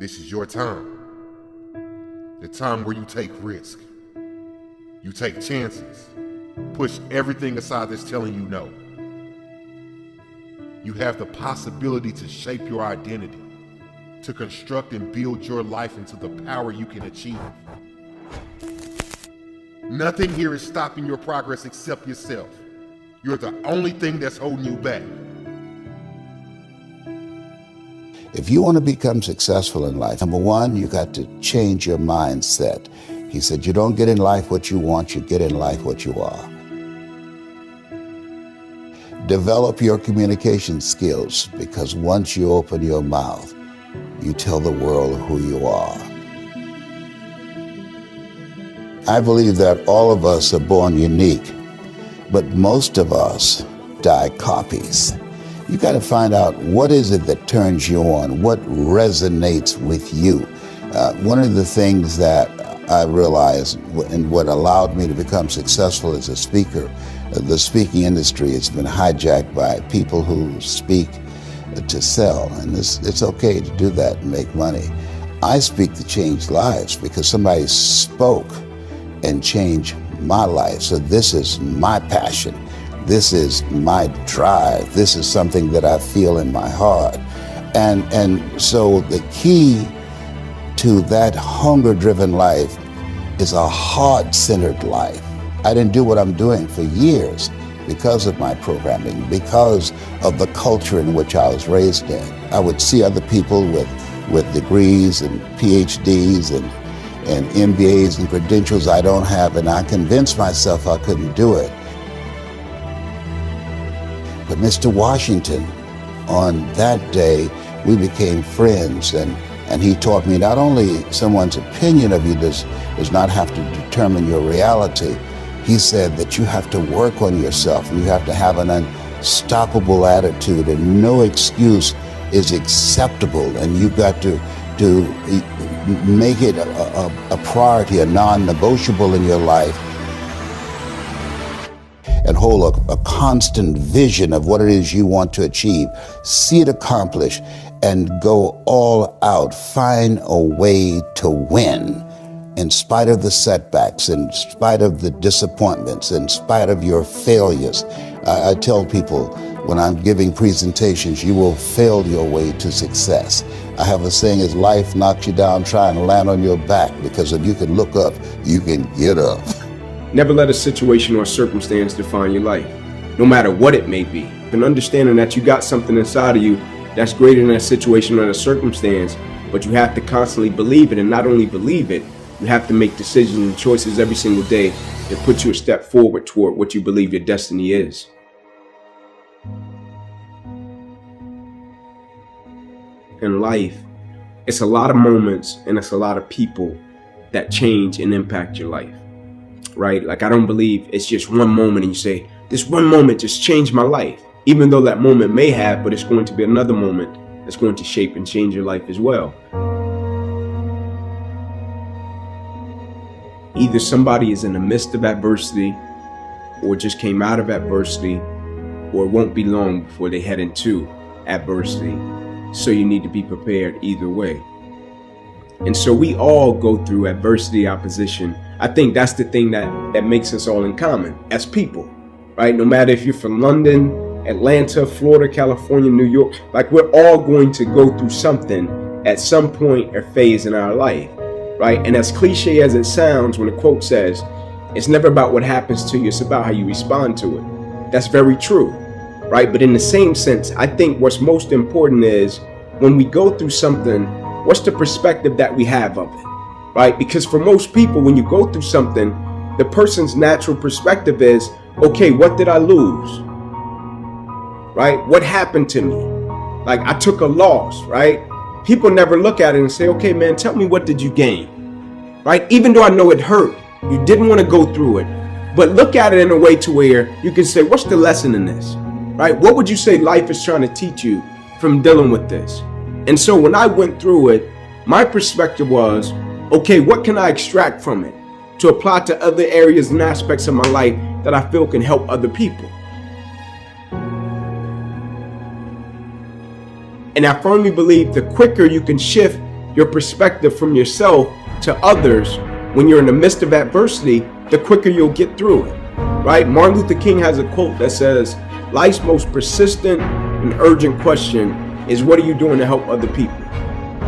This is your time. The time where you take risk. You take chances. Push everything aside that's telling you no. You have the possibility to shape your identity, to construct and build your life into the power you can achieve. Nothing here is stopping your progress except yourself. You're the only thing that's holding you back. If you want to become successful in life, number one, you got to change your mindset. He said, you don't get in life what you want, you get in life what you are. Develop your communication skills, because once you open your mouth, you tell the world who you are. I believe that all of us are born unique, but most of us die copies. You got to find out what is it that turns you on, what resonates with you. One of the things that I realized and what allowed me to become successful as a speaker, the speaking industry has been hijacked by people who speak to sell, and it's okay to do that and make money. I speak to change lives because somebody spoke and changed my life. So this is my passion. This is my drive. This is something that I feel in my heart. And so the key to that hunger-driven life is a heart-centered life. I didn't do what I'm doing for years because of my programming, because of the culture in which I was raised in. I would see other people with degrees and PhDs and MBAs and credentials I don't have, and I convinced myself I couldn't do it. But Mr. Washington, on that day, we became friends, and he taught me not only someone's opinion of you does not have to determine your reality. He said that you have to work on yourself, and you have to have an unstoppable attitude, and no excuse is acceptable, and you've got to make it a priority, a non-negotiable in your life, and hold a constant vision of what it is you want to achieve, see it accomplished, and go all out. Find a way to win in spite of the setbacks, in spite of the disappointments, in spite of your failures. I tell people when I'm giving presentations, you will fail your way to success. I have a saying, as life knocks you down, try and land on your back, because if you can look up, you can get up. Never let a situation or circumstance define your life, no matter what it may be. And understanding that you got something inside of you that's greater than a situation or a circumstance, but you have to constantly believe it, and not only believe it, you have to make decisions and choices every single day that put you a step forward toward what you believe your destiny is. In life, it's a lot of moments and it's a lot of people that change and impact your life, right? Like, I don't believe it's just one moment and you say, this one moment just changed my life. Even though that moment may have, but it's going to be another moment that's going to shape and change your life as well. Either somebody is in the midst of adversity or just came out of adversity, or it won't be long before they head into adversity. So you need to be prepared either way. And so we all go through adversity, opposition. I think that's the thing that makes us all in common as people, right? No matter if you're from London, Atlanta, Florida, California, New York, like, we're all going to go through something at some point or phase in our life, right? And as cliche as it sounds, when the quote says, it's never about what happens to you, it's about how you respond to it. That's very true, right? But in the same sense, I think what's most important is when we go through something, what's the perspective that we have of it, right? Because for most people, when you go through something, the person's natural perspective is, okay, what did I lose? Right? What happened to me? Like, I took a loss, right? People never look at it and say, okay, man, tell me, what did you gain? Right? Even though I know it hurt, you didn't want to go through it, but look at it in a way to where you can say, what's the lesson in this? Right? What would you say life is trying to teach you from dealing with this? And so when I went through it, my perspective was, okay, what can I extract from it to apply to other areas and aspects of my life that I feel can help other people? And I firmly believe the quicker you can shift your perspective from yourself to others when you're in the midst of adversity, the quicker you'll get through it, right? Martin Luther King has a quote that says, life's most persistent and urgent question is, what are you doing to help other people?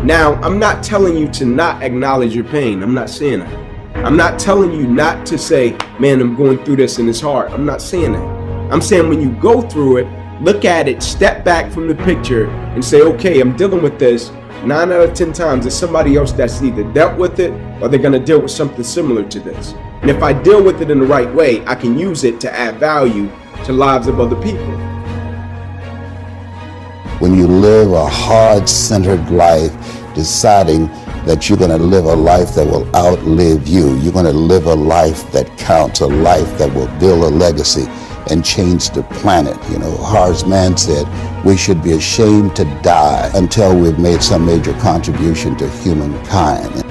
Now, I'm not telling you to not acknowledge your pain. I'm not saying that. I'm not telling you not to say, man, I'm going through this and it's hard. I'm not saying that. I'm saying when you go through it, look at it, step back from the picture and say, okay, I'm dealing with this. 9 out of 10 times, there's somebody else that's either dealt with it or they're going to deal with something similar to this. And if I deal with it in the right way, I can use it to add value to lives of other people. When you live a heart-centered life, deciding that you're going to live a life that will outlive you, you're going to live a life that counts, a life that will build a legacy and change the planet. You know, Horace Mann said, we should be ashamed to die until we've made some major contribution to humankind.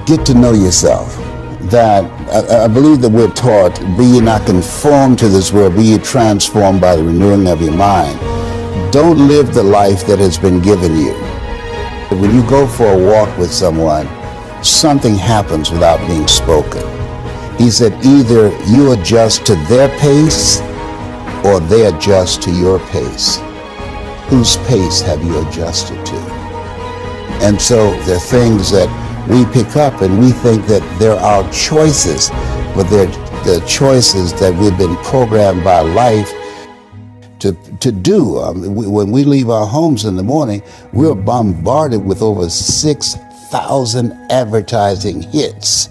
Get to know yourself. That I believe that we're taught, be ye not conformed to this world, be ye transformed by the renewing of your mind. Don't live the life that has been given you. When you go for a walk with someone, something happens without being spoken. He said, either you adjust to their pace or they adjust to your pace. Whose pace have you adjusted to? And so there are things that we pick up and we think that they're our choices, but they're the choices that we've been programmed by life to do. When we leave our homes in the morning, we're bombarded with over 6,000 advertising hits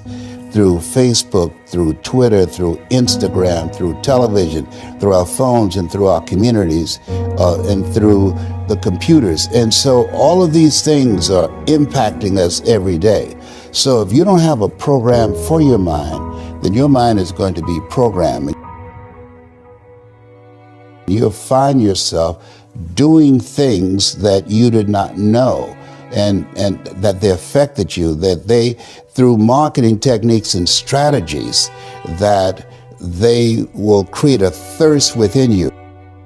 through Facebook, through Twitter, through Instagram, through television, through our phones and through our communities, and through the computers. And so all of these things are impacting us every day. So if you don't have a program for your mind, then your mind is going to be programmed. You'll find yourself doing things that you did not know, and that they affected you, that they, through marketing techniques and strategies, that they will create a thirst within you.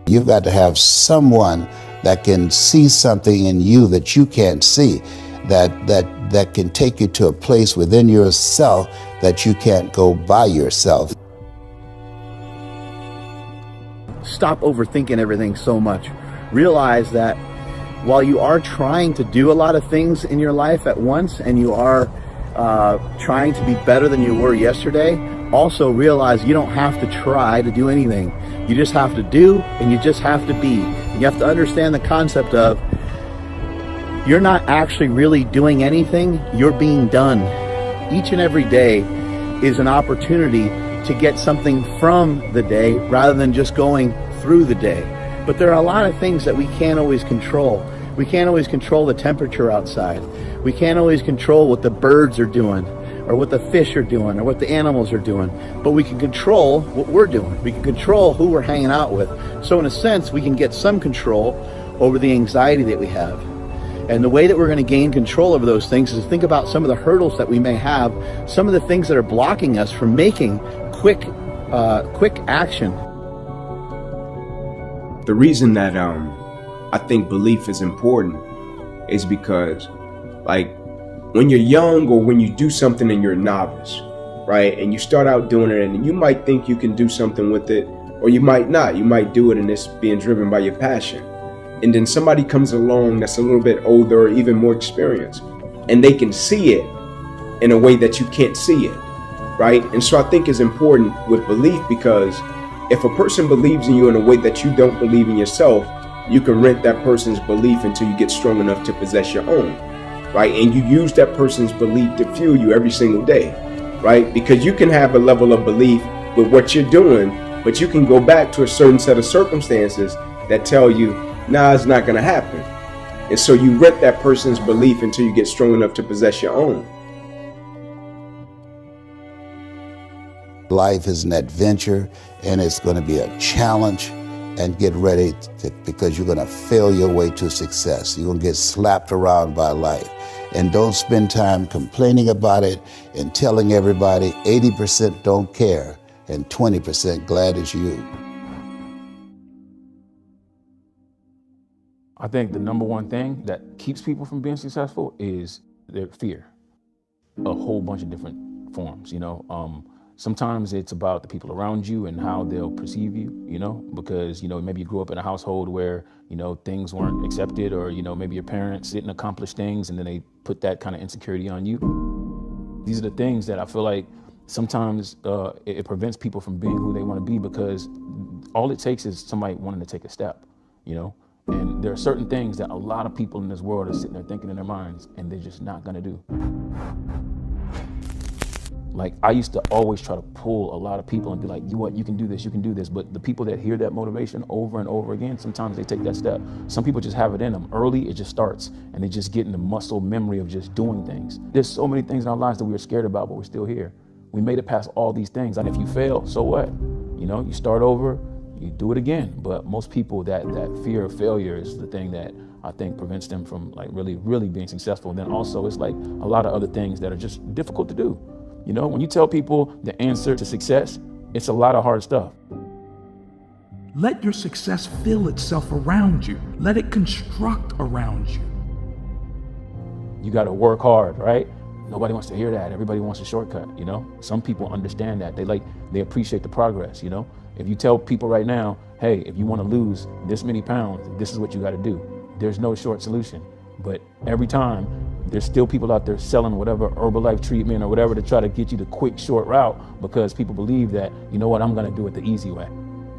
You've got to have someone that can see something in you that you can't see, that can take you to a place within yourself that you can't go by yourself. Stop overthinking everything so much. Realize that while you are trying to do a lot of things in your life at once, and you are trying to be better than you were yesterday, also realize you don't have to try to do anything. You just have to do, and you just have to be. You have to understand the concept of you're not actually really doing anything, you're being done. Each and every day is an opportunity to get something from the day rather than just going through the day. But there are a lot of things that we can't always control. We can't always control the temperature outside. We can't always control what the birds are doing, or what the fish are doing, or what the animals are doing. But we can control what we're doing. We can control who we're hanging out with. So in a sense, we can get some control over the anxiety that we have. And the way that we're going to gain control over those things is think about some of the hurdles that we may have, some of the things that are blocking us from making quick action. The reason that I think belief is important is because, like, when you're young or when you do something and you're a novice, right, and you start out doing it and you might think you can do something with it, or you might not. You might do it and it's being driven by your passion. And then somebody comes along that's a little bit older or even more experienced, and they can see it in a way that you can't see it, right? And so I think it's important with belief, because if a person believes in you in a way that you don't believe in yourself, you can rent that person's belief until you get strong enough to possess your own, right? And you use that person's belief to fuel you every single day, right? Because you can have a level of belief with what you're doing, but you can go back to a certain set of circumstances that tell you, nah, it's not going to happen. And so you rent that person's belief until you get strong enough to possess your own. Life is an adventure, and it's going to be a challenge, and get ready because you're going to fail your way to success. You're going to get slapped around by life. And don't spend time complaining about it and telling everybody 80% don't care and 20% glad it's you. I think the number one thing that keeps people from being successful is their fear. A whole bunch of different forms, sometimes it's about the people around you and how they'll perceive you, because, maybe you grew up in a household where, things weren't accepted, or, maybe your parents didn't accomplish things and then they put that kind of insecurity on you. These are the things that I feel like sometimes it prevents people from being who they want to be, because all it takes is somebody wanting to take a step, and there are certain things that a lot of people in this world are sitting there thinking in their minds and they're just not going to do. Like, I used to always try to pull a lot of people and be like, you can do this, you can do this. But the people that hear that motivation over and over again, sometimes they take that step. Some people just have it in them. Early, it just starts, and they just get in the muscle memory of just doing things. There's so many things in our lives that we were scared about, but we're still here. We made it past all these things. And if you fail, so what? You start over, you do it again. But most people, that fear of failure is the thing that I think prevents them from like really, really being successful. And then also it's like a lot of other things that are just difficult to do. When you tell people the answer to success, it's a lot of hard stuff. Let your success feel itself around you. Let it construct around you. You got to work hard, right? Nobody wants to hear that. Everybody wants a shortcut, Some people understand that. They appreciate the progress, If you tell people right now, hey, if you want to lose this many pounds, this is what you got to do. There's no short solution. But every time, there's still people out there selling whatever Herbalife treatment or whatever to try to get you the quick, short route, because people believe that, I'm going to do it the easy way.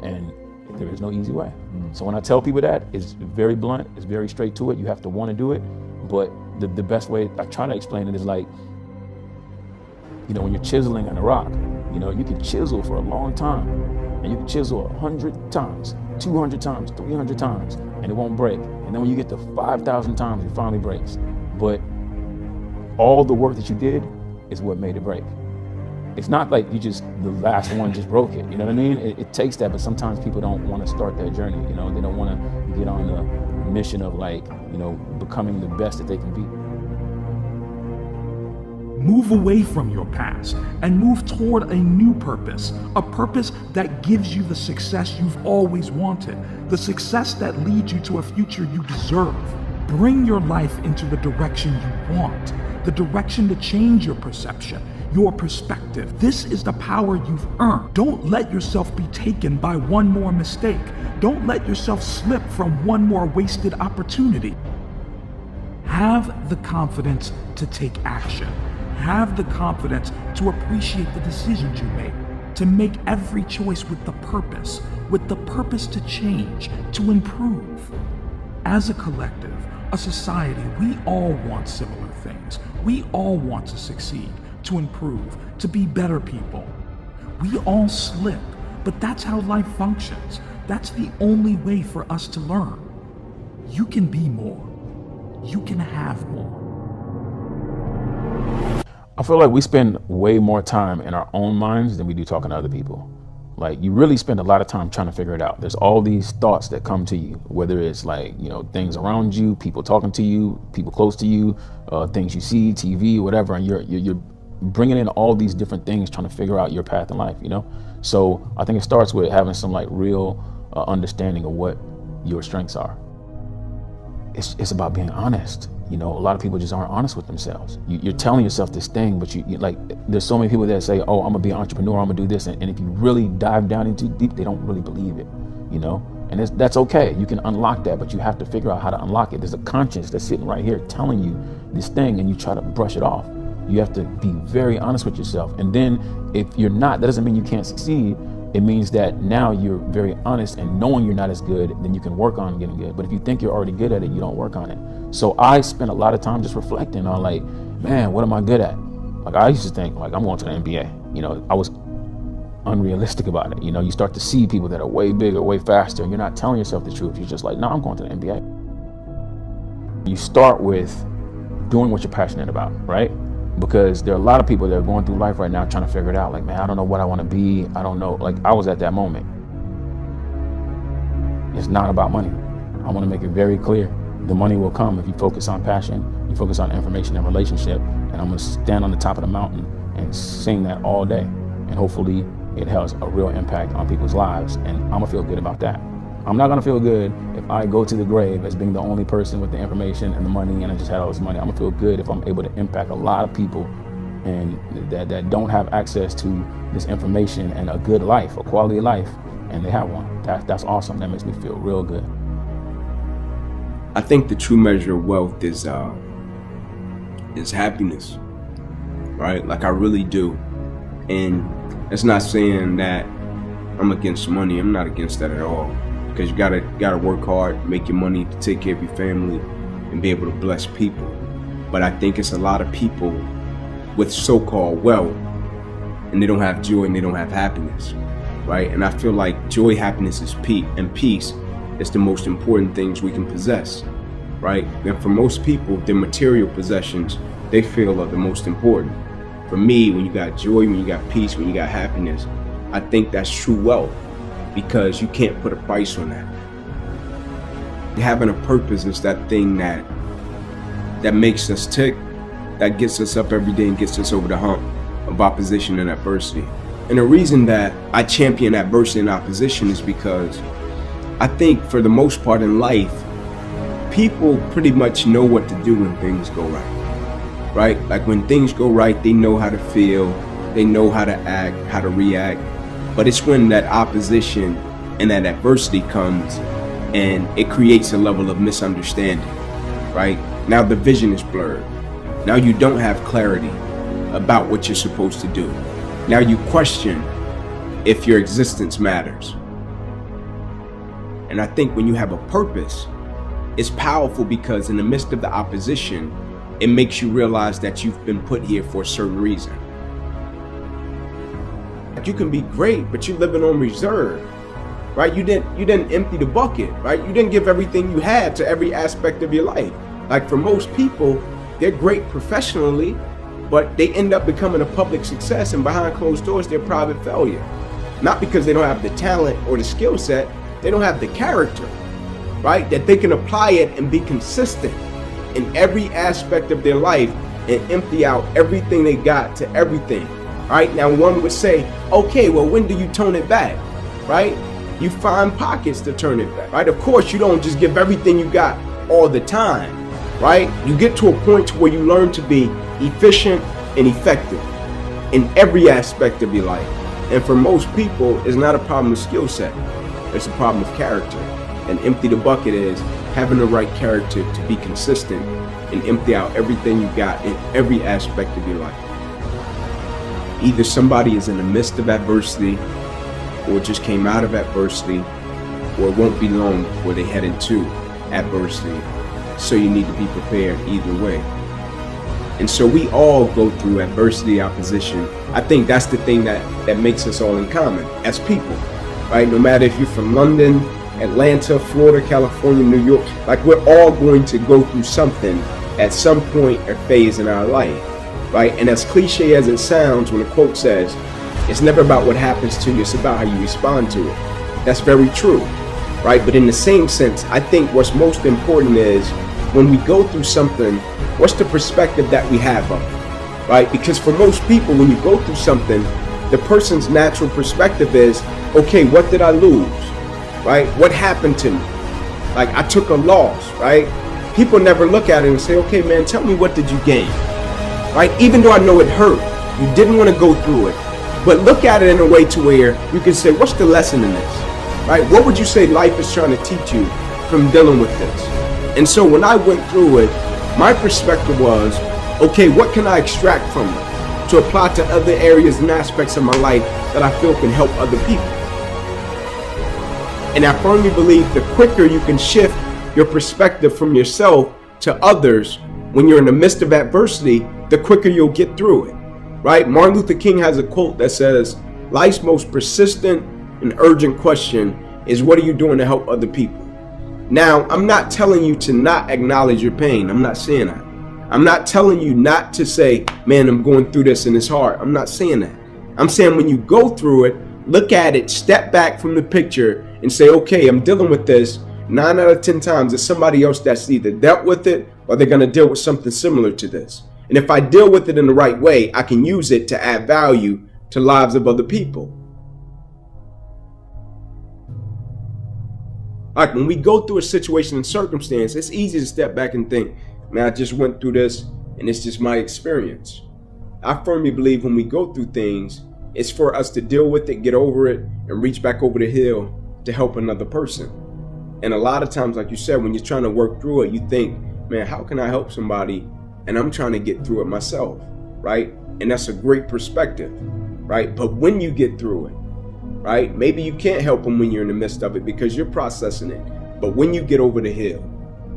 And there is no easy way. So when I tell people that, it's very blunt, it's very straight to it. You have to want to do it. But the best way I try to explain it is like, when you're chiseling on a rock, you can chisel for a long time, and you can chisel 100 times, 200 times, 300 times, and it won't break. And then when you get to 5,000 times, it finally breaks. But all the work that you did is what made it break. It's not like the last one just broke it, you know what I mean? It takes that, but sometimes people don't want to start that journey, They don't want to get on the mission of becoming the best that they can be. Move away from your past and move toward a new purpose, a purpose that gives you the success you've always wanted, the success that leads you to a future you deserve. Bring your life into the direction you want, the direction to change your perception, your perspective. This is the power you've earned. Don't let yourself be taken by one more mistake. Don't let yourself slip from one more wasted opportunity. Have the confidence to take action. Have the confidence to appreciate the decisions you make, to make every choice with the purpose to change, to improve. As a collective, a society, we all want similar things. We all want to succeed, to improve, to be better people. We all slip, but that's how life functions. That's the only way for us to learn. You can be more. You can have more. I feel like we spend way more time in our own minds than we do talking to other people. Like, you really spend a lot of time trying to figure it out. There's all these thoughts that come to you, whether it's things around you, people talking to you, people close to you, things you see, TV, whatever, and you're bringing in all these different things, trying to figure out your path in life, So I think it starts with having some real understanding of what your strengths are. It's about being honest. A lot of people just aren't honest with themselves. You're telling yourself this thing, but there's so many people that say, oh, I'm gonna be an entrepreneur, I'm gonna do this. And if you really dive down into deep, they don't really believe it, And that's okay. You can unlock that, but you have to figure out how to unlock it. There's a conscience that's sitting right here telling you this thing, and you try to brush it off. You have to be very honest with yourself. And then if you're not, that doesn't mean you can't succeed. It means that now you're very honest, and knowing you're not as good, then you can work on getting good. But if you think you're already good at it, you don't work on it. So I spent a lot of time just reflecting on man, what am I good at? I used to think I'm going to the NBA. I was unrealistic about it. You start to see people that are way bigger, way faster, and you're not telling yourself the truth. You're just no, I'm going to the NBA. You start with doing what you're passionate about, right? Because there are a lot of people that are going through life right now trying to figure it out. Man, I don't know what I want to be. I don't know. I was at that moment. It's not about money. I want to make it very clear. The money will come if you focus on passion, you focus on information and relationship. And I'm going to stand on the top of the mountain and sing that all day. And hopefully it has a real impact on people's lives. And I'm going to feel good about that. I'm not gonna feel good if I go to the grave as being the only person with the information and the money and I just had all this money. I'm gonna feel good if I'm able to impact a lot of people and that don't have access to this information and a good life, a quality life, and they have one. That's awesome. That makes me feel real good. I think the true measure of wealth is happiness, right? Like I really do. And it's not saying that I'm against money. I'm not against that at all. Because you gotta work hard, make your money to take care of your family and be able to bless people. But I think it's a lot of people with so-called wealth and they don't have joy and they don't have happiness, right? And I feel like joy, happiness is peace is the most important things we can possess, right? And for most people, their material possessions, they feel are the most important. For me, when you got joy, when you got peace, when you got happiness, I think that's true wealth, because you can't put a price on that. Having a purpose is that thing that makes us tick, that gets us up every day and gets us over the hump of opposition and adversity. And the reason that I champion adversity and opposition is because I think for the most part in life, people pretty much know what to do when things go right, right? Like when things go right, they know how to feel, they know how to act, how to react. But it's when that opposition and that adversity comes and it creates a level of misunderstanding, right? Now the vision is blurred. Now you don't have clarity about what you're supposed to do. Now you question if your existence matters. And I think when you have a purpose, it's powerful because in the midst of the opposition, it makes you realize that you've been put here for a certain reason. You can be great, but you're living on reserve, right? You didn't empty the bucket, right? You didn't give everything you had to every aspect of your life. Like for most people, they're great professionally, but they end up becoming a public success, and behind closed doors, they're private failure. Not because they don't have the talent or the skill set, they don't have the character, right? That they can apply it and be consistent in every aspect of their life and empty out everything they got to everything. Right? Now one would say, okay, well, when do you tone it back? Right? You find pockets to turn it back. Right? Of course, you don't just give everything you got all the time. Right? You get to a point where you learn to be efficient and effective in every aspect of your life. And for most people, it's not a problem of skill set. It's a problem of character. And empty the bucket is having the right character to be consistent and empty out everything you got in every aspect of your life. Either somebody is in the midst of adversity or just came out of adversity, or it won't be long before they head into adversity. So you need to be prepared either way. And so we all go through adversity, opposition. I think that's the thing that makes us all in common as people, right? No matter if you're from London, Atlanta, Florida, California, New York, like we're all going to go through something at some point or phase in our life. Right? And as cliche as it sounds when a quote says, it's never about what happens to you, it's about how you respond to it. That's very true, right? But in the same sense, I think what's most important is when we go through something, what's the perspective that we have of it, right? Because for most people, when you go through something, the person's natural perspective is, okay, what did I lose, right? What happened to me? Like I took a loss, right? People never look at it and say, okay, man, tell me, what did you gain? Right? Even though I know it hurt, you didn't want to go through it, but look at it in a way to where you can say, what's the lesson in this? Right? What would you say life is trying to teach you from dealing with this? And so when I went through it, my perspective was, okay, what can I extract from it to apply to other areas and aspects of my life that I feel can help other people? And I firmly believe the quicker you can shift your perspective from yourself to others when you're in the midst of adversity, the quicker you'll get through it, right? Martin Luther King has a quote that says, life's most persistent and urgent question is, what are you doing to help other people? Now, I'm not telling you to not acknowledge your pain. I'm not saying that. I'm not telling you not to say, man, I'm going through this and it's hard. I'm not saying that. I'm saying when you go through it, look at it, step back from the picture and say, okay, I'm dealing with this. 9 out of 10 times, it's somebody else that's either dealt with it or they're going to deal with something similar to this. And if I deal with it in the right way, I can use it to add value to lives of other people. Like when we go through a situation and circumstance, it's easy to step back and think, man, I just went through this and it's just my experience. I firmly believe when we go through things, it's for us to deal with it, get over it, and reach back over the hill to help another person. And a lot of times, like you said, when you're trying to work through it, you think, man, how can I help somebody? And I'm trying to get through it myself, right? And that's a great perspective, right? But when you get through it, right, maybe you can't help them when you're in the midst of it because you're processing it. But when you get over the hill,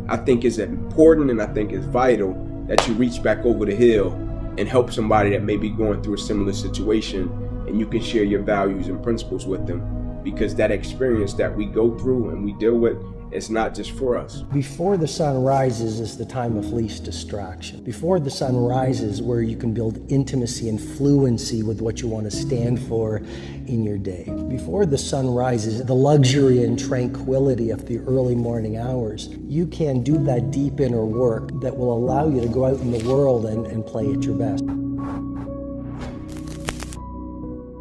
I think it's important and I think it's vital that you reach back over the hill and help somebody that may be going through a similar situation, and you can share your values and principles with them, because that experience that we go through and we deal with, it's not just for us. Before the sun rises is the time of least distraction. Before the sun rises, where you can build intimacy and fluency with what you want to stand for in your day. Before the sun rises, the luxury and tranquility of the early morning hours, you can do that deep inner work that will allow you to go out in the world and play at your best.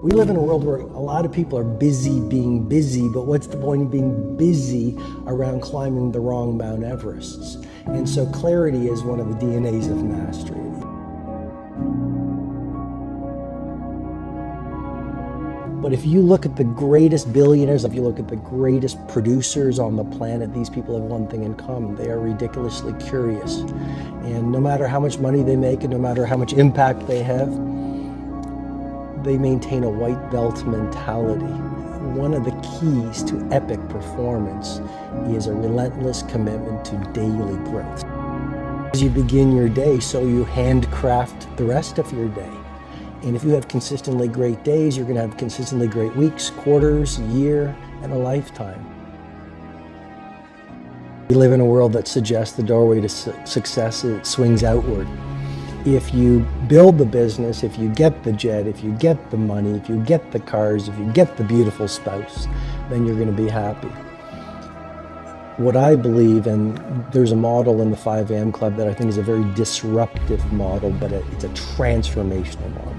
We live in a world where a lot of people are busy being busy, but what's the point of being busy around climbing the wrong Mount Everests? And so clarity is one of the DNAs of mastery. But if you look at the greatest billionaires, if you look at the greatest producers on the planet, these people have one thing in common. They are ridiculously curious. And no matter how much money they make and no matter how much impact they have, they maintain a white belt mentality. One of the keys to epic performance is a relentless commitment to daily growth. As you begin your day, so you handcraft the rest of your day. And if you have consistently great days, you're going to have consistently great weeks, quarters, year, and a lifetime. We live in a world that suggests the doorway to success swings outward. If you build the business, if you get the jet, if you get the money, if you get the cars, if you get the beautiful spouse, then you're going to be happy. What I believe, and there's a model in the 5 a.m. Club that I think is a very disruptive model, but it's a transformational model.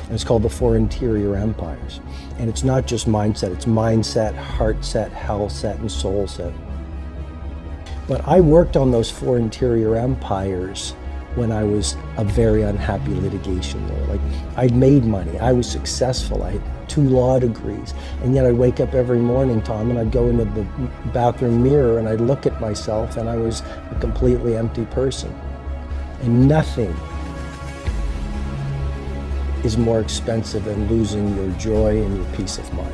And it's called the 4 interior empires. And it's not just mindset, it's mindset, heart set, health set, and soul set. But I worked on those 4 interior empires when I was a very unhappy litigation lawyer. Like, I'd made money, I was successful, I had 2 law degrees, and yet I'd wake up every morning, Tom, and I'd go into the bathroom mirror and I'd look at myself and I was a completely empty person. And nothing is more expensive than losing your joy and your peace of mind.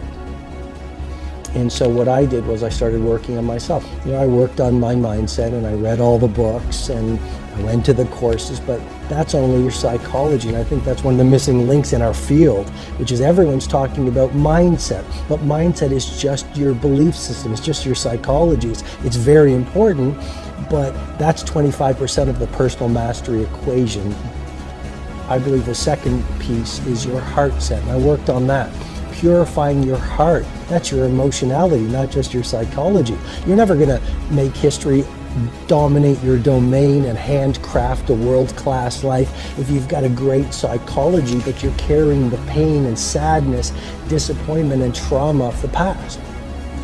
And so what I did was I started working on myself. I worked on my mindset and I read all the books and I went to the courses, but that's only your psychology. And I think that's one of the missing links in our field, which is everyone's talking about mindset. But mindset is just your belief system. It's just your psychology. It's very important, but that's 25% of the personal mastery equation. I believe the second piece is your heart set, and I worked on that. Purifying your heart, that's your emotionality, not just your psychology. You're never gonna make history, dominate your domain, and handcraft a world-class life if you've got a great psychology, but you're carrying the pain and sadness, disappointment and trauma of the past.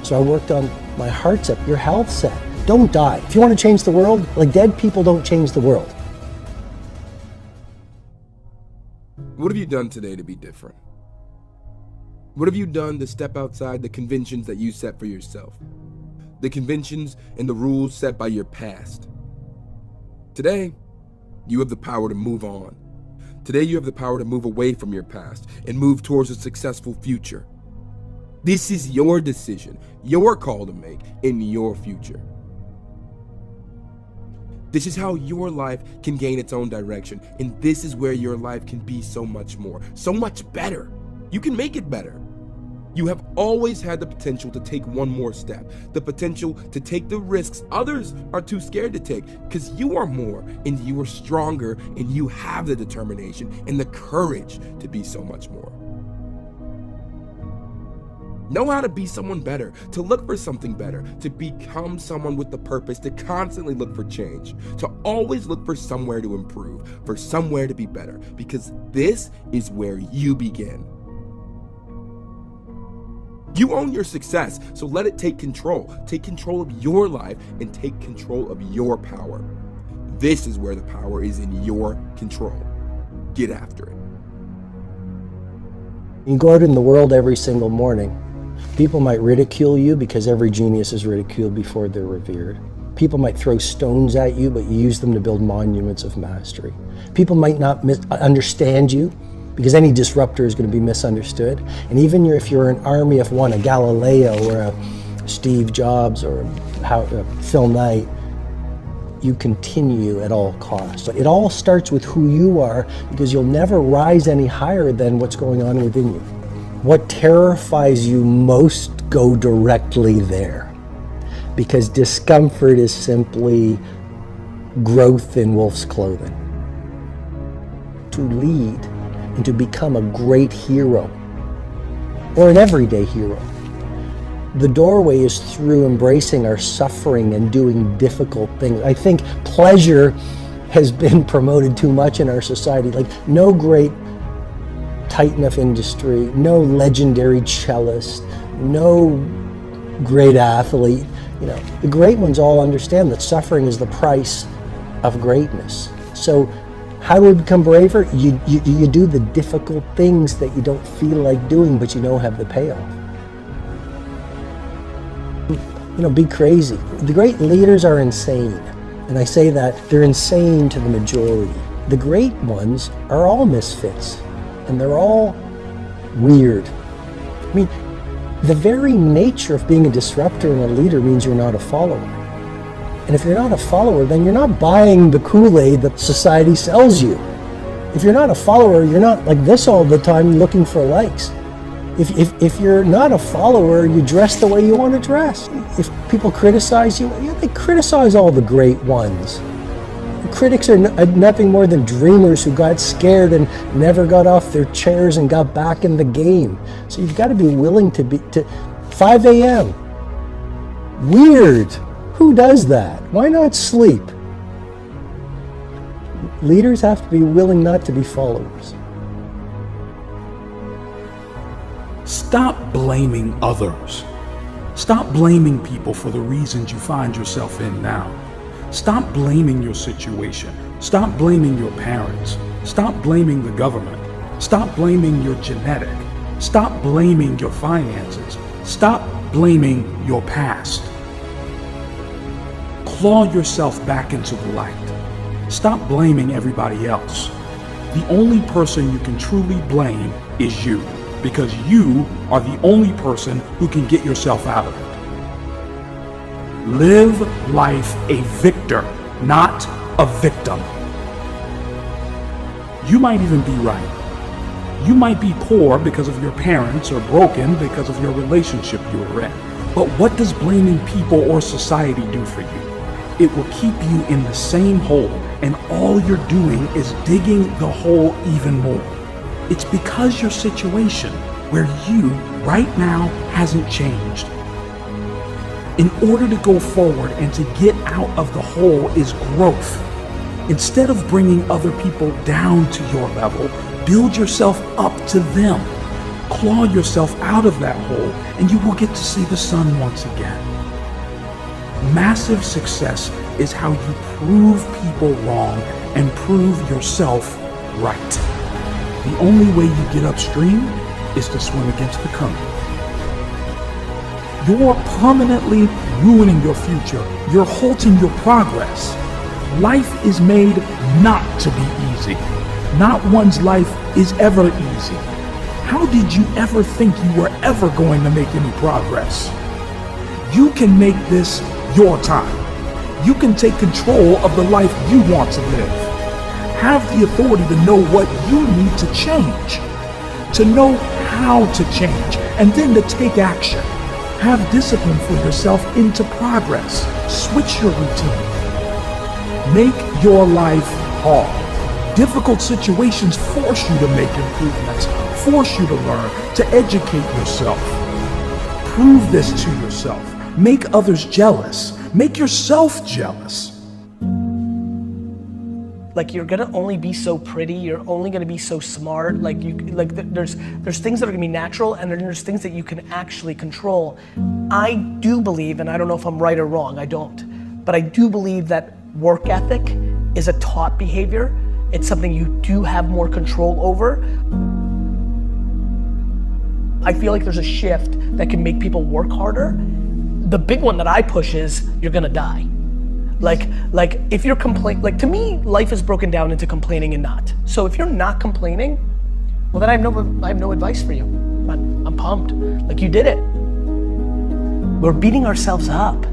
So I worked on my heart set, your health set. Don't die. If you want to change the world, like, dead people don't change the world. What have you done today to be different? What have you done to step outside the conventions that you set for yourself? The conventions and the rules set by your past. Today, you have the power to move on. Today, you have the power to move away from your past and move towards a successful future. This is your decision, your call to make in your future. This is how your life can gain its own direction, and this is where your life can be so much more, so much better. You can make it better. You have always had the potential to take one more step, the potential to take the risks others are too scared to take, because you are more and you are stronger and you have the determination and the courage to be so much more. Know how to be someone better, to look for something better, to become someone with the purpose, to constantly look for change, to always look for somewhere to improve, for somewhere to be better, because this is where you begin. You own your success, so let it take control. Take control of your life and take control of your power. This is where the power is in your control. Get after it. You go out in the world every single morning. People might ridicule you because every genius is ridiculed before they're revered. People might throw stones at you, but you use them to build monuments of mastery. People might not understand you because any disruptor is going to be misunderstood. And even if you're an army of one, a Galileo or a Steve Jobs or a Phil Knight, you continue at all costs. But it all starts with who you are, because you'll never rise any higher than what's going on within you. What terrifies you most, go directly there. Because discomfort is simply growth in wolf's clothing. To lead and to become a great hero, or an everyday hero, the doorway is through embracing our suffering and doing difficult things. I think pleasure has been promoted too much in our society. Like, no great titan of industry, no legendary cellist, no great athlete. You know, the great ones all understand that suffering is the price of greatness. So how do we become braver? You do the difficult things that you don't feel like doing, but you know have the payoff. You know, be crazy. The great leaders are insane. And I say that they're insane to the majority. The great ones are all misfits, and they're all weird. I mean, the very nature of being a disruptor and a leader means you're not a follower. And if you're not a follower, then you're not buying the Kool-Aid that society sells you. If you're not a follower, you're not like this all the time looking for likes. If you're not a follower, you dress the way you want to dress. If people criticize you, yeah, they criticize all the great ones. Critics are nothing more than dreamers who got scared and never got off their chairs and got back in the game. So you've got to be willing to 5 a.m. Weird. Who does that? Why not sleep? Leaders have to be willing not to be followers. Stop blaming others. Stop blaming people for the reasons you find yourself in now. Stop blaming your situation. Stop blaming your parents. Stop blaming the government. Stop blaming your genetic. Stop blaming your finances. Stop blaming your past. Claw yourself back into the light. Stop blaming everybody else. The only person you can truly blame is you, because you are the only person who can get yourself out of it. Live life a victor, not a victim. You might even be right. You might be poor because of your parents or broken because of your relationship you were in. But what does blaming people or society do for you? It will keep you in the same hole, and all you're doing is digging the hole even more. It's because your situation where you right now hasn't changed. In order to go forward and to get out of the hole is growth. Instead of bringing other people down to your level, build yourself up to them. Claw yourself out of that hole, and you will get to see the sun once again. Massive success is how you prove people wrong and prove yourself right. The only way you get upstream is to swim against the current. You're permanently ruining your future. You're halting your progress. Life is made not to be easy. Not one's life is ever easy. How did you ever think you were ever going to make any progress? You can make this your time. You can take control of the life you want to live. Have the authority to know what you need to change, to know how to change, and then to take action. Have discipline for yourself into progress. Switch your routine. Make your life hard. Difficult situations force you to make improvements, force you to learn, to educate yourself. Prove this to yourself. Make others jealous. Make yourself jealous. Like you're gonna only be so pretty, you're only gonna be so smart, there's things that are gonna be natural and then there's things that you can actually control. I do believe, and I don't know if I'm right or wrong, I don't, but I do believe that work ethic is a taught behavior. It's something you do have more control over. I feel like there's a shift that can make people work harder. The big one that I push is you're gonna die. Like if you're to me, life is broken down into complaining and not. So if you're not complaining, well then I have no advice for you. I'm pumped, like you did it. We're beating ourselves up.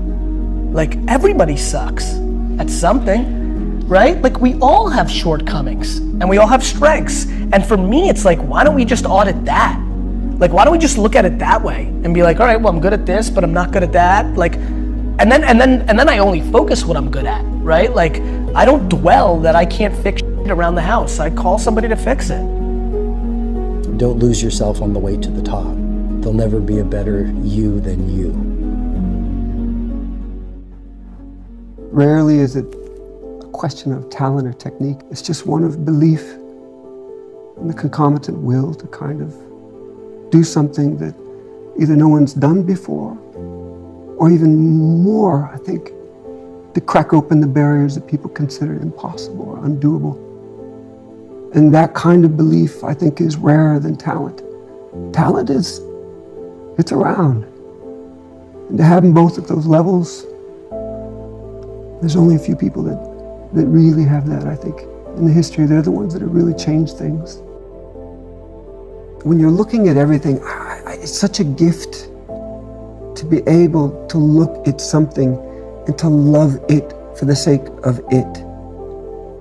Like everybody sucks at something, right? Like we all have shortcomings and we all have strengths. And for me, it's like, why don't we just audit that? Like, why don't we just look at it that way and be like, all right, well, I'm good at this, but I'm not good at that. Like, and then I only focus what I'm good at, right? Like, I don't dwell that I can't fix shit around the house. I call somebody to fix it. Don't lose yourself on the way to the top. There'll never be a better you than you. Rarely is it a question of talent or technique. It's just one of belief and the concomitant will to kind of do something that either no one's done before, or even more, I think, to crack open the barriers that people consider impossible or undoable. And that kind of belief, I think, is rarer than talent. Talent it's around. And to have them both at those levels, there's only a few people that really have that, I think. In the history, they're the ones that have really changed things. When you're looking at everything, it's such a gift to be able to look at something and to love it for the sake of it.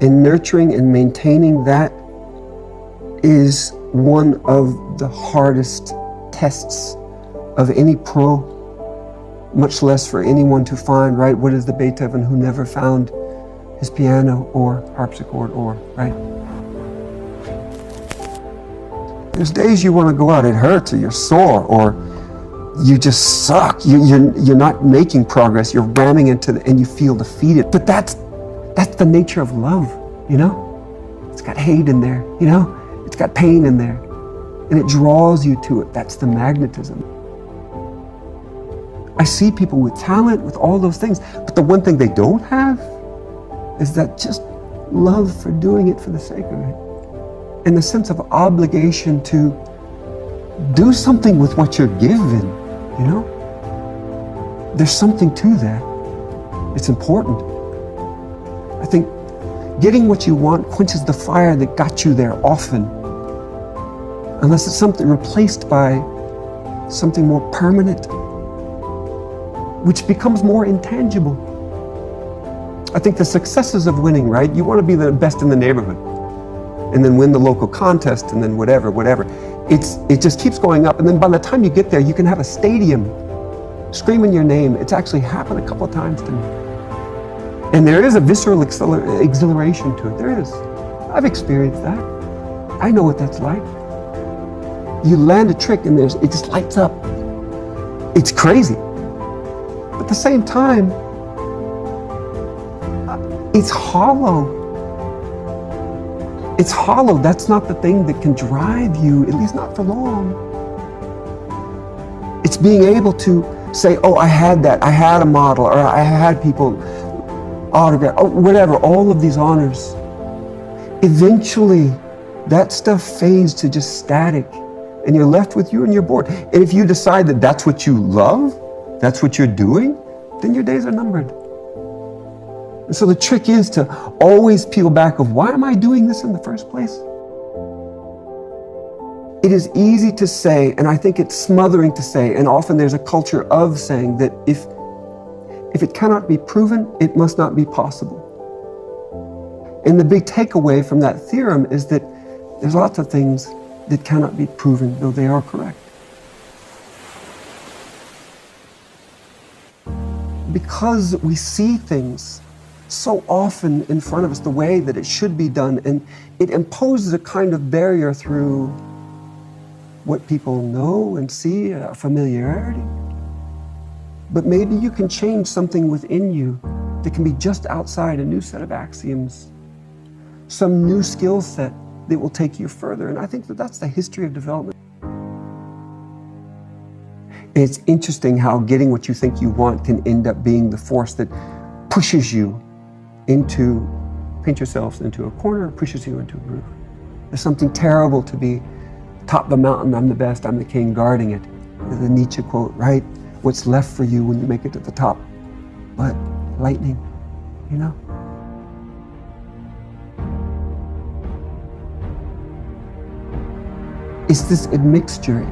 And nurturing and maintaining that is one of the hardest tests of any pro, much less for anyone to find, right? What is the Beethoven who never found his piano or harpsichord or, right? There's days you want to go out, it hurts, or you're sore, or you just suck. You're not making progress. You're ramming into and you feel defeated. But that's the nature of love, you know? It's got hate in there, you know? It's got pain in there. And it draws you to it. That's the magnetism. I see people with talent, with all those things, but the one thing they don't have is that just love for doing it for the sake of it. And the sense of obligation to do something with what you're given, you know? There's something to that. It's important. I think getting what you want quenches the fire that got you there often, unless it's something replaced by something more permanent, which becomes more intangible. I think the successes of winning, right? You want to be the best in the neighborhood, and then win the local contest, and then whatever. It just keeps going up, and then by the time you get there, you can have a stadium screaming your name. It's actually happened a couple of times to me. And there is a visceral exhilaration to it. There is. I've experienced that. I know what that's like. You land a trick and it just lights up. It's crazy. But at the same time, it's hollow. It's hollow. That's not the thing that can drive you, at least not for long. It's being able to say, oh, I had that. I had a model, or I had people autograph, oh, whatever, all of these honors. Eventually, that stuff fades to just static, and you're left with you and you're bored. And if you decide that that's what you love, that's what you're doing, then your days are numbered. And so the trick is to always peel back of, why am I doing this in the first place? It is easy to say, and I think it's smothering to say, and often there's a culture of saying that if it cannot be proven, it must not be possible. And the big takeaway from that theorem is that there's lots of things that cannot be proven, though they are correct. Because we see things so often in front of us the way that it should be done, and it imposes a kind of barrier through what people know and see, familiarity. But maybe you can change something within you that can be just outside a new set of axioms some new skill set that will take you further. And I think that that's the history of development. It's interesting how getting what you think you want can end up being the force that pushes you into, paint yourselves into a corner, pushes you into a groove. There's something terrible to be top of the mountain, I'm the best, I'm the king, guarding it. The Nietzsche quote, right? What's left for you when you make it to the top? But lightning, you know? It's this admixture.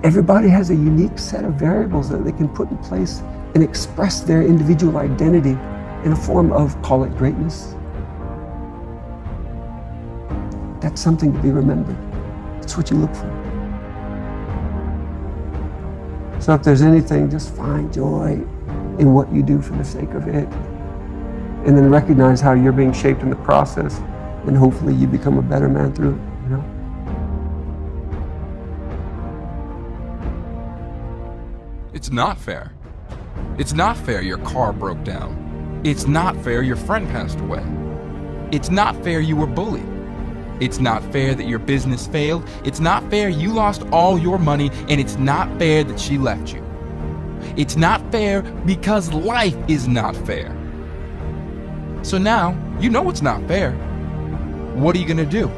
Everybody has a unique set of variables that they can put in place and express their individual identity in a form of, call it greatness. That's something to be remembered. That's what you look for. So if there's anything, just find joy in what you do for the sake of it. And then recognize how you're being shaped in the process. And hopefully you become a better man through it, you know? It's not fair. It's not fair your car broke down. It's not fair your friend passed away. It's not fair you were bullied. It's not fair that your business failed. It's not fair you lost all your money, and it's not fair that she left you. It's not fair because life is not fair. So now, you know it's not fair. What are you gonna do?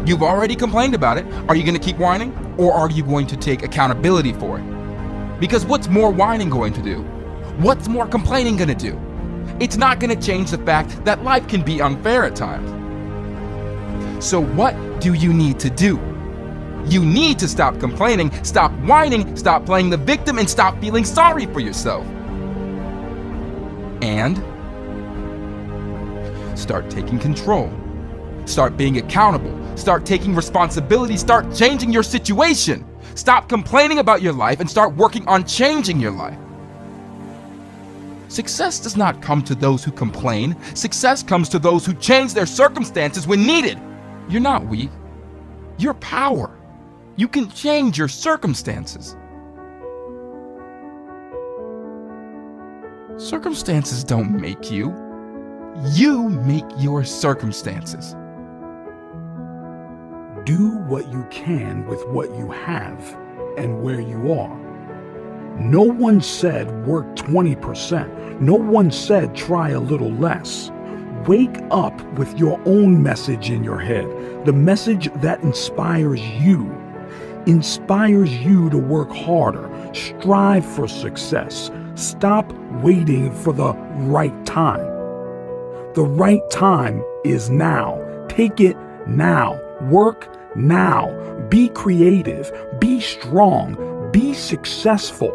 You've already complained about it. Are you gonna keep whining, or are you going to take accountability for it? Because what's more whining going to do? What's more complaining gonna do? It's not gonna change the fact that life can be unfair at times. So what do you need to do? You need to stop complaining, stop whining, stop playing the victim, and stop feeling sorry for yourself. And start taking control. Start being accountable. Start taking responsibility. Start changing your situation. Stop complaining about your life and start working on changing your life. Success does not come to those who complain. Success comes to those who change their circumstances when needed. You're not weak. You're power. You can change your circumstances. Circumstances don't make you. You make your circumstances. Do what you can with what you have and where you are. No one said work 20%. No one said try a little less. Wake up with your own message in your head, the message that inspires you to work harder, strive for success. Stop waiting for the right time. The right time is now. Take it now. Work now. Be creative. Be strong. Be successful.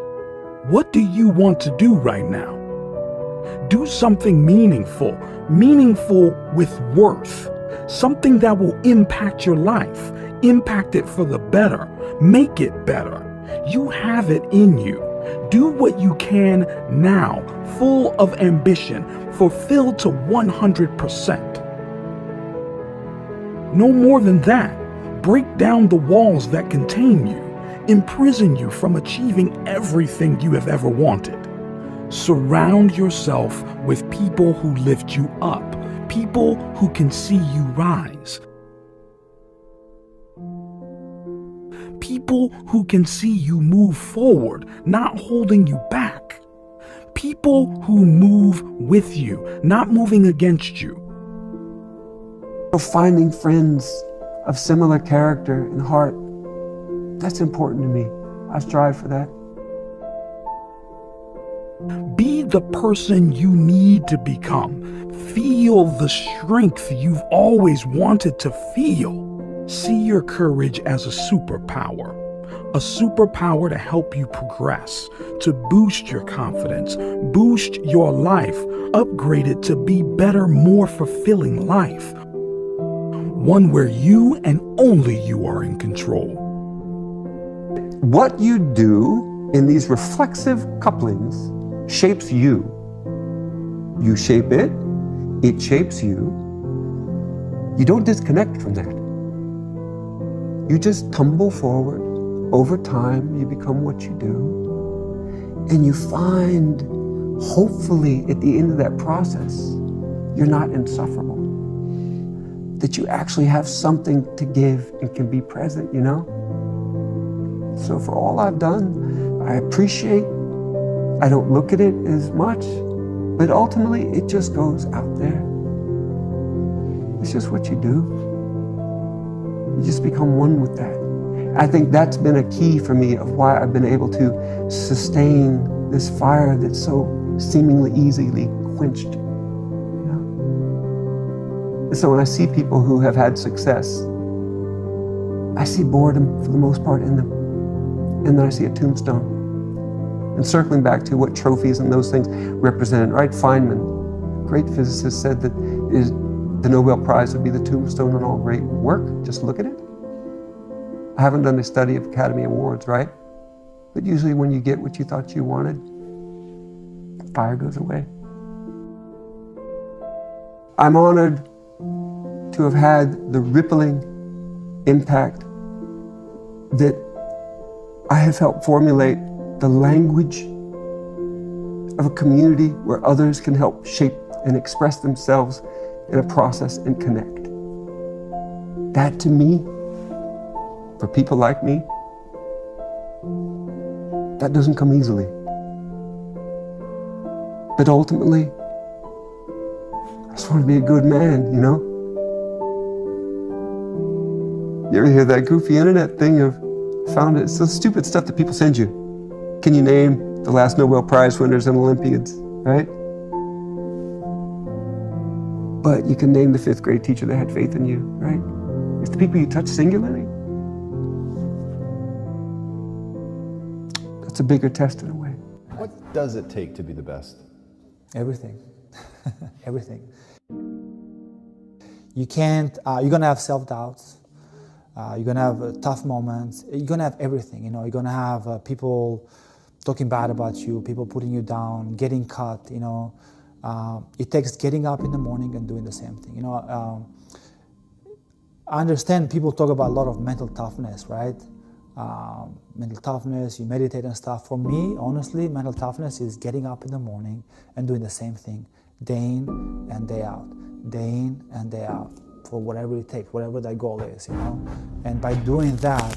What do you want to do right now? Do something meaningful with worth, something that will impact your life, impact it for the better, make it better. You have it in you. Do what you can now, full of ambition, fulfilled to 100%. No more than that. Break down the walls that contain you, imprison you from achieving everything you have ever wanted. Surround yourself with people who lift you up, people who can see you rise. People who can see you move forward, not holding you back. People who move with you, not moving against you. Finding friends of similar character and heart, that's important to me. I strive for that. Be the person you need to become. Feel the strength you've always wanted to feel. See your courage as a superpower to help you progress, to boost your confidence, boost your life, upgrade it to be better, more fulfilling life. One where you and only you are in control. What you do in these reflexive couplings shapes you. You shape it, it shapes you. You don't disconnect from that. You just tumble forward. Over time, you become what you do. And you find, hopefully, at the end of that process, you're not insufferable. that you actually have something to give and can be present, you know? So for all I've done, I appreciate. I don't look at it as much, but ultimately it just goes out there. It's just what you do. You just become one with that. I think that's been a key for me of why I've been able to sustain this fire that's so seemingly easily quenched. You know? And so when I see people who have had success, I see boredom for the most part in them. And then I see a tombstone. And circling back to what trophies and those things represent, right? Feynman, great physicist, said that the Nobel Prize would be the tombstone on all great work. Just look at it. I haven't done a study of Academy Awards, right? But usually when you get what you thought you wanted, fire goes away. I'm honored to have had the rippling impact that I have helped formulate the language of a community where others can help shape and express themselves in a process and connect. That to me, for people like me, that doesn't come easily. But ultimately, I just want to be a good man, you know? You ever hear that goofy internet thing of, found it, it's the stupid stuff that people send you. Can you name the last Nobel Prize winners and Olympiads, right? But you can name the 5th grade teacher that had faith in you, right? It's the people you touch singularly. That's a bigger test in a way. What does it take to be the best? Everything. Everything. You can't, you're gonna have self-doubts. You're gonna have tough moments. You're gonna have everything, you know. You're gonna have people talking bad about you, people putting you down, getting cut, you know. It takes getting up in the morning and doing the same thing, you know. I understand people talk about a lot of mental toughness, right? Mental toughness, you meditate and stuff. For me, honestly, mental toughness is getting up in the morning and doing the same thing, day in and day out, day in and day out, for whatever it takes, whatever that goal is, you know. And by doing that,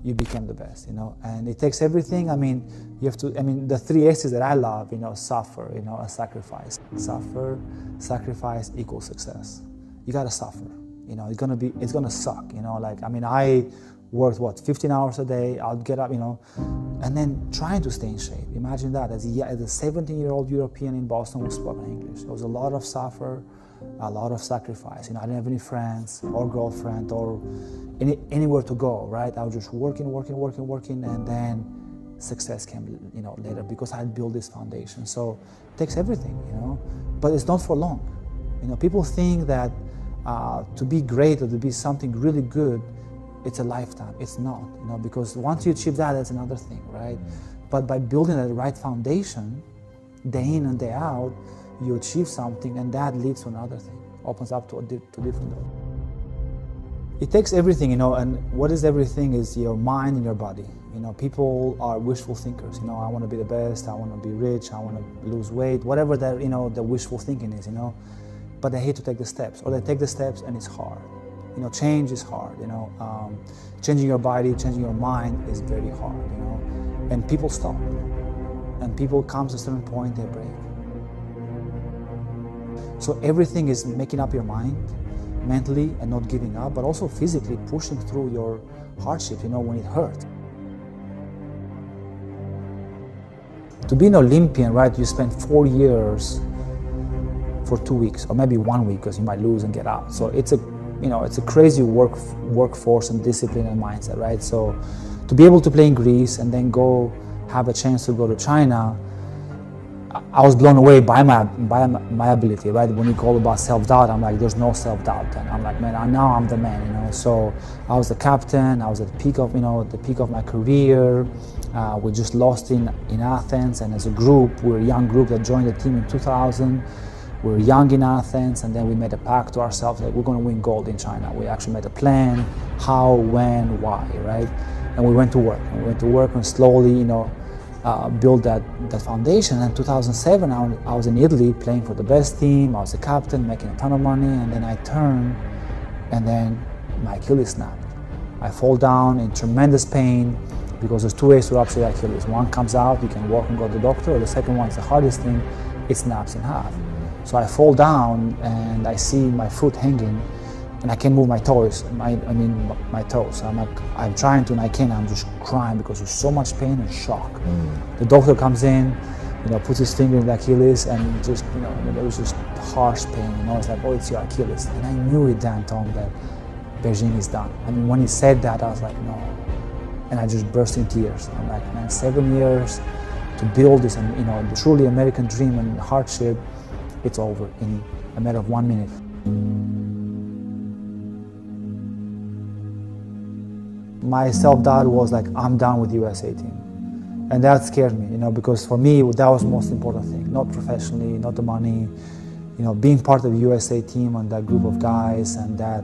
you become the best, you know. And it takes everything. I mean, you have to, I mean, the 3 S's that I love, you know, suffer, you know, and sacrifice. Suffer, sacrifice equals success. You gotta suffer, you know. It's gonna suck, you know. Like, I mean, I worked, 15 hours a day, I'll get up, you know, and then trying to stay in shape. Imagine that, as a 17-year-old European in Boston who spoke English. There was a lot of suffer, a lot of sacrifice. You know, I didn't have any friends or girlfriend or anywhere to go, right? I was just working, and then success came, you know, later because I had built this foundation. So it takes everything, you know, but it's not for long. You know, people think that to be great or to be something really good, it's a lifetime. It's not, you know, because once you achieve that, that's another thing, right? But by building the right foundation, day in and day out, you achieve something, and that leads to another thing, opens up to different door. It takes everything, you know, and what is everything is your mind and your body. You know, people are wishful thinkers. You know, I want to be the best, I want to be rich, I want to lose weight, whatever that, you know, the wishful thinking is, you know. But they hate to take the steps, or they take the steps and it's hard. You know, change is hard, you know. Changing your body, changing your mind is very hard, you know. And people stop. And people come to a certain point, they break. So everything is making up your mind mentally and not giving up, but also physically pushing through your hardship, you know, when it hurts. To be an Olympian, right, you spend 4 years for 2 weeks, or maybe 1 week, because you might lose and get out. So it's a, you know, it's a crazy workforce and discipline and mindset, right? So to be able to play in Greece and then go have a chance to go to China, I was blown away by my ability, right? When you call about self-doubt, I'm like, there's no self-doubt. And I'm like, man, now I'm the man, you know? So I was the captain, I was at the peak of, you know, the peak of my career. We just lost in Athens, and as a group, we're a young group that joined the team in 2000. We were young in Athens, and then we made a pact to ourselves that we're going to win gold in China. We actually made a plan, how, when, why, right? And we went to work. And we went to work and slowly, you know, build that foundation. And in 2007, I was in Italy playing for the best team. I was a captain, making a ton of money, and then I turned and then my Achilles snapped. I fall down in tremendous pain because there's two ways to rupture the Achilles. One comes out, you can walk and go to the doctor, or the second one is the hardest thing, it snaps in half. So I fall down and I see my foot hanging and I can't move my toes, my toes. I'm trying to and I can't, I'm just crying because there's so much pain and shock. The doctor comes in, puts his finger in the Achilles and just, there was just harsh pain, it's like, oh, it's your Achilles. And I knew it then, Tom, that Beijing is done. I mean, when he said that, I was like, no. And I just burst in tears. I'm like, man, 7 years to build this, and truly American dream and hardship, it's over in a matter of 1 minute. My self-doubt was like, I'm done with the USA team. And that scared me, because for me, that was the most important thing. Not professionally, not the money, being part of the USA team and that group of guys and that,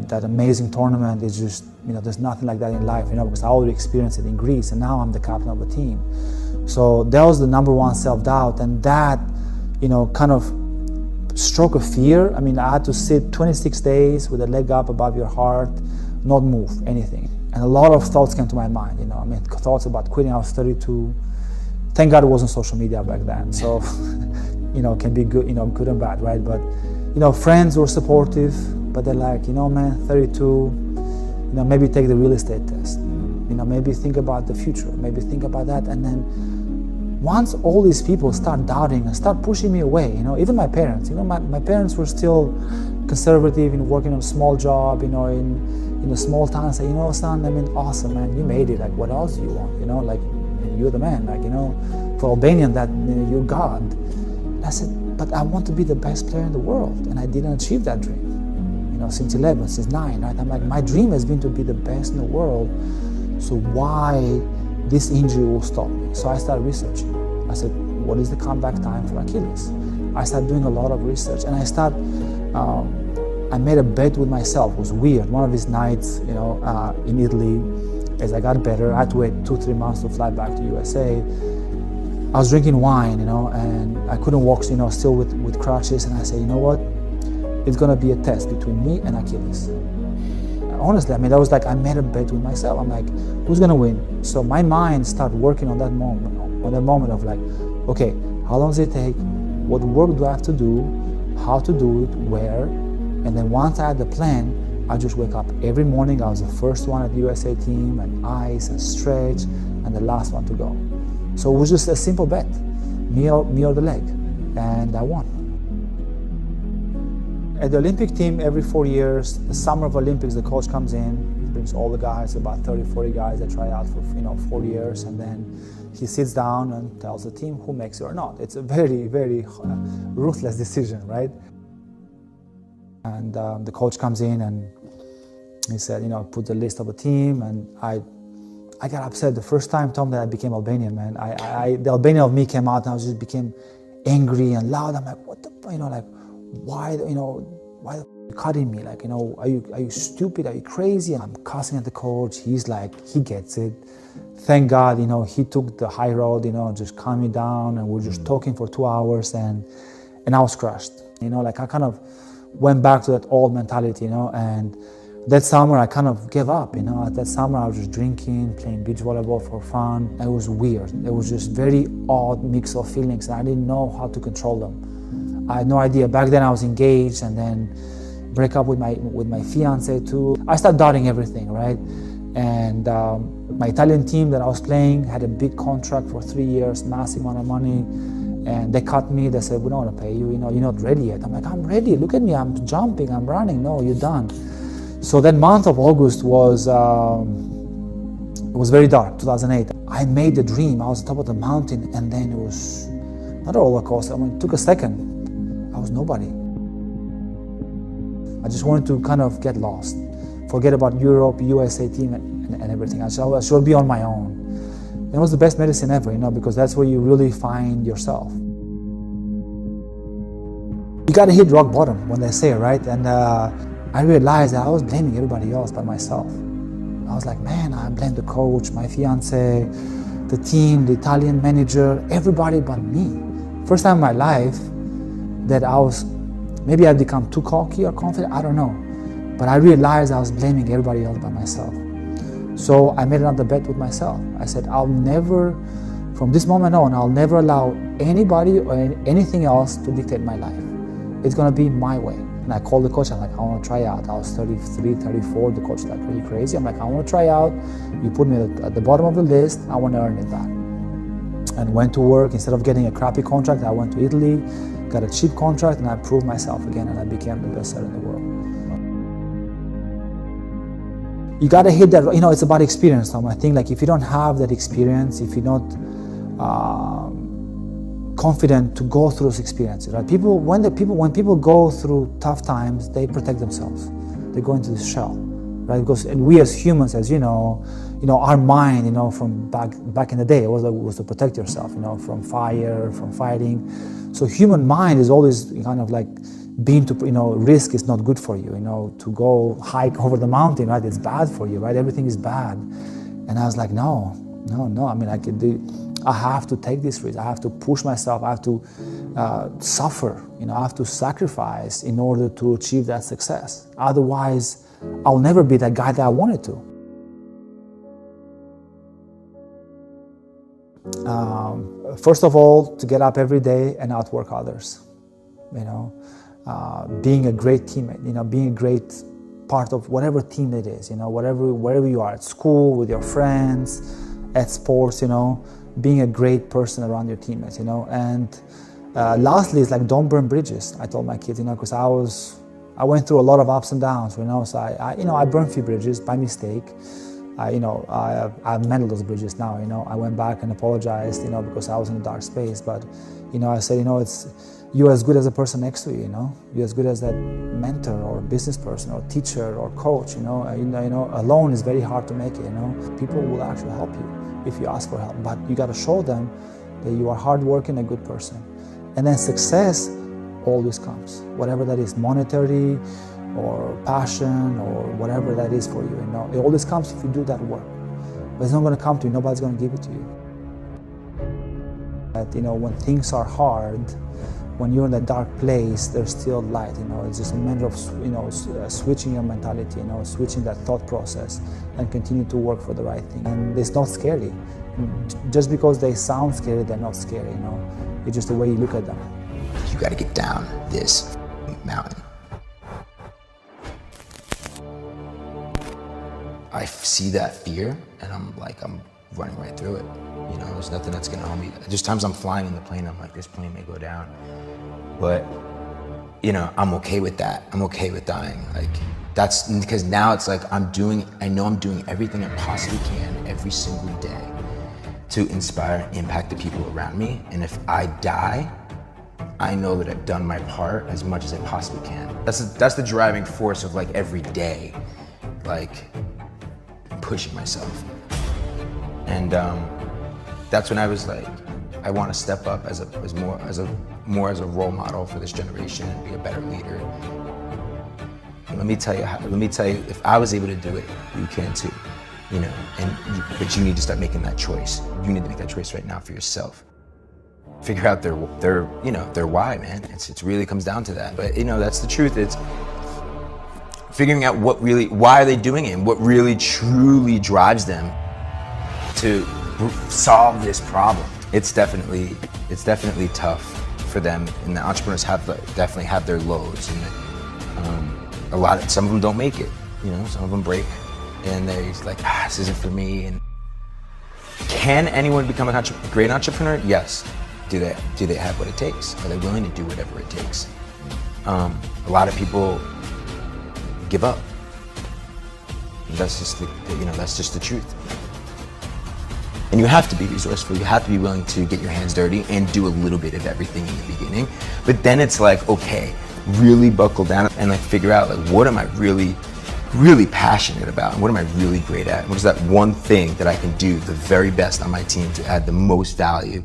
that amazing tournament is just, there's nothing like that in life, because I already experienced it in Greece and now I'm the captain of the team. So that was the number one self-doubt, and that, kind of stroke of fear. I mean, I had to sit 26 days with a leg up above your heart, not move anything. And a lot of thoughts came to my mind, thoughts about quitting. I was 32. Thank God it wasn't social media back then. So, it can be good, good and bad, right? But, friends were supportive, but they're like, man, 32, maybe take the real estate test. Maybe think about the future, maybe think about that. And then once all these people start doubting and start pushing me away, even my parents, my parents were still conservative, working on a small job, in a small town, say, son, awesome, man, you made it. Like, what else do you want? Like, you're the man. Like, for Albanian, that you're God. And I said, but I want to be the best player in the world, and I didn't achieve that dream. Since 11, since 9, right? I'm like, my dream has been to be the best in the world. So why this injury will stop me? So I started researching. I said, what is the comeback time for Achilles? I started doing a lot of research, and I made a bet with myself. It was weird. One of these nights, in Italy, as I got better, I had to wait 2-3 months to fly back to USA. I was drinking wine, and I couldn't walk, still with crutches. And I said, you know what? It's gonna be a test between me and Achilles. Honestly, that was like, I made a bet with myself. I'm like, who's gonna win? So my mind started working on that moment of like, okay, how long does it take? What work do I have to do? How to do it? Where? And then once I had the plan, I just wake up every morning. I was the first one at the USA team, and ice and stretch, and the last one to go. So it was just a simple bet, me or the leg, and I won. At the Olympic team, every 4 years, the summer of Olympics, the coach comes in, he brings all the guys, about 30, 40 guys that try out for 4 years, and then he sits down and tells the team who makes it or not. It's a very, very ruthless decision, right? And the coach comes in and he said, put the list of the team, and I got upset the first time, Tom, that I became Albanian, man. The Albanian of me came out, and I just became angry and loud. I'm like, what the, like, why, why are you cutting me? Like, are you stupid? Are you crazy? And I'm cussing at the coach. He's like, he gets it. Thank God, he took the high road, just calmed me down, and we're just talking for 2 hours, and I was crushed. Like, I kind of went back to that old mentality, and that summer I kind of gave up, That summer I was just drinking, playing beach volleyball for fun. It was weird. It was just very odd mix of feelings, and I didn't know how to control them. I had no idea. Back then I was engaged, and then break up with my fiance too. I started doubting everything, right? And my Italian team that I was playing had a big contract for 3 years, massive amount of money, and they cut me. They said, we don't want to pay you, you're not ready yet. I'm like, I'm ready, look at me, I'm jumping, I'm running. No, you're done. So that month of August was very dark, 2008. I made the dream. I was on top of the mountain, and then it was not a roller coaster. It took a second. I was nobody. I just wanted to kind of get lost, forget about Europe, USA team, and everything. I should be on my own. And it was the best medicine ever, because that's where you really find yourself. You gotta hit rock bottom, when they say, right? And I realized that I was blaming everybody else but myself. I was like, man, I blame the coach, my fiance, the team, the Italian manager, everybody but me. First time in my life that maybe I've become too cocky or confident, I don't know. But I realized I was blaming everybody else but myself. So I made another bet with myself. I said, I'll never, from this moment on, I'll never allow anybody or anything else to dictate my life. It's gonna be my way. And I called the coach, I'm like, I wanna try out. I was 33, 34, the coach was like, are you crazy? I'm like, I wanna try out. You put me at the bottom of the list, I wanna earn it back. And went to work. Instead of getting a crappy contract, I went to Italy, got a cheap contract, and I proved myself again, and I became the best seller in the world. You gotta hit that, it's about experience, Tom. I think like if you don't have that experience, if you're not confident to go through those experiences, right? When people go through tough times, they protect themselves. They go into this shell, right? Because and we as humans, as you know, our mind, from back in the day, was to protect yourself, from fire, from fighting. So human mind is always kind of like being to, risk is not good for you, to go hike over the mountain, right? It's bad for you, right? Everything is bad. And I was like, no. I mean, I have to take this risk. I have to push myself. I have to suffer. I have to sacrifice in order to achieve that success. Otherwise, I'll never be that guy that I wanted to. First of all, to get up every day and outwork others. Being a great teammate. Being a great part of whatever team it is. Wherever you are, at school, with your friends, at sports. Being a great person around your teammates. And lastly, it's like don't burn bridges. I told my kids, because I went through a lot of ups and downs. So I burned a few bridges by mistake. I've mended those bridges now. I went back and apologized. Because I was in a dark space. But I said, you're as good as the person next to you. You're as good as that mentor or business person or teacher or coach. Alone is very hard to make it. People will actually help you if you ask for help, but you got to show them that you are hardworking, a good person, and then success always comes, whatever that is, monetary or passion or whatever that is for you. It always comes if you do that work, but it's not going to come to you. Nobody's going to give it to you. That when things are hard, when you're in a dark place, there's still light. It's just a matter of switching your mentality, switching that thought process, and continue to work for the right thing. And it's not scary. Just because they sound scary, they're not scary. It's just the way you look at them. You got to get down this mountain. I see that fear, and I'm running right through it. There's nothing that's gonna hold me. There's times I'm flying in the plane, I'm like, this plane may go down. But, I'm okay with that. I'm okay with dying. That's because now it's like I know I'm doing everything I possibly can every single day to inspire and impact the people around me. And if I die, I know that I've done my part as much as I possibly can. That's the driving force of every day, pushing myself. And that's when I was like, I want to step up as more as a role model for this generation and be a better leader. And let me tell you, if I was able to do it, you can too. But you need to start making that choice. You need to make that choice right now for yourself. Figure out their why, man. It really comes down to that. But that's the truth. It's figuring out why are they doing it, and what really truly drives them to solve this problem. It's definitely tough for them, and the entrepreneurs definitely have their lows, and some of them don't make it. Some of them break, and they're like, this isn't for me. And can anyone become a great entrepreneur? Yes. Do they have what it takes? Are they willing to do whatever it takes? A lot of people give up. And that's just the truth. And you have to be resourceful. You have to be willing to get your hands dirty and do a little bit of everything in the beginning. But then it's like, okay, really buckle down and figure out what am I really, really passionate about, and what am I really great at? What is that one thing that I can do the very best on my team to add the most value?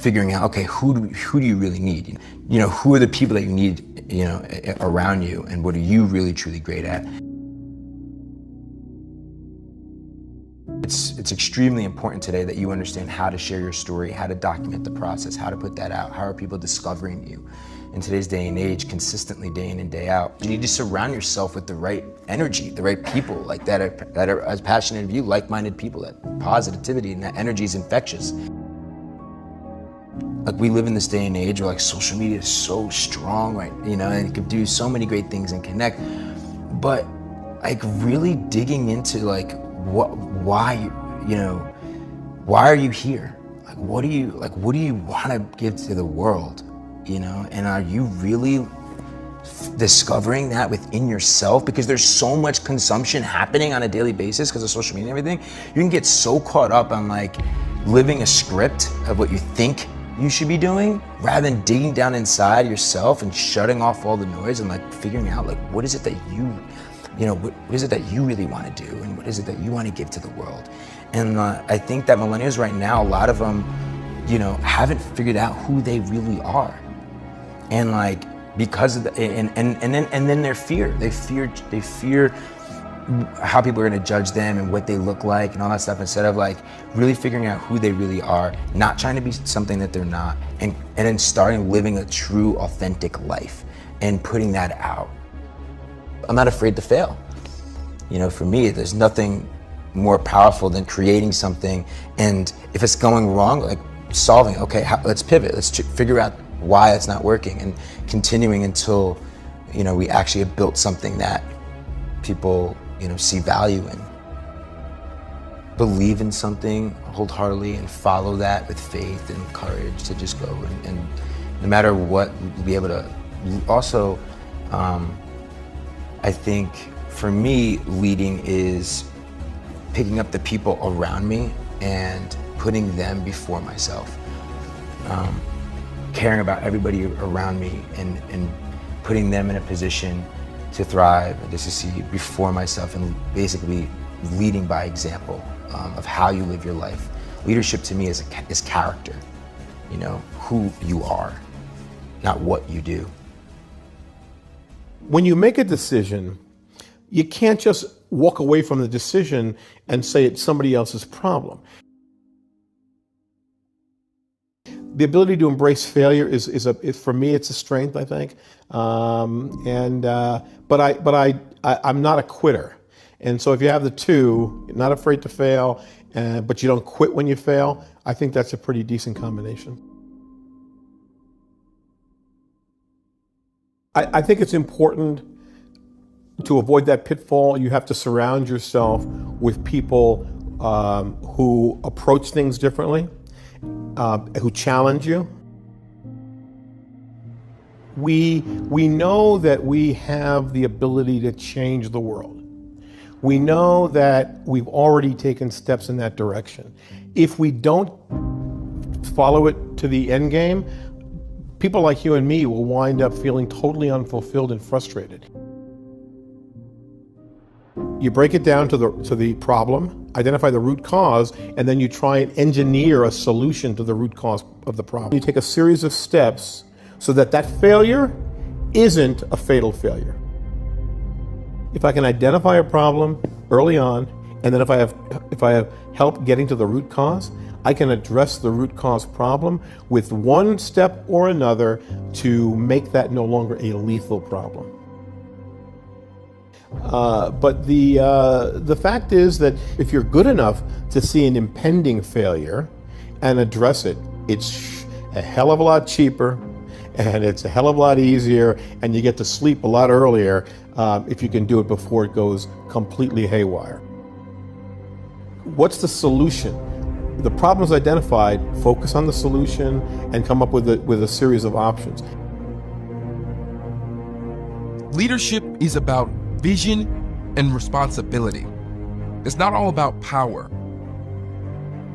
Figuring out, okay, who do you really need? Who are the people that you need, around you, and what are you really truly great at? It's extremely important today that you understand how to share your story, how to document the process, how to put that out, how are people discovering you, in today's day and age, consistently day in and day out. You need to surround yourself with the right energy, the right people like that are as passionate as you, like-minded people, that positivity and that energy is infectious. Like, we live in this day and age where like social media is so strong, right? You know, and it could do so many great things and connect. But like really digging into like why are you here? Like, what do you want to give to the world? You know, and are you really discovering that within yourself? Because there's so much consumption happening on a daily basis because of social media and everything. You can get so caught up on like living a script of what you think you should be doing, rather than digging down inside yourself and shutting off all the noise and like figuring out like what is it that what is it that you really want to do, and what is it that you want to give to the world. And I think that millennials right now, a lot of them, haven't figured out who they really are, and like because of and then they fear how people are going to judge them and what they look like and all that stuff, instead of like really figuring out who they really are, not trying to be something that they're not, and then starting living a true, authentic life and putting that out. I'm not afraid to fail. For me, there's nothing more powerful than creating something, and if it's going wrong, like solving, okay, let's pivot, let's figure out why it's not working, and continuing until, we actually have built something that people see value in. Believe in something wholeheartedly and follow that with faith and courage to just go, and no matter what, be able to also, I think for me, leading is picking up the people around me and putting them before myself. Caring about everybody around me and putting them in a position to thrive and just to see before myself, and basically leading by example of how you live your life. Leadership to me is character, who you are, not what you do. When you make a decision, you can't just walk away from the decision and say it's somebody else's problem. The ability to embrace failure is for me, it's a strength, I think. But I'm not a quitter. And so if you have the two, you're not afraid to fail, but you don't quit when you fail, I think that's a pretty decent combination. I think it's important to avoid that pitfall. You have to surround yourself with people who approach things differently, who challenge you. We know that we have the ability to change the world. We know that we've already taken steps in that direction. If we don't follow it to the end game, people like you and me will wind up feeling totally unfulfilled and frustrated. You break it down to the problem, identify the root cause, and then you try and engineer a solution to the root cause of the problem. You take a series of steps so that failure isn't a fatal failure. If I can identify a problem early on, and then if I have help getting to the root cause, I can address the root cause problem with one step or another to make that no longer a lethal problem. But the fact is that if you're good enough to see an impending failure and address it, it's a hell of a lot cheaper, and it's a hell of a lot easier, and you get to sleep a lot earlier if you can do it before it goes completely haywire. What's the solution? The problem's identified, focus on the solution, and come up with a series of options. Leadership is about vision and responsibility. It's not all about power.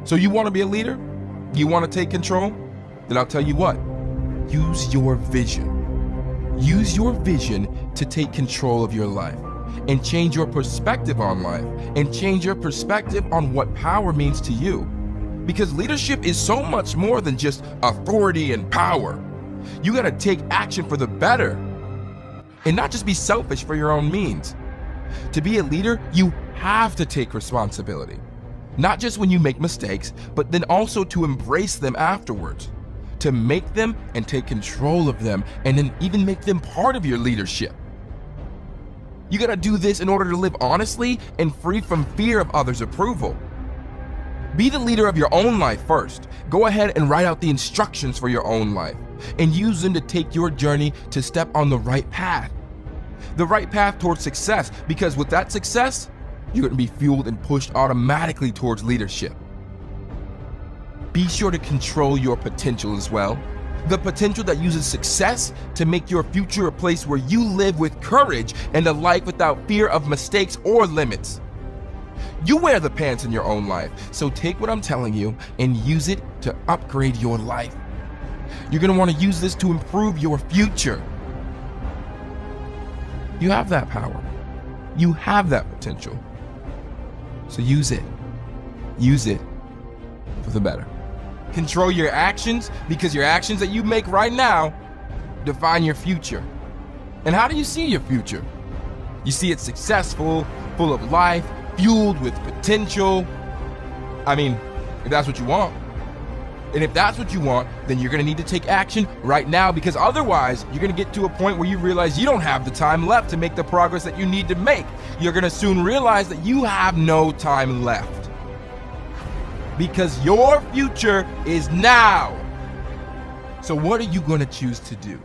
So you want to be a leader? You want to take control? Then I'll tell you what, use your vision. Use your vision to take control of your life and change your perspective on life and change your perspective on what power means to you. Because leadership is so much more than just authority and power. You got to take action for the better and not just be selfish for your own means. To be a leader, you have to take responsibility. Not just when you make mistakes, but then also to embrace them afterwards. to make them and take control of them, and then even make them part of your leadership. You gotta do this in order to live honestly and free from fear of others' approval. Be the leader of your own life first. Go ahead and write out the instructions for your own life and use them to take your journey to step on the right path. The right path towards success, because with that success, you're going to be fueled and pushed automatically towards leadership. Be sure to control your potential as well. The potential that uses success to make your future a place where you live with courage and a life without fear of mistakes or limits. You wear the pants in your own life, so take what I'm telling you and use it to upgrade your life. You're going to want to use this to improve your future. You have that power. You have that potential. So use it. Use it for the better. Control your actions, because your actions that you make right now define your future. And how do you see your future? You see it successful, full of life, fueled with potential. I mean, if that's what you want. And if that's what you want, then you're going to need to take action right now, because otherwise you're going to get to a point where you realize you don't have the time left to make the progress that you need to make. You're going to soon realize that you have no time left, because your future is now. So what are you going to choose to do?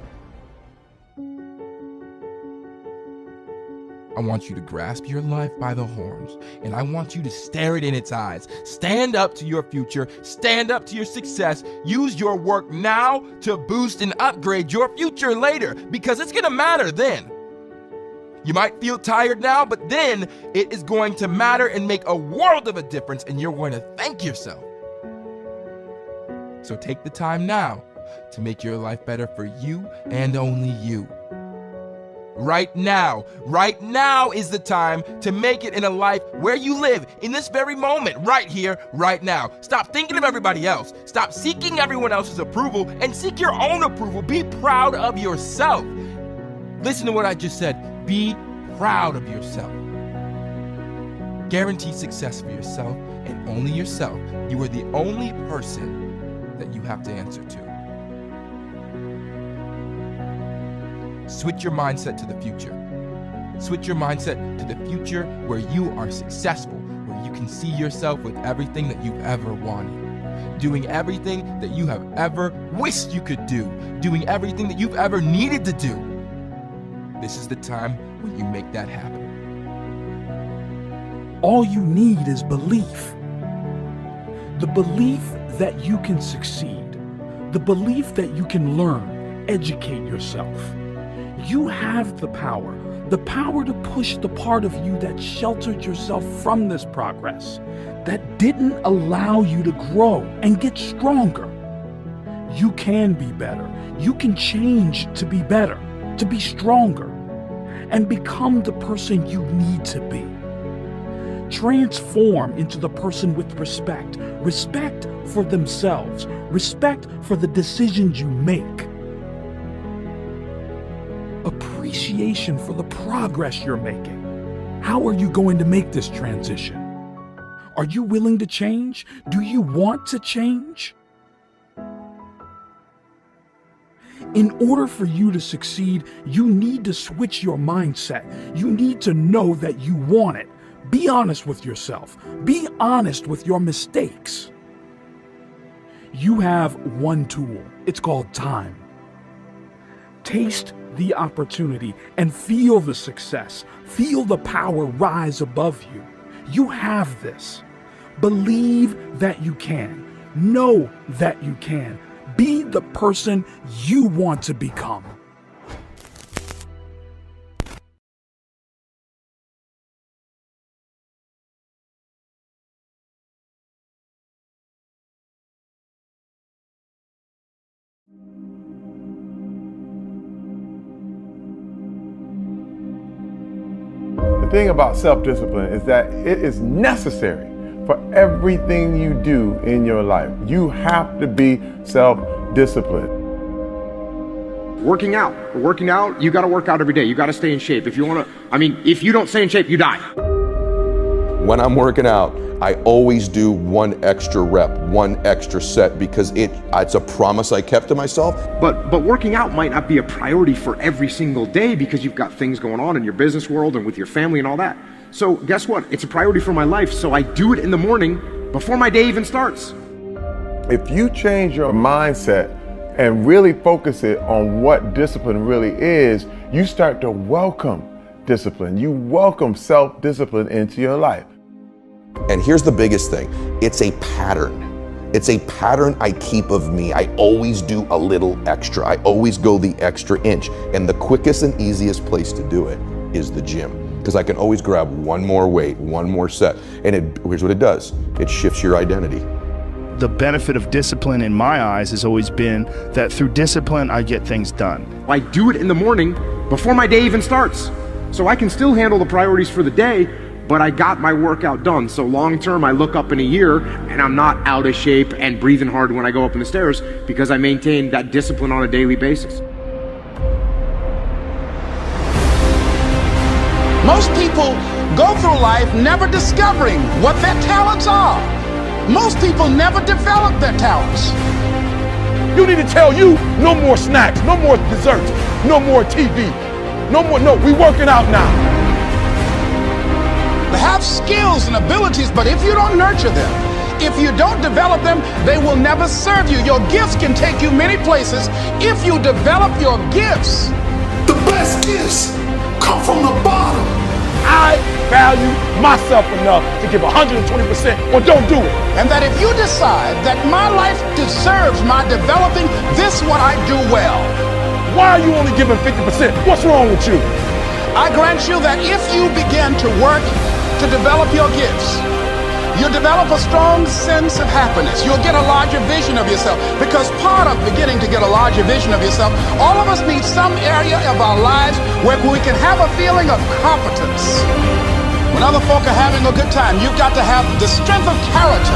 I want you to grasp your life by the horns, and I want you to stare it in its eyes. Stand up to your future. Stand up to your success. Use your work now to boost and upgrade your future later, because it's going to matter then. You might feel tired now, but then it is going to matter and make a world of a difference, and you're going to thank yourself. So take the time now to make your life better for you and only you. Right now is the time to make it in a life where you live in this very moment, right here, right now. Stop thinking of everybody else. Stop seeking everyone else's approval and seek your own approval. Be proud of yourself. Listen to what I just said. Be proud of yourself. Guarantee success for yourself and only yourself. You are the only person that you have to answer to. Switch your mindset to the future. Switch your mindset to the future where you are successful, where you can see yourself with everything that you've ever wanted, doing everything that you have ever wished you could do, doing everything that you've ever needed to do. This is the time when you make that happen. All you need is belief. The belief that you can succeed. The belief that you can learn, educate yourself. You have the power to push the part of you that sheltered yourself from this progress, that didn't allow you to grow and get stronger. You can be better. You can change to be better, to be stronger, and become the person you need to be. Transform into the person with respect. Respect for themselves. Respect for the decisions you make. Appreciation for the progress you're making. How are you going to make this transition? Are you willing to change? Do you want to change? In order for you to succeed, you need to switch your mindset. You need to know that you want it. Be honest with yourself. Be honest with your mistakes. You have one tool. It's called time. Taste the opportunity and feel the success. Feel the power rise above you. You have this. Believe that you can. Know that you can. Be the person you want to become. The thing about self-discipline is that it is necessary for everything you do in your life. You have to be self-disciplined. Working out, you got to work out every day. You got to stay in shape. If you want to, if you don't stay in shape, you die. When I'm working out, I always do one extra rep, one extra set, because it's a promise I kept to myself. But working out might not be a priority for every single day because you've got things going on in your business world and with your family and all that. So guess what? It's a priority for my life, so I do it in the morning before my day even starts. If you change your mindset and really focus it on what discipline really is, you start to welcome discipline. You welcome self-discipline into your life. And here's the biggest thing. It's a pattern. It's a pattern I keep of me. I always do a little extra. I always go the extra inch. And the quickest and easiest place to do it is the gym. Because I can always grab one more weight, one more set. And here's what it does. It shifts your identity. The benefit of discipline in my eyes has always been that through discipline, I get things done. I do it in the morning before my day even starts. So I can still handle the priorities for the day, but I got my workout done. So long term, I look up in a year and I'm not out of shape and breathing hard when I go up in the stairs because I maintain that discipline on a daily basis. Most people go through life never discovering what their talents are. Most people never develop their talents. You need to tell you no more snacks, no more desserts, no more TV, no, we working out now. They have skills and abilities, but if you don't nurture them, if you don't develop them, they will never serve you. Your gifts can take you many places if you develop your gifts. The best gifts come from the bottom. I value myself enough to give 120% or don't do it. And that if you decide that my life deserves my developing this what I do well. Why are you only giving 50%? What's wrong with you? I grant you that if you begin to work to develop your gifts, you'll develop a strong sense of happiness. You'll get a larger vision of yourself. Because part of beginning to get a larger vision of yourself, all of us need some area of our lives where we can have a feeling of competence. When other folk are having a good time, you've got to have the strength of character.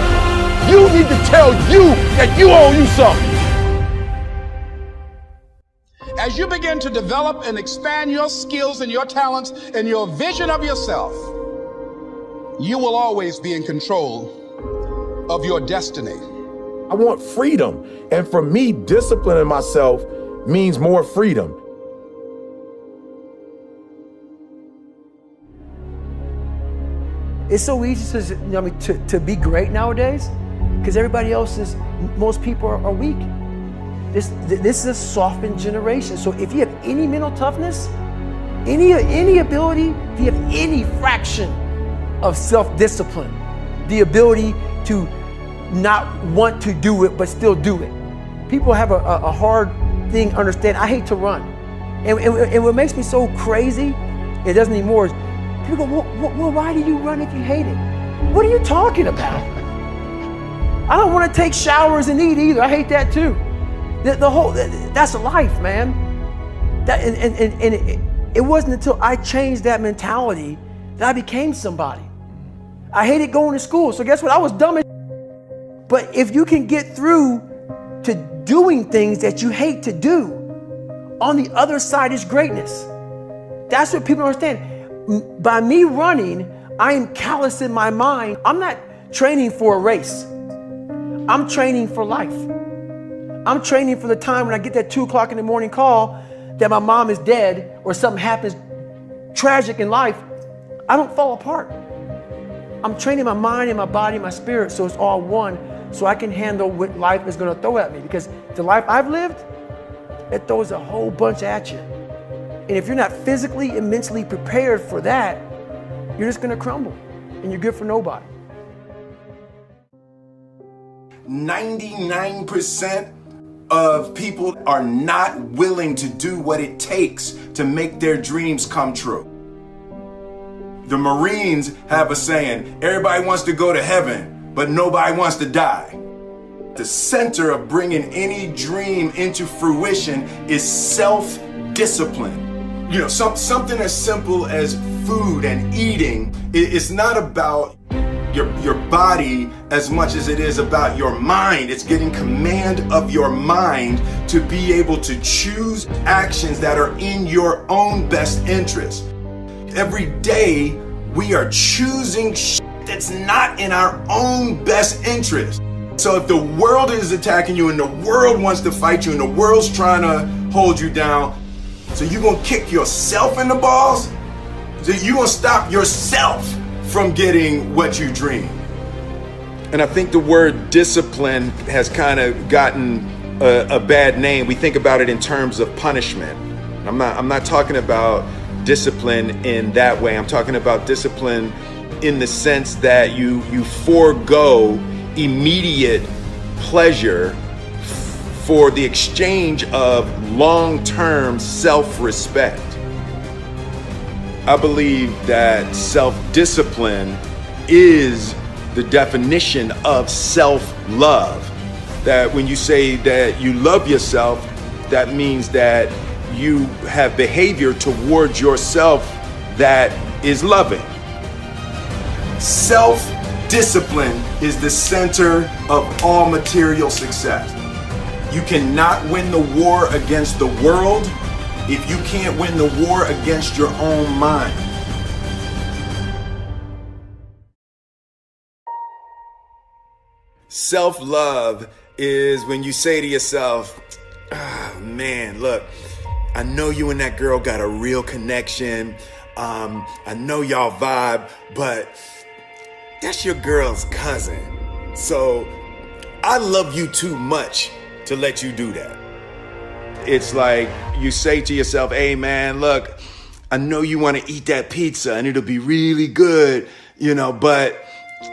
You need to tell you that you owe you something. As you begin to develop and expand your skills and your talents and your vision of yourself, you will always be in control of your destiny. I want freedom. And for me, disciplining myself means more freedom. It's so easy to be great nowadays because most people are weak. This is a softened generation. So if you have any mental toughness, any ability, if you have any fraction of self-discipline, the ability to not want to do it but still do it. People have a hard thing understand. I hate to run. And what makes me so crazy, it doesn't anymore, is people go, well, why do you run if you hate it? What are you talking about? I don't want to take showers and eat either. I hate that too. That's life, man. It wasn't until I changed that mentality that I became somebody. I hated going to school, so guess what? I was dumb as shit. But if you can get through to doing things that you hate to do, on the other side is greatness. That's what people don't understand. By me running, I am callous in my mind. I'm not training for a race. I'm training for life. I'm training for the time when I get that 2 o'clock in the morning call that my mom is dead or something happens tragic in life. I don't fall apart. I'm training my mind and my body and my spirit so it's all one, so I can handle what life is going to throw at me. Because the life I've lived, it throws a whole bunch at you. And if you're not physically and mentally prepared for that, you're just going to crumble and you're good for nobody. 99% of people are not willing to do what it takes to make their dreams come true. The Marines have a saying, everybody wants to go to heaven, but nobody wants to die. The center of bringing any dream into fruition is self-discipline. You know, something as simple as food and eating. It's not about your body as much as it is about your mind. It's getting command of your mind to be able to choose actions that are in your own best interest. Every day we are choosing that's not in our own best interest. So if the world is attacking you and the world wants to fight you and the world's trying to hold you down, so you're gonna kick yourself in the balls? So you're gonna stop yourself from getting what you dream. And I think the word discipline has kind of gotten a bad name. We think about it in terms of punishment. I'm not talking about discipline in that way. I'm talking about discipline in the sense that you forego immediate pleasure for the exchange of long-term self-respect. I believe that self-discipline is the definition of self-love. That when you say that you love yourself, that means that you have behavior towards yourself that is loving. Self-discipline is the center of all material success. You cannot win the war against the world if you can't win the war against your own mind. Self-love is when you say to yourself, oh, man, look, I know you and that girl got a real connection. I know y'all vibe, but that's your girl's cousin. So I love you too much to let you do that. It's like you say to yourself, hey man, look, I know you want to eat that pizza and it'll be really good, you know, but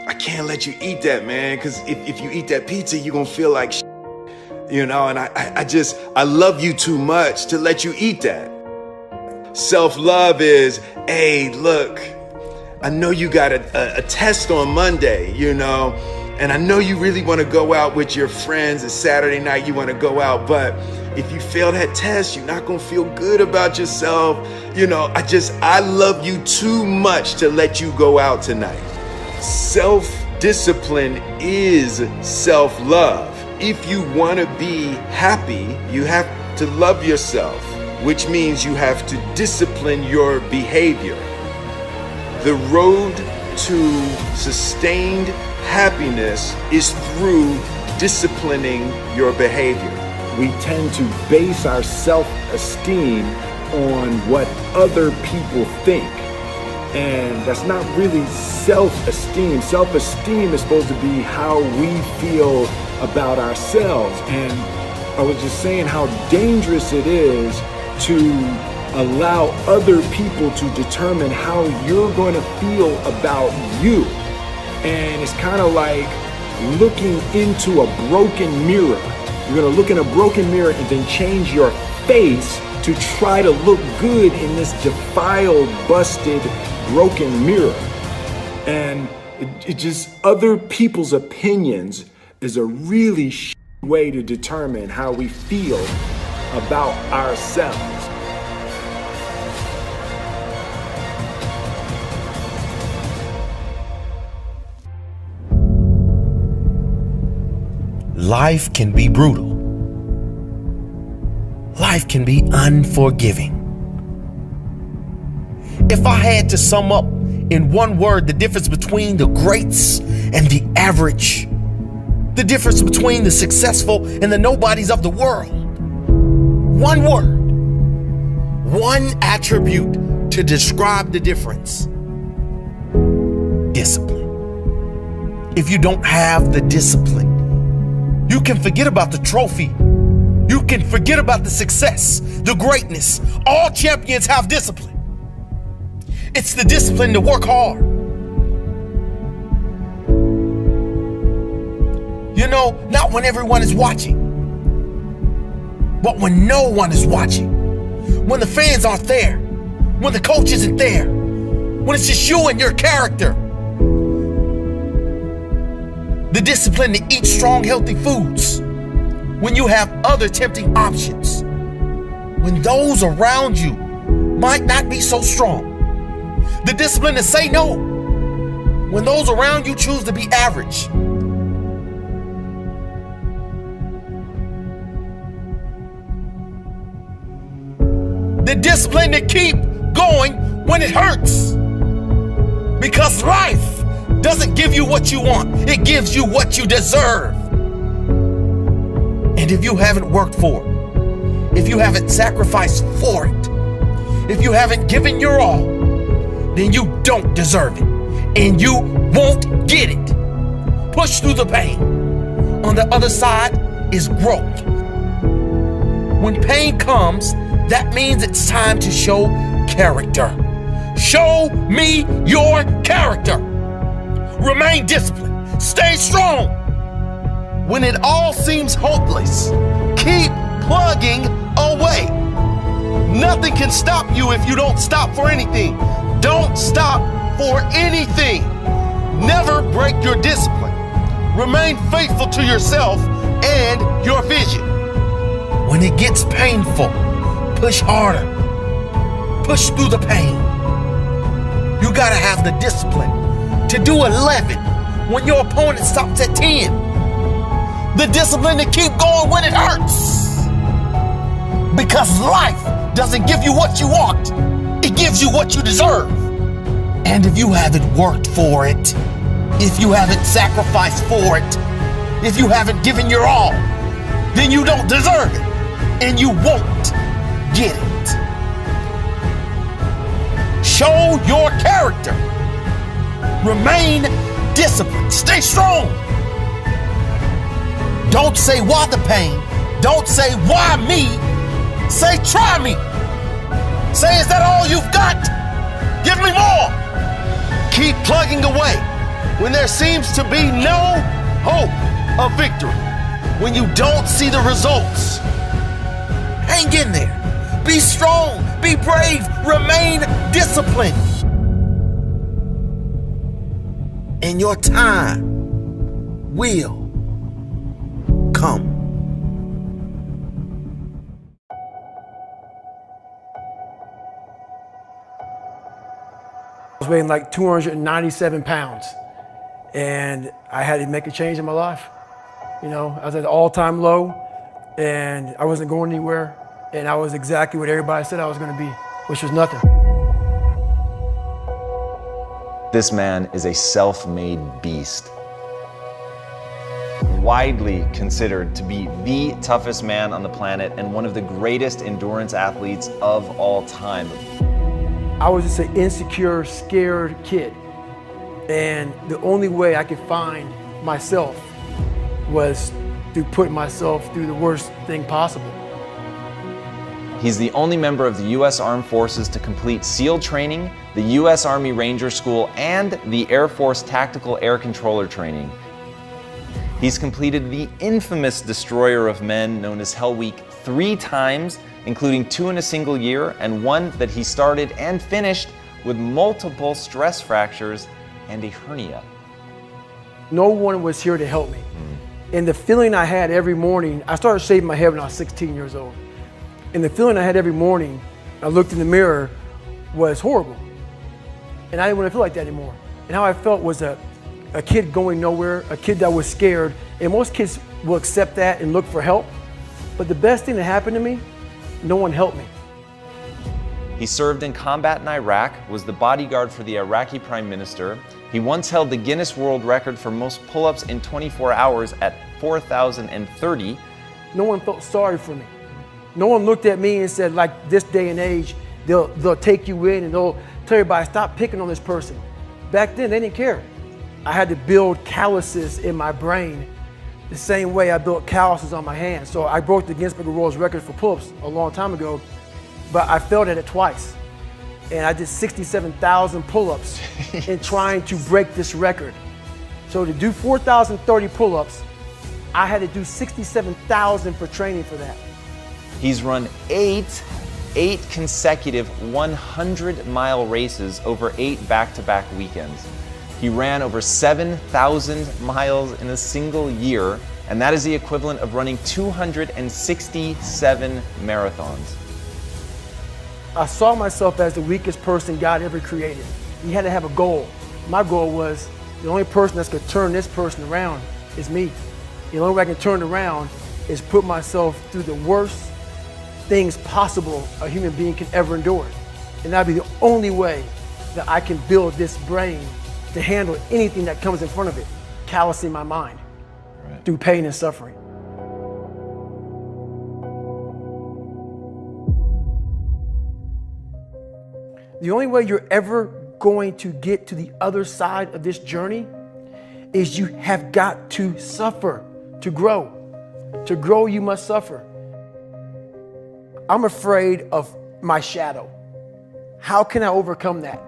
I can't let you eat that, man, because if you eat that pizza, you're going to feel like shit, you know, and I love you too much to let you eat that. Self-love is, hey, look, I know you got a test on Monday, you know, and I know you really want to go out with your friends. It's Saturday night, you want to go out, but if you fail that test, you're not going to feel good about yourself. You know, I love you too much to let you go out tonight. Self-discipline is self-love. If you want to be happy, you have to love yourself, which means you have to discipline your behavior. The road to sustained happiness is through disciplining your behavior. We tend to base our self-esteem on what other people think. And that's not really self-esteem. Self-esteem is supposed to be how we feel about ourselves. And I was just saying how dangerous it is to allow other people to determine how you're going to feel about you. And it's kind of like looking into a broken mirror. You're going to look in a broken mirror and then change your face to try to look good in this defiled, busted, broken mirror. And it just, other people's opinions is a really way to determine how we feel about ourselves. Life can be brutal. Life can be unforgiving. If I had to sum up in one word the difference between the greats and the average, the difference between the successful and the nobodies of the world, one word, one attribute to describe the difference: discipline. If you don't have the discipline, you can forget about the trophy. You can forget about the success, the greatness. All champions have discipline. It's the discipline to work hard. You know, not when everyone is watching, but when no one is watching. When the fans aren't there. When the coach isn't there. When it's just you and your character. The discipline to eat strong, healthy foods when you have other tempting options. When those around you might not be so strong. The discipline to say no when those around you choose to be average. The discipline to keep going when it hurts. Because life doesn't give you what you want. It gives you what you deserve. And if you haven't worked for it, if you haven't sacrificed for it, if you haven't given your all, then you don't deserve it. And you won't get it. Push through the pain. On the other side is growth. When pain comes, that means it's time to show character. Show me your character. Remain disciplined. Stay strong. When it all seems hopeless, keep plugging away. Nothing can stop you if you don't stop for anything. Don't stop for anything. Never break your discipline. Remain faithful to yourself and your vision. When it gets painful, push harder. Push through the pain. You gotta have the discipline to do 11 when your opponent stops at 10. The discipline to keep going when it hurts. Because life doesn't give you what you want. It gives you what you deserve. And if you haven't worked for it, if you haven't sacrificed for it, if you haven't given your all, then you don't deserve it. And you won't get it. Show your character. Remain disciplined. Stay strong. Don't say why the pain. Don't say why me. Say try me. Say is that all you've got? Give me more. Keep plugging away when there seems to be no hope of victory. When you don't see the results. Hang in there. Be strong. Be brave. Remain disciplined. And your time will come. I was weighing like 297 pounds, and I had to make a change in my life. You know, I was at an all-time low, and I wasn't going anywhere, and I was exactly what everybody said I was going to be, which was nothing. This man is a self-made beast. Widely considered to be the toughest man on the planet and one of the greatest endurance athletes of all time. I was just an insecure, scared kid. And the only way I could find myself was to put myself through the worst thing possible. He's the only member of the U.S. Armed Forces to complete SEAL training, the U.S. Army Ranger School, and the Air Force Tactical Air Controller training. He's completed the infamous Destroyer of Men known as Hell Week 3 times, including 2 in a single year, and 1 that he started and finished with multiple stress fractures and a hernia. No one was here to help me. And the feeling I had every morning, I started shaving my head when I was 16 years old. And the feeling I had every morning, I looked in the mirror, was horrible. And I didn't want to feel like that anymore. And how I felt was a kid going nowhere, a kid that was scared. And most kids will accept that and look for help. But the best thing that happened to me, no one helped me. He served in combat in Iraq, was the bodyguard for the Iraqi Prime Minister. He once held the Guinness World Record for most pull-ups in 24 hours at 4,030. No one felt sorry for me. No one looked at me and said, like this day and age, they'll take you in and they'll tell everybody, stop picking on this person. Back then, they didn't care. I had to build calluses in my brain the same way I built calluses on my hands. So I broke the Guinness Book of World Record for pull-ups a long time ago, but I failed at it twice. And I did 67,000 pull-ups in trying to break this record. So to do 4,030 pull-ups, I had to do 67,000 for training for that. He's run eight consecutive 100-mile races over 8 back-to-back weekends. He ran over 7,000 miles in a single year, and that is the equivalent of running 267 marathons. I saw myself as the weakest person God ever created. You had to have a goal. My goal was the only person that's going to turn this person around is me. The only way I can turn it around is put myself through the worst things possible a human being can ever endure. And that'd be the only way that I can build this brain to handle anything that comes in front of it, callousing my mind through pain and suffering. The only way you're ever going to get to the other side of this journey is you have got to suffer to grow. To grow, you must suffer. I'm afraid of my shadow. How can I overcome that?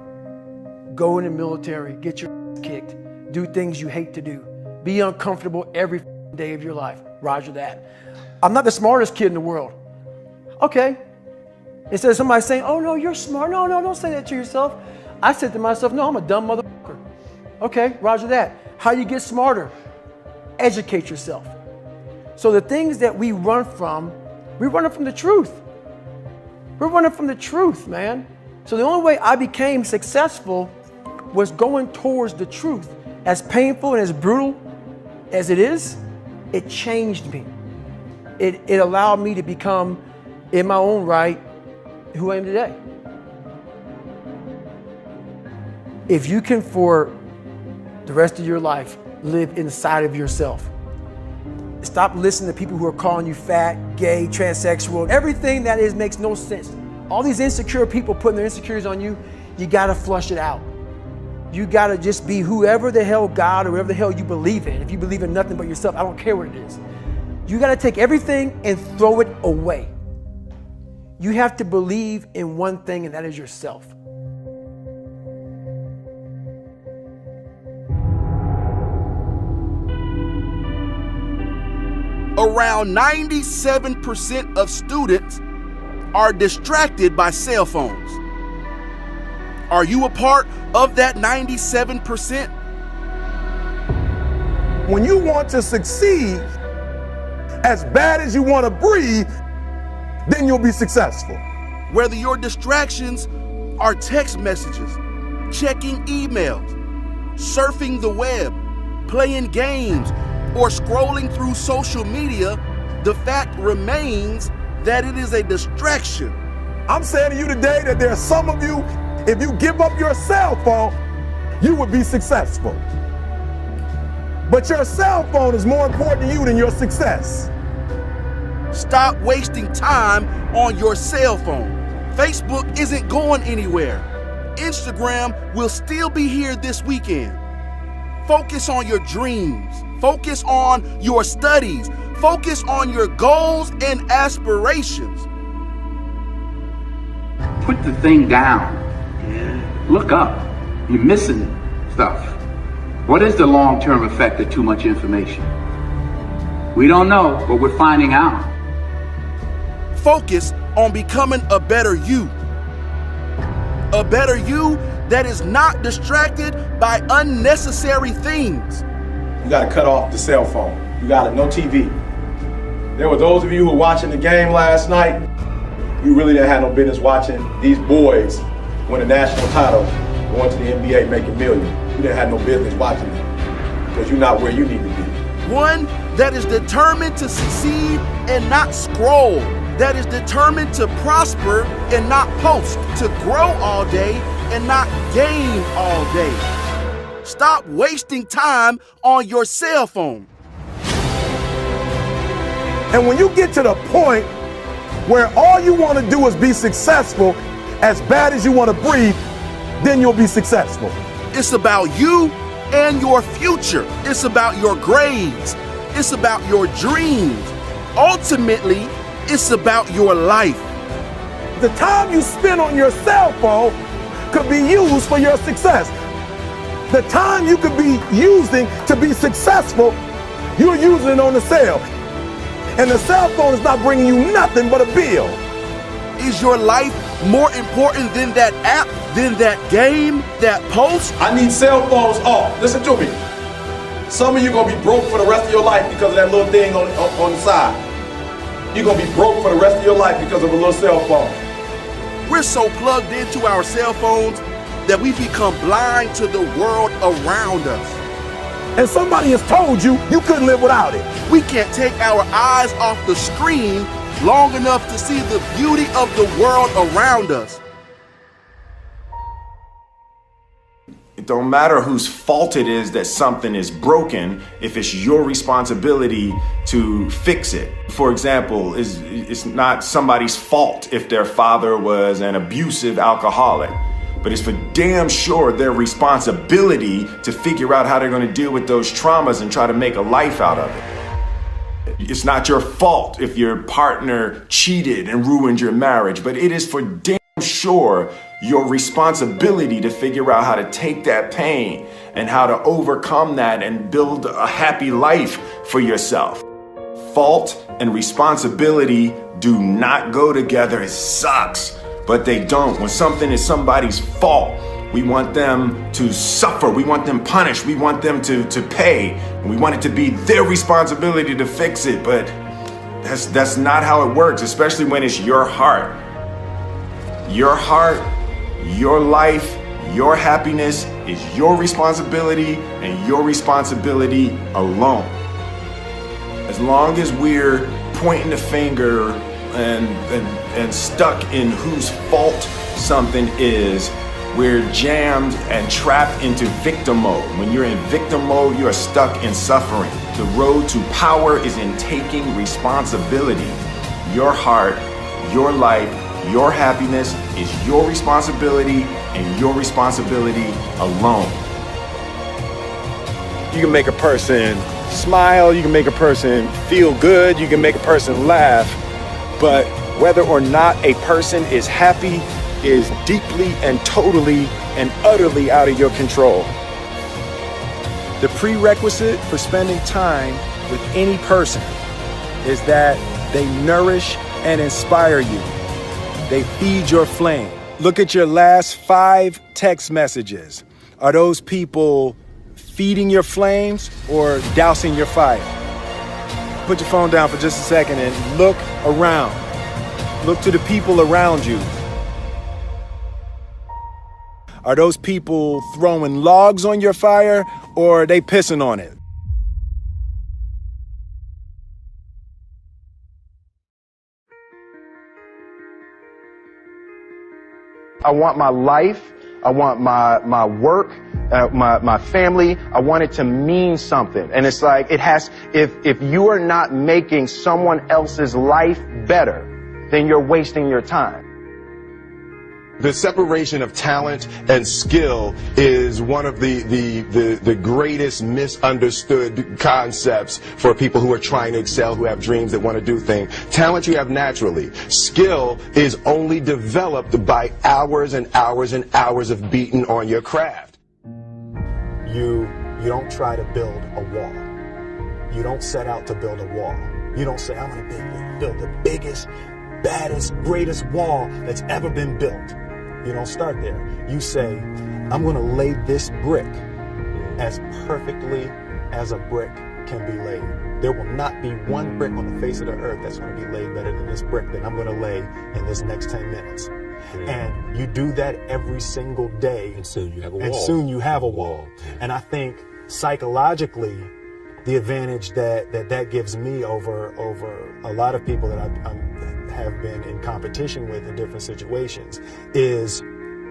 Go in the military, get your ass kicked, do things you hate to do, be uncomfortable every day of your life. Roger that. I'm not the smartest kid in the world. Okay. Instead of somebody saying, oh no, you're smart. No, don't say that to yourself. I said to myself, no, I'm a dumb motherfucker. Okay, roger that. How you get smarter? Educate yourself. So the things that we run from the truth. We're running from the truth, man. So the only way I became successful was going towards the truth. As painful and as brutal as it is, it changed me. It allowed me to become, in my own right, who I am today. If you can, for the rest of your life, live inside of yourself, stop listening to people who are calling you fat, gay, transsexual. Everything that is makes no sense. All these insecure people putting their insecurities on you, you gotta flush it out. You gotta just be whoever the hell God or whatever the hell you believe in. If you believe in nothing but yourself, I don't care what it is. You gotta take everything and throw it away. You have to believe in one thing, and that is yourself. Around 97% of students are distracted by cell phones. Are you a part of that 97%? When you want to succeed as bad as you want to breathe, then you'll be successful. Whether your distractions are text messages, checking emails, surfing the web, playing games, or scrolling through social media, the fact remains that it is a distraction. I'm saying to you today that there are some of you, if you give up your cell phone, you would be successful. But your cell phone is more important to you than your success. Stop wasting time on your cell phone. Facebook isn't going anywhere. Instagram will still be here this weekend. Focus on your dreams. Focus on your studies. Focus on your goals and aspirations. Put the thing down. Look up. You're missing stuff. What is the long-term effect of too much information? We don't know, but we're finding out. Focus on becoming a better you. A better you that is not distracted by unnecessary things. You gotta cut off the cell phone. You gotta, no TV. There were those of you who were watching the game last night, you really didn't have no business watching these boys win a national title, going to the NBA making millions. You didn't have no business watching them because you're not where you need to be. One that is determined to succeed and not scroll. That is determined to prosper and not post, to grow all day and not gain all day. Stop wasting time on your cell phone. And when you get to the point where all you want to do is be successful, as bad as you want to breathe, then you'll be successful. It's about you and your future. It's about your grades. It's about your dreams. Ultimately, it's about your life. The time you spend on your cell phone could be used for your success. The time you could be using to be successful, you're using it on the cell. And the cell phone is not bringing you nothing but a bill. Is your life more important than that app, than that game, that post? I need cell phones off. Listen to me. Some of you gonna be broke for the rest of your life because of that little thing on the side. You're gonna be broke for the rest of your life because of a little cell phone. We're so plugged into our cell phones that we become blind to the world around us. And somebody has told you you couldn't live without it. We can't take our eyes off the screen long enough to see the beauty of the world around us. It don't matter whose fault it is that something is broken if it's your responsibility to fix it. For example, it's not somebody's fault if their father was an abusive alcoholic, but it's for damn sure their responsibility to figure out how they're going to deal with those traumas and try to make a life out of it. It's not your fault if your partner cheated and ruined your marriage, but it is for damn sure your responsibility to figure out how to take that pain and how to overcome that and build a happy life for yourself. Fault and responsibility do not go together. It sucks, but they don't. When something is somebody's fault, we want them to suffer. We want them punished. We want them to pay. And we want it to be their responsibility to fix it, but that's not how it works, especially when it's your heart. Your heart, your life, your happiness is your responsibility and your responsibility alone. As long as we're pointing the finger and stuck in whose fault something is, we're jammed and trapped into victim mode. When you're in victim mode, you are stuck in suffering. The road to power is in taking responsibility. Your heart, your life, your happiness is your responsibility and your responsibility alone. You can make a person smile, you can make a person feel good, you can make a person laugh, but whether or not a person is happy is deeply and totally and utterly out of your control. The prerequisite for spending time with any person is that they nourish and inspire you. They feed your flame. Look at your last 5 text messages. Are those people feeding your flames or dousing your fire? Put your phone down for just a second and look around. Look to the people around you. Are those people throwing logs on your fire or are they pissing on it? I want my life, I want my work, my family, I want it to mean something. And it's like, if you are not making someone else's life better, then you're wasting your time. The separation of talent and skill is one of the greatest misunderstood concepts for people who are trying to excel, who have dreams, that want to do things. Talent you have naturally. Skill is only developed by hours and hours and hours of beating on your craft. You don't try to build a wall. You don't set out to build a wall. You don't say, I'm going to build the biggest, baddest, greatest wall that's ever been built. You don't start there. You say, I'm going to lay this brick as perfectly as a brick can be laid. There will not be one brick on the face of the earth that's going to be laid better than this brick that I'm going to lay in this next 10 minutes. And you do that every single day. And soon you have a wall. And soon you have a wall. And I think psychologically, the advantage that gives me over a lot of people that I have been in competition with in different situations is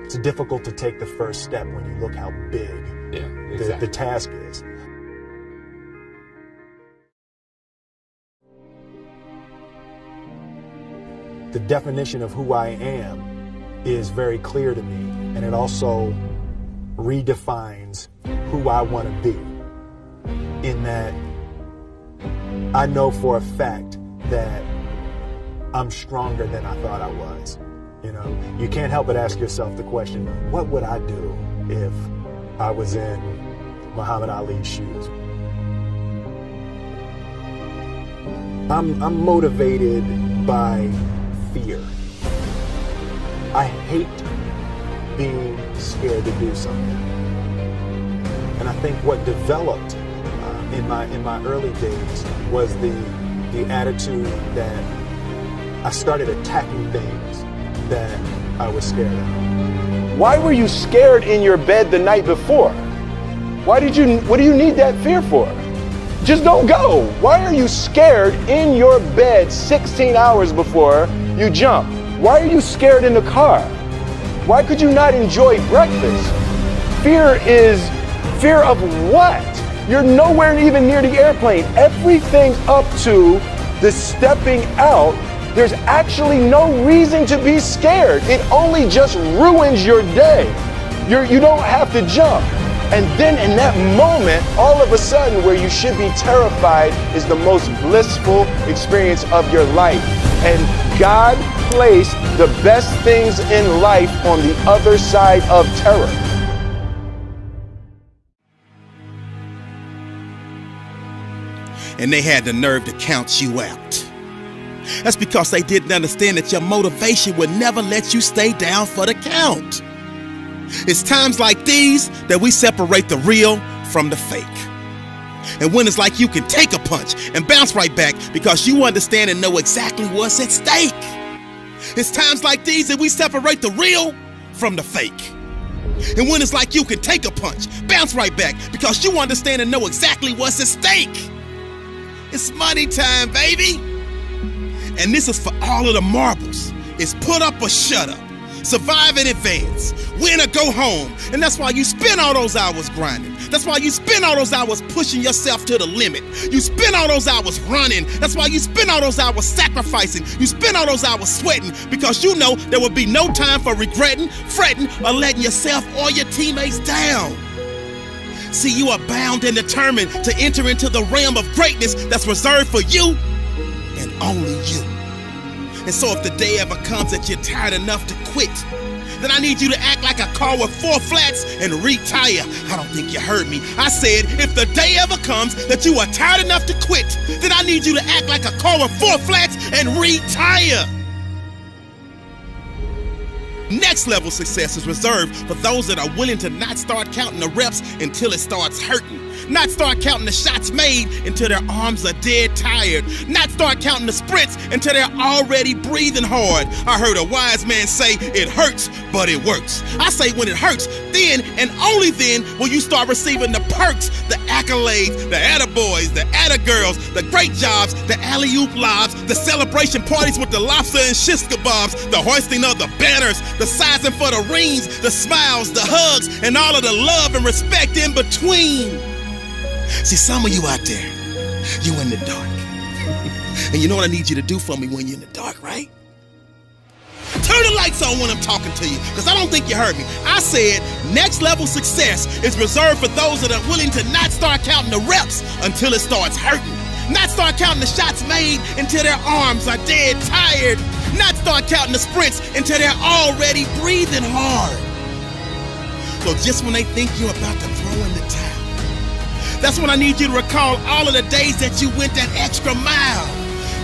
it's difficult to take the first step when you look how big the task is. The definition of who I am is very clear to me, and it also redefines who I want to be, in that I know for a fact that I'm stronger than I thought I was. You know, you can't help but ask yourself the question, what would I do if I was in Muhammad Ali's shoes? I'm motivated by fear. I hate being scared to do something. And I think what developed in my early days was the attitude that I started attacking things that I was scared of. Why were you scared in your bed the night before? What do you need that fear for? Just don't go. Why are you scared in your bed 16 hours before you jump? Why are you scared in the car? Why could you not enjoy breakfast? fear is fear of what? You're nowhere even near the airplane. Everything up to the stepping out, there's actually no reason to be scared. It only just ruins your day. You don't have to jump. And then in that moment, all of a sudden, where you should be terrified is the most blissful experience of your life. And God placed the best things in life on the other side of terror. And they had the nerve to count you out. That's because they didn't understand that your motivation would never let you stay down for the count. It's times like these that we separate the real from the fake. And when it's like you can take a punch and bounce right back because you understand and know exactly what's at stake. It's times like these that we separate the real from the fake. And when it's like you can take a punch, bounce right back because you understand and know exactly what's at stake. It's money time, baby. And this is for all of the marbles. It's put up or shut up. Survive in advance, win or go home. And that's why you spend all those hours grinding. That's why you spend all those hours pushing yourself to the limit. You spend all those hours running. That's why you spend all those hours sacrificing. You spend all those hours sweating because you know there will be no time for regretting, fretting, or letting yourself or your teammates down. See, you are bound and determined to enter into the realm of greatness that's reserved for you and only you. And so if the day ever comes that you're tired enough to quit, then I need you to act like a car with 4 flats and retire. I don't think you heard me. I said, if the day ever comes that you are tired enough to quit, then I need you to act like a car with 4 flats and retire. Next level success is reserved for those that are willing to not start counting the reps until it starts hurting. Not start counting the shots made until their arms are dead tired. Not start counting the sprints until they're already breathing hard. I heard a wise man say, it hurts, but it works. I say when it hurts, then and only then will you start receiving the perks, the accolades, the attaboys, the attagirls, the great jobs, the alley-oop lobs, the celebration parties with the lobster and shish kebabs, the hoisting of the banners, the sizing for the rings, the smiles, the hugs, and all of the love and respect in between. See, some of you out there, you in the dark. And you know what I need you to do for me when you're in the dark, right? Turn the lights on when I'm talking to you, because I don't think you heard me. I said next level success is reserved for those that are willing to not start counting the reps until it starts hurting. Not start counting the shots made until their arms are dead tired. Not start counting the sprints until they're already breathing hard. So just when they think you're about to throw in the towel, that's when I need you to recall all of the days that you went that extra mile.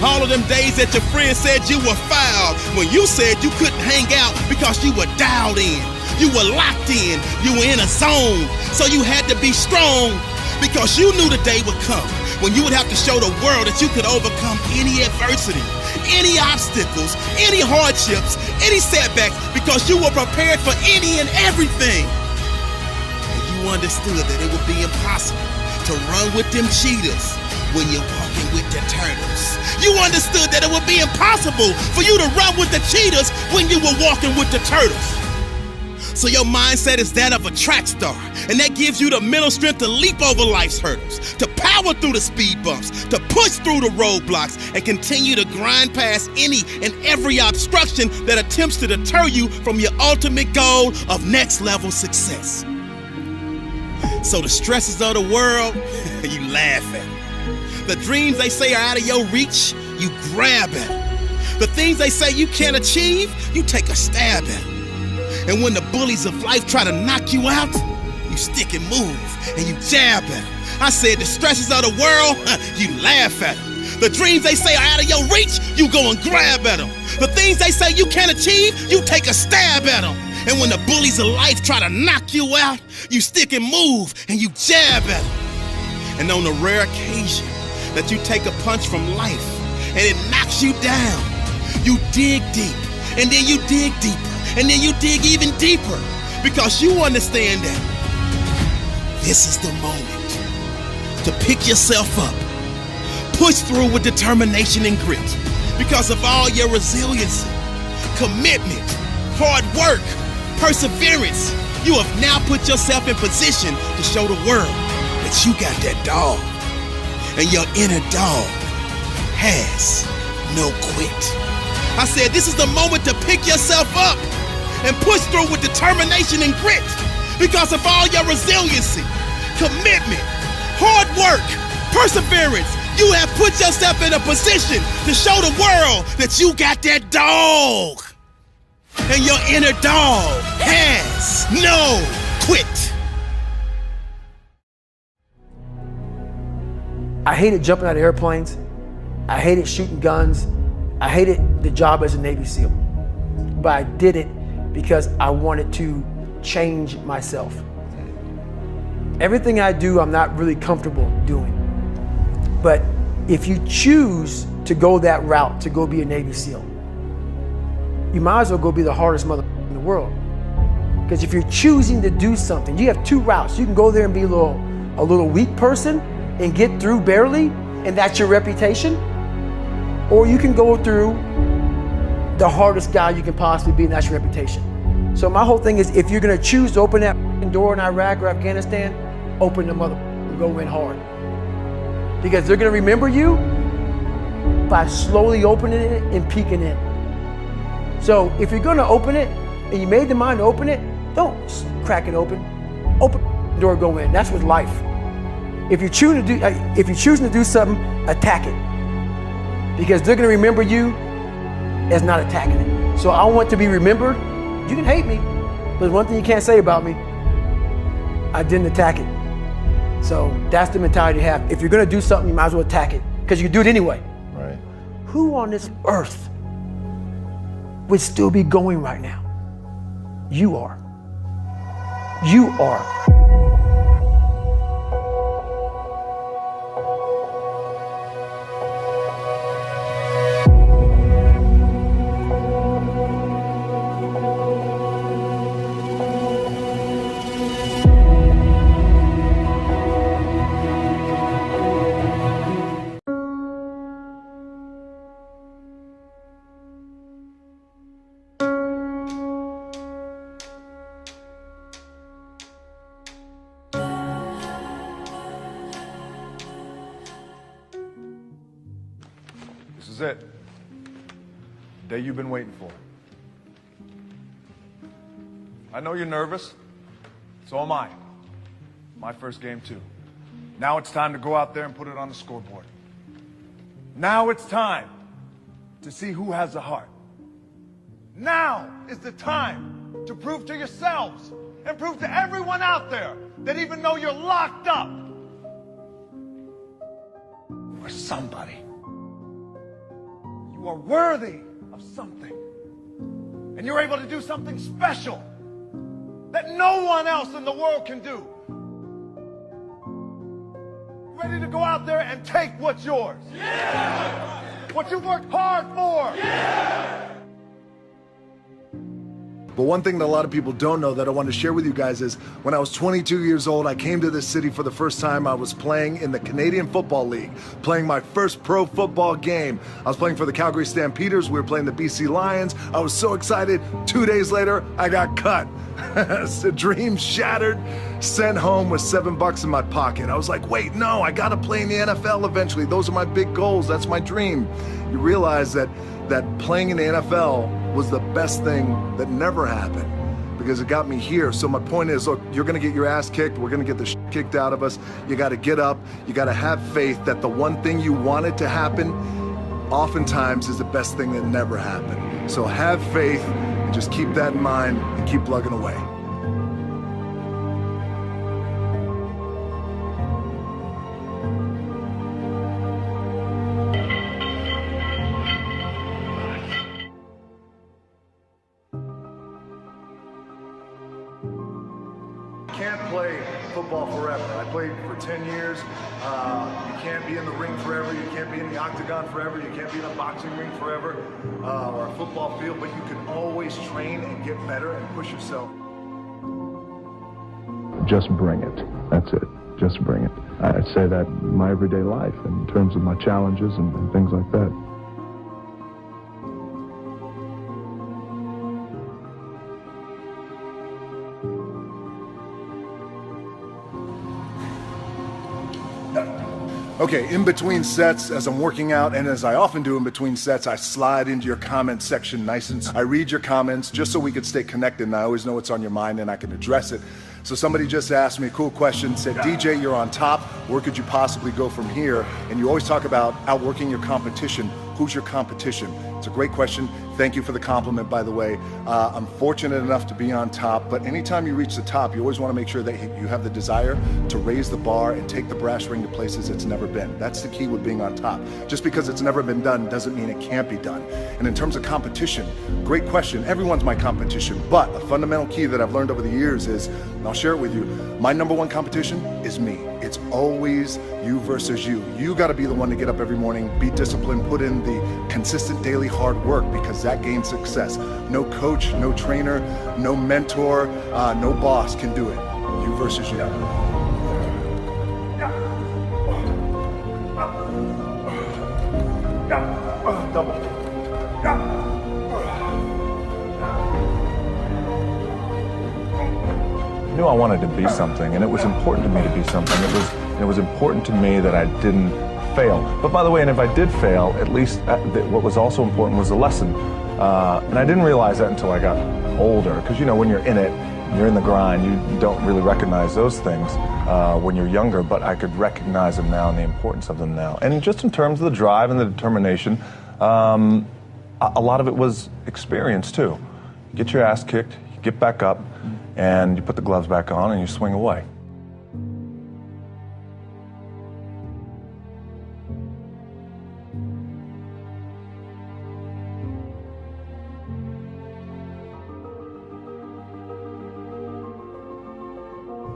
All of them days that your friends said you were foul, when you said you couldn't hang out because you were dialed in. You were locked in. You were in a zone. So you had to be strong because you knew the day would come when you would have to show the world that you could overcome any adversity, any obstacles, any hardships, any setbacks, because you were prepared for any and everything. And you understood that it would be impossible to run with them cheetahs when you're walking with the turtles. You understood that it would be impossible for you to run with the cheetahs when you were walking with the turtles. So your mindset is that of a track star, and that gives you the mental strength to leap over life's hurdles, to power through the speed bumps, to push through the roadblocks, and continue to grind past any and every obstruction that attempts to deter you from your ultimate goal of next level success. So the stresses of the world, you laugh at them. The dreams they say are out of your reach, you grab at them. The things they say you can't achieve, you take a stab at them. And when the bullies of life try to knock you out, you stick and move and you jab at them. I said the stresses of the world, you laugh at them. The dreams they say are out of your reach, you go and grab at them. The things they say you can't achieve, you take a stab at them. And when the bullies of life try to knock you out, you stick and move and you jab at them. And on the rare occasion that you take a punch from life and it knocks you down, you dig deep, and then you dig deeper, and then you dig even deeper, because you understand that this is the moment to pick yourself up, push through with determination and grit, because of all your resilience, commitment, hard work, perseverance, You have now put yourself in position to show the world that you got that dog. And your inner dog has no quit. I said this is the moment to pick yourself up and push through with determination and grit. Because of all your resiliency, commitment, hard work, perseverance, you have put yourself in a position to show the world that you got that dog. And your inner dog has no quit. I hated jumping out of airplanes. I hated shooting guns. I hated the job as a Navy SEAL. But I did it because I wanted to change myself. Everything I do, I'm not really comfortable doing. But if you choose to go that route, to go be a Navy SEAL, you might as well go be the hardest mother in the world. Because if you're choosing to do something, you have two routes. You can go there and be a little weak person and get through barely, and that's your reputation. Or you can go through the hardest guy you can possibly be, and that's your reputation. So my whole thing is, if you're gonna choose to open that door in Iraq or Afghanistan, open the mother and go in hard. Because they're gonna remember you by slowly opening it and peeking in. So if you're gonna open it, and you made the mind to open it, don't crack it open. Open the door, go in. That's with life. If you're choosing to do something, attack it. Because they're gonna remember you as not attacking it. So I want to be remembered. You can hate me, but there's one thing you can't say about me. I didn't attack it. So that's the mentality you have. If you're gonna do something, you might as well attack it, because you can do it anyway. Right. Who on this earth would still be going right now? You are. You are. This is it. The day you've been waiting for. I know you're nervous. So am I. My first game too. Now it's time to go out there and put it on the scoreboard. Now it's time to see who has the heart. Now is the time to prove to yourselves and prove to everyone out there that even though you're locked up, you're somebody. You are worthy of something. And you're able to do something special that no one else in the world can do. Ready to go out there and take what's yours. Yeah! What you've worked hard for. Yeah! But one thing that a lot of people don't know that I want to share with you guys is when I was 22 years old, I came to this city for the first time. I was playing in the Canadian Football League, playing my first pro football game. I was playing for the Calgary Stampeders. We were playing the BC Lions. I was so excited. 2 days later, I got cut. The dream shattered, sent home with $7 in my pocket. I was like, wait, no, I got to play in the NFL eventually. Those are my big goals. That's my dream. You realize that playing in the NFL was the best thing that never happened because it got me here. So my point is, look, you're going to get your ass kicked. We're going to get the shit kicked out of us. You got to get up. You got to have faith that the one thing you wanted to happen oftentimes is the best thing that never happened. So have faith and just keep that in mind and keep plugging away. Football forever. I played for 10 years. You can't be in the ring forever. You can't be in the octagon forever. You can't be in a boxing ring forever or a football field, but you can always train and get better and push yourself. Just bring it. That's it. Just bring it. I say that in my everyday life in terms of my challenges and things like that. Okay, in between sets, as I'm working out, and as I often do in between sets, I slide into your comment section nice and I read your comments just so we could stay connected, and I always know what's on your mind and I can address it. So somebody just asked me a cool question, said, DJ, you're on top, where could you possibly go from here? And you always talk about outworking your competition. Who's your competition? It's a great question. Thank you for the compliment, by the way. I'm fortunate enough to be on top, but anytime you reach the top, you always want to make sure that you have the desire to raise the bar and take the brass ring to places it's never been. That's the key with being on top. Just because it's never been done doesn't mean it can't be done. And in terms of competition, great question. Everyone's my competition, but a fundamental key that I've learned over the years is, and I'll share it with you, my number one competition is me. It's always you versus you. You got to be the one to get up every morning, be disciplined, put in the consistent daily hard work, because that gains success. No coach, no trainer, no mentor, no boss can do it. You versus you. Double. I knew I wanted to be something, and it was important to me to be something. It was important to me that I didn't fail. But by the way, and if I did fail, at least what was also important was the lesson. And I didn't realize that until I got older, because when you're in it, you're in the grind, you don't really recognize those things when you're younger, but I could recognize them now and the importance of them now. And just in terms of the drive and the determination, a lot of it was experience too. You get your ass kicked, you get back up, and you put the gloves back on and you swing away.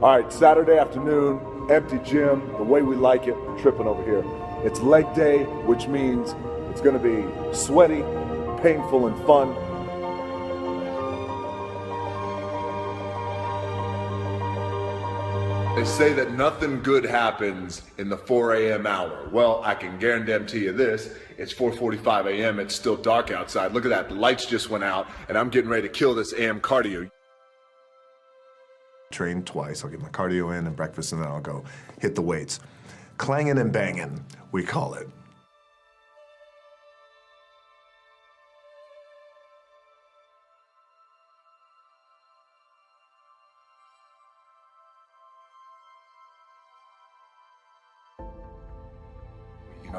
All right, Saturday afternoon, empty gym, the way we like it, tripping over here. It's leg day, which means it's gonna be sweaty, painful, and fun. They say that nothing good happens in the 4 a.m. hour. Well, I can guarantee you this, it's 4:45 a.m., it's still dark outside. Look at that, the lights just went out, and I'm getting ready to kill this AM cardio. Train twice, I'll get my cardio in and breakfast, and then I'll go hit the weights. Clanging and banging, we call it.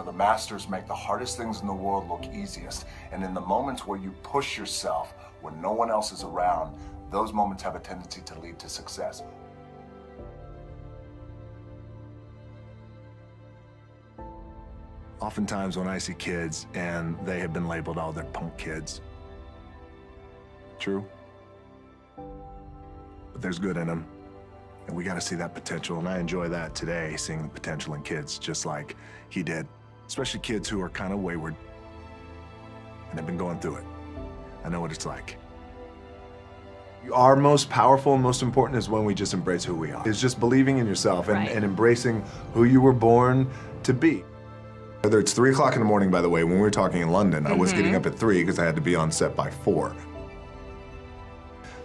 The masters make the hardest things in the world look easiest. And in the moments where you push yourself, when no one else is around, those moments have a tendency to lead to success. Oftentimes when I see kids and they have been labeled, oh, they're punk kids. True. But there's good in them. And we got to see that potential. And I enjoy that today, seeing the potential in kids just like he did. Especially kids who are kind of wayward and have been going through it. I know what it's like. Our most powerful and most important is when we just embrace who we are. It's just believing in yourself and embracing who you were born to be. Whether it's 3 o'clock in the morning, by the way, when we were talking in London, I was getting up at 3 because I had to be on set by 4.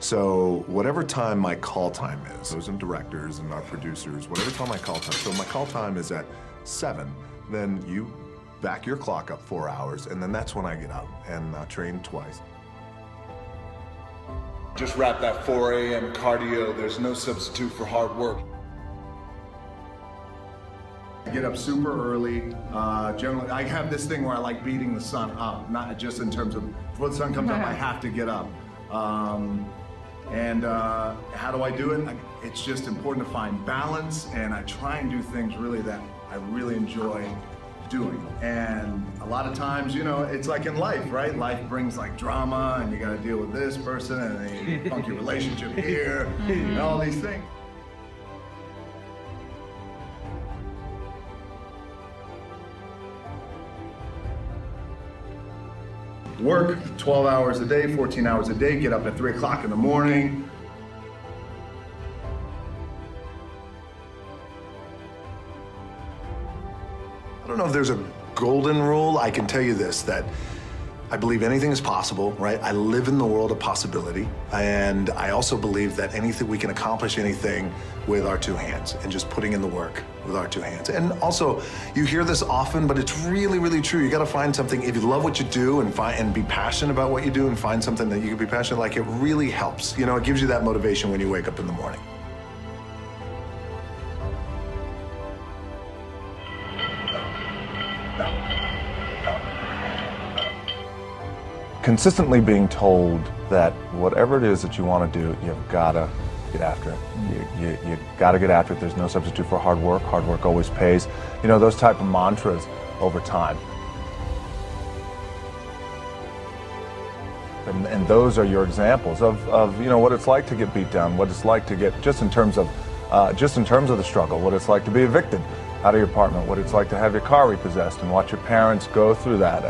So whatever time my call time is, those and directors and our producers, whatever time my call time, so my call time is at 7, then you back your clock up 4 hours, and then that's when I get up and train twice. Just wrap that 4 a.m. cardio. There's no substitute for hard work. I get up super early. Generally, I have this thing where I like beating the sun up, not just in terms of before the sun comes up, I have to get up. And how do I do it? It's just important to find balance, and I try and do things really that I really enjoy doing. And a lot of times, it's like in life, right? Life brings like drama, and you got to deal with this person, and a funky relationship here, and all these things. Work 12 hours a day, 14 hours a day, get up at 3 o'clock in the morning. I don't know if there's a golden rule. I can tell you this, that I believe anything is possible, right? I live in the world of possibility. And I also believe that we can accomplish anything with our two hands and just putting in the work with our two hands. And also, you hear this often, but it's really, really true. You gotta find something, if you love what you do and be passionate about what you do and find something that you can be passionate, like, it really helps. You know, it gives you that motivation when you wake up in the morning. Consistently being told that whatever it is that you want to do, you've got to get after it. You got to get after it. There's no substitute for hard work. Hard work always pays. You know, those type of mantras over time. And those are your examples of you know, what it's like to get beat down, what it's like to get, just in terms of the struggle, what it's like to be evicted out of your apartment, what it's like to have your car repossessed, and watch your parents go through that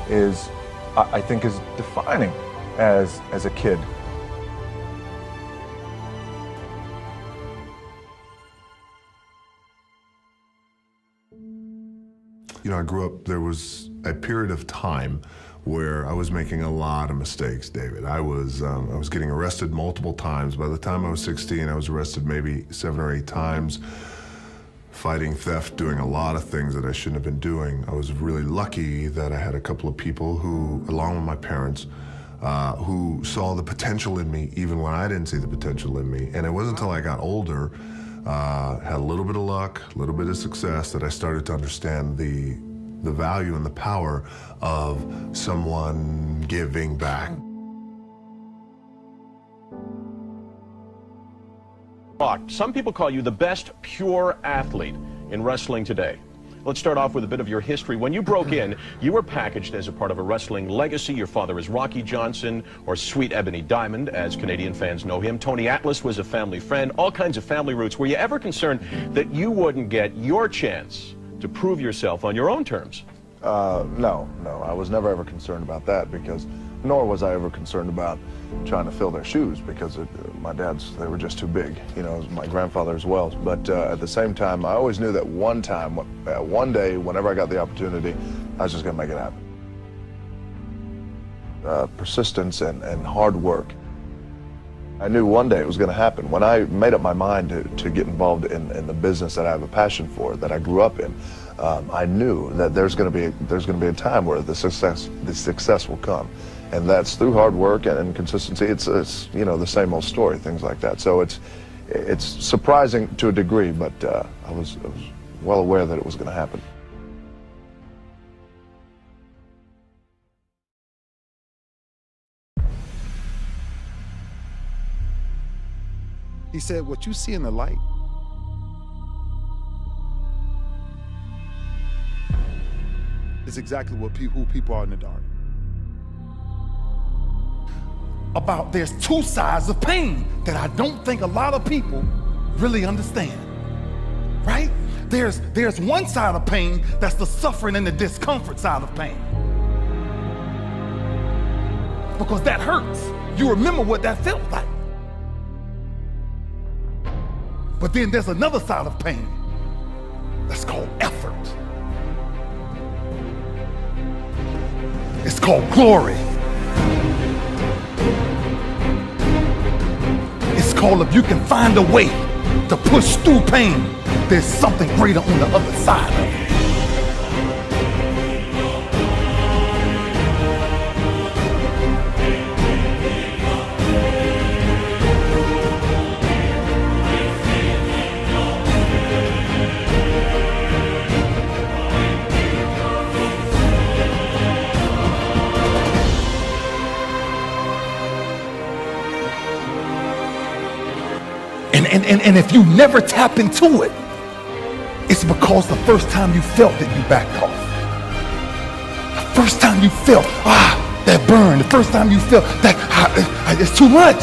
is I think is defining as a kid. You know, I grew up, there was a period of time where I was making a lot of mistakes, David. I was getting arrested multiple times. By the time I was 16, I was arrested maybe 7 or 8 times, fighting theft, doing a lot of things that I shouldn't have been doing. I was really lucky that I had a couple of people who, along with my parents, who saw the potential in me even when I didn't see the potential in me. And it wasn't until I got older, had a little bit of luck, a little bit of success, that I started to understand the value and the power of someone giving back. Some people call you the best pure athlete in wrestling today. Let's start off with a bit of your history. When you broke in, you were packaged as a part of a wrestling legacy. Your father is Rocky Johnson, or Sweet Ebony Diamond, as Canadian fans know him. Tony Atlas was a family friend, all kinds of family roots. Were you ever concerned that you wouldn't get your chance to prove yourself on your own terms? No, I was never ever concerned about that, because nor was I ever concerned about trying to fill their shoes, because my dad's, they were just too big, you know, my grandfather as well. But at the same time, I always knew that one day, whenever I got the opportunity, I was just gonna make it happen. Persistence and hard work. I knew one day it was gonna happen. When I made up my mind to get involved in the business that I have a passion for, that I grew up in, I knew that there's gonna be a time where the success will come. And that's through hard work and consistency. It's you know, the same old story, things like that. So it's surprising to a degree, but I was well aware that it was going to happen. He said, what you see in the light is exactly who people are in the dark. About there's two sides of pain that I don't think a lot of people really understand, right? There's one side of pain that's the suffering and the discomfort side of pain. Because that hurts. You remember what that felt like. But then there's another side of pain that's called effort. It's called glory. It's called, if you can find a way to push through pain, there's something greater on the other side of it. And if you never tap into it, it's because the first time you felt it, you backed off. The first time you felt, that burn, the first time you felt that it's too much.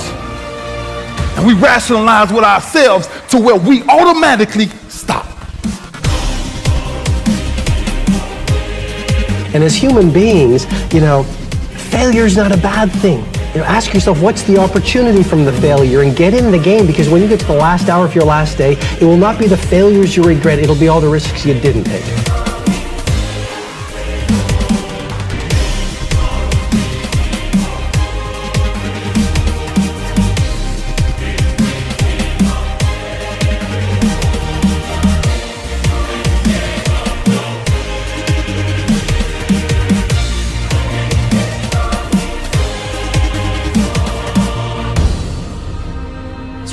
And we rationalize with ourselves to where we automatically stop. And as human beings, you know, failure is not a bad thing. You know, ask yourself, what's the opportunity from the failure, and get in the game, because when you get to the last hour of your last day, it will not be the failures you regret, it'll be all the risks you didn't take.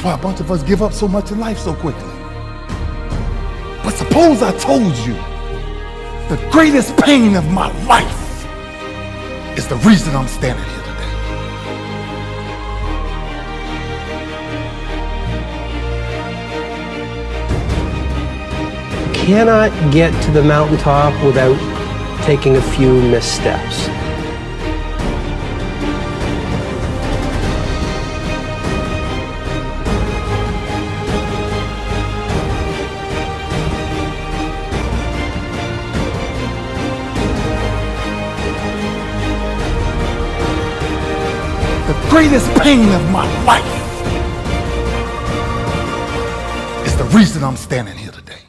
That's why a bunch of us give up so much in life so quickly. But suppose I told you the greatest pain of my life is the reason I'm standing here today. Cannot get to the mountaintop without taking a few missteps. The greatest pain of my life is the reason I'm standing here today.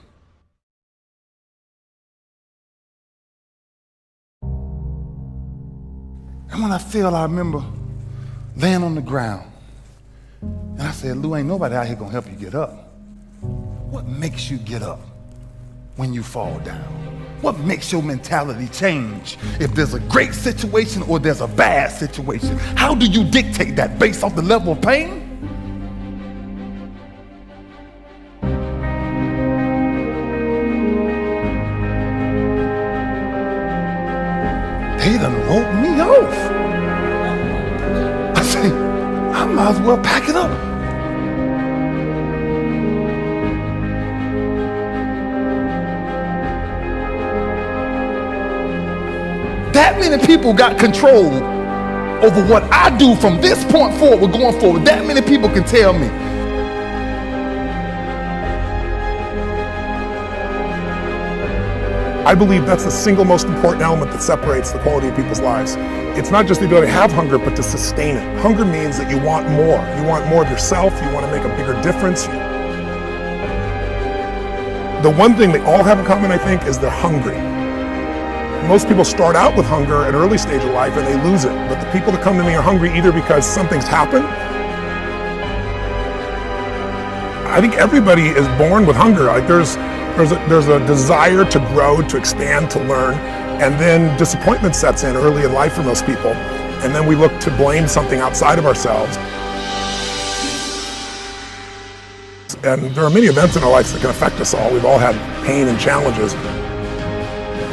And when I fell, I remember laying on the ground. And I said, Lou, ain't nobody out here gonna help you get up. What makes you get up when you fall down? What makes your mentality change if there's a great situation or there's a bad situation? How do you dictate that based off the level of pain? They done wrote me off. I say, I might as well pack it up. That many people got control over what I do from this point forward, going forward. That many people can tell me. I believe that's the single most important element that separates the quality of people's lives. It's not just the ability to have hunger, but to sustain it. Hunger means that you want more. You want more of yourself. You want to make a bigger difference. The one thing they all have in common, I think, is they're hungry. Most people start out with hunger at an early stage of life and they lose it. But the people that come to me are hungry either because something's happened. I think everybody is born with hunger. Like there's a desire to grow, to expand, to learn, and then disappointment sets in early in life for most people. And then we look to blame something outside of ourselves. And there are many events in our lives that can affect us all. We've all had pain and challenges.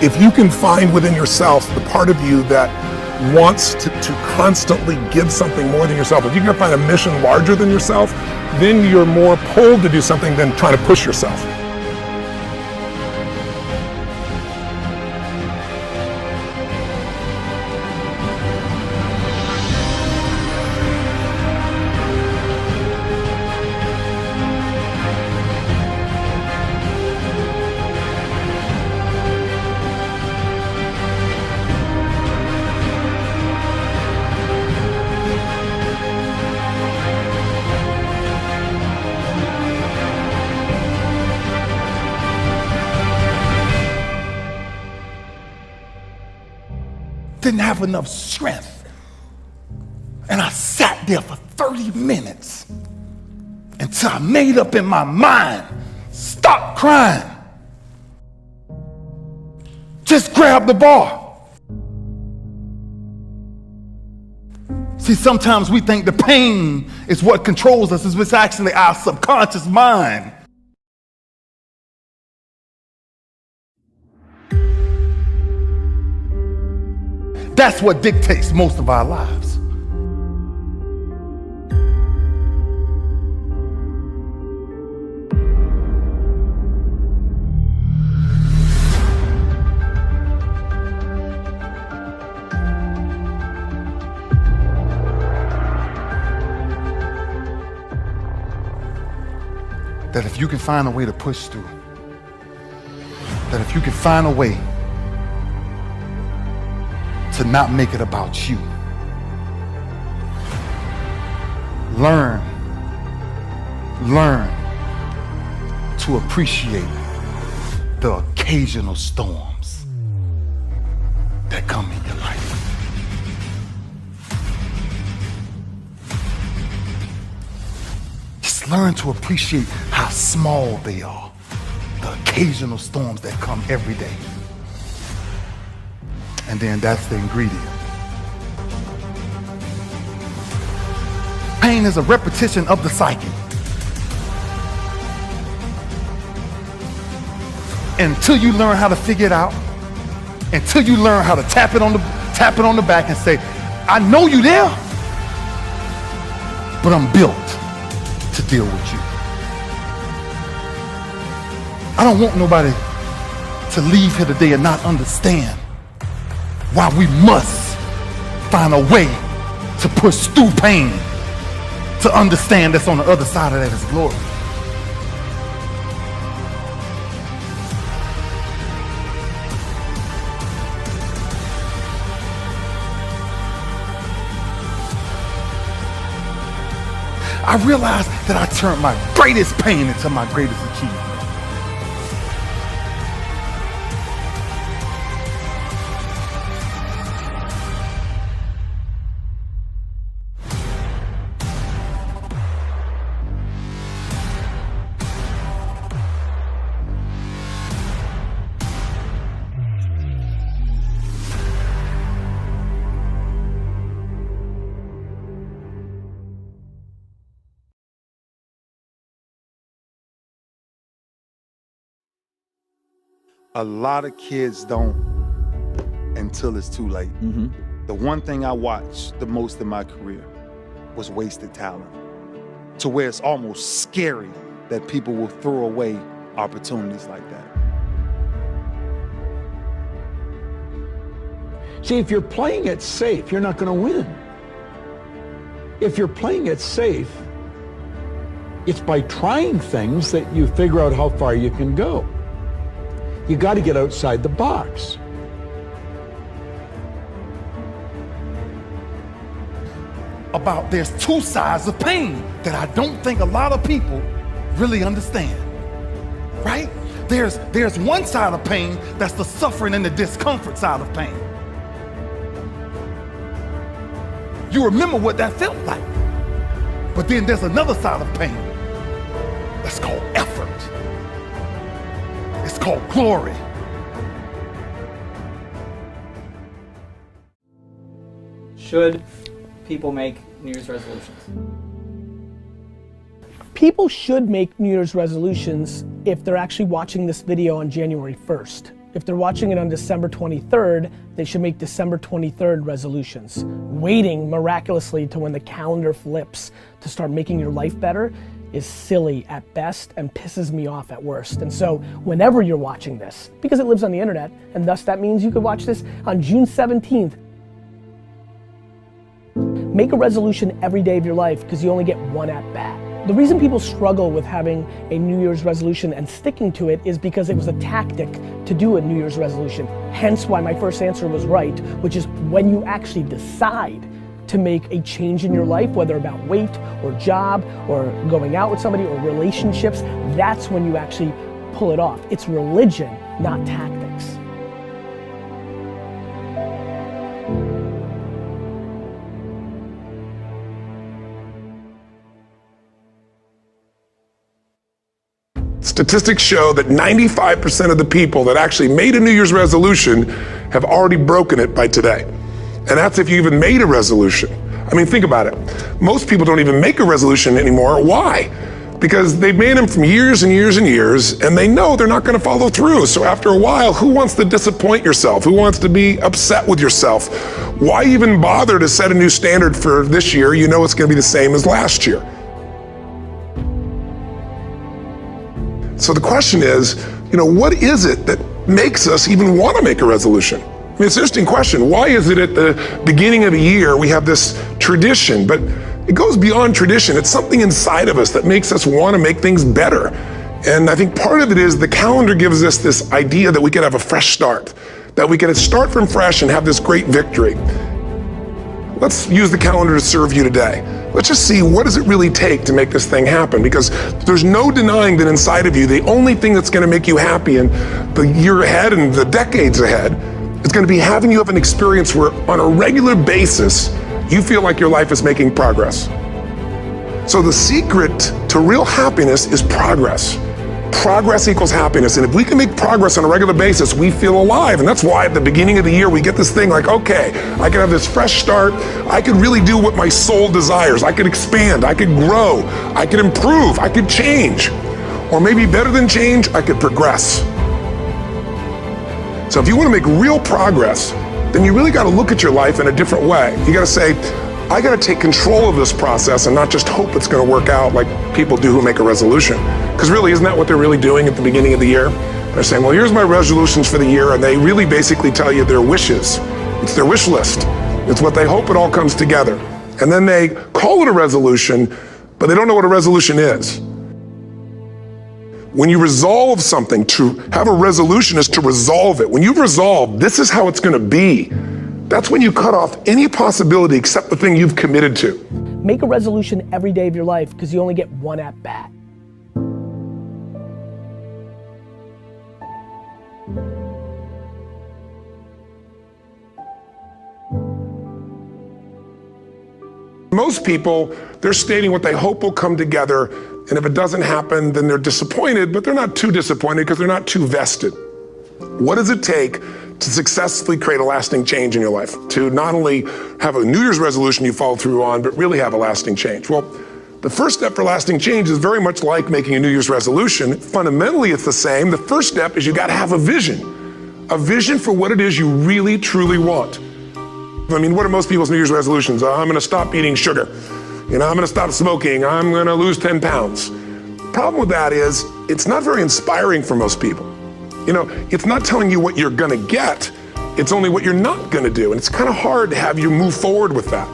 If you can find within yourself the part of you that wants to constantly give something more than yourself, if you can find a mission larger than yourself, then you're more pulled to do something than trying to push yourself. Didn't have enough strength. And I sat there for 30 minutes until I made up in my mind, stop crying. Just grab the ball. See, sometimes we think the pain is what controls us. It's actually our subconscious mind. That's what dictates most of our lives. That if you can find a way to push through, that if you can find a way to not make it about you. Learn to appreciate the occasional storms that come in your life. Just learn to appreciate how small they are, the occasional storms that come every day. And then that's the ingredient. Pain is a repetition of the cycle. until you learn how to figure it out, until you learn how to tap it on the back and say, I know you there, but I'm built to deal with you. I don't want nobody to leave here today and not understand why we must find a way to push through pain to understand that's on the other side of that is glory. I realized that I turned my greatest pain into my greatest achievement. A lot of kids don't until it's too late. The one thing I watched the most in my career was wasted talent, to where it's almost scary that people will throw away opportunities like that. See, if you're playing it safe, you're not going to win. If you're playing it safe, it's by trying things that you figure out how far you can go. You got to get outside the box. There's two sides of pain that I don't think a lot of people really understand, right? There's one side of pain that's the suffering and the discomfort side of pain. You remember what that felt like. But then there's another side of pain that's called effort. It's called glory. Should people make New Year's resolutions? People should make New Year's resolutions if they're actually watching this video on January 1st. If they're watching it on December 23rd, they should make December 23rd resolutions. Waiting miraculously to when the calendar flips to start making your life better is silly at best and pisses me off at worst. And so whenever you're watching this, because it lives on the internet, and thus that means you could watch this on June 17th, make a resolution every day of your life because you only get one at bat. The reason people struggle with having a New Year's resolution and sticking to it is because it was a tactic to do a New Year's resolution. Hence why my first answer was right, which is when you actually decide to make a change in your life, whether about weight or job or going out with somebody or relationships, that's when you actually pull it off. It's religion, not tactics. Statistics show that 95% of the people that actually made a New Year's resolution have already broken it by today. And that's if you even made a resolution. I mean, think about it. Most people don't even make a resolution anymore. Why? Because they've made them from years and years and years, and they know they're not going to follow through. So after a while, who wants to disappoint yourself? Who wants to be upset with yourself? Why even bother to set a new standard for this year? You know it's going to be the same as last year. So the question is, what is it that makes us even want to make a resolution? I mean, it's an interesting question. Why is it at the beginning of the year we have this tradition, but it goes beyond tradition. It's something inside of us that makes us want to make things better. And I think part of it is the calendar gives us this idea that we can have a fresh start, that we can start from fresh and have this great victory. Let's use the calendar to serve you today. Let's just see, what does it really take to make this thing happen? Because there's no denying that inside of you, the only thing that's going to make you happy in the year ahead and the decades ahead is going to be having you have an experience where on a regular basis, you feel like your life is making progress. So the secret to real happiness is progress. Progress equals happiness. And if we can make progress on a regular basis, we feel alive. And that's why at the beginning of the year, we get this thing like, okay, I can have this fresh start. I could really do what my soul desires. I could expand. I could grow. I could improve. I could change. Or maybe better than change, I could progress. So if you want to make real progress, then you really got to look at your life in a different way. You got to say, I got to take control of this process and not just hope it's going to work out like people do who make a resolution. Because really, isn't that what they're really doing at the beginning of the year? They're saying, well, here's my resolutions for the year, and they really basically tell you their wishes. It's their wish list. It's what they hope it all comes together. And then they call it a resolution, but they don't know what a resolution is. When you resolve something, to have a resolution is to resolve it. When you've resolved, this is how it's going to be. That's when you cut off any possibility except the thing you've committed to. Make a resolution every day of your life because you only get one at bat. Most people, they're stating what they hope will come together, and if it doesn't happen, then they're disappointed, but they're not too disappointed because they're not too vested. What does it take to successfully create a lasting change in your life? To not only have a New Year's resolution you follow through on, but really have a lasting change? Well, the first step for lasting change is very much like making a New Year's resolution. Fundamentally, it's the same. The first step is you got to have a vision for what it is you really, truly want. I mean, what are most people's New Year's resolutions? I'm going to stop eating sugar. I'm going to stop smoking. I'm going to lose 10 pounds. The problem with that is it's not very inspiring for most people. It's not telling you what you're going to get. It's only what you're not going to do. And it's kind of hard to have you move forward with that.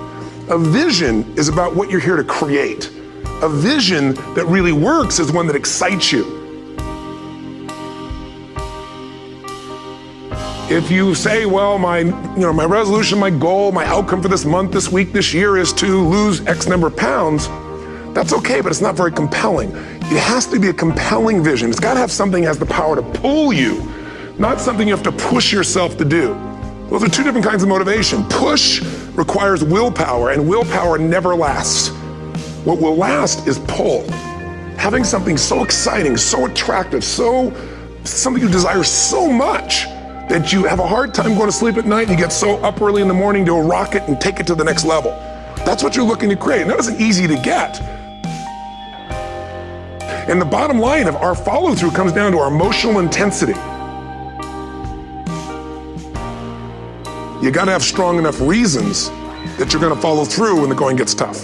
A vision is about what you're here to create. A vision that really works is one that excites you. If you say, well, my resolution, my goal, my outcome for this month, this week, this year is to lose X number of pounds, that's okay, but it's not very compelling. It has to be a compelling vision. It's got to have something that has the power to pull you, not something you have to push yourself to do. Those are two different kinds of motivation. Push requires willpower, and willpower never lasts. What will last is pull. Having something so exciting, so attractive, something you desire so much that you have a hard time going to sleep at night and you get so up early in the morning to rock it and take it to the next level. That's what you're looking to create. And that isn't easy to get. And the bottom line of our follow-through comes down to our emotional intensity. You got to have strong enough reasons that you're going to follow through when the going gets tough.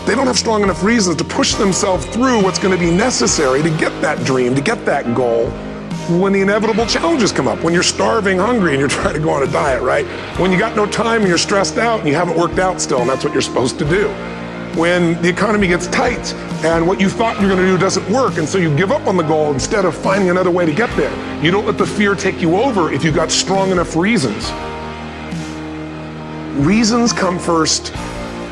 They don't have strong enough reasons to push themselves through what's going to be necessary to get that dream, to get that goal, when the inevitable challenges come up, when you're starving, hungry, and you're trying to go on a diet, right? When you got no time and you're stressed out and you haven't worked out still, and that's what you're supposed to do. When the economy gets tight and what you thought you were going to do doesn't work, and so you give up on the goal instead of finding another way to get there. You don't let the fear take you over if you've got strong enough reasons. Reasons come first,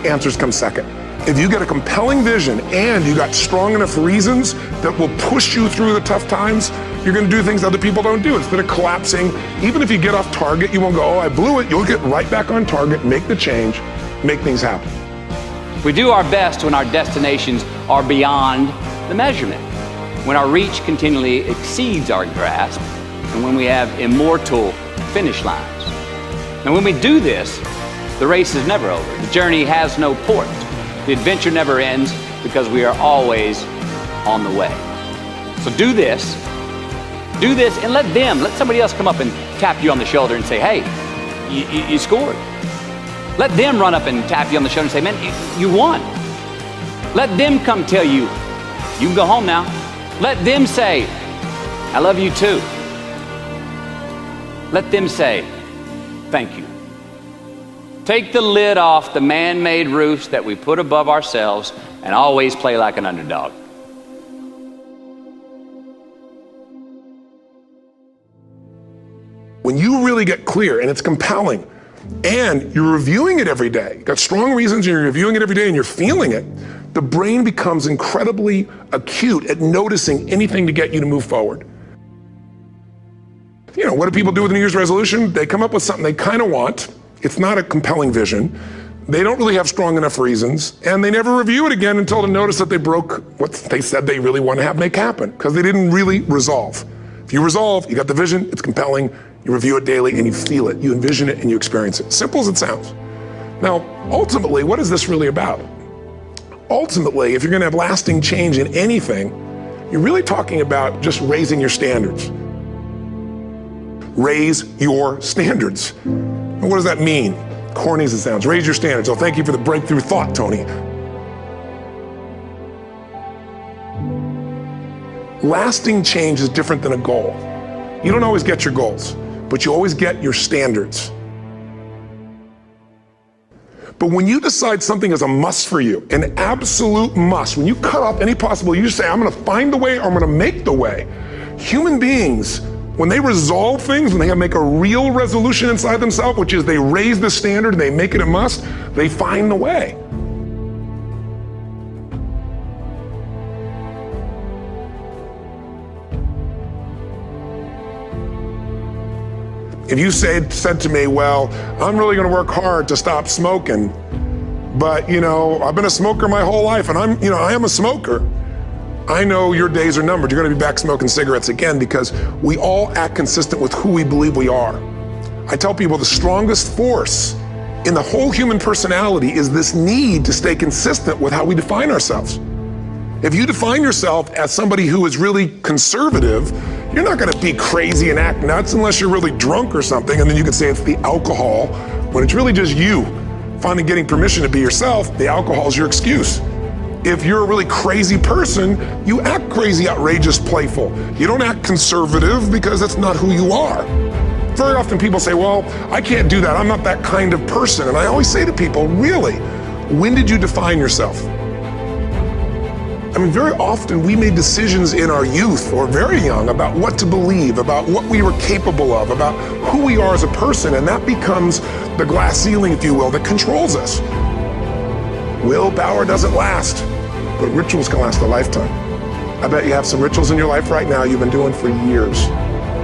answers come second. If you get a compelling vision and you got strong enough reasons that will push you through the tough times, you're going to do things other people don't do. Instead of collapsing, even if you get off target, you won't go, oh, I blew it. You'll get right back on target, make the change, make things happen. We do our best when our destinations are beyond the measurement, when our reach continually exceeds our grasp, and when we have immortal finish lines. And when we do this, the race is never over. The journey has no port. The adventure never ends because we are always on the way. So do this, and let somebody else come up and tap you on the shoulder and say, hey, you scored. Let them run up and tap you on the shoulder and say, man, you won. Let them come tell you, you can go home now. Let them say, I love you too. Let them say, thank you. Take the lid off the man-made roofs that we put above ourselves and always play like an underdog. When you really get clear and it's compelling and you're reviewing it every day, you've got strong reasons and you're reviewing it every day and you're feeling it, the brain becomes incredibly acute at noticing anything to get you to move forward. What do people do with a New Year's resolution? They come up with something they kind of want. It's not a compelling vision. They don't really have strong enough reasons, and they never review it again until to notice that they broke what they said they really want to have make happen, because they didn't really resolve. If you resolve, you got the vision, it's compelling, you review it daily, and you feel it, you envision it, and you experience it. Simple as it sounds. Now, ultimately, what is this really about? Ultimately, if you're going to have lasting change in anything, you're really talking about just raising your standards. Raise your standards. And what does that mean? Corny as it sounds. Raise your standards. Oh, thank you for the breakthrough thought, Tony. Lasting change is different than a goal. You don't always get your goals, but you always get your standards. But when you decide something is a must for you, an absolute must, when you cut off any possible, you say, I'm gonna find the way or I'm gonna make the way. Human beings, when they resolve things, when they make a real resolution inside themselves, which is they raise the standard and they make it a must, they find the way. If you said to me, well, I'm really gonna work hard to stop smoking, but I've been a smoker my whole life and I am a smoker. I know your days are numbered. You're gonna be back smoking cigarettes again because we all act consistent with who we believe we are. I tell people the strongest force in the whole human personality is this need to stay consistent with how we define ourselves. If you define yourself as somebody who is really conservative, you're not gonna be crazy and act nuts unless you're really drunk or something, and then you can say it's the alcohol, when it's really just you finally getting permission to be yourself. The alcohol is your excuse. If you're a really crazy person, you act crazy, outrageous, playful. You don't act conservative because that's not who you are. Very often people say, well, I can't do that. I'm not that kind of person. And I always say to people, really, when did you define yourself? I mean, very often we made decisions in our youth or very young about what to believe, about what we were capable of, about who we are as a person, and that becomes the glass ceiling, if you will, that controls us. Willpower doesn't last, but rituals can last a lifetime. I bet you have some rituals in your life right now you've been doing for years,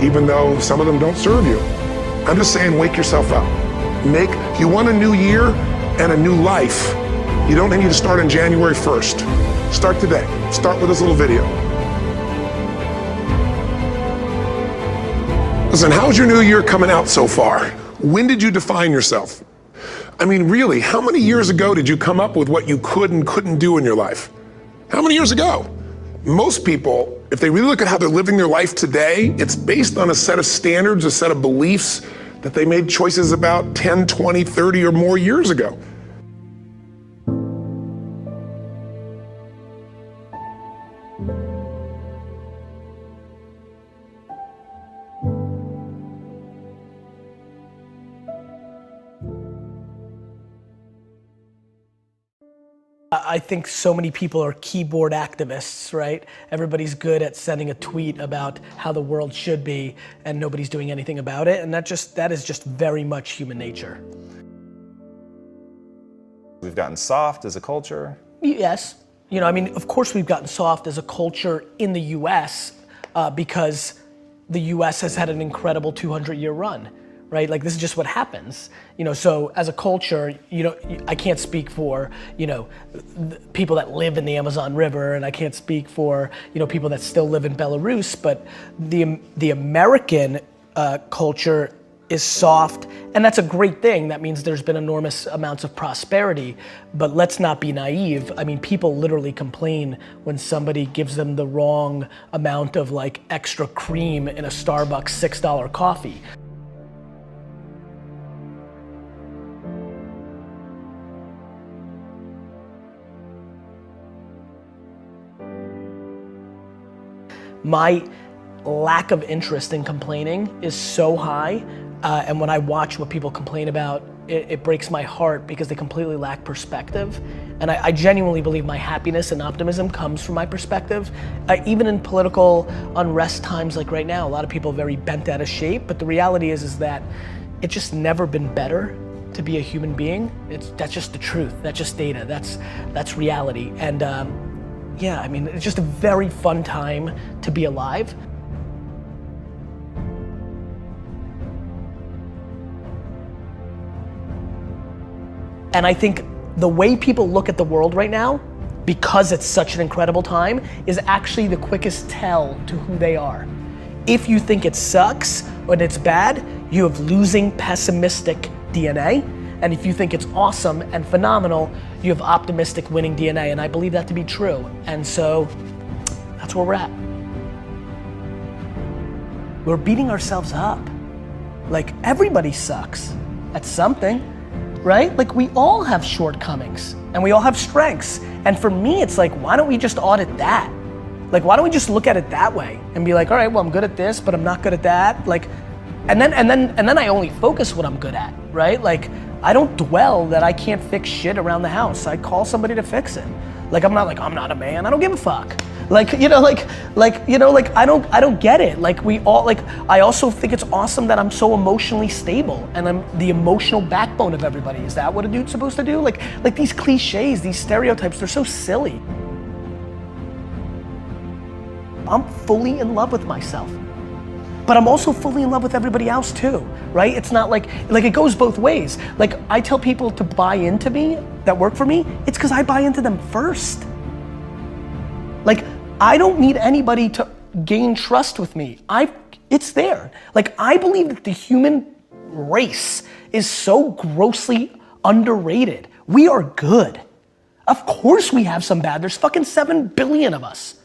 even though some of them don't serve you. I'm just saying, wake yourself up. If you want a new year and a new life, you don't need to start on January 1st. Start today. Start with this little video. Listen, how's your new year coming out so far? When did you define yourself? I mean, really, how many years ago did you come up with what you could and couldn't do in your life? How many years ago? Most people, if they really look at how they're living their life today, it's based on a set of standards, a set of beliefs that they made choices about 10, 20, 30 or more years ago. I think so many people are keyboard activists, right? Everybody's good at sending a tweet about how the world should be and nobody's doing anything about it. And that is just very much human nature. We've gotten soft as a culture. Yes. Of course we've gotten soft as a culture in the US because the US has had an incredible 200-year run. Right? Like, this is just what happens. So as a culture, I can't speak for, people that live in the Amazon River, and I can't speak for, people that still live in Belarus, but the American culture is soft, and that's a great thing. That means there's been enormous amounts of prosperity, but let's not be naive. I mean, people literally complain when somebody gives them the wrong amount of like extra cream in a Starbucks $6 coffee. My lack of interest in complaining is so high, and when I watch what people complain about, it breaks my heart because they completely lack perspective. And I genuinely believe my happiness and optimism comes from my perspective. Even in political unrest times like right now, a lot of people are very bent out of shape, but the reality is that it's just never been better to be a human being. That's just the truth, that's just data, that's reality. And yeah, I mean, it's just a very fun time to be alive. And I think the way people look at the world right now, because it's such an incredible time, is actually the quickest tell to who they are. If you think it sucks or it's bad, you have losing, pessimistic DNA. And if you think it's awesome and phenomenal, you have optimistic, winning DNA. And I believe that to be true. And so that's where we're at. We're beating ourselves up. Like everybody sucks at something, right? Like we all have shortcomings and we all have strengths. And for me, it's like, why don't we just audit that? Like, why don't we just look at it that way and be like, all right, well, I'm good at this, but I'm not good at that. Like, and then I only focus what I'm good at, right? Like, I don't dwell that I can't fix shit around the house. I call somebody to fix it. Like, I'm not like, I'm not a man. I don't give a fuck. Like, I don't get it. Like we all, like, I also think it's awesome that I'm so emotionally stable and I'm the emotional backbone of everybody. Is that what a dude's supposed to do? Like these cliches, these stereotypes, they're so silly. I'm fully in love with myself, but I'm also fully in love with everybody else too, right? It's not like it goes both ways. Like I tell people to buy into me that work for me, it's because I buy into them first. Like I don't need anybody to gain trust with me. It's there. Like I believe that the human race is so grossly underrated. We are good. Of course we have some bad. There's fucking 7 billion of us.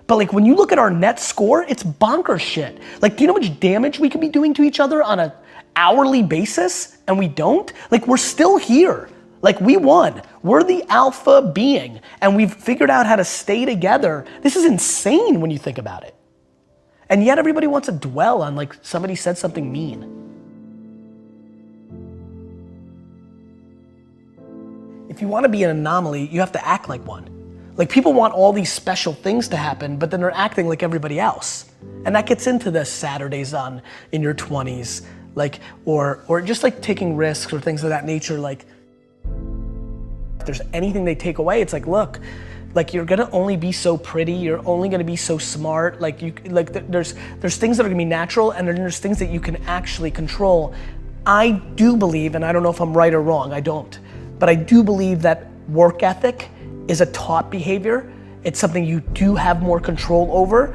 But like when you look at our net score, it's bonkers shit. Like, do you know how much damage we could be doing to each other on an hourly basis and we don't? Like we're still here. Like we won. We're the alpha being and we've figured out how to stay together. This is insane when you think about it. And yet everybody wants to dwell on like somebody said something mean. If you want to be an anomaly, you have to act like one. Like people want all these special things to happen, but then they're acting like everybody else. And that gets into the Saturdays in your 20s, like, or just like taking risks or things of that nature. Like if there's anything they take away, it's like, look, like you're gonna only be so pretty, you're only gonna be so smart. Like there's things that are gonna be natural and then there's things that you can actually control. I do believe, and I don't know if I'm right or wrong, I don't, but I do believe that work ethic is a taught behavior. It's something you do have more control over.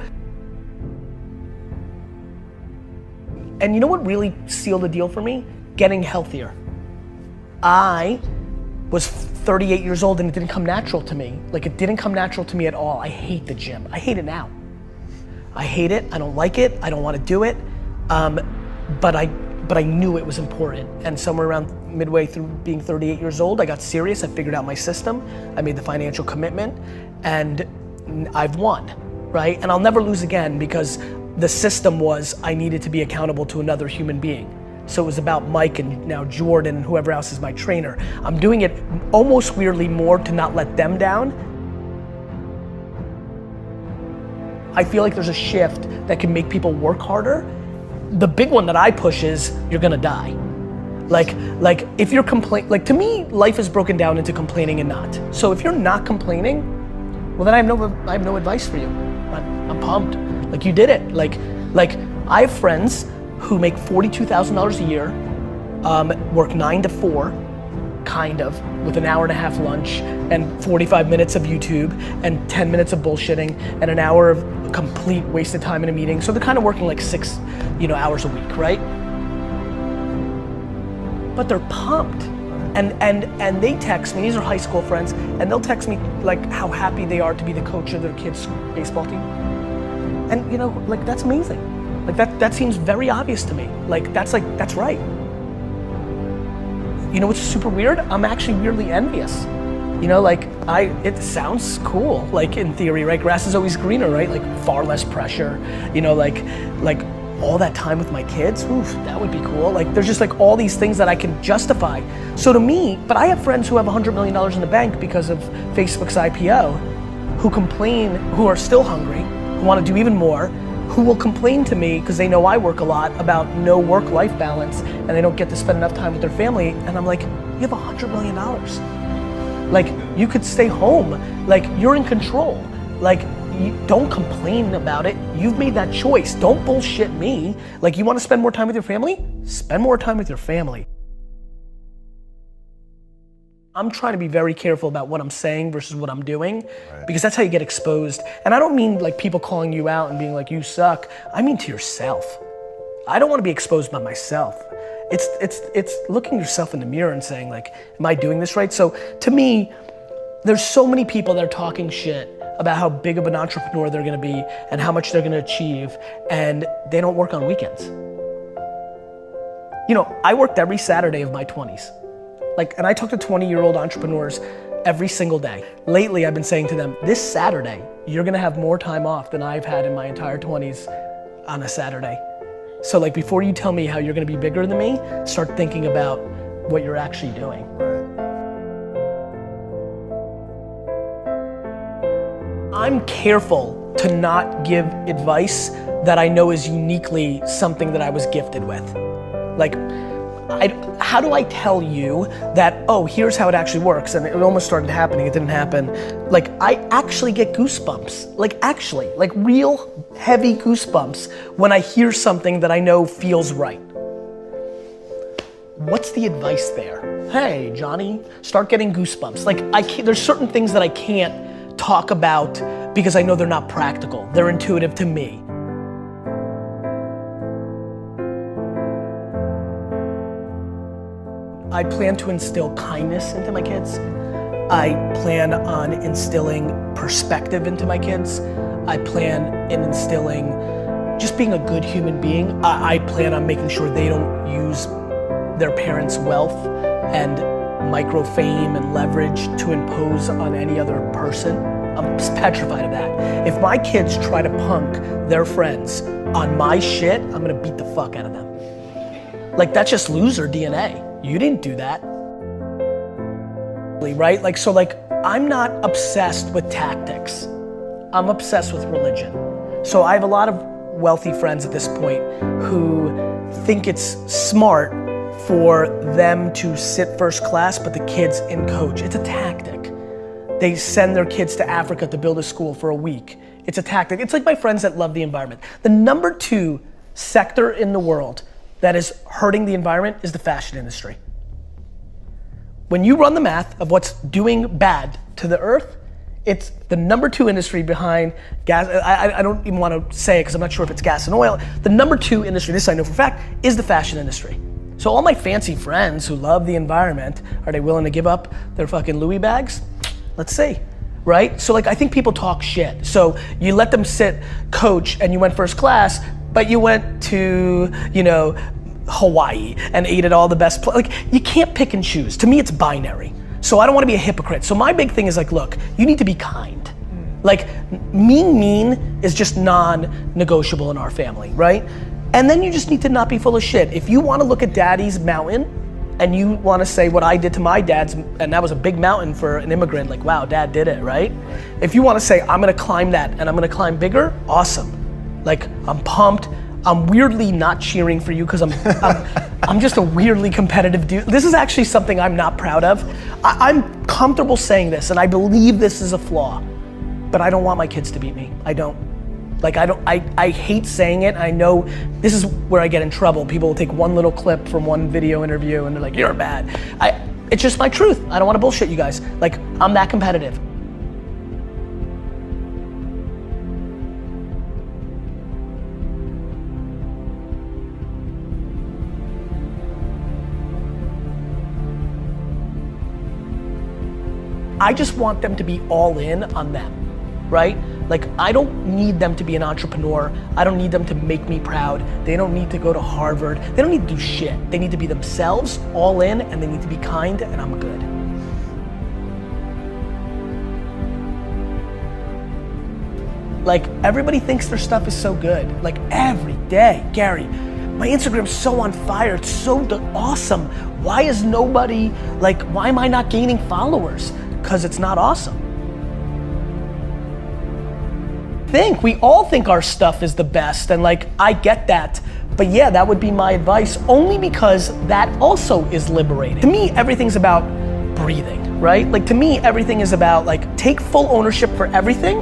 And you know what really sealed the deal for me? Getting healthier. I was 38 years old and it didn't come natural to me. Like it didn't come natural to me at all. I hate the gym. I hate it now. I hate it, I don't like it, I don't want to do it. But I knew it was important. And somewhere around midway through being 38 years old, I got serious, I figured out my system, I made the financial commitment, and I've won, right? And I'll never lose again because the system was I needed to be accountable to another human being. So it was about Mike and now Jordan and whoever else is my trainer. I'm doing it almost weirdly more to not let them down. I feel like there's a shift that can make people work harder. The big one that I push is you're gonna die. Like if you're like to me, life is broken down into complaining and not. So if you're not complaining, well then I have no advice for you. I'm pumped. Like you did it. Like I have friends who make $42,000 a year, work 9 to 4, kind of, with an hour and a half lunch and 45 minutes of YouTube and 10 minutes of bullshitting and an hour of complete waste of time in a meeting. So they're kind of working like 6, hours a week, right? But they're pumped. And they text me, these are high school friends, and they'll text me like how happy they are to be the coach of their kids' baseball team. And like that's amazing. Like that seems very obvious to me. That's right. You know what's super weird? I'm actually weirdly envious. It sounds cool, like in theory, right? Grass is always greener, right? Like far less pressure, like all that time with my kids, oof, that would be cool. Like there's just like all these things that I can justify. So to me, but I have friends who have $100 million in the bank because of Facebook's IPO, who complain, who are still hungry, who want to do even more, who will complain to me because they know I work a lot about no work-life balance and they don't get to spend enough time with their family. And I'm like, you have $100 million. Like you could stay home, like you're in control. Like don't complain about it. You've made that choice. Don't bullshit me. Like you want to spend more time with your family? Spend more time with your family. I'm trying to be very careful about what I'm saying versus what I'm doing, because that's how you get exposed. And I don't mean like people calling you out and being like, you suck. I mean to yourself. I don't want to be exposed by myself. It's looking yourself in the mirror and saying like, am I doing this right? So to me, there's so many people that are talking shit about how big of an entrepreneur they're gonna be and how much they're gonna achieve, and they don't work on weekends. You know, I worked every Saturday of my 20s. And I talk to 20-year-old entrepreneurs every single day. Lately, I've been saying to them, this Saturday, you're gonna have more time off than I've had in my entire 20s on a Saturday. So before you tell me how you're gonna be bigger than me, start thinking about what you're actually doing. I'm careful to not give advice that I know is uniquely something that I was gifted with. How do I tell you that, oh, here's how it actually works? And it almost started happening, it didn't happen. I actually get goosebumps, real heavy goosebumps when I hear something that I know feels right. What's the advice there? Hey, Johnny, start getting goosebumps. There's certain things that I can't talk about because I know they're not practical. They're intuitive to me. I plan to instill kindness into my kids. I plan on instilling perspective into my kids. I plan on instilling just being a good human being. I plan on making sure they don't use their parents' wealth and micro fame and leverage to impose on any other person. I'm petrified of that. If my kids try to punk their friends on my shit, I'm gonna beat the fuck out of them. That's just loser DNA. You didn't do that. Right? I'm not obsessed with tactics. I'm obsessed with religion. So I have a lot of wealthy friends at this point who think it's smart for them to sit first class, but the kids in coach. It's a tactic. They send their kids to Africa to build a school for a week. It's a tactic. It's like my friends that love the environment. The number 2 sector in the world that is hurting the environment is the fashion industry. When you run the math of what's doing bad to the earth, it's the number 2 industry behind gas. I don't even want to say it because I'm not sure if it's gas and oil. The number 2 industry, this I know for a fact, is the fashion industry. So all my fancy friends who love the environment, are they willing to give up their fucking Louis bags? Let's see, right? So I think people talk shit. So you let them sit coach and you went first class, but you went to, Hawaii and ate at all the best places. You can't pick and choose. To me, it's binary. So I don't want to be a hypocrite. So my big thing is look, you need to be kind. Mean is just non-negotiable in our family, right? And then you just need to not be full of shit. If you want to look at daddy's mountain and you want to say what I did to my dad's, and that was a big mountain for an immigrant, wow, dad did it, right? If you want to say, I'm going to climb that and I'm going to climb bigger, awesome. I'm pumped. I'm weirdly not cheering for you because I'm just a weirdly competitive dude. This is actually something I'm not proud of. I'm comfortable saying this and I believe this is a flaw, but I don't want my kids to beat me. I don't. I hate saying it. I know this is where I get in trouble. People will take one little clip from one video interview and they're like, you're bad. It's just my truth. I don't want to bullshit you guys. I'm that competitive. I just want them to be all in on them, right? I don't need them to be an entrepreneur. I don't need them to make me proud. They don't need to go to Harvard. They don't need to do shit. They need to be themselves, all in, and they need to be kind, and I'm good. Everybody thinks their stuff is so good. Every day, Gary, my Instagram's so on fire, it's so awesome. Why is nobody, why am I not gaining followers? Because it's not awesome. We all think our stuff is the best, and I get that, but yeah, that would be my advice, only because that also is liberating. To me, everything's about breathing, right? To me, everything is about take full ownership for everything,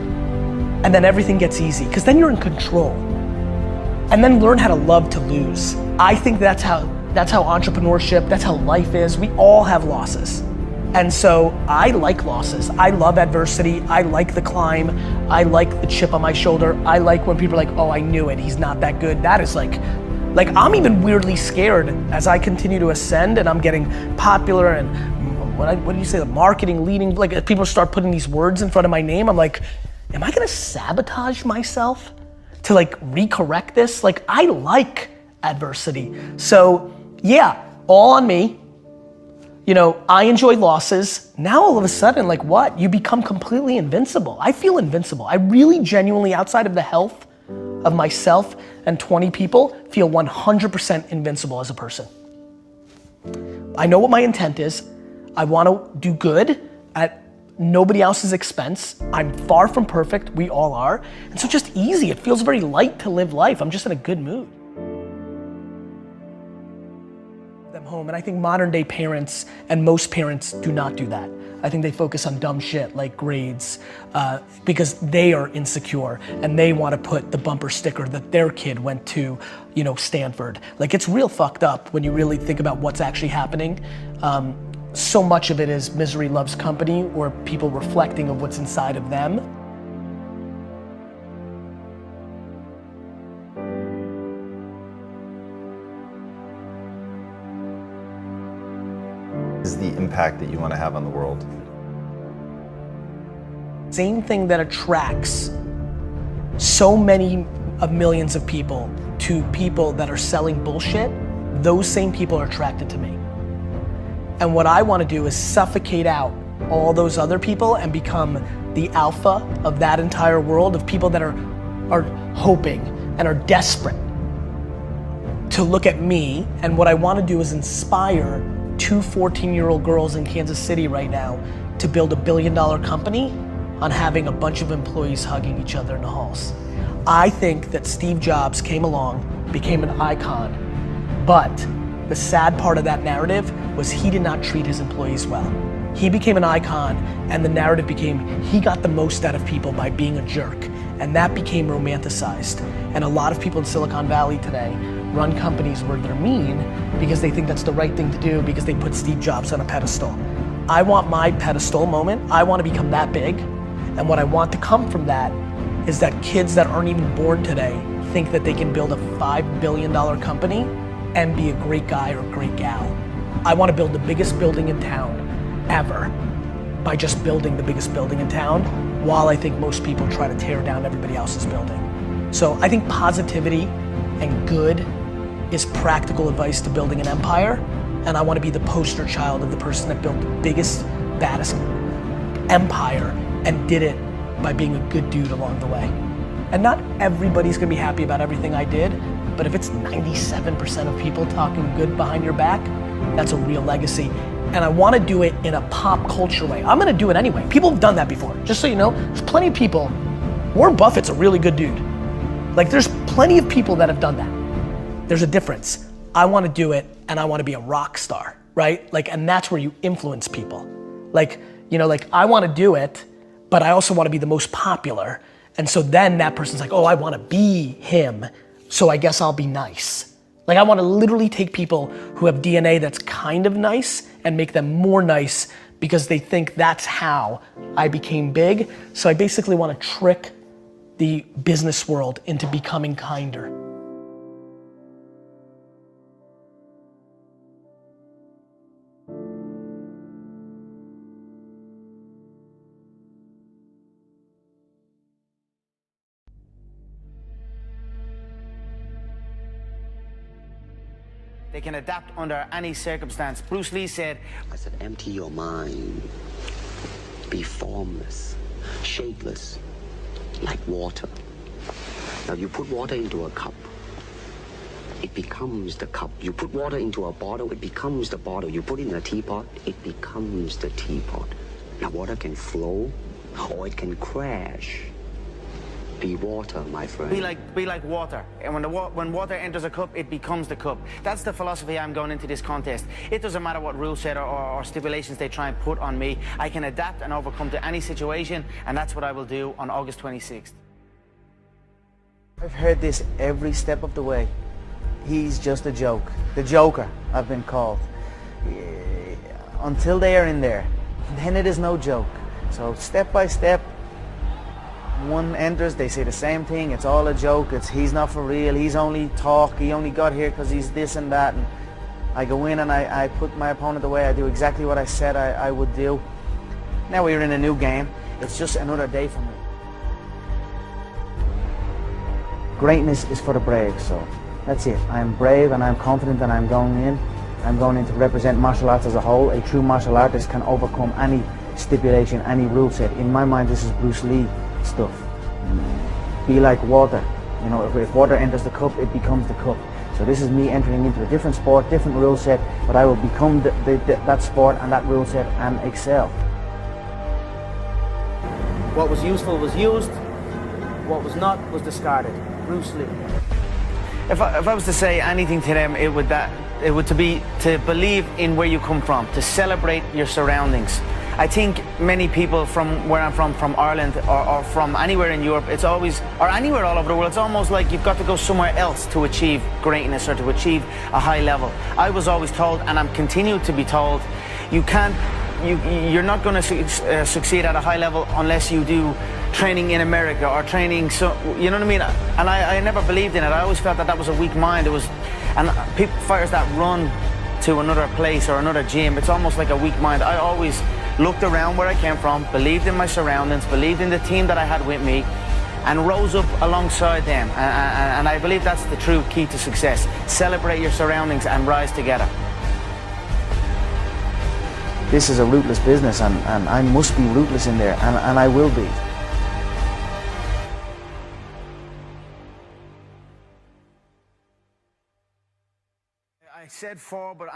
and then everything gets easy, because then you're in control. And then learn how to love to lose. I think that's how entrepreneurship, that's how life is. We all have losses. And so I like losses. I love adversity. I like the climb. I like the chip on my shoulder. I like when people are like, oh, I knew it. He's not that good. That is I'm even weirdly scared as I continue to ascend and I'm getting popular and what do you say, the marketing leading, people start putting these words in front of my name. I'm like, am I gonna sabotage myself to recorrect this? I like adversity. So Yeah, all on me. You know, I enjoy losses. Now all of a sudden, like what? You become completely invincible. I feel invincible. I really genuinely, outside of the health of myself and 20 people, feel 100% invincible as a person. I know what my intent is. I want to do good at nobody else's expense. I'm far from perfect, we all are. And so just easy, it feels very light to live life. I'm just in a good mood. Them home, and I think modern day parents and most parents do not do that. I think they focus on dumb shit like grades because they are insecure and they want to put the bumper sticker that their kid went to, you know, Stanford. Like it's real fucked up when you really think about what's actually happening. So much of it is misery loves company, or people reflecting of what's inside of them. Is the impact that you want to have on the world? Same thing that attracts so many of millions of people to people that are selling bullshit, those same people are attracted to me. And what I want to do is suffocate out all those other people and become the alpha of that entire world of people that are hoping and are desperate to look at me. And what I want to do is inspire 2 14-year-old girls in Kansas City right now to build $1 billion company on having a bunch of employees hugging each other in the halls. I think that Steve Jobs came along, became an icon, but the sad part of that narrative was he did not treat his employees well. He became an icon, and the narrative became he got the most out of people by being a jerk, and that became romanticized. And a lot of people in Silicon Valley today run companies where they're mean because they think that's the right thing to do because they put Steve Jobs on a pedestal. I want my pedestal moment. I want to become that big, and what I want to come from that is that kids that aren't even born today think that they can build a $5 billion company and be a great guy or a great gal. I want to build the biggest building in town ever by just building the biggest building in town, while I think most people try to tear down everybody else's building. So I think positivity and good is practical advice to building an empire, and I want to be the poster child of the person that built the biggest, baddest empire and did it by being a good dude along the way. And not everybody's gonna be happy about everything I did, but if it's 97% of people talking good behind your back, that's a real legacy. And I want to do it in a pop culture way. I'm gonna do it anyway. People have done that before. Just so you know, there's plenty of people. Warren Buffett's a really good dude. Like there's plenty of people that have done that. There's a difference. I want to do it and I want to be a rock star, right? Like, and that's where you influence people. Like, you know, like I want to do it, but I also want to be the most popular. And so then that person's like, oh, I want to be him. So I guess I'll be nice. Like I want to literally take people who have DNA that's kind of nice and make them more nice because they think that's how I became big. So I basically want to trick the business world into becoming kinder. They can adapt under any circumstance. Bruce Lee said, I said, empty your mind. Be formless, shapeless, like water. Now you put water into a cup, it becomes the cup. You put water into a bottle, it becomes the bottle. You put it in a teapot, it becomes the teapot. Now water can flow or it can crash. Be water, my friend. Be like water. And when water enters a cup, it becomes the cup. That's the philosophy I'm going into this contest. It doesn't matter what rule set or stipulations they try and put on me. I can adapt and overcome to any situation, and that's what I will do on August 26th. I've heard this every step of the way. He's just a joke. The Joker, I've been called. Until they are in there, then it is no joke. So step by step, one enters, they say the same thing, it's all a joke, he's not for real, he's only talk, he only got here because he's this and that. And I go in and I put my opponent away, I do exactly what I said I would do. Now we're in a new game, it's just another day for me. Greatness is for the brave, so that's it. I'm brave and I'm confident and I'm going in. I'm going in to represent martial arts as a whole. A true martial artist can overcome any stipulation, any rule set. In my mind, this is Bruce Lee stuff. Be like water. You know, if water enters the cup, it becomes the cup. So this is me entering into a different sport, different rule set, but I will become that sport and that rule set and excel. What was useful was used. What was not was discarded. Bruce Lee. If I was to say anything to them, it would be to believe in where you come from, to celebrate your surroundings. I think many people from where I'm from Ireland or from anywhere in Europe, it's always, or anywhere all over the world, it's almost like you've got to go somewhere else to achieve greatness or to achieve a high level. I was always told, and I'm continued to be told, you're not going to succeed at a high level unless you do training in America or training, so you know what I mean? And I never believed in it. I always felt that was a weak mind. And people, fighters that run to another place or another gym, it's almost like a weak mind. I always looked around where I came from, believed in my surroundings, believed in the team that I had with me, and rose up alongside them. And I believe that's the true key to success. Celebrate your surroundings and rise together. This is a ruthless business, and I must be ruthless in there, and I will be. I said 4, but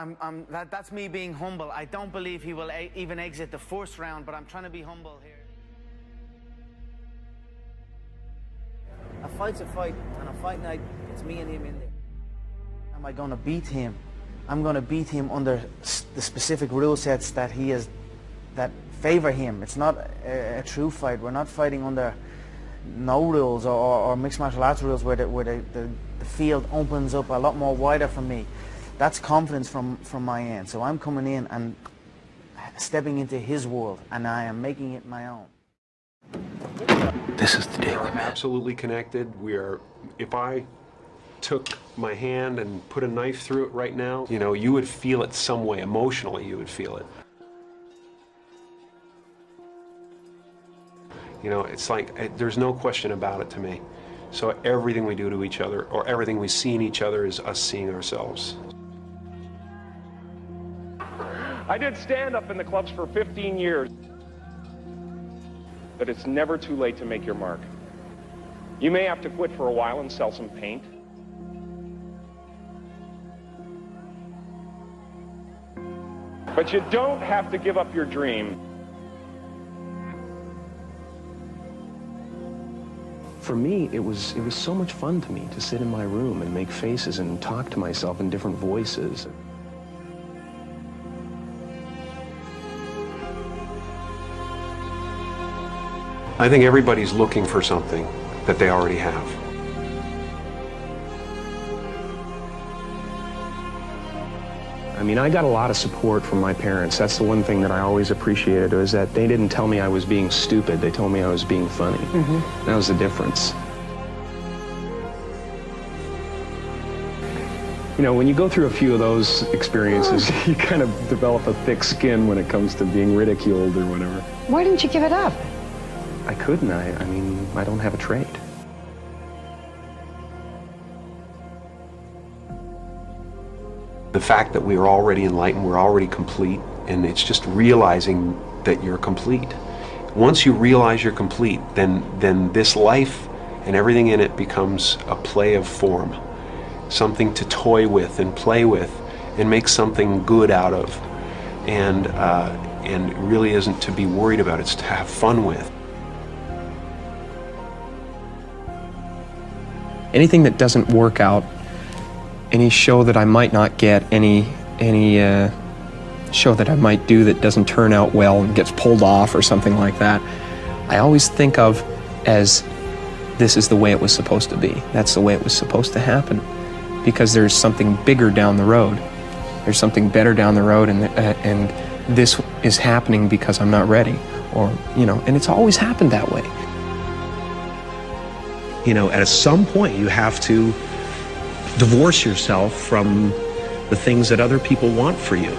that's me being humble. I don't believe he will even exit the first round, but I'm trying to be humble here. A fight's a fight, and a fight night, it's me and him in there. Am I going to beat him? I'm going to beat him under the specific rule sets that he has, that favor him. It's not a true fight. We're not fighting under no rules or mixed martial arts rules where the field opens up a lot more wider for me. That's confidence from my end. So I'm coming in and stepping into his world, and I am making it my own. This is the day we're absolutely connected. If I took my hand and put a knife through it right now, you know, you would feel it some way. Emotionally, you would feel it. You know, it's like, there's no question about it to me. So everything we do to each other, or everything we see in each other, is us seeing ourselves. I did stand-up in the clubs for 15 years. But it's never too late to make your mark. You may have to quit for a while and sell some paint. But you don't have to give up your dream. For me, it was so much fun to me to sit in my room and make faces and talk to myself in different voices. I think everybody's looking for something that they already have. I mean, I got a lot of support from my parents. That's the one thing that I always appreciated, was that they didn't tell me I was being stupid. They told me I was being funny. That was the difference. You know, when you go through a few of those experiences, you kind of develop a thick skin when it comes to being ridiculed or whatever. Why didn't you give it up? I couldn't. I mean, I don't have a trade. The fact that we are already enlightened, we're already complete, and it's just realizing that you're complete. Once you realize you're complete, then this life and everything in it becomes a play of form. Something to toy with and play with and make something good out of. And it really isn't to be worried about, it's to have fun with. Anything that doesn't work out, any show that I might not get, any show that I might do that doesn't turn out well and gets pulled off or something like that, I always think of as, this is the way it was supposed to be. That's the way it was supposed to happen. Because there's something bigger down the road. There's something better down the road, and this is happening because I'm not ready. Or, you know, and it's always happened that way. You know, at some point you have to divorce yourself from the things that other people want for you.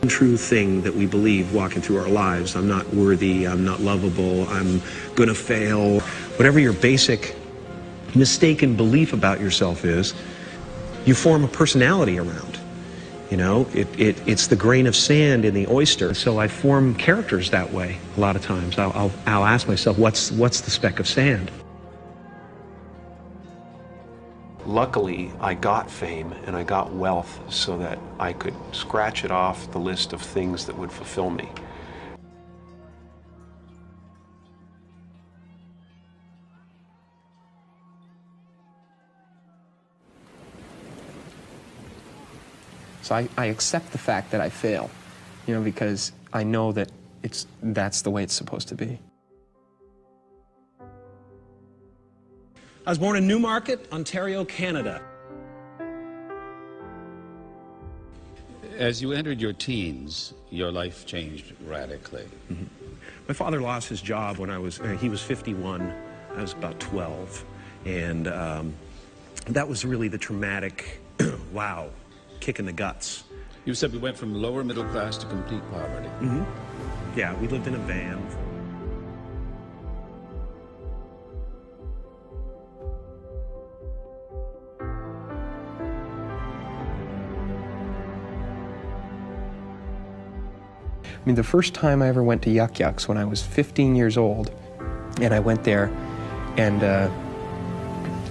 True thing that we believe walking through our lives: I'm not worthy, I'm not lovable, I'm gonna fail, whatever your basic mistaken belief about yourself is, you form a personality around. You know, it's the grain of sand in the oyster. So I form characters that way a lot of times. I'll ask myself, what's the speck of sand? Luckily, I got fame and I got wealth so that I could scratch it off the list of things that would fulfill me. So I accept the fact that I fail, you know, because I know that that's the way it's supposed to be. I was born in Newmarket, Ontario, Canada. As you entered your teens, your life changed radically. Mm-hmm. My father lost his job when he was 51, I was about 12. And that was really the traumatic, wow, kick in the guts. You said we went from lower middle class to complete poverty. Mm-hmm. Yeah, we lived in a van. I mean, the first time I ever went to Yuck Yucks when I was 15 years old, and I went there, and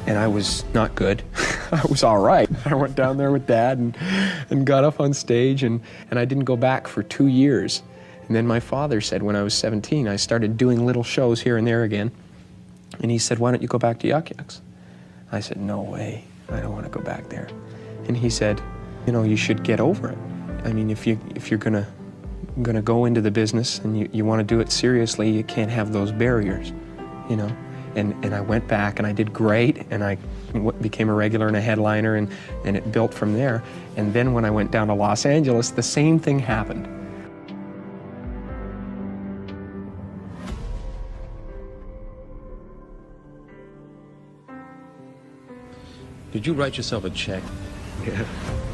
I was not good. I was all right. I went down there with Dad and got up on stage, and I didn't go back for 2 years. And then my father said when I was 17, I started doing little shows here and there again, and he said, why don't you go back to Yuck Yucks? I said, no way, I don't want to go back there. And he said, you know, you should get over it. I mean, if you're gonna go into the business and you want to do it seriously, you can't have those barriers, you know. And I went back and I did great, and I became a regular and a headliner, and it built from there. And then when I went down to Los Angeles, the same thing happened. Did you write yourself a check? Yeah,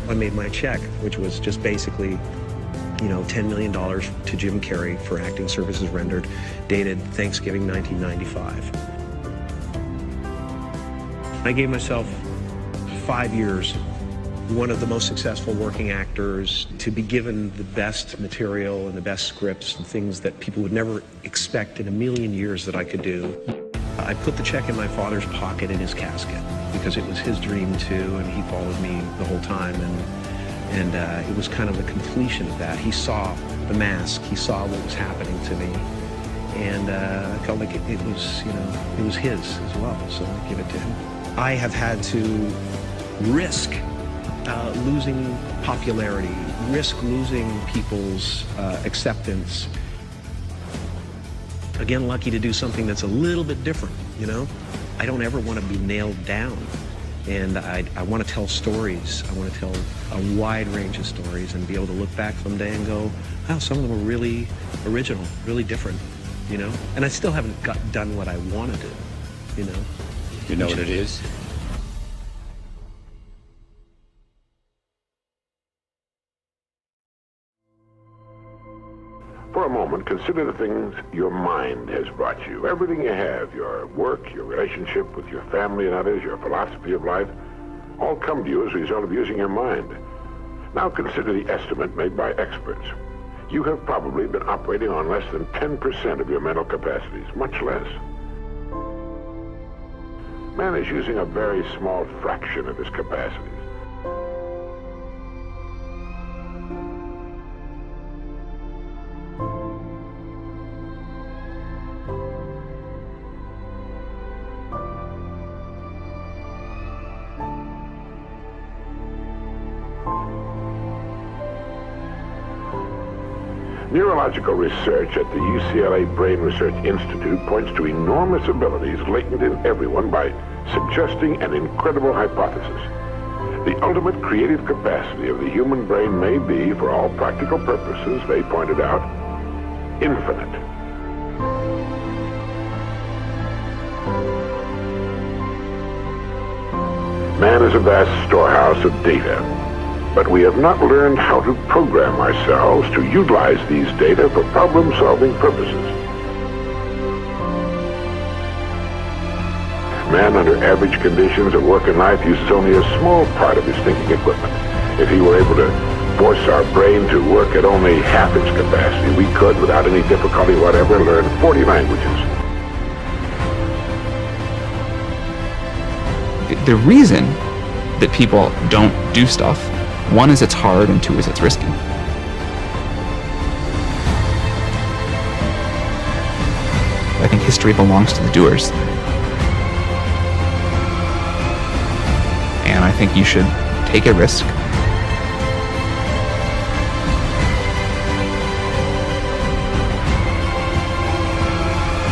I made my check, which was just basically, you know, $10 million to Jim Carrey for acting services rendered, dated Thanksgiving 1995. I gave myself 5 years, one of the most successful working actors, to be given the best material and the best scripts and things that people would never expect in a million years that I could do. I put the check in my father's pocket in his casket because it was his dream too, and he followed me the whole time, and it was kind of the completion of that. He saw the mask, he saw what was happening to me, and I felt like it was, you know, it was his as well, so I give it to him. I have had to risk losing popularity, risk losing people's acceptance. Again, lucky to do something that's a little bit different, you know? I don't ever want to be nailed down. And I want to tell stories. I want to tell a wide range of stories and be able to look back someday and go, wow, some of them are really original, really different, you know? And I still haven't done what I want to do, you know? You know what it is? For a moment, consider the things your mind has brought you. Everything you have, your work, your relationship with your family and others, your philosophy of life, all come to you as a result of using your mind. Now consider the estimate made by experts. You have probably been operating on less than 10% of your mental capacities, much less. Man is using a very small fraction of his capacities. Neurological research at the UCLA Brain Research Institute points to enormous abilities latent in everyone by suggesting an incredible hypothesis. The ultimate creative capacity of the human brain may be, for all practical purposes, they pointed out, infinite. Man is a vast storehouse of data. But we have not learned how to program ourselves to utilize these data for problem-solving purposes. man under average conditions of work and life uses only a small part of his thinking equipment. If he were able to force our brain to work at only half its capacity, we could, without any difficulty whatever, learn 40 languages. The reason that people don't do stuff, one is it's hard, and two is it's risky. I think history belongs to the doers. And I think you should take a risk.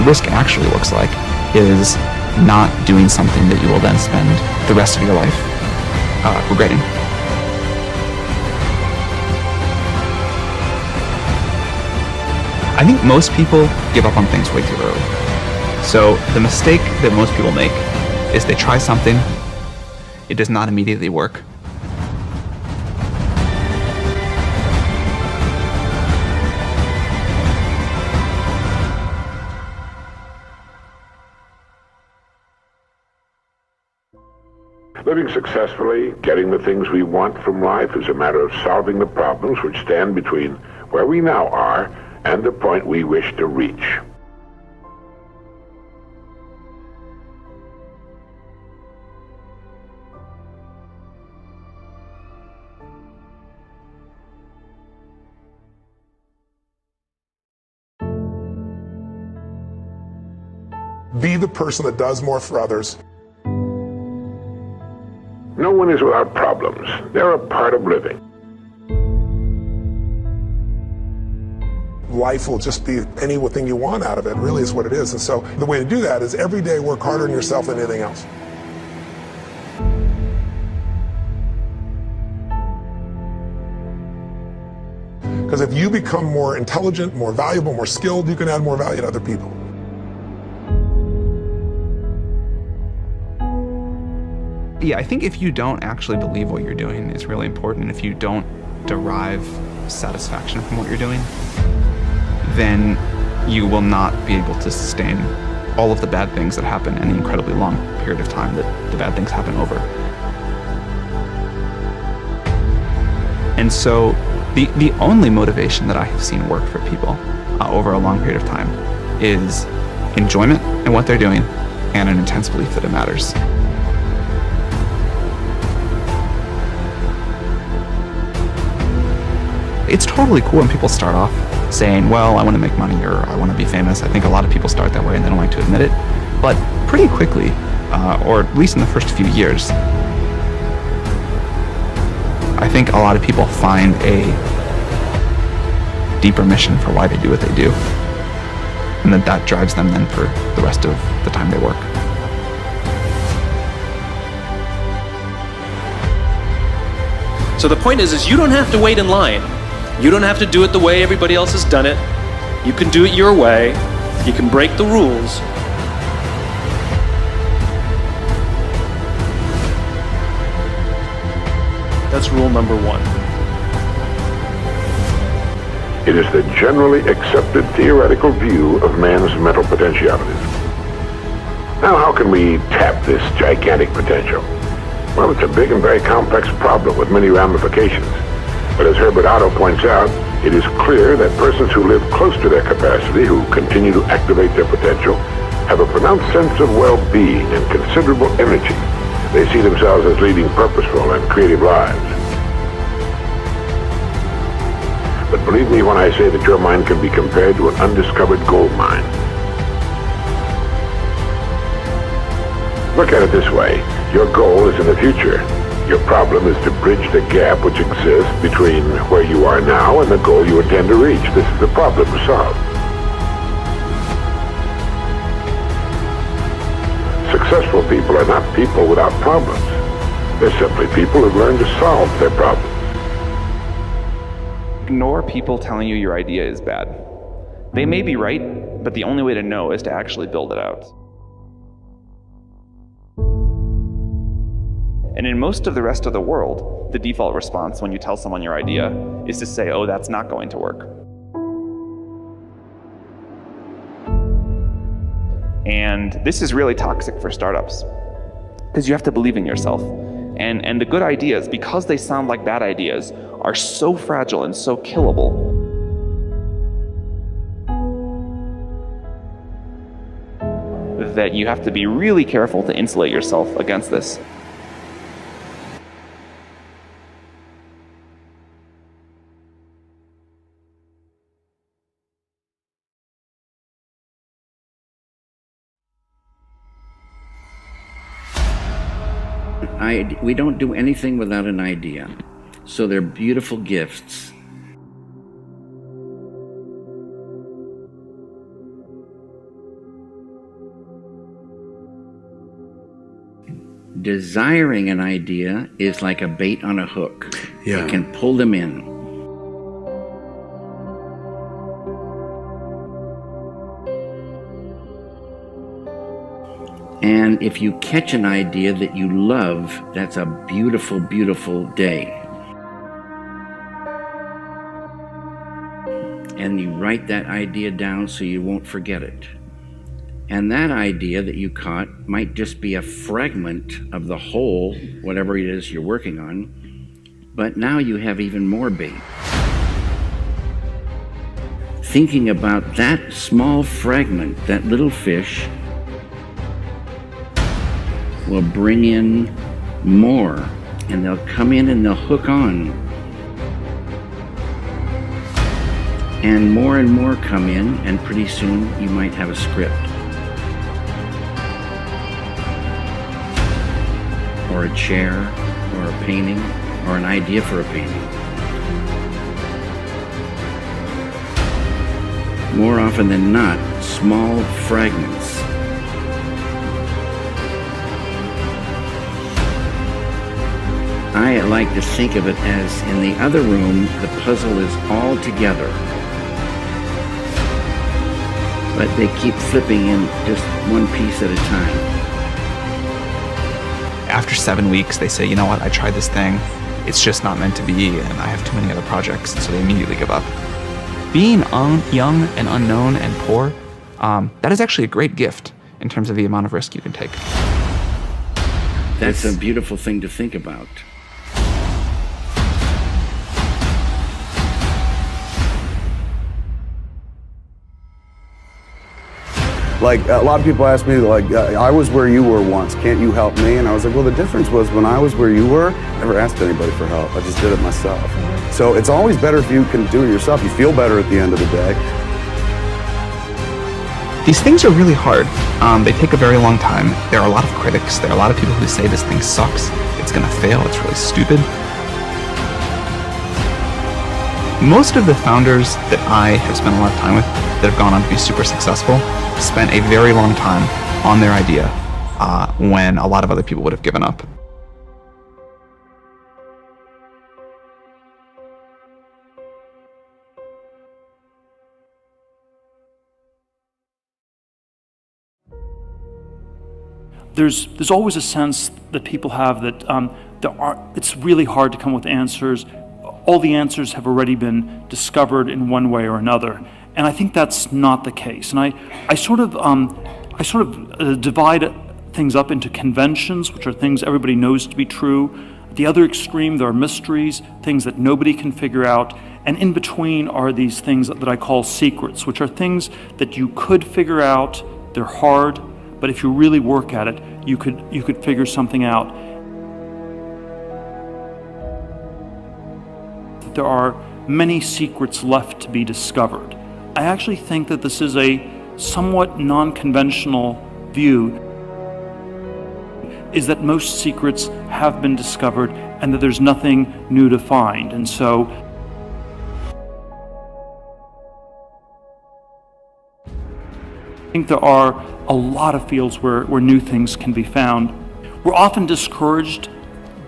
Risk actually looks like is not doing something that you will then spend the rest of your life regretting. I think most people give up on things way too early. So the mistake that most people make is they try something, it does not immediately work. Living successfully, getting the things we want from life is a matter of solving the problems which stand between where we now are and the point we wish to reach. Be the person that does more for others. No one is without problems. They're a part of living. Life will just be anything you want out of it, really is what it is. And so the way to do that is every day work harder on yourself than anything else. Because if you become more intelligent, more valuable, more skilled, you can add more value to other people. Yeah, I think if you don't actually believe what you're doing is really important, if you don't derive satisfaction from what you're doing, then you will not be able to sustain all of the bad things that happen in the incredibly long period of time that the bad things happen over. And so the only motivation that I have seen work for people over a long period of time is enjoyment in what they're doing and an intense belief that it matters. It's totally cool when people start off saying, well, I want to make money or I want to be famous. I think a lot of people start that way and they don't like to admit it. But pretty quickly, or at least in the first few years, I think a lot of people find a deeper mission for why they do what they do. And that drives them then for the rest of the time they work. So the point is you don't have to wait in line. You don't have to do it the way everybody else has done it. You can do it your way. You can break the rules. That's rule number one. It is the generally accepted theoretical view of man's mental potentialities. Now, how can we tap this gigantic potential? Well, it's a big and very complex problem with many ramifications. But as Herbert Otto points out, it is clear that persons who live close to their capacity, who continue to activate their potential, have a pronounced sense of well-being and considerable energy. They see themselves as leading purposeful and creative lives. But believe me when I say that your mind can be compared to an undiscovered gold mine. Look at it this way. Your goal is in the future. Your problem is to bridge the gap which exists between where you are now and the goal you intend to reach. This is the problem to solve. Successful people are not people without problems. They're simply people who've learned to solve their problems. Ignore people telling you your idea is bad. They may be right, but the only way to know is to actually build it out. And in most of the rest of the world, the default response when you tell someone your idea is to say, oh, that's not going to work. And this is really toxic for startups because you have to believe in yourself. And the good ideas, because they sound like bad ideas, are so fragile and so killable. That you have to be really careful to insulate yourself against this. We don't do anything without an idea. So they're beautiful gifts. Desiring an idea is like a bait on a hook. Yeah. It can pull them in. And if you catch an idea that you love, that's a beautiful, beautiful day. And you write that idea down so you won't forget it. And that idea that you caught might just be a fragment of the whole, whatever it is you're working on, but now you have even more bait. Thinking about that small fragment, that little fish, will bring in more, and they'll come in and they'll hook on. And more come in, and pretty soon you might have a script. Or a chair, or a painting, or an idea for a painting. More often than not, small fragments. I like to think of it as in the other room, the puzzle is all together. But they keep flipping in just one piece at a time. After 7 weeks, they say, you know what, I tried this thing. It's just not meant to be, and I have too many other projects, so they immediately give up. Being young and unknown and poor, that is actually a great gift in terms of the amount of risk you can take. That's a beautiful thing to think about. Like, a lot of people ask me, like, I was where you were once, can't you help me? And I was like, well, the difference was when I was where you were, I never asked anybody for help. I just did it myself. So it's always better if you can do it yourself. You feel better at the end of the day. These things are really hard. They take a very long time. There are a lot of critics. There are a lot of people who say this thing sucks. It's gonna fail. It's really stupid. Most of the founders that I have spent a lot of time with that have gone on to be super successful spent a very long time on their idea when a lot of other people would have given up. There's always a sense that people have that it's really hard to come up with answers. All the answers have already been discovered in one way or another, and I think that's not the case. And I sort of divide things up into conventions, which are things everybody knows to be true. At the other extreme, there are mysteries, things that nobody can figure out, and in between are these things that I call secrets, which are things that you could figure out. They're hard, but if you really work at it, you could figure something out. There are many secrets left to be discovered. I actually think that this is a somewhat non-conventional view, is that most secrets have been discovered and that there's nothing new to find. And so I think there are a lot of fields where new things can be found. We're often discouraged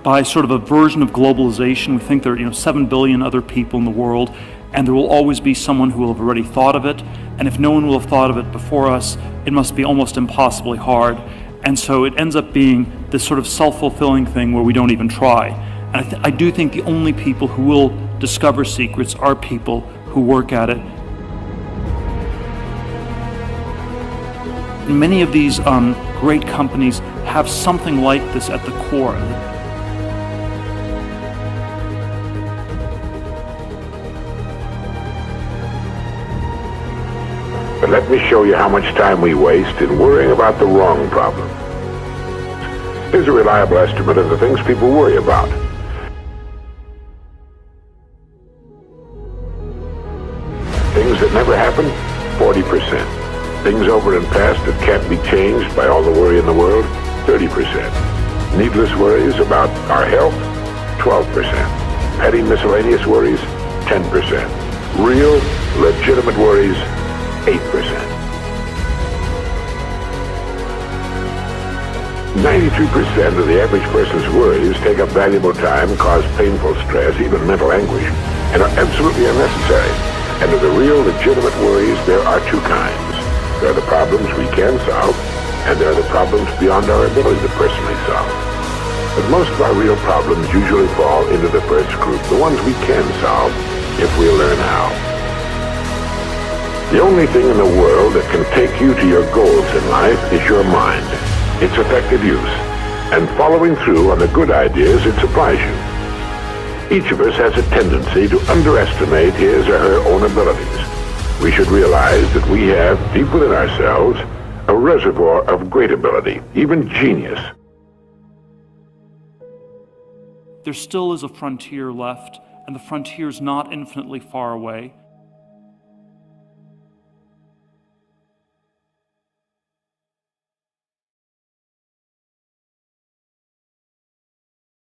by sort of a version of globalization. We think there are 7 billion other people in the world, and there will always be someone who will have already thought of it. And if no one will have thought of it before us, it must be almost impossibly hard. And so it ends up being this sort of self-fulfilling thing where we don't even try. And I do think the only people who will discover secrets are people who work at it. Many of these great companies have something like this at the core. But let me show you how much time we waste in worrying about the wrong problem. Here's a reliable estimate of the things people worry about. Things that never happen, 40%. Things over and past that can't be changed by all the worry in the world, 30%. Needless worries about our health, 12%. Petty miscellaneous worries, 10%. Real, legitimate worries, 8%. 93% of the average person's worries take up valuable time, cause painful stress, even mental anguish, and are absolutely unnecessary. And of the real, legitimate worries, there are two kinds. There are the problems we can solve, and there are the problems beyond our ability to personally solve. But most of our real problems usually fall into the first group, the ones we can solve if we learn how. The only thing in the world that can take you to your goals in life is your mind, its effective use, and following through on the good ideas it supplies you. Each of us has a tendency to underestimate his or her own abilities. We should realize that we have, deep within ourselves, a reservoir of great ability, even genius. There still is a frontier left, and the frontier is not infinitely far away.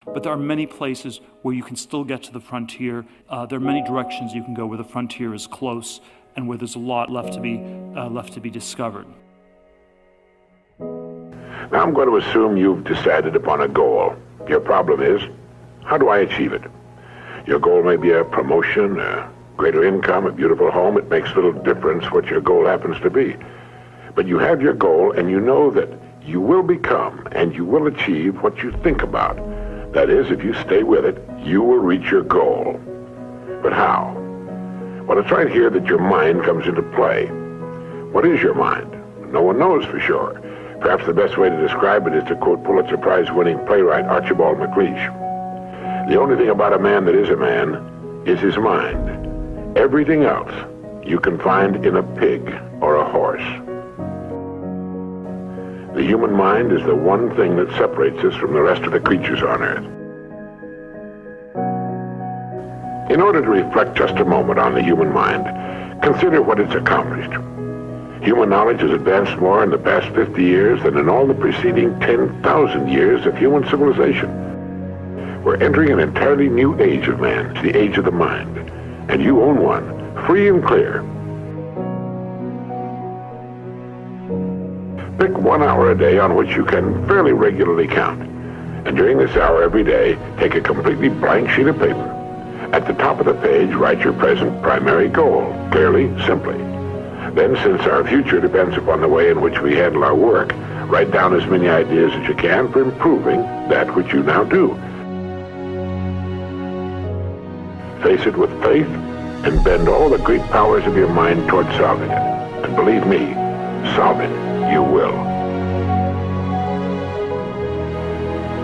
But there are many places where you can still get to the frontier. There are many directions you can go where the frontier is close and where there's a lot left to be discovered. Now I'm going to assume you've decided upon a goal. Your problem is, how do I achieve it? Your goal may be a promotion, a greater income, a beautiful home. It makes little difference what your goal happens to be. But you have your goal, and you know that you will become and you will achieve what you think about. That is, if you stay with it, you will reach your goal. But how? Well, it's right here that your mind comes into play. What is your mind? No one knows for sure. Perhaps the best way to describe it is to quote Pulitzer Prize-winning playwright Archibald MacLeish. The only thing about a man that is a man is his mind. Everything else you can find in a pig or a horse. The human mind is the one thing that separates us from the rest of the creatures on Earth. In order to reflect just a moment on the human mind, consider what it's accomplished. Human knowledge has advanced more in the past 50 years than in all the preceding 10,000 years of human civilization. We're entering an entirely new age of man, the age of the mind, and you own one, free and clear. Pick 1 hour a day on which you can fairly regularly count, and during this hour every day, take a completely blank sheet of paper. At the top of the page, write your present primary goal, clearly, simply. Then, since our future depends upon the way in which we handle our work, write down as many ideas as you can for improving that which you now do. Face it with faith and bend all the great powers of your mind toward solving it. And believe me, solve it, you will.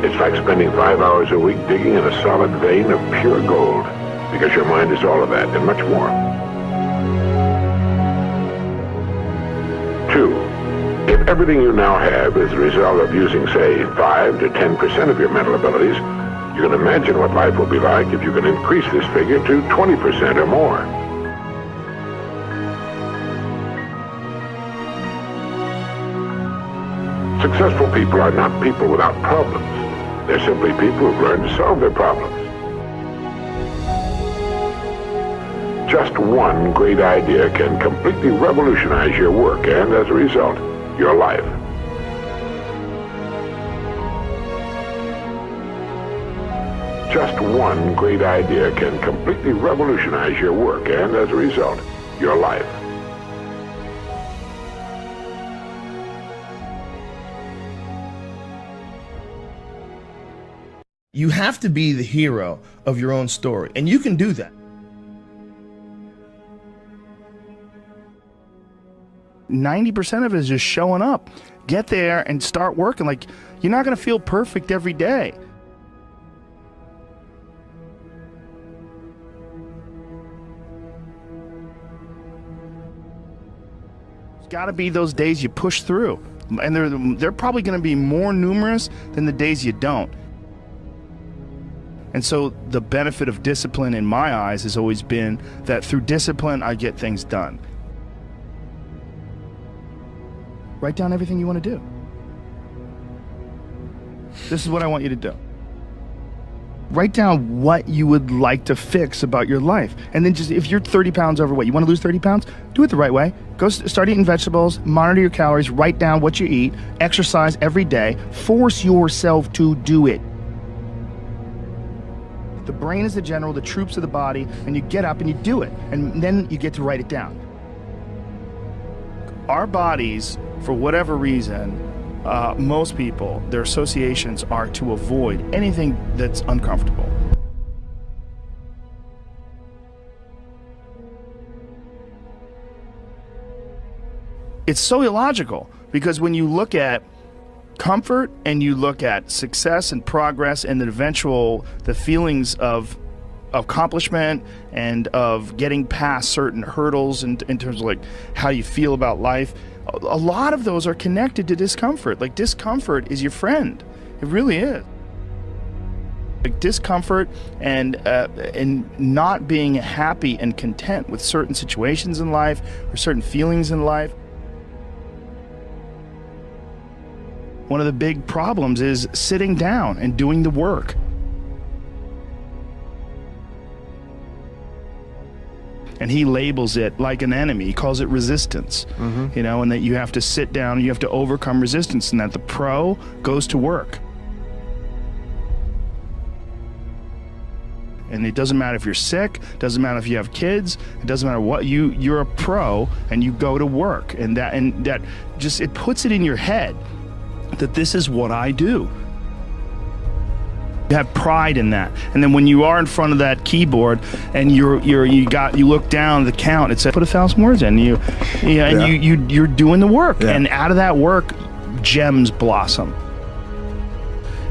It's like spending 5 hours a week digging in a solid vein of pure gold, because your mind is all of that and much more. 2, if everything you now have is the result of using, say, 5 to 10% of your mental abilities, you can imagine what life will be like if you can increase this figure to 20% or more. Successful people are not people without problems. They're simply people who've learned to solve their problems. Just one great idea can completely revolutionize your work and, as a result, your life. Just one great idea can completely revolutionize your work and, as a result, your life. You have to be the hero of your own story, and you can do that. 90% of it is just showing up. Get there and start working. Like, you're not going to feel perfect every day. There's got to be those days you push through. And they're probably going to be more numerous than the days you don't. And so the benefit of discipline in my eyes has always been that through discipline, I get things done. Write down everything you want to do. This is what I want you to do. Write down what you would like to fix about your life. And then just, if you're 30 pounds overweight, you want to lose 30 pounds? Do it the right way. Go start eating vegetables, monitor your calories, write down what you eat, exercise every day, force yourself to do it. The brain is the general, the troops are the body, and you get up and you do it. And then you get to write it down. Our bodies, for whatever reason, most people, their associations are to avoid anything that's uncomfortable. It's so illogical, because when you look at comfort and you look at success and progress and the feelings of accomplishment and of getting past certain hurdles in terms of like how you feel about life, a lot of those are connected to discomfort. Like, discomfort is your friend. It really is. Like, discomfort and not being happy and content with certain situations in life or certain feelings in life. One of the big problems is sitting down and doing the work. And he labels it like an enemy. He calls it resistance, you know, and that you have to sit down, you have to overcome resistance, and that the pro goes to work. And it doesn't matter if you're sick, doesn't matter if you have kids, it doesn't matter what, you're a pro and you go to work. And that just, it puts it in your head that this is what I do. You have pride in that. And then when you are in front of that keyboard and you look down the count, it says put 1,000 words in, you're doing the work. And out of that work, gems blossom.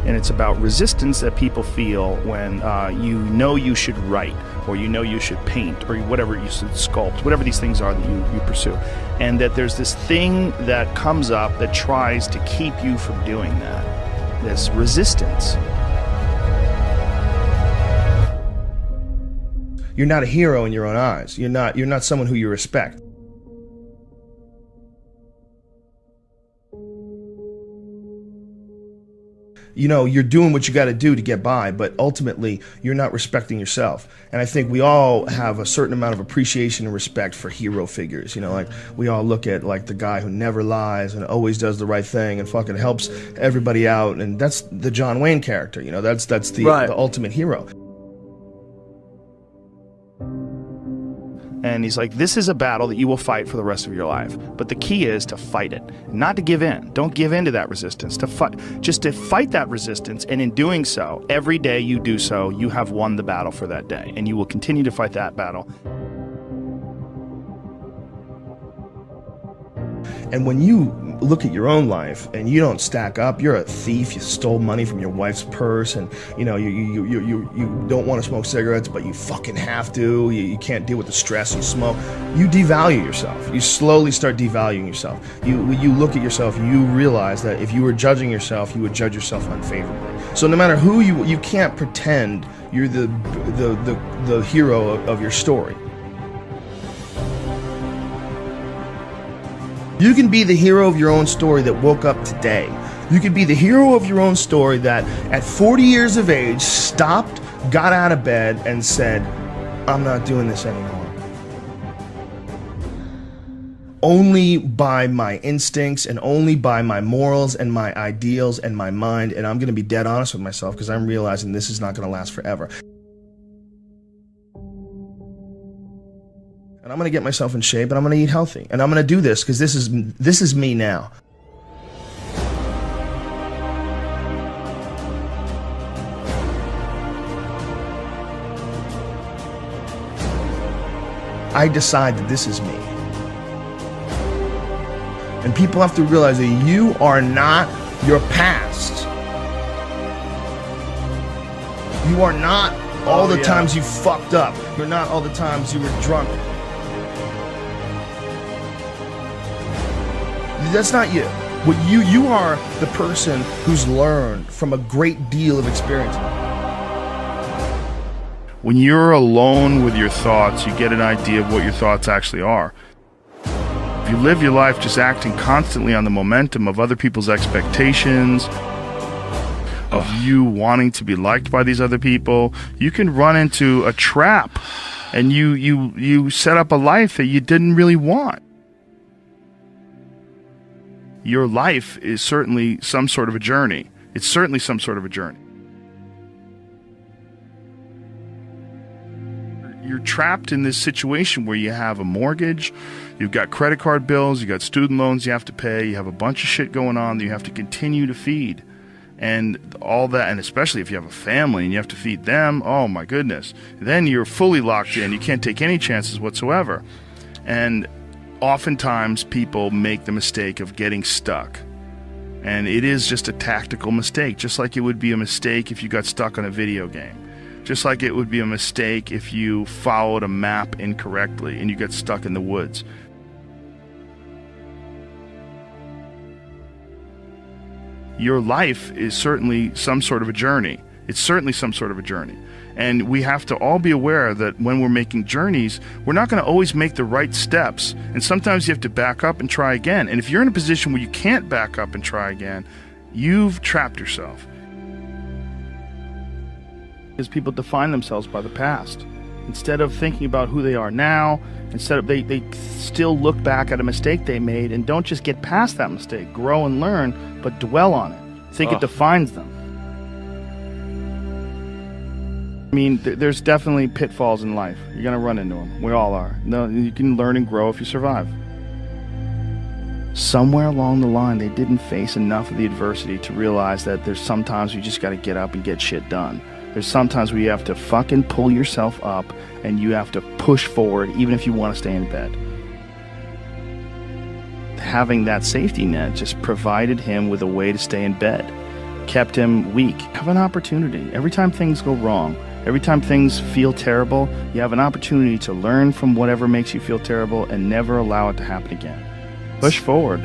And it's about resistance that people feel when you know you should write, or you know you should paint, or whatever you should sculpt, whatever these things are that you pursue. And that there's this thing that comes up that tries to keep you from doing that. This resistance. You're not a hero in your own eyes. You're not someone who you respect. You know, you're doing what you got to do to get by, but ultimately you're not respecting yourself. And I think we all have a certain amount of appreciation and respect for hero figures. You know, like, we all look at like the guy who never lies and always does the right thing and fucking helps everybody out, and that's the John Wayne character. You know, that's the ultimate hero. And he's like, this is a battle that you will fight for the rest of your life. But the key is to fight it, not to give in. Don't give in to that resistance, just to fight that resistance. And in doing so, every day you do so, you have won the battle for that day. And you will continue to fight that battle. And when you look at your own life and you don't stack up, you're a thief, you stole money from your wife's purse, and you know you don't want to smoke cigarettes, but you fucking have to, you can't deal with the stress, you smoke, you devalue yourself. You slowly start devaluing yourself. When you look at yourself, you realize that if you were judging yourself, you would judge yourself unfavorably. So no matter who you can't pretend you're the hero of your story. You can be the hero of your own story that woke up today. You can be the hero of your own story that at 40 years of age stopped, got out of bed, and said, I'm not doing this anymore. Only by my instincts and only by my morals and my ideals and my mind, and I'm going to be dead honest with myself because I'm realizing this is not going to last forever. And I'm going to get myself in shape, and I'm going to eat healthy. And I'm going to do this because this is me now. I decide that this is me. And people have to realize that you are not your past. You are not all the times you fucked up. You're not all the times you were drunk. That's not you. What you are the person who's learned from a great deal of experience. When you're alone with your thoughts, you get an idea of what your thoughts actually are. If you live your life just acting constantly on the momentum of other people's expectations, of you wanting to be liked by these other people, you can run into a trap, and you set up a life that you didn't really want. Your life is certainly some sort of a journey. It's certainly some sort of a journey. You're trapped in this situation where you have a mortgage, you've got credit card bills, you've got student loans you have to pay, you have a bunch of shit going on that you have to continue to feed. And all that, and especially if you have a family and you have to feed them, oh my goodness. Then you're fully locked in. You can't take any chances whatsoever. And oftentimes people make the mistake of getting stuck. And it is just a tactical mistake, just like it would be a mistake if you got stuck on a video game. Just like it would be a mistake if you followed a map incorrectly and you get stuck in the woods. Your life is certainly some sort of a journey. It's certainly some sort of a journey. And we have to all be aware that when we're making journeys, we're not going to always make the right steps. And sometimes you have to back up and try again. And if you're in a position where you can't back up and try again, you've trapped yourself. Because people define themselves by the past. Instead of thinking about who they are now, instead of they still look back at a mistake they made and don't just get past that mistake, grow and learn, but dwell on it. Think it defines them. I mean, there's definitely pitfalls in life. You're going to run into them. We all are. No, you can learn and grow if you survive. Somewhere along the line, they didn't face enough of the adversity to realize that there's sometimes you just got to get up and get shit done. There's sometimes where you have to fucking pull yourself up and you have to push forward even if you want to stay in bed. Having that safety net just provided him with a way to stay in bed, kept him weak. Have an opportunity. Every time things go wrong, every time things feel terrible, you have an opportunity to learn from whatever makes you feel terrible and never allow it to happen again. Push forward.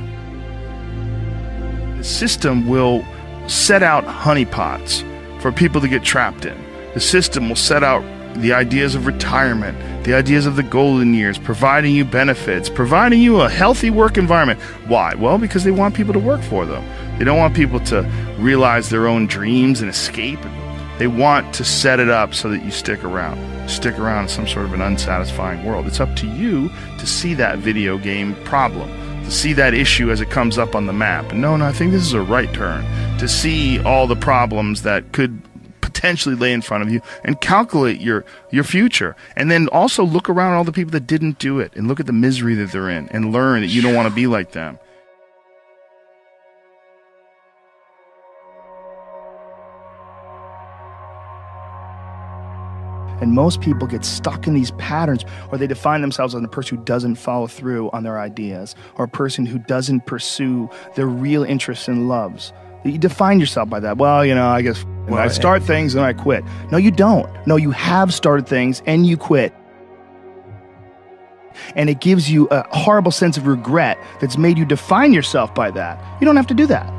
The system will set out honeypots for people to get trapped in. The system will set out the ideas of retirement, the ideas of the golden years, providing you benefits, providing you a healthy work environment. Why? Well, because they want people to work for them. They don't want people to realize their own dreams and escape. They want to set it up so that you stick around in some sort of an unsatisfying world. It's up to you to see that video game problem, to see that issue as it comes up on the map. And no, I think this is a right turn. To see all the problems that could potentially lay in front of you and calculate your future. And then also look around all the people that didn't do it and look at the misery that they're in and learn that you don't want to be like them. And most people get stuck in these patterns, or they define themselves as a person who doesn't follow through on their ideas, or a person who doesn't pursue their real interests and loves. You define yourself by that. Well, I guess when I start things and I quit. No, you don't. No, you have started things and you quit. And it gives you a horrible sense of regret that's made you define yourself by that. You don't have to do that.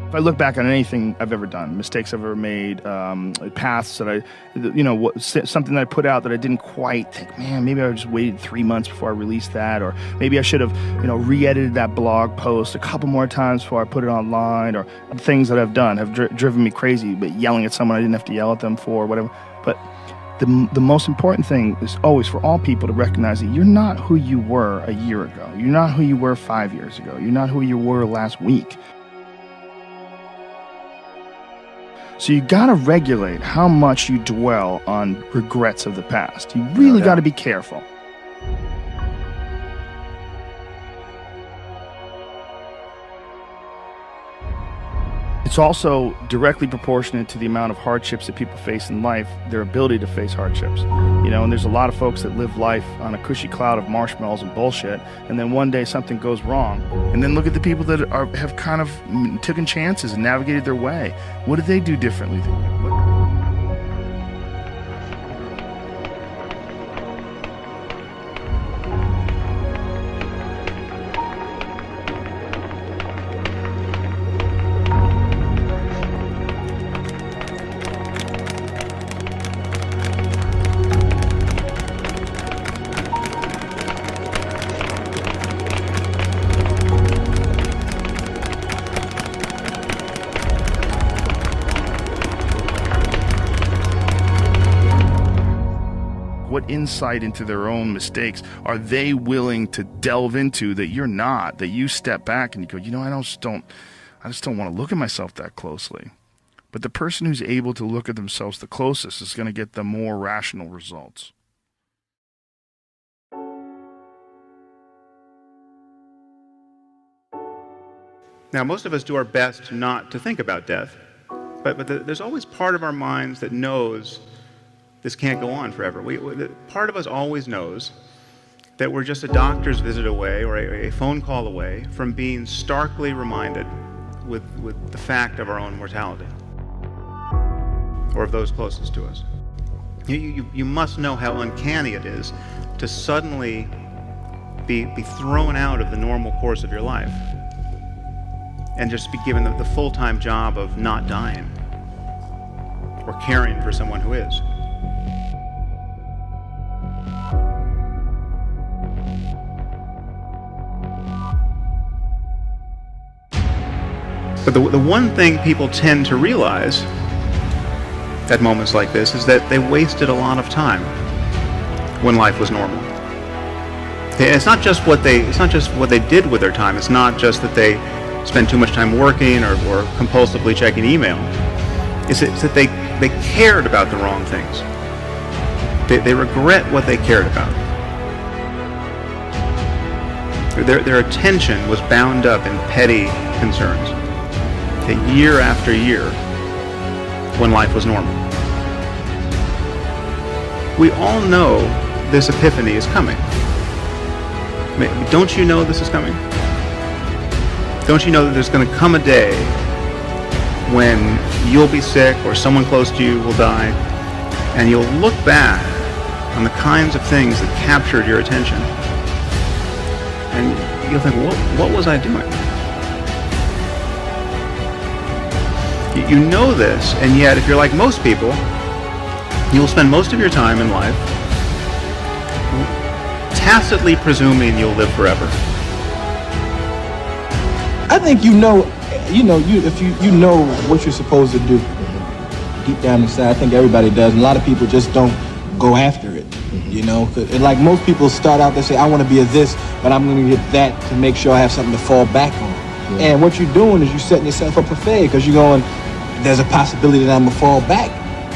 If I look back on anything I've ever done, mistakes I've ever made, paths that something that I put out that I didn't quite think, man, maybe I just waited 3 months before I released that, or maybe I should have, re-edited that blog post a couple more times before I put it online, or things that I've done have driven me crazy, but yelling at someone I didn't have to yell at them for, whatever. But the most important thing is always for all people to recognize that you're not who you were a year ago. You're not who you were 5 years ago. You're not who you were last week. So you got to regulate how much you dwell on regrets of the past. You really got to be careful. It's also directly proportionate to the amount of hardships that people face in life, their ability to face hardships. You know, and there's a lot of folks that live life on a cushy cloud of marshmallows and bullshit, and then one day something goes wrong. And then look at the people that have kind of taken chances and navigated their way. What did they do differently than you? What insight into their own mistakes are they willing to delve into that you're not, that you step back and you go, you know, I just don't want to look at myself that closely. But the person who's able to look at themselves the closest is going to get the more rational results. Now, most of us do our best not to think about death, but there's always part of our minds that knows this can't go on forever. Part of us always knows that we're just a doctor's visit away or a phone call away from being starkly reminded with the fact of our own mortality or of those closest to us. You must know how uncanny it is to suddenly be thrown out of the normal course of your life and just be given the full-time job of not dying or caring for someone who is. But the one thing people tend to realize at moments like this is that they wasted a lot of time when life was normal. It's not just what they did with their time. It's not just that they spend too much time working or compulsively checking email. It's that they cared about the wrong things. They regret what they cared about. Their attention was bound up in petty concerns. Year after year, when life was normal. We all know this epiphany is coming. Don't you know this is coming? Don't you know that there's going to come a day when you'll be sick or someone close to you will die, and you'll look back on the kinds of things that captured your attention, and you'll think, what was I doing? You know this, and yet if you're like most people, you'll spend most of your time in life tacitly presuming you'll live forever. I think if you know what you're supposed to do deep down inside, I think everybody does, and a lot of people just don't go after it, you know? And like most people start out, they say, I want to be a this, but I'm going to get that to make sure I have something to fall back on. Yeah. And what you're doing is you're setting yourself up for failure, because you're going, there's a possibility that I'm going to fall back.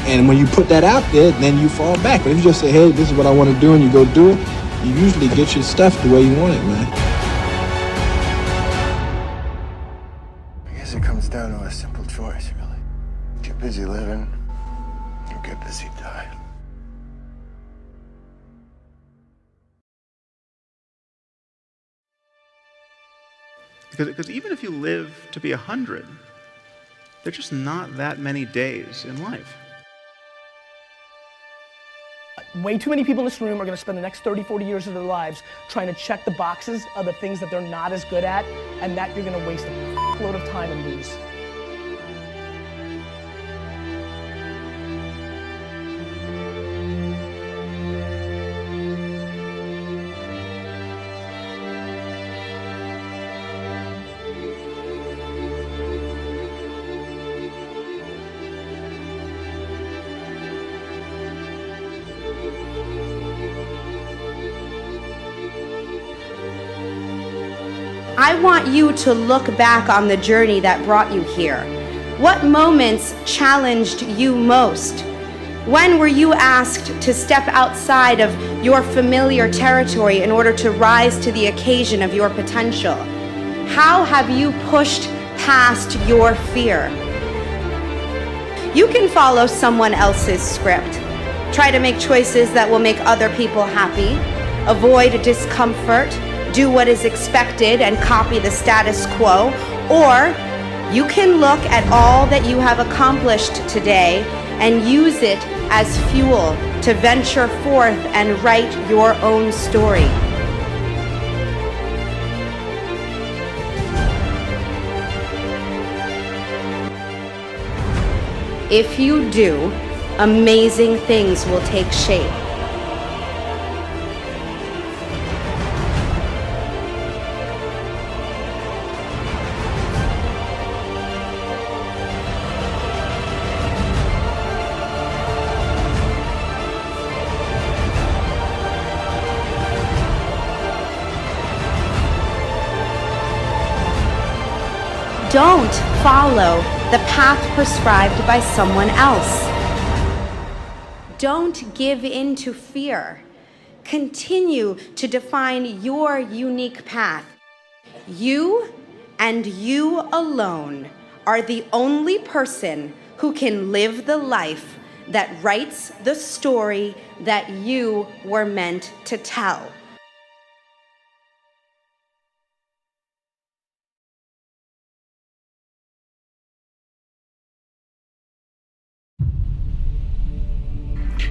And when you put that out there, then you fall back. But if you just say, hey, this is what I want to do, and you go do it, you usually get your stuff the way you want it, man. I guess it comes down to a simple choice, really. Get busy living, or get busy dying. Because even if you live to be 100, there's just not that many days in life. Way too many people in this room are going to spend the next 30, 40 years of their lives trying to check the boxes of the things that they're not as good at, and that you're going to waste a load of time and lose. I want you to look back on the journey that brought you here. What moments challenged you most? When were you asked to step outside of your familiar territory in order to rise to the occasion of your potential? How have you pushed past your fear? You can follow someone else's script. Try to make choices that will make other people happy. Avoid discomfort. Do what is expected and copy the status quo. Or you can look at all that you have accomplished today and use it as fuel to venture forth and write your own story. If you do, amazing things will take shape. Don't follow the path prescribed by someone else. Don't give in to fear. Continue to define your unique path. You and you alone are the only person who can live the life that writes the story that you were meant to tell.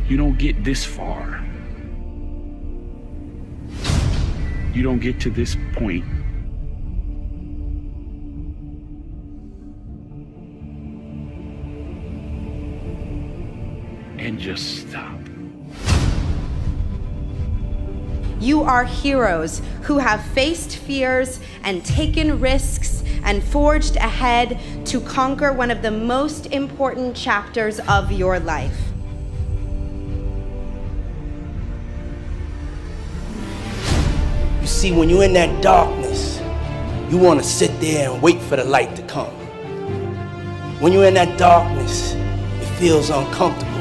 You don't get this far. You don't get to this point and just stop. You are heroes who have faced fears and taken risks and forged ahead to conquer one of the most important chapters of your life. You see, when you're in that darkness, you want to sit there and wait for the light to come. When you're in that darkness, it feels uncomfortable.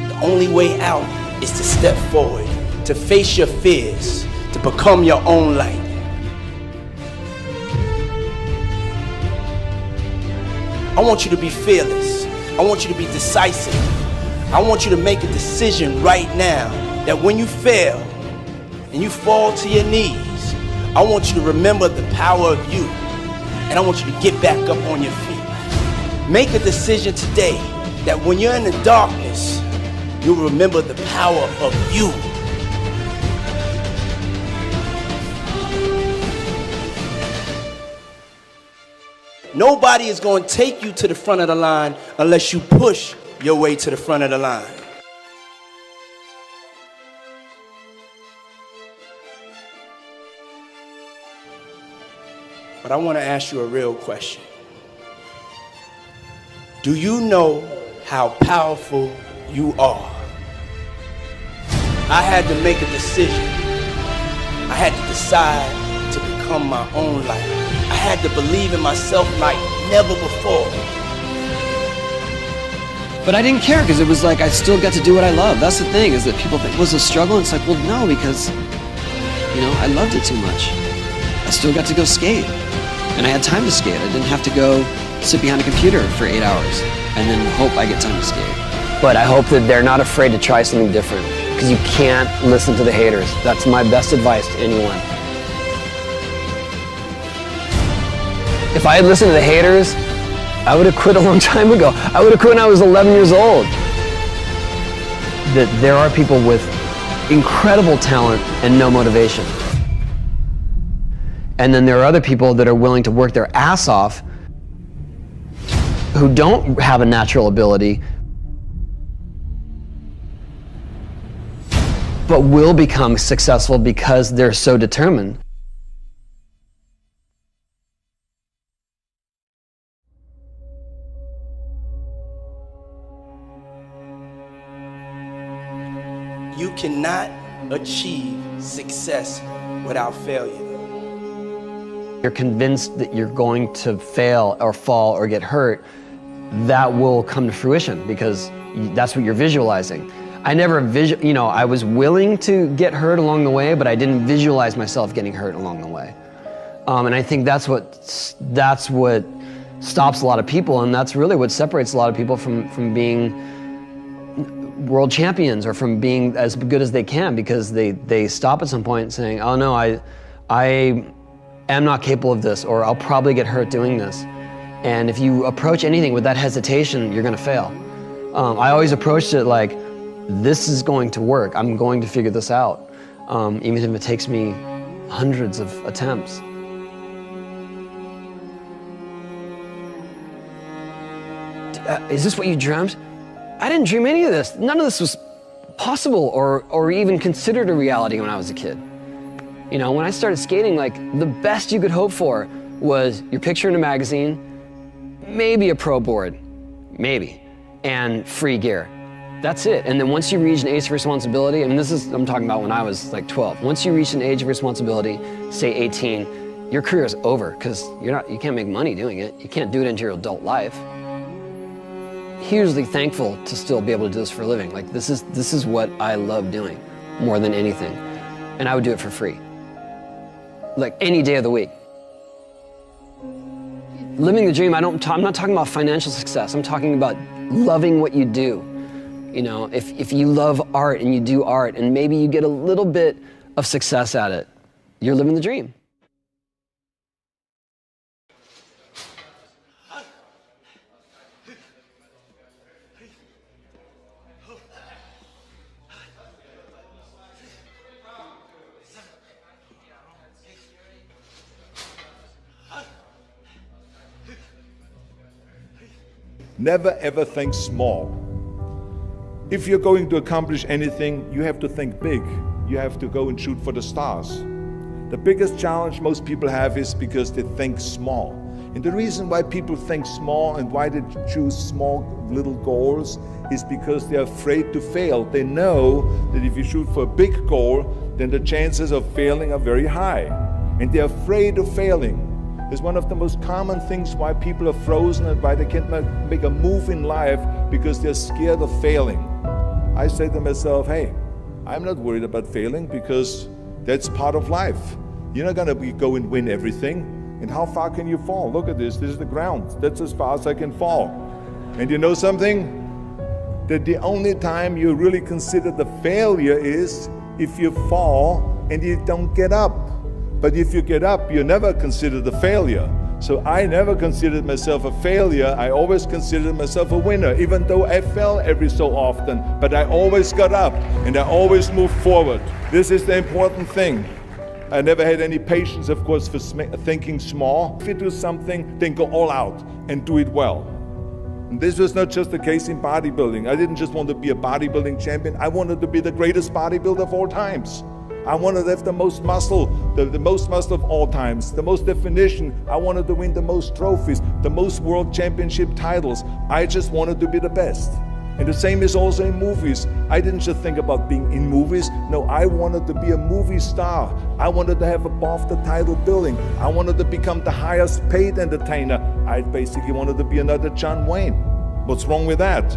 The only way out is to step forward, to face your fears, to become your own light. I want you to be fearless. I want you to be decisive. I want you to make a decision right now that when you fail and you fall to your knees, I want you to remember the power of you, and I want you to get back up on your feet. Make a decision today that when you're in the darkness, you'll remember the power of you. Nobody is going to take you to the front of the line unless you push your way to the front of the line. But I want to ask you a real question. Do you know how powerful you are? I had to make a decision. I had to decide to become my own light. I had to believe in myself like never before. But I didn't care because it was like I still got to do what I love. That's the thing, is that people think, was it a struggle? And it's like, well, no, because, you know, I loved it too much. I still got to go skate. And I had time to skate. I didn't have to go sit behind a computer for 8 hours and then hope I get time to skate. But I hope that they're not afraid to try something different, because you can't listen to the haters. That's my best advice to anyone. If I had listened to the haters, I would have quit a long time ago. I would have quit when I was 11 years old. That there are people with incredible talent and no motivation. And then there are other people that are willing to work their ass off who don't have a natural ability, but will become successful because they're so determined. You cannot achieve success without failure. You're convinced that you're going to fail or fall or get hurt, that will come to fruition because that's what you're visualizing. I never I was willing to get hurt along the way, but I didn't visualize myself getting hurt along the way. And I think that's what stops a lot of people, and that's really what separates a lot of people from being world champions or from being as good as they can, because they stop at some point saying, oh no, I am not capable of this, or I'll probably get hurt doing this. And if you approach anything with that hesitation, you're gonna fail. I always approached it like, this is going to work. I'm going to figure this out, even if it takes me hundreds of attempts. Is this what you dreamt? I didn't dream any of this. None of this was possible or even considered a reality when I was a kid. You know, when I started skating, like, the best you could hope for was your picture in a magazine, maybe a pro board, maybe, and free gear. That's it. And then once you reach an age of responsibility, and I'm talking about when I was like 12. Once you reach an age of responsibility, say 18, your career is over, because you can't make money doing it. You can't do it into your adult life. Hugely thankful to still be able to do this for a living. Like, this is what I love doing more than anything. And I would do it for free. Like, any day of the week. Living the dream, I'm not talking about financial success. I'm talking about loving what you do. You know, if you love art and you do art and maybe you get a little bit of success at it, you're living the dream. Never ever think small. If you're going to accomplish anything, you have to think big. You have to go and shoot for the stars. The biggest challenge most people have is because they think small. And the reason why people think small and why they choose small little goals is because they're afraid to fail. They know that if you shoot for a big goal, then the chances of failing are very high. And they're afraid of failing. It's one of the most common things why people are frozen and why they can't make a move in life, because they're scared of failing. I say to myself, hey, I'm not worried about failing, because that's part of life. You're not gonna go and win everything. And how far can you fall? Look at this is the ground. That's as far as I can fall. And you know something? That the only time you really consider the failure is if you fall and you don't get up. But if you get up, you never consider the failure. So I never considered myself a failure. I always considered myself a winner, even though I fell every so often. But I always got up and I always moved forward. This is the important thing. I never had any patience, of course, for thinking small. If you do something, then go all out and do it well. And this was not just the case in bodybuilding. I didn't just want to be a bodybuilding champion. I wanted to be the greatest bodybuilder of all times. I wanted to have the most muscle, the most muscle of all times, the most definition. I wanted to win the most trophies, the most world championship titles. I just wanted to be the best. And the same is also in movies. I didn't just think about being in movies. No, I wanted to be a movie star. I wanted to have above the title billing. I wanted to become the highest paid entertainer. I basically wanted to be another John Wayne. What's wrong with that?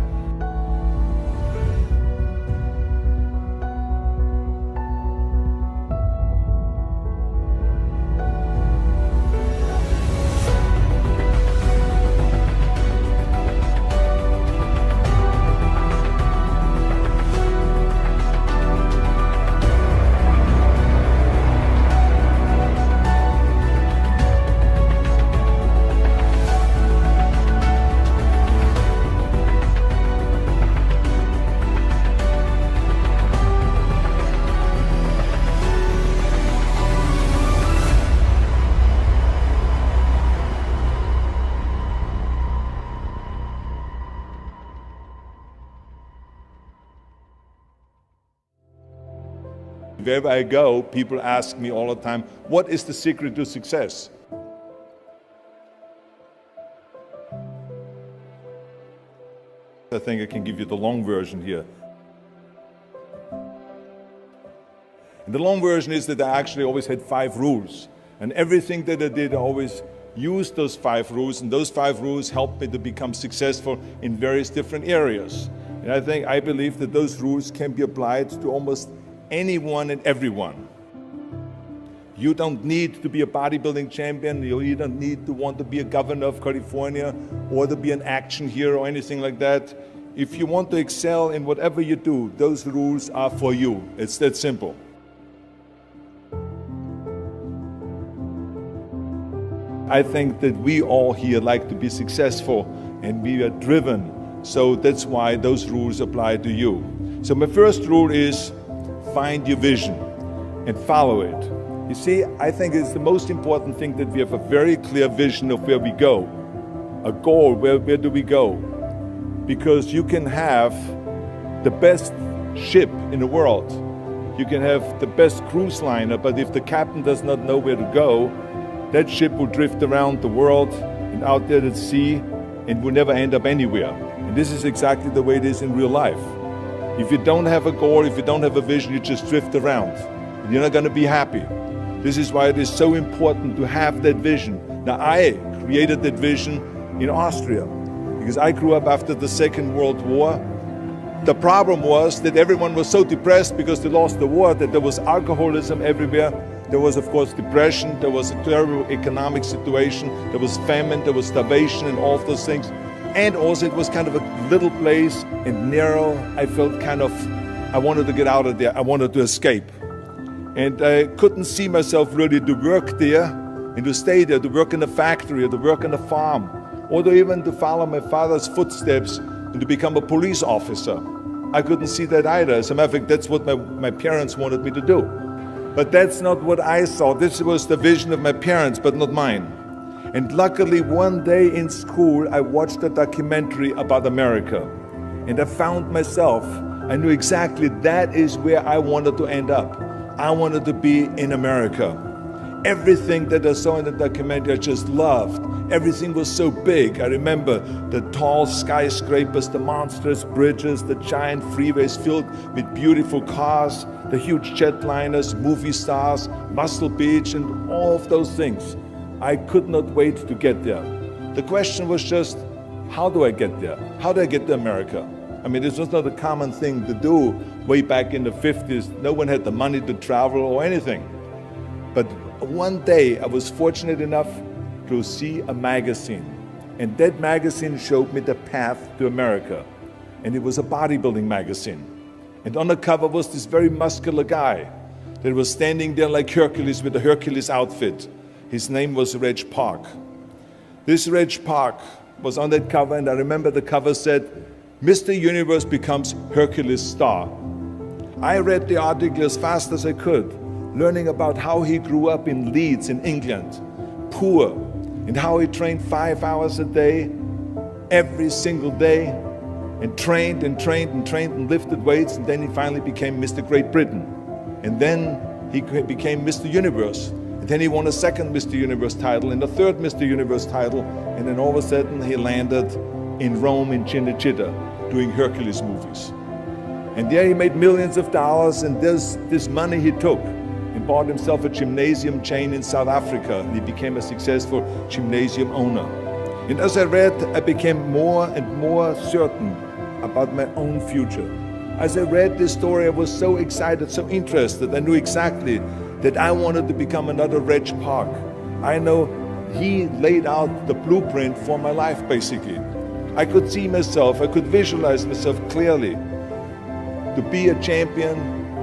Wherever I go, people ask me all the time, what is the secret to success? I think I can give you the long version here. And the long version is that I actually always had 5 rules. And everything that I did, I always used those 5 rules, and those 5 rules helped me to become successful in various different areas. And I believe that those rules can be applied to almost anyone and everyone. You don't need to be a bodybuilding champion. You don't need to want to be a governor of California or to be an action hero or anything like that. If you want to excel in whatever you do, those rules are for you. It's that simple. I think that we all here like to be successful and we are driven. So that's why those rules apply to you. So my first rule is find your vision and follow it. You see, I think it's the most important thing that we have a very clear vision of where we go. A goal, where do we go? Because you can have the best ship in the world. You can have the best cruise liner, but if the captain does not know where to go, that ship will drift around the world and out there at sea and will never end up anywhere. And this is exactly the way it is in real life. If you don't have a goal, if you don't have a vision, you just drift around. And you're not going to be happy. This is why it is so important to have that vision. Now, I created that vision in Austria because I grew up after the Second World War. The problem was that everyone was so depressed because they lost the war that there was alcoholism everywhere. There was, of course, depression. There was a terrible economic situation. There was famine. There was starvation and all of those things. And also it was kind of a little place and narrow. I felt kind of, I wanted to get out of there. I wanted to escape. And I couldn't see myself really to work there and to stay there, to work in a factory or to work on a farm, or to even to follow my father's footsteps and to become a police officer. I couldn't see that either. As a matter of fact, that's what my parents wanted me to do. But that's not what I saw. This was the vision of my parents, but not mine. And luckily, one day in school, I watched a documentary about America. And I found myself, I knew exactly that is where I wanted to end up. I wanted to be in America. Everything that I saw in the documentary, I just loved. Everything was so big. I remember the tall skyscrapers, the monstrous bridges, the giant freeways filled with beautiful cars, the huge jetliners, movie stars, Muscle Beach, and all of those things. I could not wait to get there. The question was just, how do I get there? How do I get to America? I mean, this was not a common thing to do way back in the 50s. No one had the money to travel or anything. But one day I was fortunate enough to see a magazine. And that magazine showed me the path to America. And it was a bodybuilding magazine. And on the cover was this very muscular guy that was standing there like Hercules with a Hercules outfit. His name was Reg Park. This Reg Park was on that cover, and I remember the cover said, Mr. Universe becomes Hercules star. I read the article as fast as I could, learning about how he grew up in Leeds in England, poor, and how he trained 5 hours a day, every single day, and trained and trained and trained and lifted weights, and then he finally became Mr. Great Britain. And then he became Mr. Universe. And then he won a second Mr. Universe title and a third Mr. Universe title, and then all of a sudden he landed in Rome in Cinecittà doing Hercules movies. And there he made millions of dollars, and this money he took and bought himself a gymnasium chain in South Africa, and he became a successful gymnasium owner. And as I read, I became more and more certain about my own future. As I read this story, I was so excited, so interested. I knew exactly that I wanted to become another Reg Park. I know he laid out the blueprint for my life, basically. I could see myself, I could visualize myself clearly to be a champion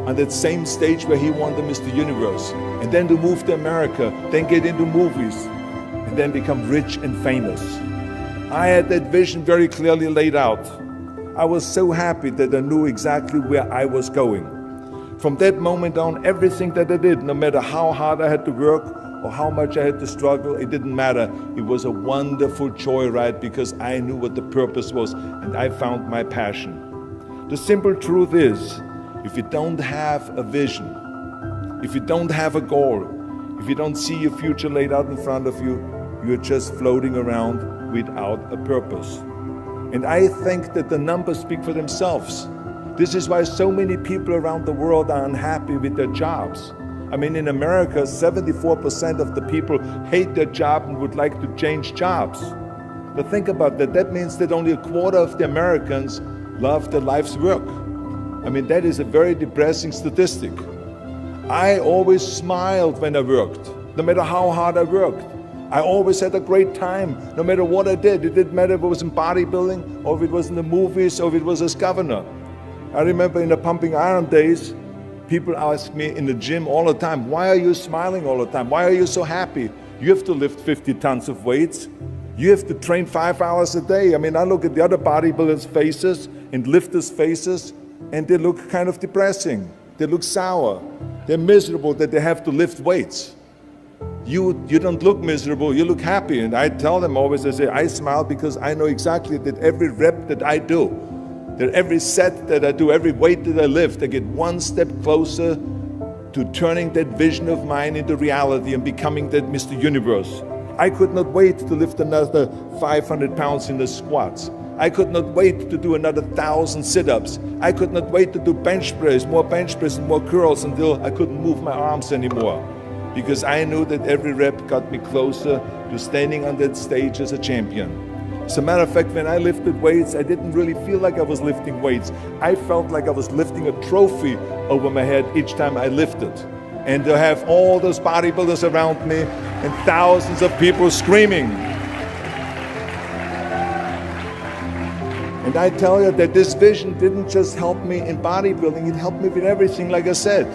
on that same stage where he won the Mr. Universe, and then to move to America, then get into movies, and then become rich and famous. I had that vision very clearly laid out. I was so happy that I knew exactly where I was going. From that moment on, everything that I did, no matter how hard I had to work or how much I had to struggle, it didn't matter. It was a wonderful joyride because I knew what the purpose was and I found my passion. The simple truth is, if you don't have a vision, if you don't have a goal, if you don't see your future laid out in front of you, you're just floating around without a purpose. And I think that the numbers speak for themselves. This is why so many people around the world are unhappy with their jobs. I mean, in America, 74% of the people hate their job and would like to change jobs. But think about that. That means that only a quarter of the Americans love their life's work. I mean, that is a very depressing statistic. I always smiled when I worked, no matter how hard I worked. I always had a great time, no matter what I did. It didn't matter if it was in bodybuilding, or if it was in the movies, or if it was as governor. I remember in the pumping iron days, people ask me in the gym all the time, why are you smiling all the time? Why are you so happy? You have to lift 50 tons of weights. You have to train 5 hours a day. I mean, I look at the other bodybuilders' faces and lifters' faces, and they look kind of depressing. They look sour. They're miserable that they have to lift weights. You don't look miserable, you look happy. And I tell them always, I say, I smile because I know exactly that every rep that I do, that every set that I do, every weight that I lift, I get one step closer to turning that vision of mine into reality and becoming that Mr. Universe. I could not wait to lift another 500 pounds in the squats. I could not wait to do another 1,000 sit-ups. I could not wait to do bench press and more curls until I couldn't move my arms anymore. Because I knew that every rep got me closer to standing on that stage as a champion. As a matter of fact, when I lifted weights, I didn't really feel like I was lifting weights. I felt like I was lifting a trophy over my head each time I lifted. And to have all those bodybuilders around me and thousands of people screaming. And I tell you that this vision didn't just help me in bodybuilding, it helped me with everything, like I said.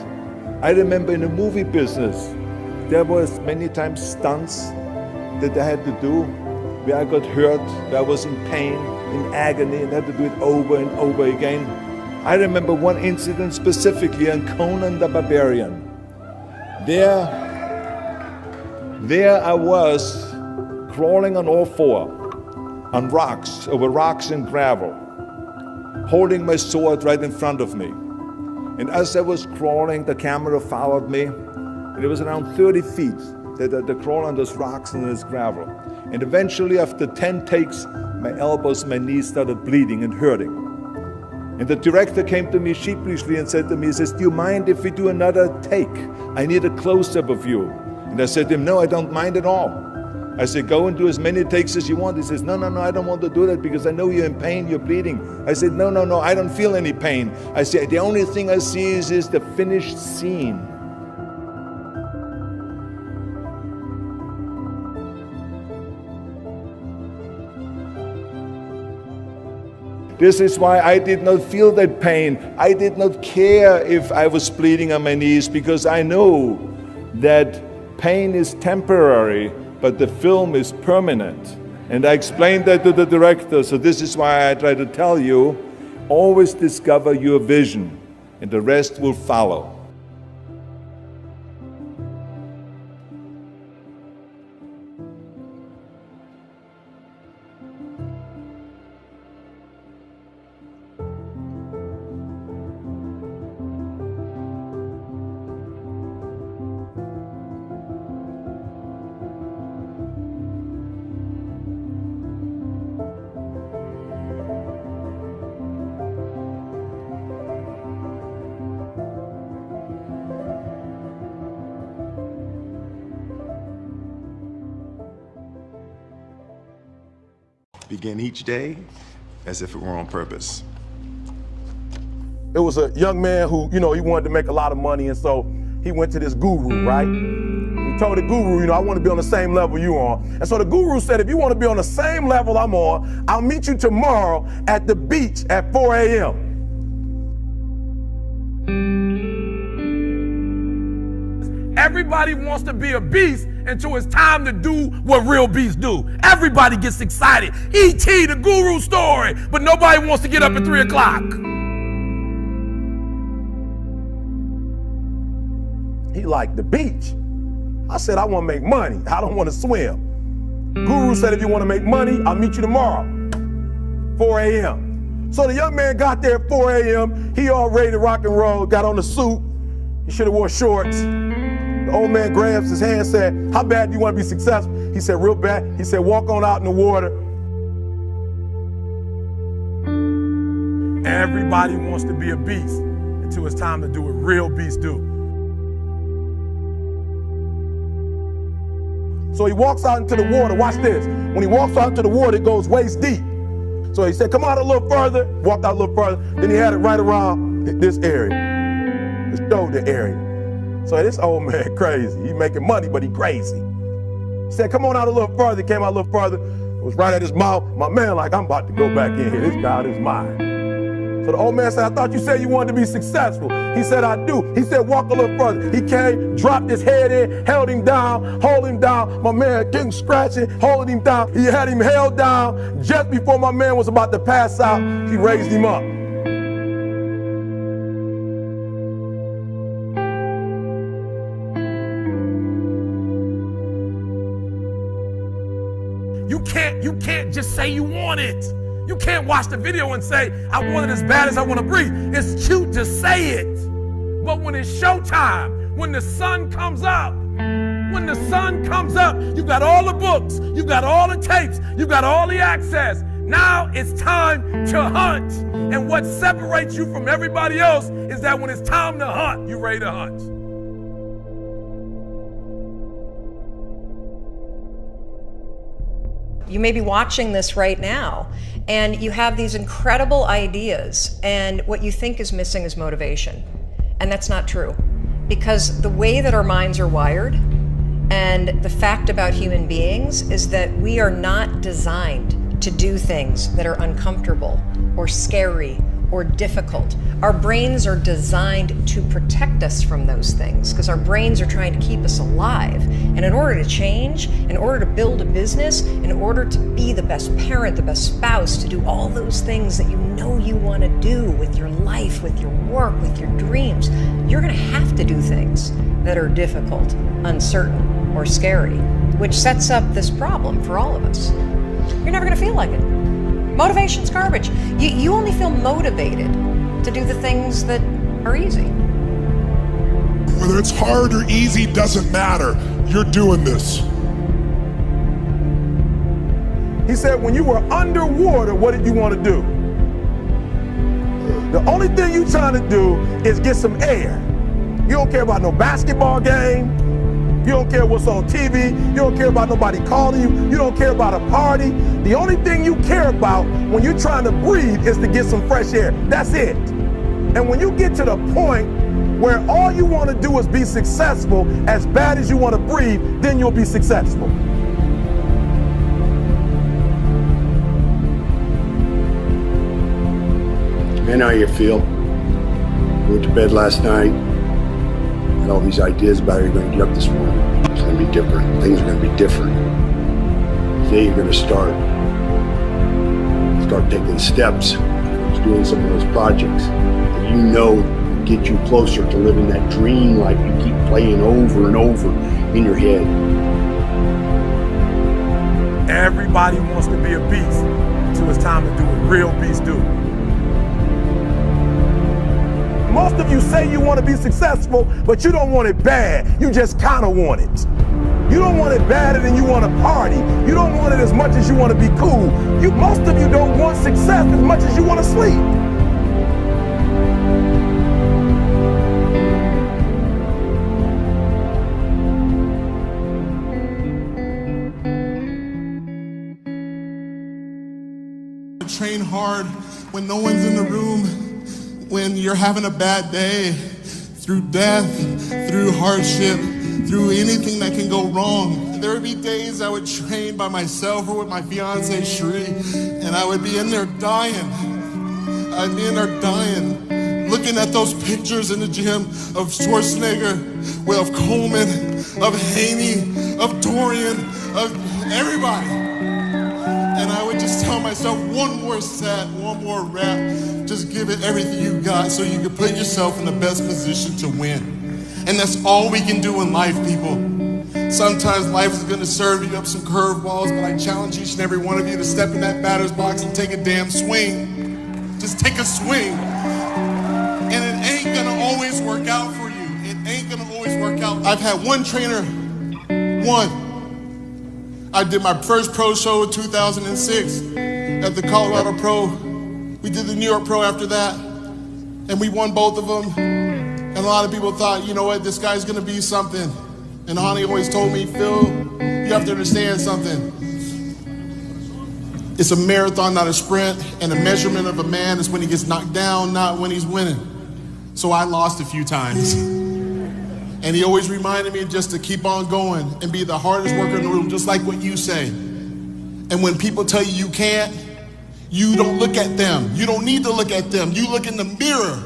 I remember in the movie business, there was many times stunts that I had to do where I got hurt, where I was in pain, in agony, and had to do it over and over again. I remember one incident specifically on Conan the Barbarian. There I was crawling on all four, on rocks, over rocks and gravel, holding my sword right in front of me. And as I was crawling, the camera followed me, and it was around 30 feet that crawl on those rocks and this gravel. And eventually, after 10 takes, my elbows and my knees started bleeding and hurting. And the director came to me sheepishly and said to me, he says, do you mind if we do another take? I need a close-up of you. And I said to him, no, I don't mind at all. I said, go and do as many takes as you want. He says, no, I don't want to do that because I know you're in pain, you're bleeding. I said, no, I don't feel any pain. I said, the only thing I see is the finished scene. This is why I did not feel that pain. I did not care if I was bleeding on my knees because I know that pain is temporary, but the film is permanent. And I explained that to the director, so this is why I try to tell you, always discover your vision, and the rest will follow. Begin each day as if it were on purpose. It was a young man who, he wanted to make a lot of money, and so he went to this guru, right? He told the guru, I want to be on the same level you on. And so the guru said, if you want to be on the same level I'm on, I'll meet you tomorrow at the beach at 4 a.m. Everybody wants to be a beast until it's time to do what real beasts do. Everybody gets excited. E.T., the guru story, but nobody wants to get up at 3 o'clock. He liked the beach. I said, I want to make money. I don't want to swim. Guru said, if you want to make money, I'll meet you tomorrow, 4 a.m. So the young man got there at 4 a.m. He all ready to rock and roll, got on the suit. He should have wore shorts. The old man grabs his hand and said, how bad do you want to be successful? He said, real bad. He said, walk on out in the water. Everybody wants to be a beast until it's time to do what real beasts do. So he walks out into the water. Watch this. When he walks out into the water, it goes waist deep. So he said, come out a little further. Walked out a little further. Then he had it right around this area, the shoulder area. So this old man crazy. He making money, but he crazy. He said, come on out a little further. He came out a little further. It was right at his mouth. My man like, I'm about to go back in here. This God is mine. So the old man said, I thought you said you wanted to be successful. He said, I do. He said, walk a little further. He came, dropped his head in, held him down, hold him down. My man getting scratching, holding him down. He had him held down. Just before my man was about to pass out, he raised him up. You can't just say you want it. You can't watch the video and say, I want it as bad as I want to breathe. It's cute to say it. But when it's showtime, when the sun comes up, you've got all the books, you've got all the tapes, you've got all the access. Now it's time to hunt. And what separates you from everybody else is that when it's time to hunt, you're ready to hunt. You may be watching this right now, and you have these incredible ideas, and what you think is missing is motivation. And that's not true. Because the way that our minds are wired, and the fact about human beings, is that we are not designed to do things that are uncomfortable, or scary, or difficult. Our brains are designed to protect us from those things because our brains are trying to keep us alive. And in order to change, in order to build a business, in order to be the best parent, the best spouse, to do all those things that you know you want to do with your life, with your work, with your dreams, you're going to have to do things that are difficult, uncertain, or scary, which sets up this problem for all of us. You're never going to feel like it. Motivation's garbage. You only feel motivated to do the things that are easy. Whether it's hard or easy doesn't matter. You're doing this. He said, when you were underwater, what did you want to do? The only thing you're trying to do is get some air. You don't care about no basketball game. You don't care what's on TV. You don't care about nobody calling you. You don't care about a party. The only thing you care about when you're trying to breathe is to get some fresh air. That's it. And when you get to the point where all you want to do is be successful, as bad as you want to breathe, then you'll be successful. I know how you feel. I went to bed last night. Had all these ideas about how you're going to get up this morning. It's going to be different. Things are going to be different. Today you're going to start taking steps towards doing some of those projects that you know get you closer to living that dream life you keep playing over and over in your head. Everybody wants to be a beast until it's time to do what real beasts do. Most of you say you want to be successful, but you don't want it bad. You just kind of want it. You don't want it badder than you want to party. You don't want it as much as you want to be cool. Most of you don't want success as much as you want to sleep. Train hard when no one's in the room, when you're having a bad day, through death, through hardship, through anything that can go wrong. There would be days I would train by myself or with my fiance Cherie, and I would be in there dying. I'd be in there dying, looking at those pictures in the gym of Schwarzenegger, of Coleman, of Haney, of Dorian, of everybody. And I would just tell myself, one more set, one more rep, just give it everything you got so you can put yourself in the best position to win. And that's all we can do in life, people. Sometimes life is gonna serve you up some curveballs, but I challenge each and every one of you to step in that batter's box and take a damn swing. Just take a swing. And it ain't gonna always work out for you. It ain't gonna always work out. I've had one trainer, one. I did my first pro show in 2006 at the Colorado Pro. We did the New York Pro after that, and we won both of them. And a lot of people thought, you know what, this guy's gonna be something. And Hani always told me, Phil, you have to understand something. It's a marathon, not a sprint, and the measurement of a man is when he gets knocked down, not when he's winning. So I lost a few times. And he always reminded me just to keep on going and be the hardest worker in the room, just like what you say. And when people tell you you can't, you don't look at them. You don't need to look at them. You look in the mirror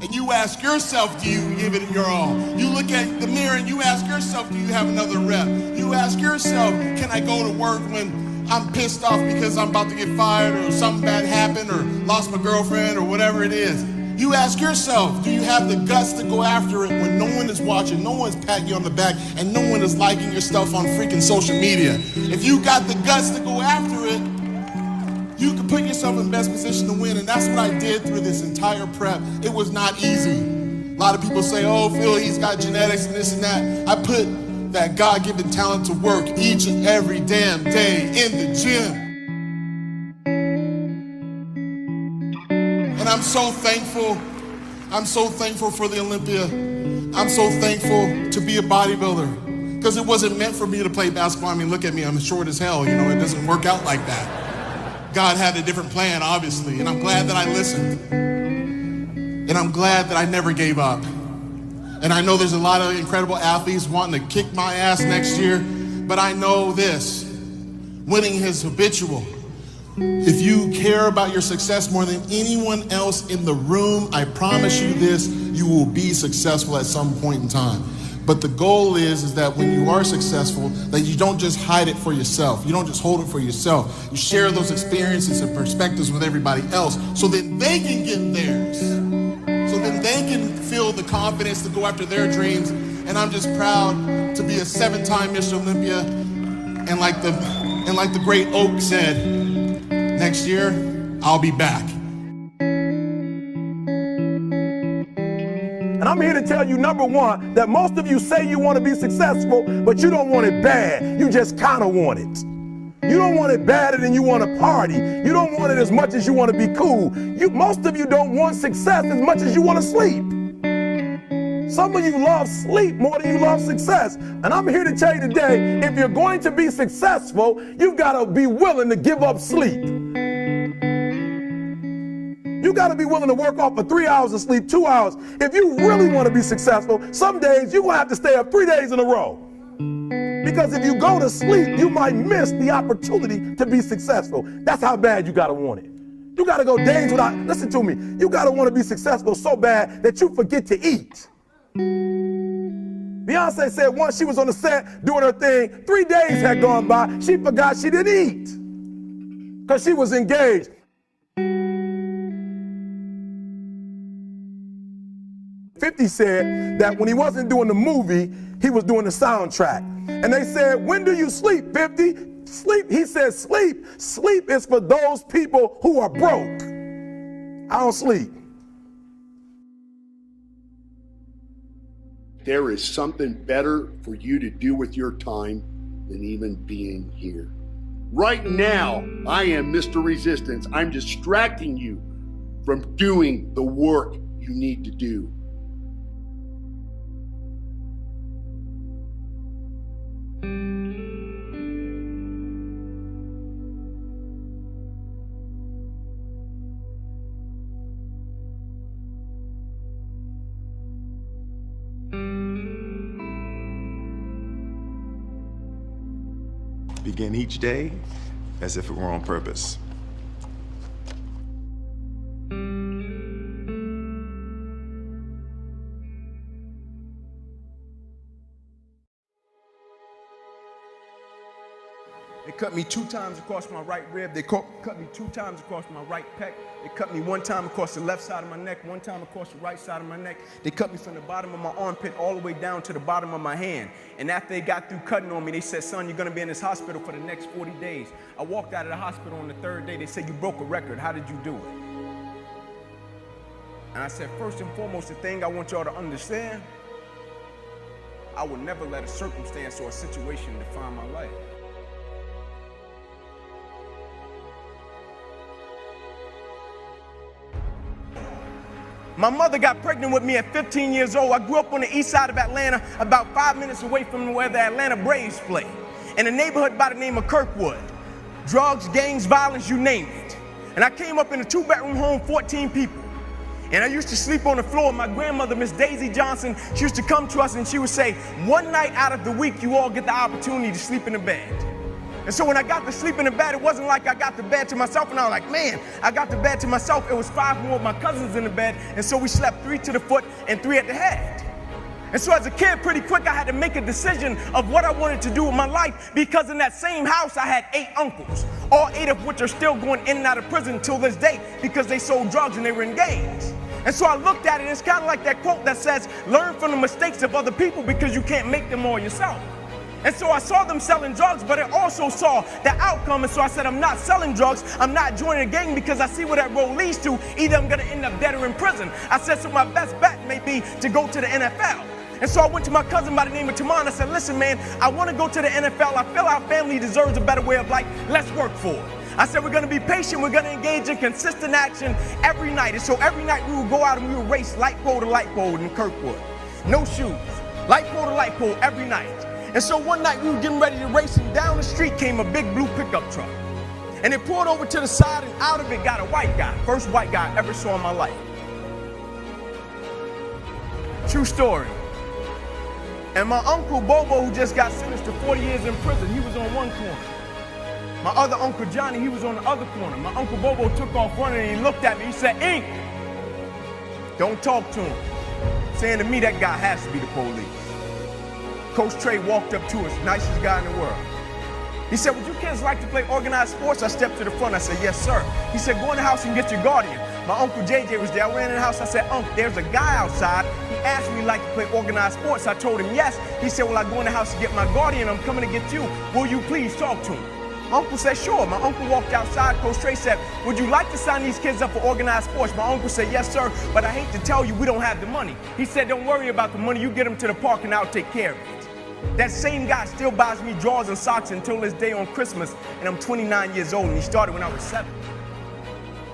and you ask yourself, do you give it your all? You look at the mirror and you ask yourself, do you have another rep? You ask yourself, can I go to work when I'm pissed off because I'm about to get fired or something bad happened or lost my girlfriend or whatever it is? You ask yourself, do you have the guts to go after it when no one is watching, no one's patting you on the back, and no one is liking your stuff on freaking social media? If you got the guts to go after it, you can put yourself in the best position to win, and that's what I did through this entire prep. It was not easy. A lot of people say, oh, Phil, he's got genetics and this and that. I put that God-given talent to work each and every damn day in the gym. And I'm so thankful. I'm so thankful for the Olympia. I'm so thankful to be a bodybuilder because it wasn't meant for me to play basketball. I mean, look at me, I'm short as hell. You know, it doesn't work out like that. God had a different plan, obviously, and I'm glad that I listened. And I'm glad that I never gave up. And I know there's a lot of incredible athletes wanting to kick my ass next year, but I know this, winning is habitual. If you care about your success more than anyone else in the room, I promise you this, you will be successful at some point in time. But the goal is that when you are successful, that you don't just hide it for yourself. You don't just hold it for yourself. You share those experiences and perspectives with everybody else so that they can get theirs. So then they can feel the confidence to go after their dreams. And I'm just proud to be a 7-time Mr. Olympia. And like the great Oak said, next year, I'll be back. And I'm here to tell you, number one, that most of you say you want to be successful, but you don't want it bad. You just kind of want it. You don't want it badder than you want to party. You don't want it as much as you want to be cool. Most of you don't want success as much as you want to sleep. Some of you love sleep more than you love success. And I'm here to tell you today, if you're going to be successful, you've got to be willing to give up sleep. You got to be willing to work off for 3 hours of sleep, 2 hours. If you really want to be successful, some days you're going to have to stay up 3 days in a row. Because if you go to sleep, you might miss the opportunity to be successful. That's how bad you got to want it. You got to go days without, listen to me, you got to want to be successful so bad that you forget to eat. Beyonce said once she was on the set doing her thing, 3 days had gone by, she forgot she didn't eat because she was engaged. 50 said that when he wasn't doing the movie, he was doing the soundtrack. And they said, when do you sleep, 50? Sleep, he said, sleep. Sleep is for those people who are broke. I don't sleep. There is something better for you to do with your time than even being here. Right now, I am Mr. Resistance. I'm distracting you from doing the work you need to do. Begin each day as if it were on purpose. They cut me 2 times across my right rib. They cut me 2 times across my right pec. They cut me 1 time across the left side of my neck, 1 time across the right side of my neck. They cut me from the bottom of my armpit all the way down to the bottom of my hand. And after they got through cutting on me, they said, son, you're gonna be in this hospital for the next 40 days. I walked out of the hospital on the 3rd day. They said, you broke a record. How did you do it? And I said, first and foremost, the thing I want y'all to understand, I will never let a circumstance or a situation define my life. My mother got pregnant with me at 15 years old. I grew up on the east side of Atlanta, about 5 minutes away from where the Atlanta Braves play, in a neighborhood by the name of Kirkwood. Drugs, gangs, violence, you name it. And I came up in a 2-bedroom home, 14 people. And I used to sleep on the floor. My grandmother, Miss Daisy Johnson, she used to come to us and she would say, one night out of the week, you all get the opportunity to sleep in the bed. And so when I got to sleep in the bed, it wasn't like I got the bed to myself and I was like, man, I got the bed to myself. It was 5 more of my cousins in the bed. And so we slept 3 to the foot and 3 at the head. And so as a kid, pretty quick, I had to make a decision of what I wanted to do with my life, because in that same house, I had 8 uncles, all 8 of which are still going in and out of prison till this day because they sold drugs and they were in gangs. And so I looked at it, and it's kind of like that quote that says, learn from the mistakes of other people because you can't make them all yourself. And so I saw them selling drugs, but I also saw the outcome. And so I said, I'm not selling drugs. I'm not joining a gang because I see where that road leads to. Either I'm going to end up dead or in prison. I said, so my best bet may be to go to the NFL. And so I went to my cousin by the name of Taman. I said, listen, man, I want to go to the NFL. I feel our family deserves a better way of life. Let's work for it. I said, we're going to be patient. We're going to engage in consistent action every night. And so every night we would go out and we would race light pole to light pole in Kirkwood. No shoes. Light pole to light pole every night. And so one night we were getting ready to race, and down the street came a big blue pickup truck. And it pulled over to the side, and out of it got a white guy. First white guy I ever saw in my life. True story. And my uncle Bobo, who just got sentenced to 40 years in prison, he was on one corner. My other uncle Johnny, he was on the other corner. My uncle Bobo took off running and he looked at me. He said, Ink, don't talk to him. Saying to me, that guy has to be the police. Coach Trey walked up to us, nicest guy in the world. He said, would you kids like to play organized sports? I stepped to the front. I said, yes, sir. He said, go in the house and get your guardian. My uncle JJ was there. I ran in the house. I said, Unc, there's a guy outside. He asked me like to play organized sports. I told him yes. He said, well, I go in the house to get my guardian. I'm coming to get you. Will you please talk to him? My uncle said, sure. My uncle walked outside. Coach Trey said, would you like to sign these kids up for organized sports? My uncle said, yes, sir, but I hate to tell you, we don't have the money. He said, don't worry about the money. You get them to the park and I'll take care of it. That same guy still buys me drawers and socks until this day on Christmas, and I'm 29 years old, and he started when I was 7.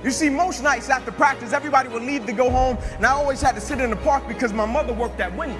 You see, most nights after practice, everybody would leave to go home, and I always had to sit in the park because my mother worked at Wendy's.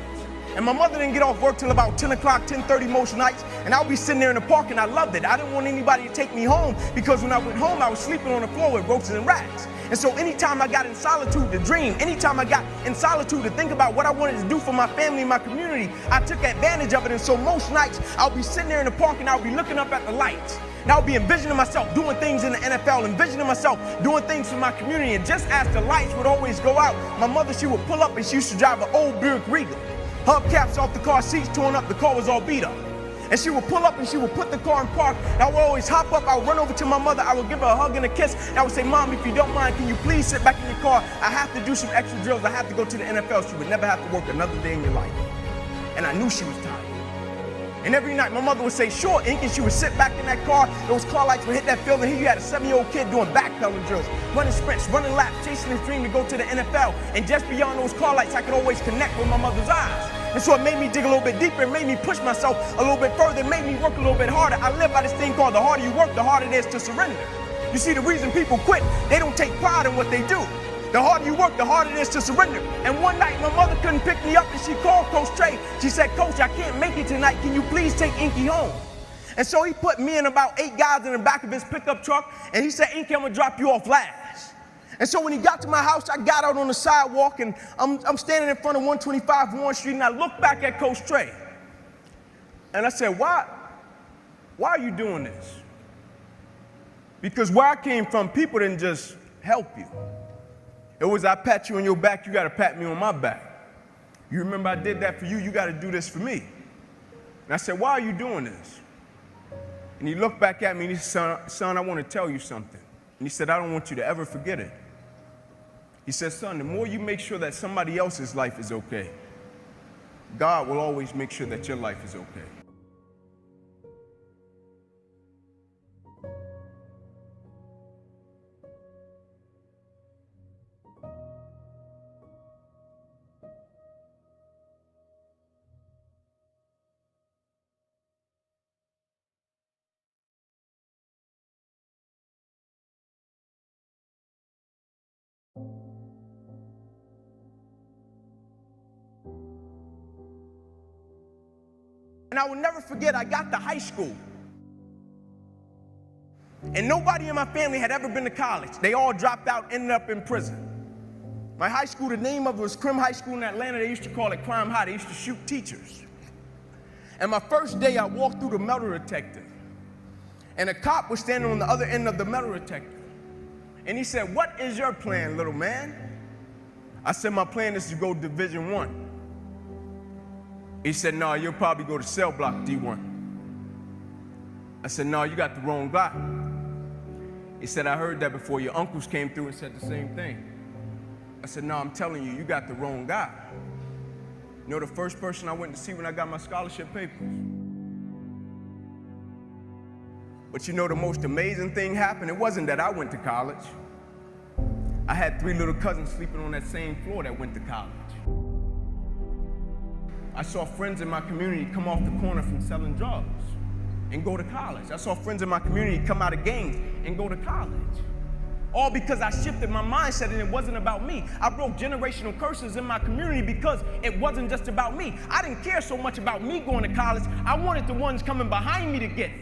And my mother didn't get off work till about 10 o'clock, 10:30 most nights, and I would be sitting there in the park, and I loved it. I didn't want anybody to take me home because when I went home, I was sleeping on the floor with roaches and rats. And so anytime I got in solitude to dream, anytime I got in solitude to think about what I wanted to do for my family and my community, I took advantage of it. And so most nights, I'll be sitting there in the park and I'll be looking up at the lights. And I'll be envisioning myself doing things in the NFL, envisioning myself doing things for my community. And just as the lights would always go out, my mother, she would pull up and she used to drive an old Buick Regal. Hubcaps off the car, seats torn up, the car was all beat up. And she would pull up and she would put the car in park. And I would always hop up, I would run over to my mother, I would give her a hug and a kiss. And I would say, Mom, if you don't mind, can you please sit back in your car? I have to do some extra drills. I have to go to the NFL. She would never have to work another day in your life. And I knew she was tired. And every night my mother would say, sure, Ink, and she would sit back in that car. Those car lights would hit that field, and here you had a 7-year-old kid doing backpedaling drills, running sprints, running laps, chasing his dream to go to the NFL. And just beyond those car lights, I could always connect with my mother's eyes. And so it made me dig a little bit deeper. It made me push myself a little bit further. It made me work a little bit harder. I live by this thing called the harder you work, the harder it is to surrender. You see, the reason people quit, they don't take pride in what they do. The harder you work, the harder it is to surrender. And one night, my mother couldn't pick me up, and she called Coach Trey. She said, Coach, I can't make it tonight. Can you please take Inky home? And so he put me and about 8 guys in the back of his pickup truck, and he said, Inky, I'm going to drop you off last. And so when he got to my house, I got out on the sidewalk, and I'm standing in front of 125 Warren Street, and I looked back at Coach Trey. And I said, why are you doing this? Because where I came from, people didn't just help you. It was, I pat you on your back, you got to pat me on my back. You remember I did that for you, you got to do this for me. And I said, why are you doing this? And he looked back at me and he said, son, I want to tell you something. And he said, I don't want you to ever forget it. He said, son, the more you make sure that somebody else's life is okay, God will always make sure that your life is okay. And I will never forget, I got to high school. And nobody in my family had ever been to college. They all dropped out, ended up in prison. My high school, the name of it was Crim High School in Atlanta. They used to call it Crime High. They used to shoot teachers. And my first day, I walked through the metal detector. And a cop was standing on the other end of the metal detector. And he said, "What is your plan, little man?" I said, "My plan is to go to Division I." He said, "No, you'll probably go to cell block D1. I said, "No, you got the wrong guy." He said, "I heard that before. Your uncles came through and said the same thing." I said, "No, I'm telling you, you got the wrong guy." You know the first person I went to see when I got my scholarship papers? But you know the most amazing thing happened? It wasn't that I went to college. I had 3 little cousins sleeping on that same floor that went to college. I saw friends in my community come off the corner from selling drugs and go to college. I saw friends in my community come out of gangs and go to college. All because I shifted my mindset and it wasn't about me. I broke generational curses in my community because it wasn't just about me. I didn't care so much about me going to college. I wanted the ones coming behind me to get it.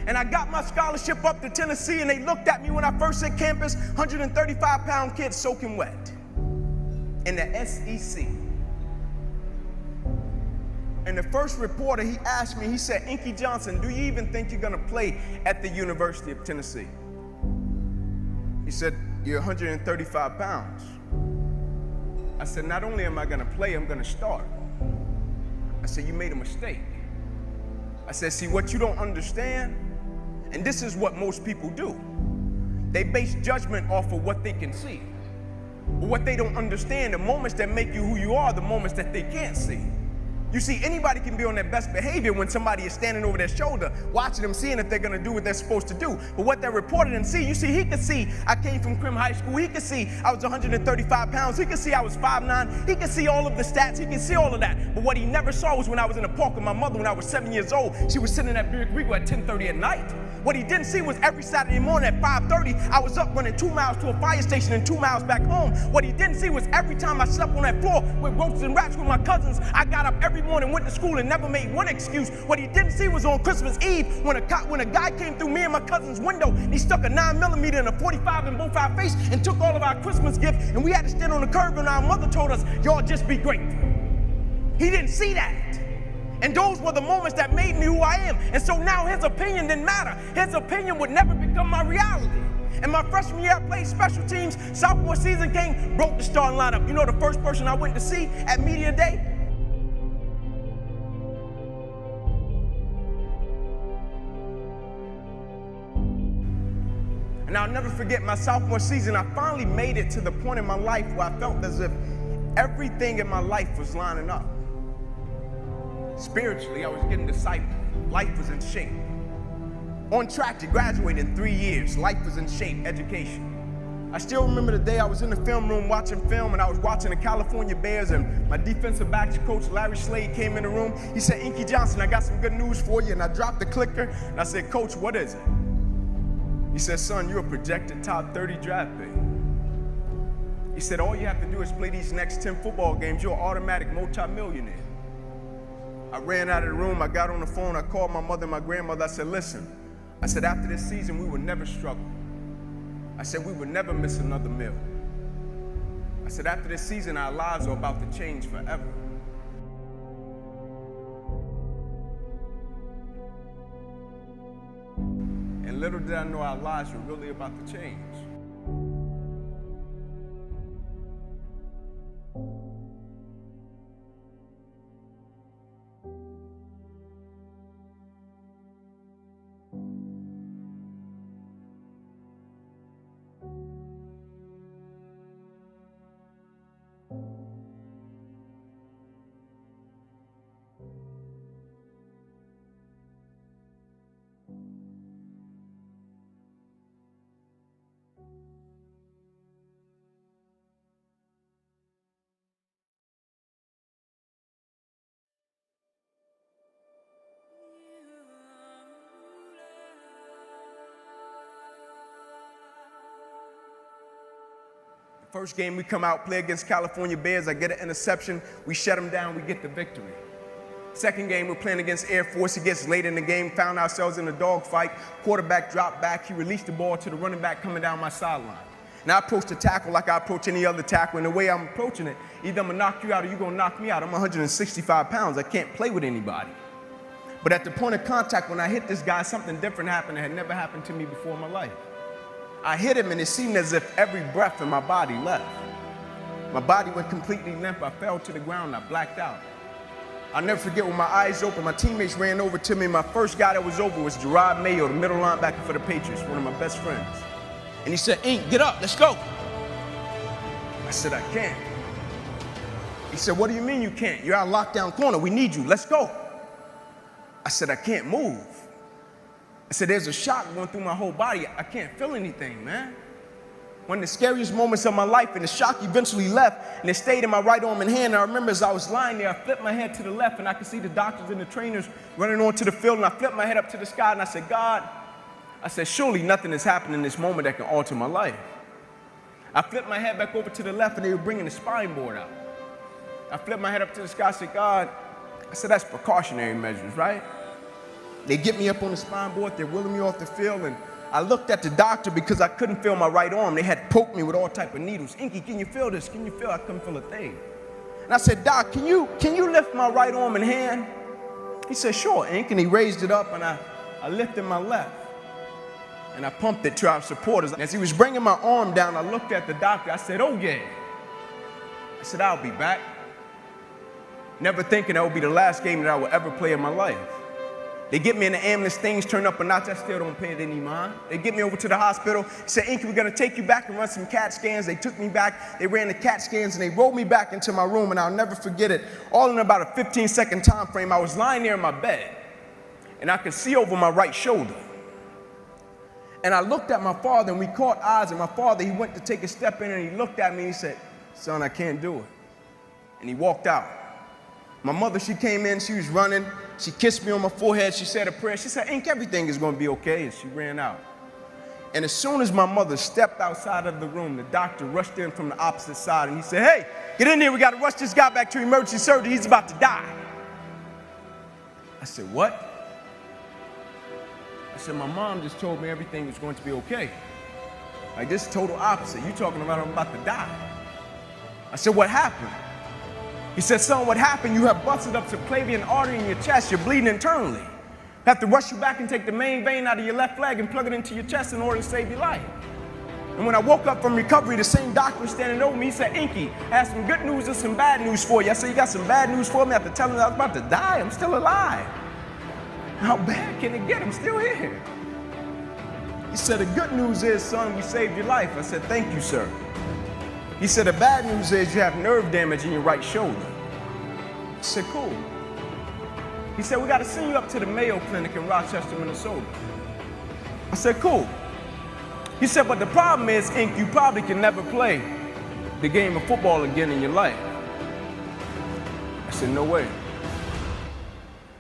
And I got my scholarship up to Tennessee, and they looked at me when I first hit campus, 135-pound kid soaking wet in the SEC. And the first reporter, he asked me, he said, "Inky Johnson, do you even think you're gonna play at the University of Tennessee?" He said, "You're 135 pounds. I said, "Not only am I gonna play, I'm gonna start." I said, "You made a mistake." I said, "See, what you don't understand, and this is what most people do, they base judgment off of what they can see. But what they don't understand, the moments that make you who you are, the moments that they can't see. You see, anybody can be on their best behavior when somebody is standing over their shoulder, watching them, seeing if they're gonna do what they're supposed to do. But what that reporter didn't see, you see, he could see I came from Crim High School. He could see I was 135 pounds. He could see I was 5'9". He could see all of the stats. He could see all of that. But what he never saw was when I was in the park with my mother when I was 7 years old. She was sitting at Buick Regal at 10:30 at night. What he didn't see was every Saturday morning at 5:30, I was up running 2 miles to a fire station and 2 miles back home. What he didn't see was every time I slept on that floor with ropes and wraps with my cousins, I got up every morning, went to school, and never made one excuse. What he didn't see was on Christmas Eve when a guy came through me and my cousin's window, and he stuck a 9mm and a 45 in both our face and took all of our Christmas gifts, and we had to stand on the curb, and our mother told us, "Y'all just be grateful." He didn't see that. And those were the moments that made me who I am. And so now his opinion didn't matter. His opinion would never become my reality. And my freshman year, I played special teams. Sophomore season came, broke the starting lineup. You know the first person I went to see at media day? And I'll never forget my sophomore season. I finally made it to the point in my life where I felt as if everything in my life was lining up. Spiritually, I was getting discipled. Life was in shape. On track to graduate in 3 years. Life was in shape, education. I still remember the day I was in the film room watching film, and I was watching the California Bears, and my defensive backs coach, Larry Slade, came in the room. He said, "Inky Johnson, I got some good news for you." And I dropped the clicker, and I said, "Coach, what is it?" He said, "Son, you're a projected top 30 draft pick." He said, "All you have to do is play these next 10 football games. You're an automatic multimillionaire." I ran out of the room. I got on the phone. I called my mother and my grandmother. I said, "Listen," I said, "after this season, we will never struggle." I said, "We will never miss another meal." I said, "After this season, our lives are about to change forever." And little did I know our lives were really about to change. First game we come out, play against California Bears, I get an interception, we shut them down, we get the victory. Second game, we're playing against Air Force. It gets late in the game, found ourselves in a dogfight. Quarterback dropped back. He released the ball to the running back coming down my sideline. And I approached the tackle like I approach any other tackle. And the way I'm approaching it, either I'm going to knock you out or you're going to knock me out. I'm 165 pounds. I can't play with anybody. But at the point of contact, when I hit this guy, something different happened that had never happened to me before in my life. I hit him, and it seemed as if every breath in my body left. My body went completely limp. I fell to the ground. I blacked out. I'll never forget when my eyes opened, my teammates ran over to me. My first guy that was over was Gerard Mayo, the middle linebacker for the Patriots, one of my best friends. And he said, "Ink, get up, let's go." I said, "I can't." He said, "What do you mean you can't? You're out lockdown corner. We need you. Let's go." I said, "I can't move." I said, "There's a shock going through my whole body. I can't feel anything, man." One of the scariest moments of my life, and the shock eventually left, and it stayed in my right arm and hand. And I remember as I was lying there, I flipped my head to the left, and I could see the doctors and the trainers running onto the field, and I flipped my head up to the sky, and I said, "God," I said, "surely nothing has happened in this moment that can alter my life." I flipped my head back over to the left, and they were bringing the spine board out. I flipped my head up to the sky, I said, "God," I said, "that's precautionary measures, right?" They get me up on the spine board, they're wheeling me off the field, and I looked at the doctor because I couldn't feel my right arm. They had poked me with all type of needles. "Inky, can you feel this? Can you feel?" I couldn't feel a thing. And I said, "Doc, can you lift my right arm and hand?" He said, "Sure, Ink," and he raised it up, and I lifted my left. And I pumped it to our supporters. As he was bringing my arm down, I looked at the doctor. I said, "Oh, yeah." I said, "I'll be back." Never thinking that would be the last game that I would ever play in my life. They get me in the ambulance, things turn up a notch, I still don't pay it any mind. They get me over to the hospital, said, "Inky, we're gonna take you back and run some CAT scans." They took me back, they ran the CAT scans, and they rolled me back into my room, and I'll never forget it. All in about a 15-second time frame, I was lying there in my bed, and I could see over my right shoulder. And I looked at my father, and we caught eyes, and my father, he went to take a step in, and he looked at me, and he said, "Son, I can't do it." And he walked out. My mother, she came in, she was running. She kissed me on my forehead. She said a prayer. She said, "Ink, everything is going to be okay." And she ran out. And as soon as my mother stepped outside of the room, the doctor rushed in from the opposite side. And he said, "Hey, get in here. We got to rush this guy back to emergency surgery. He's about to die." I said, "What?" I said, "My mom just told me everything was going to be okay." Like, this is total opposite. You talking about I'm about to die. I said, "What happened?" He said, "Son, what happened? You have busted up subclavian artery in your chest. You're bleeding internally. Have to rush you back and take the main vein out of your left leg and plug it into your chest in order to save your life." And when I woke up from recovery, the same doctor was standing over me. He said, "Inky, I have some good news and some bad news for you." I said, "You got some bad news for me?" After telling him I was about to die, I'm still alive. How bad can it get? I'm still here. He said, "The good news is, son, we saved your life." I said, "Thank you, sir." He said, "The bad news is you have nerve damage in your right shoulder." I said, "Cool." He said, "We got to send you up to the Mayo Clinic in Rochester, Minnesota." I said, "Cool." He said, "But the problem is, Ink, you probably can never play the game of football again in your life." I said, "No way."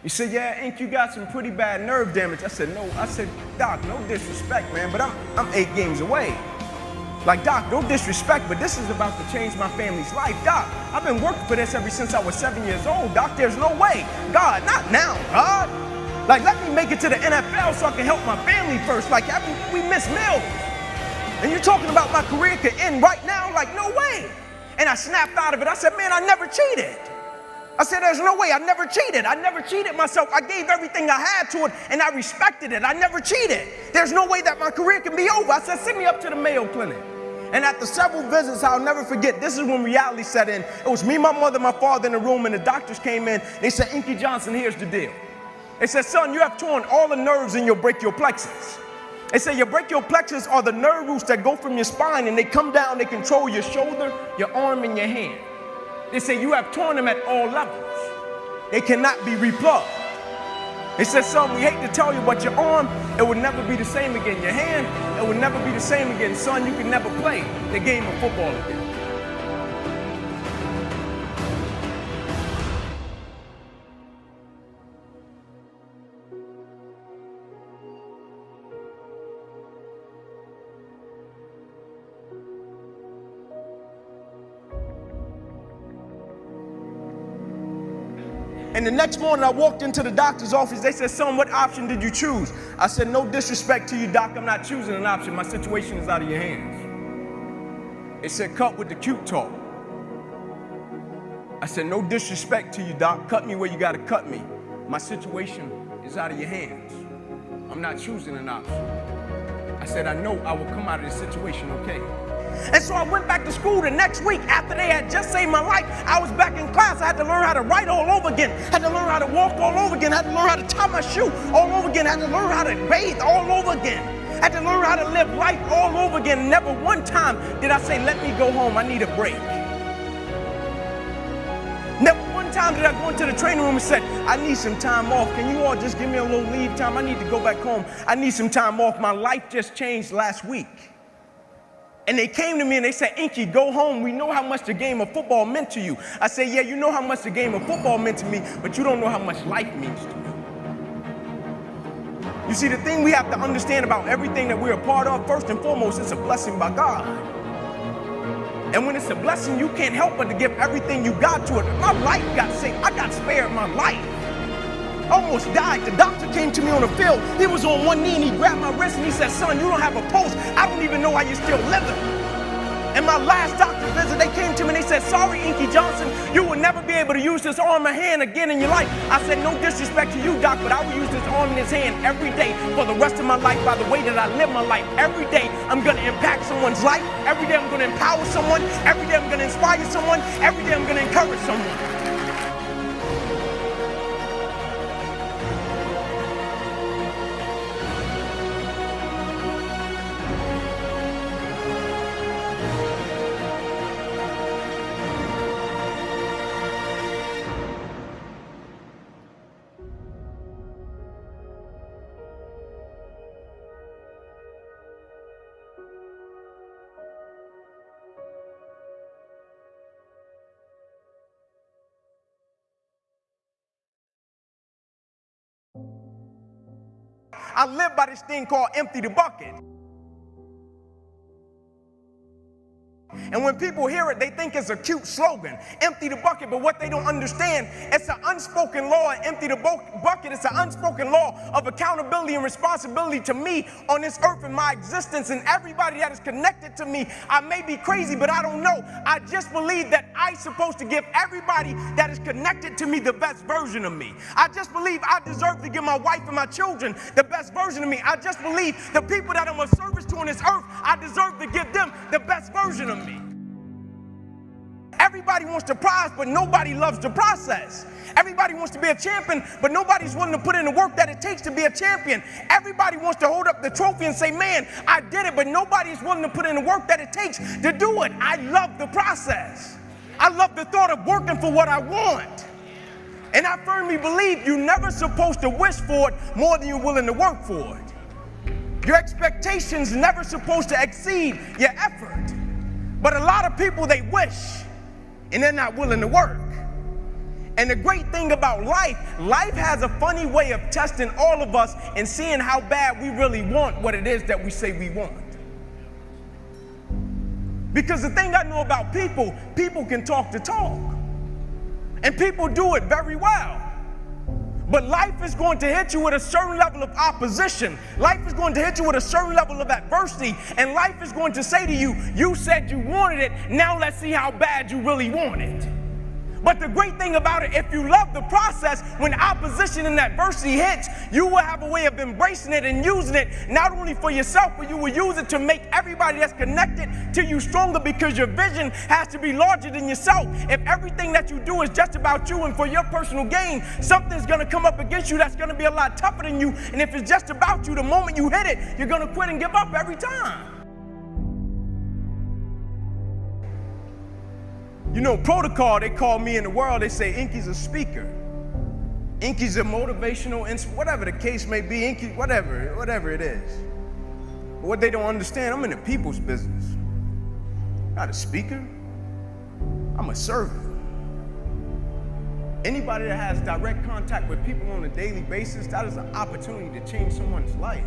He said, "Yeah, Ink, you got some pretty bad nerve damage." I said, "No." I said, "Doc, no disrespect, man, but I'm 8 games away. Like, Doc, no disrespect, but this is about to change my family's life. Doc, I've been working for this ever since I was 7 years old. Doc, there's no way. God, not now, God. Like, let me make it to the NFL so I can help my family first. Like, we miss meals. And you're talking about my career could end right now? Like, no way." And I snapped out of it. I said, "Man, I never cheated." I said, "There's no way. I never cheated. I never cheated myself. I gave everything I had to it, and I respected it. I never cheated. There's no way that my career can be over." I said, "Send me up to the Mayo Clinic." And after several visits, I'll never forget, this is when reality set in. It was me, my mother, my father in the room, and the doctors came in. They said, "Inky Johnson, here's the deal." They said, "Son, you have torn all the nerves in your brachial plexus." They said, "Your brachial plexus are the nerve roots that go from your spine, and they come down, they control your shoulder, your arm, and your hand. They say you have torn them at all levels. They cannot be replugged." They said, "Son, we hate to tell you, but your arm, it would never be the same again. Your hand, it would never be the same again. Son, you can never play the game of football again." And the next morning I walked into the doctor's office. They said, son, what option did you choose? I said, no disrespect to you, doc, I'm not choosing an option. My situation is out of your hands. They said, cut with the cute talk. I said, no disrespect to you, doc. Cut me where you gotta cut me. My situation is out of your hands. I'm not choosing an option. I said, I know I will come out of this situation okay. And so I went back to school the next week after they had just saved my life. I was back in class. I had to learn how to write all over again. Had to learn how to walk all over again. Had to learn how to tie my shoe all over again. Had to learn how to bathe all over again. Had to learn how to live life all over again. Never one time did I say, let me go home. I need a break. Never one time did I go into the training room and said, I need some time off. Can you all just give me a little leave time? I need to go back home. I need some time off. My life just changed last week. And they came to me and they said, Inky, go home. We know how much the game of football meant to you. I said, yeah, you know how much the game of football meant to me, but you don't know how much life means to me. You see, the thing we have to understand about everything that we're a part of, first and foremost, it's a blessing by God. And when it's a blessing, you can't help but to give everything you got to it. My life got saved. I got spared my life. I almost died. The doctor came to me on the field. He was on one knee and he grabbed my wrist and he said, son, you don't have a pulse. I don't even know how you're still living. And my last doctor visit, they came to me and they said, sorry, Inky Johnson, you will never be able to use this arm or hand again in your life. I said, no disrespect to you, doc, but I will use this arm and this hand every day for the rest of my life by the way that I live my life. Every day, I'm going to impact someone's life. Every day, I'm going to empower someone. Every day, I'm going to inspire someone. Every day, I'm going to encourage someone. I live by this thing called empty the bucket. And when people hear it, they think it's a cute slogan, empty the bucket, but what they don't understand, it's an unspoken law. Empty the bucket, it's an unspoken law of accountability and responsibility to me on this earth and my existence and everybody that is connected to me. I may be crazy, but I don't know. I just believe that I'm supposed to give everybody that is connected to me the best version of me. I just believe I deserve to give my wife and my children the best version of me. I just believe the people that I'm of service to on this earth, I deserve to give them the best version of me. Everybody wants the prize, but nobody loves the process. Everybody wants to be a champion, but nobody's willing to put in the work that it takes to be a champion. Everybody wants to hold up the trophy and say, man, I did it, but nobody's willing to put in the work that it takes to do it. I love the process. I love the thought of working for what I want. And I firmly believe you're never supposed to wish for it more than you're willing to work for it. Your expectations never supposed to exceed your effort. But a lot of people, they wish, and they're not willing to work. And the great thing about life has a funny way of testing all of us and seeing how bad we really want what it is that we say we want. Because the thing I know about people can talk the talk. And people do it very well. But life is going to hit you with a certain level of opposition. Life is going to hit you with a certain level of adversity. And life is going to say to you, you said you wanted it, now let's see how bad you really want it. But the great thing about it, if you love the process, when opposition and adversity hits, you will have a way of embracing it and using it, not only for yourself, but you will use it to make everybody that's connected to you stronger, because your vision has to be larger than yourself. If everything that you do is just about you and for your personal gain, something's going to come up against you that's going to be a lot tougher than you. And if it's just about you, the moment you hit it, you're going to quit and give up every time. You know, protocol, they call me in the world, they say Inky's a speaker. Inky's a motivational, whatever the case may be, Inky, whatever it is. But what they don't understand, I'm in the people's business. Not a speaker, I'm a servant. Anybody that has direct contact with people on a daily basis, that is an opportunity to change someone's life.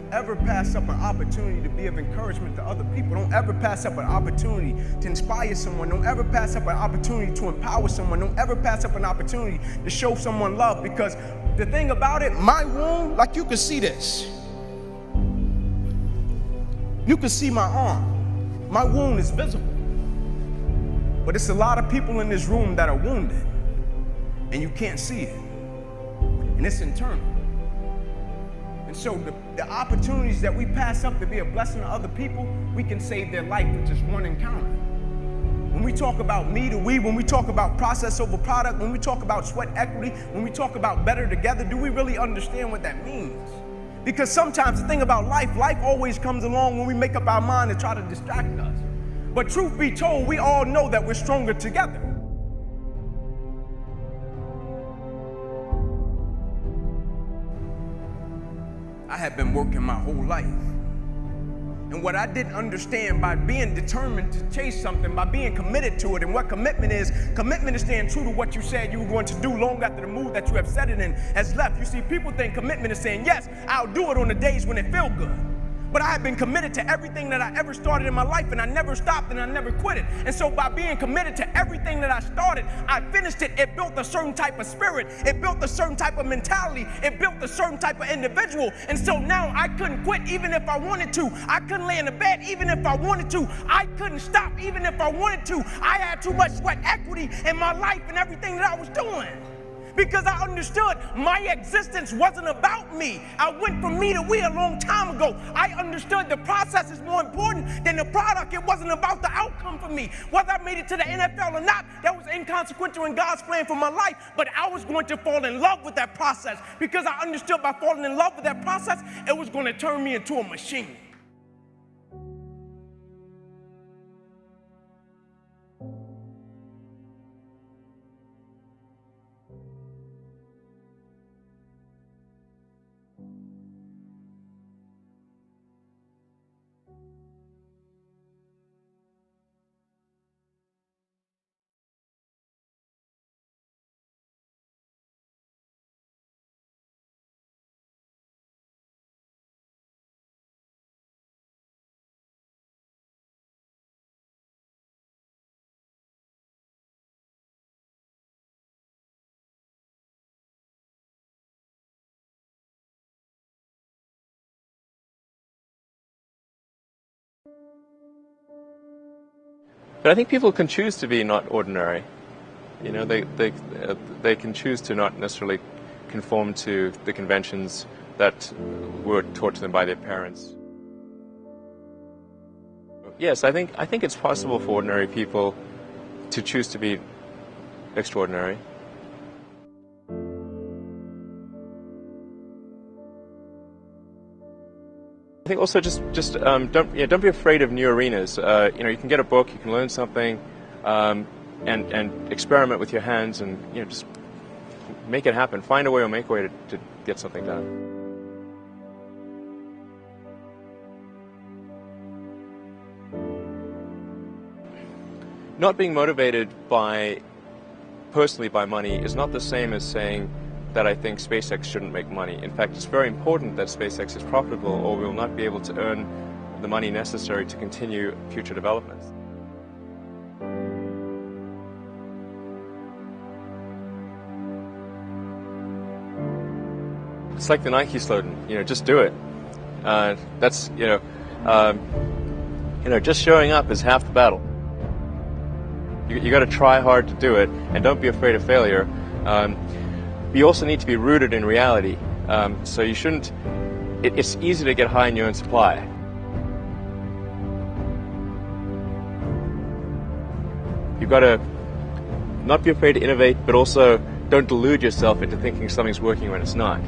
Don't ever pass up an opportunity to be of encouragement to other people. Don't ever pass up an opportunity to inspire someone. Don't ever pass up an opportunity to empower someone. Don't ever pass up an opportunity to show someone love, because the thing about it, my wound, like you can see this. You can see my arm. My wound is visible. But it's a lot of people in this room that are wounded, and you can't see it. And it's internal. And so the opportunities that we pass up to be a blessing to other people, we can save their life with just one encounter. When we talk about me to we, when we talk about process over product, when we talk about sweat equity, when we talk about better together, do we really understand what that means? Because sometimes the thing about life always comes along when we make up our mind to try to distract us. But truth be told, we all know that we're stronger together. I had been working my whole life. And what I didn't understand, by being determined to chase something, by being committed to it, and what commitment is staying true to what you said you were going to do long after the mood that you have set it in has left. You see, people think commitment is saying, yes, I'll do it on the days when it feels good. But I have been committed to everything that I ever started in my life, and I never stopped and I never quit it. And so by being committed to everything that I started, I finished it. It built a certain type of spirit. It built a certain type of mentality. It built a certain type of individual. And so now I couldn't quit even if I wanted to. I couldn't lay in the bed even if I wanted to. I couldn't stop even if I wanted to. I had too much sweat equity in my life and everything that I was doing. Because I understood my existence wasn't about me. I went from me to we a long time ago. I understood the process is more important than the product. It wasn't about the outcome for me. Whether I made it to the NFL or not, that was inconsequential in God's plan for my life. But I was going to fall in love with that process, because I understood by falling in love with that process, it was going to turn me into a machine. But I think people can choose to be not ordinary. You know, they can choose to not necessarily conform to the conventions that were taught to them by their parents. Yes, I think it's possible for ordinary people to choose to be extraordinary. I think also just don't be afraid of new arenas. You know, you can get a book, you can learn something, and experiment with your hands, and you know, just make it happen. Find a way or make a way to get something done. Not being motivated personally by money is not the same as saying that I think SpaceX shouldn't make money. In fact, it's very important that SpaceX is profitable, or we will not be able to earn the money necessary to continue future developments. It's like the Nike slogan, you know, just do it. That's, you know, just showing up is half the battle. You got to try hard to do it, and don't be afraid of failure. You also need to be rooted in reality. So you shouldn't. It's easy to get high in your own supply. You've got to not be afraid to innovate, but also don't delude yourself into thinking something's working when it's not,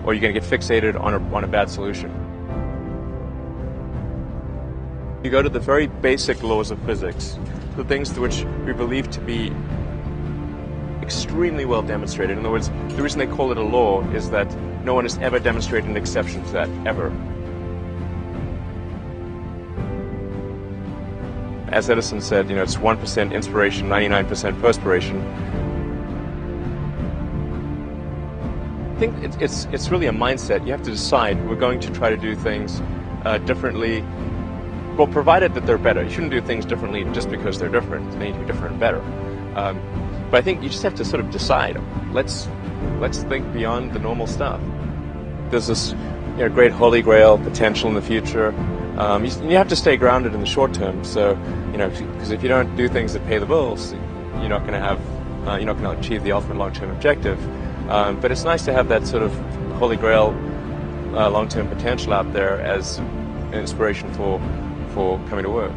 or you're going to get fixated on a bad solution. You go to the very basic laws of physics, the things which we believe to be extremely well demonstrated. In other words, the reason they call it a law is that no one has ever demonstrated an exception to that, ever. As Edison said, you know, it's 1% inspiration, 99% perspiration. I think it's really a mindset. You have to decide, we're going to try to do things differently, well, provided that they're better. You shouldn't do things differently just because they're different. They need to be different and better. But I think you just have to sort of decide, let's think beyond the normal stuff. There's this great holy grail potential in the future. You have to stay grounded in the short term. So, because if you don't do things that pay the bills, you're not going to have, you're not going to achieve the ultimate long-term objective. But it's nice to have that sort of holy grail long-term potential out there as an inspiration for coming to work.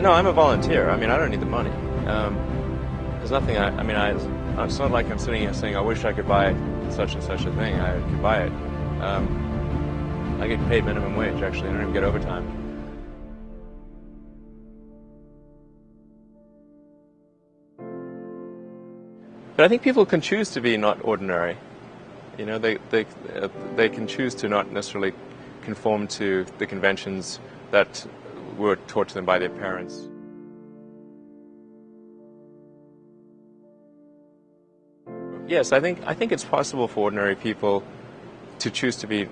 No, I'm a volunteer. I mean, I don't need the money. There's nothing. It's not like I'm sitting here saying, I wish I could buy such and such a thing. I could buy it. I get paid minimum wage, actually. I don't even get overtime. But I think people can choose to be not ordinary. They can choose to not necessarily conform to the conventions that were taught to them by their parents. Yes, I think it's possible for ordinary people to choose to be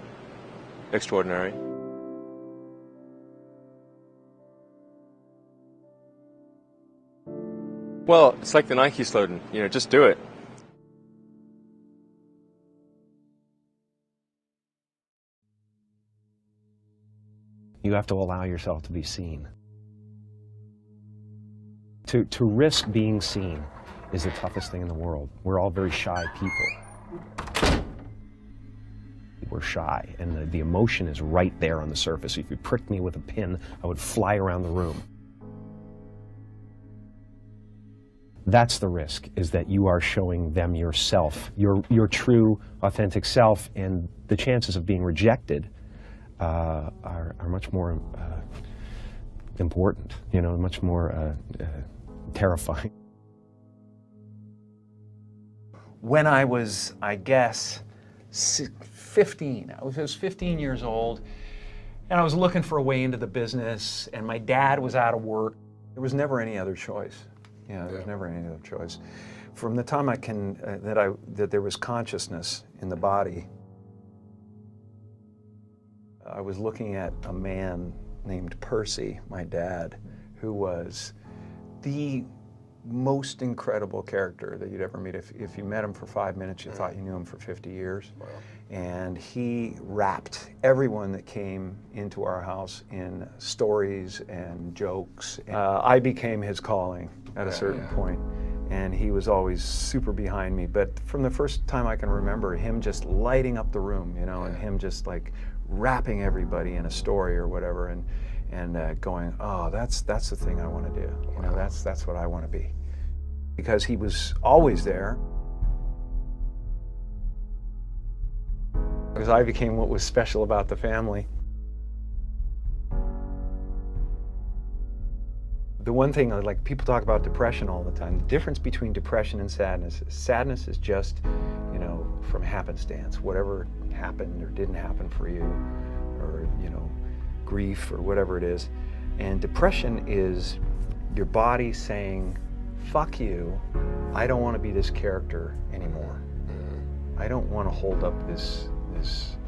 extraordinary. Well, it's like the Nike slogan, just do it. You have to allow yourself to be seen. To risk being seen is the toughest thing in the world. We're all very shy people. We're shy, and the emotion is right there on the surface. If you pricked me with a pin, I would fly around the room. That's the risk, is that you are showing them yourself, your true, authentic self, and the chances of being rejected are much more important, much more terrifying. When I was, I guess, 15, I was 15 years old, and I was looking for a way into the business, and my dad was out of work. There was never any other choice. There was never any other choice. From the time that there was consciousness in the body, I was looking at a man named Percy, my dad, who was the most incredible character that you'd ever meet. If you met him for 5 minutes, you thought you knew him for 50 years. Wow. And he wrapped everyone that came into our house in stories and jokes. I became his calling at a certain point, and he was always super behind me. But from the first time I can remember, him just lighting up the room, and him just like wrapping everybody in a story or whatever, and going, oh, that's the thing I want to do. That's what I want to be. Because he was always there. Because I became what was special about the family. The one thing, like, people talk about depression all the time. The difference between depression and sadness is just, from happenstance. Whatever happened or didn't happen for you, or, grief or whatever it is. And depression is your body saying, fuck you, I don't want to be this character anymore. I don't want to hold up this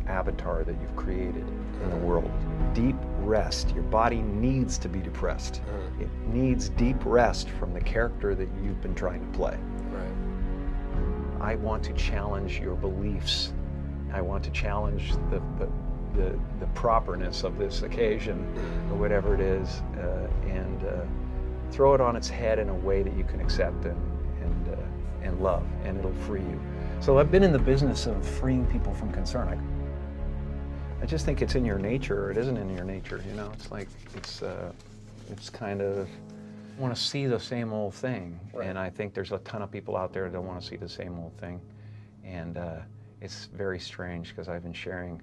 avatar that you've created in the world. Deep rest. Your body needs to be depressed. It needs deep rest from the character that you've been trying to play. Right. I want to challenge your beliefs. I want to challenge the properness of this occasion, or whatever it is, and throw it on its head in a way that you can accept and love, and it'll free you. So I've been in the business of freeing people from concern. I just think it's in your nature, or it isn't in your nature. It's like it's kind of want to see the same old thing, right. And I think there's a ton of people out there that don't want to see the same old thing, and it's very strange because I've been sharing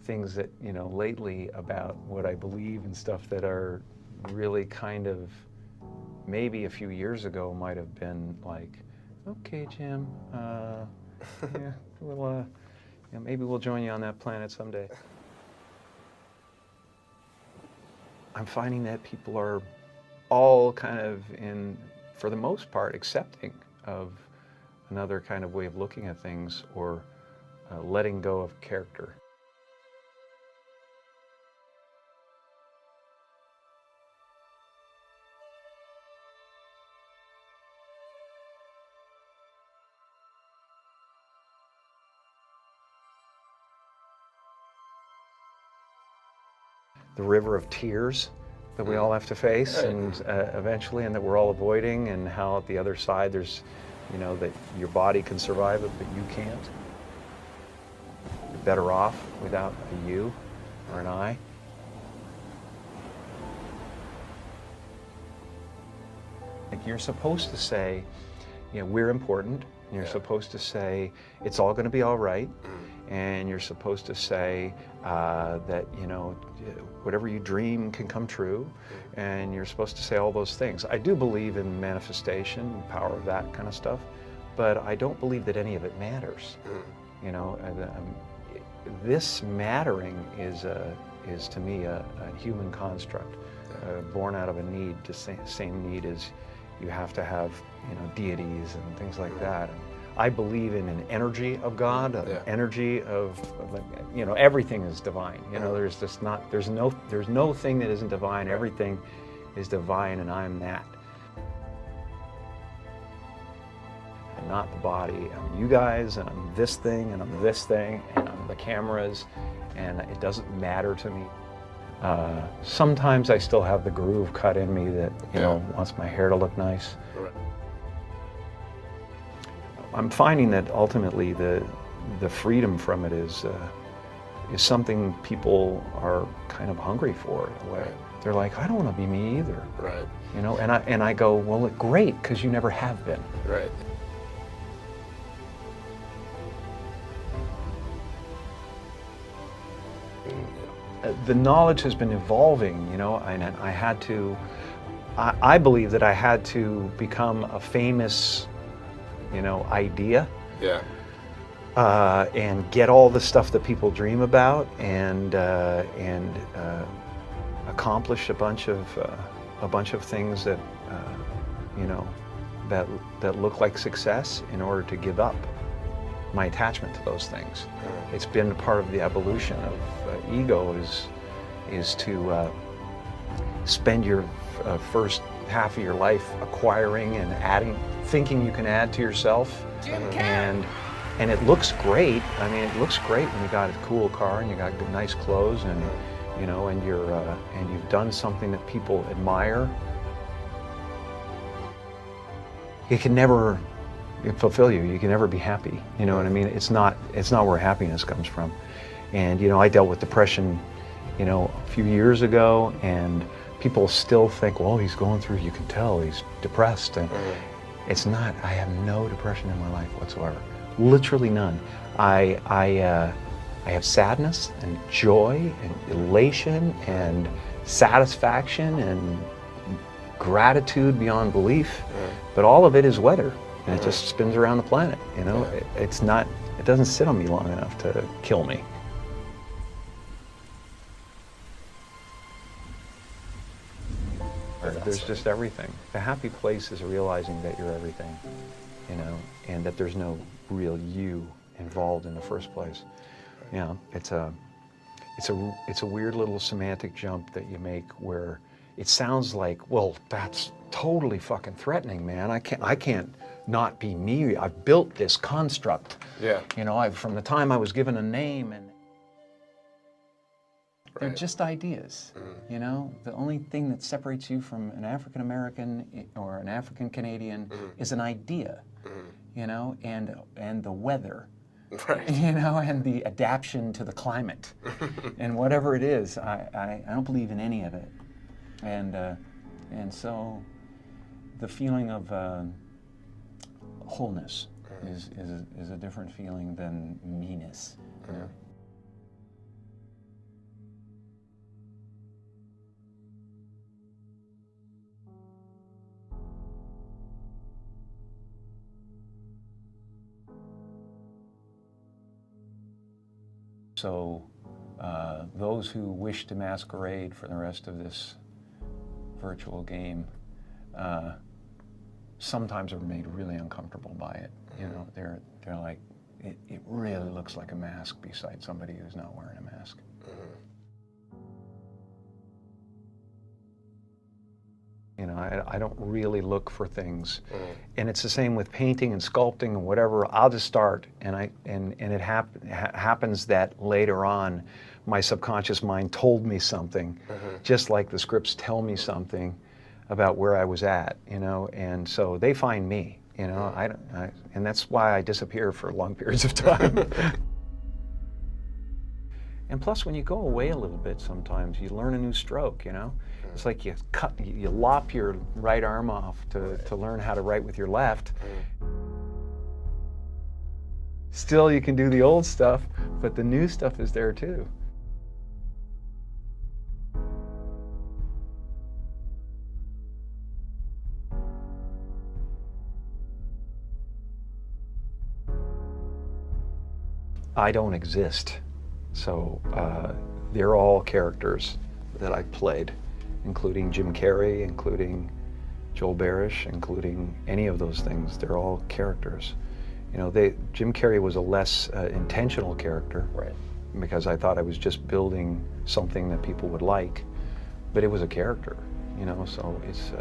things that lately about what I believe and stuff that are really kind of maybe a few years ago might have been like, okay, Jim, yeah, we'll maybe we'll join you on that planet someday. I'm finding that people are all kind of in for the most part, accepting of another kind of way of looking at things, or letting go of character. The river of tears that we all have to face, and eventually, and that we're all avoiding, and how at the other side there's, you know, that your body can survive it, but you can't. You're better off without a you or an I. Like, you're supposed to say, you know, we're important. You're supposed to say, it's all going to be all right. And you're supposed to say that, you know, whatever you dream can come true. And you're supposed to say all those things. I do believe in manifestation, the power of that kind of stuff, but I don't believe that any of it matters. You know, this mattering is to me a human construct, born out of a need, the same need as you have to have, you know, deities and things like that. And I believe in an energy of God, an energy of, you know, everything is divine. You know, there's just not, there's no thing that isn't divine. Everything is divine, and I'm that. I'm not the body. I'm you guys, and I'm this thing, and I'm this thing, and I'm the cameras, and it doesn't matter to me. Sometimes I still have the groove cut in me that, you know, wants my hair to look nice. I'm finding that ultimately the freedom from it is something people are kind of hungry for in a way. They're like, I don't want to be me either. Right. You know, and I go, well, great, because you never have been. Right. The knowledge has been evolving, you know, and I had to, I believe that I had to become a famous, you know, idea. Yeah. And get all the stuff that people dream about, and accomplish a bunch of things that, you know, that look like success, in order to give up my attachment to those things. It's been part of the evolution of ego is to spend your first half of your life acquiring and adding, thinking you can add to yourself, and it looks great. I mean, it looks great when you got a cool car and you got good, nice clothes, and you know, and you've done something that people admire. It can never fulfill you. You can never be happy. You know what I mean? It's not where happiness comes from. And you know, I dealt with depression, you know, a few years ago, and people still think, well, he's going through, you can tell he's depressed. And it's not. I have no depression in my life whatsoever. Literally none. I have sadness and joy and elation and satisfaction and gratitude beyond belief, but all of it is weather, and it just spins around the planet. You know, it's not. It doesn't sit on me long enough to kill me. There's just everything. The happy place is realizing that you're everything, you know, and that there's no real you involved in the first place. You know, it's a weird little semantic jump that you make, where it sounds like, well, that's totally fucking threatening, man. I can't not be me. I've built this construct. Yeah. You know, from the time I was given a name, and they're just ideas. You know, the only thing that separates you from an African American or an African Canadian is an idea. You know, and the weather. Right. You know, and the adaptation to the climate, and whatever it is, I don't believe in any of it, and so the feeling of wholeness is a different feeling than meanness. You know? So those who wish to masquerade for the rest of this virtual game, sometimes are made really uncomfortable by it. You know, they're like, it really looks like a mask beside somebody who's not wearing a mask. You know, I don't really look for things, and it's the same with painting and sculpting and whatever. I'll just start, and it happens that later on, my subconscious mind told me something, just like the scripts tell me something about where I was at. You know, and so they find me. You know, and that's why I disappear for long periods of time. And plus, when you go away a little bit, sometimes you learn a new stroke. You know, it's like you lop your right arm off to learn how to write with your left. Still, you can do the old stuff, but the new stuff is there too. I don't exist. So they're all characters that I played, including Jim Carrey, including Joel Barish, including any of those things. They're all characters. You know, Jim Carrey was a less intentional character, right? Because I thought I was just building something that people would like, but it was a character. You know, so it's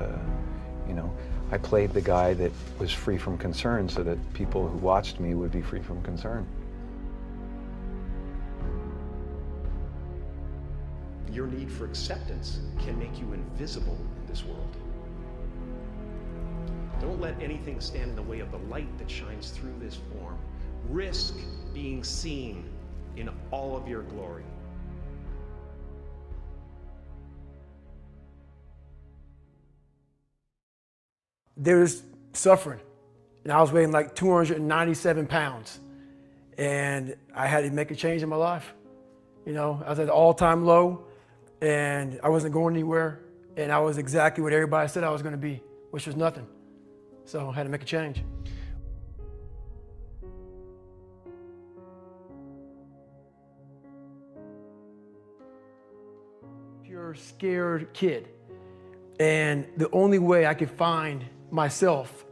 you know, I played the guy that was free from concern so that people who watched me would be free from concern. Your need for acceptance can make you invisible in this world. Don't let anything stand in the way of the light that shines through this form. Risk being seen in all of your glory. There's suffering, and I was weighing like 297 pounds, and I had to make a change in my life. You know, I was at an all-time low, and I wasn't going anywhere, and I was exactly what everybody said I was going to be, which was nothing. So I had to make a change. Pure scared kid, and the only way I could find myself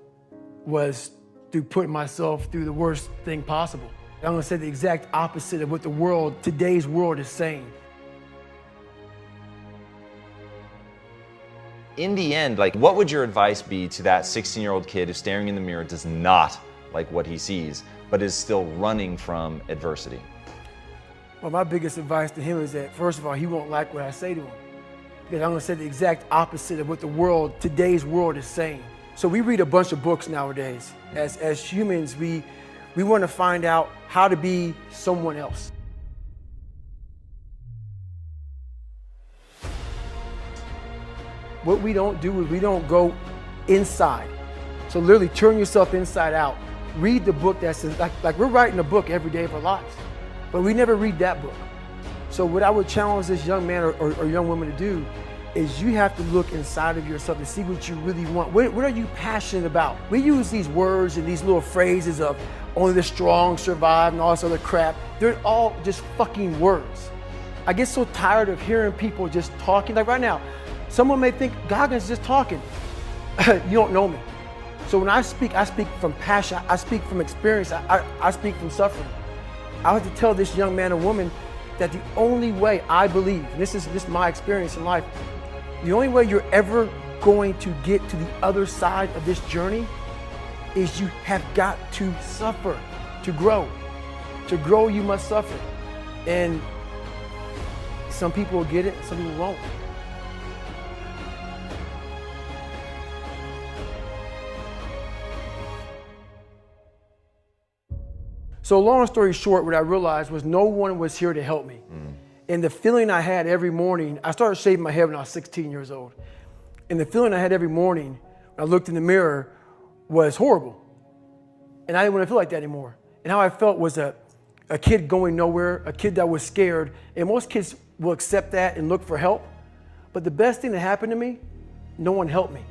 was through putting myself through the worst thing possible. I'm going to say the exact opposite of what the world, today's world, is saying. In the end, like, what would your advice be to that 16-year-old kid who's staring in the mirror, does not like what he sees, but is still running from adversity? Well, my biggest advice to him is that, first of all, he won't like what I say to him. Because I'm going to say the exact opposite of what the world, today's world, is saying. So we read a bunch of books nowadays. As humans, we want to find out how to be someone else. What we don't do is we don't go inside. So literally turn yourself inside out. Read the book that says, like we're writing a book every day of our lives, but we never read that book. So what I would challenge this young man or young woman to do is you have to look inside of yourself to see what you really want. What are you passionate about? We use these words and these little phrases of only the strong survive and all this other crap. They're all just fucking words. I get so tired of hearing people just talking. Like right now, someone may think Goggins just talking. You don't know me. So when I speak from passion. I speak from experience. I speak from suffering. I have to tell this young man or woman that the only way I believe, and this is my experience in life, the only way you're ever going to get to the other side of this journey is you have got to suffer to grow. To grow, you must suffer. And some people will get it, some people won't. So long story short, what I realized was no one was here to help me. And the feeling I had every morning, I started shaving my head when I was 16 years old. And the feeling I had every morning when I looked in the mirror was horrible. And I didn't want to feel like that anymore. And how I felt was a kid going nowhere, a kid that was scared. And most kids will accept that and look for help. But the best thing that happened to me, no one helped me.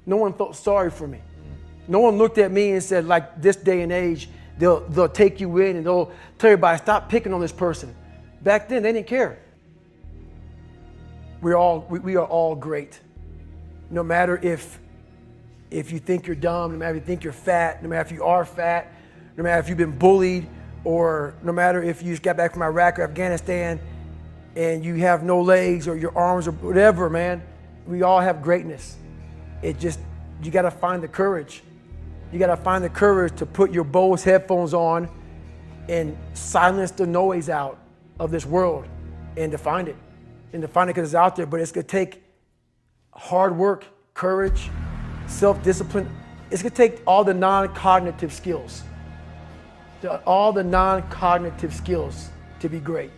No one felt sorry for me. No one looked at me and said, like this day and age, they'll take you in and they'll tell everybody, stop picking on this person. Back then, they didn't care. We are all great. No matter if if you think you're dumb, no matter if you think you're fat, no matter if you are fat, no matter if you've been bullied, or no matter if you just got back from Iraq or Afghanistan and you have no legs or your arms or whatever, man, we all have greatness. It just, you gotta find the courage. You gotta find the courage to put your Bose headphones on and silence the noise out of this world and to find it. And to find it because it's out there, but it's gonna take hard work, courage, self-discipline. It's gonna take all the non-cognitive skills. All the non-cognitive skills to be great.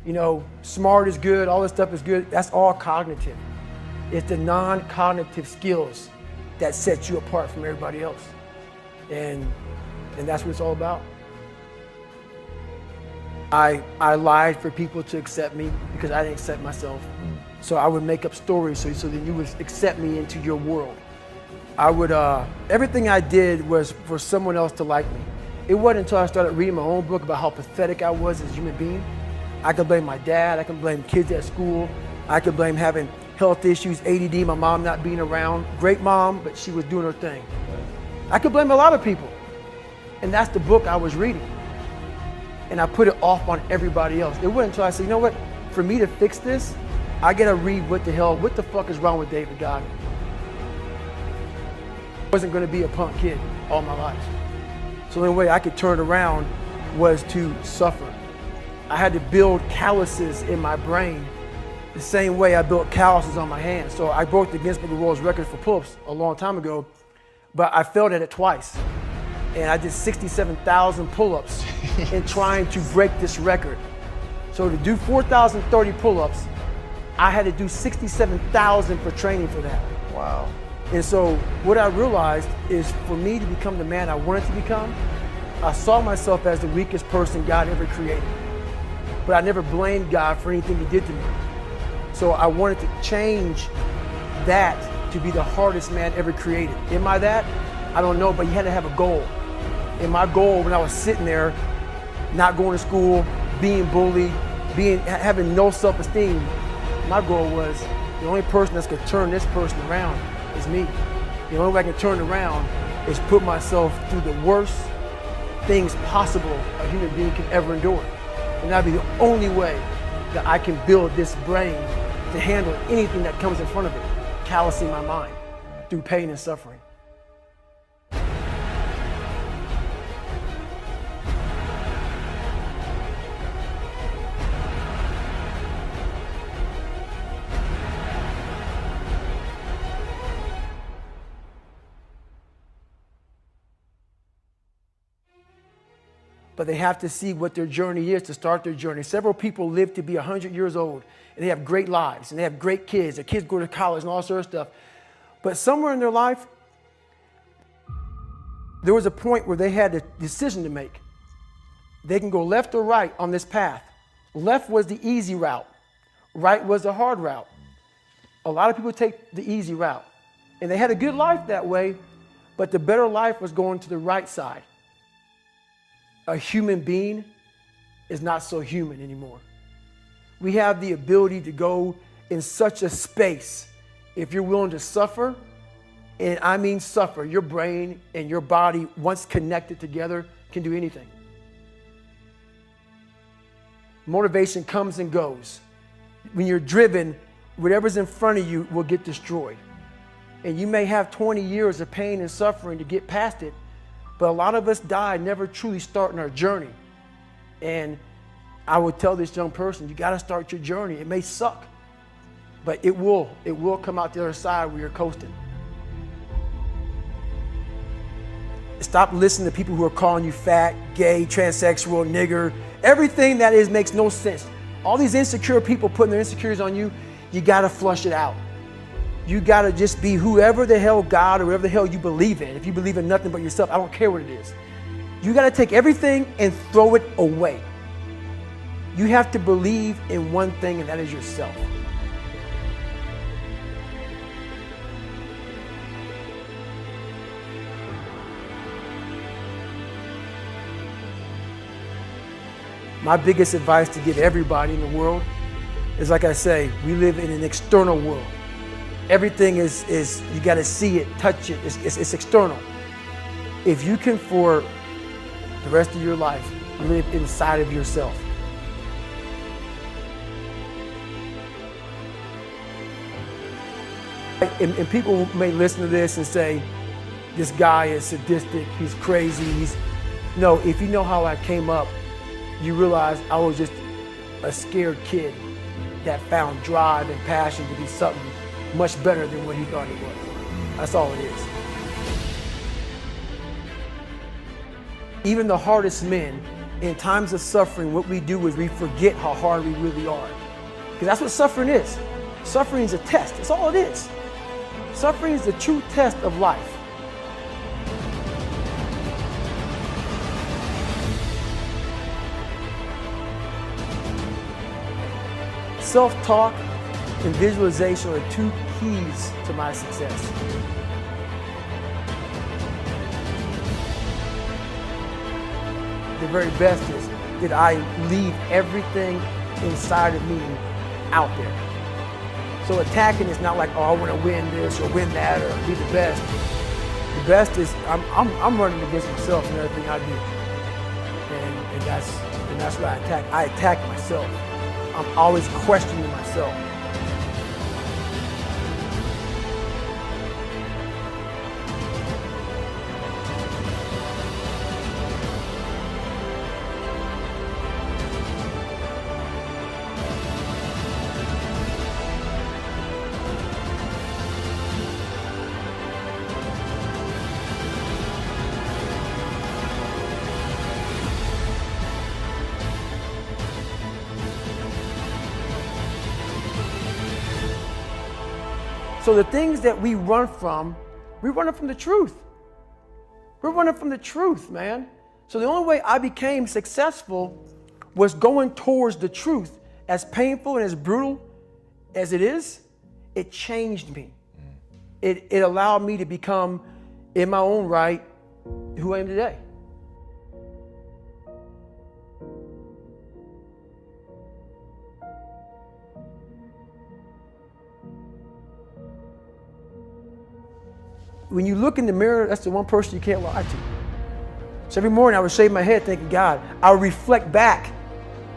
You know, smart is good, all this stuff is good, that's all cognitive. It's the non-cognitive skills that set you apart from everybody else. And that's what it's all about. I lied for people to accept me because I didn't accept myself. So I would make up stories so that you would accept me into your world. I would, everything I did was for someone else to like me. It wasn't until I started reading my own book about how pathetic I was as a human being. I could blame my dad, I could blame kids at school, I could blame having health issues, ADD, my mom not being around. Great mom, but she was doing her thing. I could blame a lot of people. And that's the book I was reading. And I put it off on everybody else. It wasn't until I said, you know what, for me to fix this, I gotta read what the fuck is wrong with David Goggin? I wasn't gonna be a punk kid all my life. So the only way I could turn it around was to suffer. I had to build calluses in my brain the same way I built calluses on my hands. So I broke the Guinness Book of World Records for pull-ups a long time ago, but I failed at it twice. And I did 67,000 pull-ups in trying to break this record. So to do 4,030 pull-ups, I had to do 67,000 for training for that. Wow. And so what I realized is for me to become the man I wanted to become, I saw myself as the weakest person God ever created. But I never blamed God for anything he did to me. So I wanted to change that to be the hardest man ever created. Am I that? I don't know, but you had to have a goal. And my goal when I was sitting there, not going to school, being bullied, having no self-esteem, my goal was the only person that's gonna turn this person around is me. The only way I can turn it around is put myself through the worst things possible a human being can ever endure. And that'd be the only way that I can build this brain to handle anything that comes in front of it, callousing my mind through pain and suffering. But they have to see what their journey is to start their journey. Several people live to be 100 years old, and they have great lives, and they have great kids. Their kids go to college and all sorts of stuff. But somewhere in their life, there was a point where they had a decision to make. They can go left or right on this path. Left was the easy route. Right was the hard route. A lot of people take the easy route. And they had a good life that way, but the better life was going to the right side. A human being is not so human anymore. We have the ability to go in such a space if you're willing to suffer, and I mean suffer. Your brain and your body, once connected together, can do anything. Motivation comes and goes. When you're driven, whatever's in front of you will get destroyed. And you may have 20 years of pain and suffering to get past it, but a lot of us die never truly starting our journey. And I would tell this young person, you gotta start your journey. It may suck, but it will come out the other side where you're coasting. Stop listening to people who are calling you fat, gay, transsexual, nigger. Everything that is makes no sense. All these insecure people putting their insecurities on you, you gotta flush it out. You gotta just be whoever the hell God or whatever the hell you believe in. If you believe in nothing but yourself, I don't care what it is. You gotta take everything and throw it away. You have to believe in one thing, and that is yourself. My biggest advice to give everybody in the world is, like I say, we live in an external world. everything is you got to see it, touch it, it's external. If you can, for the rest of your life, live inside of yourself. And people may listen to this and say, this guy is sadistic, he's crazy, No, if you know how I came up, you realize I was just a scared kid that found drive and passion to be something much better than what he thought he was. That's all it is. Even the hardest men, in times of suffering, what we do is we forget how hard we really are. Because that's what suffering is. Suffering is a test, that's all it is. Suffering is the true test of life. Self-talk and visualization are two keys to my success. The very best is that I leave everything inside of me out there. So attacking is not like, oh, I want to win this or win that or be the best. The best is I'm running against myself in everything I do, and that's what I attack. I attack myself. I'm always questioning myself. So the things that we run from the truth. We're running from the truth, man. So the only way I became successful was going towards the truth. As painful and as brutal as it is, it changed me. It allowed me to become, in my own right, who I am today. When you look in the mirror, that's the one person you can't lie to. So every morning I would shave my head thinking, God, I would reflect back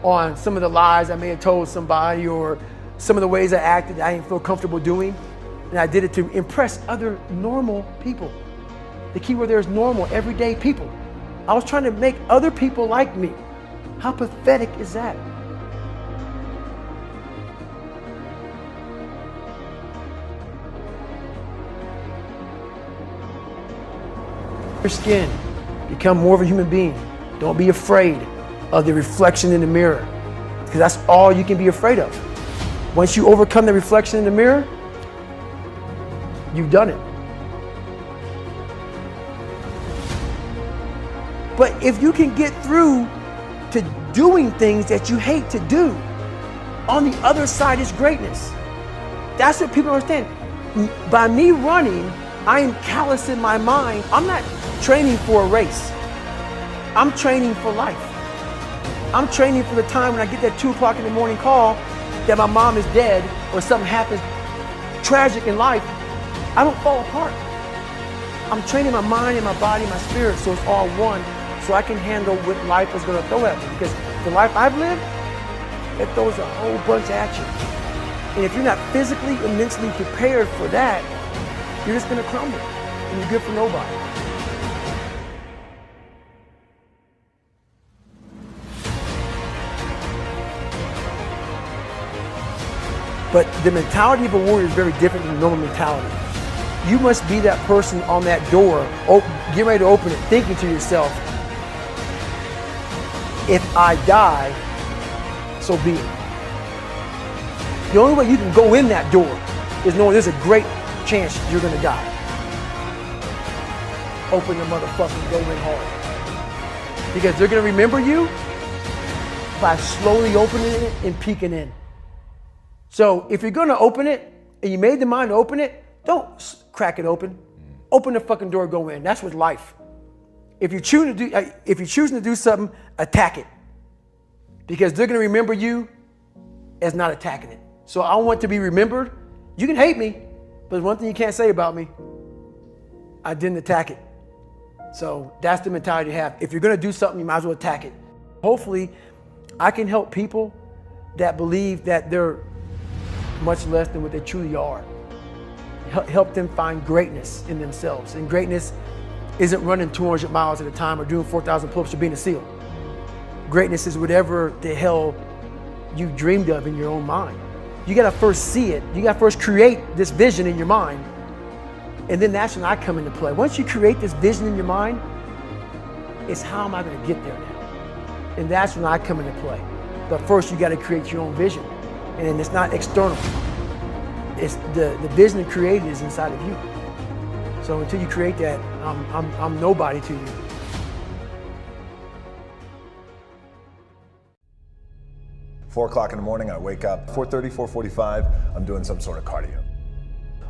on some of the lies I may have told somebody or some of the ways I acted that I didn't feel comfortable doing. And I did it to impress other normal people. The key word there is normal, everyday people. I was trying to make other people like me. How pathetic is that? Your skin, become more of a human being. Don't be afraid of the reflection in the mirror, because that's all you can be afraid of. Once you overcome the reflection in the mirror, you've done it. But if you can get through to doing things that you hate to do, on the other side is greatness. That's what people don't understand. By me running, I am callous in my mind. I'm not training for a race. I'm training for life. I'm training for the time when I get that 2 o'clock in the morning call that my mom is dead or something happens tragic in life. I don't fall apart. I'm training my mind and my body and my spirit so it's all one, so I can handle what life is going to throw at me. Because the life I've lived, it throws a whole bunch at you. And if you're not physically and mentally prepared for that, you're just going to crumble and you're good for nobody. But the mentality of a warrior is very different than the normal mentality. You must be that person on that door, get ready to open it, thinking to yourself, if I die, so be it. The only way you can go in that door is knowing there's a great chance you're gonna die. Open the motherfucking, go in hard. Because they're gonna remember you by slowly opening it and peeking in. So if you're gonna open it, and you made the mind to open it, don't crack it open. Open the fucking door, go in. That's with life. If you're choosing to do something, attack it. Because they're gonna remember you as not attacking it. So I want to be remembered. You can hate me, But one thing you can't say about me, I didn't attack it. So that's the mentality to have. If you're gonna do something, you might as well attack it. Hopefully, I can help people that believe that they're much less than what they truly are. Help them find greatness in themselves. And greatness isn't running 200 miles at a time or doing 4,000 pull-ups or being a SEAL. Greatness is whatever the hell you dreamed of in your own mind. You gotta first see it. You gotta first create this vision in your mind. And then that's when I come into play. Once you create this vision in your mind, it's how am I gonna get there now? And that's when I come into play. But first you gotta create your own vision. And it's not external. It's the vision created is inside of you. So until you create that, I'm nobody to you. Four o'clock in the morning, I wake up. 4:30, 4:45, I'm doing some sort of cardio.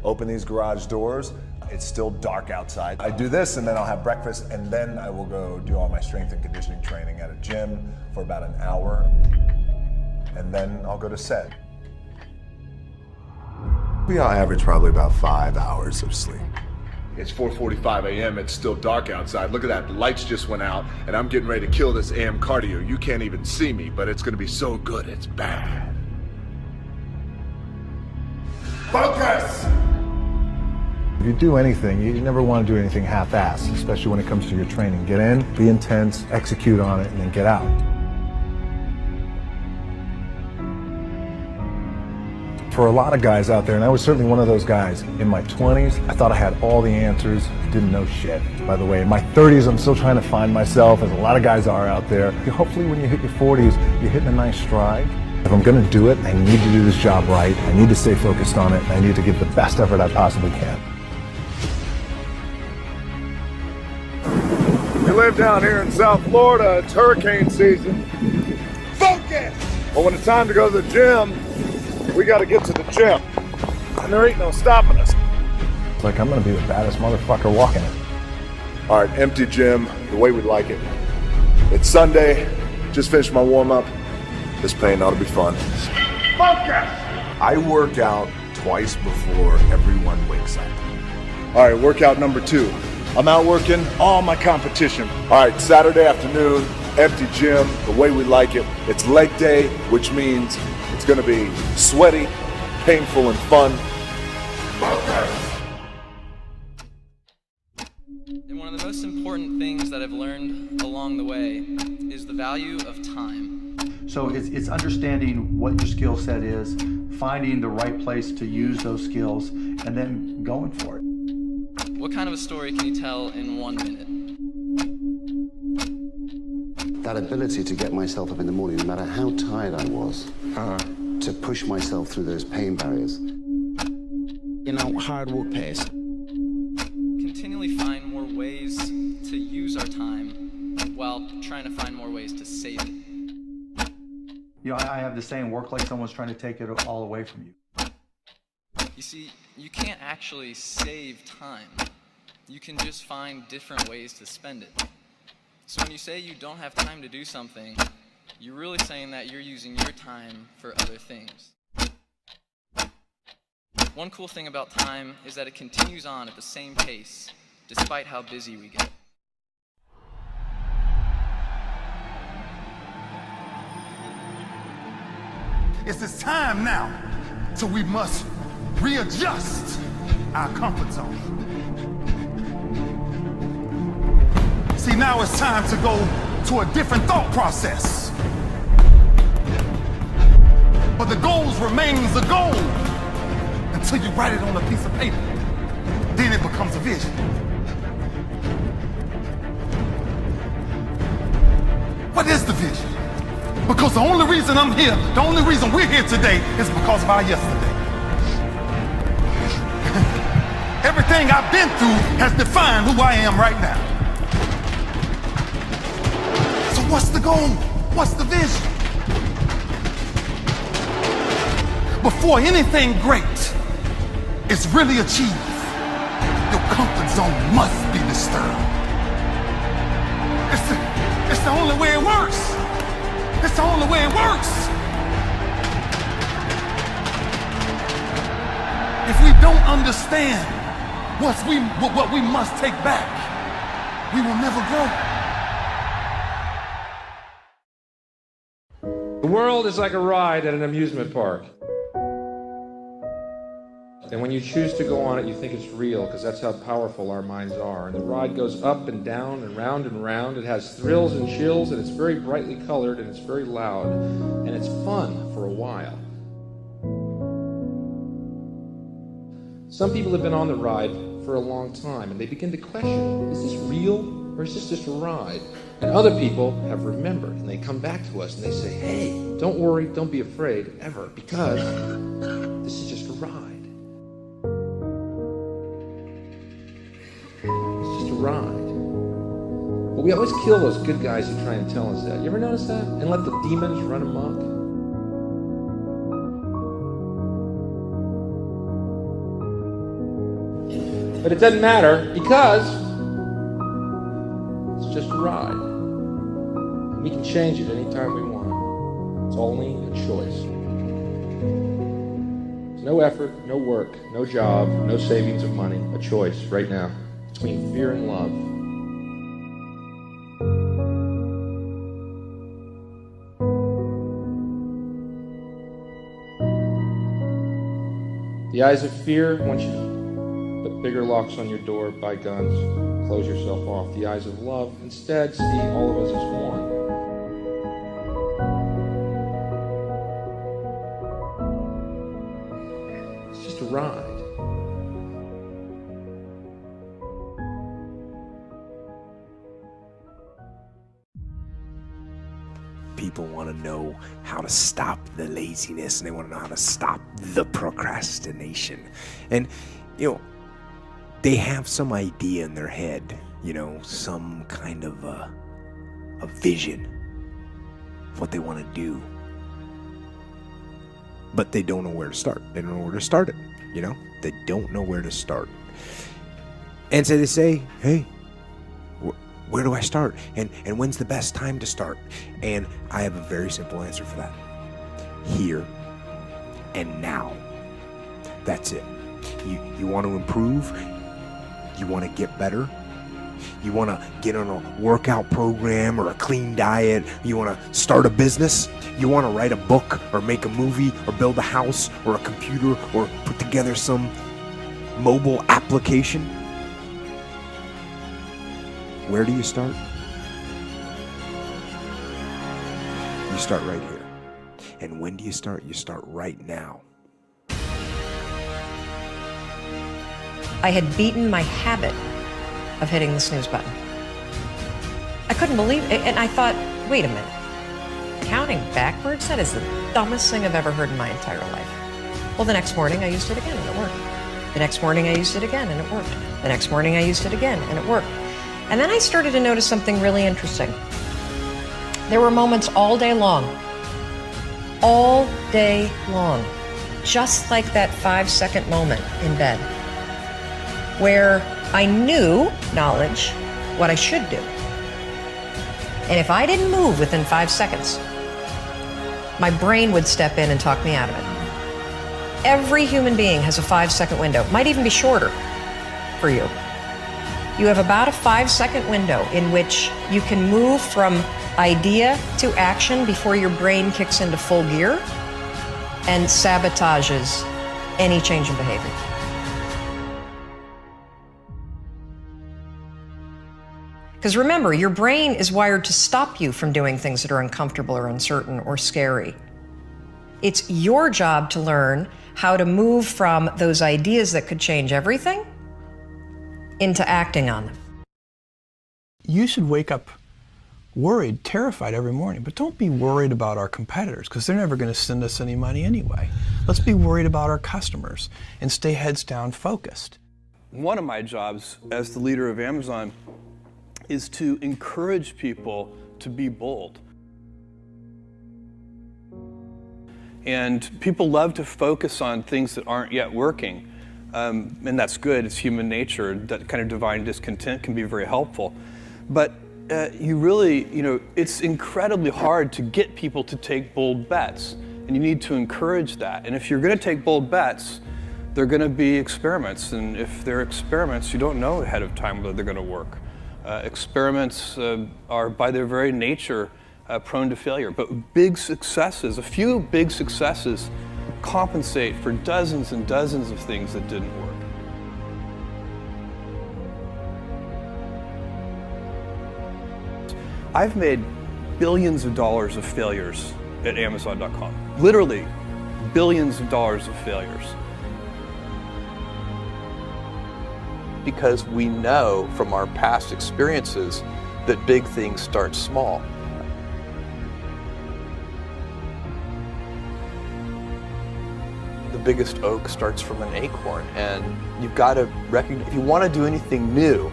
Open these garage doors. It's still dark outside. I do this and then I'll have breakfast and then I will go do all my strength and conditioning training at a gym for about an hour. And then I'll go to set. We all average probably about 5 hours of sleep. It's 4:45 a.m. It's still dark outside. Look at that, the lights just went out and I'm getting ready to kill this AM cardio. You can't even see me, but it's gonna be so good, it's bad. Focus! If you do anything, you never want to do anything half-assed, especially when it comes to your training. Get in, be intense, execute on it, and then get out. For a lot of guys out there, and I was certainly one of those guys, in my 20s, I thought I had all the answers, didn't know shit. By the way, in my 30s, I'm still trying to find myself, as a lot of guys are out there. Hopefully when you hit your 40s, you're hitting a nice stride. If I'm gonna do it, I need to do this job right, I need to stay focused on it, and I need to give the best effort I possibly can. We live down here in South Florida, it's hurricane season. Focus! But when it's time to go to the gym, we gotta get to the gym. And there ain't no stopping us. It's like I'm gonna be the baddest motherfucker walking it. All right, empty gym, the way we like it. It's Sunday, just finished my warm-up. This pain ought to be fun. Focus! I work out twice before everyone wakes up. All right, workout number 2. I'm out working all my competition. All right, Saturday afternoon, empty gym, the way we like it. It's leg day, which means it's gonna be sweaty, painful, and fun. And one of the most important things that I've learned along the way is the value of time. So it's understanding what your skill set is, finding the right place to use those skills, and then going for it. What kind of a story can you tell in 1 minute? That ability to get myself up in the morning, no matter how tired I was, to push myself through those pain barriers. You know, hard work pays. Continually find more ways to use our time while trying to find more ways to save it. You know, I have the saying, work like someone's trying to take it all away from you. You see, you can't actually save time. You can just find different ways to spend it. So when you say you don't have time to do something, you're really saying that you're using your time for other things. One cool thing about time is that it continues on at the same pace, despite how busy we get. It's this time now, so we must readjust our comfort zone. See, now it's time to go to a different thought process. But the goals remains a goal until you write it on a piece of paper. Then it becomes a vision. What is the vision? Because the only reason I'm here, the only reason we're here today is because of our yesterday. Everything I've been through has defined who I am right now. So what's the goal? What's the vision? Before anything great is really achieved, your comfort zone must be disturbed. It's the only way it works. It's the only way it works. If we don't understand what we must take back, we will never grow. The world is like a ride at an amusement park. And when you choose to go on it, you think it's real, because that's how powerful our minds are. And the ride goes up and down and round and round. It has thrills and chills, and it's very brightly colored, and it's very loud. And it's fun for a while. Some people have been on the ride for a long time, and they begin to question, is this real, or is this just a ride? And other people have remembered, and they come back to us, and they say, hey, don't worry, don't be afraid, ever, because this is just a ride. Ride. But we always kill those good guys who try and tell us that. You ever notice that? And let the demons run amok? But it doesn't matter, because it's just a ride. And we can change it anytime we want. It's only a choice. There's no effort, no work, no job, no savings of money. A choice right now. Between fear and love. The eyes of fear want you to put bigger locks on your door, buy guns, close yourself off. The eyes of love instead see all of us as one. It's just a ride. People want to know how to stop the laziness, and they want to know how to stop the procrastination. And, they have some idea in their head, some kind of a vision of what they want to do. But they don't know where to start. They don't know where to start it, They don't know where to start. And so they say, hey, where do I start? And when's the best time to start? And I have a very simple answer for that. Here and now. That's it. You want to improve? You want to get better? You want to get on a workout program or a clean diet? You want to start a business? You want to write a book or make a movie or build a house or a computer or put together some mobile application? Where do you start? You start right here. And when do you start? You start right now. I had beaten my habit of hitting the snooze button. I couldn't believe it, and I thought, wait a minute. Counting backwards? That is the dumbest thing I've ever heard in my entire life. Well, the next morning I used it again and it worked. The next morning I used it again and it worked. The next morning I used it again and it worked. And then I started to notice something really interesting. There were moments all day long, just like that 5-second moment in bed, where I knew, knowledge, what I should do. And if I didn't move within 5 seconds, my brain would step in and talk me out of it. Every human being has a 5-second window, might even be shorter for you. You have about a 5-second window in which you can move from idea to action before your brain kicks into full gear and sabotages any change in behavior. Because remember, your brain is wired to stop you from doing things that are uncomfortable or uncertain or scary. It's your job to learn how to move from those ideas that could change everything into acting on them. You should wake up worried, terrified every morning, but don't be worried about our competitors, because they're never going to send us any money anyway. Let's be worried about our customers and stay heads down focused. One of my jobs as the leader of Amazon is to encourage people to be bold. And people love to focus on things that aren't yet working. And that's good, it's human nature. That kind of divine discontent can be very helpful. But it's incredibly hard to get people to take bold bets. And you need to encourage that. And if you're gonna take bold bets, They're going to be experiments, and if they're experiments, you don't know ahead of time whether they're going to work. Experiments are, by their very nature, prone to failure. But big successes, a few big successes, compensate for dozens and dozens of things that didn't work. I've made billions of dollars of failures at Amazon.com. Literally, billions of dollars of failures. Because we know from our past experiences that big things start small. The biggest oak starts from an acorn, and you've got to recognize, if you want to do anything new,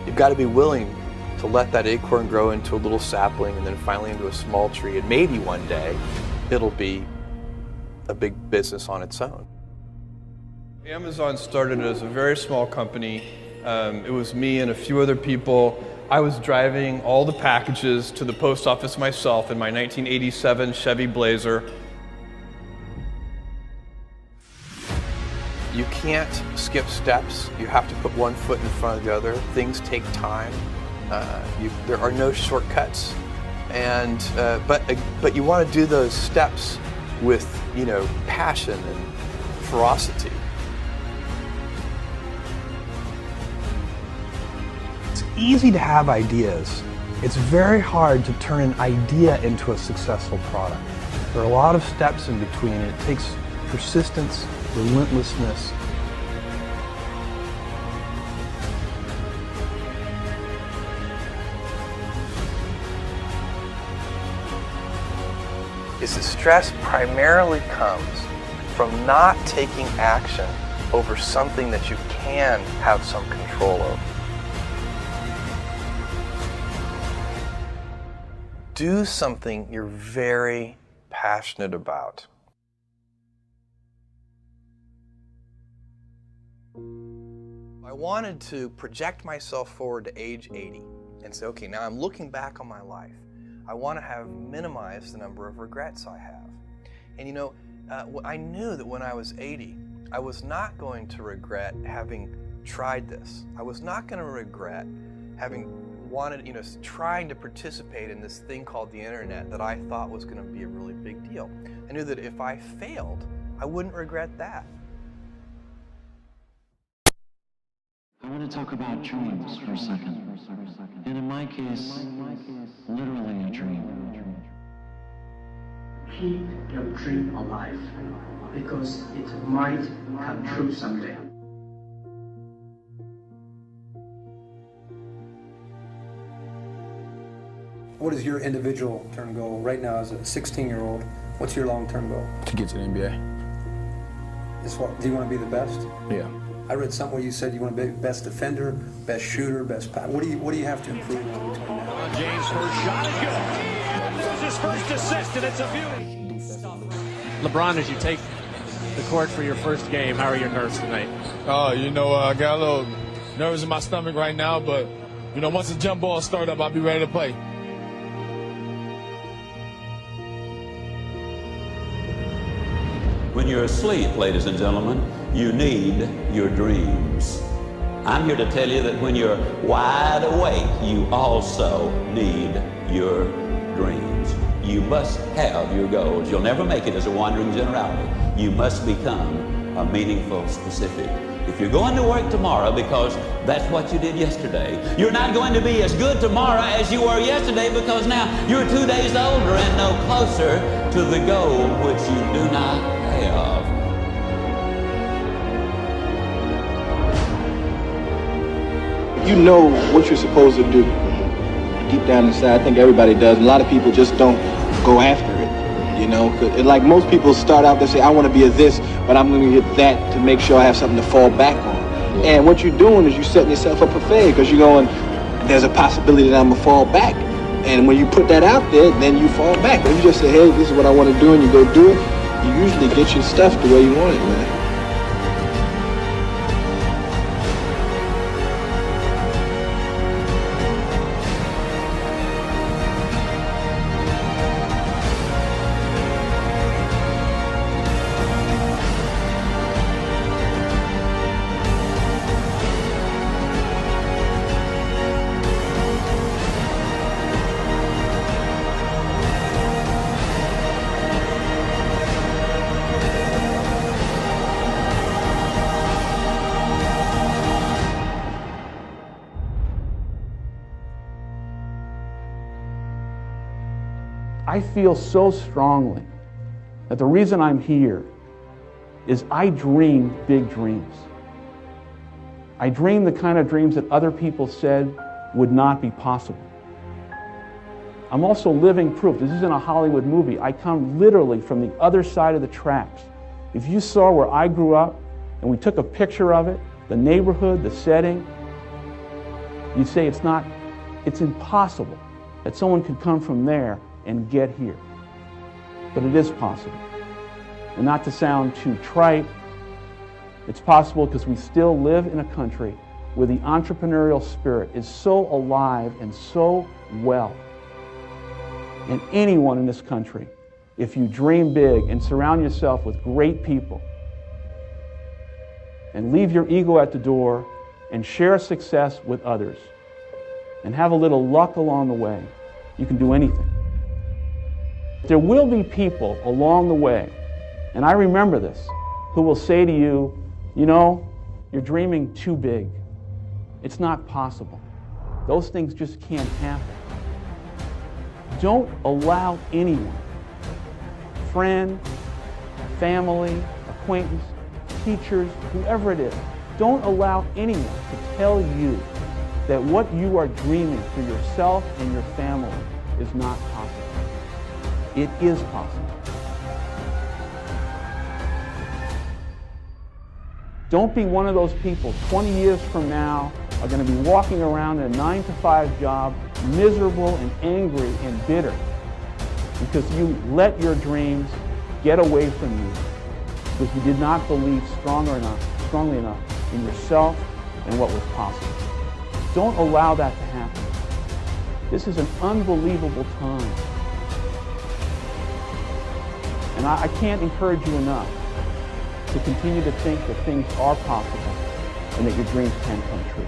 you've got to be willing to let that acorn grow into a little sapling and then finally into a small tree, and maybe one day it'll be a big business on its own. Amazon started as a very small company. It was me and a few other people. I was driving all the packages to the post office myself in my 1987 Chevy Blazer. You can't skip steps. You have to put one foot in front of the other. Things take time. There are no shortcuts. And but you want to do those steps with, you know, passion and ferocity. It's easy to have ideas. It's very hard to turn an idea into a successful product. There are a lot of steps in between. It takes persistence, relentlessness. Is that stress primarily comes from not taking action over something that you can have some control over. Do something you're very passionate about. I wanted to project myself forward to age 80 and say, okay, now I'm looking back on my life. I want to have minimized the number of regrets I have. And you know, I knew that when I was 80, I was not going to regret having tried this. I was not going to regret having wanted, you know, trying to participate in this thing called the internet that I thought was going to be a really big deal. I knew that if I failed, I wouldn't regret that. I want to talk about dreams for a second. And in my case, literally a dream. Keep your dream alive, because it might come true someday. What is your individual term goal right now as a 16-year-old? What's your long-term goal? To get to the NBA. Do you want to be the best? Yeah. I read somewhere you said you want to be best defender, best shooter, best pass. What do you have to improve on between now? James' first shot is good. This is his first assist, and it's a beauty. LeBron, as you take the court for your first game, how are your nerves tonight? You know, I got a little nerves in my stomach right now, but, you know, once the jump ball start up, I'll be ready to play. When you're asleep, ladies and gentlemen, you need your dreams. I'm here to tell you that when you're wide awake, you also need your dreams. You must have your goals. You'll never make it as a wandering generality. You must become a meaningful specific. If you're going to work tomorrow because that's what you did yesterday, you're not going to be as good tomorrow as you were yesterday, because now you're 2 days older and no closer to the goal which you do not have. You know what you're supposed to do. Deep down inside, I think everybody does. A lot of people just don't go after it, you know? Like most people start out, they say, I want to be a this, but I'm going to get that to make sure I have something to fall back on. Yeah. And what you're doing is you're setting yourself up for failure, because you're going, there's a possibility that I'm going to fall back. And when you put that out there, then you fall back. But if you just say, hey, this is what I want to do, and you go do it, you usually get your stuff the way you want it, man. I feel so strongly that the reason I'm here is I dream big dreams. I dream the kind of dreams that other people said would not be possible. I'm also living proof. This isn't a Hollywood movie. I come literally from the other side of the tracks. If you saw where I grew up and we took a picture of it, the neighborhood, the setting, you'd say it's impossible that someone could come from there and get here. But it is possible. And not to sound too trite, it's possible because we still live in a country where the entrepreneurial spirit is so alive and so well. And anyone in this country, if you dream big and surround yourself with great people and leave your ego at the door and share success with others and have a little luck along the way, you can do anything. There will be people along the way, and I remember this, who will say to you, you know, you're dreaming too big. It's not possible. Those things just can't happen. Don't allow anyone, friend, family, acquaintance, teachers, whoever it is, don't allow anyone to tell you that what you are dreaming for yourself and your family is not possible. It is possible. Don't be one of those people 20 years from now are going to be walking around in a 9-to-5 job, miserable and angry and bitter because you let your dreams get away from you because you did not believe strongly enough in yourself and what was possible. Don't allow that to happen. This is an unbelievable time. And I can't encourage you enough to continue to think that things are possible and that your dreams can come true.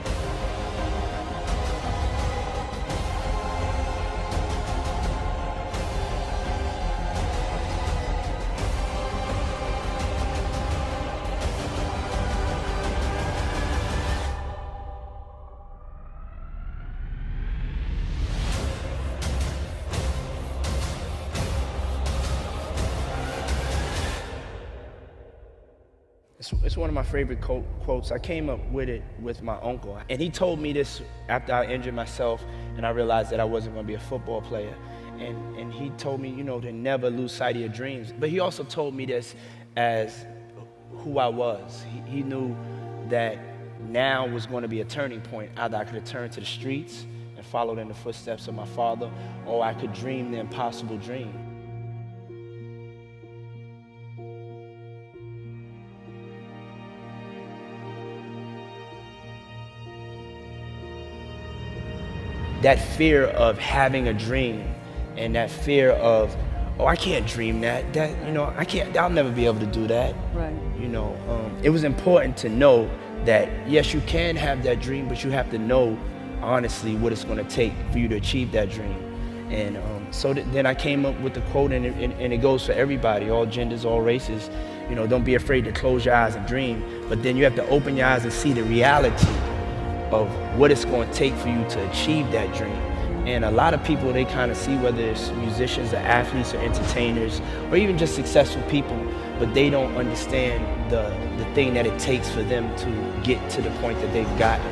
It's one of my favorite quotes. I came up with it with my uncle, and he told me this after I injured myself and I realized that I wasn't going to be a football player. And he told me, you know, to never lose sight of your dreams. But he also told me this as who I was. He knew that now was going to be a turning point. Either I could return to the streets and follow in the footsteps of my father, or I could dream the impossible dream. That fear of having a dream and that fear of, oh, I can't dream that, you know, I'll never be able to do that. Right. You know, it was important to know that, yes, you can have that dream, but you have to know honestly what it's going to take for you to achieve that dream. And so then I came up with the quote, and it goes for everybody, all genders, all races. You know, don't be afraid to close your eyes and dream, but then you have to open your eyes and see the reality of what it's going to take for you to achieve that dream. And a lot of people, they kind of see whether it's musicians or athletes or entertainers or even just successful people, but they don't understand the thing that it takes for them to get to the point that they've gotten.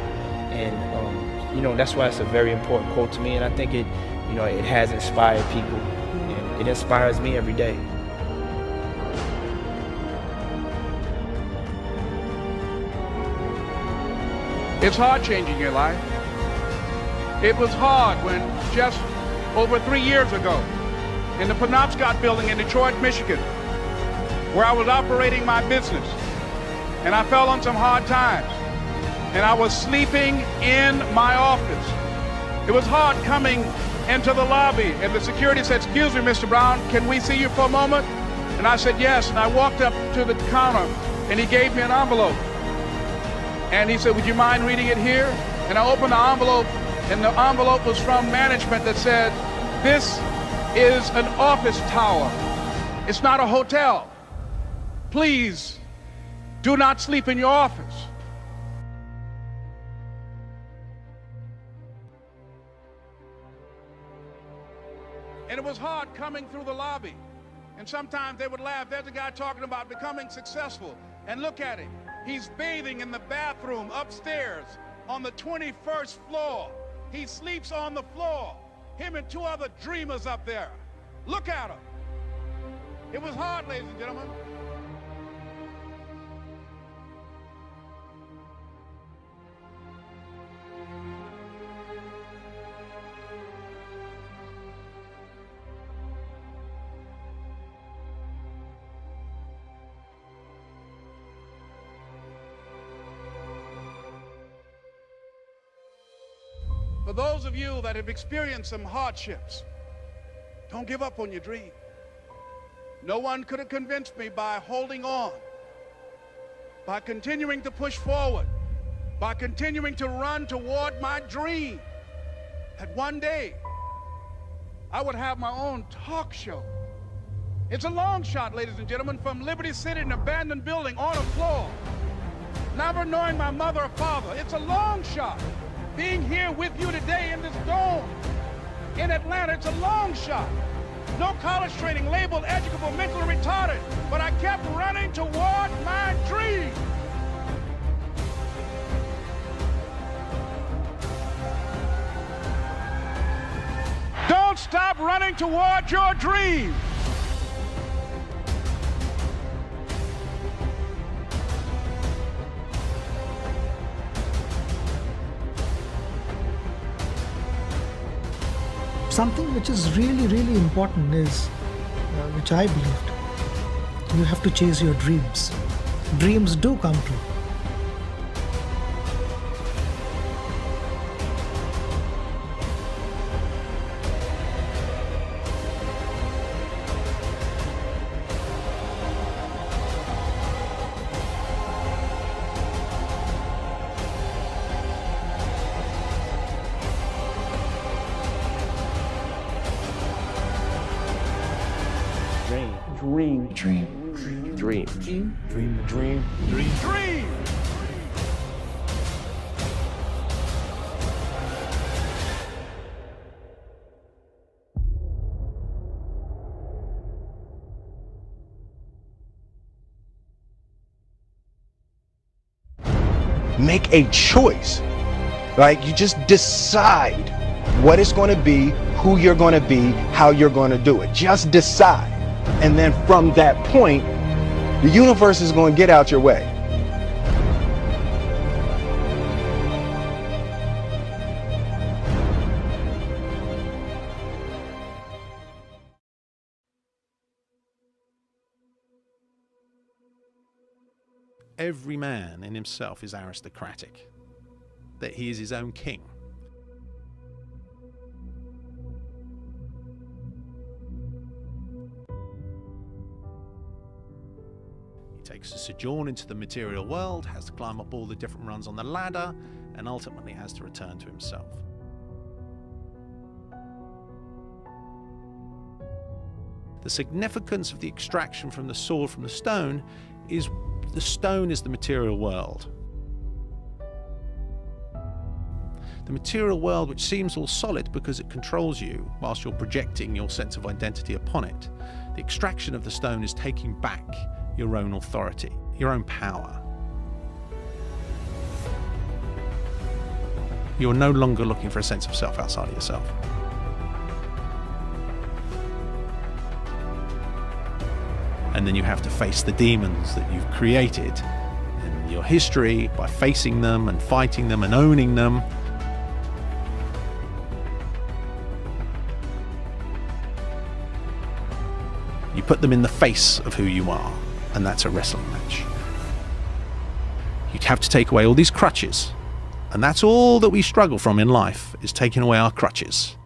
And you know, that's why it's a very important quote to me, and I think it, you know, it has inspired people, and it inspires me every day. It's hard changing your life. It was hard when just over 3 years ago in the Penobscot building in Detroit, Michigan, where I was operating my business, and I fell on some hard times, and I was sleeping in my office. It was hard coming into the lobby, and the security said, "Excuse me, Mr. Brown, can we see you for a moment?" And I said, "Yes," and I walked up to the counter, and he gave me an envelope. And he said, "Would you mind reading it here?" And I opened the envelope, and the envelope was from management that said, "This is an office tower. It's not a hotel. Please do not sleep in your office." And it was was hard coming through the lobby. And sometimes they would laugh. There's a guy talking about becoming successful. And look at him. He's bathing in the bathroom upstairs on the 21st floor. He sleeps on the floor. Him and two other dreamers up there. Look at him. It was hard, ladies and gentlemen. For those of you that have experienced some hardships, don't give up on your dream. No one could have convinced me by holding on, by continuing to push forward, by continuing to run toward my dream, that one day I would have my own talk show. It's a long shot, ladies and gentlemen, from Liberty City, an abandoned building on a floor, never knowing my mother or father. It's a long shot. Being here with you today in this dome in Atlanta, it's a long shot. No college training, labeled educable, mentally retarded, but I kept running toward my dream. Don't stop running toward your dream. Something which is really, really important is, which I believed, you have to chase your dreams. Dreams do come true. Dream. Make a choice. Right? You just decide what it's going to be, who you're going to be, how you're going to do it. Just decide. And then from that point, the universe is going to get out your way. Every man in himself is aristocratic, that he is his own king. He takes a sojourn into the material world, has to climb up all the different rungs on the ladder, and ultimately has to return to himself. The significance of the extraction from the sword from the stone is the stone is the material world. The material world, which seems all solid because it controls you whilst you're projecting your sense of identity upon it. The extraction of the stone is taking back your own authority, your own power. You're no longer looking for a sense of self outside of yourself. And then you have to face the demons that you've created in your history by facing them and fighting them and owning them. You put them in the face of who you are, and that's a wrestling match. You'd have to take away all these crutches, and that's all that we struggle from in life, is taking away our crutches.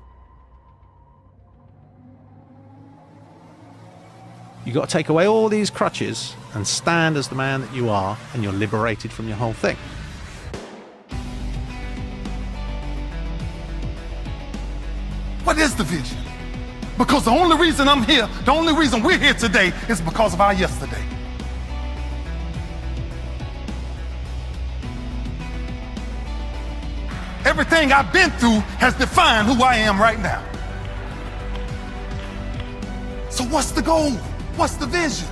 You've got to take away all these crutches and stand as the man that you are, and you're liberated from your whole thing. What is the vision? Because the only reason I'm here, the only reason we're here today is because of our yesterday. Everything I've been through has defined who I am right now. So what's the goal? What's the vision?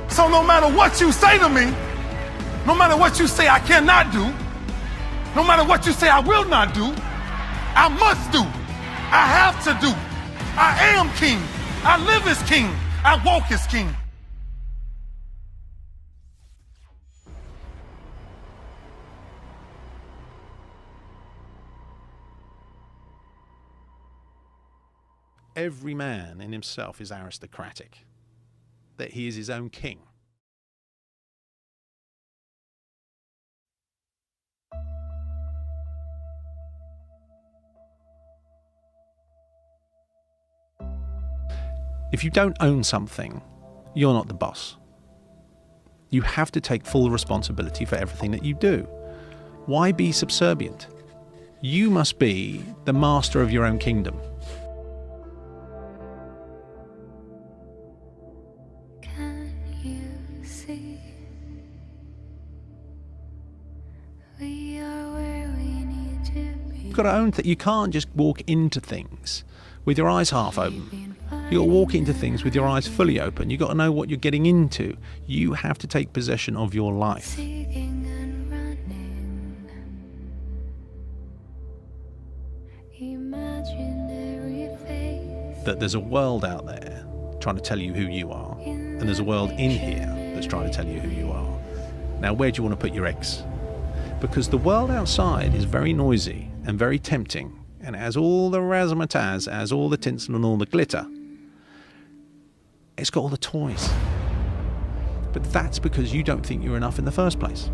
So no matter what you say to me, no matter what you say I cannot do, no matter what you say I will not do, I must do. I have to do. I am king. I live as king. I walk as king. Every man in himself is aristocratic, that he is his own king. If you don't own something, you're not the boss. You have to take full responsibility for everything that you do. Why be subservient? You must be the master of your own kingdom. Can you see? We are where we need to be. You've got to own that you can't just walk into things with your eyes half open. You've got to walk into things with your eyes fully open. You've got to know what you're getting into. You have to take possession of your life. That there's a world out there trying to tell you who you are, and there's a world in here that's trying to tell you who you are. Now, where do you want to put your eggs? Because the world outside is very noisy and very tempting, and it has all the razzmatazz, has all the tinsel and all the glitter. It's got all the toys. But that's because you don't think you're enough in the first place.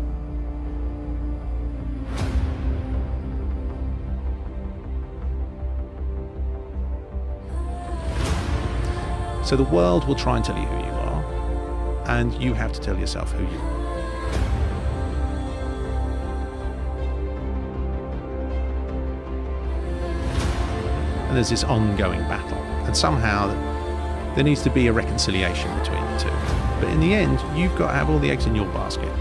So the world will try and tell you who you are, and you have to tell yourself who you are. And there's this ongoing battle, and somehow there needs to be a reconciliation between the two. But in the end, you've got to have all the eggs in your basket.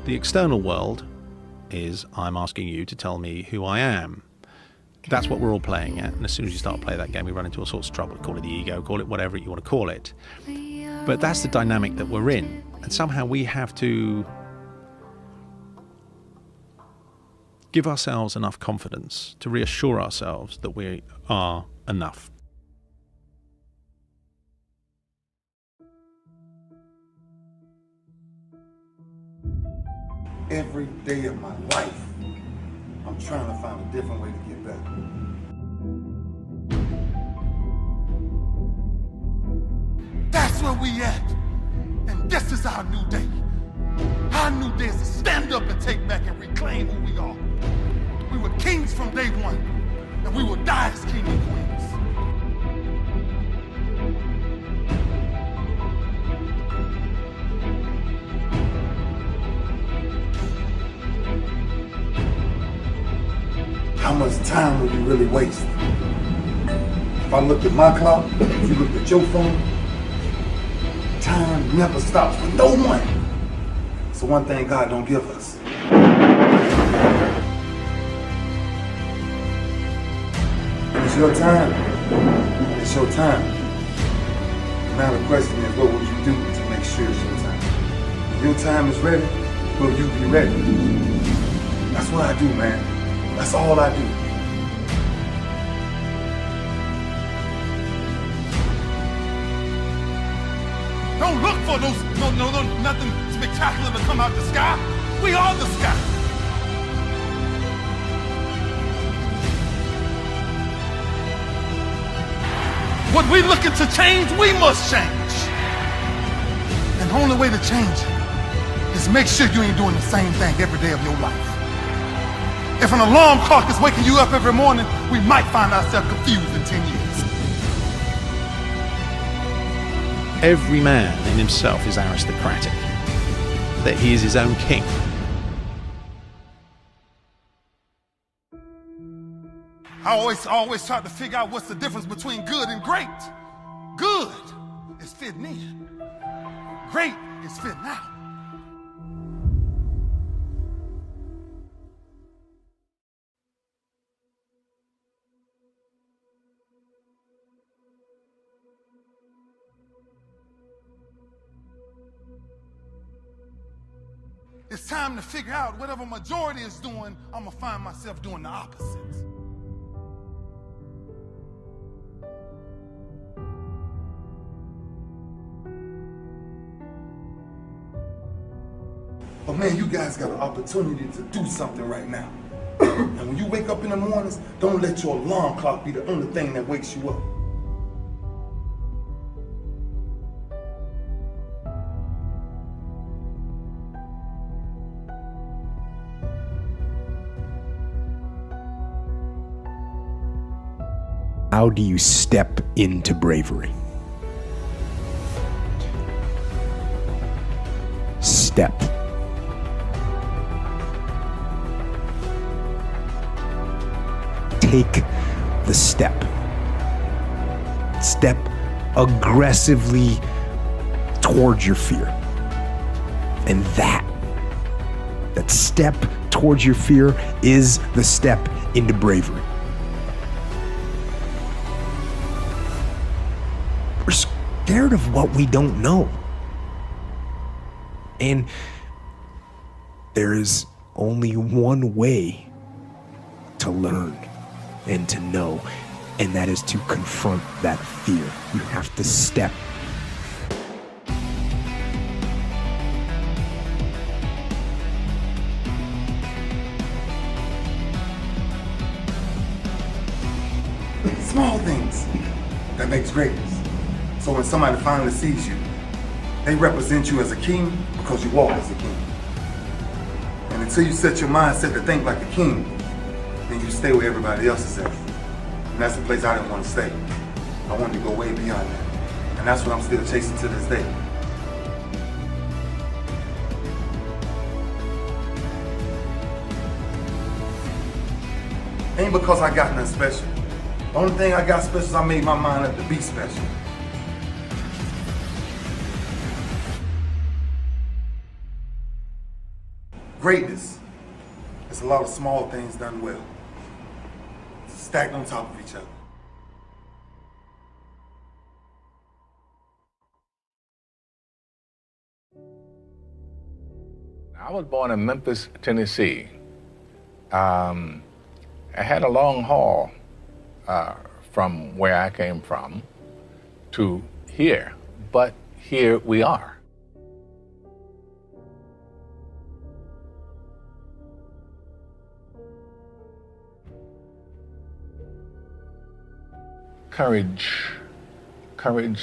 The external world is, I'm asking you to tell me who I am. That's what we're all playing at, and as soon as you start playing that game, we run into all sorts of trouble. Call it the ego, call it whatever you want to call it. But that's the dynamic that we're in, and somehow we have to give ourselves enough confidence to reassure ourselves that we are enough. Every day of my life, I'm trying to find a different way to get better. That's where we at. And this is our new day. Our new day is to stand up and take back and reclaim who we are. We were kings from day one, and we will die as king and queens. How much time will you really waste? If I looked at my clock, if you looked at your phone, time never stops for no one. So one thing God don't give us. It's your time. It's your time. Now the question is, what would you do to make sure it's your time? If your time is ready, will you be ready? That's what I do, man. That's all I do. Don't look for those, nothing spectacular to come out the sky. We are the sky. What we looking to change, we must change. And the only way to change it is make sure you ain't doing the same thing every day of your life. If an alarm clock is waking you up every morning, we might find ourselves confused in 10 years. Every man in himself is aristocratic, that he is his own king. I always try to figure out what's the difference between good and great. Good is fitting in. Great is fitting out. It's time to figure out whatever majority is doing, I'm gonna find myself doing the opposite. But man, you guys got an opportunity to do something right now. And when you wake up in the mornings, don't let your alarm clock be the only thing that wakes you up. How do you step into bravery? Step. Take the step. Step aggressively towards your fear. And that step towards your fear is the step into bravery. We're scared of what we don't know. And there is only one way to learn and to know, and that is to confront that fear. You have to step. Small things that makes greatness. So when somebody finally sees you, they represent you as a king because you walk as a king. And until you set your mindset to think like a king, then you stay where everybody else is at. And that's the place I didn't want to stay. I wanted to go way beyond that. And that's what I'm still chasing to this day. Ain't because I got nothing special. The only thing I got special is I made my mind up to be special. Greatness is a lot of small things done well, stacked on top of each other. I was born in Memphis, Tennessee. I had a long haul from where I came from to here, but here we are. Courage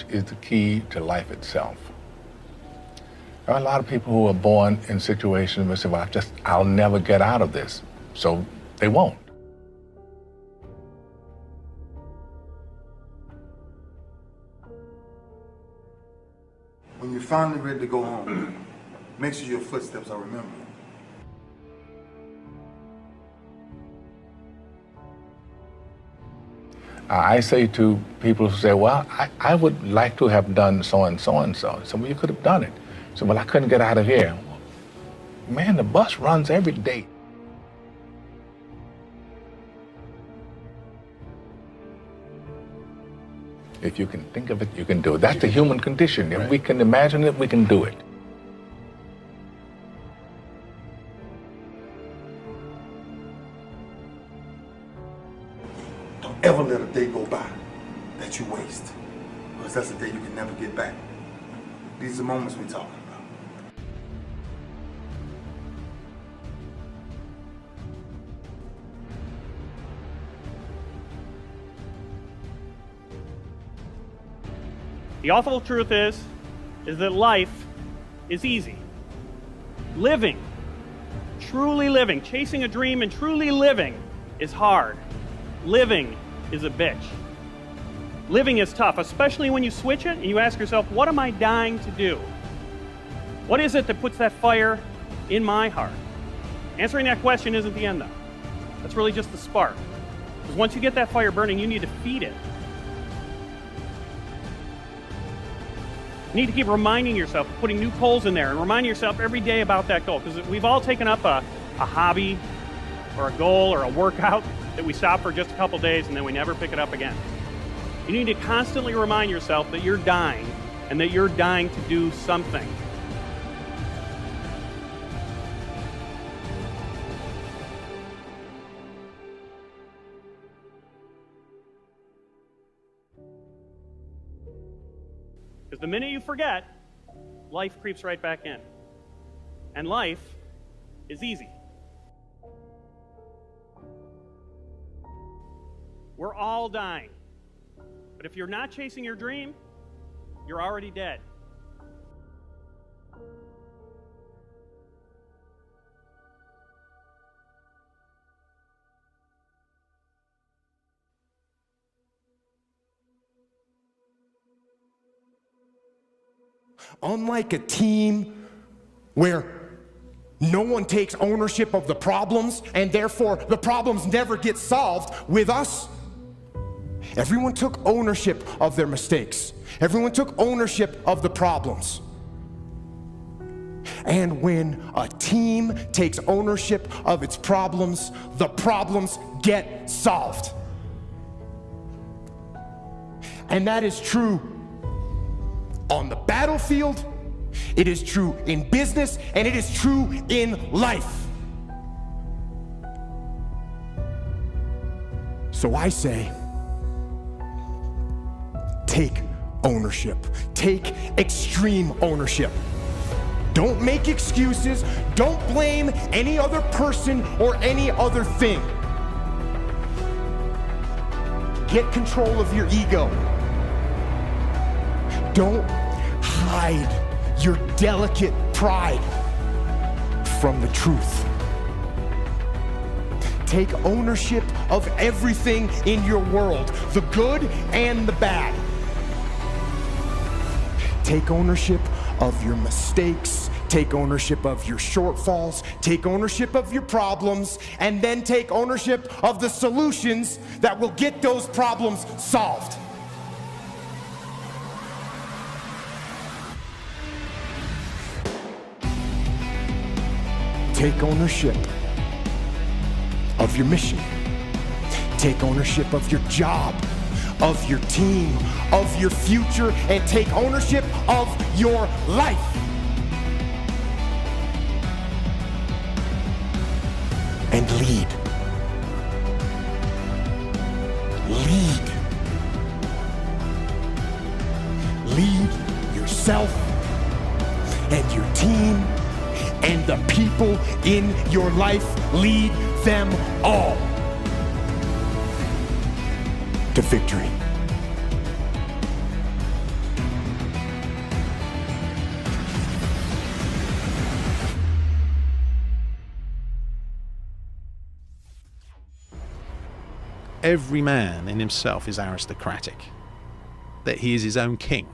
is the key to life itself. There are a lot of people who are born in situations where they say, well, I'll never get out of this. So they won't. When you're finally ready to go home, make sure your footsteps are remembered. I say to people who say, well, I would like to have done so and so and so. So, well, you could have done it. So, well, I couldn't get out of here. Man, the bus runs every day. If you can think of it, you can do it. That's the human condition. If we can imagine it, we can do it. Don't ever let a day go by that you waste, because that's a day you can never get back. These are the moments we're talking about. The awful truth is that life is easy. Living, truly living, chasing a dream and truly living is hard. Living is a bitch. Living is tough, especially when you switch it and you ask yourself, what am I dying to do? What is it that puts that fire in my heart? Answering that question isn't the end, though. That's really just the spark. Because once you get that fire burning, you need to feed it. You need to keep reminding yourself, putting new coals in there, and reminding yourself every day about that goal. Because we've all taken up a hobby or a goal or a workout that we stop for just a couple days and then we never pick it up again. You need to constantly remind yourself that you're dying and that you're dying to do something. Because the minute you forget, life creeps right back in. And life is easy. We're all dying. But if you're not chasing your dream, you're already dead. Unlike a team where no one takes ownership of the problems and therefore the problems never get solved, with us, everyone took ownership of their mistakes. Everyone took ownership of the problems. And when a team takes ownership of its problems, the problems get solved. And that is true on the battlefield, it is true in business, and it is true in life. So I say, take ownership. Take extreme ownership. Don't make excuses. Don't blame any other person or any other thing. Get control of your ego. Don't hide your delicate pride from the truth. Take ownership of everything in your world, the good and the bad. Take ownership of your mistakes, take ownership of your shortfalls, take ownership of your problems, and then take ownership of the solutions that will get those problems solved. Take ownership of your mission. Take ownership of your job, of your team, of your future, and take ownership of your life. And lead. Lead. Lead yourself and your team and the people in your life. Lead them all to victory. Every man in himself is aristocratic, that he is his own king.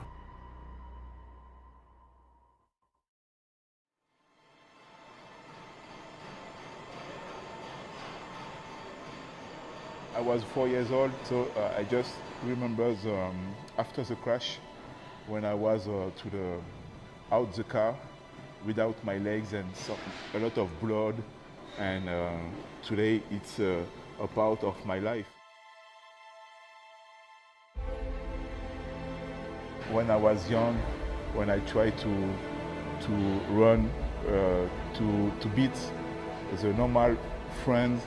I was 4 years old, so I just remember after the crash, when I was out the car without my legs and a lot of blood, and today it's a part of my life. When I was young, when I tried to run, to beat the normal friends,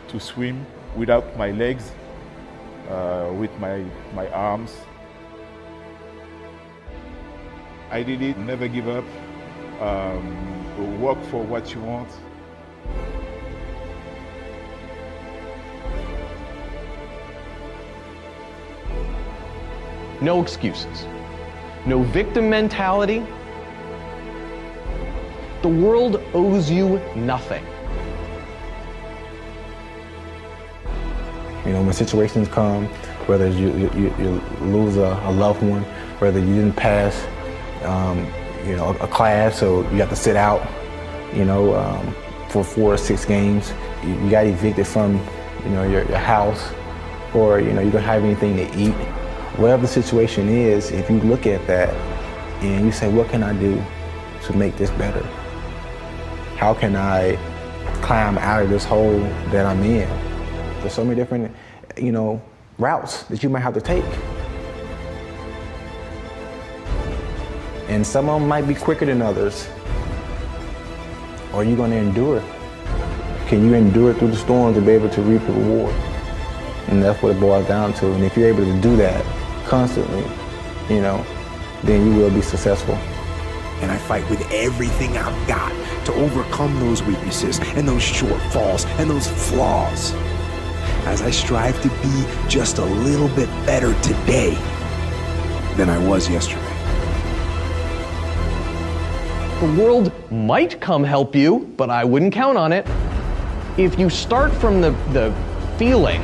to swim without my legs, with my arms. I did it, never give up, work for what you want. No excuses. no victim mentality. The world owes you nothing. You know, when situations come, whether you lose a loved one, whether you didn't pass, you know, a class, so you have to sit out, you know, for 4 or 6 games. You got evicted from, you know, your house, or, you know, you don't have anything to eat. Whatever the situation is, if you look at that and you say, what can I do to make this better? How can I climb out of this hole that I'm in? There's so many different, you know, routes that you might have to take. And some of them might be quicker than others. Or are you going to endure? Can you endure through the storm to be able to reap the reward? And that's what it boils down to. And if you're able to do that constantly, you know, then you will be successful. And I fight with everything I've got to overcome those weaknesses and those shortfalls and those flaws, as I strive to be just a little bit better today than I was yesterday. The world might come help you, but I wouldn't count on it. If you start from the feeling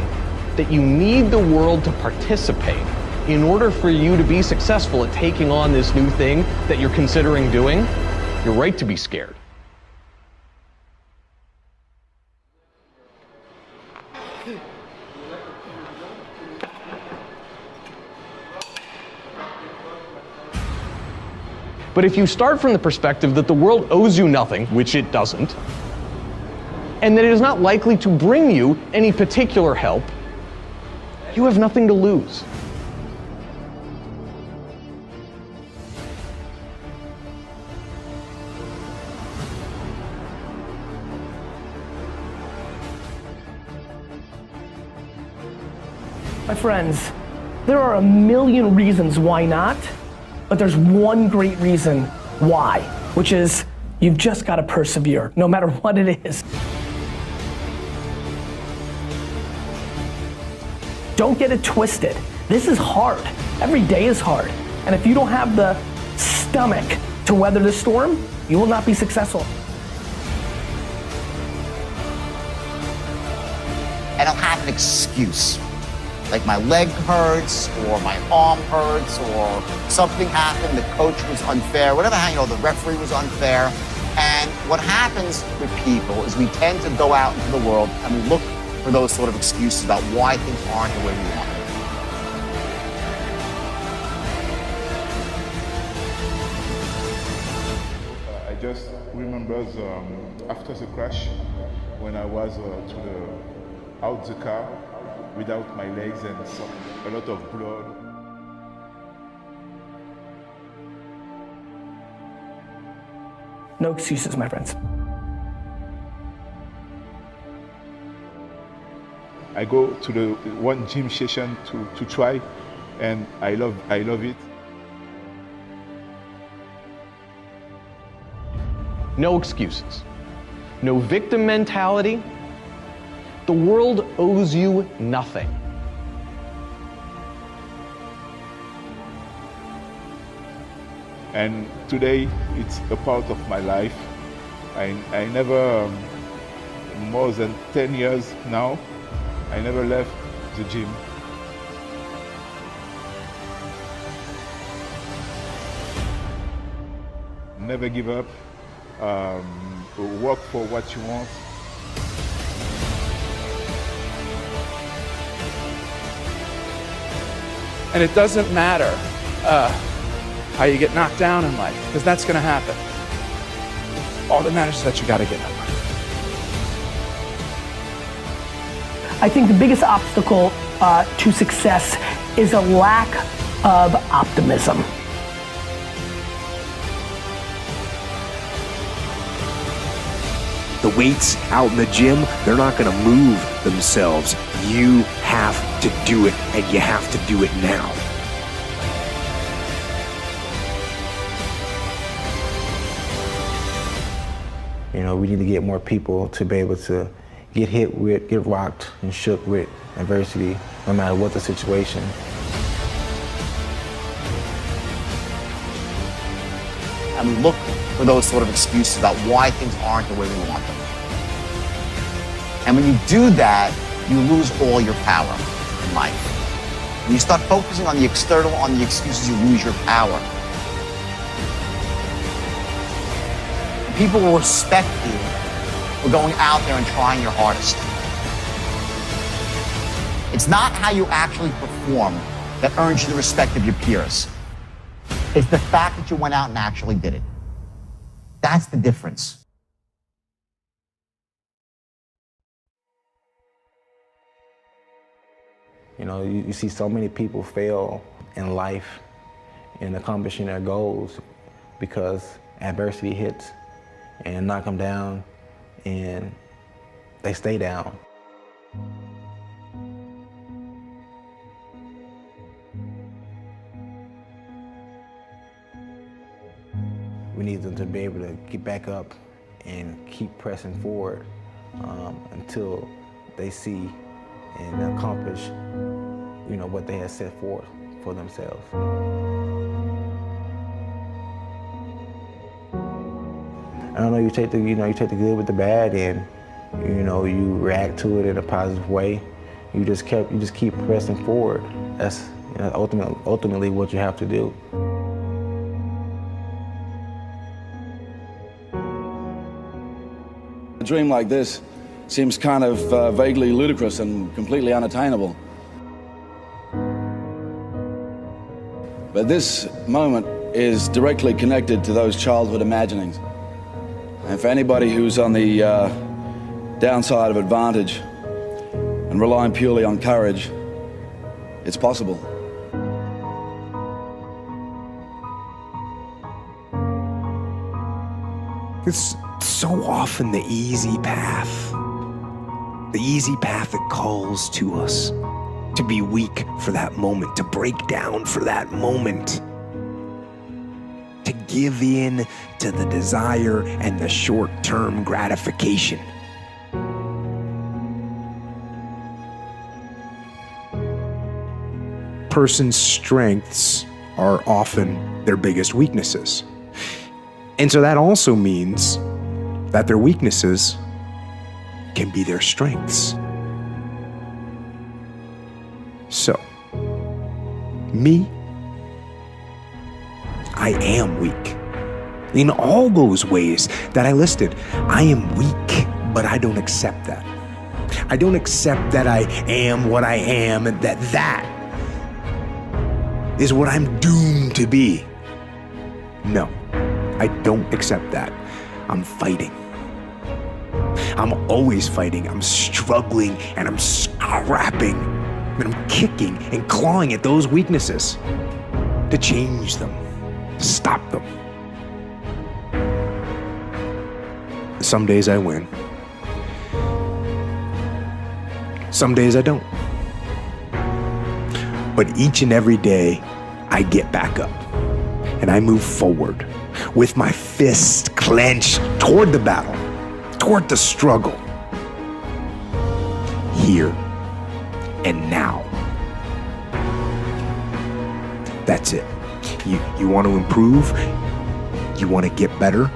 that you need the world to participate in order for you to be successful at taking on this new thing that you're considering doing, you're right to be scared. But if you start from the perspective that the world owes you nothing, which it doesn't, and that it is not likely to bring you any particular help, you have nothing to lose. My friends, there are a million reasons why not, but there's one great reason why, which is you've just got to persevere, no matter what it is. Don't get it twisted. This is hard. Every day is hard. And if you don't have the stomach to weather the storm, you will not be successful. I don't have an excuse. Like my leg hurts, or my arm hurts, or something happened, the coach was unfair, whatever, you know, the referee was unfair. And what happens with people is we tend to go out into the world and we look for those sort of excuses about why things aren't the way we want them. I just remember after the crash, when I was out the car without my legs and a lot of blood. No excuses, my friends. I go to the one gym session to try, and I love it. No excuses. No victim mentality. The world owes you nothing. And today, it's a part of my life. I never, more than 10 years now, I never left the gym. Never give up. Work for what you want. And it doesn't matter how you get knocked down in life, because that's going to happen. All that matters is that you got to get up. I think the biggest obstacle to success is a lack of optimism. The weights out in the gym, they're not going to move themselves. You have to do it, and you have to do it now. You know, we need to get more people to be able to get hit with, get rocked and shook with adversity, no matter what the situation. and we look for those sort of excuses about why things aren't the way we want them. And when you do that, you lose all your power in life. When you start focusing on the external, on the excuses, you lose your power. People will respect you for going out there and trying your hardest. It's not how you actually perform that earns you the respect of your peers. It's the fact that you went out and actually did it. That's the difference. You know, you see so many people fail in life in accomplishing their goals because adversity hits and knock them down and they stay down. We need them to be able to get back up and keep pressing forward until they see and accomplish, you know, what they have set forth for themselves. I don't know, you take the good with the bad, and you know, you react to it in a positive way. You just keep pressing forward. That's, you know, ultimately what you have to do. A dream like this seems kind of vaguely ludicrous and completely unattainable. But this moment is directly connected to those childhood imaginings. And for anybody who's on the downside of advantage and relying purely on courage, it's possible. It's so often the easy path that calls to us, to be weak for that moment, to break down for that moment, to give in to the desire and the short-term gratification. Person's strengths are often their biggest weaknesses. And so that also means that their weaknesses can be their strengths. So, me, I am weak. In all those ways that I listed, I am weak, but I don't accept that. I don't accept that I am what I am and that is what I'm doomed to be. No, I don't accept that. I'm fighting. I'm always fighting. I'm struggling and I'm scrapping and I'm kicking and clawing at those weaknesses to change them, to stop them. Some days I win. Some days I don't. But each and every day I get back up and I move forward with my fist clenched toward the battle, toward the struggle, here and now. That's it. You want to improve? You want to get better?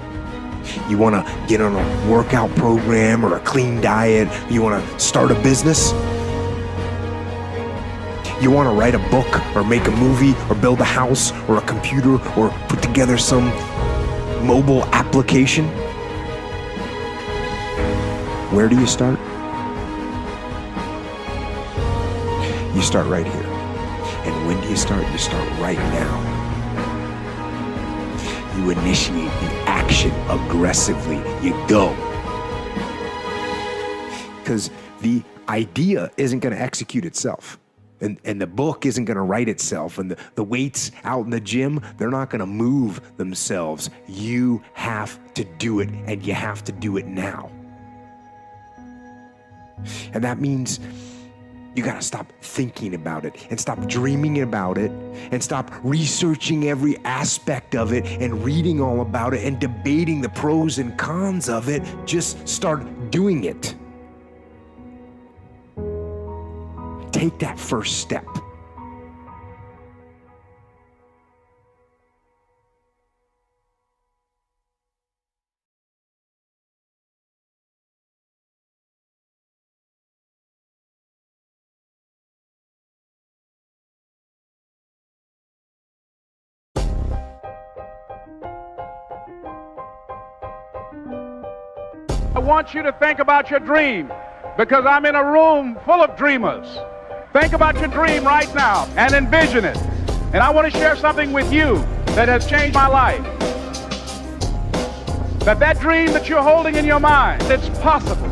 You want to get on a workout program or a clean diet? You want to start a business? You want to write a book or make a movie or build a house or a computer or put together some mobile application? Where do you start? You start right here. And when do you start? You start right now. You initiate the action aggressively. You go. Because the idea isn't going to execute itself. And the book isn't going to write itself. And the weights out in the gym, they're not going to move themselves. You have to do it, and you have to do it now. And that means you got to stop thinking about it and stop dreaming about it and stop researching every aspect of it and reading all about it and debating the pros and cons of it. Just start doing it. Take that first step. I want you to think about your dream because I'm in a room full of dreamers. Think about your dream right now and envision it. And I want to share something with you that has changed my life. That dream that you're holding in your mind, it's possible.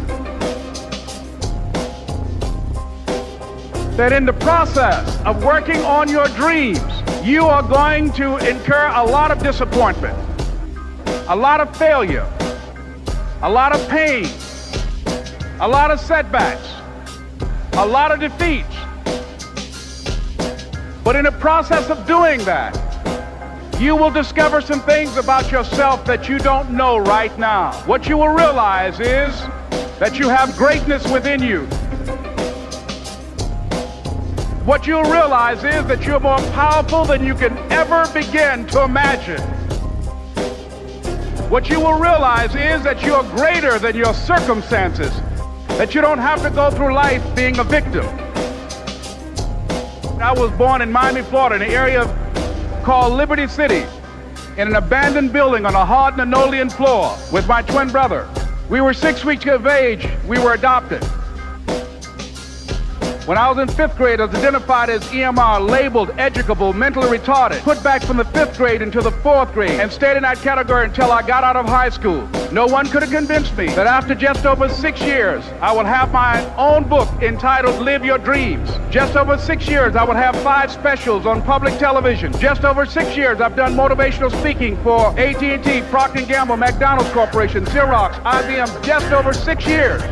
That in the process of working on your dreams, you are going to incur a lot of disappointment, a lot of failure, a lot of pain, a lot of setbacks, a lot of defeats. But in the process of doing that, you will discover some things about yourself that you don't know right now. What you will realize is that you have greatness within you. What you'll realize is that you're more powerful than you can ever begin to imagine. What you will realize is that you're greater than your circumstances, that you don't have to go through life being a victim. I was born in Miami, Florida, in an area called Liberty City, in an abandoned building on a hard linoleum floor with my twin brother. We were 6 weeks of age. We were adopted. When I was in 5th grade, I was identified as EMR, labeled, educable, mentally retarded, put back from the 5th grade into the 4th grade, and stayed in that category until I got out of high school. No one could have convinced me that after just over 6 years, I would have my own book entitled Live Your Dreams. Just over 6 years, I would have 5 specials on public television. Just over 6 years, I've done motivational speaking for AT&T, Procter & Gamble, McDonald's Corporation, Xerox, IBM, just over 6 years.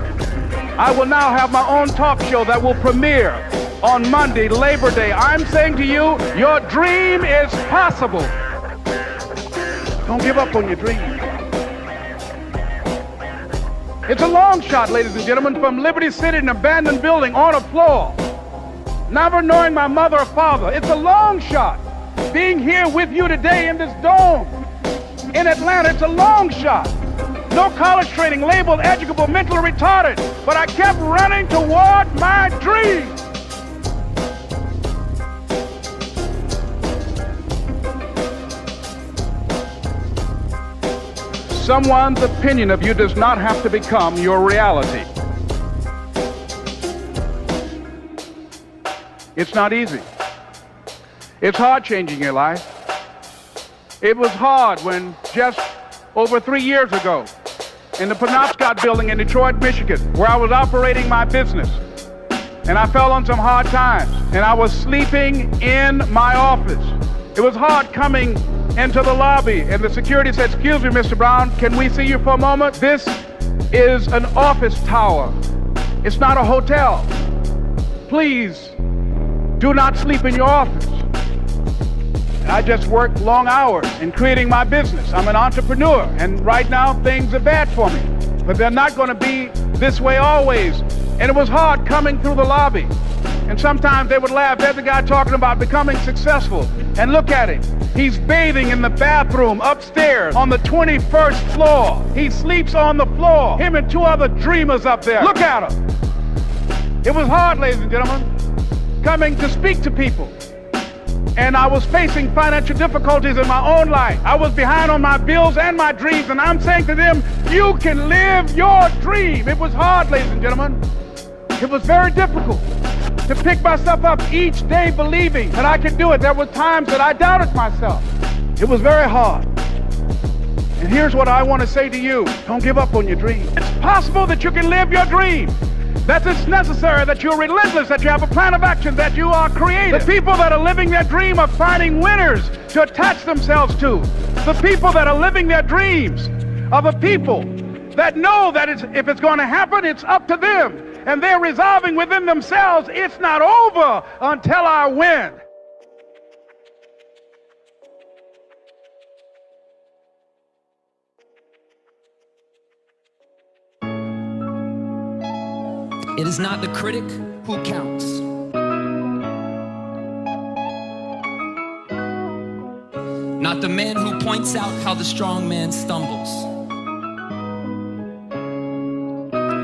I will now have my own talk show that will premiere on Monday, Labor Day. I'm saying to you, your dream is possible. Don't give up on your dream. It's a long shot, ladies and gentlemen, from Liberty City, an abandoned building on a floor. Never knowing my mother or father. It's a long shot. Being here with you today in this dome in Atlanta, it's a long shot. No college training, labeled, educable, mentally retarded, but I kept running toward my dream. Someone's opinion of you does not have to become your reality. It's not easy. It's hard changing your life. It was hard when just over 3 years ago, in the Penobscot building in Detroit, Michigan, where I was operating my business. And I fell on some hard times, and I was sleeping in my office. It was hard coming into the lobby, and the security said, "Excuse me, Mr. Brown, can we see you for a moment? This is an office tower. It's not a hotel. Please do not sleep in your office." I just work long hours in creating my business. I'm an entrepreneur, and right now things are bad for me. But they're not going to be this way always. And it was hard coming through the lobby. And sometimes they would laugh. There's a guy talking about becoming successful. And look at him. He's bathing in the bathroom upstairs on the 21st floor. He sleeps on the floor. Him and 2 other dreamers up there. Look at him. It was hard, ladies and gentlemen, coming to speak to people. And I was facing financial difficulties in my own life. I was behind on my bills and my dreams, and I'm saying to them, you can live your dream. It was hard, ladies and gentlemen. It was very difficult to pick myself up each day believing that I could do it. There were times that I doubted myself. It was very hard. And here's what I want to say to you. Don't give up on your dream. It's possible that you can live your dream. That it's necessary that you're relentless, that you have a plan of action, that you are creative. The people that are living their dream are finding winners to attach themselves to. The people that are living their dreams are the people that know that if it's going to happen, it's up to them. And they're resolving within themselves, it's not over until I win. It is not the critic who counts. Not the man who points out how the strong man stumbles,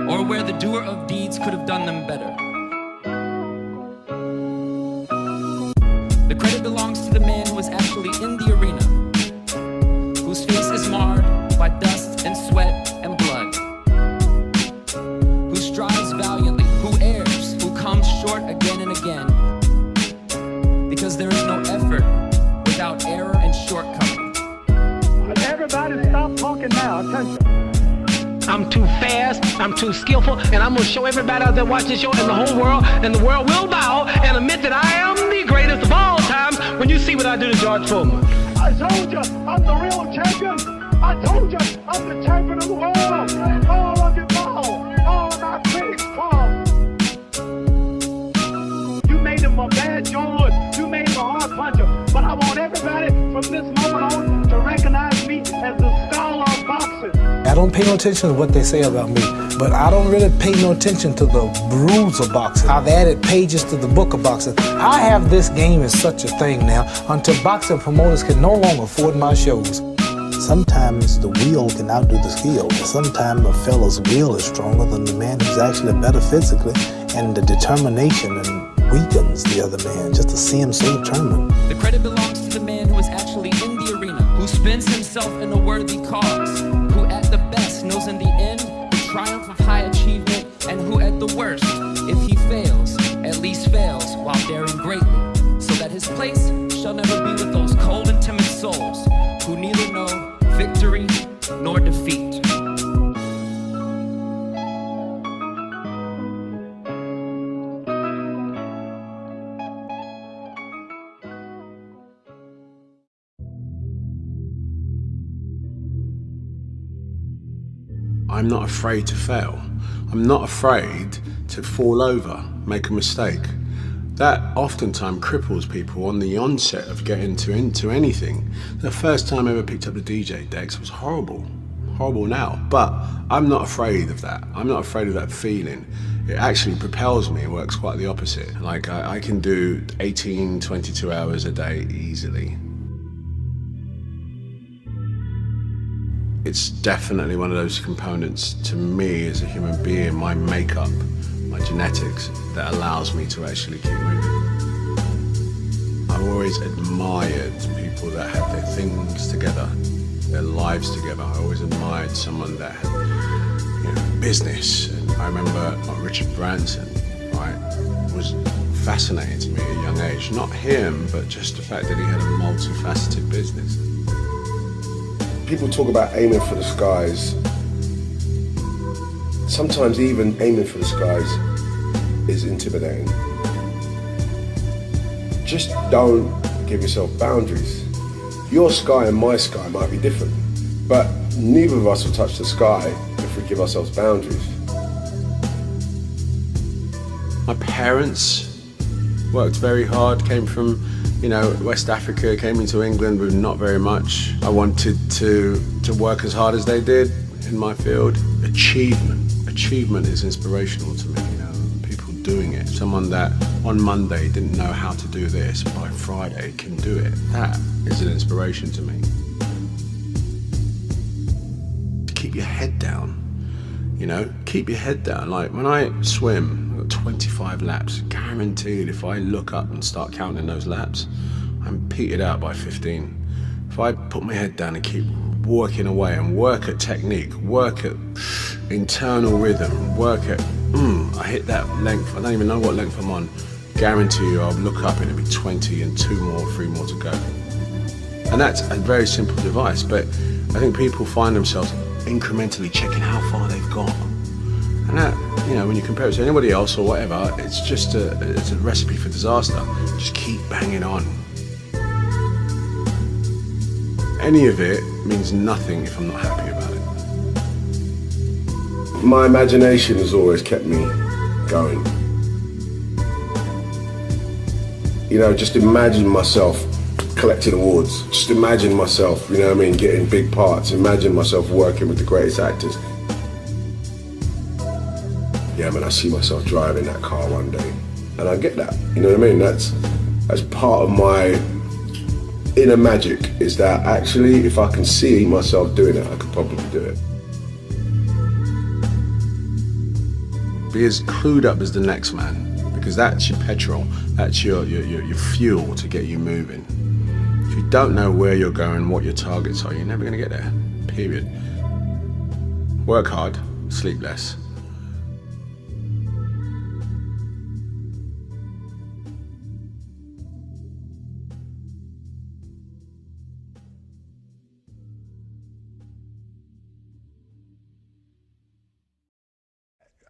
or where the doer of deeds could have done them better. The credit belongs to the man who is actually in the arena, whose face is marred by dust and sweat and blood. Everybody stop talking now. Attention. I'm too fast, I'm too skillful, and I'm gonna show everybody out there watching this show and the whole world, and the world will bow and admit that I am the greatest of all times when you see what I do to George Foreman. I told you, I'm the real champion. I told you, I'm the champion of the world. All of you fall. All of my critics fall. You made him a bad John. You made him a hard puncher. But I want everybody from this moment on to recognize me as the scholar of boxing. I don't pay no attention to what they say about me, but I don't really pay no attention to the rules of boxing. I've added pages to the book of boxing. I have this game as such a thing now until boxing promoters can no longer afford my shows. Sometimes the will can outdo the skill. Sometimes a fella's will is stronger than the man who's actually better physically, and the determination and weakens the other man just to see him so determined. The credit belongs to the man who is actually in the arena, who spends himself in a worthy cause, who at the best knows in the end the triumph of high achievement, and who at the worst, if he fails, at least fails while daring greatly, so that his place shall never be with those cold and timid souls who neither know victory nor defeat. I'm not afraid to fail. I'm not afraid to fall over, make a mistake. That oftentimes cripples people on the onset of getting into anything. The first time I ever picked up the DJ decks was horrible now, but I'm not afraid of that. I'm not afraid of that feeling. It actually propels me. It works quite the opposite. Like I can do 18, 22 hours a day easily. It's definitely one of those components to me as a human being, my makeup, my genetics, that allows me to actually keep moving. I've always admired people that had their things together, their lives together. I always admired someone that had, business. And I remember Richard Branson, right, was fascinating to me at a young age. Not him, but just the fact that he had a multifaceted business. People talk about aiming for the skies. Sometimes even aiming for the skies is intimidating. Just don't give yourself boundaries. Your sky and my sky might be different, but neither of us will touch the sky if we give ourselves boundaries. My parents worked very hard, came from West Africa, came into England with not very much. I wanted to work as hard as they did in my field. Achievement is inspirational to me, people doing it. Someone that on Monday didn't know how to do this, by Friday can do it. That is an inspiration to me. To keep your head down, keep your head down. Like when I swim, 25 laps, guaranteed if I look up and start counting those laps, I'm petered out by 15. If I put my head down and keep working away and work at technique, work at internal rhythm, work at, I hit that length, I don't even know what length I'm on, guarantee you I'll look up and it'll be 20 and 2 more, 3 more to go. And that's a very simple device, but I think people find themselves incrementally checking how far they've got. And that, when you compare it to anybody else or whatever, it's just it's a recipe for disaster. Just keep banging on. Any of it means nothing if I'm not happy about it. My imagination has always kept me going. Just imagine myself collecting awards. Just imagine myself, getting big parts. Imagine myself working with the greatest actors. Yeah, man, I see myself driving that car one day, and I get that. You know what I mean? That's part of my inner magic. Is that actually, if I can see myself doing it, I could probably do it. Be as clued up as the next man, because that's your petrol. That's your fuel to get you moving. If you don't know where you're going, what your targets are, you're never going to get there. Period. Work hard, sleep less.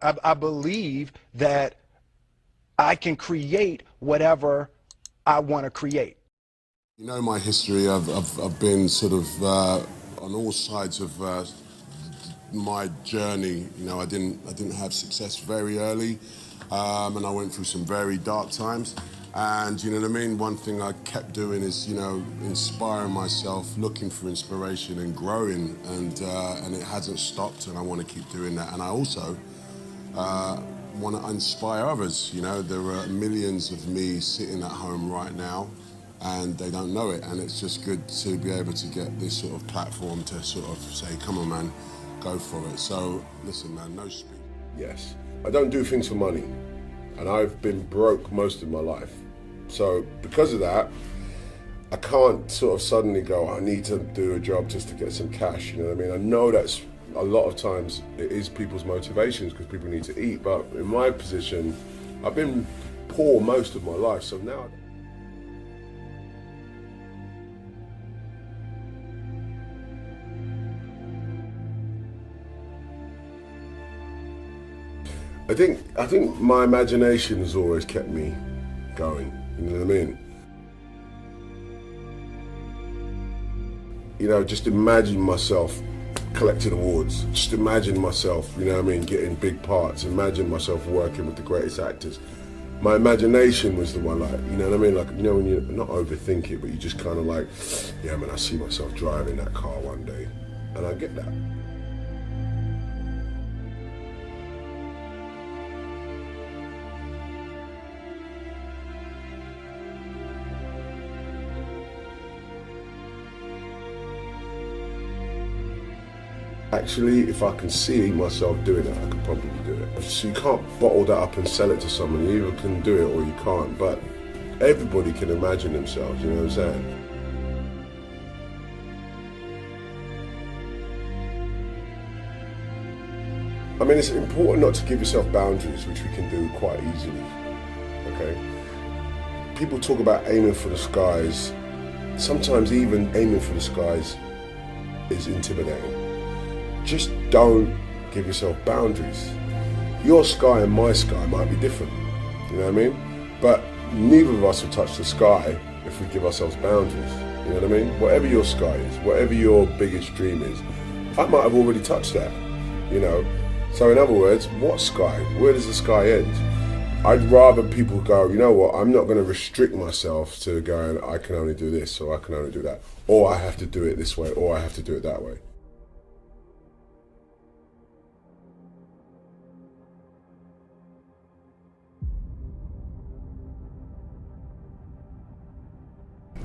I believe that I can create whatever I want to create. You know my history. I've been sort of on all sides of my journey. You know, I didn't have success very early, and I went through some very dark times. And you know what I mean? One thing I kept doing is, you know, inspiring myself, looking for inspiration and growing, and it hasn't stopped, and I want to keep doing that. And I also want to inspire others. You know, there are millions of me sitting at home right now, and they don't know it, and it's just good to be able to get this sort of platform to sort of say, come on man, go for it. So listen man, no speed. Yes, I don't do things for money, and I've been broke most of my life. So because of that, I can't sort of suddenly go, I need to do a job just to get some cash, you know what I mean? I know that's a lot of times it is people's motivations because people need to eat, but in my position, I've been poor most of my life, so now I think my imagination has always kept me going, you know what I mean? You know, just imagine myself collecting awards, just imagine myself, you know what I mean, getting big parts, imagine myself working with the greatest actors. My imagination was the one, like, you know what I mean, like, you know, when you not overthink it, but you just kind of like, yeah man, I see myself driving that car one day, and I get that. Actually, if I can see myself doing it, I could probably do it. So you can't bottle that up and sell it to someone. You either can do it or you can't, but everybody can imagine themselves, you know what I'm saying? I mean, it's important not to give yourself boundaries, which we can do quite easily, okay? People talk about aiming for the skies. Sometimes even aiming for the skies is intimidating. Just don't give yourself boundaries. Your sky and my sky might be different, you know what I mean? But neither of us will touch the sky if we give ourselves boundaries, you know what I mean? Whatever your sky is, whatever your biggest dream is, I might have already touched that, you know? So in other words, what sky? Where does the sky end? I'd rather people go, you know what, I'm not going to restrict myself to going, I can only do this, or I can only do that, or I have to do it this way, or I have to do it that way.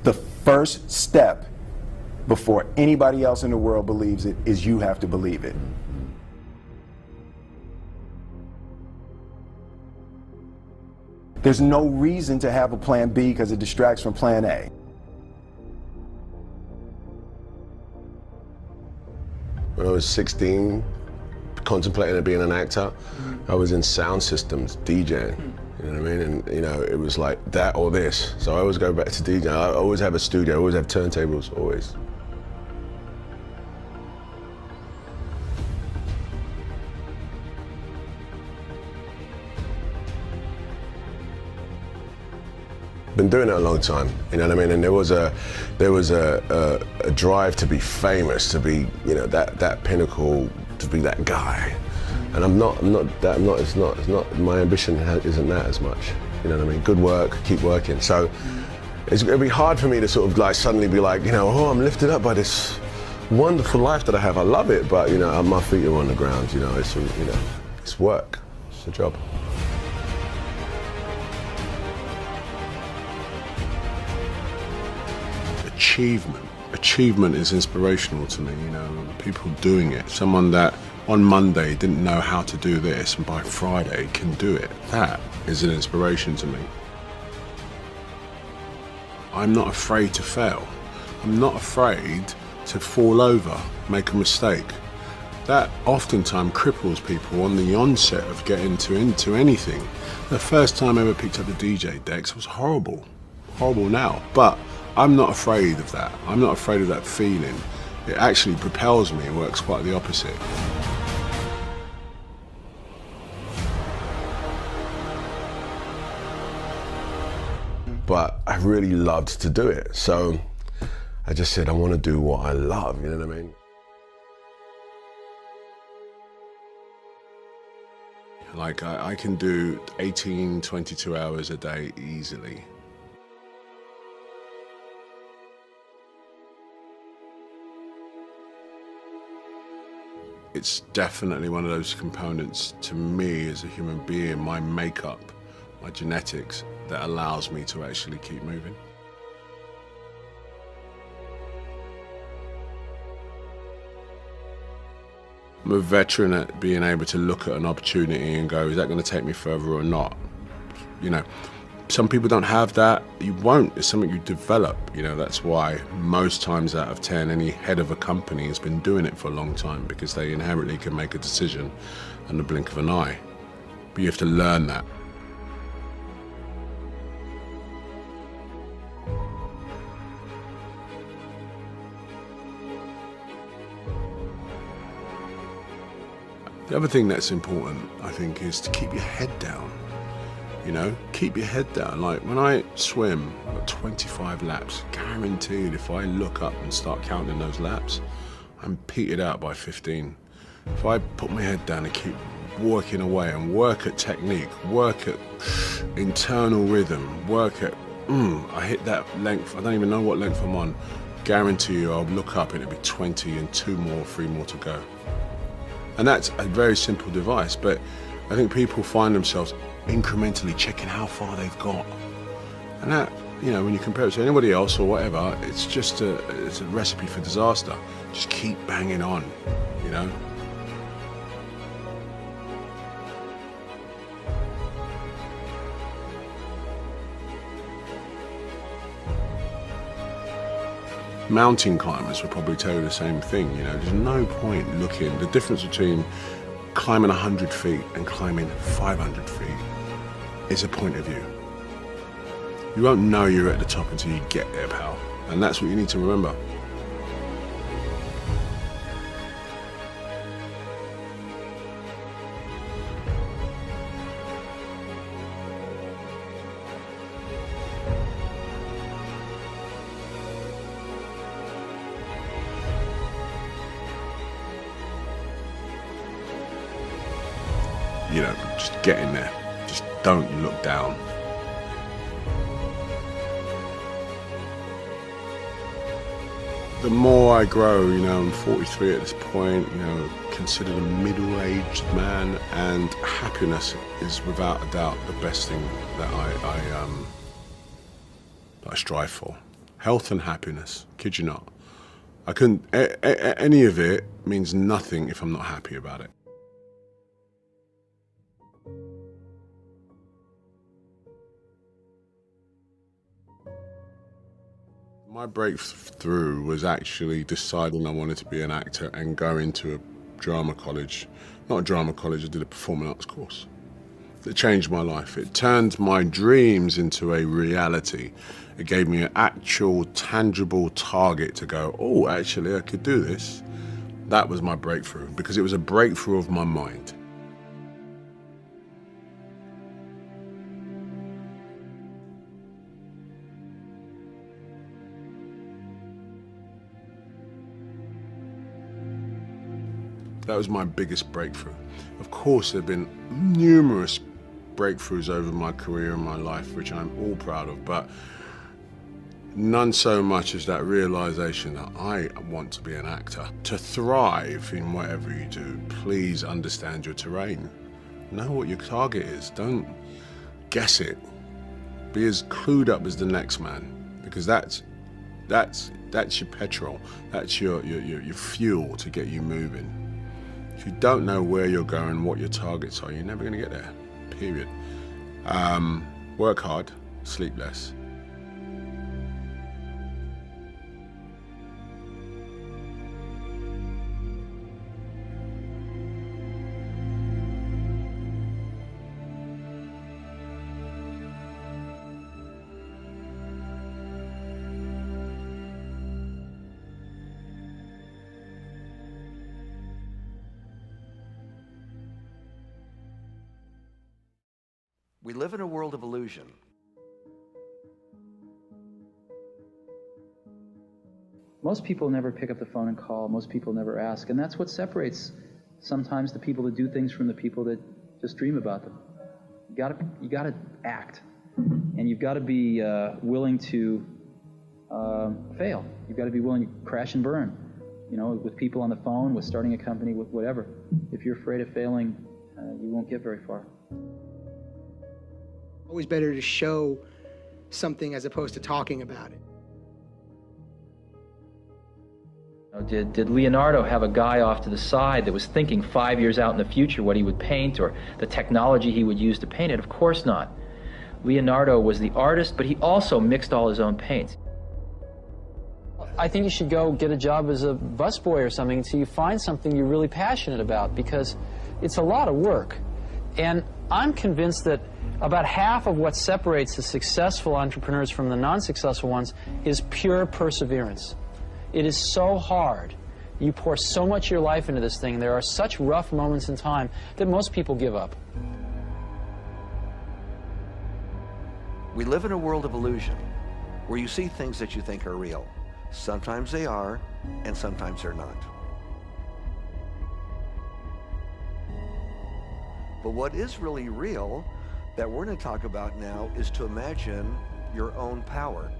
The first step before anybody else in the world believes it is you have to believe it. There's no reason to have a plan B because it distracts from plan A. When I was 16, contemplating being an actor, I was in sound systems, DJing. You know what I mean? And you know, it was like that or this. So I always go back to DJing. I always have a studio, I always have turntables, always. Been doing it a long time, you know what I mean? And there was a drive to be famous, to be, you know, that pinnacle, to be that guy. And it's not, my ambition isn't that as much, you know what I mean? Good work, keep working. So it'll be hard for me to sort of like suddenly be like, you know, oh, I'm lifted up by this wonderful life that I have. I love it, but you know, my feet are on the ground, you know, it's work, it's a job. Achievement is inspirational to me, you know, people doing it. Someone that on Monday didn't know how to do this and by Friday can do it. That is an inspiration to me. I'm not afraid to fail. I'm not afraid to fall over, make a mistake. That oftentimes cripples people on the onset of getting into anything. The first time I ever picked up the DJ decks was horrible now, but I'm not afraid of that. I'm not afraid of that feeling. It actually propels me and works quite the opposite. but I really loved to do it. So I just said, I want to do what I love, you know what I mean? Like I can do 18, 22 hours a day easily. It's definitely one of those components to me as a human being, my makeup, my genetics, that allows me to actually keep moving. I'm a veteran at being able to look at an opportunity and go, is that going to take me further or not? You know, some people don't have that. You won't. It's something you develop. You know, that's why most times out of 10, any head of a company has been doing it for a long time, because they inherently can make a decision in the blink of an eye. But you have to learn that. The other thing that's important, I think, is to keep your head down. You know, keep your head down. Like when I swim, I've got 25 laps. Guaranteed, if I look up and start counting those laps, I'm petered out by 15. If I put my head down and keep working away and work at technique, work at internal rhythm, work at, I hit that length, I don't even know what length I'm on. Guarantee you, I'll look up and it'll be 20 and 2 more, 3 more to go. And that's a very simple device, but I think people find themselves incrementally checking how far they've got. And that, you know, when you compare it to anybody else or whatever, it's just it's a recipe for disaster. Just keep banging on, you know? Mountain climbers will probably tell you the same thing, you know, there's no point looking. The difference between climbing 100 feet and climbing 500 feet is a point of view. You won't know you're at the top until you get there, pal. And that's what you need to remember. You know, just get in there. Just don't look down. The more I grow, you know, I'm 43 at this point, you know, considered a middle-aged man, and happiness is without a doubt the best thing that I strive for. Health and happiness, kid you not. I couldn't, any of it means nothing if I'm not happy about it. My breakthrough was actually deciding I wanted to be an actor and go into a drama college. Not a drama college, I did a performing arts course. It changed my life. It turned my dreams into a reality. It gave me an actual, tangible target to go, oh, actually, I could do this. That was my breakthrough, because it was a breakthrough of my mind. That was my biggest breakthrough. Of course, there have been numerous breakthroughs over my career and my life, which I'm all proud of, but none so much as that realization that I want to be an actor. To thrive in whatever you do, please understand your terrain. Know what your target is. Don't guess it. Be as clued up as the next man, because that's your petrol. That's your fuel to get you moving. If you don't know where you're going, what your targets are, you're never going to get there, period. Work hard, sleep less. We live in a world of illusion. Most people never pick up the phone and call. Most people never ask. And that's what separates sometimes the people that do things from the people that just dream about them. You gotta act. And you've got to be willing to fail. You've got to be willing to crash and burn. You know, with people on the phone, with starting a company, with whatever. If you're afraid of failing, you won't get very far. Always better to show something as opposed to talking about it. Did Leonardo have a guy off to the side that was thinking 5 years out in the future what he would paint or the technology he would use to paint it? Of course not. Leonardo was the artist, but he also mixed all his own paints. I think you should go get a job as a busboy or something until you find something you're really passionate about, because it's a lot of work. And I'm convinced that about half of what separates the successful entrepreneurs from the non-successful ones is pure perseverance. It is so hard. You pour so much of your life into this thing. There are such rough moments in time that most people give up. We live in a world of illusion, where you see things that you think are real. Sometimes they are, and sometimes they're not. But what is really real that we're going to talk about now is to imagine your own power.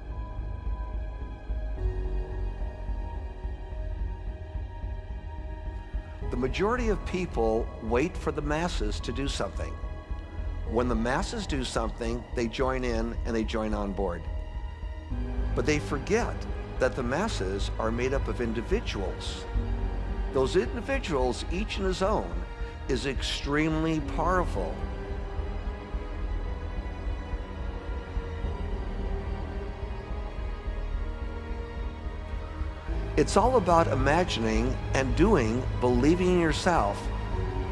The majority of people wait for the masses to do something. When the masses do something, they join in and they join on board. But they forget that the masses are made up of individuals. Those individuals, each in his own, is extremely powerful. It's all about imagining and doing, believing in yourself,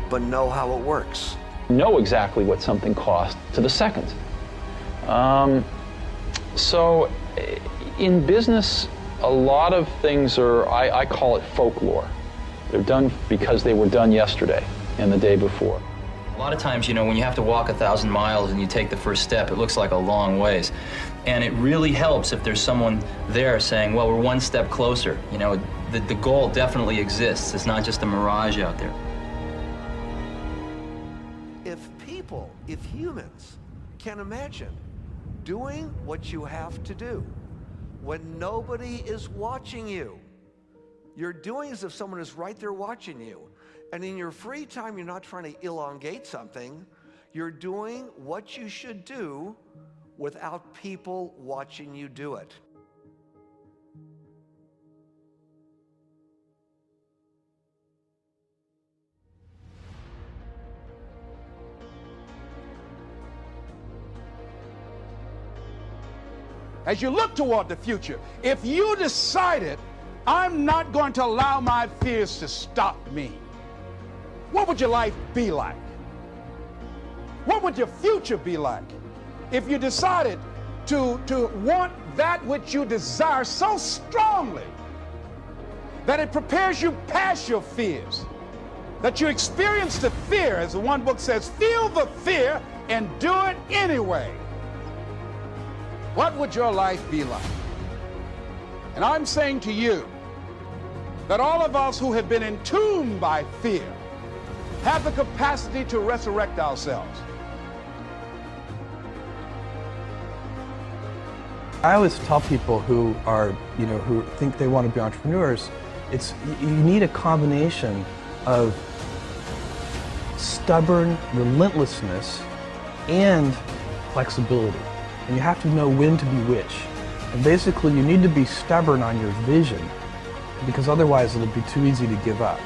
but know how it works. Know exactly what something costs to the second. So in business, a lot of things are, I call it folklore. They're done because they were done yesterday and the day before. A lot of times, you know, when you have to walk 1,000 miles and you take the first step, it looks like a long ways. And it really helps if there's someone there saying, well, we're one step closer. You know, the goal definitely exists. It's not just a mirage out there. If humans can imagine doing what you have to do when nobody is watching you, you're doing as if someone is right there watching you. And in your free time, you're not trying to elongate something. You're doing what you should do without people watching you do it. As you look toward the future, if you decided, I'm not going to allow my fears to stop me, what would your life be like? What would your future be like if you decided to want that which you desire so strongly that it prepares you past your fears, that you experience the fear, as the one book says, feel the fear and do it anyway? What would your life be like? And I'm saying to you that all of us who have been entombed by fear have the capacity to resurrect ourselves. I always tell people who are, who think they want to be entrepreneurs, you need a combination of stubborn relentlessness and flexibility. And you have to know when to be which. And basically, you need to be stubborn on your vision, because otherwise it'll be too easy to give up.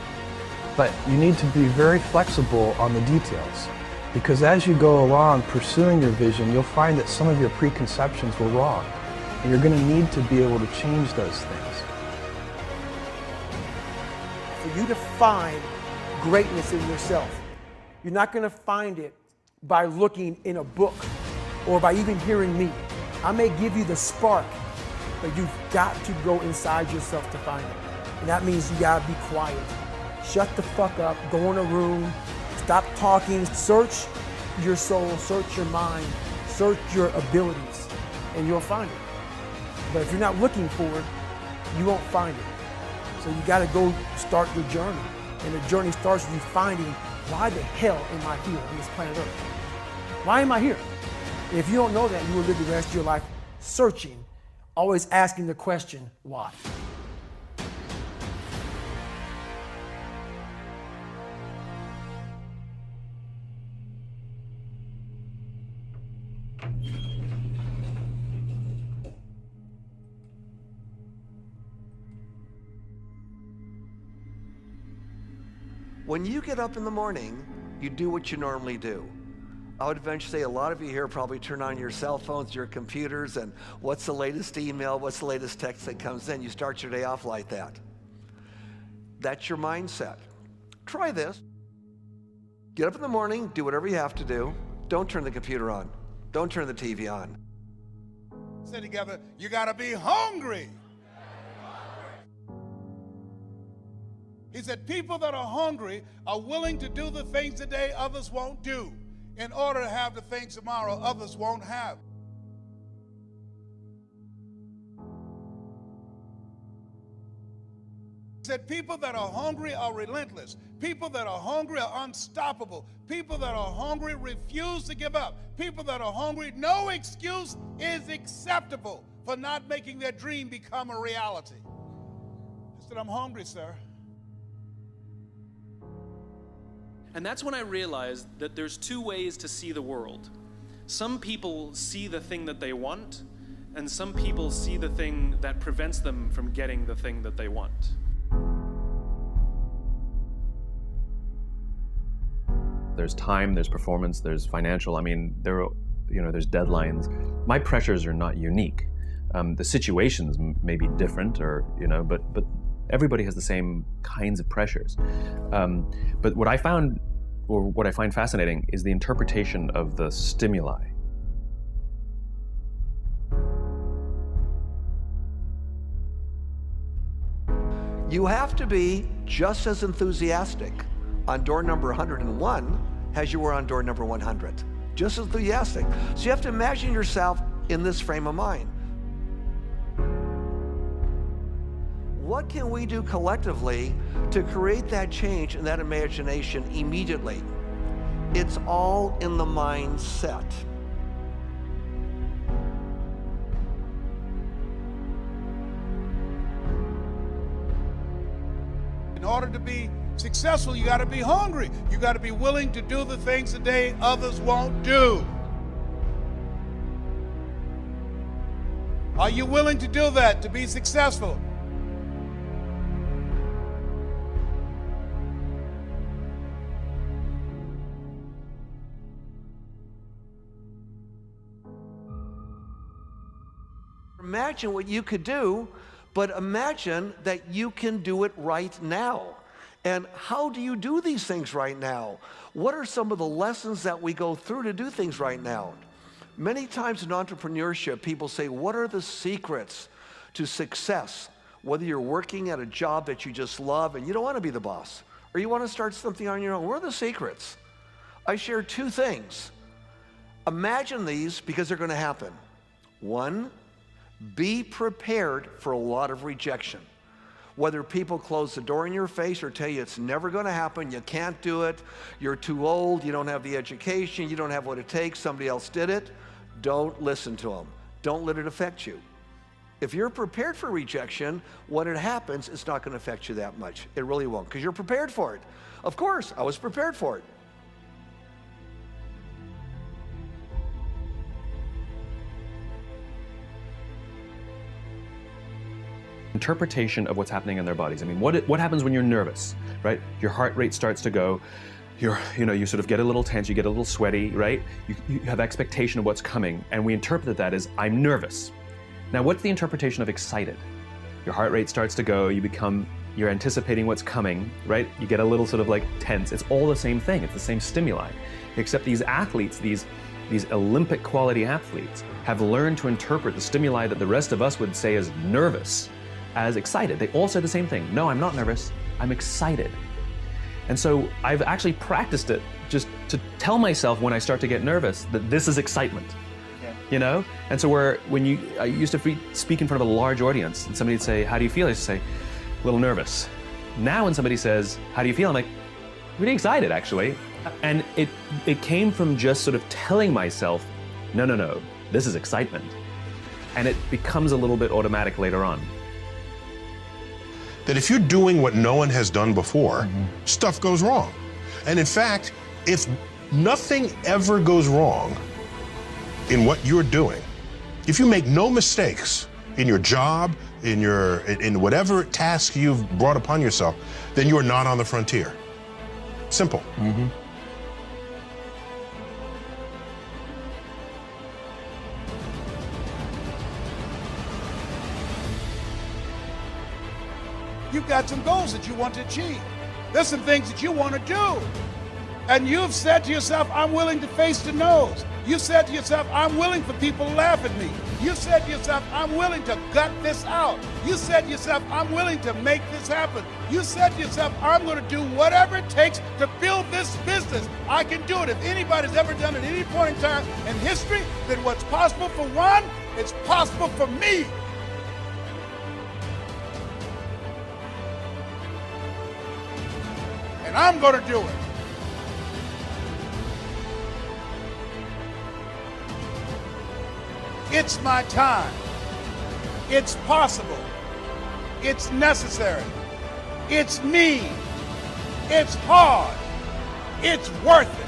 But you need to be very flexible on the details, because as you go along pursuing your vision, you'll find that some of your preconceptions were wrong. And you're going to need to be able to change those things. For you to find greatness in yourself, you're not going to find it by looking in a book or by even hearing me. I may give you the spark, but you've got to go inside yourself to find it. And that means you gotta be quiet. Shut the fuck up, go in a room, stop talking, search your soul, search your mind, search your abilities, and you'll find it. But if you're not looking for it, you won't find it. So you got to go start your journey. And the journey starts with you finding, why the hell am I here on this planet Earth? Why am I here? If you don't know that, you will live the rest of your life searching, always asking the question, why? When you get up in the morning, you do what you normally do. I would venture to say a lot of you here probably turn on your cell phones, your computers, and what's the latest email, what's the latest text that comes in. You start your day off like that. That's your mindset. Try this. Get up in the morning, do whatever you have to do. Don't turn the computer on. Don't turn the TV on. Say together, you gotta be hungry. He said, people that are hungry are willing to do the things today others won't do in order to have the things tomorrow others won't have. He said, people that are hungry are relentless. People that are hungry are unstoppable. People that are hungry refuse to give up. People that are hungry, no excuse is acceptable for not making their dream become a reality. He said, I'm hungry, sir. And that's when I realized that there's two ways to see the world. Some people see the thing that they want, and some people see the thing that prevents them from getting the thing that they want. There's time, there's performance, there's financial. I mean, there's deadlines. My pressures are not unique. The situations may be different, or but everybody has the same kinds of pressures. But what I found, or what I find fascinating, is the interpretation of the stimuli. You have to be just as enthusiastic on door number 101 as you were on door number 100. Just as enthusiastic. So you have to imagine yourself in this frame of mind. What can we do collectively to create that change and that imagination immediately? It's all in the mindset. In order to be successful, you got to be hungry. You got to be willing to do the things today others won't do. Are you willing to do that to be successful? Imagine what you could do, but imagine that you can do it right now. And how do you do these things right now? What are some of the lessons that we go through to do things right now? Many times in entrepreneurship, people say, what are the secrets to success? Whether you're working at a job that you just love and you don't want to be the boss, or you want to start something on your own, what are the secrets? I share two things. Imagine these because they're going to happen. One, be prepared for a lot of rejection. Whether people close the door in your face or tell you it's never going to happen, you can't do it, you're too old, you don't have the education, you don't have what it takes, somebody else did it, don't listen to them. Don't let it affect you. If you're prepared for rejection, when it happens, it's not going to affect you that much. It really won't, because you're prepared for it. Of course, I was prepared for it. Interpretation of what's happening in their bodies. I mean, what happens when you're nervous, right? Your heart rate starts to go, you sort of get a little tense, you get a little sweaty, right? You have expectation of what's coming, and we interpret that as, I'm nervous. Now, what's the interpretation of excited? Your heart rate starts to go, you're anticipating what's coming, right? You get a little sort of like tense. It's all the same thing, it's the same stimuli, except these athletes, these Olympic quality athletes, have learned to interpret the stimuli that the rest of us would say is nervous as excited. They all say the same thing. No, I'm not nervous, I'm excited. And so I've actually practiced it just to tell myself when I start to get nervous that this is excitement. Okay. you know? And so I used to speak in front of a large audience, and somebody'd say, how do you feel? I used to say, a little nervous. Now when somebody says, how do you feel? I'm like, really excited, actually. And it came from just sort of telling myself, no, this is excitement. And it becomes a little bit automatic later on. That if you're doing what no one has done before, stuff goes wrong. And in fact, if nothing ever goes wrong in what you're doing, if you make no mistakes in your job, in whatever task you've brought upon yourself, then you are not on the frontier. Simple. You've got some goals that you want to achieve. There's some things that you want to do. And you've said to yourself, I'm willing to face the no's. You said to yourself, I'm willing for people to laugh at me. You said to yourself, I'm willing to gut this out. You said to yourself, I'm willing to make this happen. You said to yourself, I'm going to do whatever it takes to build this business. I can do it. If anybody's ever done it at any point in time in history, then what's possible for one is possible for me. And I'm going to do it. It's my time. It's possible. It's necessary. It's me. It's hard. It's worth it.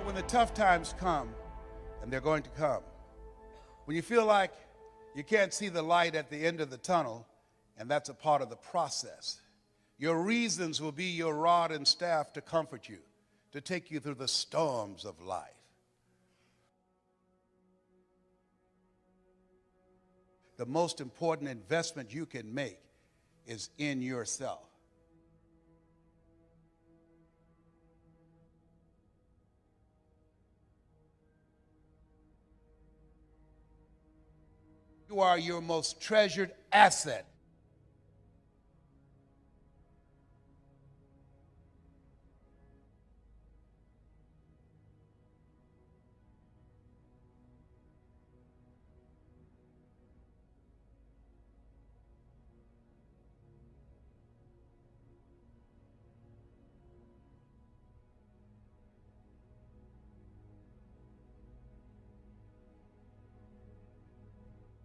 When the tough times come, and they're going to come, when you feel like you can't see the light at the end of the tunnel, and that's a part of the process, your reasons will be your rod and staff to comfort you, to take you through the storms of life. The most important investment you can make is in yourself. You are your most treasured asset.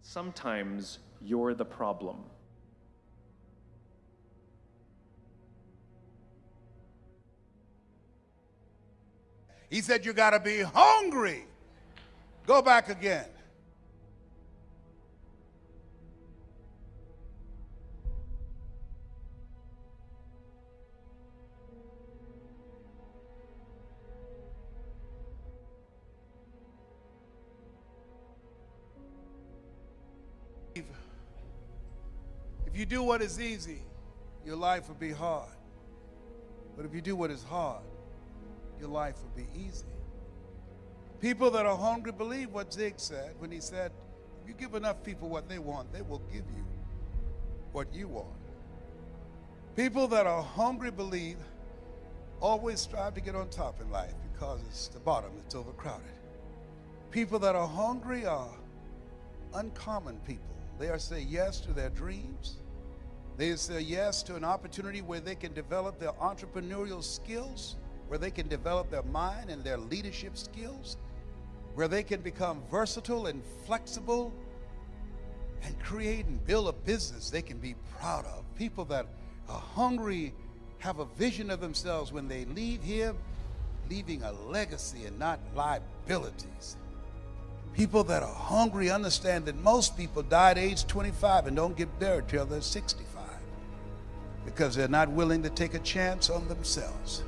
Sometimes you're the problem. He said you got to be hungry. Go back again. If you do what is easy, your life will be hard. But if you do what is hard, your life will be easy. People that are hungry believe what Zig said when he said, if you give enough people what they want, they will give you what you want. People that are hungry believe always strive to get on top in life because it's the bottom that's overcrowded. People that are hungry are uncommon people. They are say yes to their dreams. They say yes to an opportunity where they can develop their entrepreneurial skills, where they can develop their mind and their leadership skills, where they can become versatile and flexible and create and build a business they can be proud of. People that are hungry have a vision of themselves when they leave here, leaving a legacy and not liabilities. People that are hungry understand that most people die at age 25 and don't get buried till they're 65 because they're not willing to take a chance on themselves.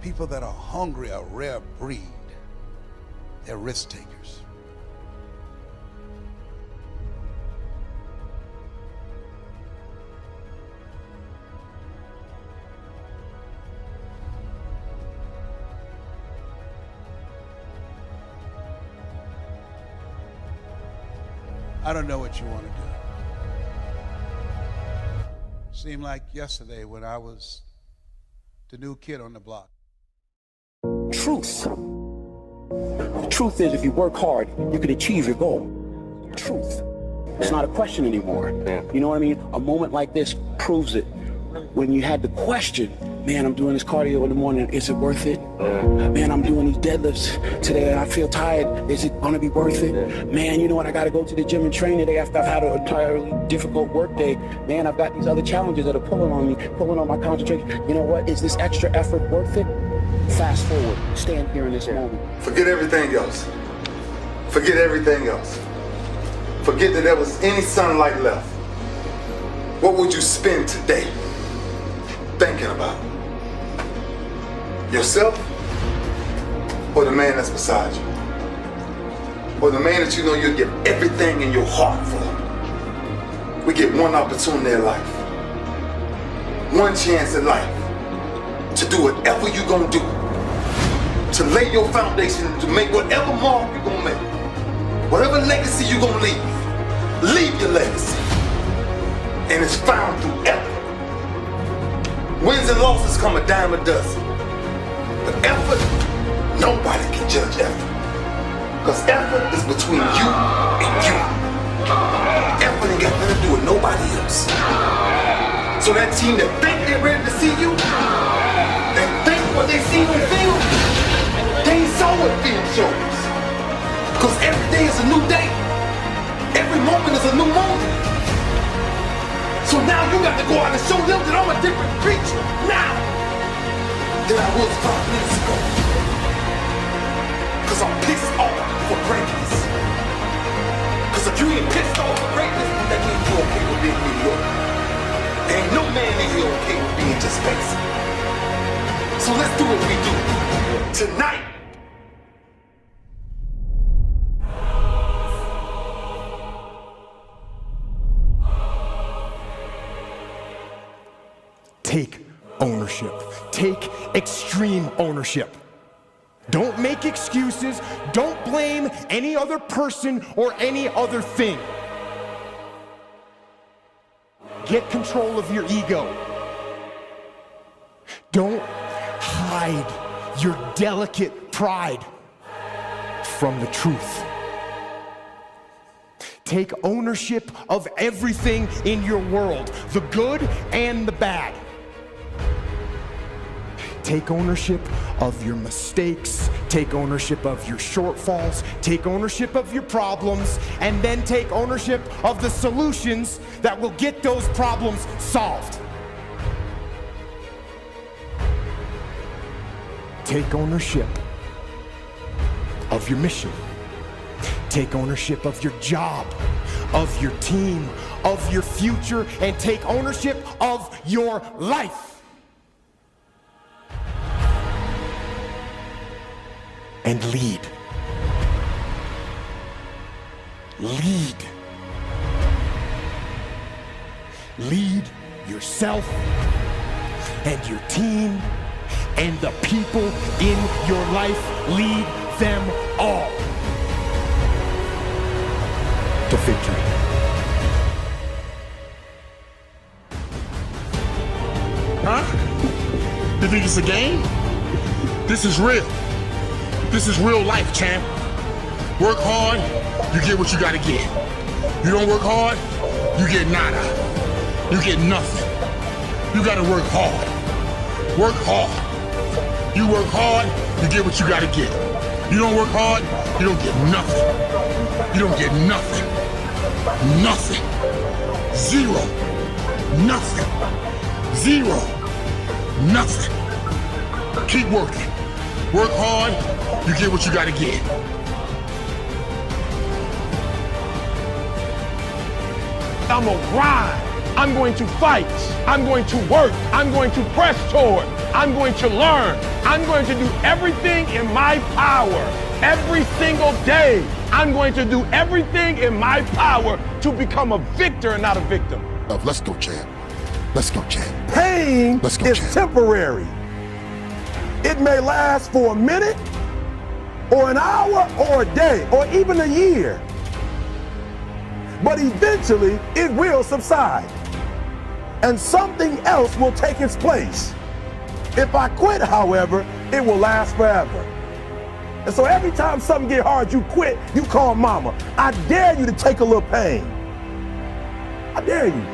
People that are hungry are a rare breed. They're risk takers. I don't know what you want to do. Seemed like yesterday when I was the new kid on the block. Truth. The truth is, if you work hard, you can achieve your goal. Truth. It's not a question anymore. You know what I mean? A moment like this proves it. When you had the question, man, I'm doing this cardio in the morning, is it worth it? Man, I'm doing these deadlifts today and I feel tired, is it gonna be worth it? Man, you know what, I gotta go to the gym and train today after I've had an entirely difficult work day. Man, I've got these other challenges that are pulling on me, pulling on my concentration. You know what, is this extra effort worth it? Fast forward, stand here in this moment. Forget everything else. Forget everything else. Forget that there was any sunlight left. What would you spend today thinking about? Yourself or the man that's beside you? Or the man that you know you'll give everything in your heart for? We get one opportunity in life, one chance in life to do whatever you're gonna do, to lay your foundation, to make whatever mark you're gonna make, whatever legacy you're gonna leave your legacy. And it's found through effort. Wins and losses come a dime a dozen. But effort, nobody can judge effort. Because effort is between you and you. Effort ain't got nothing to do with nobody else. So that team that think they're ready to see you, and think what they see on film, they ain't saw what film shows. Because every day is a new day. Every moment is a new moment. So now you got to go out and show them that I'm a different creature now than I was 5 minutes ago. Because I'm pissed off for greatness. Because if you ain't pissed off for greatness, that means you're okay with being mediocre. There ain't no man in here okay with being just basic. So let's do what we do tonight. Take ownership. Take extreme ownership. Don't make excuses. Don't blame any other person or any other thing. Get control of your ego. Don't hide your delicate pride from the truth. Take ownership of everything in your world, the good and the bad. Take ownership of your mistakes, take ownership of your shortfalls, take ownership of your problems, and then take ownership of the solutions that will get those problems solved. Take ownership of your mission. Take ownership of your job, of your team, of your future, and take ownership of your life. And lead. Lead. Lead yourself and your team and the people in your life. Lead them all to victory. Huh? You think it's a game? This is real. This is real life, champ. Work hard, you get what you gotta get. You don't work hard, you get nada. You get nothing. You gotta work hard. Work hard. You work hard, you get what you gotta get. You don't work hard, you don't get nothing. You don't get nothing. Nothing. Zero. Nothing. Zero. Nothing. Keep working. Work hard, you get what you gotta get. I'm gonna grind. I'm going to fight. I'm going to work. I'm going to press toward. I'm going to learn. I'm going to do everything in my power every single day. I'm going to do everything in my power to become a victor and not a victim. Let's go, champ. Let's go, champ. Pain Let's go, is champ. temporary. It may last for a minute, or an hour, or a day, or even a year. but eventually it will subside. And something else will take its place. If I quit, however, it will last forever. And so every time something get hard, you quit, you call mama. I dare you to take a little pain. I dare you.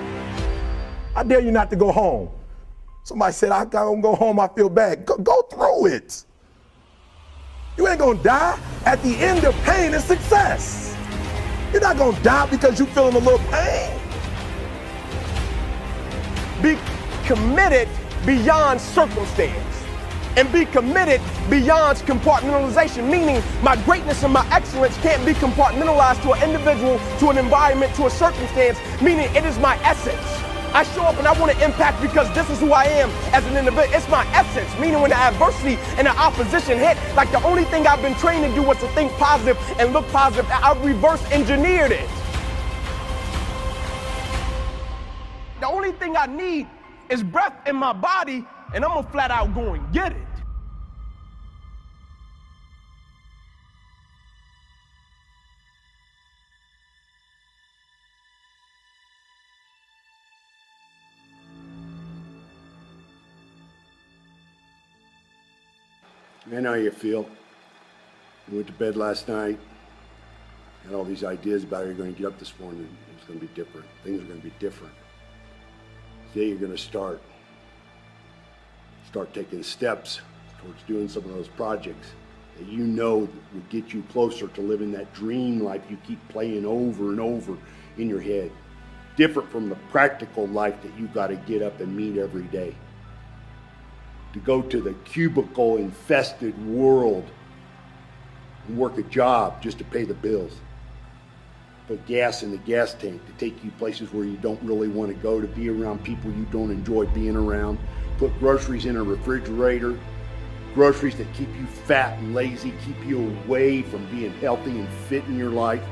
I dare you not to go home. Somebody said, I gotta go home, I feel bad. Go through it. You ain't gonna die. At the end of pain is success. You're not gonna die because you're feeling a little pain. Be committed beyond circumstance. And be committed beyond compartmentalization, meaning my greatness and my excellence can't be compartmentalized to an individual, to an environment, to a circumstance, meaning it is my essence. I show up and I want to impact because this is who I am as an individual. It's my essence, meaning when the adversity and the opposition hit, like the only thing I've been trained to do was to think positive and look positive. I've reverse engineered it. The only thing I need is breath in my body, and I'm gonna flat out go and get it. I know how you feel. You went to bed last night, had all these ideas about how you're going to get up this morning. It's going to be different. Things are going to be different. Today you're going to start taking steps towards doing some of those projects that you know will get you closer to living that dream life you keep playing over and over in your head. Different from the practical life that you got to get up and meet every day. To go to the cubicle-infested world and work a job just to pay the bills. Put gas in the gas tank to take you places where you don't really want to go, to be around people you don't enjoy being around. Put groceries in a refrigerator, groceries that keep you fat and lazy, keep you away from being healthy and fit in your life.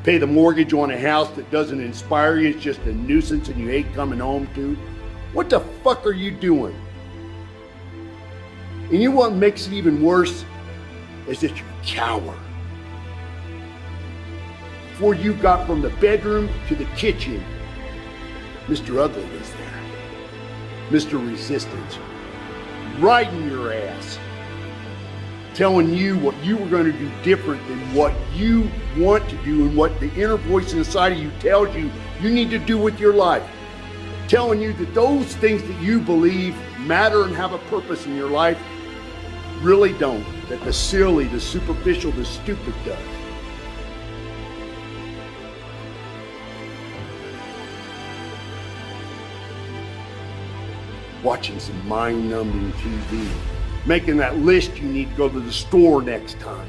Pay the mortgage on a house that doesn't inspire you, it's just a nuisance and you hate coming home to. What the fuck are you doing? And you know what makes it even worse is that you cower. Before you got from the bedroom to the kitchen, Mr. Ugly was there. Mr. Resistance, riding your ass, telling you what you were going to do different than what you want to do and what the inner voice inside of you tells you you need to do with your life. Telling you that those things that you believe matter and have a purpose in your life really don't. That the silly, the superficial, the stupid does. Watching some mind-numbing TV. Making that list you need to go to the store next time.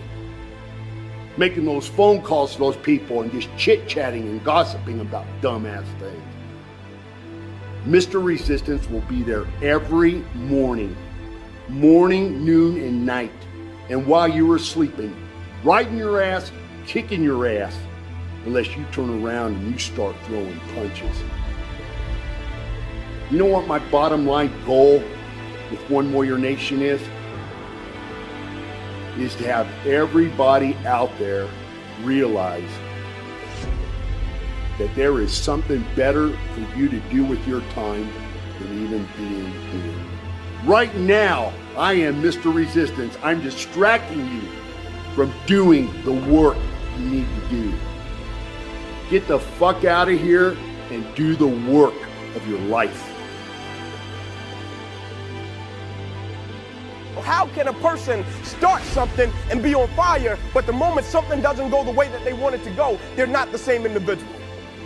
Making those phone calls to those people and just chit-chatting and gossiping about dumbass things. Mr. Resistance will be there every morning. Morning, noon, and night. And while you were sleeping, riding your ass, kicking your ass, unless you turn around and you start throwing punches. You know what my bottom line goal with One Warrior Nation is? Is to have everybody out there realize that there is something better for you to do with your time than even being here. Right now, I am Mr. Resistance. I'm distracting you from doing the work you need to do. Get the fuck out of here and do the work of your life. How can a person start something and be on fire, but the moment something doesn't go the way that they want it to go, they're not the same individual?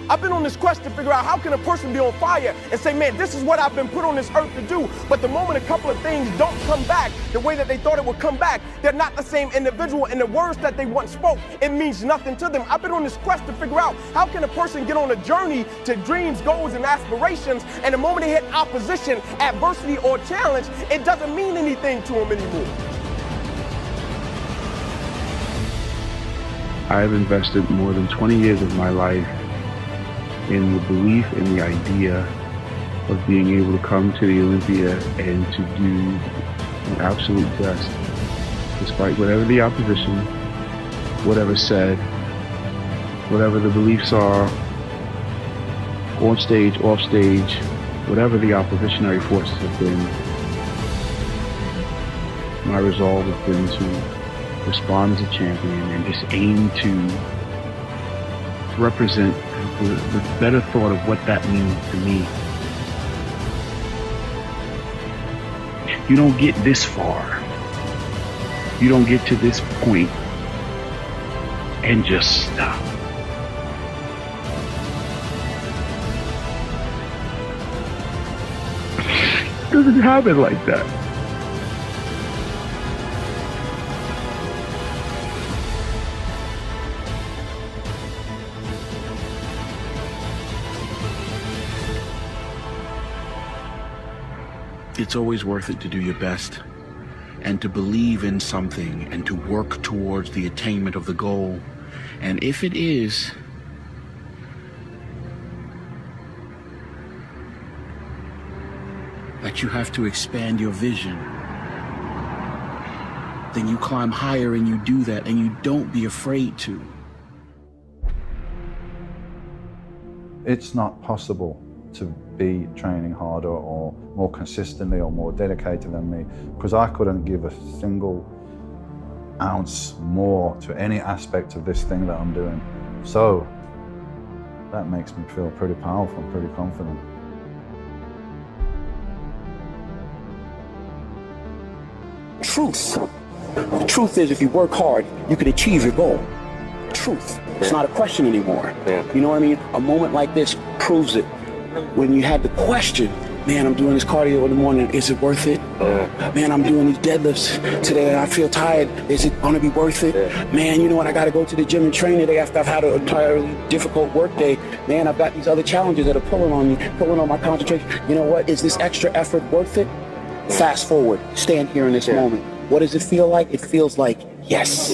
I've been on this quest to figure out how can a person be on fire and say, man, this is what I've been put on this earth to do. But the moment a couple of things don't come back the way that they thought it would come back, they're not the same individual. And the words that they once spoke, it means nothing to them. I've been on this quest to figure out how can a person get on a journey to dreams, goals, and aspirations, and the moment they hit opposition, adversity, or challenge, it doesn't mean anything to them anymore. I have invested more than 20 years of my life in the belief and the idea of being able to come to the Olympia and to do the absolute best, despite whatever the opposition, whatever said, whatever the beliefs are, on stage, off stage, whatever the oppositionary forces have been, my resolve has been to respond as a champion and just aim to represent the better thought of what that means to me. You don't get this far. You don't get to this point and just stop. It doesn't happen like that. It's always worth it to do your best and to believe in something and to work towards the attainment of the goal. And if it is that you have to expand your vision, then you climb higher and you do that, and you don't be afraid to. It's not possible to be training harder or more consistently or more dedicated than me, because I couldn't give a single ounce more to any aspect of this thing that I'm doing. So that makes me feel pretty powerful and pretty confident. Truth. The truth is, if you work hard, you can achieve your goal. Truth. It's not a question anymore. You know what I mean? A moment like this proves it. When you had the question, man, I'm doing this cardio in the morning, is it worth it? Man, I'm doing these deadlifts today and I feel tired, is it gonna be worth it? Man, you know what, I gotta go to the gym and train today after I've had an entirely difficult work day. Man, I've got these other challenges that are pulling on me, pulling on my concentration. You know what, is this extra effort worth it? Fast forward, stand here in this moment. What does it feel like? It feels like, yes.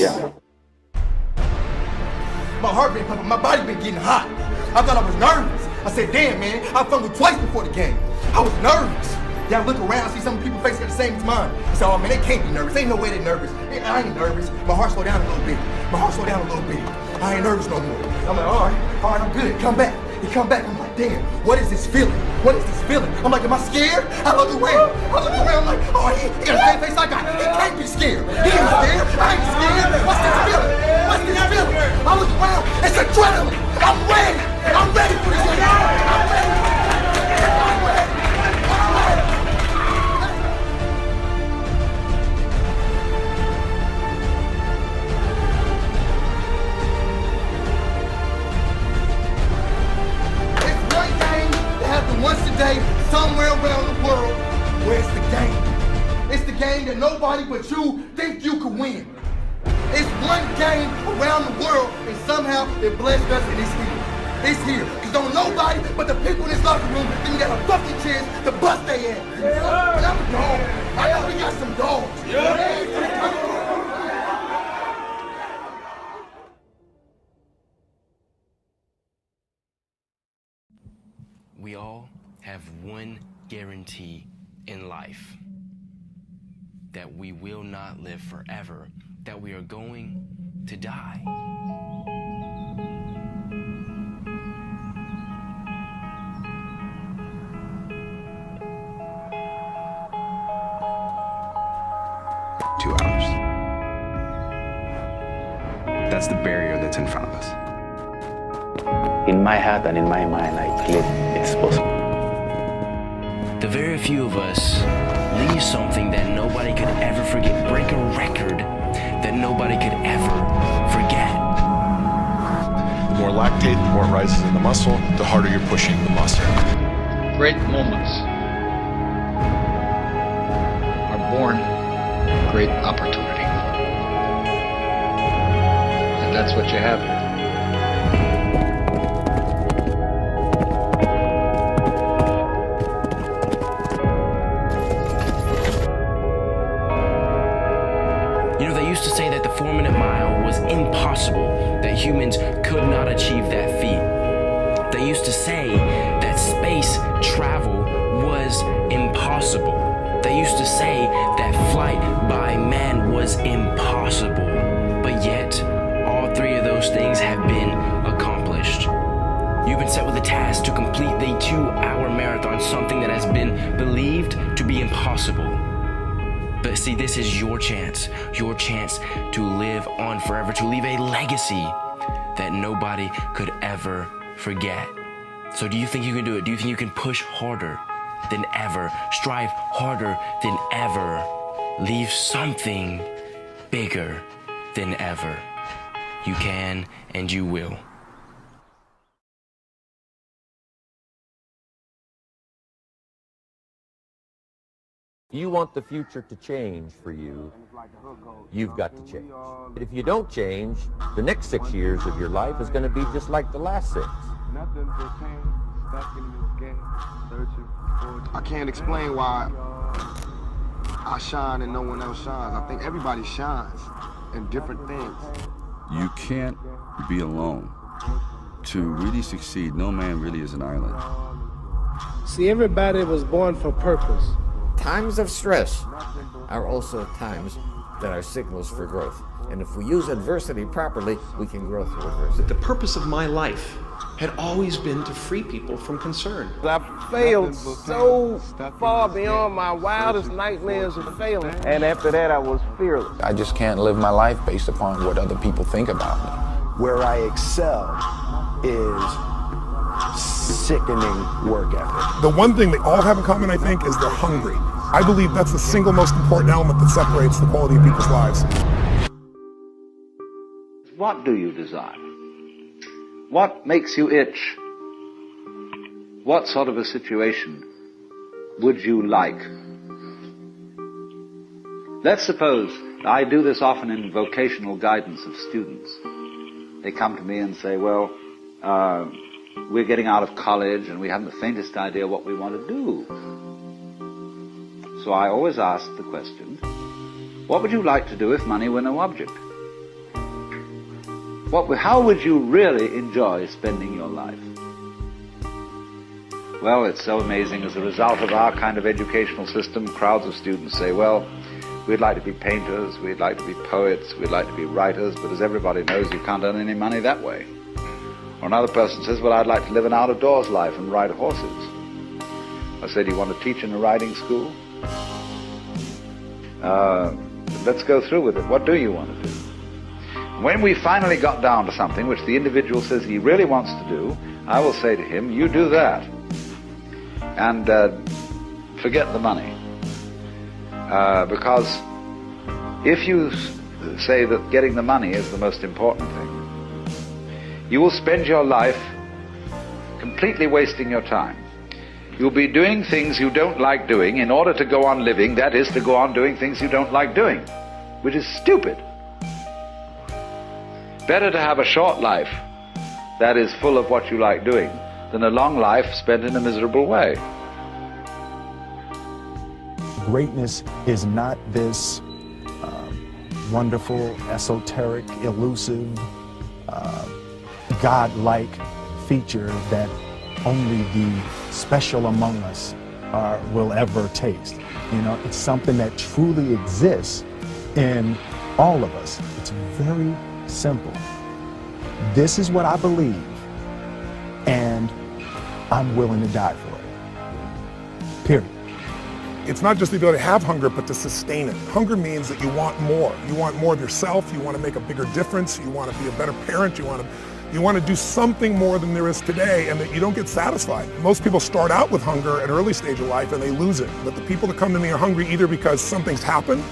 My heart been pumping, my body been getting hot. I thought I was nervous. I said, damn, man, I fumbled twice before the game. I was nervous. Then I look around, see some people face got the same as mine. I said, oh man, they can't be nervous. Ain't no way they're nervous. I ain't nervous. My heart slowed down a little bit. I ain't nervous no more. I'm like, all right, I'm good. Come back. He come back, I'm like, damn, what is this feeling? I'm like, am I scared? I look around, I'm like, oh, he got the same face I got. He can't be scared. He ain't scared, I ain't scared. What's this feeling? I look around, it's adrenaline. I'm ready for this game. I'm ready. Once a day, somewhere around the world, where it's the game. It's the game that nobody but you think you could win. It's one game around the world, and somehow it blessed us, and it's here. It's here. Because don't nobody but the people in this locker room think got a fucking chance to bust their ass. And I'm a dog. I know we got some dogs. We all have one guarantee in life: that we will not live forever, that we are going to die. That's the barrier that's in front of us. In my heart and in my mind, I believe it's possible. The very few of us leave something that nobody could ever forget, break a record that nobody could ever forget. The more lactate, the more it rises in the muscle, the harder you're pushing the muscle. Great moments are born of great opportunity. And that's what you have here. You know, they used to say that the 4-minute mile was impossible, that humans could not achieve that feat. They used to say that space travel was impossible. They used to say that flight by man was impossible. But yet, all three of those things have been accomplished. You've been set with a task to complete the 2-hour marathon, something that has been believed to be impossible. But see, this is your chance to live on forever, to leave a legacy that nobody could ever forget. So do you think you can do it? Do you think you can push harder than ever, strive harder than ever, leave something bigger than ever? You can and you will. You want the future to change for you, you've got to change. If you don't change, the next 6 years of your life is going to be just like the last 6. I can't explain why I shine and no one else shines. I think everybody shines in different things. You can't be alone. To really succeed, no man really is an island. See, everybody was born for purpose. Times of stress are also times that are signals for growth. And if we use adversity properly, we can grow through adversity. The purpose of my life had always been to free people from concern. I failed so far beyond my wildest nightmares of failing. And after that, I was fearless. I just can't live my life based upon what other people think about me. Where I excel is sickening work ethic. The one thing they all have in common, I think, is they're hungry. I believe that's the single most important element that separates the quality of people's lives. What do you desire? What makes you itch? What sort of a situation would you like? Let's suppose, I do this often in vocational guidance of students. They come to me and say, well, we're getting out of college and we haven't the faintest idea what we want to do. So I always ask the question, what would you like to do if money were no object? How would you really enjoy spending your life? Well, it's so amazing. As a result of our kind of educational system, crowds of students say, well, we'd like to be painters, we'd like to be poets, we'd like to be writers, but as everybody knows, you can't earn any money that way. Or another person says, well, I'd like to live an out-of-doors life and ride horses. I said, do you want to teach in a riding school? Let's go through with it. What do you want to do? When we finally got down to something which the individual says he really wants to do, I will say to him, you do that. And forget the money. Because if you say that getting the money is the most important thing, you will spend your life completely wasting your time. You'll be doing things you don't like doing in order to go on living, that is, to go on doing things you don't like doing, which is stupid. Better to have a short life that is full of what you like doing than a long life spent in a miserable way. Greatness is not this wonderful, esoteric, elusive, God-like feature that only the special among us will ever taste. You know, it's something that truly exists in all of us. It's very simple. This is what I believe, and I'm willing to die for it. Period. It's not just the ability to have hunger, but to sustain it. Hunger means that you want more. You want more of yourself. You want to make a bigger difference. You want to be a better parent. You want to do something more than there is today, and that you don't get satisfied. Most people start out with hunger at an early stage of life and they lose it. But the people that come to me are hungry either because something's happened,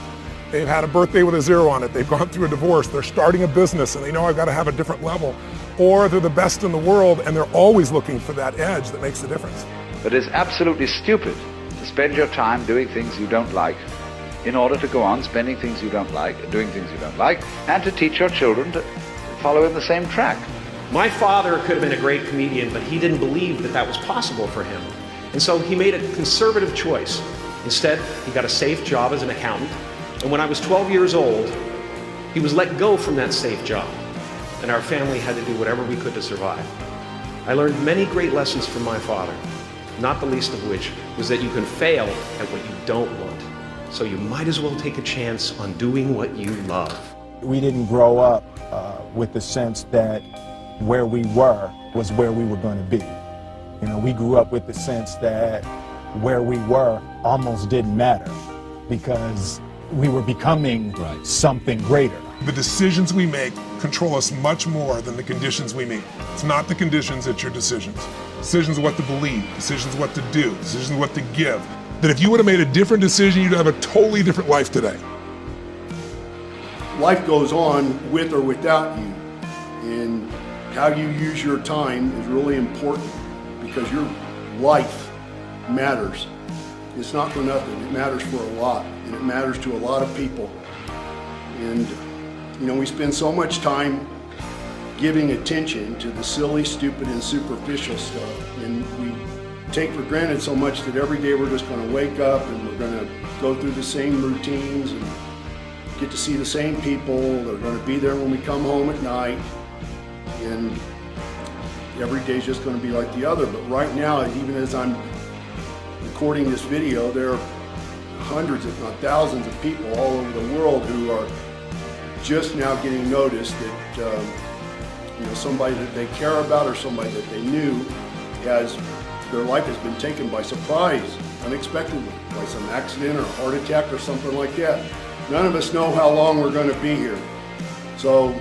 they've had a birthday with a 0 on it, they've gone through a divorce, they're starting a business and they know I've got to have a different level, or they're the best in the world and they're always looking for that edge that makes the difference. But it's absolutely stupid to spend your time doing things you don't like in order to go on spending things you don't like, doing things you don't like, and to teach your children to follow in the same track. My father could have been a great comedian, but he didn't believe that that was possible for him. And so he made a conservative choice. Instead, he got a safe job as an accountant. And when I was 12 years old, he was let go from that safe job. And our family had to do whatever we could to survive. I learned many great lessons from my father, not the least of which was that you can fail at what you don't want. So you might as well take a chance on doing what you love. We didn't grow up with the sense that where we were was where we were going to be. You know, we grew up with the sense that where we were almost didn't matter because we were becoming something greater. The decisions we make control us much more than the conditions we meet. It's not the conditions, it's your decisions. Decisions of what to believe, decisions of what to do, decisions of what to give. That if you would have made a different decision, you'd have a totally different life today. Life goes on with or without you, and how you use your time is really important because your life matters. It's not for nothing, it matters for a lot, and it matters to a lot of people. And you know, we spend so much time giving attention to the silly, stupid, and superficial stuff, and we take for granted so much that every day we're just going to wake up and we're going to go through the same routines and get to see the same people. They're going to be there when we come home at night, and every day is just going to be like the other. But right now, even as I'm recording this video, there are hundreds, if not thousands, of people all over the world who are just now getting noticed that you know, somebody that they care about or somebody that they knew their life has been taken by surprise, unexpectedly, by some accident or a heart attack or something like that. None of us know how long we're going to be here. So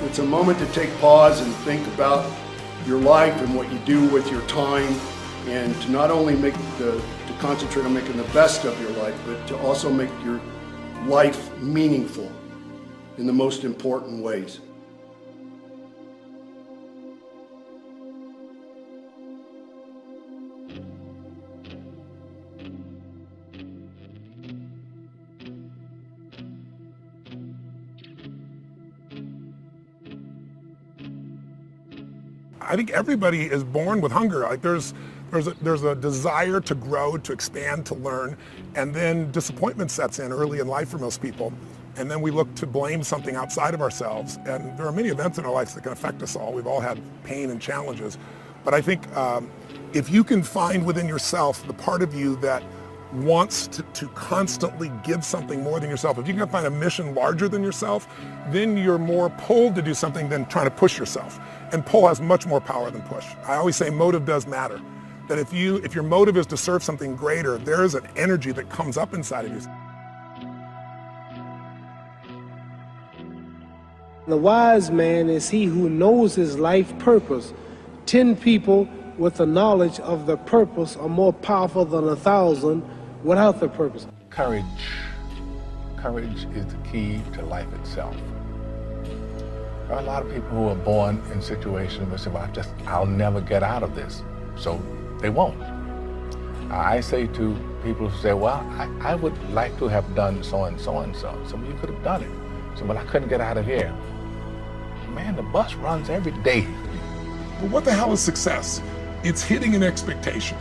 it's a moment to take pause and think about your life and what you do with your time, and to not only to concentrate on making the best of your life, but to also make your life meaningful in the most important ways. I think everybody is born with hunger. Like there's a desire to grow, to expand, to learn, and then disappointment sets in early in life for most people. And then we look to blame something outside of ourselves. And there are many events in our lives that can affect us all. We've all had pain and challenges. But I think if you can find within yourself the part of you that wants to constantly give something more than yourself, if you can find a mission larger than yourself, then you're more pulled to do something than trying to push yourself. And pull has much more power than push. I always say motive does matter. That if your motive is to serve something greater, there is an energy that comes up inside of you. The wise man is he who knows his life purpose. 10 people with the knowledge of the purpose are more powerful than 1,000 without the purpose. Courage. Courage is the key to life itself. There are a lot of people who are born in situations where they say, well, I'll never get out of this. So they won't. I say to people who say, well, I would like to have done so and so and so. So you could have done it. So, but I couldn't get out of here. Man, the bus runs every day. But what the hell is success? It's hitting an expectation.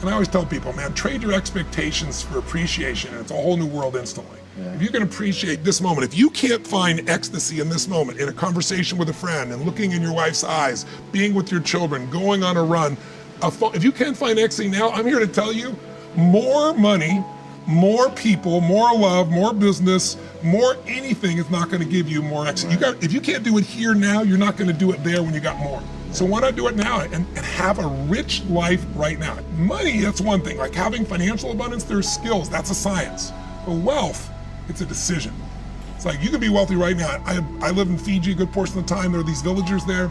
And I always tell people, man, trade your expectations for appreciation, and it's a whole new world instantly. Yeah. If you can appreciate this moment, if you can't find ecstasy in this moment, in a conversation with a friend, and looking in your wife's eyes, being with your children, going on a run, if you can't find ecstasy now, I'm here to tell you, more money, more people, more love, more business, more anything is not going to give you more ecstasy. If you can't do it here now, you're not going to do it there when you got more. So why not do it now and have a rich life right now? Money, that's one thing. Like having financial abundance, there's skills, that's a science. But wealth, it's a decision. It's like you can be wealthy right now. I live in Fiji a good portion of the time. There are these villagers there.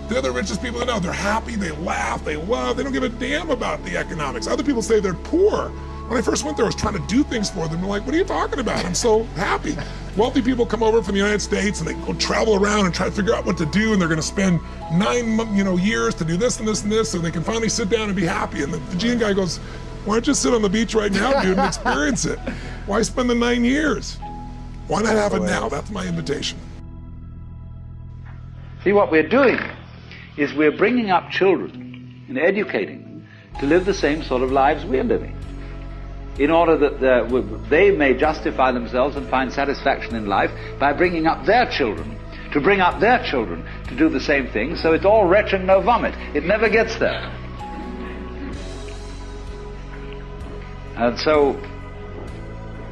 They're the richest people I know. They're happy, they laugh, they love, they don't give a damn about the economics. Other people say they're poor. When I first went there, I was trying to do things for them. They're like, what are you talking about? I'm so happy. Wealthy people come over from the United States and they go travel around and try to figure out what to do, and they're going to spend 9 years to do this and this and this so they can finally sit down and be happy. And the Fijian guy goes, why don't you sit on the beach right now, dude, and experience it? Why spend the 9 years? Why not have it now? That's my invitation. See, what we're doing is we're bringing up children and educating them to live the same sort of lives we're living, in order that they may justify themselves and find satisfaction in life by bringing up their children, to bring up their children to do the same thing. So it's all retch and no vomit. It never gets there. And so,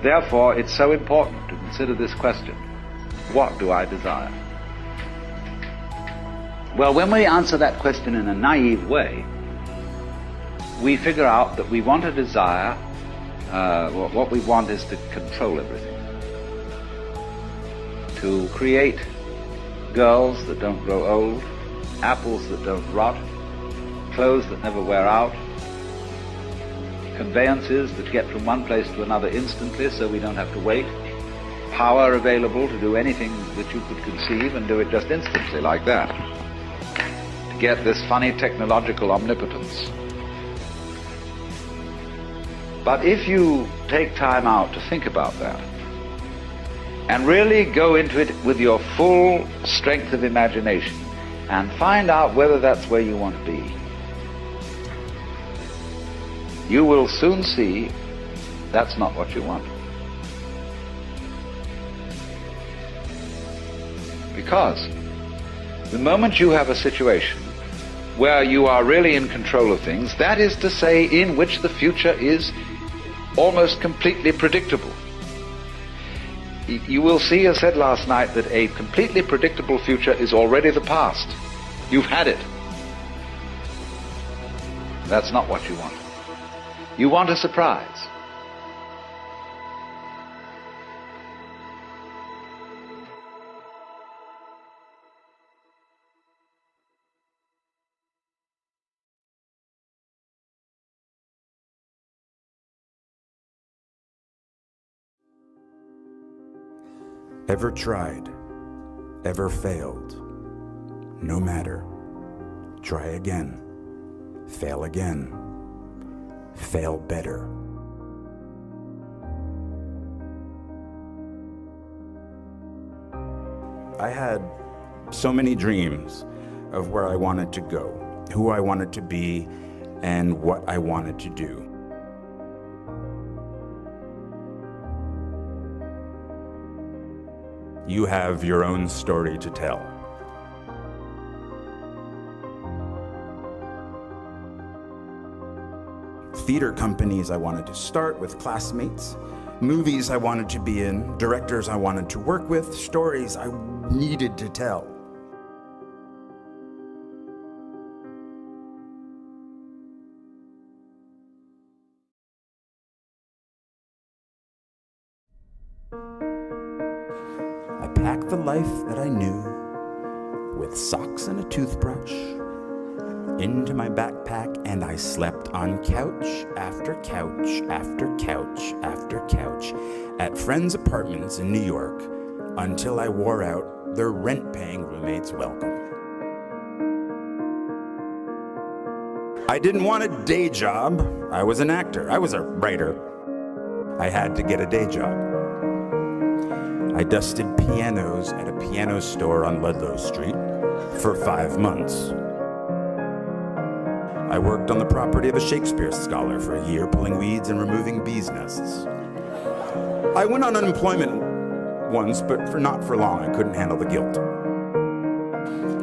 therefore, it's so important to consider this question: what do I desire? Well, when we answer that question in a naive way, we figure out that we want a desire, what we want is to control everything. To create girls that don't grow old, apples that don't rot, clothes that never wear out, conveyances that get from one place to another instantly so we don't have to wait, power available to do anything that you could conceive and do it just instantly like that. To get this funny technological omnipotence. But if you take time out to think about that and really go into it with your full strength of imagination and find out whether that's where you want to be, you will soon see that's not what you want. Because the moment you have a situation where you are really in control of things, that is to say, in which the future is almost completely predictable. You will see, as said last night, that a completely predictable future is already the past. You've had it. That's not what you want. You want a surprise. Ever tried, ever failed, no matter. Try again, fail again, fail better. I had so many dreams of where I wanted to go, who I wanted to be, and what I wanted to do. You have your own story to tell. Theater companies I wanted to start with classmates, movies I wanted to be in, directors I wanted to work with, stories I needed to tell. I packed the life that I knew with socks and a toothbrush into my backpack, and I slept on couch after couch after couch after couch at friends' apartments in New York until I wore out their rent-paying roommates' welcome. I didn't want a day job. I was an actor. I was a writer. I had to get a day job. I dusted pianos at a piano store on Ludlow Street for 5 months. I worked on the property of a Shakespeare scholar for a year, pulling weeds and removing bees' nests. I went on unemployment once, but not for long. I couldn't handle the guilt.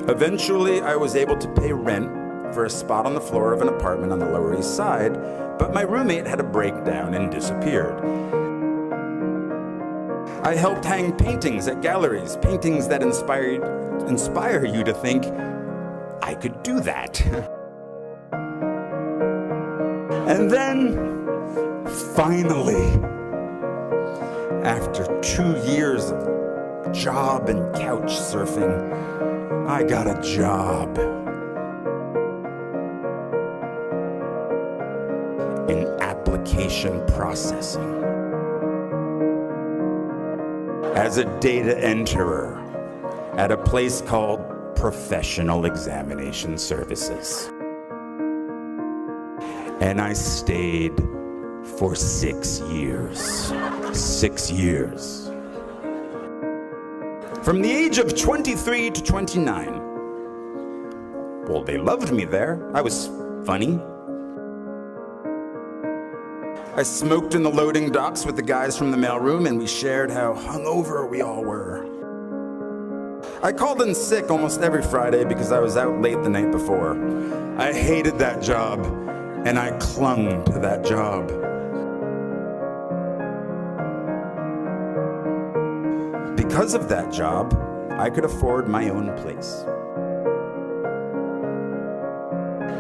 Eventually, I was able to pay rent for a spot on the floor of an apartment on the Lower East Side, but my roommate had a breakdown and disappeared. I helped hang paintings at galleries, paintings that inspire you to think, I could do that. And then, finally, after 2 years of job and couch surfing, I got a job in application processing as a data enterer at a place called Professional Examination Services. And I stayed for 6 years. 6 years. From the age of 23 to 29. Well, they loved me there. I was funny. I smoked in the loading docks with the guys from the mailroom, and we shared how hungover we all were. I called in sick almost every Friday because I was out late the night before. I hated that job, and I clung to that job. Because of that job, I could afford my own place.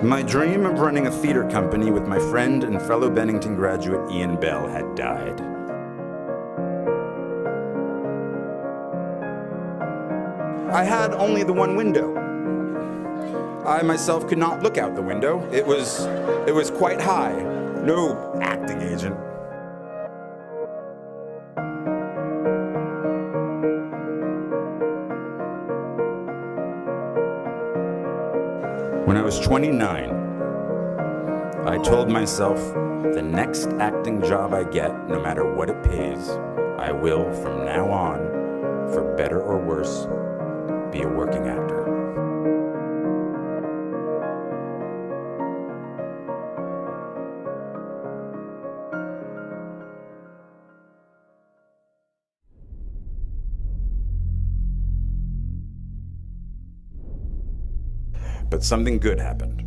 My dream of running a theater company with my friend and fellow Bennington graduate Ian Bell had died. I had only the one window. I myself could not look out the window. It was quite high. No acting agent. When I was 29, I told myself the next acting job I get, no matter what it pays, I will, from now on, for better or worse, be a working actor. But something good happened.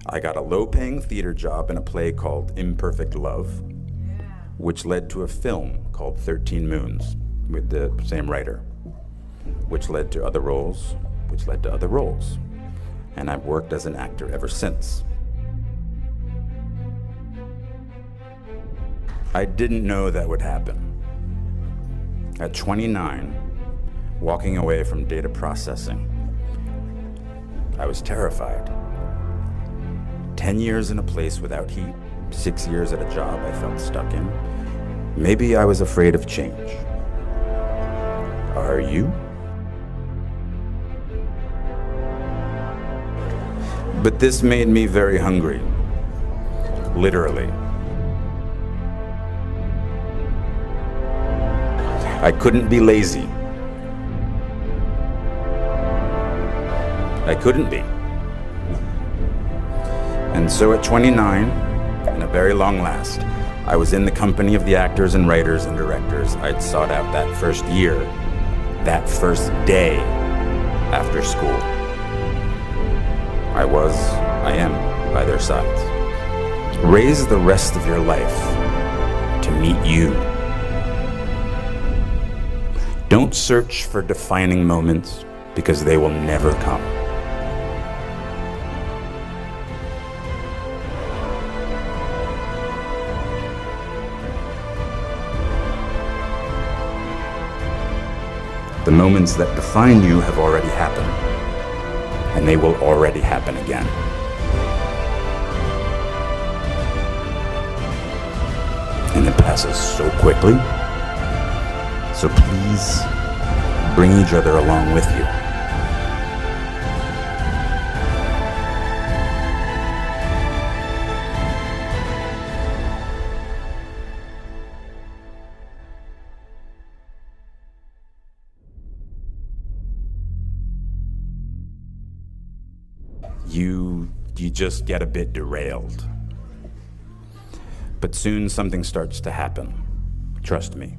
I got a low-paying theater job in a play called Imperfect Love, which led to a film called 13 Moons with the same writer, which led to other roles, which led to other roles. And I've worked as an actor ever since. I didn't know that would happen. At 29, walking away from data processing, I was terrified. 10 years in a place without heat, 6 years at a job I felt stuck in. Maybe I was afraid of change. Are you? But this made me very hungry, literally. I couldn't be lazy. I couldn't be. And so at 29, and a very long last, I was in the company of the actors and writers and directors I'd sought out that first year, that first day after school. I am by their sides. Raise the rest of your life to meet you. Don't search for defining moments because they will never come. The moments that define you have already happened, and they will already happen again. And it passes so quickly, so please bring each other along with you. You just get a bit derailed. But soon something starts to happen. Trust me.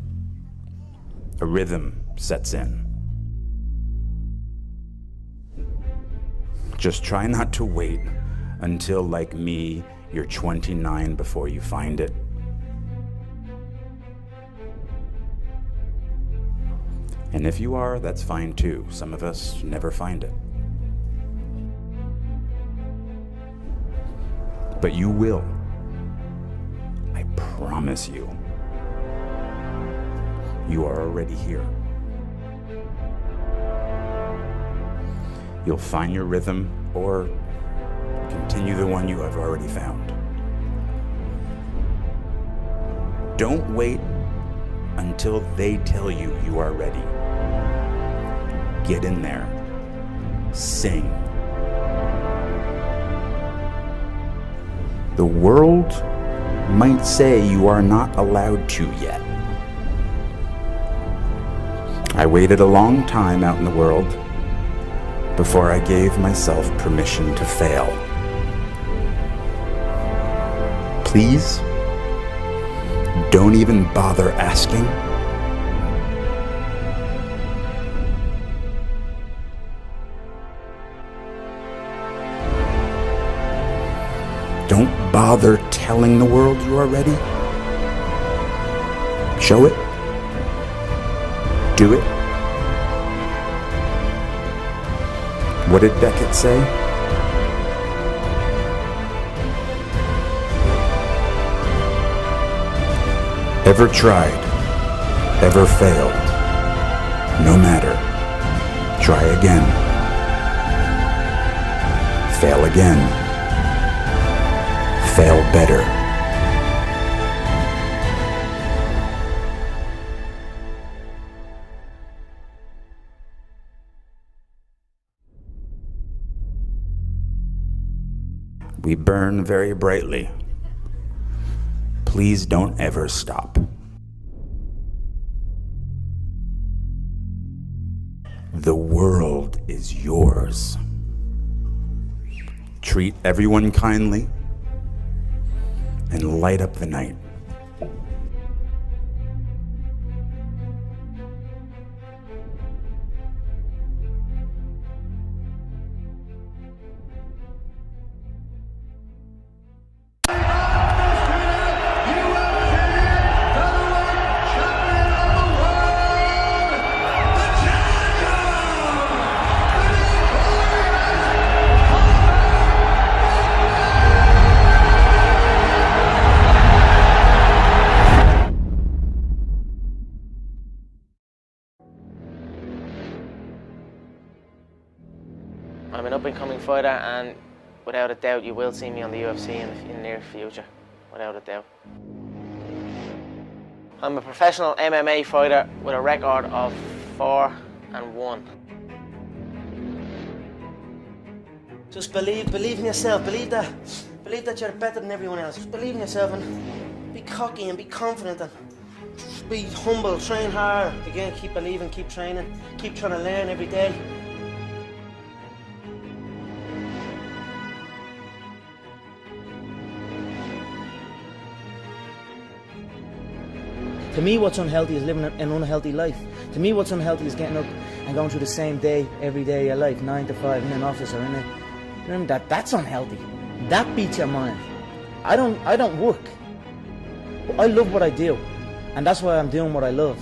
A rhythm sets in. Just try not to wait until, like me, you're 29 before you find it. And if you are, that's fine too. Some of us never find it. But you will. I promise you. You are already here. You'll find your rhythm or continue the one you have already found. Don't wait until they tell you you are ready. Get in there. Sing. The world might say you are not allowed to yet. I waited a long time out in the world before I gave myself permission to fail. Please, don't even bother asking. Don't bother telling the world you are ready. Show it. Do it. What did Beckett say? Ever tried? Ever failed? No matter. Try again. Fail again. Fail better. We burn very brightly. Please don't ever stop. The world is yours. Treat everyone kindly and light up the night. I'm an up-and-coming fighter, and without a doubt you will see me on the UFC in the near future, without a doubt. I'm a professional MMA fighter with a record of 4-1. Just believe in yourself, believe that you're better than everyone else. Just believe in yourself and be cocky and be confident and just be humble, train hard. Again, keep believing, keep training, keep trying to learn every day. To me, what's unhealthy is living an unhealthy life. To me, what's unhealthy is getting up and going through the same day every day of your life, 9 to 5 in an office or in a... Remember that's unhealthy. That beats your mind. I don't work. I love what I do, and that's why I'm doing what I love.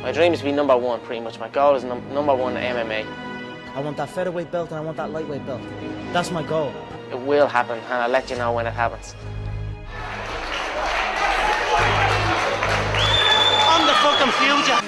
My dream is to be #1, pretty much. My goal is #1 MMA. I want that featherweight belt and I want that lightweight belt. That's my goal. It will happen, and I'll let you know when it happens. I'm the fucking future.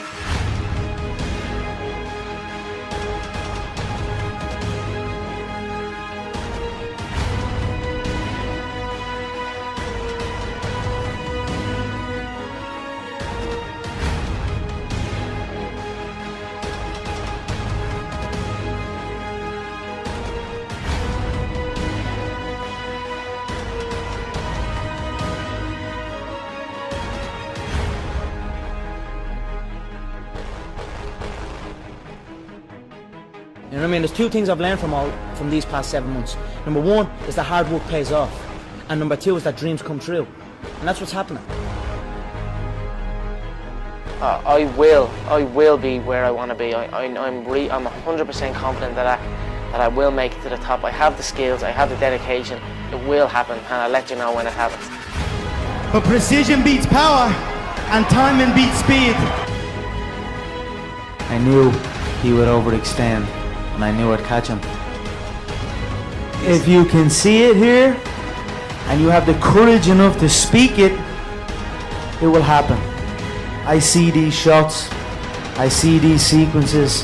You know what I mean? There's two things I've learned from these past 7 months. Number one is that hard work pays off. And number two is that dreams come true. And that's what's happening. I will be where I want to be. I'm 100% confident that I will make it to the top. I have the skills, I have the dedication. It will happen, and I'll let you know when it happens. But precision beats power, and timing beats speed. I knew he would overextend, and I knew I'd catch him. If you can see it here, and you have the courage enough to speak it, it will happen. I see these shots, I see these sequences,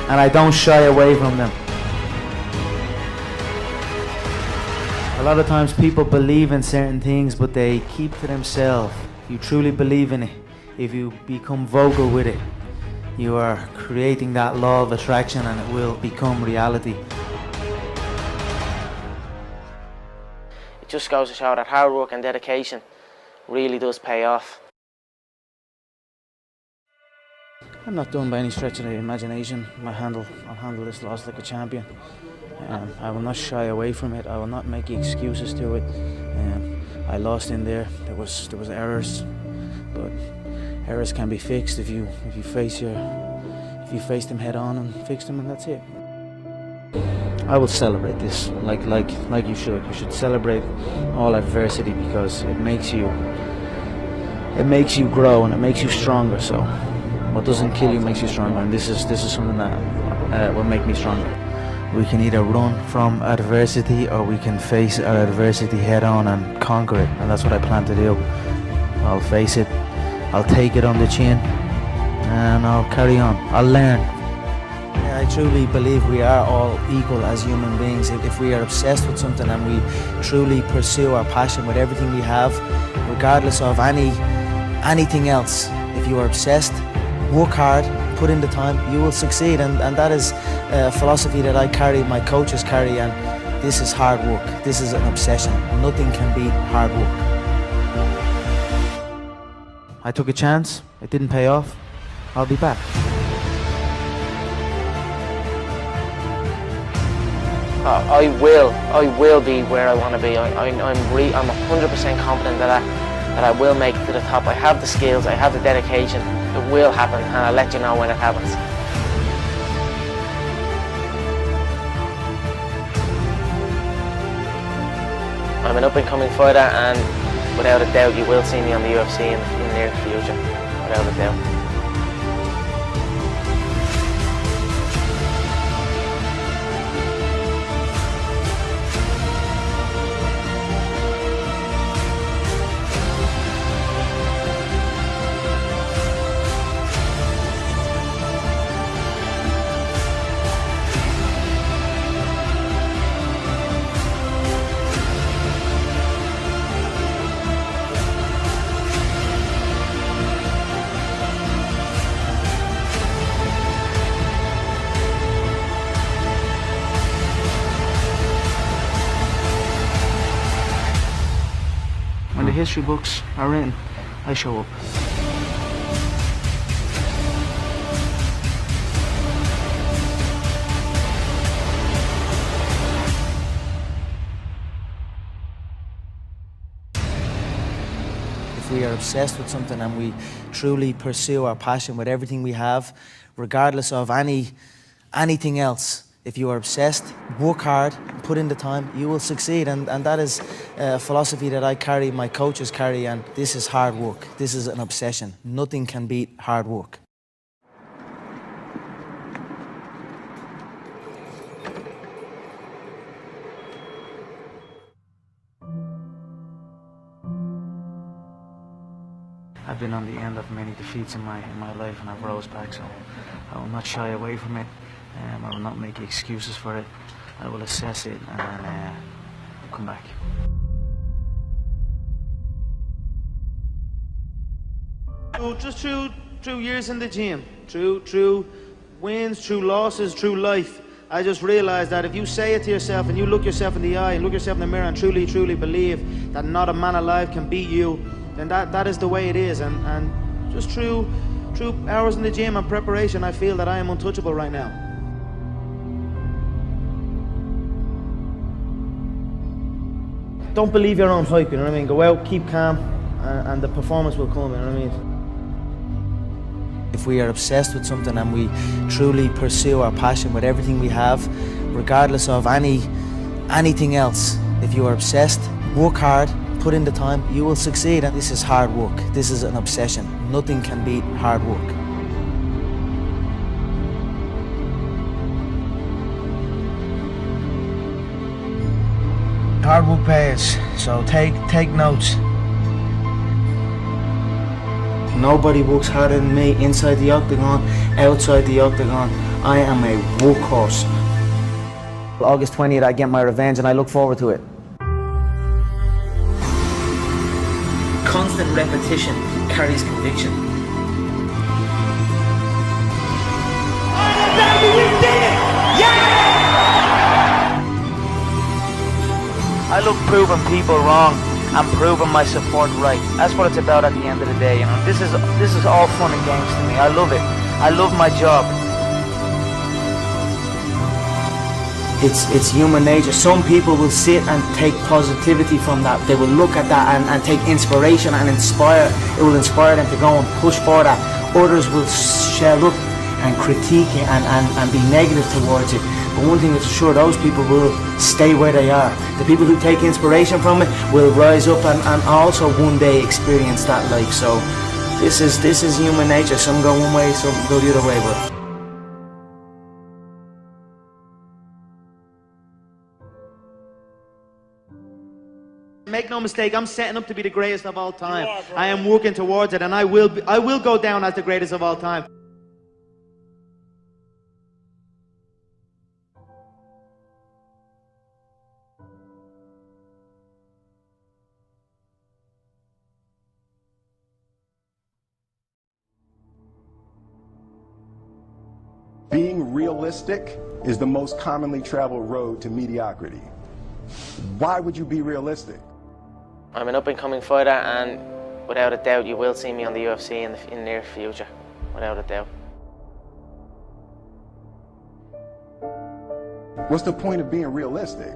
and I don't shy away from them. A lot of times people believe in certain things, but they keep to themselves. If you truly believe in it, if you become vocal with it, you are creating that law of attraction, and it will become reality. It just goes to show that hard work and dedication really does pay off. I'm not done by any stretch of the imagination. I'll handle this loss like a champion. I will not shy away from it. I will not make excuses to it. I lost in there. There was errors, but errors can be fixed if you face them head on and fix them, and that's it. I will celebrate this like you should. You should celebrate all adversity, because it makes you grow and it makes you stronger. So what doesn't kill you makes you stronger, and this is something that will make me stronger. We can either run from adversity, or we can face our adversity head on and conquer it, and that's what I plan to do. I'll face it, I'll take it on the chin, and I'll carry on, I'll learn. I truly believe we are all equal as human beings. If we are obsessed with something and we truly pursue our passion with everything we have, regardless of anything else, if you are obsessed, work hard, put in the time, you will succeed. And that is a philosophy that I carry, my coaches carry, and this is hard work. This is an obsession. Nothing can beat hard work. I took a chance, it didn't pay off, I'll be back. I will be where I want to be. I'm 100% confident that I will make it to the top. I have the skills, I have the dedication. It will happen, and I'll let you know when it happens. I'm an up-and-coming fighter, and without a doubt you will see me on the UFC in the near future, without a doubt. When the history books are written, I show up. If we are obsessed with something and we truly pursue our passion with everything we have, regardless of anything else, if you are obsessed, work hard, put in the time, you will succeed. And that is a philosophy that I carry, my coaches carry, and this is hard work. This is an obsession. Nothing can beat hard work. I've been on the end of many defeats in my life, and I've rose back, so I will not shy away from it. I will not make excuses for it. I will assess it and come back. Just through years in the gym, through wins, through losses, through life, I just realized that if you say it to yourself and you look yourself in the eye and look yourself in the mirror and truly believe that not a man alive can beat you, then that is the way it is. And just through hours in the gym and preparation, I feel that I am untouchable right now. Don't believe your own hype, you know what I mean? Go out, keep calm, and the performance will come, you know what I mean? If we are obsessed with something and we truly pursue our passion with everything we have, regardless of anything else, if you are obsessed, work hard, put in the time, you will succeed. And this is hard work. This is an obsession. Nothing can beat hard work. Hard work pays, so take notes. Nobody works harder than me inside the octagon, outside the octagon. I am a workhorse. August 20th, I get my revenge, and I look forward to it. Constant repetition carries conviction. I love proving people wrong and proving my support right. That's what it's about at the end of the day, you know. This is all fun and games to me. I love it. I love my job. It's human nature. Some people will sit and take positivity from that. They will look at that and take inspiration and inspire. It will inspire them to go and push for that. Others will shell up and critique it and be negative towards it. But one thing is sure, those people will stay where they are. The people who take inspiration from it will rise up and also one day experience that life. So this is human nature. Some go one way, some go the other way. But make no mistake, I'm setting up to be the greatest of all time. I am working towards it, and I will go down as the greatest of all time. Being realistic is the most commonly traveled road to mediocrity. Why would you be realistic? I'm an up-and-coming fighter, and without a doubt you will see me on the UFC in the near future, without a doubt. What's the point of being realistic?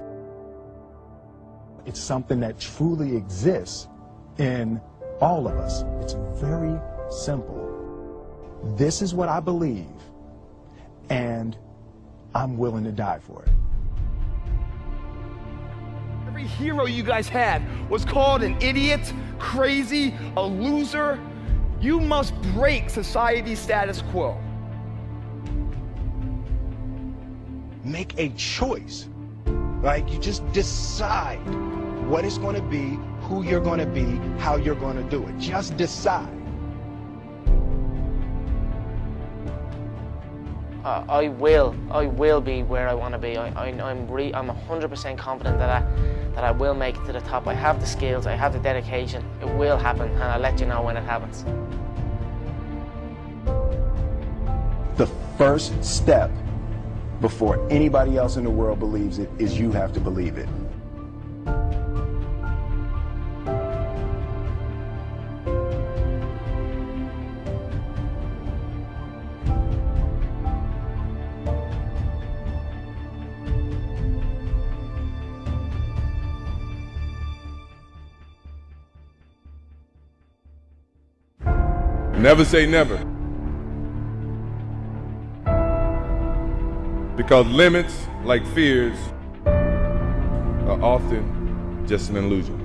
It's something that truly exists in all of us. It's very simple. This is what I believe, and I'm willing to die for it. Every hero you guys had was called an idiot, crazy, a loser. You must break society's status quo. Make a choice. Like, you just decide what it's going to be, who you're going to be, how you're going to do it. Just decide. I will be where I want to be. I'm 100% confident that I will make it to the top. I have the skills, I have the dedication. It will happen, and I'll let you know when it happens. The first step before anybody else in the world believes it is you have to believe it. Never say never. Because limits, like fears, are often just an illusion.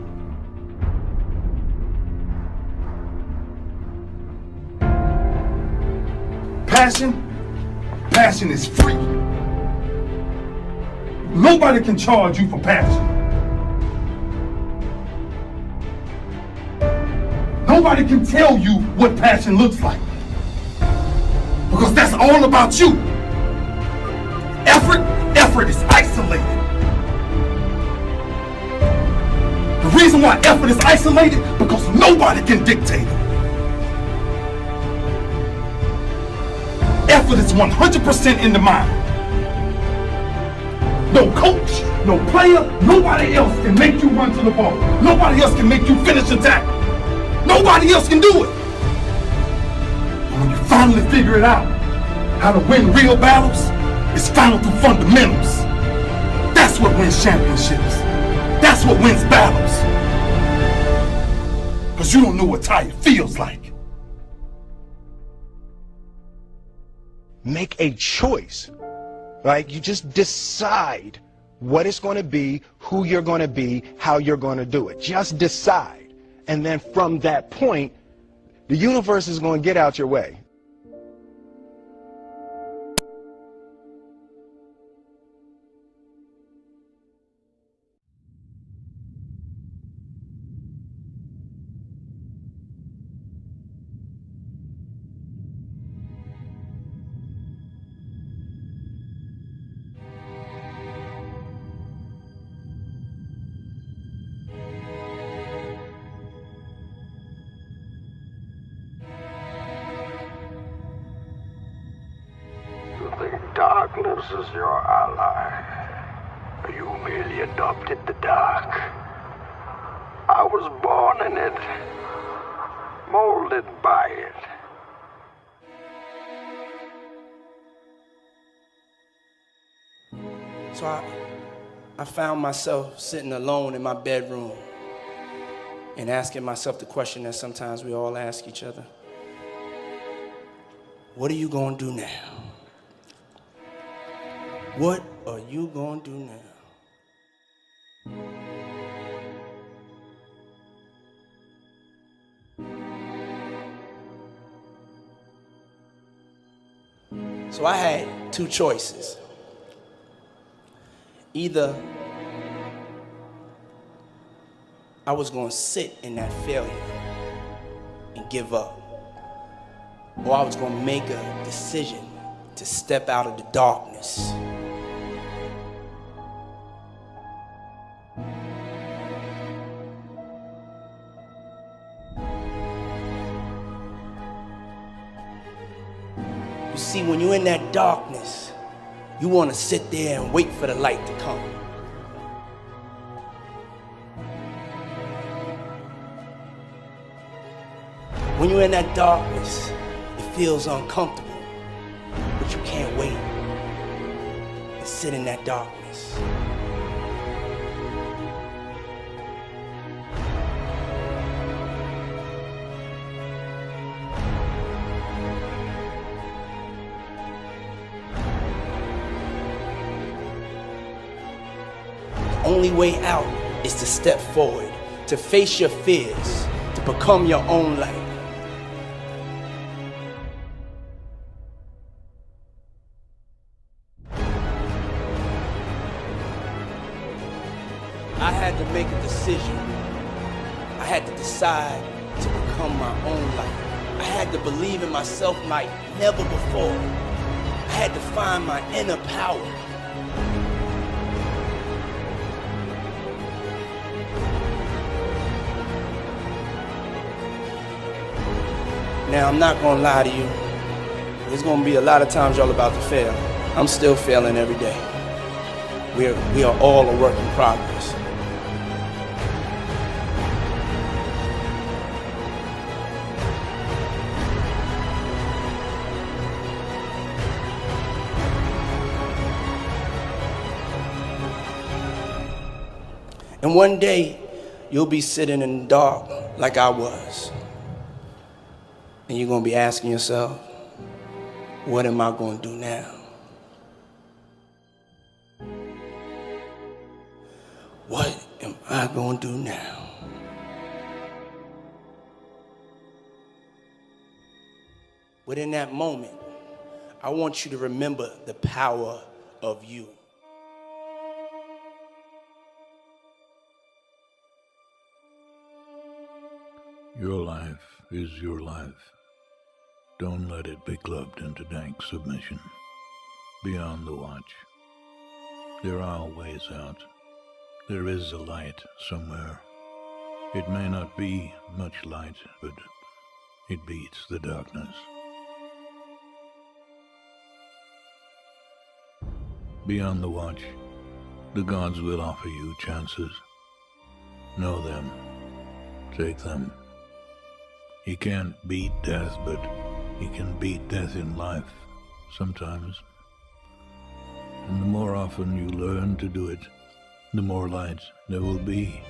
Passion is free. Nobody can charge you for passion. Nobody can tell you what passion looks like, because that's all about you. Effort is isolated. The reason why effort is isolated, because nobody can dictate it. Effort is 100% in the mind. No coach, no player, nobody else can make you run to the ball. Nobody else can make you finish a tackle. Nobody else can do it. And when you finally figure it out, how to win real battles, it's found through fundamentals. That's what wins championships. That's what wins battles. Because you don't know what tired feels like. Make a choice. Like, you just decide what it's going to be, who you're going to be, how you're going to do it. Just decide. And then from that point, the universe is going to get out your way. Darkness is your ally. You merely adopted the dark. I was born in it, molded by it. So I found myself sitting alone in my bedroom and asking myself the question that sometimes we all ask each other. What are you going to do now? What are you going to do now? So I had two choices. Either I was going to sit in that failure and give up. Or I was going to make a decision to step out of the darkness. You see, when you're in that darkness, you want to sit there and wait for the light to come. When you're in that darkness, it feels uncomfortable, but you can't wait and sit in that darkness. The only way out is to step forward, to face your fears, to become your own light. I had to make a decision. I had to decide to become my own light. I had to believe in myself like never before. I had to find my inner power. Now, I'm not gonna lie to you. There's gonna be a lot of times y'all about to fail. I'm still failing every day. We are all a work in progress. And one day, you'll be sitting in the dark like I was. And you're gonna be asking yourself, what am I gonna do now? What am I gonna do now? But in that moment, I want you to remember the power of you. Your life is your life. Don't let it be clubbed into dank submission. Beyond the watch, there are ways out. There is a light somewhere. It may not be much light, but it beats the darkness. Beyond the watch, the gods will offer you chances. Know them. Take them. He can't beat death, but he can beat death in life, sometimes. And the more often you learn to do it, the more light there will be.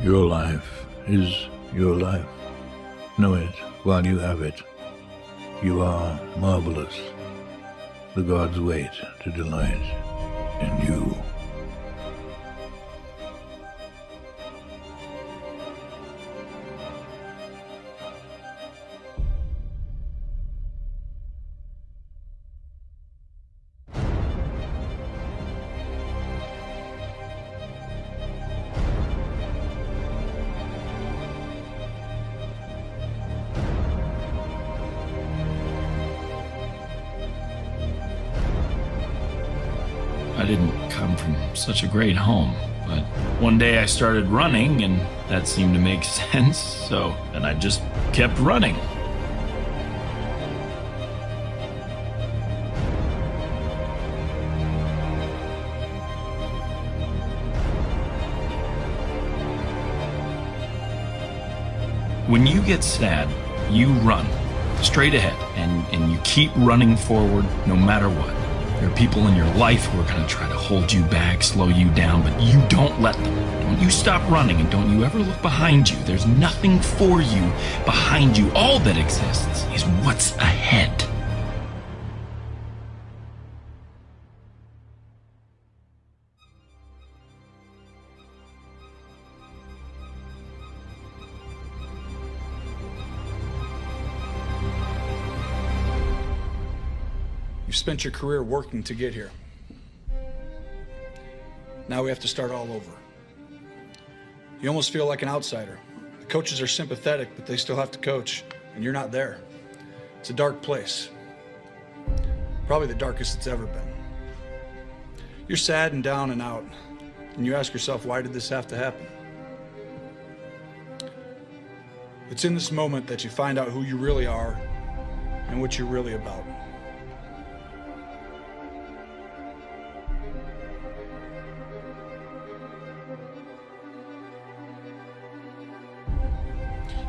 Your life is your life. Know it while you have it. You are marvelous. The gods wait to delight in you. I didn't come from such a great home, but one day I started running and that seemed to make sense, so then I just kept running. When you get sad, you run straight ahead and you keep running forward no matter what. There are people in your life who are going to try to hold you back, slow you down, but you don't let them. Don't you stop running, and don't you ever look behind you. There's nothing for you behind you. All that exists is what's ahead. spent your career working to get here. Now we have to start all over. You almost feel like an outsider. The coaches are sympathetic, but they still have to coach, and you're not there. It's a dark place. Probably the darkest it's ever been. You're sad and down and out, and you ask yourself, why did this have to happen? It's in this moment that you find out who you really are and what you're really about.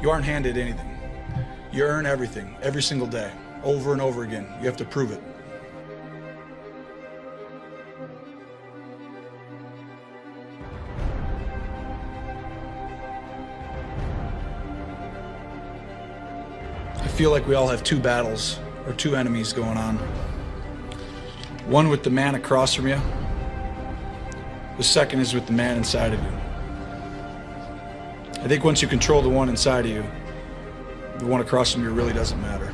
You aren't handed anything. You earn everything, every single day, over and over again. You have to prove it. I feel like we all have two battles, or two enemies going on. One with the man across from you. The second is with the man inside of you. I think once you control the one inside of you, the one across from you really doesn't matter.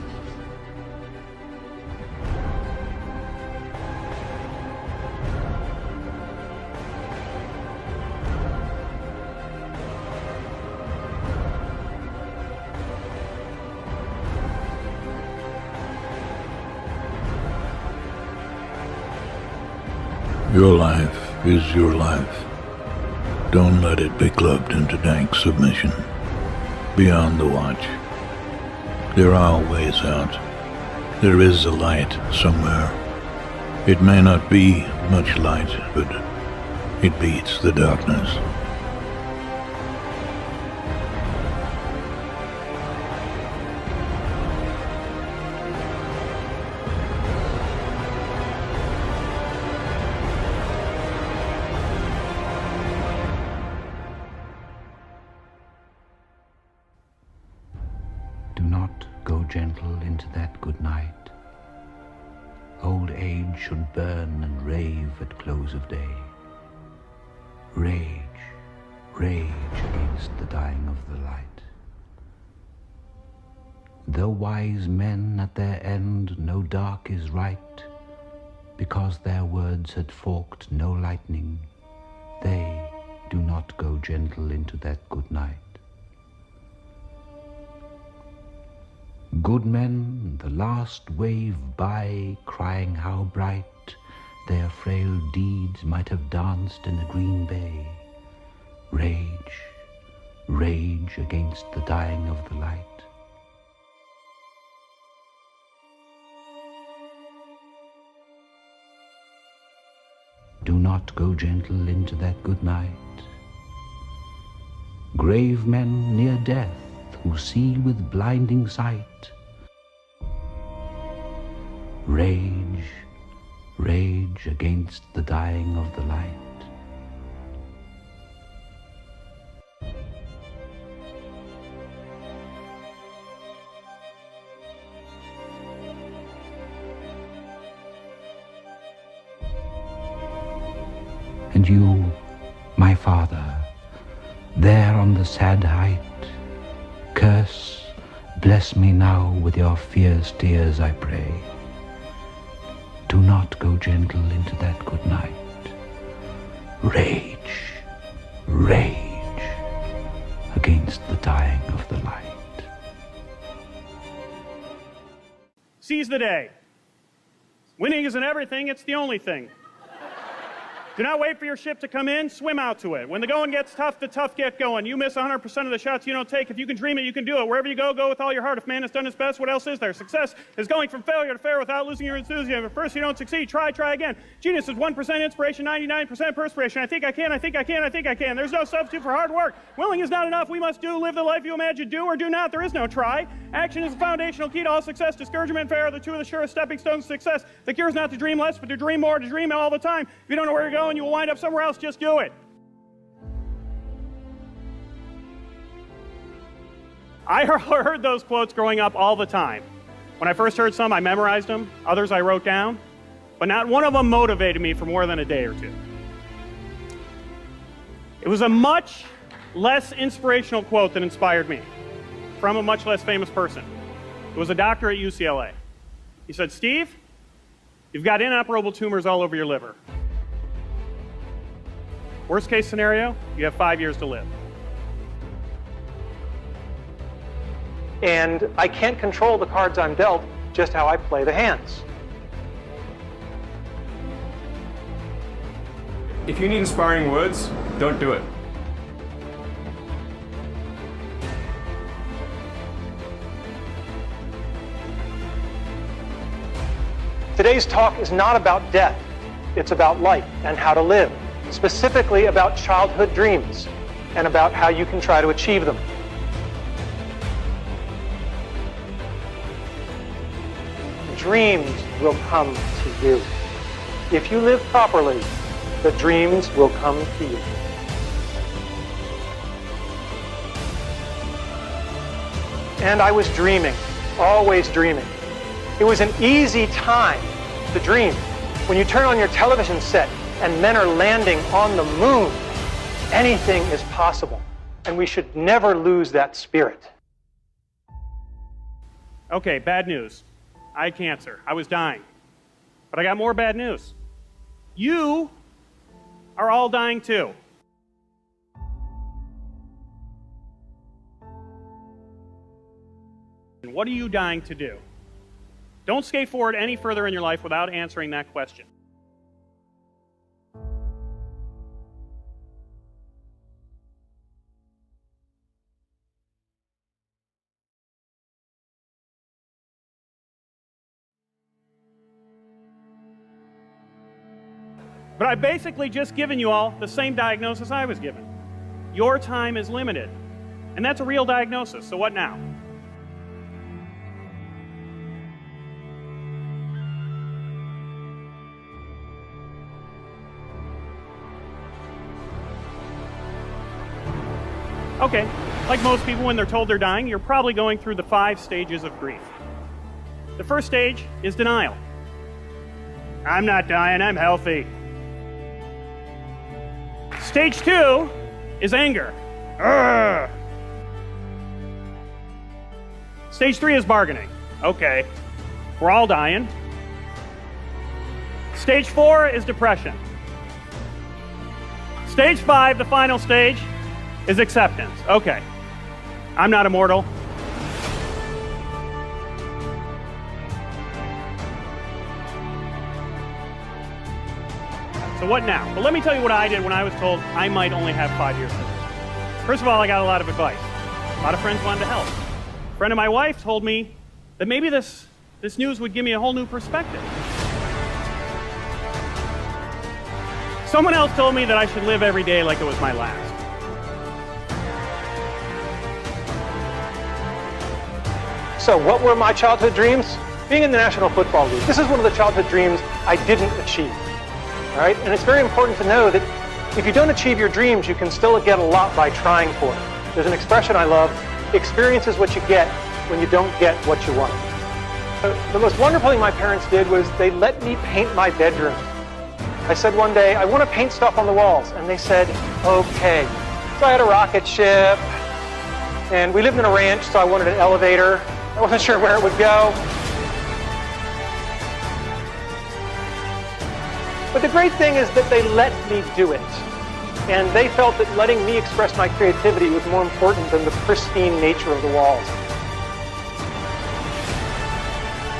Your life is your life. Don't let it be clubbed into dank submission. Beyond the watch, there are ways out. There is a light somewhere. It may not be much light, but it beats the darkness. Do not go gentle into that good night. Old age should burn and rave at close of day. Rage, rage against the dying of the light. Though wise men at their end know dark is right, because their words had forked no lightning, they do not go gentle into that good night. Good men, the last wave by, crying how bright their frail deeds might have danced in a green bay. Rage, rage against the dying of the light. Do not go gentle into that good night. Grave men near death, who see with blinding sight. Rage, rage against the dying of the light. And you, my father, there on the sad height, curse, bless me now with your fierce tears, I pray. Do not go gentle into that good night. Rage, rage against the dying of the light. Seize the day. Winning isn't everything, it's the only thing. Do not wait for your ship to come in, swim out to it. When the going gets tough, the tough get going. You miss 100% of the shots you don't take. If you can dream it, you can do it. Wherever you go, go with all your heart. If man has done his best, what else is there? Success is going from failure to fair without losing your enthusiasm. If first you don't succeed, try again. Genius is 1% inspiration, 99% perspiration. I think I can, I think I can, I think I can. There's no substitute for hard work. Willing is not enough. We must do, live the life you imagine. Do or do not. There is no try. Action is the foundational key to all success. Discouragement and failure are the two of the surest stepping stones to success. The cure is not to dream less, but to dream more, to dream all the time. If you don't know where you're going, you will wind up somewhere else. Just do it. I heard those quotes growing up all the time. When I first heard some, I memorized them. Others I wrote down. But not one of them motivated me for more than a day or two. It was a much less inspirational quote that inspired me, from a much less famous person. It was a doctor at UCLA. He said, "Steve, You've got inoperable tumors all over your liver. Worst case scenario, you have 5 years to live. And I can't control the cards I'm dealt, just how I play the hands. If you need inspiring words, don't do it. Today's talk is not about death. It's about life and how to live, specifically about childhood dreams and about how you can try to achieve them. Dreams will come to you. If you live properly, the dreams will come to you. And I was dreaming, always dreaming. It was an easy time to dream. When you turn on your television set and men are landing on the moon, anything is possible. And we should never lose that spirit. Okay, bad news. I had cancer. I was dying. But I got more bad news. You are all dying too. And what are you dying to do? Don't skate forward any further in your life without answering that question. But I've basically just given you all the same diagnosis I was given. Your time is limited. And that's a real diagnosis, so what now? Okay, like most people when they're told they're dying, you're probably going through the 5 stages of grief. The first stage is denial. I'm not dying, I'm healthy. Stage 2 is anger. Urgh. Stage 3 is bargaining. Okay, we're all dying. Stage 4 is depression. Stage 5, the final stage, is acceptance. Okay, I'm not immortal. So what now? Well, let me tell you what I did when I was told I might only have 5 years to live. First of all, I got a lot of advice. A lot of friends wanted to help. A friend of my wife told me that maybe this news would give me a whole new perspective. Someone else told me that I should live every day like it was my last. So what were my childhood dreams? Being in the National Football League. This is one of the childhood dreams I didn't achieve. All right? And it's very important to know that if you don't achieve your dreams, you can still get a lot by trying for it. There's an expression I love, experience is what you get when you don't get what you want. The most wonderful thing my parents did was they let me paint my bedroom. I said one day, I want to paint stuff on the walls. And they said, okay. So I had a rocket ship, and we lived in a ranch, so I wanted an elevator. I wasn't sure where it would go. But the great thing is that they let me do it. And they felt that letting me express my creativity was more important than the pristine nature of the walls.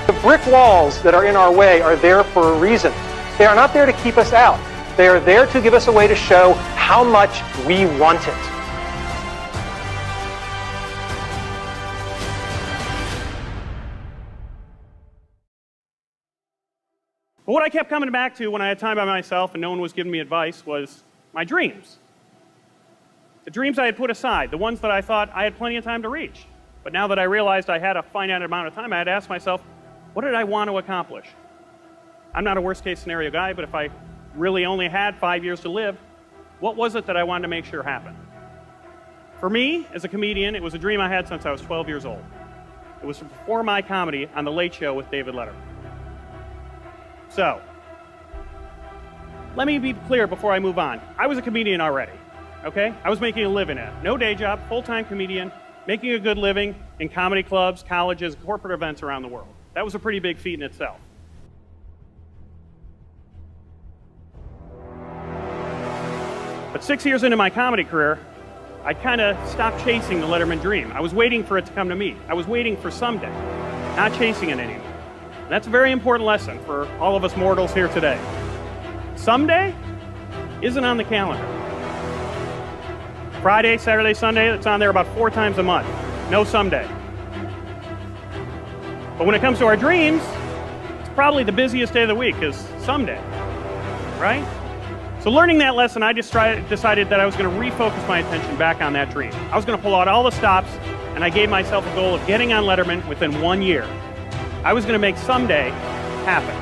The brick walls that are in our way are there for a reason. They are not there to keep us out. They are there to give us a way to show how much we want it. But what I kept coming back to when I had time by myself and no one was giving me advice was my dreams. The dreams I had put aside, the ones that I thought I had plenty of time to reach. But now that I realized I had a finite amount of time, I had to ask myself, what did I want to accomplish? I'm not a worst-case scenario guy, but if I really only had 5 years to live, what was it that I wanted to make sure happened? For me, as a comedian, it was a dream I had since I was 12 years old. It was to perform my comedy on The Late Show with David Letterman. So, let me be clear before I move on. I was a comedian already, okay? I was making a living at it. No day job, full-time comedian, making a good living in comedy clubs, colleges, corporate events around the world. That was a pretty big feat in itself. But 6 years into my comedy career, I kind of stopped chasing the Letterman dream. I was waiting for it to come to me. I was waiting for someday, not chasing it anymore. And that's a very important lesson for all of us mortals here today. Someday isn't on the calendar. Friday, Saturday, Sunday, it's on there about 4 times a month. No someday. But when it comes to our dreams, it's probably the busiest day of the week is someday, right? So learning that lesson, I just decided that I was going to refocus my attention back on that dream. I was going to pull out all the stops, and I gave myself a goal of getting on Letterman within 1 year. I was going to make someday happen.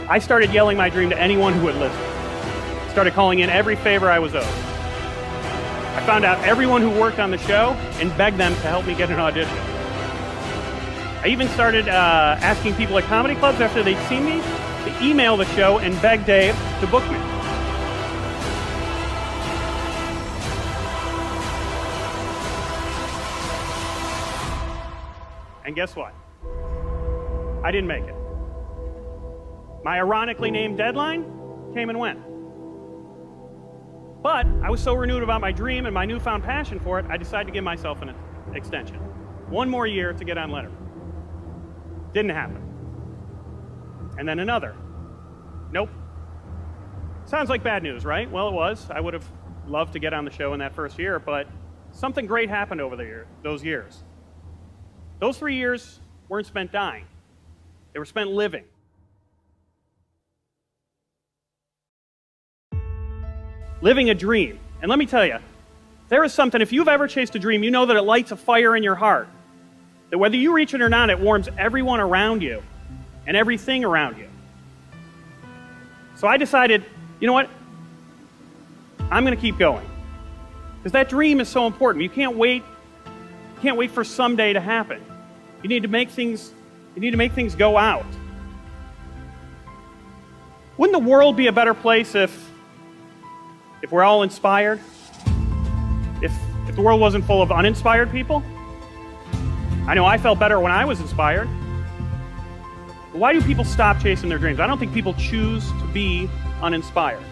I started yelling my dream to anyone who would listen. Started calling in every favor I was owed. I found out everyone who worked on the show and begged them to help me get an audition. I even started asking people at comedy clubs after they'd seen me to email the show and beg Dave to book me. And guess what? I didn't make it. My ironically named deadline came and went. But I was so renewed about my dream and my newfound passion for it, I decided to give myself an extension. 1 more year to get on Letterman. Didn't happen. And then another. Nope. Sounds like bad news, right? Well, it was. I would have loved to get on the show in that first year, but something great happened over those years. Those 3 years weren't spent dying. They were spent living. Living a dream. And let me tell you, there is something, if you've ever chased a dream, you know that it lights a fire in your heart. That whether you reach it or not, it warms everyone around you and everything around you. So I decided, you know what? I'm going to keep going. Because that dream is so important. You can't wait for someday to happen. You need to make things go out. Wouldn't the world be a better place if we're all inspired? If the world wasn't full of uninspired people? I know I felt better when I was inspired. But why do people stop chasing their dreams? I don't think people choose to be uninspired.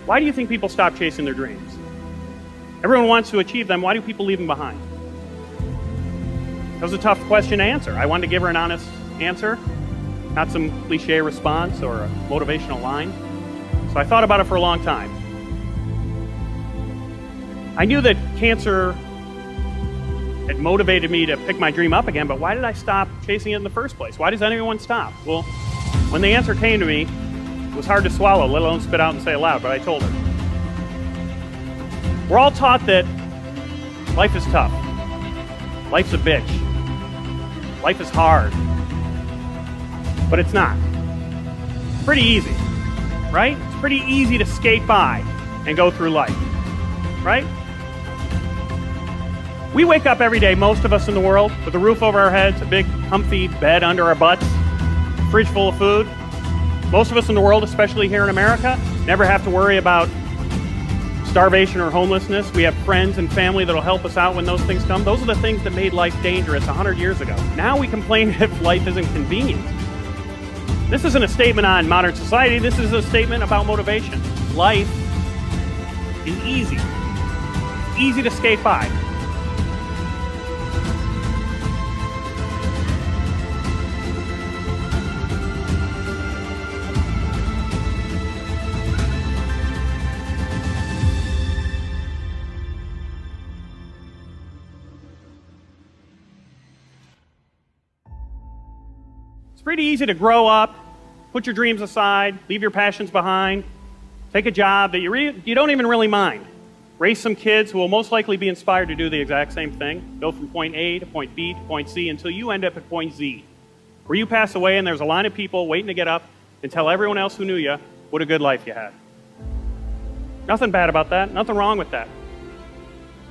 Why do you think people stop chasing their dreams? Everyone wants to achieve them. Why do people leave them behind? That was a tough question to answer. I wanted to give her an honest answer, not some cliche response or a motivational line. So I thought about it for a long time. I knew that cancer had motivated me to pick my dream up again, but why did I stop chasing it in the first place? Why does anyone stop? Well, when the answer came to me, it was hard to swallow, let alone spit out and say aloud, but I told her. We're all taught that life is tough. Life's a bitch. Life is hard. But it's not. It's pretty easy, right? It's pretty easy to skate by and go through life, right? We wake up every day, most of us in the world, with a roof over our heads, a big comfy bed under our butts, a fridge full of food. Most of us in the world, especially here in America, never have to worry about starvation or homelessness. We have friends and family that'll help us out when those things come. Those are the things that made life dangerous 100 years ago. Now we complain if life isn't convenient. This isn't a statement on modern society. This is a statement about motivation. Life is easy. It's easy to skate by. Pretty easy to grow up, put your dreams aside, leave your passions behind, take a job that you don't even really mind, raise some kids who will most likely be inspired to do the exact same thing, go from point A to point B to point C until you end up at point Z, where you pass away and there's a line of people waiting to get up and tell everyone else who knew you what a good life you had. Nothing bad about that, nothing wrong with that,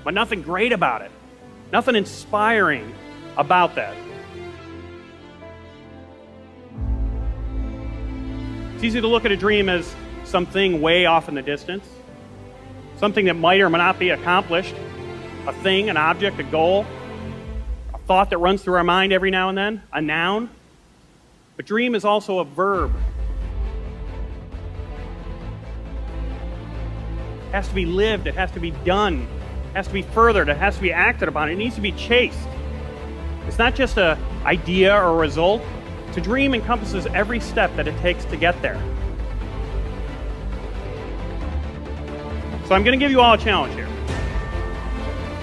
but nothing great about it, nothing inspiring about that. It's easy to look at a dream as something way off in the distance. something that might or might not be accomplished, a thing, an object, a goal, a thought that runs through our mind every now and then, a noun. But dream is also a verb. It has to be lived, it has to be done, it has to be furthered, it has to be acted upon, it needs to be chased. It's not just an idea or a result. To dream encompasses every step that it takes to get there. So I'm going to give you all a challenge here.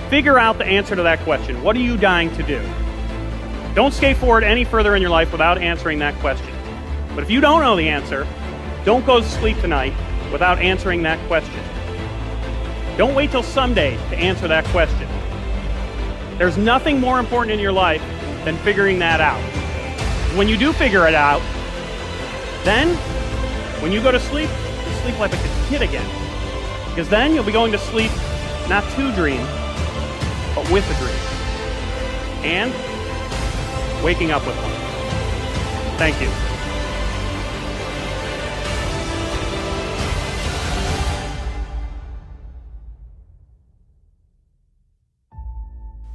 Figure out the answer to that question. What are you dying to do? Don't skate forward any further in your life without answering that question. But if you don't know the answer, don't go to sleep tonight without answering that question. Don't wait till someday to answer that question. There's nothing more important in your life than figuring that out. When you do figure it out, then when you go to sleep, you sleep like a kid again. Because then you'll be going to sleep not to dream, but with a dream. And waking up with one. Thank you.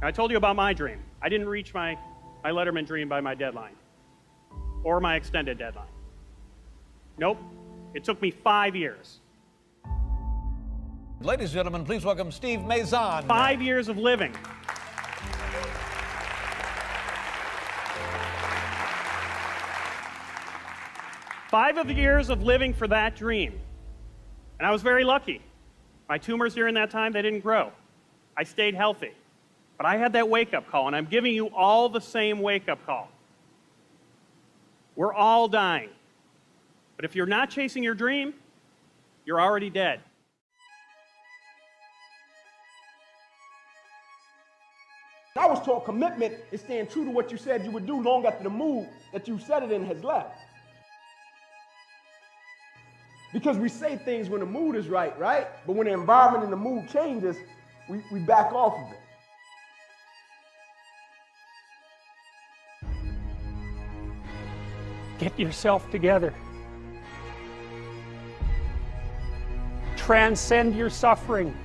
I told you about my dream. I didn't reach my Letterman dream by my deadline. Or my extended deadline. Nope. It took me 5 years. Ladies and gentlemen, please welcome Steve Maison. 5 years of living. Five years of living for that dream. And I was very lucky. My tumors during that time, they didn't grow. I stayed healthy. But I had that wake-up call, and I'm giving you all the same wake-up call. We're all dying. But if you're not chasing your dream, you're already dead. I was taught commitment is staying true to what you said you would do long after the mood that you said it in has left. Because we say things when the mood is right? But when the environment and the mood changes, we back off of it. Get yourself together. Transcend your suffering.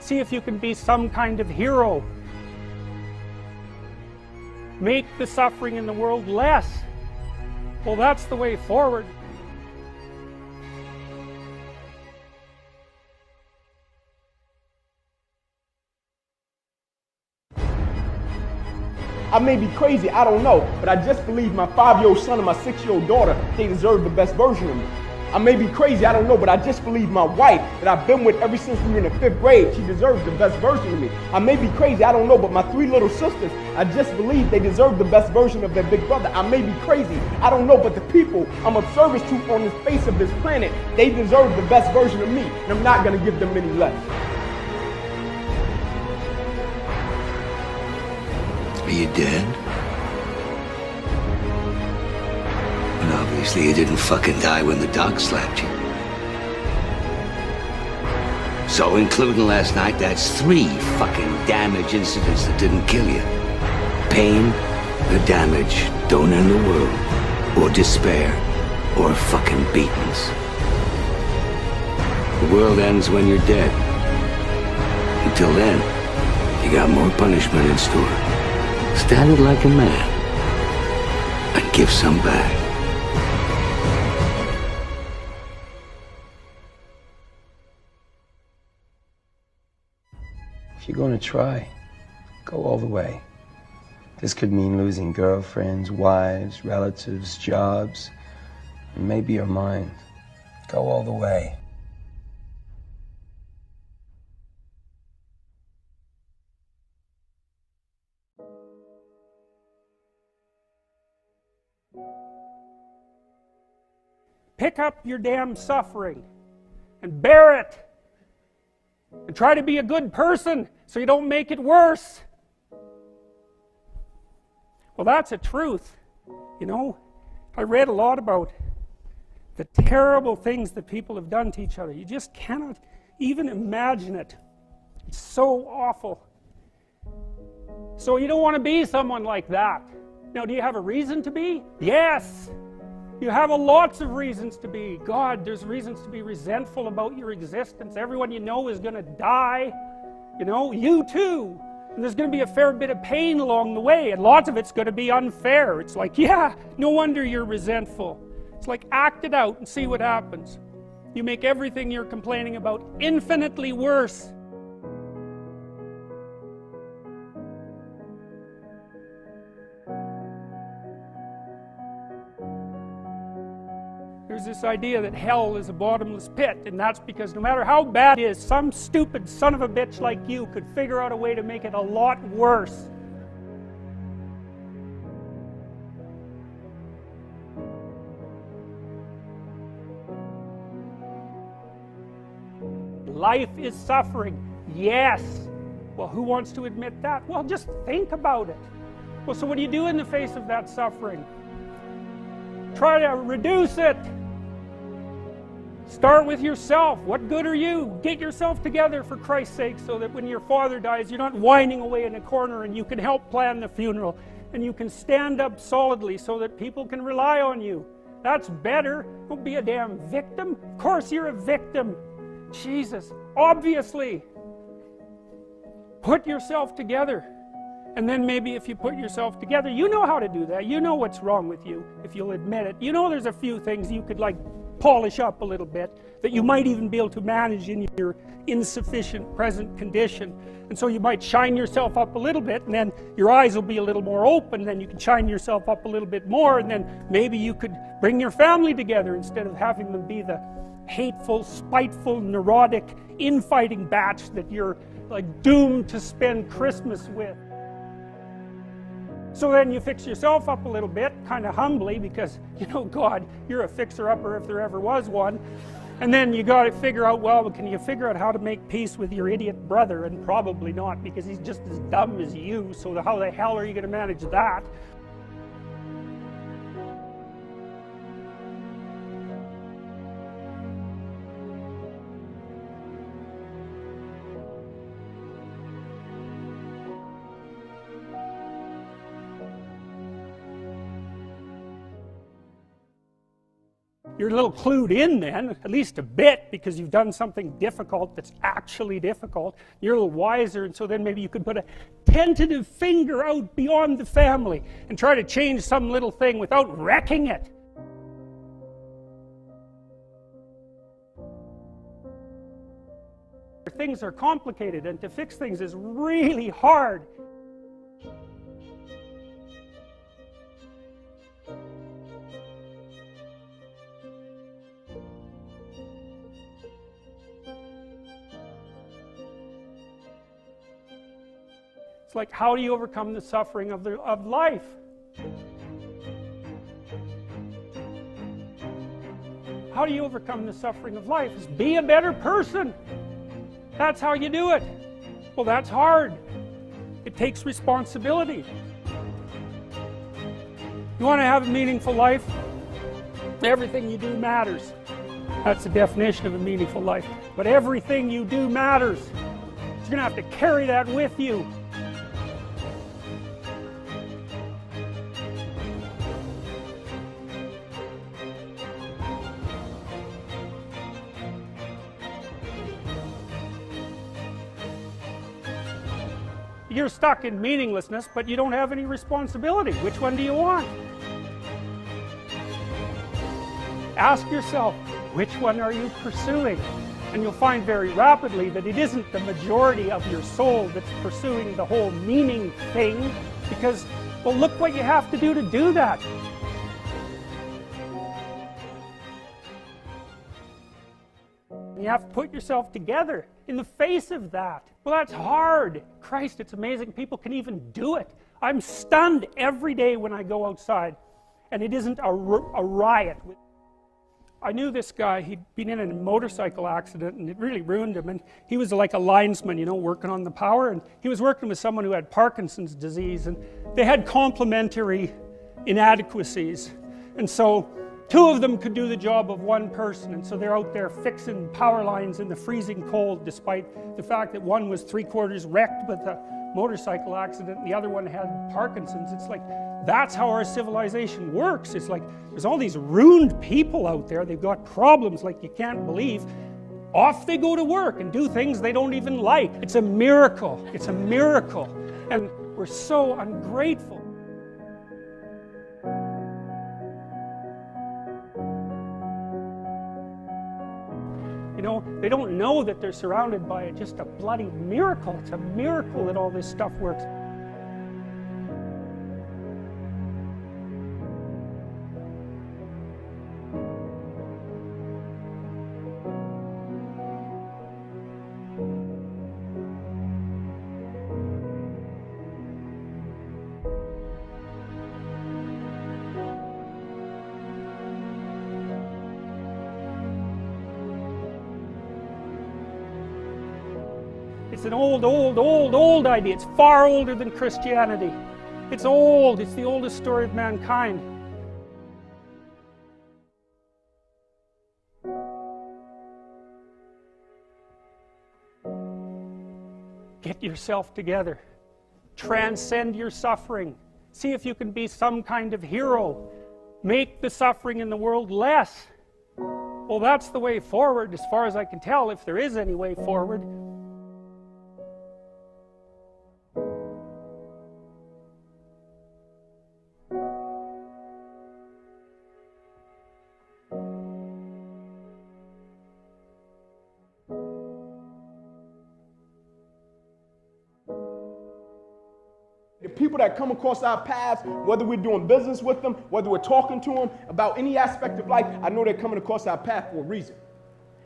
See if you can be some kind of hero. Make the suffering in the world less. Well, that's the way forward. I may be crazy, I don't know, but I just believe my 5-year-old son and my 6-year-old daughter, they deserve the best version of me. I may be crazy, I don't know, but I just believe my wife that I've been with ever since we were in the 5th grade, she deserves the best version of me. I may be crazy, I don't know, but my 3 little sisters, I just believe they deserve the best version of their big brother. I may be crazy, I don't know, but the people I'm of service to on the face of this planet, they deserve the best version of me, and I'm not going to give them any less. Are you dead? And obviously you didn't fucking die when the doc slapped you. So including last night, that's 3 fucking damage incidents that didn't kill you. Pain or damage don't end the world, or despair, or fucking beatings. The world ends when you're dead. Until then, you got more punishment in store. Stand it like a man and give some back. If you're going to try, go all the way. This could mean losing girlfriends, wives, relatives, jobs, and maybe your mind. Go all the way. Pick up your damn suffering and bear it. And try to be a good person so you don't make it worse. Well, that's a truth. You know, I read a lot about the terrible things that people have done to each other. You just cannot even imagine it. It's so awful. So you don't want to be someone like that. Now, do you have a reason to be? Yes. You have lots of reasons to be. God, there's reasons to be resentful about your existence. Everyone you know is going to die. You know, you too. And there's going to be a fair bit of pain along the way, and lots of it's going to be unfair. It's like, yeah, no wonder you're resentful. It's like, act it out and see what happens. You make everything you're complaining about infinitely worse. There's this idea that hell is a bottomless pit, and that's because no matter how bad it is, some stupid son of a bitch like you could figure out a way to make it a lot worse. Life is suffering, yes. Well, who wants to admit that? Well, just think about it. Well, so what do you do in the face of that suffering? Try to reduce it. Start with yourself. What good are you? Get yourself together for Christ's sake, so that when your father dies, you're not whining away in a corner, and you can help plan the funeral, and you can stand up solidly so that people can rely on you. That's better. Don't be a damn victim. Of course you're a victim. Jesus, obviously. Put yourself together. And then maybe if you put yourself together, you know how to do that. You know what's wrong with you, if you'll admit it. You know there's a few things you could like polish up a little bit, that you might even be able to manage in your insufficient present condition. And so you might shine yourself up a little bit, and then your eyes will be a little more open, then you can shine yourself up a little bit more, and then maybe you could bring your family together instead of having them be the hateful, spiteful, neurotic, infighting batch that you're like doomed to spend Christmas with. So then you fix yourself up a little bit, kind of humbly, because, you know, God, you're a fixer-upper if there ever was one. And then you got to figure out, well, can you figure out how to make peace with your idiot brother? And probably not, because he's just as dumb as you, so how the hell are you going to manage that? You're a little clued in then, at least a bit, because you've done something difficult that's actually difficult. You're a little wiser, and so then maybe you could put a tentative finger out beyond the family and try to change some little thing without wrecking it. Things are complicated, and to fix things is really hard. It's like, how do you overcome the suffering of life? How do you overcome the suffering of life? Is be a better person. That's how you do it. Well, that's hard. It takes responsibility. You want to have a meaningful life? Everything you do matters. That's the definition of a meaningful life. But everything you do matters. You're going to have to carry that with you. You're stuck in meaninglessness, but you don't have any responsibility. Which one do you want? Ask yourself, which one are you pursuing? And you'll find very rapidly that it isn't the majority of your soul that's pursuing the whole meaning thing, because, well, look what you have to do that. You have to put yourself together in the face of that. Well, that's hard. Christ, it's amazing people can even do it. I'm stunned every day when I go outside, and it isn't a riot. I knew this guy. He'd been in a motorcycle accident, and it really ruined him. And he was like a linesman, you know, working on the power. And he was working with someone who had Parkinson's disease, and they had complementary inadequacies. And so two of them could do the job of one person, and so they're out there fixing power lines in the freezing cold, despite the fact that one was 3/4 wrecked, but the motorcycle accident and the other one had Parkinson's. It's like, that's how our civilization works. It's like, there's all these ruined people out there, they've got problems like you can't believe. Off they go to work and do things they don't even like. It's a miracle. It's a miracle. And we're so ungrateful. You know, they don't know that they're surrounded by just a bloody miracle. It's a miracle that all this stuff works. It's an old idea. It's far older than Christianity. It's old. It's the oldest story of mankind. Get yourself together. Transcend your suffering. See if you can be some kind of hero. Make the suffering in the world less. Well, that's the way forward, as far as I can tell, if there is any way forward. The people that come across our paths, whether we're doing business with them, whether we're talking to them about any aspect of life, I know they're coming across our path for a reason.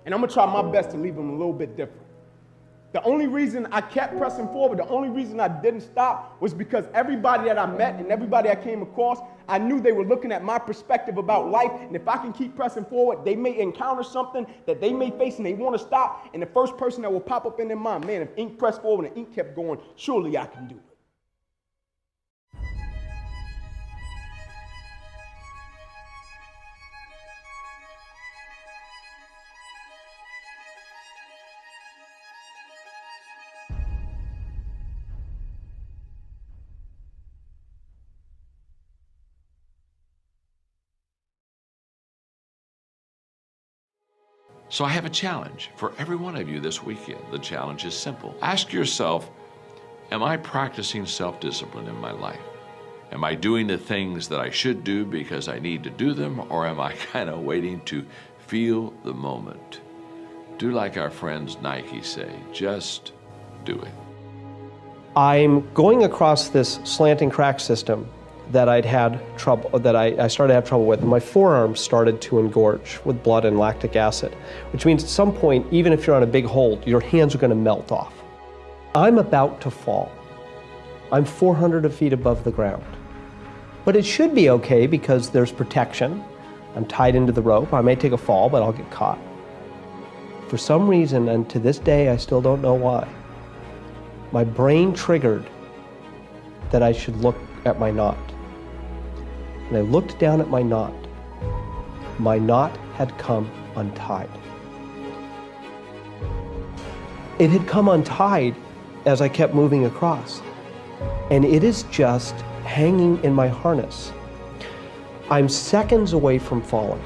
And I'm going to try my best to leave them a little bit different. The only reason I kept pressing forward, the only reason I didn't stop was because everybody that I met and everybody I came across, I knew they were looking at my perspective about life. And if I can keep pressing forward, they may encounter something that they may face and they want to stop. And the first person that will pop up in their mind, man, if ink pressed forward and ink kept going, surely I can do it. So I have a challenge for every one of you this weekend. The challenge is simple. Ask yourself, am I practicing self-discipline in my life? Am I doing the things that I should do because I need to do them, or am I kind of waiting to feel the moment? Do like our friends Nike say, just do it. I'm going across this slanting crack system that I started to have trouble with. My forearms started to engorge with blood and lactic acid, which means at some point, even if you're on a big hold, your hands are going to melt off. I'm about to fall. I'm 400 feet above the ground. But it should be okay because there's protection. I'm tied into the rope. I may take a fall, but I'll get caught. For some reason, and to this day I still don't know why, my brain triggered that I should look at my knot. And I looked down at my knot. My knot had come untied. It had come untied as I kept moving across. And it is just hanging in my harness. I'm seconds away from falling.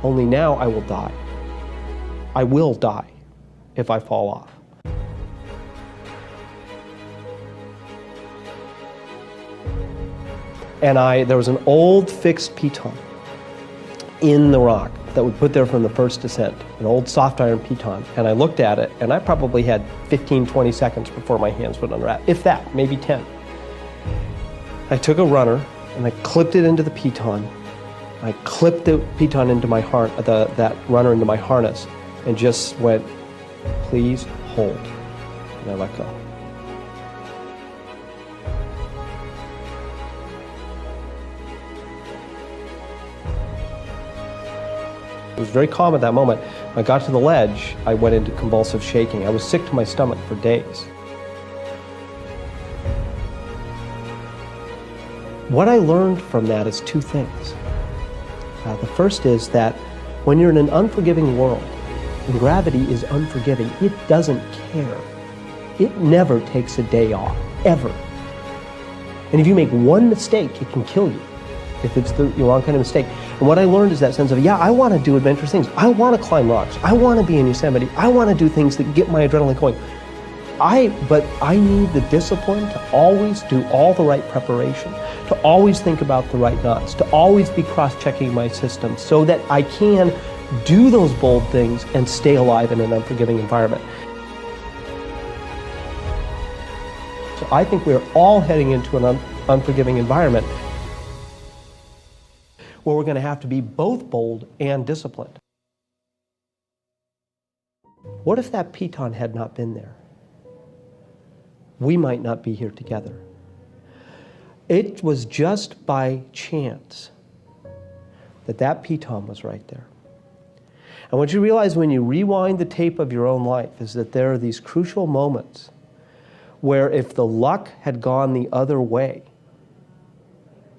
Only now I will die. I will die if I fall off. And there was an old fixed piton in the rock that we put there from the first descent, an old soft iron piton. And I looked at it, and I probably had 15, 20 seconds before my hands would unwrap, if that, maybe 10. I took a runner, and I clipped it into the piton. I clipped the piton into my that runner into my harness, and just went, please hold. And I let go. It was very calm at that moment. When I got to the ledge, I went into convulsive shaking. I was sick to my stomach for days. What I learned from that is two things. The first is that when you're in an unforgiving world, and gravity is unforgiving, it doesn't care it never takes a day off, ever. And if you make one mistake, it can kill you if it's the wrong kind of mistake. And what I learned is that sense of, yeah, I want to do adventurous things. I want to climb rocks. I want to be in Yosemite. I want to do things that get my adrenaline going. But I need the discipline to always do all the right preparation, to always think about the right knots, to always be cross-checking my system so that I can do those bold things and stay alive in an unforgiving environment. So I think we're all heading into an unforgiving environment where we're going to have to be both bold and disciplined. What if that piton had not been there? We might not be here together. It was just by chance that that piton was right there. And what you realize when you rewind the tape of your own life is that there are these crucial moments where if the luck had gone the other way,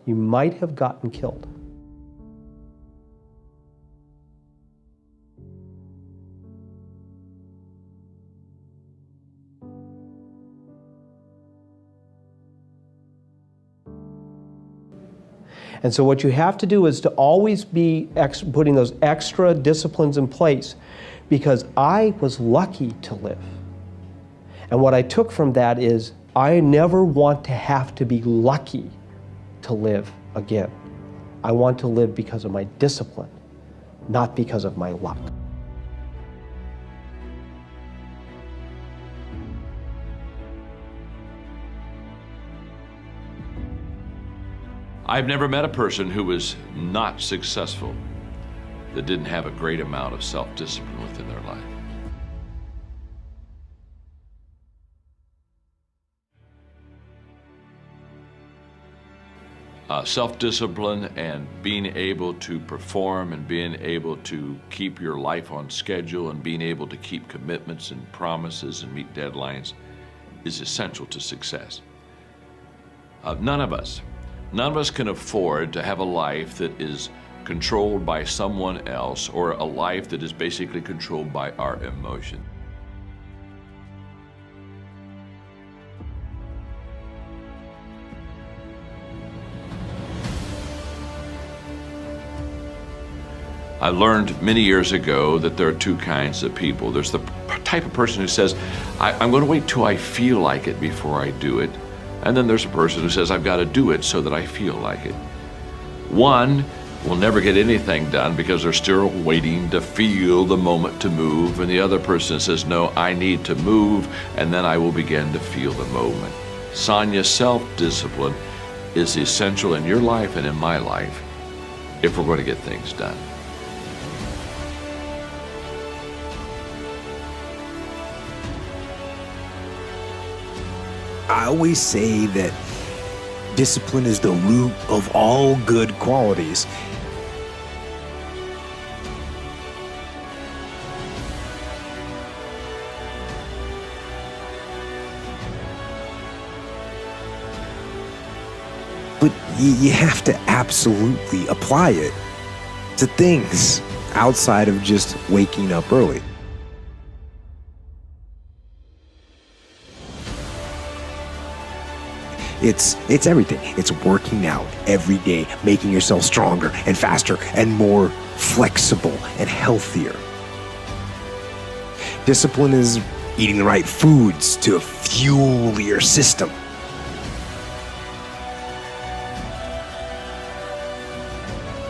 you might have gotten killed. And so what you have to do is to always be putting those extra disciplines in place, because I was lucky to live. And what I took from that is I never want to have to be lucky to live again. I want to live because of my discipline, not because of my luck. I've never met a person who was not successful that didn't have a great amount of self-discipline within their life. Self-discipline and being able to perform and being able to keep your life on schedule and being able to keep commitments and promises and meet deadlines is essential to success. None of us can afford to have a life that is controlled by someone else, or a life that is basically controlled by our emotion. I learned many years ago that there are two kinds of people. There's the type of person who says, I'm going to wait till I feel like it before I do it. And then there's a person who says, I've got to do it so that I feel like it. One will never get anything done because they're still waiting to feel the moment to move. And the other person says, no, I need to move, and then I will begin to feel the moment. Sonia, self-discipline is essential in your life and in my life if we're going to get things done. I always say that discipline is the root of all good qualities. But you have to absolutely apply it to things outside of just waking up early. It's everything. It's working out every day, making yourself stronger and faster and more flexible and healthier. Discipline is eating the right foods to fuel your system.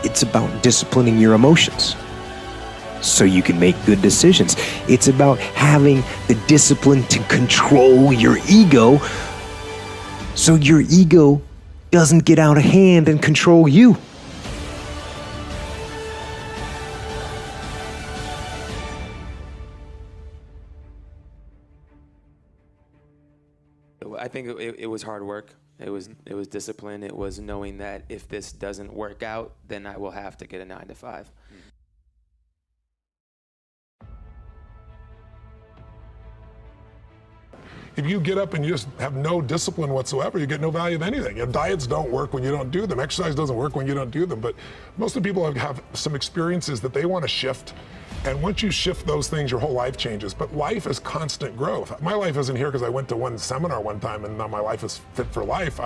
It's about disciplining your emotions so you can make good decisions. It's about having the discipline to control your ego so your ego doesn't get out of hand and control you. I think it was hard work. It was discipline. It was knowing that if this doesn't work out, then I will have to get a 9 to 5. If you get up and you just have no discipline whatsoever, you get no value of anything. You know, diets don't work when you don't do them. Exercise doesn't work when you don't do them. But most of the people have some experiences that they want to shift. And once you shift those things, your whole life changes. But life is constant growth. My life isn't here because I went to one seminar one time and now my life is fit for life.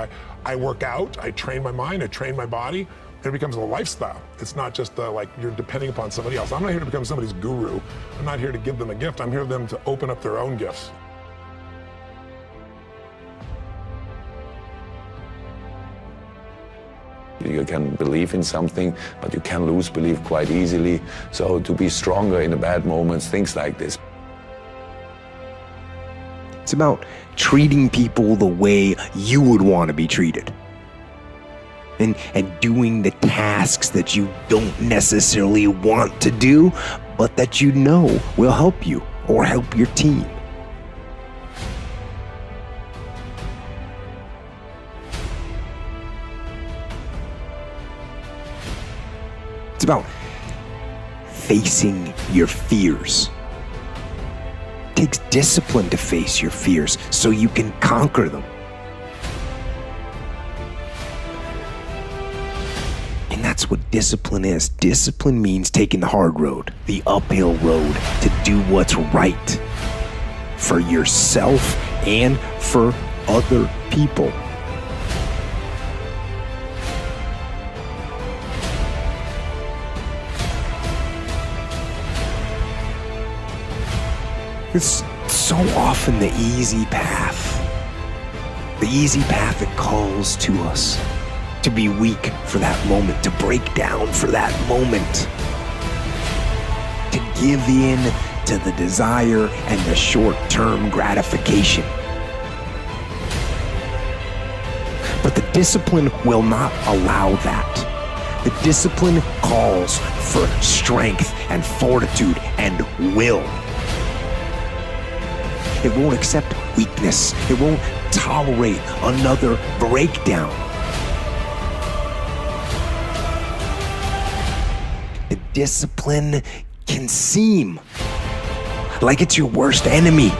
I work out, I train my mind, I train my body. It becomes a lifestyle. It's not just like you're depending upon somebody else. I'm not here to become somebody's guru. I'm not here to give them a gift. I'm here for them to open up their own gifts. You can believe in something, but you can lose belief quite easily. So to be stronger in the bad moments, things like this. It's about treating people the way you would want to be treated. And doing the tasks that you don't necessarily want to do, but that you know will help you or help your team. It's about facing your fears. It takes discipline to face your fears so you can conquer them. And that's what discipline is. Discipline means taking the hard road, the uphill road, to do what's right for yourself and for other people. It's so often the easy path. The easy path that calls to us to be weak for that moment, to break down for that moment, to give in to the desire and the short-term gratification. But the discipline will not allow that. The discipline calls for strength and fortitude and will. It won't accept weakness. It won't tolerate another breakdown. The discipline can seem like it's your worst enemy.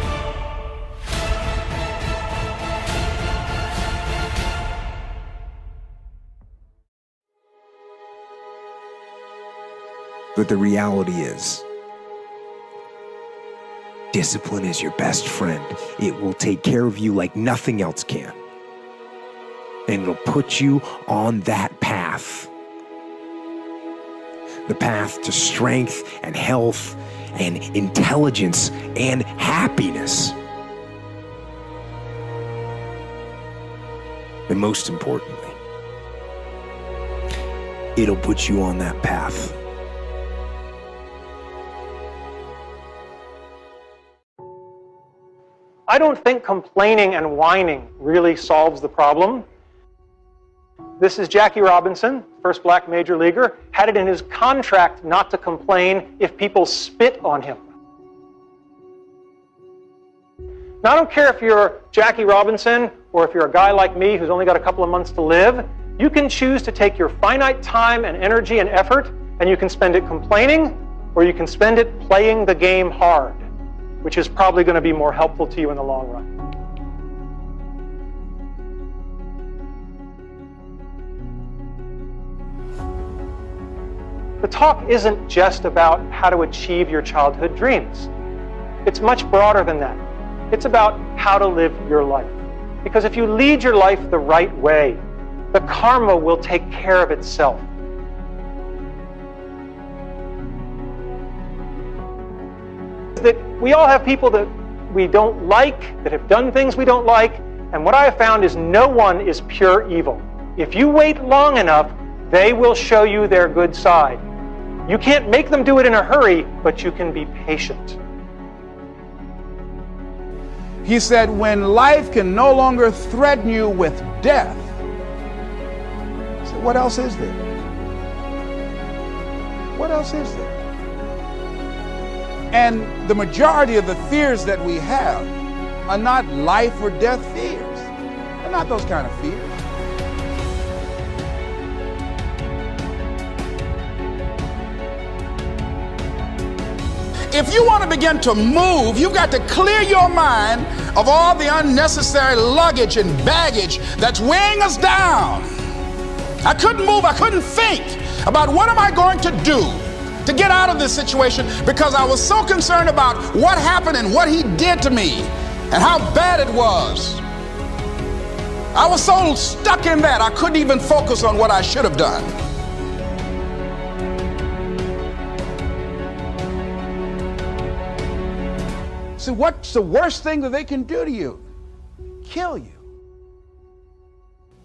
But the reality is, discipline is your best friend. It will take care of you like nothing else can. And it'll put you on that path. The path to strength and health and intelligence and happiness. And most importantly, it'll put you on that path. I don't think complaining and whining really solves the problem. This is Jackie Robinson, first black major leaguer, had it in his contract not to complain if people spit on him. Now, I don't care if you're Jackie Robinson or if you're a guy like me who's only got a couple of months to live. You can choose to take your finite time and energy and effort, and you can spend it complaining, or you can spend it playing the game hard, which is probably going to be more helpful to you in the long run. The talk isn't just about how to achieve your childhood dreams. It's much broader than that. It's about how to live your life. Because if you lead your life the right way, the karma will take care of itself. That we all have people that we don't like, that have done things we don't like, and what I have found is no one is pure evil. If you wait long enough, they will show you their good side. You can't make them do it in a hurry, but you can be patient. He said, when life can no longer threaten you with death, so what else is there? What else is there? And the majority of the fears that we have are not life or death fears. They're not those kind of fears. if you want to begin to move, you've got to clear your mind of all the unnecessary luggage and baggage that's weighing us down. I couldn't move, I couldn't think about what am I going to do to get out of this situation, because I was so concerned about what happened and what he did to me and how bad it was. I was so stuck in that I couldn't even focus on what I should have done. See, what's the worst thing that they can do to you? Kill you.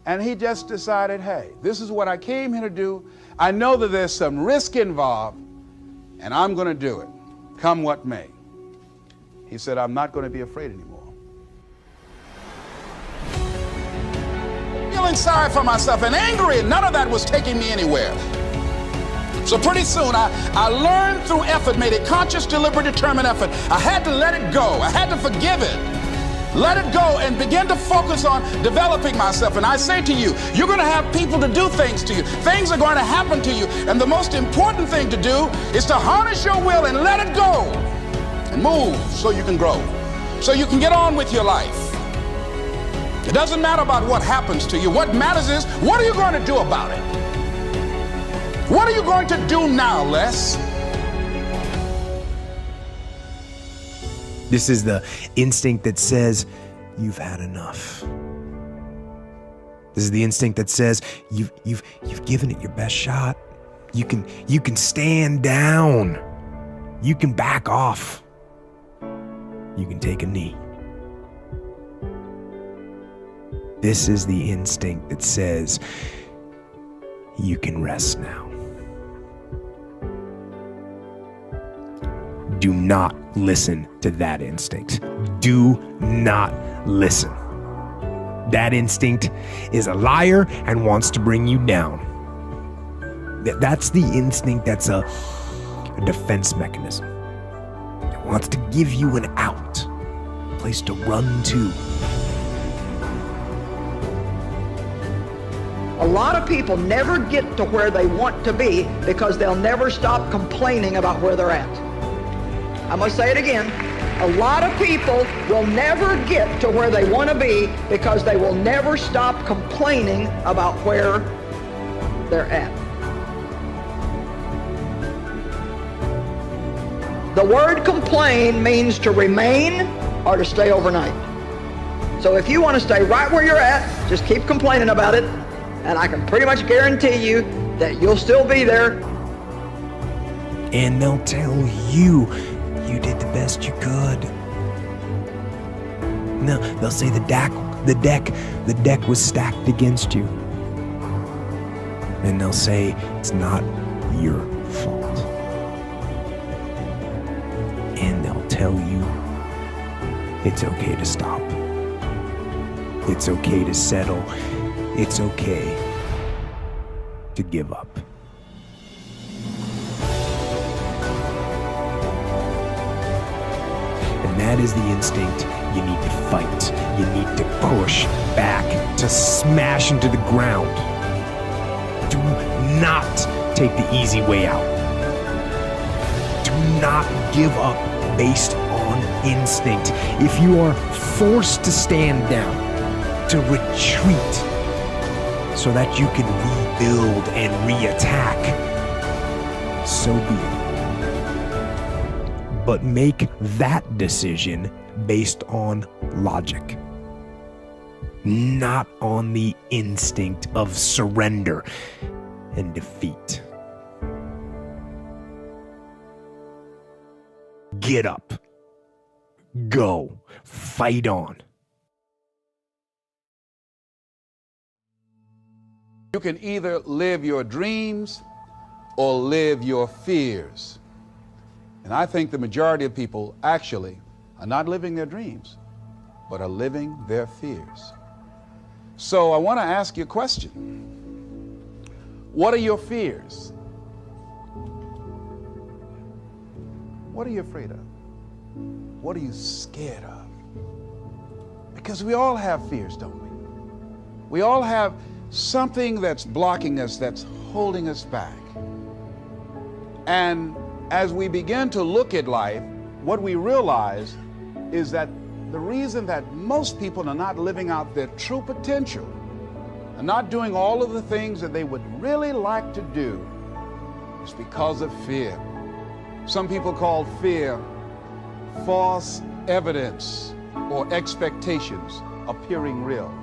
And he just decided, hey, this is what I came here to do. I know that there's some risk involved, and I'm going to do it, come what may. He said, I'm not going to be afraid anymore. Feeling sorry for myself and angry, and none of that was taking me anywhere. So pretty soon I learned through effort, made a conscious, deliberate, determined effort. I had to let it go. I had to forgive it. Let it go and begin to focus on developing myself. And I say to you, you're going to have people to do things to you. Things are going to happen to you. And the most important thing to do is to harness your will and let it go and move so you can grow, so you can get on with your life. It doesn't matter about what happens to you. What matters is, what are you going to do about it? What are you going to do now, Les? This is the instinct that says, you've had enough. This is the instinct that says, you've given it your best shot. You can stand down. You can back off. You can take a knee. This is the instinct that says, you can rest now. Do not listen to that instinct. Do not listen. That instinct is a liar and wants to bring you down. That's the instinct that's a defense mechanism. It wants to give you an out, a place to run to. A lot of people never get to where they want to be because they'll never stop complaining about where they're at. I'm going to say it again. A lot of people will never get to where they want to be because they will never stop complaining about where they're at. The word complain means to remain or to stay overnight. So if you want to stay right where you're at, just keep complaining about it, and I can pretty much guarantee you that you'll still be there. And they'll tell you you did the best you could. No, they'll say the deck was stacked against you. And they'll say it's not your fault. And they'll tell you it's okay to stop. It's okay to settle. It's okay to give up. And that is the instinct you need to fight. You need to push back, to smash into the ground. Do not take the easy way out. Do not give up based on instinct. If you are forced to stand down, to retreat, so that you can rebuild and reattack, so be it. But make that decision based on logic, not on the instinct of surrender and defeat. Get up. Go. Fight on. You can either live your dreams or live your fears. And I think the majority of people actually are not living their dreams, but are living their fears. So I want to ask you a question. What are your fears? What are you afraid of? What are you scared of? Because we all have fears, don't we? We all have something that's blocking us, that's holding us back. And As we begin to look at life, what we realize is that the reason that most people are not living out their true potential and not doing all of the things that they would really like to do is because of fear. Some people call fear false evidence or expectations appearing real.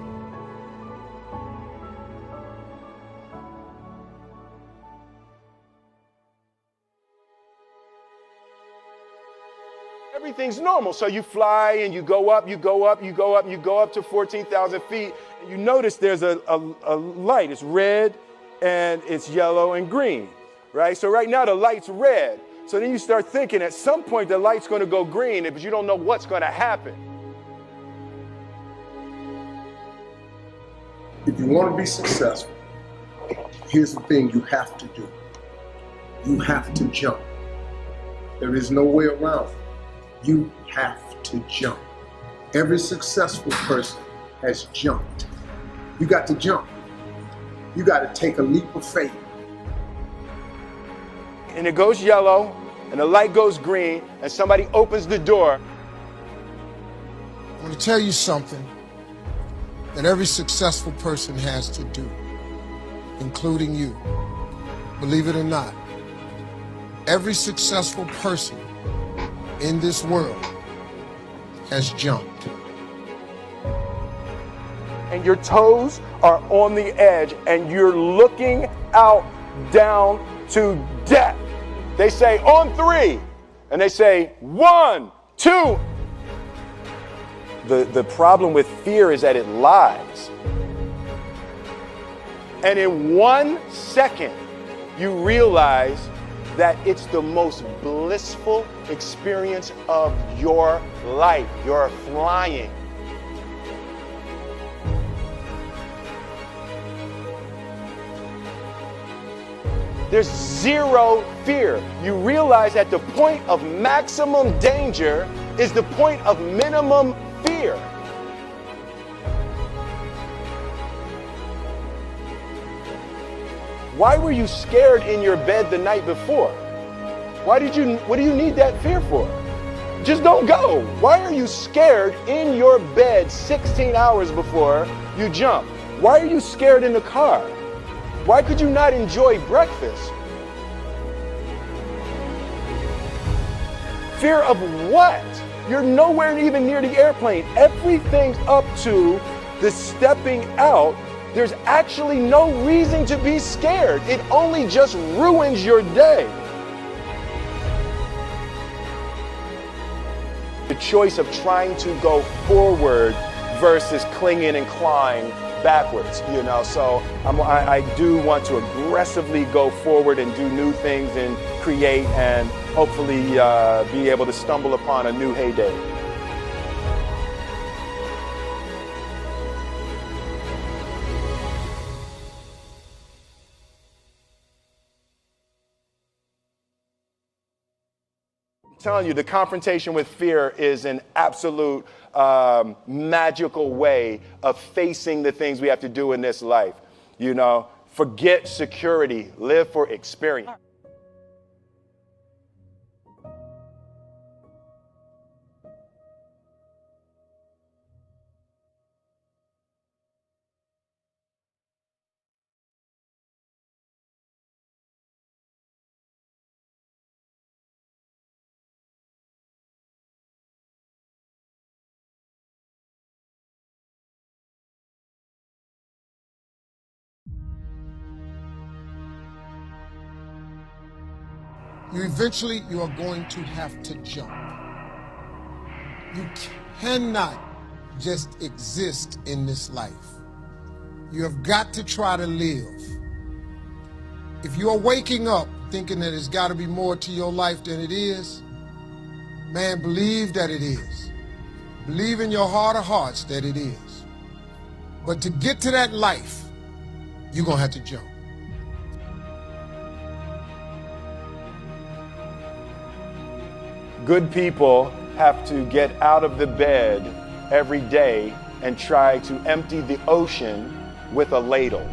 Everything's normal. So you fly and you go up, you go up, you go up, you go up to 14,000 feet. And you notice there's a light. It's red and it's yellow and green, right? So right now the light's red. So then you start thinking at some point the light's going to go green, but you don't know what's going to happen. If you want to be successful, here's the thing you have to do. You have to jump. There is no way around it. You have to jump. Every successful person has jumped. You got to jump. You got to take a leap of faith. And it goes yellow and the light goes green and somebody opens the door. I'm going to tell you something that every successful person has to do, including you. Believe it or not, every successful person in this world has jumped. And your toes are on the edge and you're looking out down to death. They say on 3 and they say 1, 2. The problem with fear is that it lies. And in 1 second, you realize that it's the most blissful experience of your life. You're flying. There's zero fear. You realize that the point of maximum danger is the point of minimum fear. Why were you scared in your bed the night before? What do you need that fear for? Just don't go. Why are you scared in your bed 16 hours before you jump? Why are you scared in the car? Why could you not enjoy breakfast? Fear of what? You're nowhere even near the airplane. Everything's up to the stepping out. There's actually no reason to be scared. It only just ruins your day. The choice of trying to go forward versus clinging and clawing backwards, you know. So I do want to aggressively go forward and do new things and create and hopefully be able to stumble upon a new heyday. I'm telling you, the confrontation with fear is an absolute magical way of facing the things we have to do in this life. You know, forget security, live for experience. Eventually, you are going to have to jump. You cannot just exist in this life. You have got to try to live. If you are waking up thinking that there's got to be more to your life than it is, man, believe that it is. Believe in your heart of hearts that it is. But to get to that life, you're going to have to jump. Good people have to get out of the bed every day and try to empty the ocean with a ladle.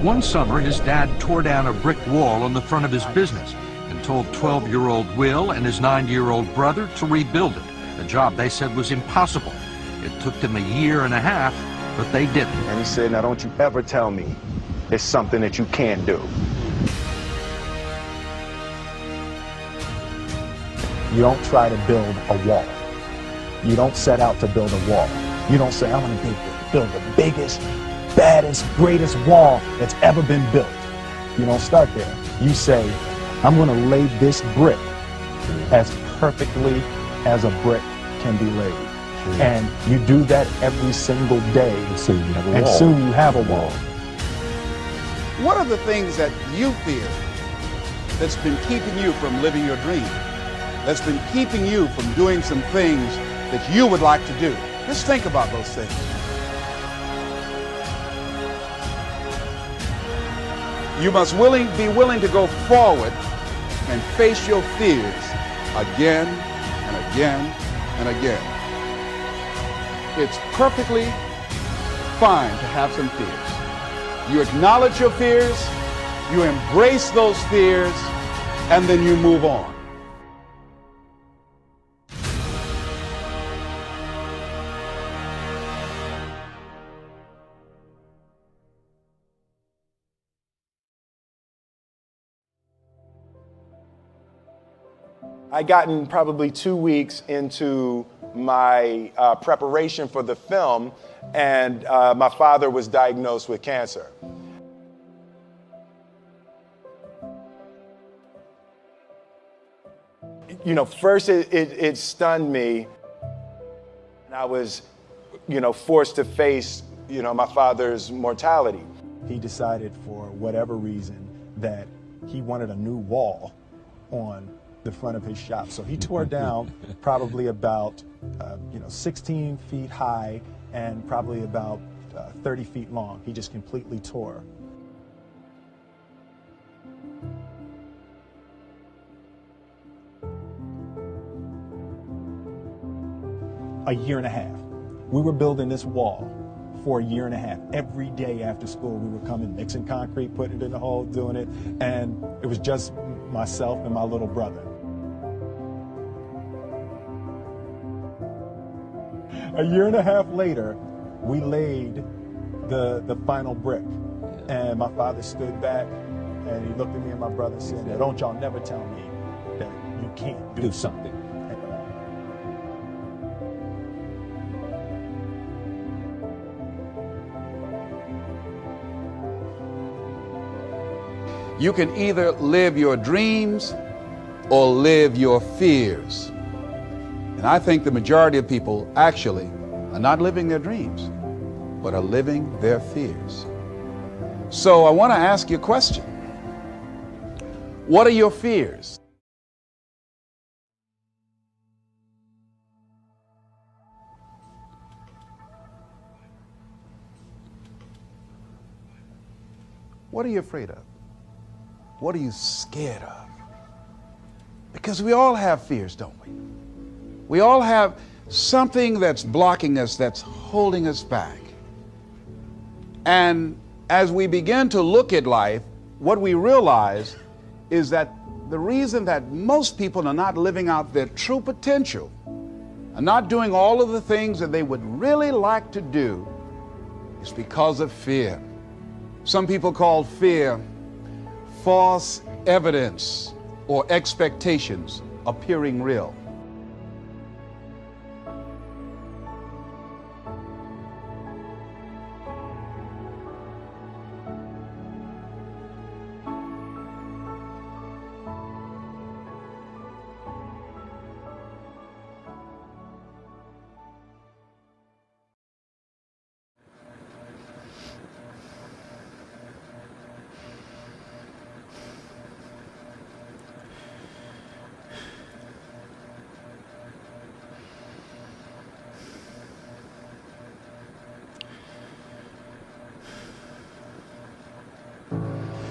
One summer, his dad tore down a brick wall on the front of his business and told 12-year-old Will and his 9-year-old brother to rebuild it, a job they said was impossible. It took them a year and a half, but they didn't. And he said, now don't you ever tell me it's something that you can't do. You don't try to build a wall. You don't set out to build a wall. You don't say, I'm going to build the biggest, baddest, greatest wall that's ever been built. You don't start there. You say, I'm going to lay this brick as perfectly as a brick can be laid. And you do that every single day, and soon you have a wall. What are the things that you feel that's been keeping you from living your dream? That's been keeping you from doing some things that you would like to do? Just think about those things. You must be willing to go forward and face your fears again and again and again. It's perfectly fine to have some fears. You acknowledge your fears, you embrace those fears, and then you move on. I'd gotten probably 2 weeks into my preparation for the film, and my father was diagnosed with cancer. You know, first it stunned me, and I was, forced to face, my father's mortality. He decided for whatever reason that he wanted a new wall on the front of his shop. So he tore down probably about 16 feet high and probably about 30 feet long. He just completely tore. A year and a half. We were building this wall for a year and a half. Every day after school, we were coming, mixing concrete, putting it in the hole, doing it. And it was just myself and my little brother. A year and a half later, we laid the final brick. And my father stood back and he looked at me and my brother and said, now, don't y'all never tell me that you can't do something. You can either live your dreams or live your fears. And I think the majority of people actually are not living their dreams, but are living their fears. So I want to ask you a question. What are your fears? What are you afraid of? What are you scared of? Because we all have fears, don't we? We all have something that's blocking us, that's holding us back. And as we begin to look at life, what we realize is that the reason that most people are not living out their true potential, are not doing all of the things that they would really like to do, is because of fear. Some people call fear false evidence or expectations appearing real.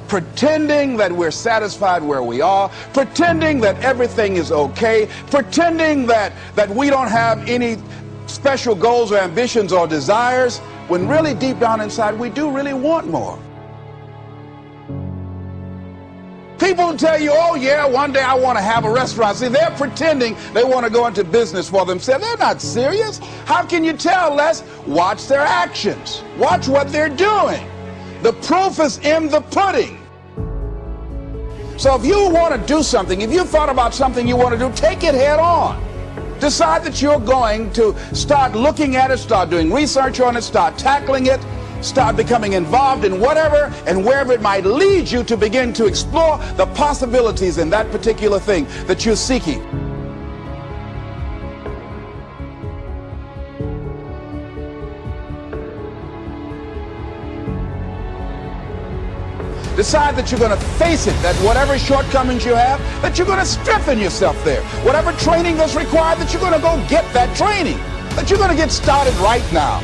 Pretending that we're satisfied where we are, pretending that everything is okay, pretending that we don't have any special goals or ambitions or desires, when really deep down inside we do really want more. People will tell you, oh yeah, one day I want to have a restaurant. See, they're pretending they want to go into business for themselves. They're not serious. How can you tell, Les? Watch their actions. Watch what they're doing. The proof is in the pudding. So if you want to do something, if you thought about something you want to do, take it head on. Decide that you're going to start looking at it, start doing research on it, start tackling it, start becoming involved in whatever and wherever it might lead you to begin to explore the possibilities in that particular thing that you're seeking. Decide that you're going to face it, that whatever shortcomings you have, that you're going to strengthen yourself there. Whatever training that's required, that you're going to go get that training, that you're going to get started right now.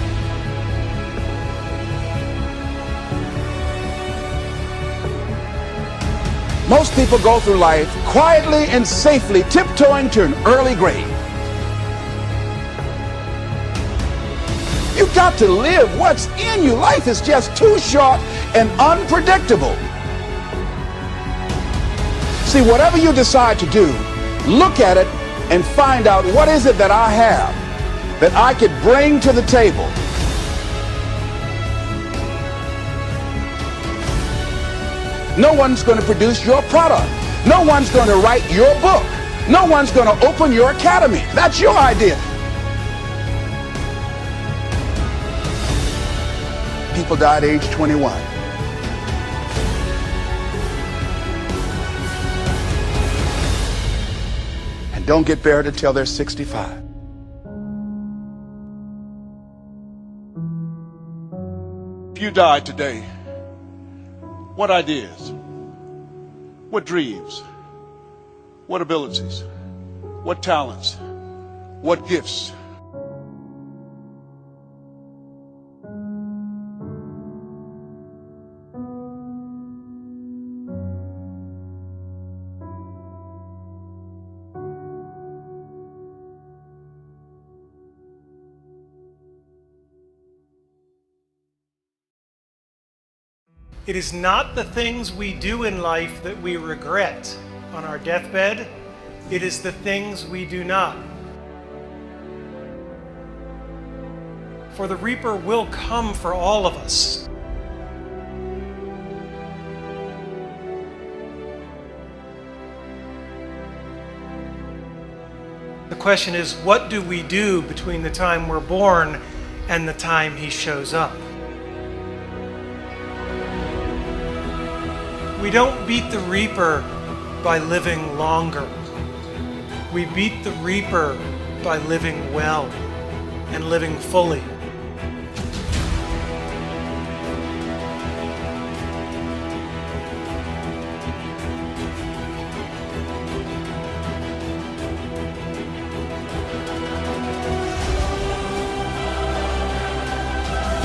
Most people go through life quietly and safely, tiptoeing to an early grave. You've got to live what's in you. Life is just too short and unpredictable. See, whatever you decide to do, look at it and find out what is it that I have that I could bring to the table. No one's going to produce your product. No one's going to write your book. No one's going to open your academy. That's your idea. People die at age 21. And don't get buried until they're 65. If you died today, what ideas, what dreams, what abilities, what talents, what gifts? It is not the things we do in life that we regret on our deathbed. It is the things we do not. For the reaper will come for all of us. The question is, what do we do between the time we're born and the time he shows up? We don't beat the reaper by living longer. We beat the reaper by living well and living fully.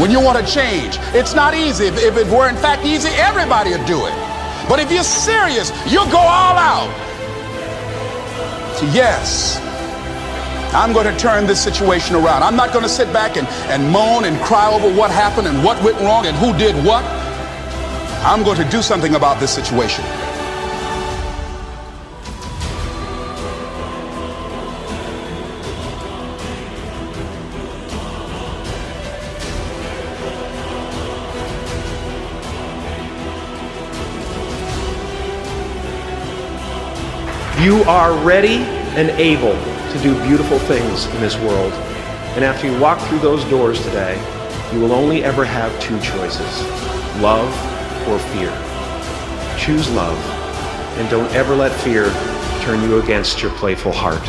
When you want to change, it's not easy. If it were in fact easy, everybody would do it. But if you're serious, you'll go all out. So yes, I'm going to turn this situation around. I'm not going to sit back and moan and cry over what happened and what went wrong and who did what. I'm going to do something about this situation. You are ready and able to do beautiful things in this world. And after you walk through those doors today, you will only ever have two choices: love or fear. Choose love, and don't ever let fear turn you against your playful heart.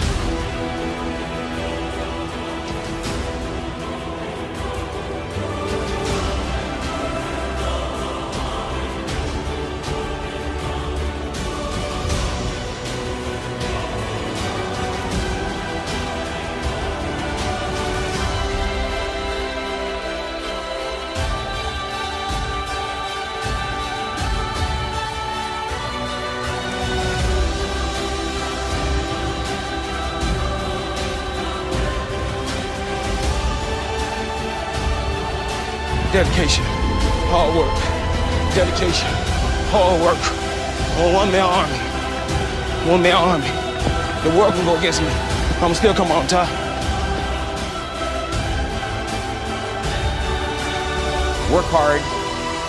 Dedication, hard work. Dedication, hard work. Oh, one-man army. One-man army. The world can go against me. I'm still come on top. Work hard,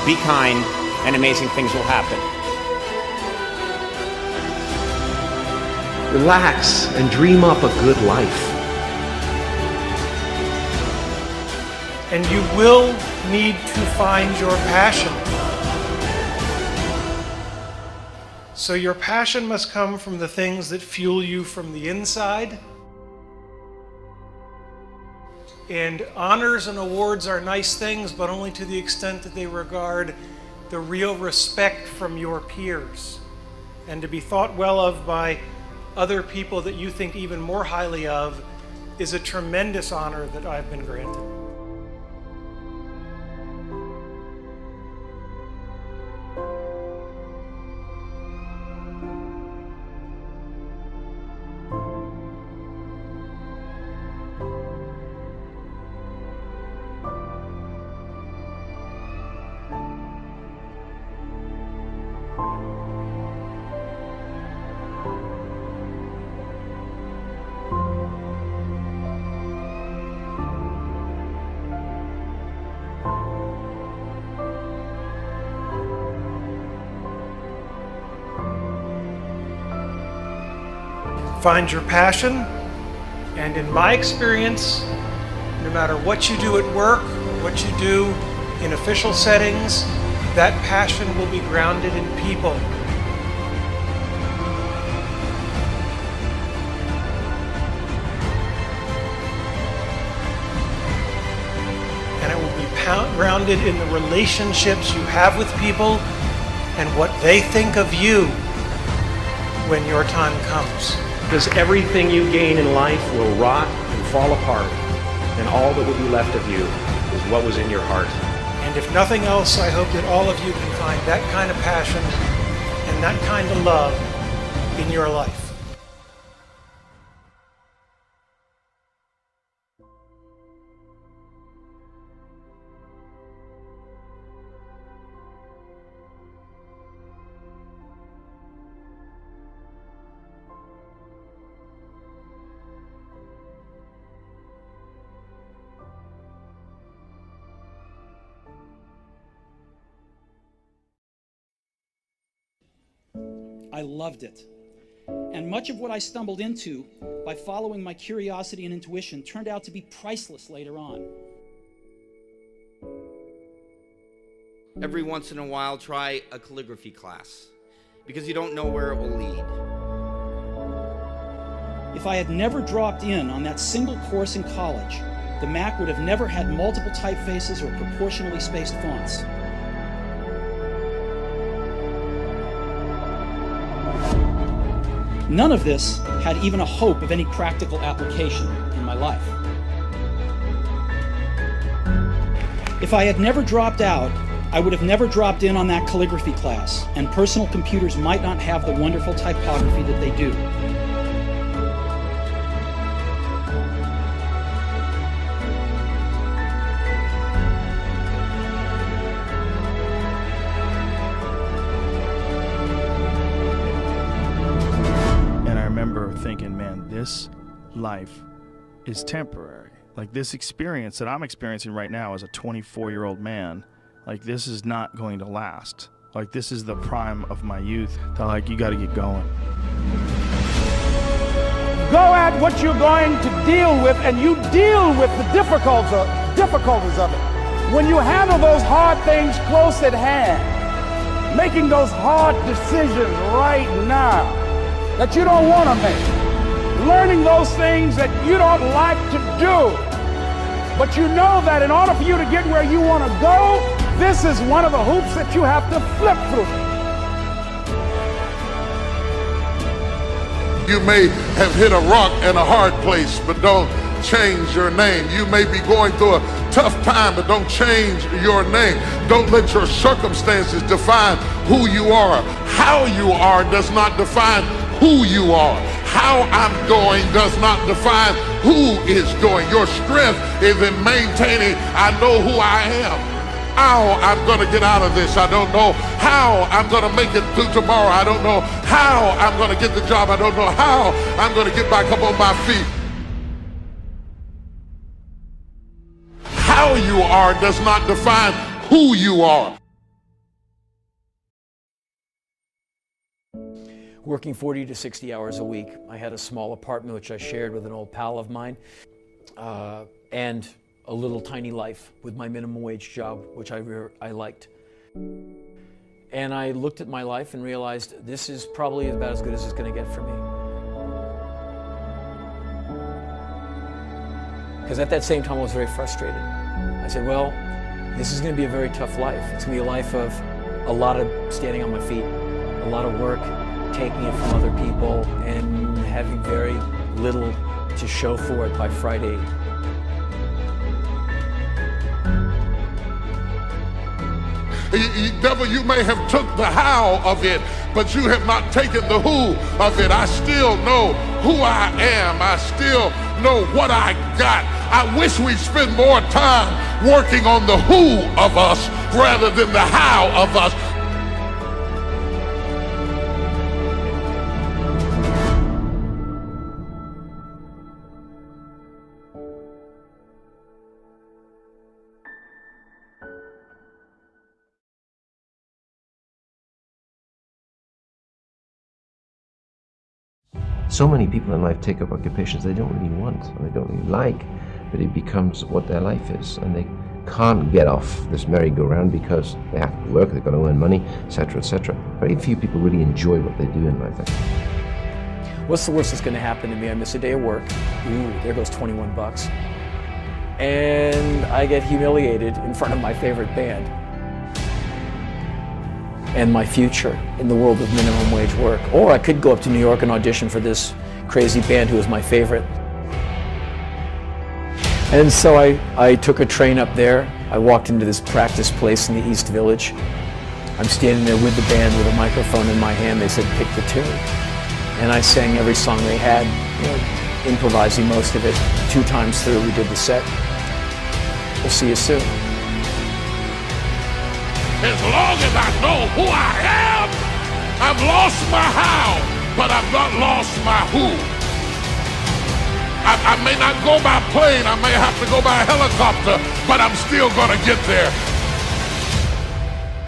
be kind, and amazing things will happen. Relax and dream up a good life. And you will need to find your passion. So your passion must come from the things that fuel you from the inside. And honors and awards are nice things, but only to the extent that they regard the real respect from your peers. And to be thought well of by other people that you think even more highly of is a tremendous honor that I've been granted. Find your passion, and in my experience, no matter what you do at work, what you do in official settings, that passion will be grounded in people. And it will be grounded in the relationships you have with people and what they think of you when your time comes. Because everything you gain in life will rot and fall apart, and all that will be left of you is what was in your heart. And if nothing else, I hope that all of you can find that kind of passion and that kind of love in your life. I loved it. And much of what I stumbled into by following my curiosity and intuition turned out to be priceless later on. Every once in a while, try a calligraphy class, because you don't know where it will lead. If I had never dropped in on that single course in college, the Mac would have never had multiple typefaces or proportionally spaced fonts. None of this had even a hope of any practical application in my life. If I had never dropped out, I would have never dropped in on that calligraphy class, and personal computers might not have the wonderful typography that they do. Thinking, man, this life is temporary. Like, this experience that I'm experiencing right now as a 24-year-old man, like, this is not going to last. Like, this is the prime of my youth. That, like, you got to get going. Go at what you're going to deal with, and you deal with the difficulties of it. When you handle those hard things close at hand, making those hard decisions right now that you don't want to make, learning those things that you don't like to do, but you know that in order for you to get where you want to go, this is one of the hoops that you have to flip through. You may have hit a rock and a hard place, but don't change your name. You may be going through a tough time, but don't change your name. Don't let your circumstances define who you are. How you are does not define who you are. How I'm going does not define who is going. Your strength is in maintaining, I know who I am. how I'm going to get out of this. I don't know how I'm going to make it through tomorrow. I don't know how I'm going to get the job. I don't know how I'm going to get back up on my feet. How you are does not define who you are. Working 40 to 60 hours a week. I had a small apartment which I shared with an old pal of mine, and a little tiny life with my minimum wage job, which I liked. And I looked at my life and realized this is probably about as good as it's going to get for me. Because at that same time I was very frustrated. I said, well, this is going to be a very tough life. It's going to be a life of a lot of standing on my feet, a lot of work, taking it from other people, and having very little to show for it by Friday. Devil, you may have took the how of it, but you have not taken the who of it. I still know who I am. I still know what I got. I wish we'd spend more time working on the who of us rather than the how of us. So many people in life take up occupations they don't really want, or they don't really like, but it becomes what their life is, and they can't get off this merry-go-round because they have to work, they've got to earn money, etc., etc. Very few people really enjoy what they do in life. What's the worst that's going to happen to me? I miss a day of work. Ooh, there goes 21 bucks. And I get humiliated in front of my favorite band. And my future in the world of minimum wage work. Or I could go up to New York and audition for this crazy band who was my favorite. And so I took a train up there. I walked into this practice place in the East Village. I'm standing there with the band with a microphone in my hand. They said, pick the tune. And I sang every song they had, you know, improvising most of it. 2 times through, we did the set. We'll see you soon. As long as I know who I am, I've lost my how, but I've not lost my who. I may not go by plane, I may have to go by helicopter, but I'm still gonna get there.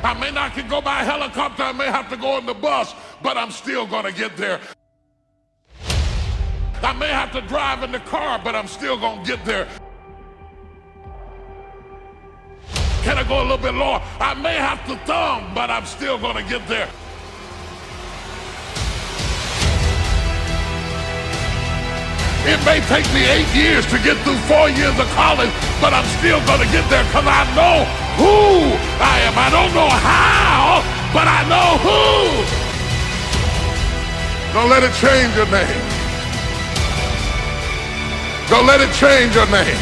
I may not can go by helicopter, I may have to go on the bus, but I'm still gonna get there. I may have to drive in the car, but I'm still gonna get there. Can I go a little bit lower? I may have to thumb, but I'm still gonna get there. It may take me 8 years to get through 4 years of college, but I'm still gonna get there because I know who I am. I don't know how, but I know who. Don't let it change your name. Don't let it change your name.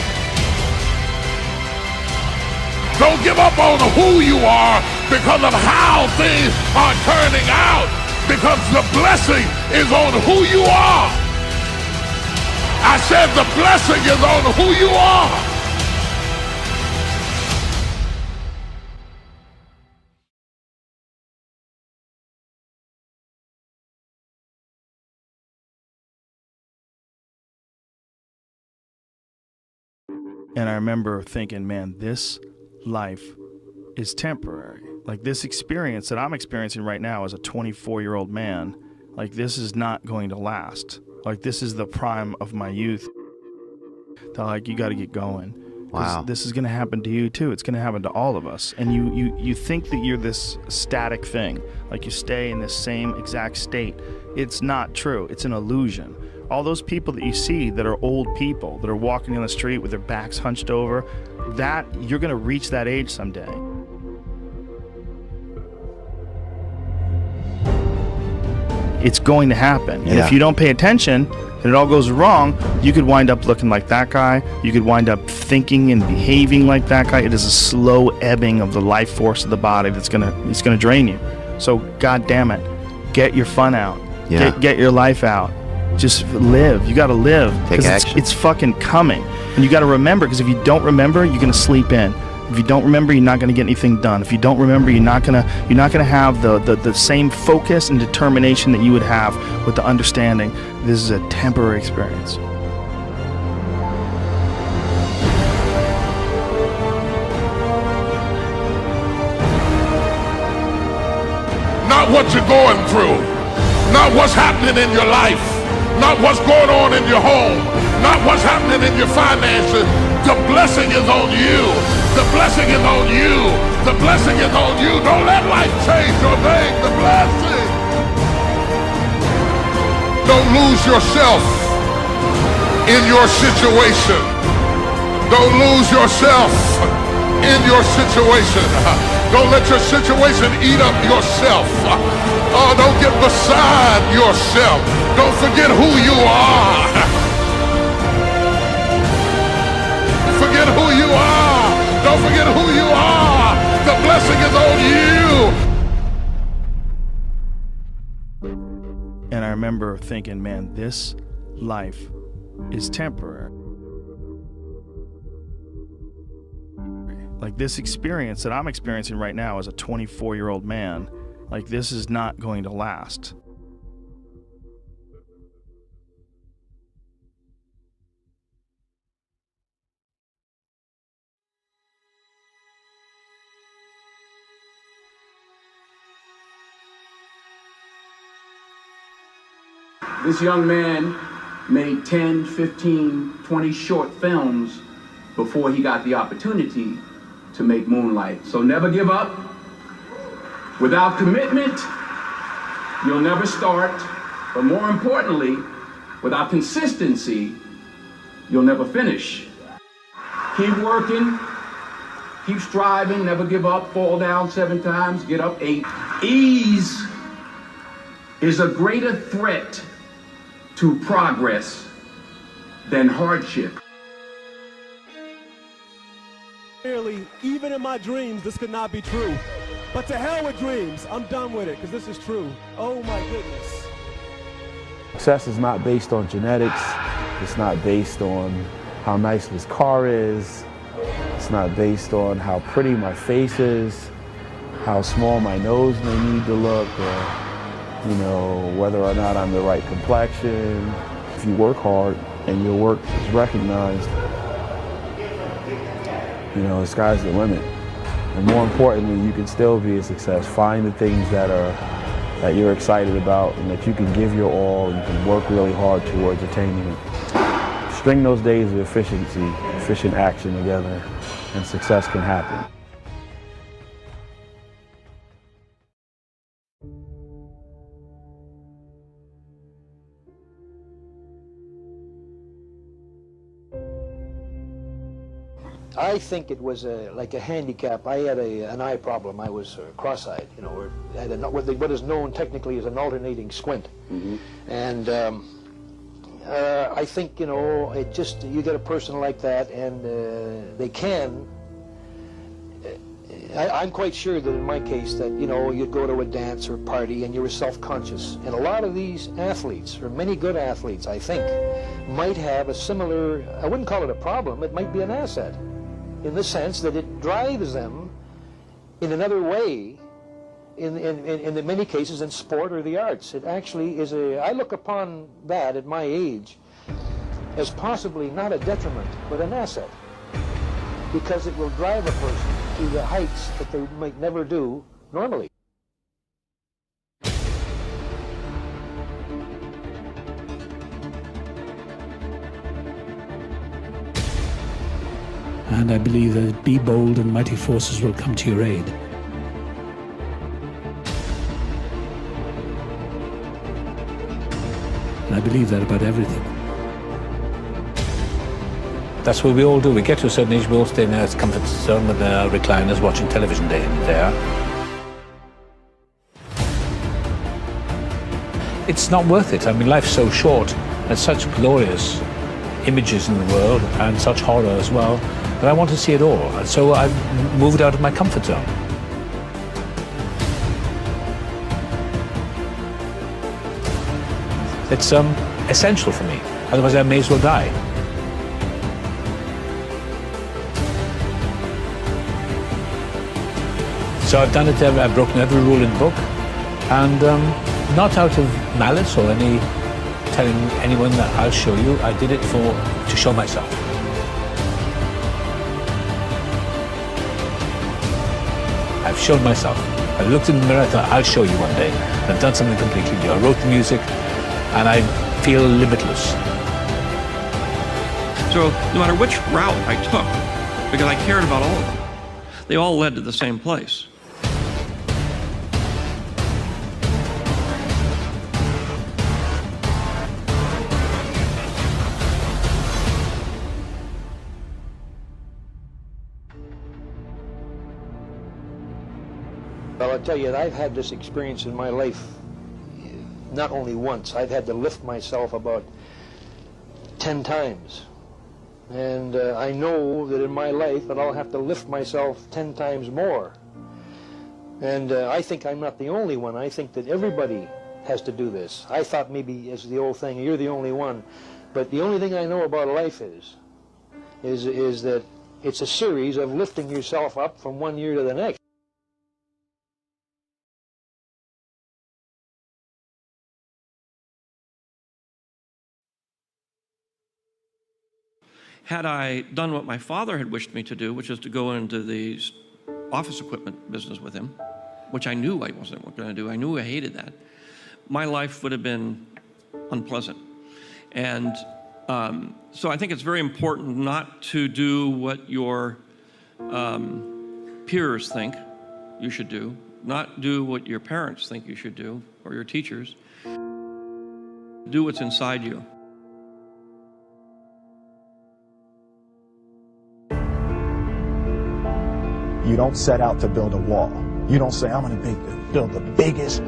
Don't give up on who you are because of how things are turning out, because the blessing is on who you are. I said the blessing is on who you are. And I remember thinking, man, this life is temporary. Like, this experience that I'm experiencing right now as a 24-year-old man, like, this is not going to last. Like, this is the prime of my youth. They're like, you got to get going. Wow. This is going to happen to you too. It's going to happen to all of us. And you think that you're this static thing, like you stay in this same exact state. It's not true. It's an illusion. All those people that you see that are old people that are walking on the street with their backs hunched over, that you're going to reach that age someday. It's going to happen. And if you don't pay attention and it all goes wrong, you could wind up looking like that guy. You could wind up thinking and behaving like that guy. It is a slow ebbing of the life force of the body that's it's gonna drain you. So God damn it, get your fun out. Yeah. Get your life out. Just live. You got to live. Take action. It's fucking coming. And you got to remember, because if you don't remember, you're going to sleep in. If you don't remember, you're not going to get anything done. If you don't remember, you're not going to have the same focus and determination that you would have with the understanding this is a temporary experience. Not what you're going through, not what's happening in your life, not what's going on in your home, not what's happening in your finances. The blessing is on you. The blessing is on you. The blessing is on you. Don't let life change your name. The blessing. Don't lose yourself in your situation. Don't lose yourself in your situation. Don't let your situation eat up yourself. Oh, don't get beside yourself. Don't forget who you are. Forget who you are. Don't forget who you are. The blessing is on you. And I remember thinking, man, this life is temporary. Like this experience that I'm experiencing right now as a 24-year-old man, like this is not going to last. This young man made 10, 15, 20 short films before he got the opportunity to make Moonlight. So never give up. Without commitment, you'll never start. But more importantly, without consistency, you'll never finish. Keep working, keep striving, never give up, fall down 7 times, get up 8. Ease is a greater threat to progress than hardship. Clearly, even in my dreams, this could not be true. But to hell with dreams. I'm done with it, because this is true. Oh my goodness. Success is not based on genetics. It's not based on how nice this car is. It's not based on how pretty my face is, how small my nose may need to look, or whether or not I'm the right complexion. If you work hard and your work is recognized, the sky's the limit. And more importantly, you can still be a success. Find the things that you're excited about and that you can give your all and you can work really hard towards attaining it. String those days of efficient action together, and success can happen. I think it was like a handicap. I had an eye problem. I was cross-eyed, or had what is known technically as an alternating squint. Mm-hmm. And I think, it just, you get a person like that and they can. I'm quite sure that in my case that, you'd go to a dance or party and you were self-conscious. And a lot of these athletes, or many good athletes, I think, might have a similar, I wouldn't call it a problem, it might be an asset, in the sense that it drives them in another way, in many cases in sport or the arts. It actually is I look upon that at my age as possibly not a detriment, but an asset, because it will drive a person to the heights that they might never do normally. And I believe that be bold and mighty forces will come to your aid. And I believe that about everything. That's what we all do. We get to a certain age, we all stay in our comfort zone with our recliners watching television day in and day out. It's not worth it. I mean, life's so short. There's such glorious images in the world and such horror as well, that I want to see it all. And so I've moved out of my comfort zone. It's essential for me. Otherwise I may as well die. So I've done it, I've broken every rule in the book, and not out of malice or any telling anyone that I'll show you. I did it to show myself. I've shown myself. I looked in the mirror, I thought, I'll show you one day. And I've done something completely new. I wrote the music, and I feel limitless. So no matter which route I took, because I cared about all of them, they all led to the same place. Well, I'll tell you, I've had this experience in my life not only once. I've had to lift myself about 10 times. And I know that in my life that I'll have to lift myself 10 times more. And I think I'm not the only one. I think that everybody has to do this. I thought maybe, as the old thing, you're the only one. But the only thing I know about life is that it's a series of lifting yourself up from one year to the next. Had I done what my father had wished me to do, which is to go into the office equipment business with him, which I knew I wasn't going to do, I knew I hated that, my life would have been unpleasant. And so I think it's very important not to do what your peers think you should do, not do what your parents think you should do, or your teachers. Do what's inside you. You don't set out to build a wall. You don't say, I'm going to build the biggest,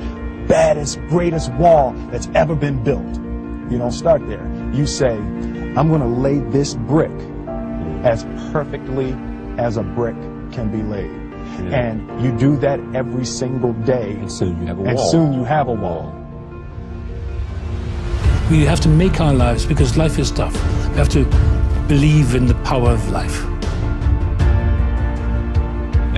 baddest, greatest wall that's ever been built. You don't start there. You say, I'm going to lay this brick as perfectly as a brick can be laid. Yeah. And you do that every single day. And soon you have a wall. And soon you have a wall. We have to make our lives, because life is tough. We have to believe in the power of life.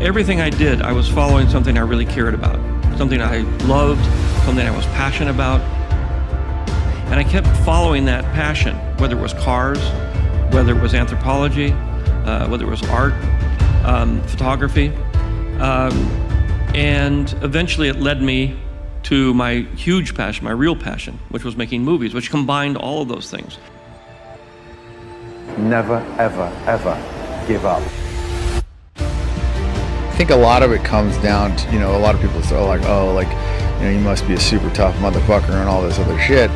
Everything I did, I was following something I really cared about, something I loved, something I was passionate about. And I kept following that passion, whether it was cars, whether it was anthropology, whether it was art, photography. And eventually it led me to my huge passion, my real passion, which was making movies, which combined all of those things. Never, ever, ever give up. I think a lot of it comes down to, a lot of people say, you must be a super tough motherfucker and all this other shit.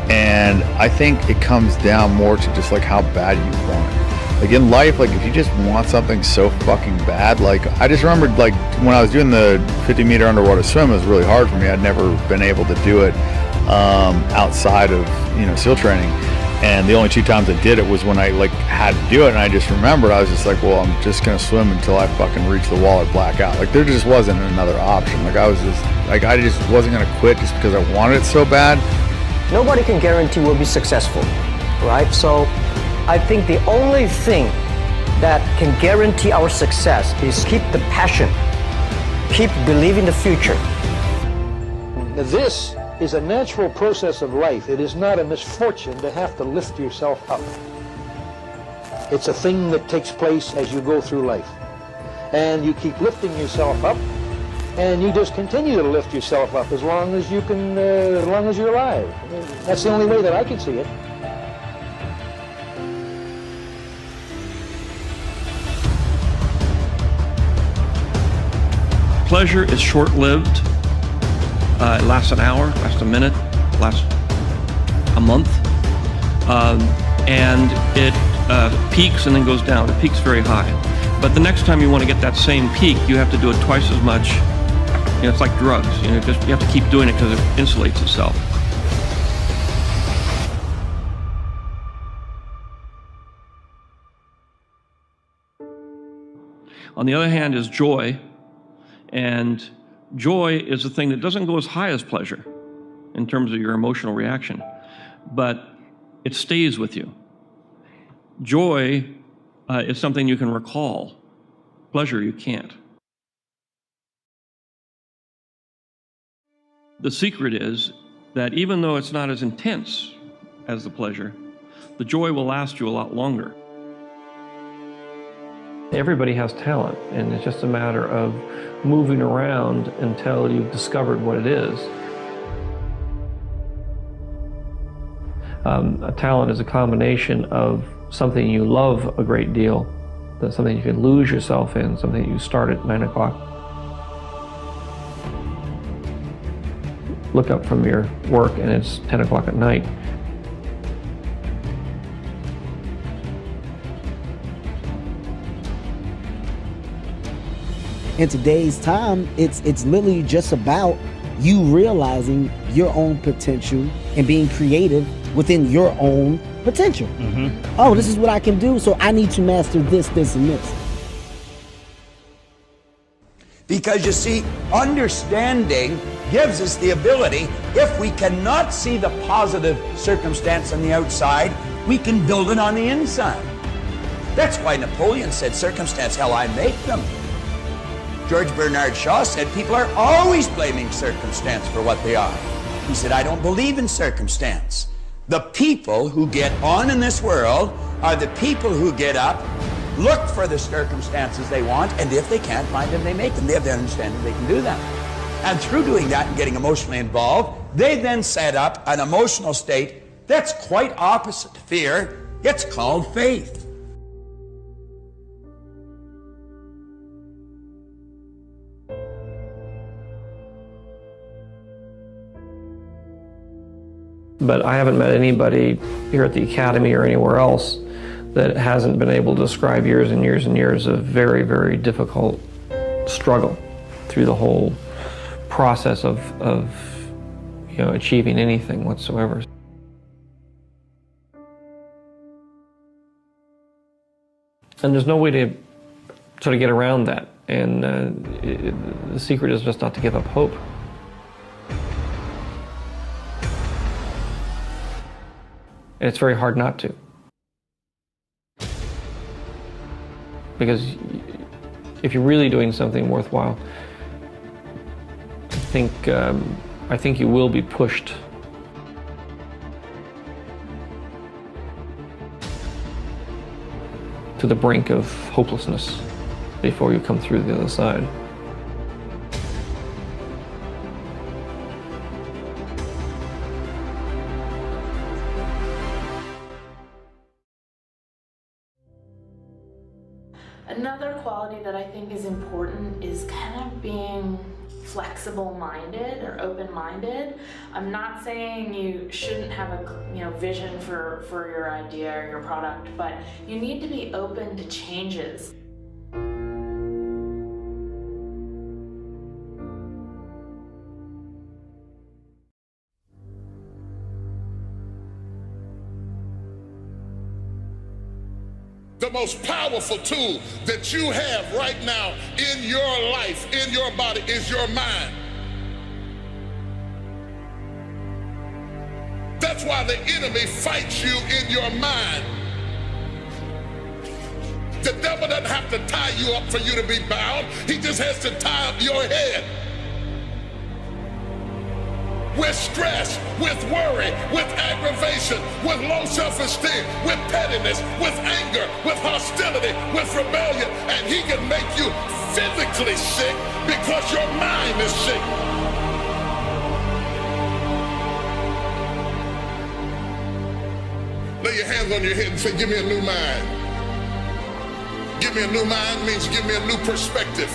And I think it comes down more to just like how bad you want it. Like in life, like if you just want something so fucking bad, like I just remembered like when I was doing the 50-meter underwater swim, it was really hard for me. I'd never been able to do it outside of, SEAL training. And the only 2 times I did it was when I like had to do it, and I just remembered, I was just like, well, I'm just gonna swim until I fucking reach the wall or black out. Like there just wasn't another option. Like I just wasn't gonna quit just because I wanted it so bad. Nobody can guarantee we'll be successful, right? So I think the only thing that can guarantee our success is keep the passion, keep believing the future. This is a natural process of life. It is not a misfortune to have to lift yourself up. It's a thing that takes place as you go through life. And you keep lifting yourself up, and you just continue to lift yourself up as long as you can, as long as you're alive. That's the only way that I can see it. Pleasure is short-lived. It lasts an hour, lasts a minute, lasts a month, and it peaks and then goes down. It peaks very high. But the next time you want to get that same peak, you have to do it twice as much. It's like drugs. You have to keep doing it because it insulates itself. On the other hand is joy, and joy is the thing that doesn't go as high as pleasure in terms of your emotional reaction, but it stays with you. Joy is something you can recall. Pleasure you can't. The secret is that even though it's not as intense as the pleasure, the joy will last you a lot longer. Everybody has talent, and it's just a matter of moving around until you've discovered what it is. A talent is a combination of something you love a great deal, that's something you can lose yourself in, something you start at 9 o'clock. Look up from your work and it's 10 o'clock at night. In today's time, it's literally just about you realizing your own potential and being creative within your own potential. Oh, this is what I can do, so I need to master this, this, and this. Because you see, understanding gives us the ability, if we cannot see the positive circumstance on the outside, we can build it on the inside. That's why Napoleon said, circumstance, hell, I make them. George Bernard Shaw said, people are always blaming circumstance for what they are. He said, I don't believe in circumstance. The people who get on in this world are the people who get up, look for the circumstances they want, and if they can't find them, they make them. They have the understanding they can do that. And through doing that and getting emotionally involved, they then set up an emotional state that's quite opposite to fear. It's called faith. But I haven't met anybody here at the Academy or anywhere else that hasn't been able to describe years and years and years of very, very difficult struggle through the whole process of achieving anything whatsoever. And there's no way to sort of get around that. And the secret is just not to give up hope. And it's very hard not to. Because if you're really doing something worthwhile, I think you will be pushed to the brink of hopelessness before you come through the other side. Another quality that I think is important is kind of being flexible-minded or open-minded. I'm not saying you shouldn't have a vision for your idea or your product, but you need to be open to changes. The most powerful tool that you have right now in your life, in your body, is your mind. That's why the enemy fights you in your mind. The devil doesn't have to tie you up for you to be bound. He just has to tie up your head. With stress, with worry, with aggravation, with low self-esteem, with pettiness, with anger, with hostility, with rebellion, and he can make you physically sick because your mind is sick. Lay your hands on your head and say, give me a new mind. Give me a new mind means give me a new perspective.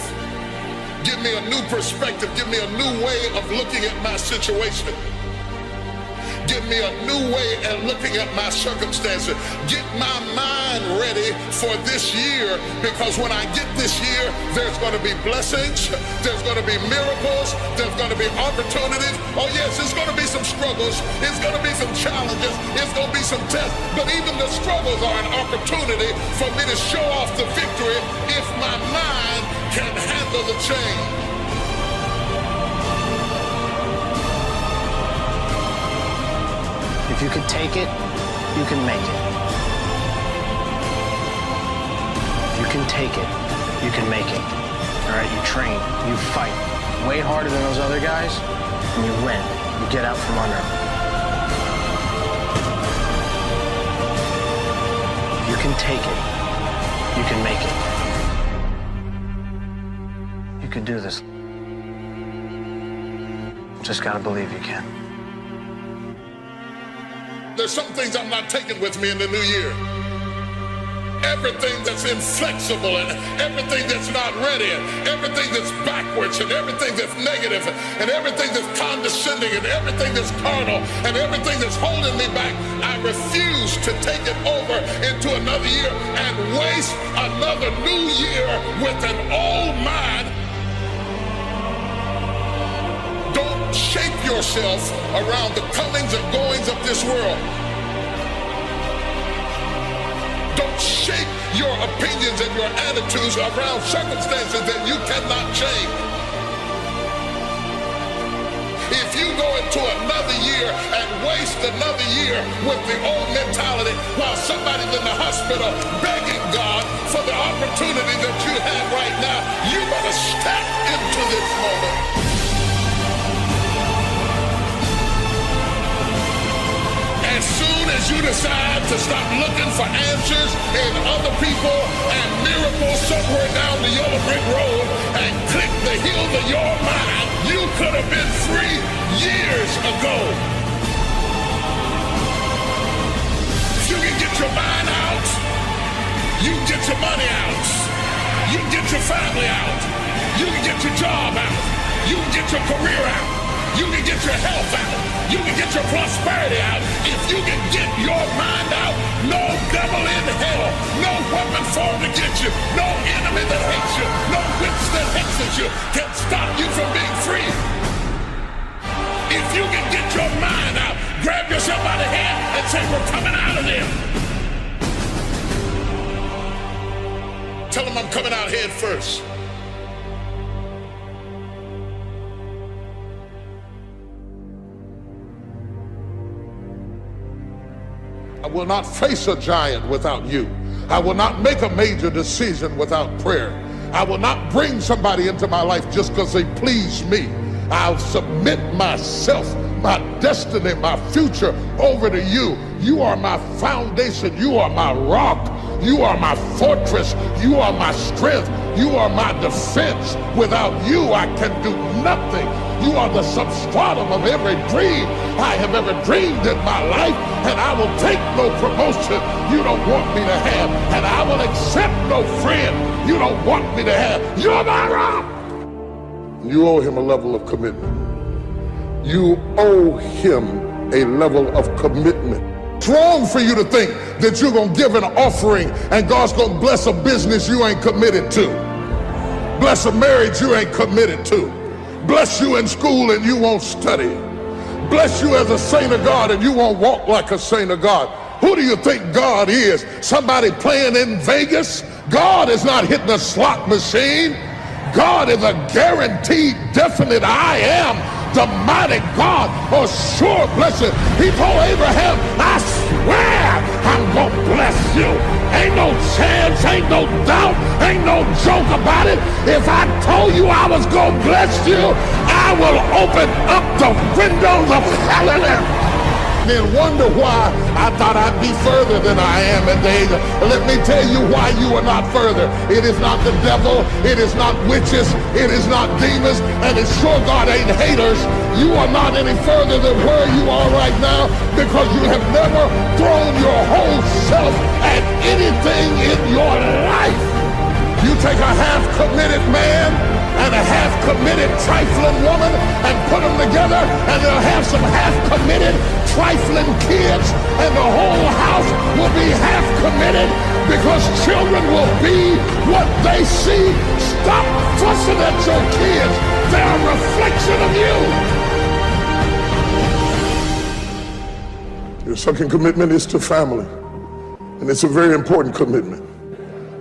Give me a new perspective. Give me a new way of looking at my situation. Give me a new way of looking at my circumstances. Get my mind ready for this year, because when I get this year, there's going to be blessings, there's going to be miracles, there's going to be opportunities. Oh yes, it's going to be some struggles, it's going to be some challenges, it's going to be some tests, but even the struggles are an opportunity for me to show off the victory if my mind can handle the change. If you can take it, you can make it. If you can take it, you can make it. All right, you train, you fight way harder than those other guys, and you win. You get out from under. You can take it. You can make it. You can do this. Just gotta believe you can. There's some things I'm not taking with me in the new year. Everything that's inflexible and everything that's not ready and everything that's backwards and everything that's negative and everything that's condescending and everything that's carnal and everything that's holding me back, I refuse to take it over into another year and waste another new year with an old mind. Don't shape yourself around the comings and goings of this world. Don't shape your opinions and your attitudes around circumstances that you cannot change. If you go into another year and waste another year with the old mentality while somebody's in the hospital begging God for the opportunity that you have right now, you better step into this moment. As soon as you decide to stop looking for answers in other people and miracles somewhere down the yellow brick road and click the heels of your mind, you could have been free years ago. If you can get your mind out, you can get your money out, you can get your family out, you can get your job out, you can get your career out, you can get your health out, you can get your prosperity out. If you can get your mind out, no devil in hell, no weapon formed against you, no enemy that hates you, no witch that hexes you can stop you from being free. If you can get your mind out, grab yourself by the hand and say, we're coming out of there. Tell them I'm coming out head first. I will not face a giant without you. I will not make a major decision without prayer. I will not bring somebody into my life just because they please me. I'll submit myself, my destiny, my future over to you. You are my foundation. You are my rock. You are my fortress. You are my strength. You are my defense. Without you, I can do nothing. You are the substratum of every dream I have ever dreamed in my life, and I will take no promotion you don't want me to have, and I will accept no friend you don't want me to have. You're my rock. You owe him a level of commitment. You owe him a level of commitment. It's wrong for you to think that you're going to give an offering and God's going to bless a business you ain't committed to. Bless a marriage you ain't committed to. Bless you in school and you won't study. Bless you as a saint of God and you won't walk like a saint of God. Who do you think God is? Somebody playing in Vegas? God is not hitting a slot machine. God is a guaranteed, definite I am, the mighty God, a sure blessing. He told Abraham, I swear I'm going to bless you. Ain't no chance, ain't no doubt, ain't no joke about it. If I told you I was going to bless you, I will open up the windows of heaven and then wonder why I thought I'd be further than I am in days. Let me tell you why you are not further. It is not the devil, it is not witches, it is not demons, and it's sure God ain't haters. You are not any further than where you are right now because you have never thrown your whole self at anything in your life. You take a half-committed man and a half-committed trifling woman and put them together and they'll have some half-committed trifling kids and the whole house will be half-committed because children will be what they see. Stop fussing at your kids. They're a reflection of you. Your second commitment is to family, and it's a very important commitment.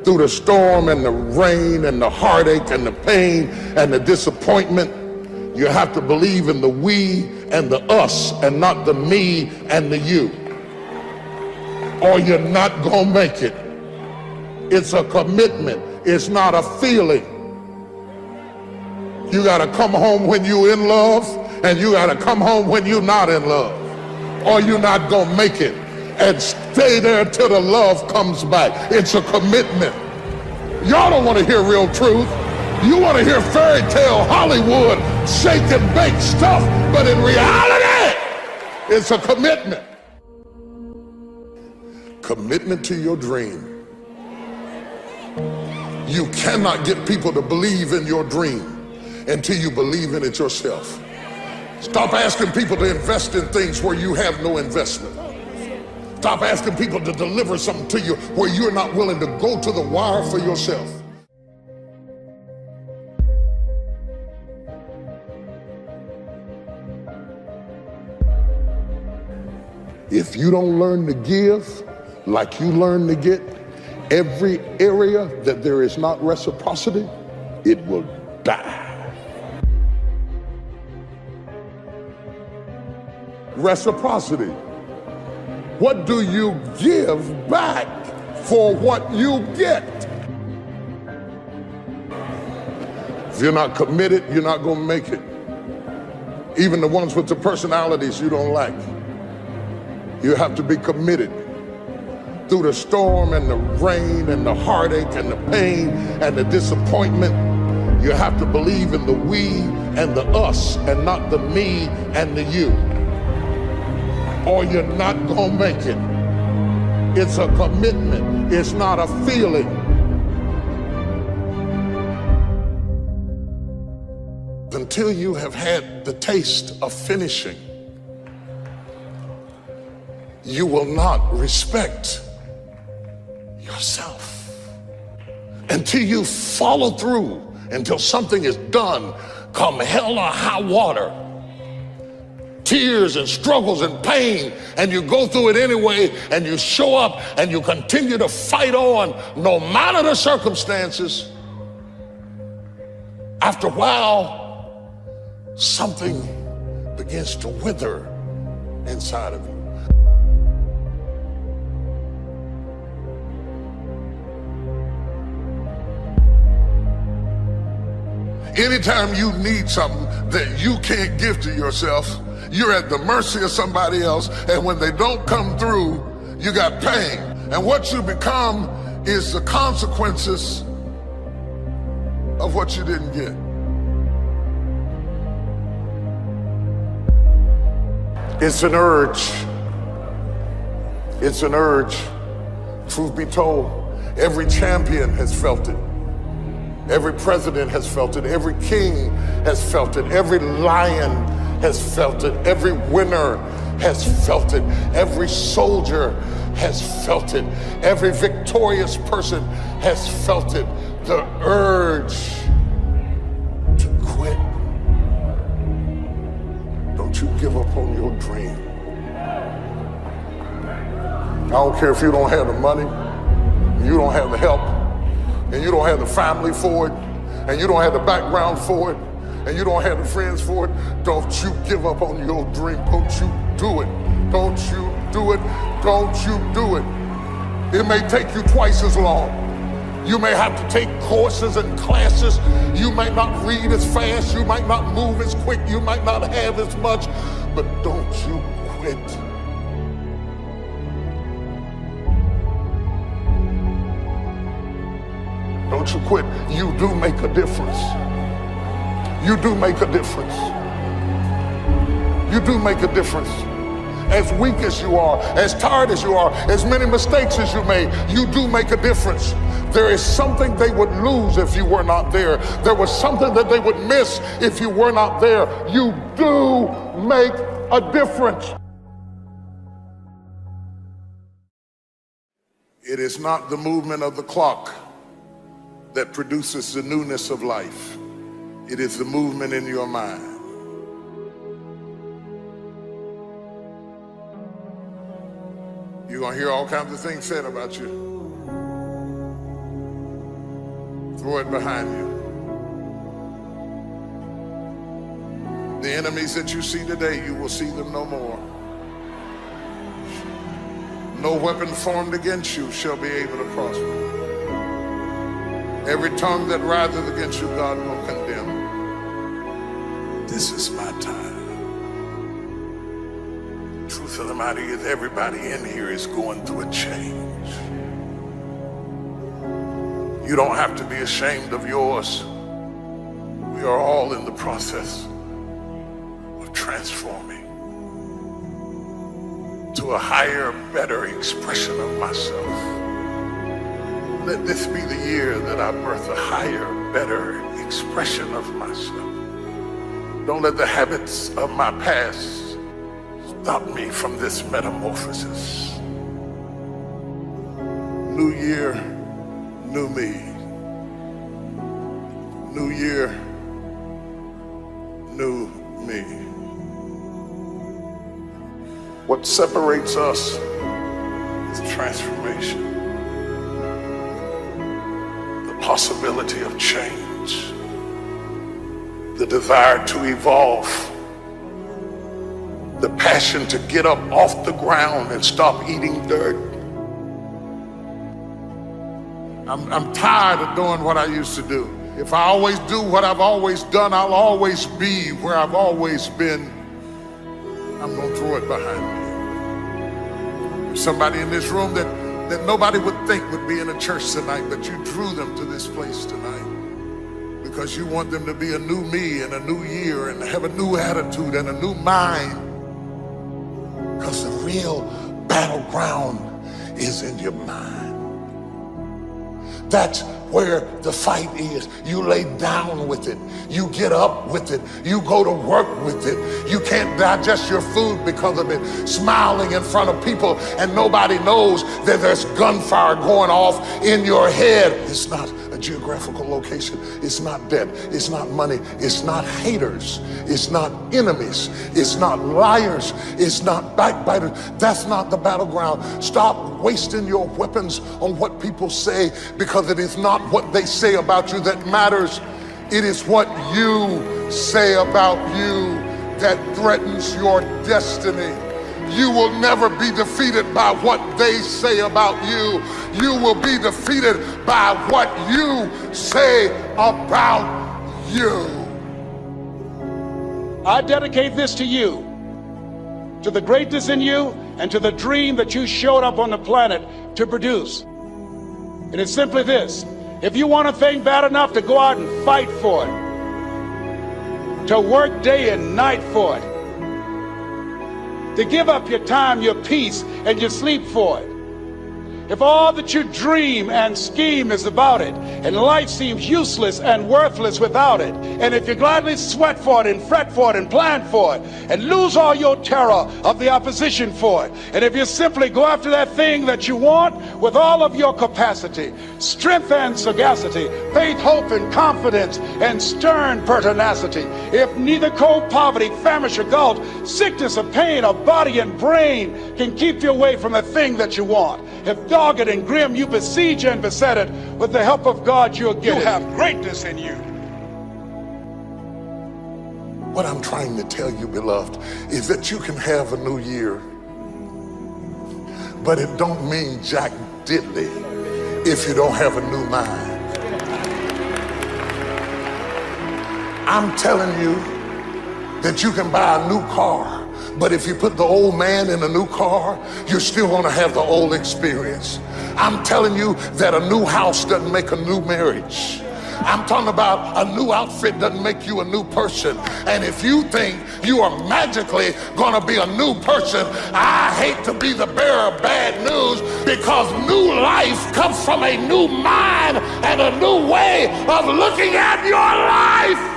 Through the storm and the rain and the heartache and the pain and the disappointment, you have to believe in the we and the us and not the me and the you, or you're not gonna make it. It's a commitment. It's not a feeling. You gotta come home when you're in love and you gotta come home when you're not in love, or you're not gonna make it. And stay there till the love comes back. It's a commitment. Y'all don't want to hear real truth. You want to hear fairy tale Hollywood shake and bake stuff, but in reality, it's a commitment. Commitment to your dream. You cannot get people to believe in your dream until you believe in it yourself. Stop asking people to invest in things where you have no investment. Stop asking people to deliver something to you where you're not willing to go to the wire for yourself. If you don't learn to give like you learn to get, every area that there is not reciprocity, it will die. Reciprocity. What do you give back for what you get? If you're not committed, you're not going to make it. Even the ones with the personalities you don't like. You have to be committed. Through the storm and the rain and the heartache and the pain and the disappointment, you have to believe in the we and the us and not the me and the you. Or you're not gonna make it. It's a commitment. It's not a feeling. Until you have had the taste of finishing, you will not respect yourself. Until you follow through, until something is done, come hell or high water, tears and struggles and pain, and you go through it anyway, and you show up and you continue to fight on no matter the circumstances. After a while, something begins to wither inside of you. Anytime you need something that you can't give to yourself, you're at the mercy of somebody else, and when they don't come through, you got pain. And what you become is the consequences of what you didn't get. It's an urge. It's an urge. Truth be told, every champion has felt it. Every president has felt it. Every king has felt it. Every lion has felt it. Every winner has felt it. Every soldier has felt it. Every victorious person has felt it. The urge to quit. Don't you give up on your dream. I don't care if you don't have the money, you don't have the help, and you don't have the family for it, and you don't have the background for it, and you don't have the friends for it. Don't you give up on your dream. Don't you do it. Don't you do it. Don't you do it. It may take you twice as long. You may have to take courses and classes. You might not read as fast. You might not move as quick. You might not have as much, but don't you quit. Don't you quit. You do make a difference. You do make a difference. You do make a difference. As weak as you are, as tired as you are, as many mistakes as you made, you do make a difference. There is something they would lose if you were not there. There was something that they would miss if you were not there. You do make a difference. It is not the movement of the clock that produces the newness of life. It is the movement in your mind. You're gonna hear all kinds of things said about you. Throw it behind you. The enemies that you see today, you will see them no more. No weapon formed against you shall be able to prosper. Every tongue that riseth against you, God will condemn. This is my time. truth of the matter is everybody in here is going through a change. You don't have to be ashamed of yours. We are all in the process of transforming to a higher, better expression of myself. Let this be the year that I birth a higher, better expression of myself. Don't let the habits of my past stop me from this metamorphosis. New year, new me. New year, new me. What separates us is transformation. The possibility of change. The desire to evolve. The passion to get up off the ground and stop eating dirt. I'm tired of doing what I used to do. If I always do what I've always done, I'll always be where I've always been. I'm gonna throw it behind me. There's somebody in this room that nobody would think would be in a church tonight, but you drew them to this place tonight because you want them to be a new me and a new year and have a new attitude and a new mind. Because the real battleground is in your mind. That's where the fight is. You lay down with it. You get up with it. You go to work with it. You can't digest your food because of it. Smiling in front of people and nobody knows that there's gunfire going off in your head. It's not a geographical location. It's not debt. It's not money. It's not haters. It's not enemies. It's not liars. It's not backbiters. That's not the battleground. Stop wasting your weapons on what people say, because it is not what they say about you that matters. It is what you say about you that threatens your destiny. You will never be defeated by what they say about you. You will be defeated by what you say about you. I dedicate this to you, to the greatness in you, and to the dream that you showed up on the planet to produce. And it's simply this: if you want a thing bad enough to go out and fight for it, to work day and night for it, to give up your time, your peace, and your sleep for it, if all that you dream and scheme is about it, and life seems useless and worthless without it, and if you gladly sweat for it and fret for it and plan for it, and lose all your terror of the opposition for it, and if you simply go after that thing that you want with all of your capacity, strength and sagacity, faith, hope, and confidence, and stern pertinacity, if neither cold poverty, famish, or gulf, sickness or pain, or body and brain can keep you away from the thing that you want, if dogged and grim you besiege and beset it, with the help of God you'll get it. You have greatness in you. What I'm trying to tell you, beloved, is that you can have a new year, but it don't mean jack diddly if you don't have a new mind. I'm telling you that you can buy a new car, but if you put the old man in a new car, you're still gonna have the old experience. I'm telling you that a new house doesn't make a new marriage. I'm talking about a new outfit doesn't make you a new person. And if you think you are magically gonna be a new person, I hate to be the bearer of bad news, because new life comes from a new mind and a new way of looking at your life.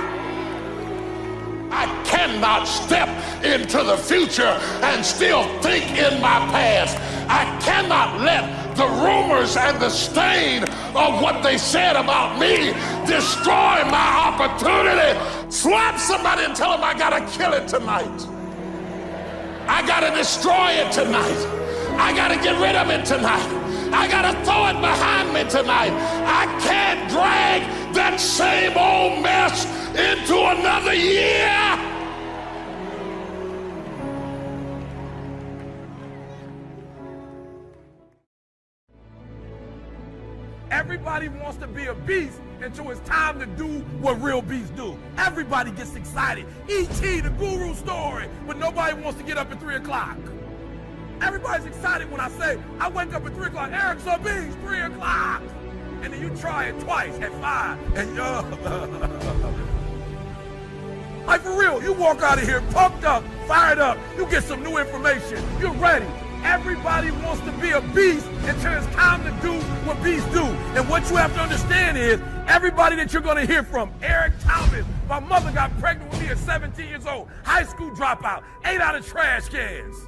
I cannot step into the future and still think in my past. I cannot let the rumors and the stain of what they said about me destroy my opportunity. Slap somebody and tell them I gotta kill it tonight. I gotta destroy it tonight. I gotta get rid of it tonight. I gotta throw it behind me tonight. I can't drag that same old mess into another year. Everybody wants to be a beast until it's time to do what real beasts do. Everybody gets excited. E.T., the guru story, but nobody wants to get up at 3 o'clock. Everybody's excited when I say, I wake up at 3 o'clock, Eric's a beast, 3 o'clock. And then you try it twice at 5, and like for real, you walk out of here pumped up, fired up, you get some new information, you're ready. Everybody wants to be a beast until it's time to do what beasts do. And what you have to understand is, everybody that you're gonna hear from, Eric Thomas, my mother got pregnant with me at 17 years old, high school dropout, ate out of trash cans,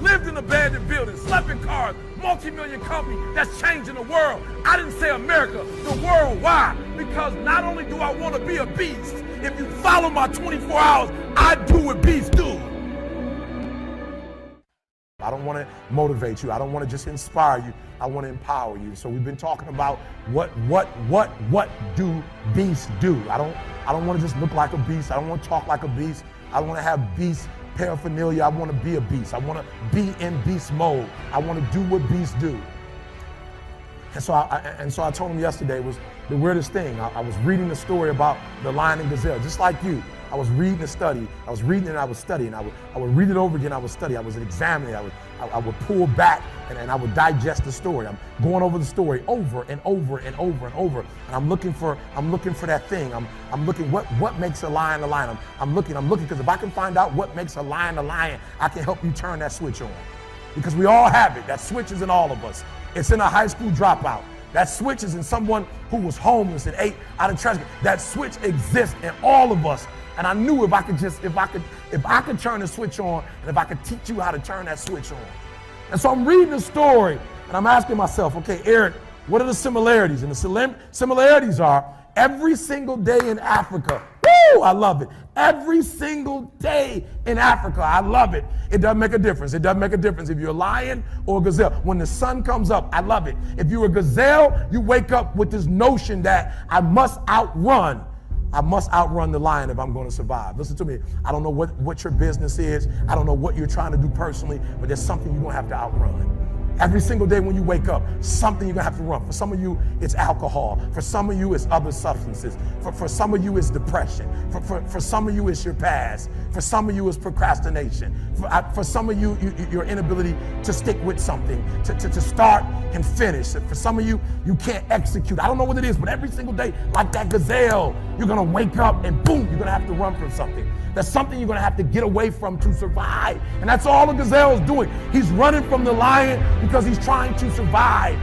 lived in abandoned buildings, slept in cars, multi-million company that's changing the world. I didn't say America, the world. Why? Because not only do I want to be a beast, if you follow my 24 hours, I do what beasts do. I don't want to motivate you. I don't want to just inspire you. I want to empower you. So we've been talking about what do beasts do? I don't want to just look like a beast. I don't want to talk like a beast. I want to have beast paraphernalia. I want to be a beast. I want to be in beast mode. I want to do what beasts do. And so I told him yesterday, it was the weirdest thing. I was reading the story about the lion and gazelle, just like you. I was reading a study. I was reading it and I was studying. I would read it over again. I would study. I was examining. I would pull back and I would digest the story. I'm going over the story over and over and over and over. And I'm looking for that thing. I'm looking what makes a lion a lion. I'm looking because if I can find out what makes a lion, I can help you turn that switch on. Because we all have it. That switch is in all of us. It's in a high school dropout. That switch is in someone who was homeless and ate out of trash. That switch exists in all of us. And I knew if I could turn the switch on, and if I could teach you how to turn that switch on. And so I'm reading the story, and I'm asking myself, okay, Eric, what are the similarities? And the similarities are every single day in Africa. Woo, I love it. Every single day in Africa, I love it. It doesn't make a difference. It doesn't make a difference if you're a lion or a gazelle. When the sun comes up, I love it. If you're a gazelle, you wake up with this notion that I must outrun the lion if I'm going to survive. Listen to me. I don't know what your business is. I don't know what you're trying to do personally, but there's something you're going to have to outrun. Every single day when you wake up, something you're going to have to run. For some of you, it's alcohol. For some of you, it's other substances. For some of you, it's depression. For some of you, it's your past. For some of you, it's procrastination. For some of you, your inability to stick with something, to start and finish. For some of you, you can't execute. I don't know what it is, but every single day, like that gazelle, you're going to wake up and boom, you're going to have to run from something. That's something you're going to have to get away from to survive. And that's all the gazelle is doing. He's running from the lion because he's trying to survive.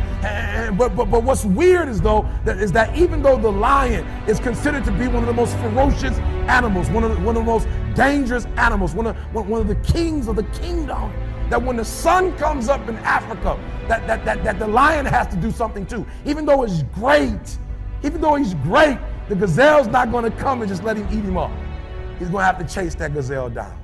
But what's weird is that even though the lion is considered to be one of the most ferocious animals, one of the most dangerous animals, one of the kings of the kingdom, that when the sun comes up in Africa, that the lion has to do something too. Even though he's great, the gazelle's not going to come and just let him eat him up. He's going to have to chase that gazelle down.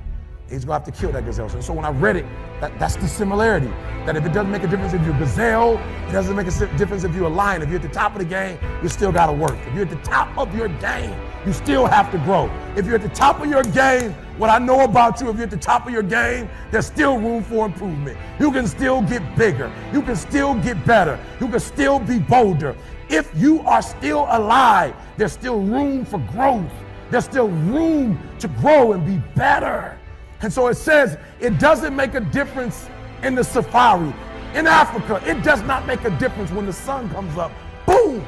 He's going to have to kill that gazelle. And so when I read it, that's the similarity. That if it doesn't make a difference if you're a gazelle, it doesn't make a difference if you're a lion. If you're at the top of the game, you still got to work. If you're at the top of your game, you still have to grow. If you're at the top of your game, what I know about you, if you're at the top of your game, there's still room for improvement. You can still get bigger. You can still get better. You can still be bolder. If you are still alive, there's still room for growth. There's still room to grow and be better. And so it says it doesn't make a difference in the safari. In Africa, it does not make a difference when the sun comes up. Boom!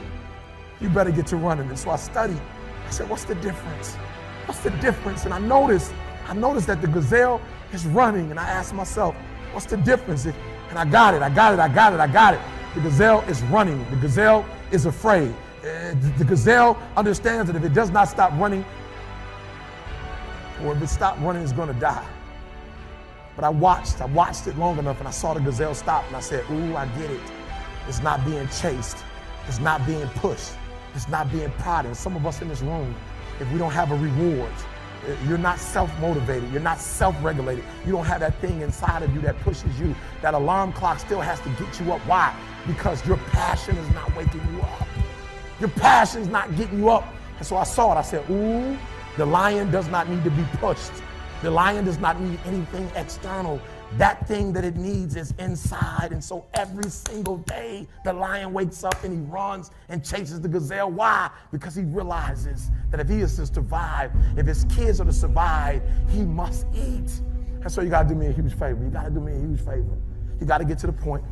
You better get to running. And so I studied. I said, what's the difference? What's the difference? And I noticed that the gazelle is running. And I asked myself, what's the difference? And I got it. The gazelle is running. The gazelle is afraid. The gazelle understands that if it does not stop running, or if it stops running, it's going to die. But I watched it long enough, and I saw the gazelle stop, and I said, ooh, I get it. It's not being chased. It's not being pushed. It's not being prodded. And some of us in this room, if we don't have a reward, you're not self-motivated. You're not self-regulated. You don't have that thing inside of you that pushes you. That alarm clock still has to get you up. Why? Because your passion is not waking you up. Your passion's not getting you up. And so I saw it. I said, ooh, the lion does not need to be pushed. The lion does not need anything external. That thing that it needs is inside. And so every single day, the lion wakes up and he runs and chases the gazelle. Why? Because he realizes that if he is to survive, if his kids are to survive, he must eat. And so you got to do me a huge favor. You got to do me a huge favor. You got to get to the point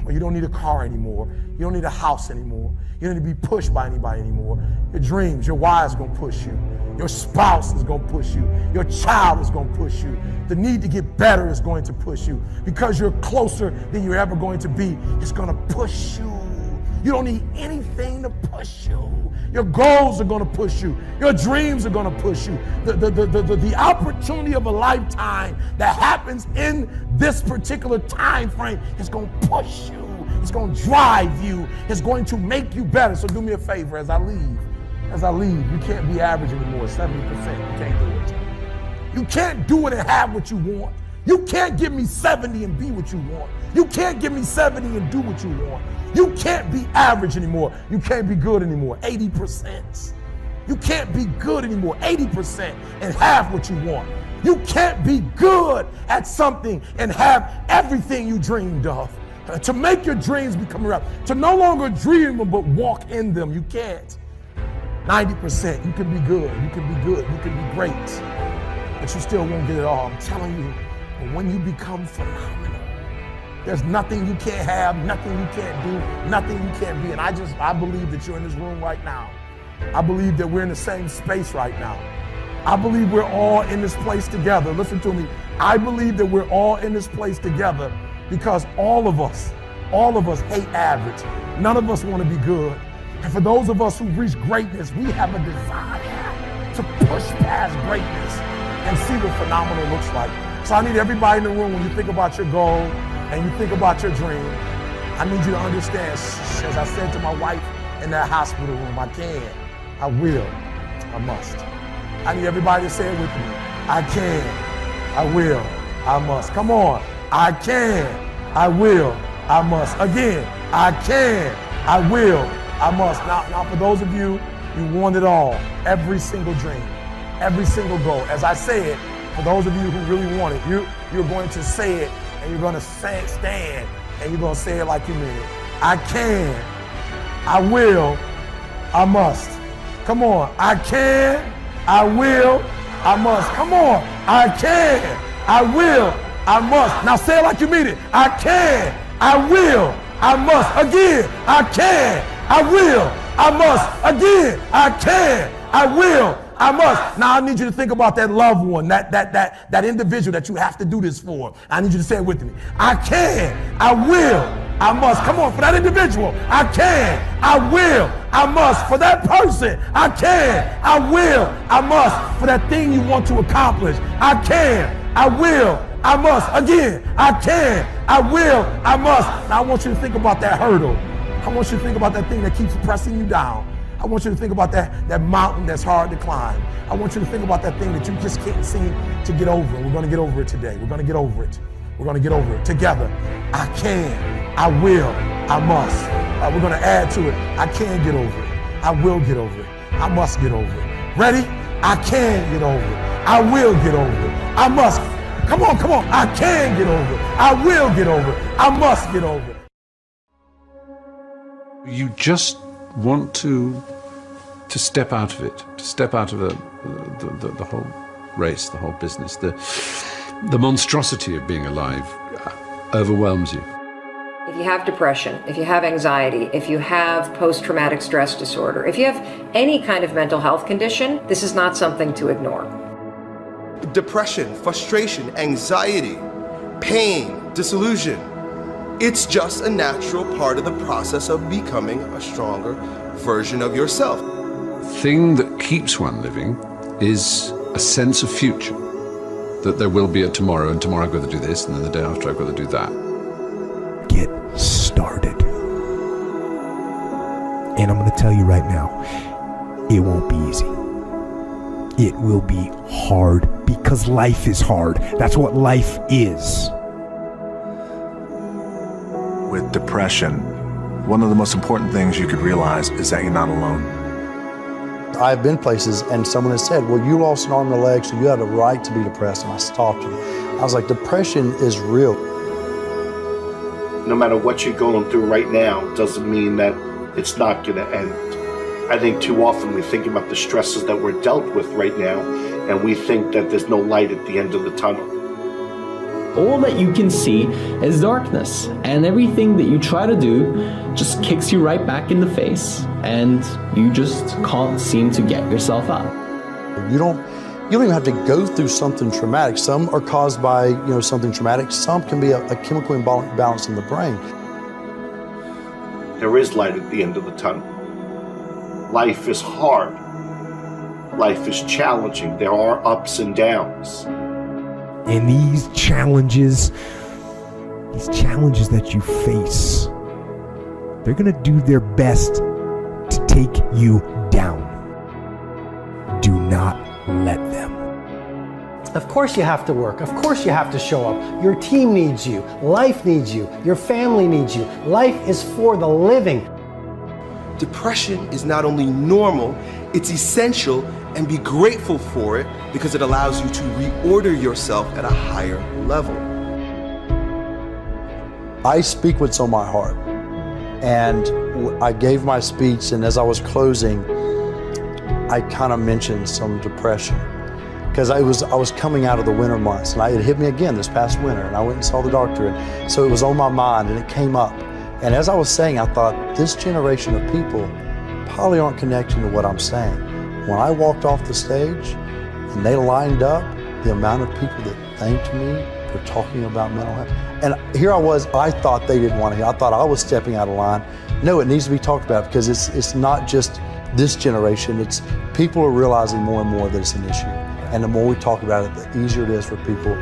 where you don't need a car anymore. You don't need a house anymore. You don't need to be pushed by anybody anymore. Your dreams, your wife is going to push you. Your spouse is going to push you. Your child is going to push you. The need to get better is going to push you. Because you're closer than you're ever going to be, it's going to push you. You don't need anything to push you. Your goals are going to push you. Your dreams are going to push you. The opportunity of a lifetime that happens in this particular time frame is going to push you. It's going to drive you. It's going to make you better. So do me a favor as I leave. You can't be average anymore. 70%. You can't do it. You can't do it and have what you want. You can't give me 70 and be what you want. You can't give me 70 and do what you want. You can't be average anymore. You can't be good anymore. 80%. You can't be good anymore. 80% and have what you want. You can't be good at something and have everything you dreamed of. To make your dreams become real. To no longer dream them but walk in them. You can't. 90%. You can be good. You can be good. You can be great. But you still won't get it all. I'm telling you. But when you become phenomenal, there's nothing you can't have, nothing you can't do, nothing you can't be. And I believe that you're in this room right now. I believe that we're in the same space right now. I believe we're all in this place together. Listen to me. I believe that we're all in this place together because all of us hate average. None of us want to be good. And for those of us who reach greatness, we have a desire to push past greatness and see what phenomenal looks like. So I need everybody in the room, when you think about your goal and you think about your dream, I need you to understand, as I said to my wife in that hospital room, I can, I will, I must. I need everybody to say it with me. I can, I will, I must. Come on. I can, I will, I must. Again, I can, I will, I must. Now for those of you, you want it all. Every single dream, every single goal. As I said, for those of you who really want it, you're going to say it and you're going to stand and you're going to say it like you mean it. I can, I will, I must. Come on. I can, I will, I must. Come on. I can, I will, I must. Now say it like you mean it. I can, I will, I must. Again, I can, I will, I must. Again, I can, I will, I must. Now I need you to think about that loved one, that individual that you have to do this for. I need you to say it with me. I can, I will, I must. Come on, for that individual. I can, I will, I must. For that person, I can, I will, I must. For that thing you want to accomplish, I can, I will, I must. Again, I can, I will, I must. Now I want you to think about that hurdle. I want you to think about that thing that keeps pressing you down. I want you to think about that mountain that's hard to climb. I want you to think about that thing that you just can't seem to get over. We're going to get over it today. We're going to get over it. We're going to get over it together. I can, I will, I must. We're going to add to it. I can get over it. I will get over it. I must get over it. Ready? I can get over it. I will get over it. I must. Come on, come on. I can get over it. I will get over it. I must get over it. You just want to step out of it, to step out of the whole race, the whole business. The monstrosity of being alive overwhelms you. If you have depression, if you have anxiety, if you have post-traumatic stress disorder, if you have any kind of mental health condition, this is not something to ignore. Depression, frustration, anxiety, pain, disillusion. It's just a natural part of the process of becoming a stronger version of yourself. The thing that keeps one living is a sense of future, that there will be a tomorrow, and tomorrow I've got to do this, and then the day after I've got to do that. Get started. And I'm going to tell you right now, it won't be easy. It will be hard because life is hard. That's what life is. With depression, one of the most important things you could realize is that you're not alone. I've been places and someone has said, well, you lost an arm and a leg, so you had a right to be depressed. And I stopped them. I was like, depression is real. No matter what you're going through right now doesn't mean that it's not going to end. I think too often we think about the stresses that we're dealt with right now, and we think that there's no light at the end of the tunnel. all that you can see is darkness, and everything that you try to do just kicks you right back in the face, and you just can't seem to get yourself out. You don't even have to go through something traumatic. Some are caused by, something traumatic. Some can be a chemical imbalance in the brain. There is light at the end of the tunnel. Life is hard. Life is challenging. There are ups and downs. And these challenges that you face, they're going to do their best to take you down. Do not let them. Of course you have to work. Of course you have to show up. Your team needs you. Life needs you. Your family needs you. Life is for the living. Depression is not only normal, it's essential, and be grateful for it because it allows you to reorder yourself at a higher level. I speak what's on my heart. And I gave my speech, and as I was closing, I kind of mentioned some depression. Because I was coming out of the winter months, and it hit me again this past winter, and I went and saw the doctor, and so it was on my mind, and it came up. And as I was saying, I thought, this generation of people probably aren't connecting to what I'm saying. When I walked off the stage, and they lined up, the amount of people that thanked me for talking about mental health. And here I was, I thought they didn't want to hear. I thought I was stepping out of line. No, it needs to be talked about because it's not just this generation, it's people are realizing more and more that it's an issue. And the more we talk about it, the easier it is for people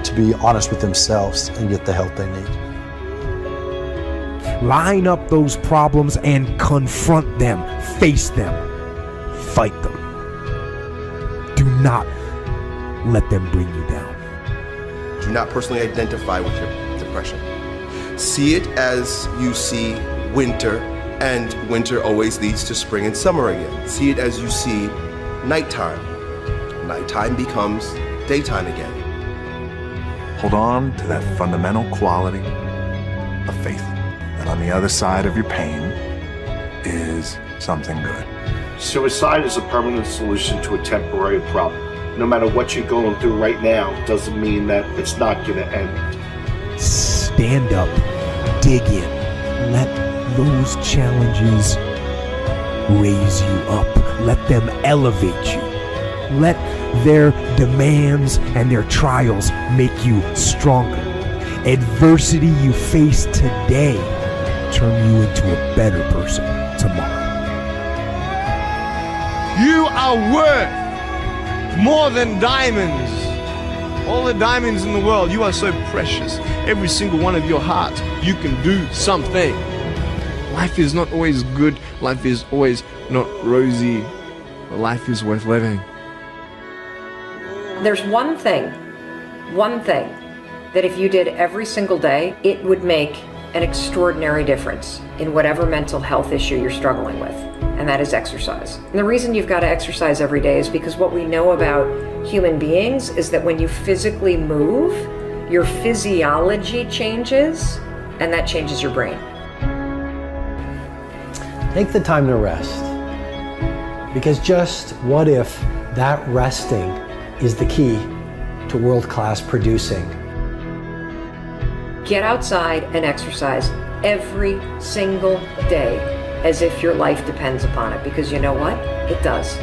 to be honest with themselves and get the help they need. Line up those problems and confront them, face them, fight them. Do not let them bring you down. Do not personally identify with your depression. See it as you see winter, and winter always leads to spring and summer again. See it as you see nighttime. Nighttime becomes daytime again. Hold on to that fundamental quality of faith that on the other side of your pain is something good. Suicide is a permanent solution to a temporary problem. No matter what you're going through right now, doesn't mean that it's not going to end. Stand up, dig in, let those challenges raise you up, let them elevate you, let their demands and their trials make you stronger. Adversity you face today turn you into a better person tomorrow. You are worth more than diamonds. All the diamonds in the world, you are so precious. Every single one of your heart, you can do something. Life is not always good. Life is always not rosy. But life is worth living. There's one thing that if you did every single day, it would make an extraordinary difference in whatever mental health issue you're struggling with, and that is exercise. And the reason you've got to exercise every day is because what we know about human beings is that when you physically move, your physiology changes, and that changes your brain. Take the time to rest, because just what if that resting is the key to world-class producing? Get outside and exercise every single day as if your life depends upon it, because you know what? It does.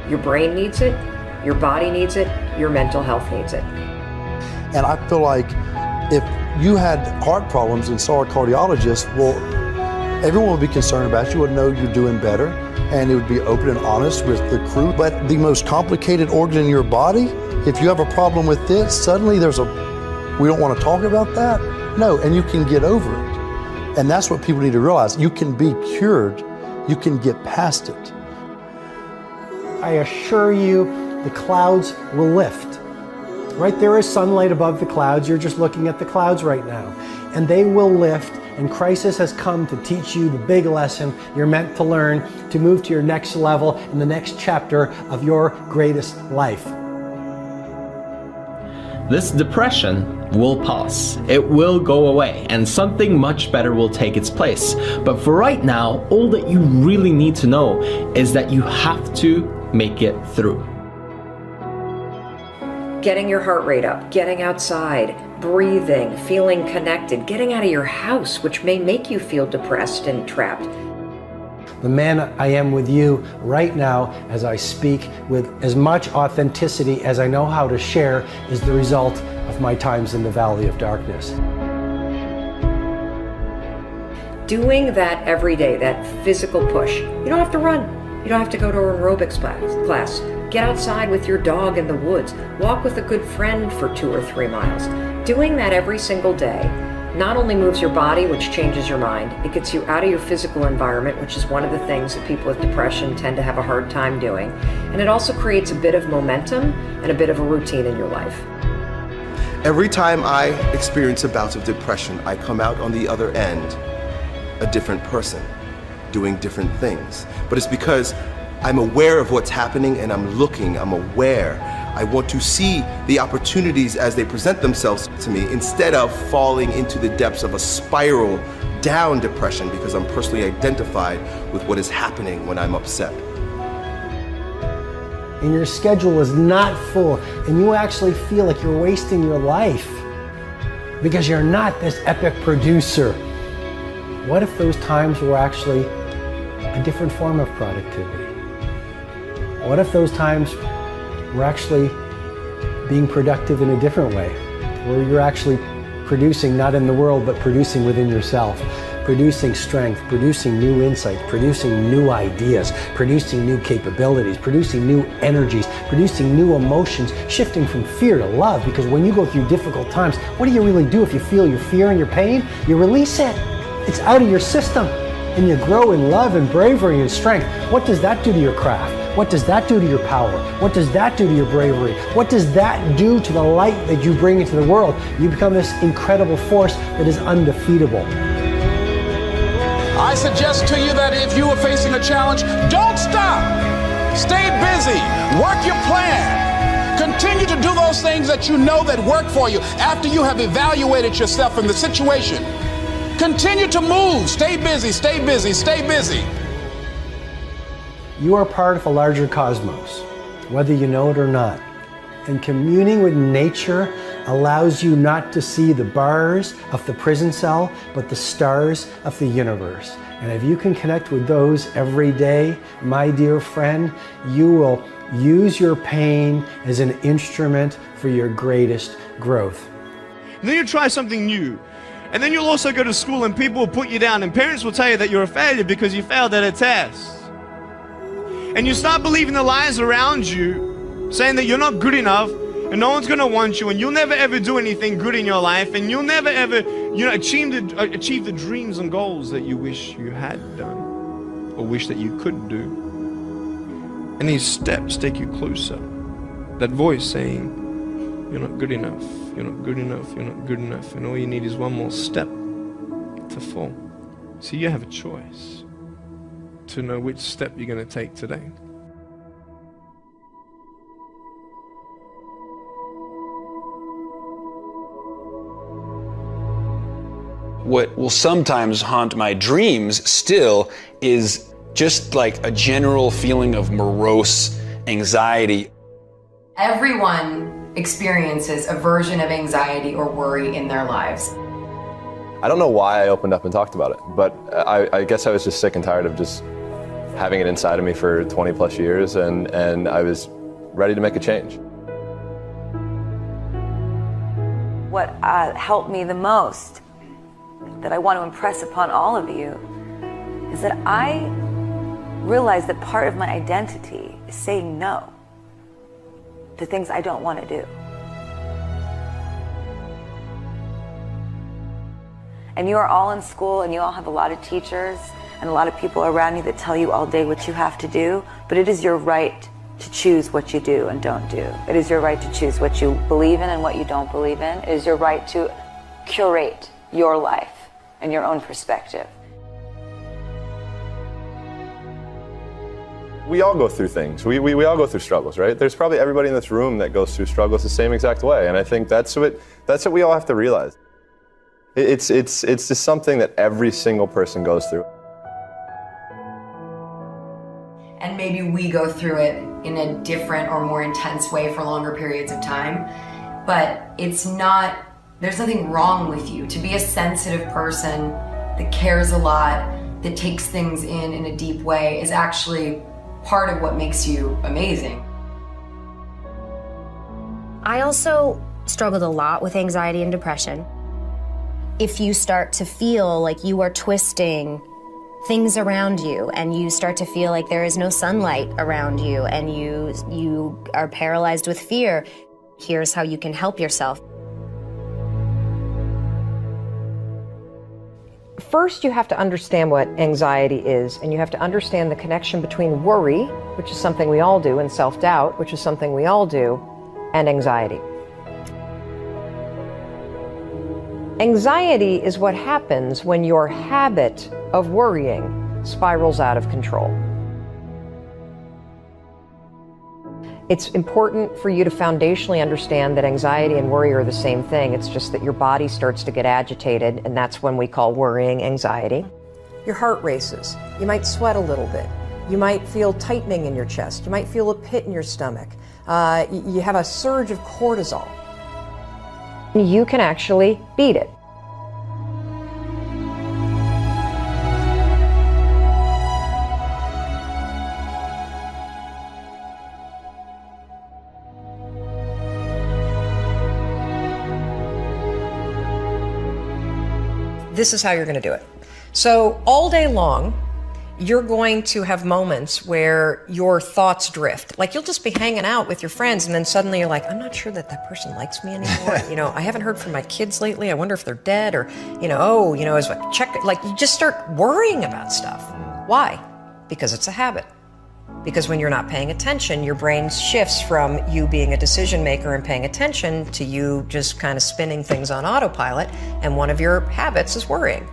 Your brain needs it, your body needs it, your mental health needs it. And I feel like if you had heart problems and saw a cardiologist, well, everyone would be concerned about you, would know you're doing better, and it would be open and honest with the crew. But the most complicated organ in your body, if you have a problem with this, suddenly we don't want to talk about that? No, and you can get over it. And that's what people need to realize. You can be cured. You can get past it. I assure you, the clouds will lift. Right, there is sunlight above the clouds. You're just looking at the clouds right now. And they will lift, and crisis has come to teach you the big lesson you're meant to learn to move to your next level in the next chapter of your greatest life. This depression will pass. It will go away, and something much better will take its place. But for right now, all that you really need to know is that you have to make it through. Getting your heart rate up, getting outside, breathing, feeling connected, getting out of your house, which may make you feel depressed and trapped. The man I am with you right now as I speak with as much authenticity as I know how to share is the result of my times in the valley of darkness. Doing that every day, that physical push. You don't have to run. You don't have to go to an aerobics class. Get outside with your dog in the woods. Walk with a good friend for 2 or 3 miles. Doing that every single day not only moves your body, which changes your mind, it gets you out of your physical environment, which is one of the things that people with depression tend to have a hard time doing. And it also creates a bit of momentum and a bit of a routine in your life. Every time I experience a bout of depression, I come out on the other end a different person, doing different things. But it's because I'm aware of what's happening and I'm aware. I want to see the opportunities as they present themselves to me instead of falling into the depths of a spiral down depression because I'm personally identified with what is happening when I'm upset. And your schedule is not full and you actually feel like you're wasting your life because you're not this epic producer. What if those times were actually a different form of productivity? What if those times were actually being productive in a different way, where you're actually producing not in the world, but producing within yourself, producing strength, producing new insights, producing new ideas, producing new capabilities, producing new energies, producing new emotions, shifting from fear to love, because when you go through difficult times, what do you really do if you feel your fear and your pain? You release it. It's out of your system, and you grow in love and bravery and strength. What does that do to your craft? What does that do to your power? What does that do to your bravery? What does that do to the light that you bring into the world? You become this incredible force that is undefeatable. I suggest to you that if you are facing a challenge, don't stop. Stay busy. Work your plan. Continue to do those things that you know that work for you after you have evaluated yourself in the situation. Continue to move. Stay busy, stay busy, stay busy. You are part of a larger cosmos, whether you know it or not. And communing with nature allows you not to see the bars of the prison cell, but the stars of the universe. And if you can connect with those every day, my dear friend, you will use your pain as an instrument for your greatest growth. And then you try something new. And then you'll also go to school and people will put you down and parents will tell you that you're a failure because you failed at a test. And you start believing the lies around you, saying that you're not good enough and no one's going to want you and you'll never ever do anything good in your life and you'll never ever, achieve the dreams and goals that you wish you had done or wish that you could do. And these steps take you closer. That voice saying, you're not good enough, you're not good enough, you're not good enough, and all you need is one more step to fall. So you have a choice to know which step you're going to take today. What will sometimes haunt my dreams still is just like a general feeling of morose anxiety. Everyone experiences a version of anxiety or worry in their lives. I don't know why I opened up and talked about it, but I guess I was just sick and tired of just having it inside of me for 20 plus years, and I was ready to make a change. What helped me the most, that I want to impress upon all of you, is that I realized that part of my identity is saying no to things I don't want to do. And you are all in school and you all have a lot of teachers and a lot of people around you that tell you all day what you have to do, but it is your right to choose what you do and don't do. It is your right to choose what you believe in and what you don't believe in. It is your right to curate your life and your own perspective. We all go through things. We all go through struggles, right? There's probably everybody in this room that goes through struggles the same exact way, and I think that's what we all have to realize. It's just something that every single person goes through. And maybe we go through it in a different or more intense way for longer periods of time, but it's not, there's nothing wrong with you. To be a sensitive person that cares a lot, that takes things in a deep way, is actually part of what makes you amazing. I also struggled a lot with anxiety and depression. If you start to feel like you are twisting things around you, and you start to feel like there is no sunlight around you, and you are paralyzed with fear, here's how you can help yourself. First, you have to understand what anxiety is, and you have to understand the connection between worry, which is something we all do, and self-doubt, which is something we all do, and anxiety. Anxiety is what happens when your habit of worrying spirals out of control. It's important for you to foundationally understand that anxiety and worry are the same thing. It's just that your body starts to get agitated, and that's when we call worrying anxiety. Your heart races. You might sweat a little bit. You might feel tightening in your chest. You might feel a pit in your stomach. You have a surge of cortisol. You can actually beat it. This is how you're going to do it. So all day long, you're going to have moments where your thoughts drift. Like you'll just be hanging out with your friends, and then suddenly you're like, I'm not sure that that person likes me anymore. I haven't heard from my kids lately. I wonder if they're dead, or, as I check, like you just start worrying about stuff. Why? Because it's a habit. Because when you're not paying attention, your brain shifts from you being a decision maker and paying attention to you just kind of spinning things on autopilot, and one of your habits is worrying.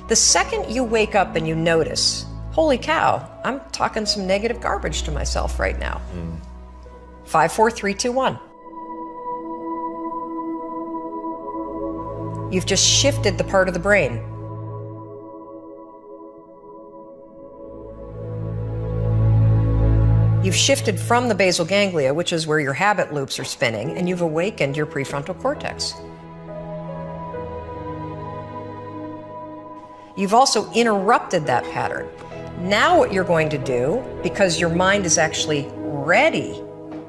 The second you wake up and you notice, holy cow, I'm talking some negative garbage to myself right now. 5, 4, 3, 2, 1. You've just shifted the part of the brain. You've shifted from the basal ganglia, which is where your habit loops are spinning, and you've awakened your prefrontal cortex. You've also interrupted that pattern. Now what you're going to do, because your mind is actually ready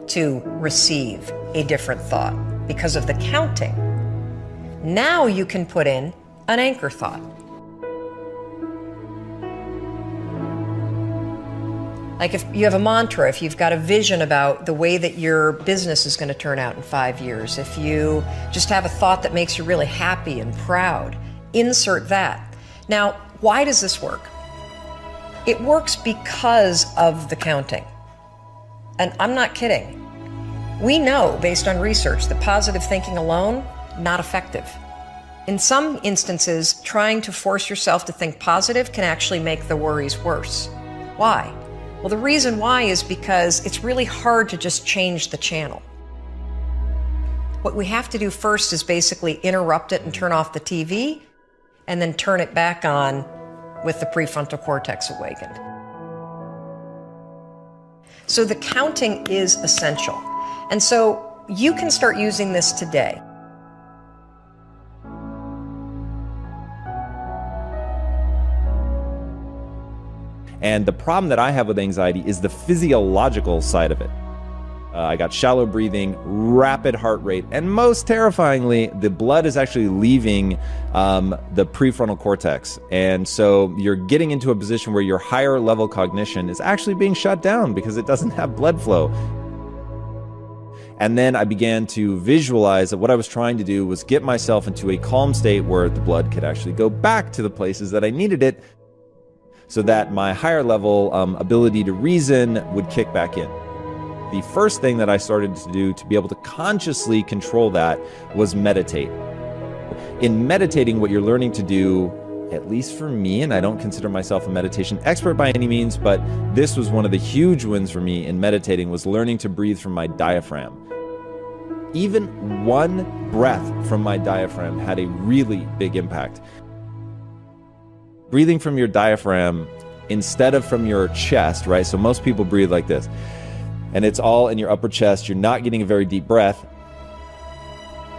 to receive a different thought because of the counting, now you can put in an anchor thought. Like if you have a mantra, if you've got a vision about the way that your business is going to turn out in 5 years, if you just have a thought that makes you really happy and proud, insert that. Now, why does this work? It works because of the counting. And I'm not kidding. We know, based on research, that positive thinking alone, not effective. In some instances, trying to force yourself to think positive can actually make the worries worse. Why? Well, the reason why is because it's really hard to just change the channel. What we have to do first is basically interrupt it and turn off the TV, and then turn it back on with the prefrontal cortex awakened. So the counting is essential. And so you can start using this today. And the problem that I have with anxiety is the physiological side of it. I got shallow breathing, rapid heart rate, and most terrifyingly, the blood is actually leaving the prefrontal cortex. And so you're getting into a position where your higher level cognition is actually being shut down because it doesn't have blood flow. And then I began to visualize that what I was trying to do was get myself into a calm state where the blood could actually go back to the places that I needed it, so that my higher level ability to reason would kick back in. The first thing that I started to do to be able to consciously control that was meditate. In meditating, what you're learning to do, at least for me, and I don't consider myself a meditation expert by any means, but this was one of the huge wins for me in meditating, was learning to breathe from my diaphragm. Even one breath from my diaphragm had a really big impact. Breathing from your diaphragm instead of from your chest, right? So most people breathe like this, and it's all in your upper chest. You're not getting a very deep breath.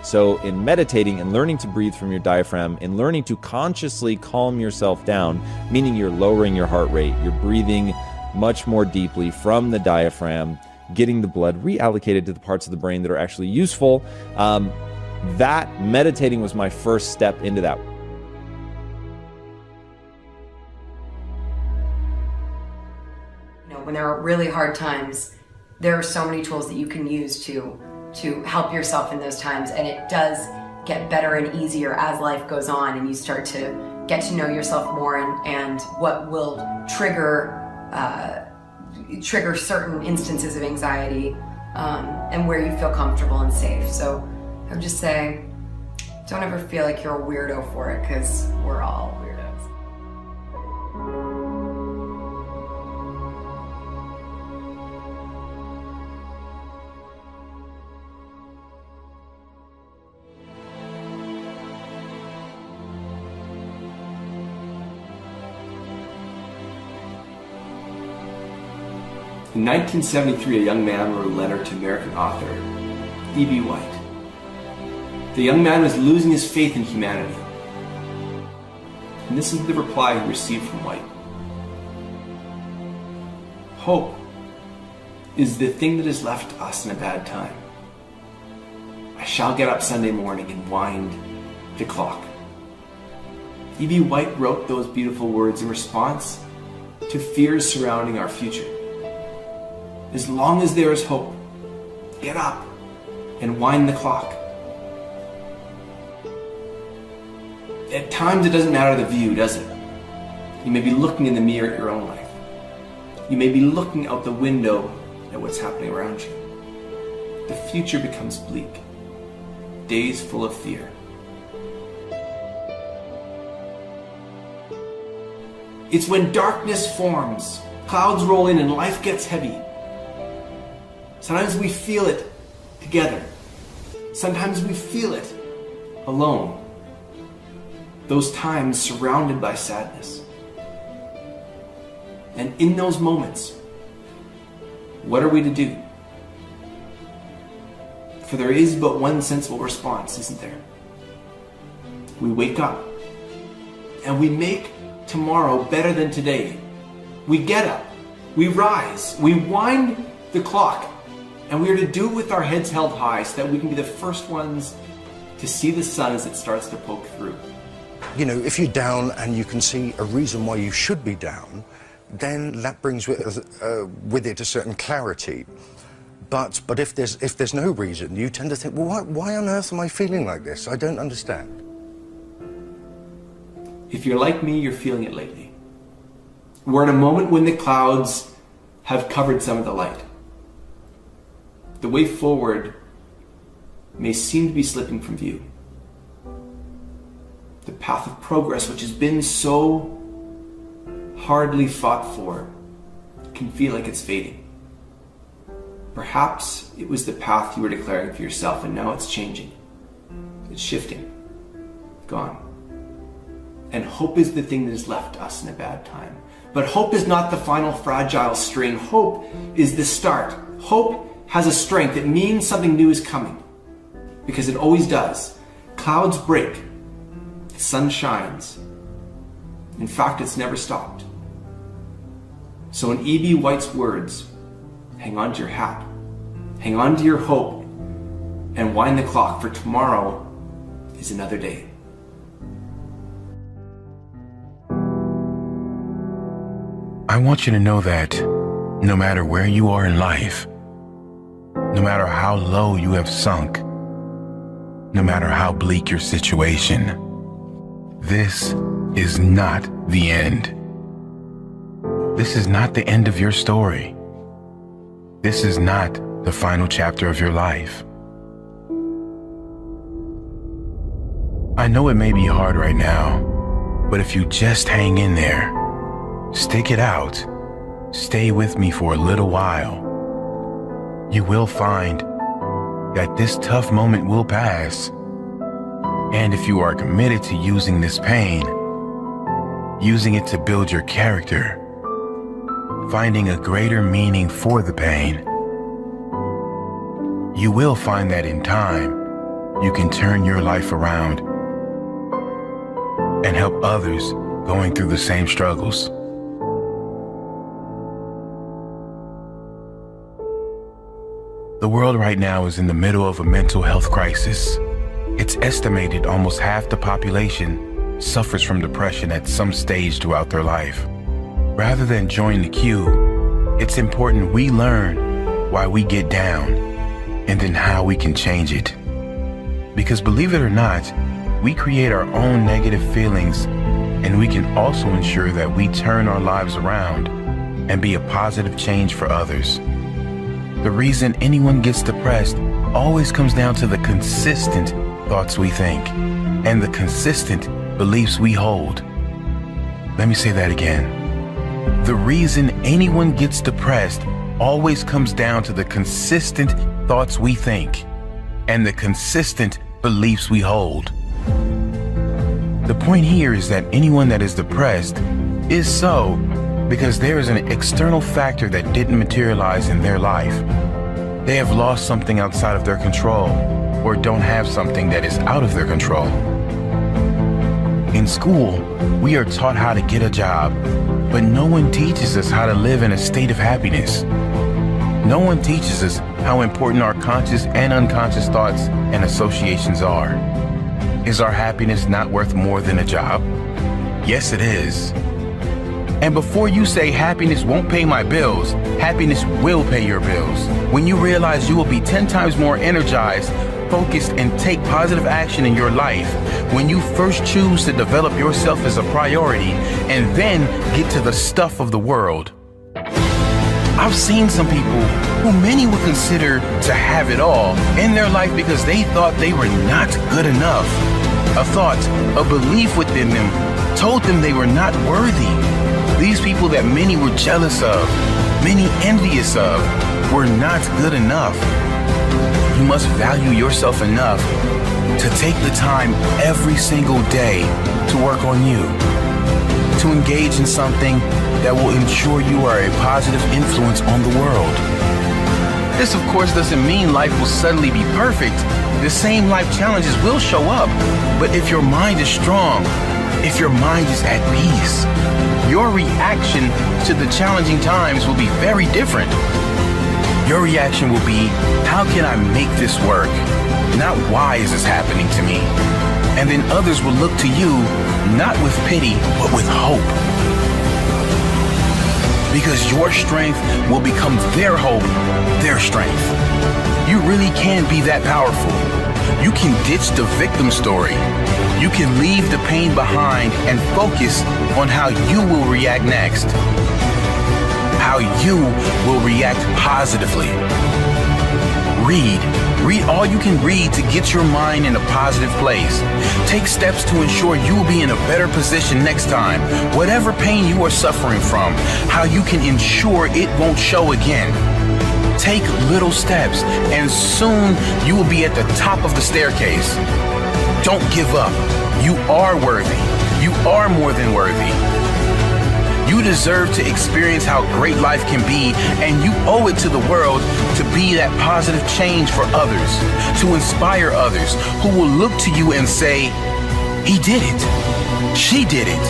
So in meditating and learning to breathe from your diaphragm, in learning to consciously calm yourself down, meaning you're lowering your heart rate, you're breathing much more deeply from the diaphragm, getting the blood reallocated to the parts of the brain that are actually useful. That meditating was my first step into that. When there are really hard times, there are so many tools that you can use to help yourself in those times, and it does get better and easier as life goes on and you start to get to know yourself more and what will trigger certain instances of anxiety and where you feel comfortable and safe. So I would just say, don't ever feel like you're a weirdo for it, because we're all weirdos. In 1973, a young man wrote a letter to American author E.B. White. The young man was losing his faith in humanity. And this is the reply he received from White. Hope is the thing that is left to us in a bad time. I shall get up Sunday morning and wind the clock. E.B. White wrote those beautiful words in response to fears surrounding our future. As long as there is hope, get up and wind the clock. At times it doesn't matter the view, does it? You may be looking in the mirror at your own life. You may be looking out the window at what's happening around you. The future becomes bleak, days full of fear. It's when darkness forms, clouds roll in and life gets heavy. Sometimes we feel it together. Sometimes we feel it alone. Those times surrounded by sadness. And in those moments, what are we to do? For there is but one sensible response, isn't there? We wake up and we make tomorrow better than today. We get up, we rise, we wind the clock. And we are to do it with our heads held high so that we can be the first ones to see the sun as it starts to poke through. You know, if you're down and you can see a reason why you should be down, then that brings with it a certain clarity. But if there's no reason, you tend to think, well, why on earth am I feeling like this? I don't understand. If you're like me, you're feeling it lately. We're in a moment when the clouds have covered some of the light. The way forward may seem to be slipping from view. The path of progress, which has been so hardly fought for, can feel like it's fading. Perhaps it was the path you were declaring for yourself, and now it's changing. It's shifting. Gone. And hope is the thing that is left us in a bad time. But hope is not the final fragile string. Hope is the start. Hope has a strength. It means something new is coming. Because it always does. Clouds break. The sun shines. In fact, it's never stopped. So in E.B. White's words, hang on to your hat. Hang on to your hope. And wind the clock, for tomorrow is another day. I want you to know that no matter where you are in life, no matter how low you have sunk, no matter how bleak your situation, this is not the end. This is not the end of your story. This is not the final chapter of your life. I know it may be hard right now, but if you just hang in there, stick it out, stay with me for a little while, you will find that this tough moment will pass. And if you are committed to using this pain, using it to build your character, finding a greater meaning for the pain. You will find that in time, you can turn your life around and help others going through the same struggles. The world right now is in the middle of a mental health crisis. It's estimated almost half the population suffers from depression at some stage throughout their life. Rather than join the queue, it's important we learn why we get down and then how we can change it. Because believe it or not, we create our own negative feelings, and we can also ensure that we turn our lives around and be a positive change for others. The reason anyone gets depressed always comes down to the consistent thoughts we think and the consistent beliefs we hold. Let me say that again. The reason anyone gets depressed always comes down to the consistent thoughts we think and the consistent beliefs we hold. The point here is that anyone that is depressed is so because there is an external factor that didn't materialize in their life. They have lost something outside of their control or don't have something that is out of their control. In school, we are taught how to get a job, but no one teaches us how to live in a state of happiness. No one teaches us how important our conscious and unconscious thoughts and associations are. Is our happiness not worth more than a job? Yes, it is. And before you say happiness won't pay my bills, happiness will pay your bills. When you realize you will be 10 times more energized, focused, and take positive action in your life, when you first choose to develop yourself as a priority and then get to the stuff of the world. I've seen some people who many would consider to have it all in their life because they thought they were not good enough. A thought, a belief within them told them they were not worthy. These people that many were jealous of, many envious of, were not good enough. You must value yourself enough to take the time every single day to work on you, to engage in something that will ensure you are a positive influence on the world. This, of course, doesn't mean life will suddenly be perfect. The same life challenges will show up, but if your mind is strong, if your mind is at peace, your reaction to the challenging times will be very different. Your reaction will be, how can I make this work? Not why is this happening to me? And then others will look to you, not with pity, but with hope. Because your strength will become their hope, their strength. You really can be that powerful. You can ditch the victim story. You can leave the pain behind and focus on how you will react next. How you will react positively. Read all you can read to get your mind in a positive place. Take steps to ensure you will be in a better position next time. Whatever pain you are suffering from, how you can ensure it won't show again. Take little steps and soon you will be at the top of the staircase. Don't give up. You are worthy. You are more than worthy. You deserve to experience how great life can be, and you owe it to the world to be that positive change for others, to inspire others who will look to you and say, he did it, she did it,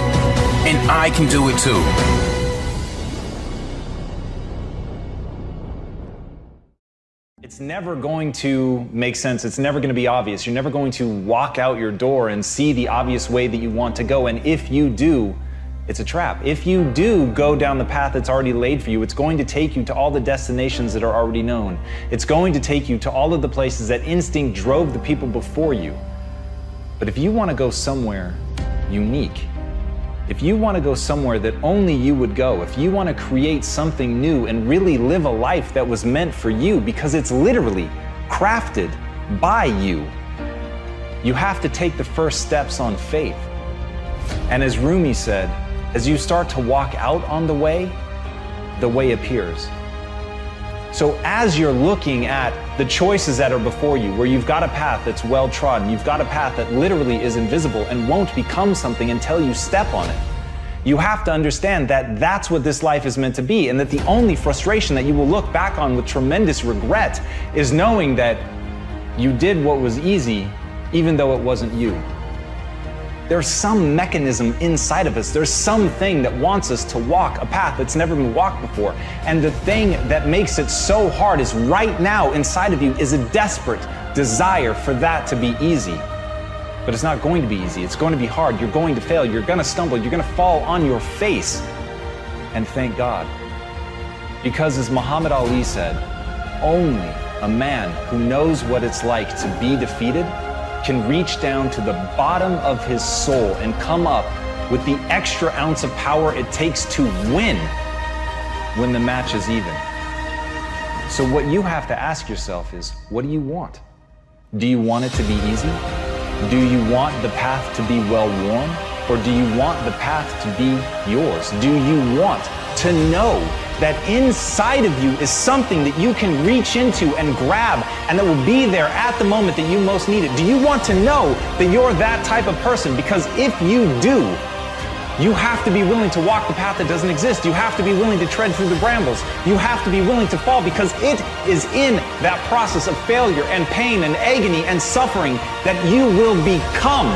and I can do it too. It's never going to make sense. It's never going to be obvious. You're never going to walk out your door and see the obvious way that you want to go. And if you do, it's a trap. If you do go down the path that's already laid for you, it's going to take you to all the destinations that are already known. It's going to take you to all of the places that instinct drove the people before you. But if you want to go somewhere unique, if you want to go somewhere that only you would go, if you want to create something new and really live a life that was meant for you, because it's literally crafted by you, you have to take the first steps on faith. And as Rumi said, as you start to walk out on the way appears. So as you're looking at the choices that are before you, where you've got a path that's well trodden, you've got a path that literally is invisible and won't become something until you step on it, You have to understand that that's what this life is meant to be, and that the only frustration that you will look back on with tremendous regret is knowing that you did what was easy, even though it wasn't you. There's some mechanism inside of us. There's something that wants us to walk a path that's never been walked before. And the thing that makes it so hard is right now inside of you is a desperate desire for that to be easy. But it's not going to be easy. It's going to be hard. You're going to fail. You're going to stumble. You're going to fall on your face. And thank God. Because as Muhammad Ali said, only a man who knows what it's like to be defeated can reach down to the bottom of his soul and come up with the extra ounce of power it takes to win when the match is even. So what you have to ask yourself is, what do you want? Do you want it to be easy? Do you want the path to be well-worn? Or do you want the path to be yours? Do you want to know that inside of you is something that you can reach into and grab and that will be there at the moment that you most need it? Do you want to know that you're that type of person? Because if you do, you have to be willing to walk the path that doesn't exist. You have to be willing to tread through the brambles. You have to be willing to fall, because it is in that process of failure and pain and agony and suffering that you will become.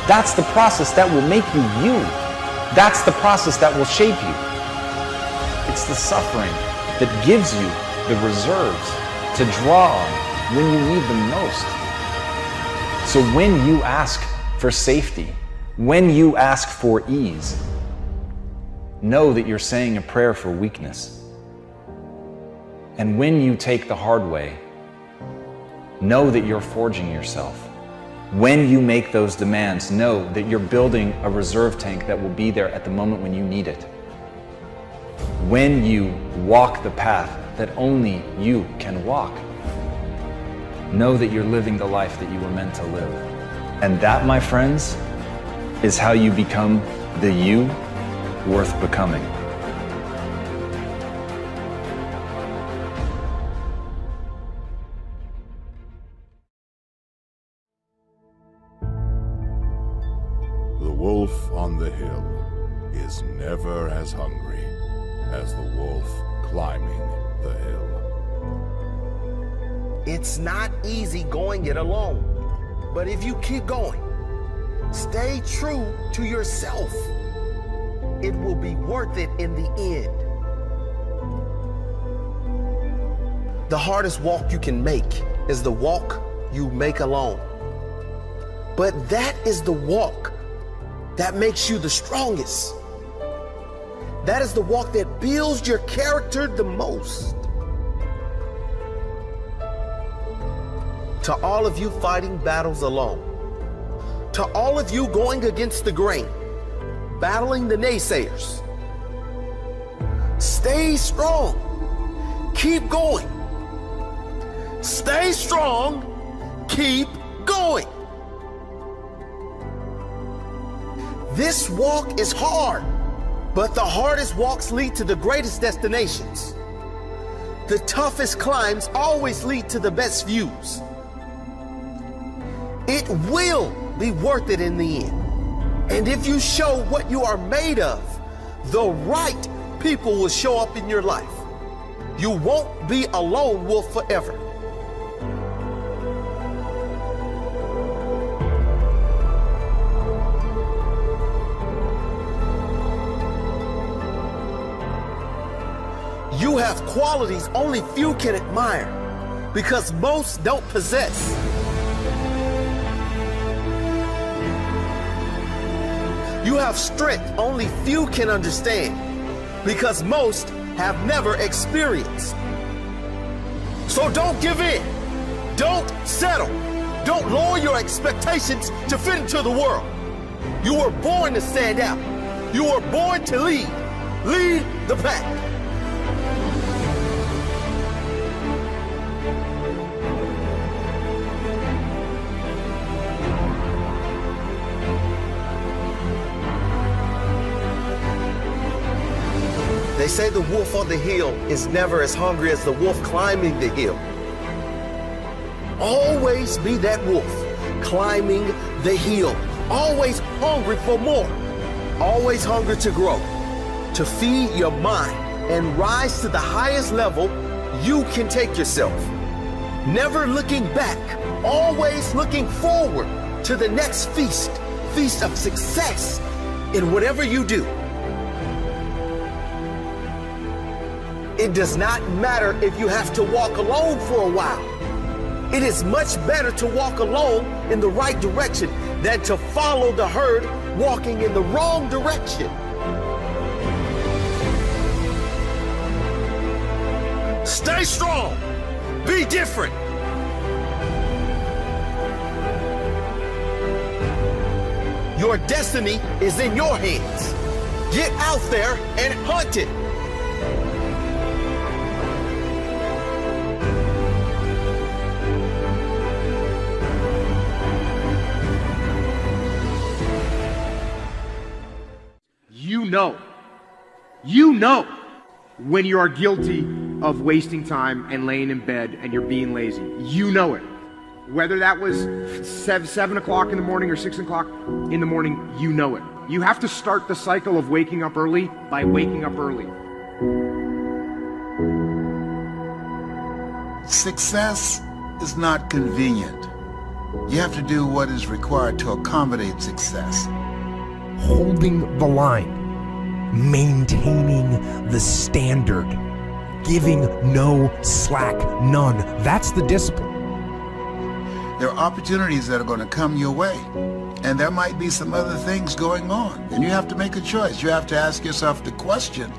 That's the process that will make you you. That's the process that will shape you. It's the suffering that gives you the reserves to draw on when you need them most. So when you ask for safety, when you ask for ease, know that you're saying a prayer for weakness. And when you take the hard way, know that you're forging yourself. When you make those demands, know that you're building a reserve tank that will be there at the moment when you need it. When you walk the path that only you can walk, know that you're living the life that you were meant to live. And that, my friends, is how you become the you worth becoming. The wolf on the hill is never as hungry as the wolf climbing the hill. It's not easy going it alone, but if you keep going, stay true to yourself, it will be worth it in the end. The hardest walk you can make is the walk you make alone. But that is the walk that makes you the strongest. That is the walk that builds your character the most. To all of you fighting battles alone, to all of you going against the grain, battling the naysayers, stay strong. Keep going. Stay strong. Keep going. This walk is hard, but the hardest walks lead to the greatest destinations. The toughest climbs always lead to the best views. It will be worth it in the end. And if you show what you are made of, the right people will show up in your life. You won't be a lone wolf forever. You have qualities only few can admire because most don't possess. You have strength only few can understand because most have never experienced. So don't give in. Don't settle. Don't lower your expectations to fit into the world. You were born to stand out. You were born to lead. Lead the pack. They say the wolf on the hill is never as hungry as the wolf climbing the hill. Always be that wolf climbing the hill, always hungry for more. Always hunger to grow, to feed your mind and rise to the highest level you can take yourself. Never looking back, always looking forward to the next feast of success in whatever you do. It does not matter if you have to walk alone for a while. It is much better to walk alone in the right direction than to follow the herd walking in the wrong direction. Stay strong. Be different. Your destiny is in your hands. Get out there and hunt it. You know when you are guilty of wasting time and laying in bed and you're being lazy. You know it. Whether that was 7 o'clock in the morning or 6 o'clock in the morning, you know it. You have to start the cycle of waking up early by waking up early. Success is not convenient. You have to do what is required to accommodate success. Holding the line, maintaining the standard, giving no slack, none. That's the discipline. There are opportunities that are going to come your way, and there might be some other things going on, and you have to make a choice. You have to ask yourself the question,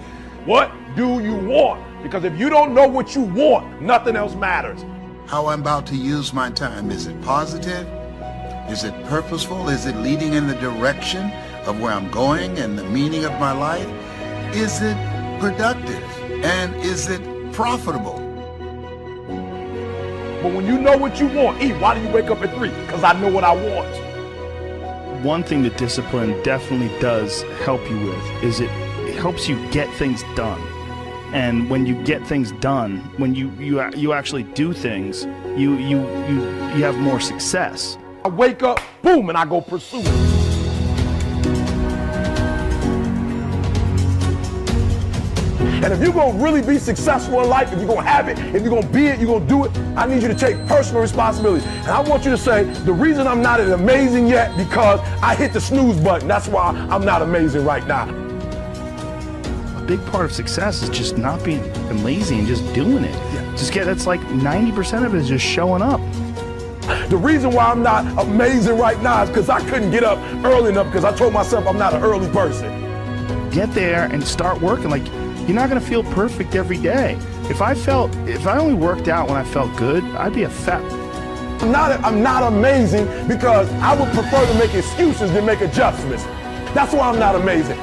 what do you want? Because if you don't know what you want, nothing else matters. how I'm about to use my time. Is it positive? Is it purposeful? Is it leading in the direction of where I'm going and the meaning of my life? Is it productive? And is it profitable? But when you know what you want, why do you wake up at 3? Because I know what I want. One thing that discipline definitely does help you with is it helps you get things done. And when you get things done, when you actually do things, you have more success. I wake up, boom, and I go pursue it. And if you're going to really be successful in life, if you're going to have it, if you're going to be it, you're going to do it, I need you to take personal responsibility. And I want you to say, the reason I'm not amazing yet, because I hit the snooze button. That's why I'm not amazing right now. A big part of success is just not being lazy and just doing it. That's like 90% of it is just showing up. The reason why I'm not amazing right now is because I couldn't get up early enough because I told myself I'm not an early person. Get there and start working. Like, you're not going to feel perfect every day. If I only worked out when I felt good, I'd be a fat. I'm not amazing because I would prefer to make excuses than make adjustments. That's why I'm not amazing.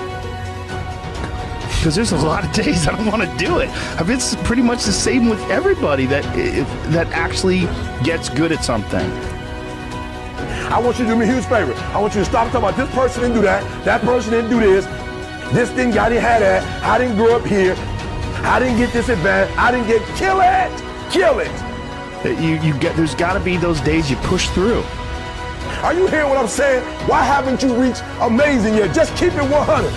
Because there's a lot of days I don't want to do it. It's pretty much the same with everybody that actually gets good at something. I want you to do me a huge favor. I want you to stop talking about this person didn't do that person didn't do this. This thing I didn't have that. I didn't grow up here. I didn't get this advantage. I didn't get. Kill it. There's got to be those days you push through. Are you hearing what I'm saying? Why haven't you reached amazing yet? Just keep it 100.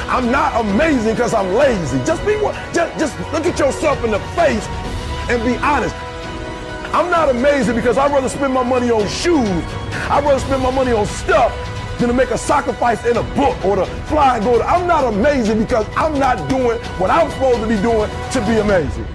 I'm not amazing because I'm lazy. Just look at yourself in the face and be honest. I'm not amazing because I'd rather spend my money on shoes. I'd rather spend my money on stuff than to make a sacrifice in a book or to fly and go. I'm not amazing because I'm not doing what I'm supposed to be doing to be amazing.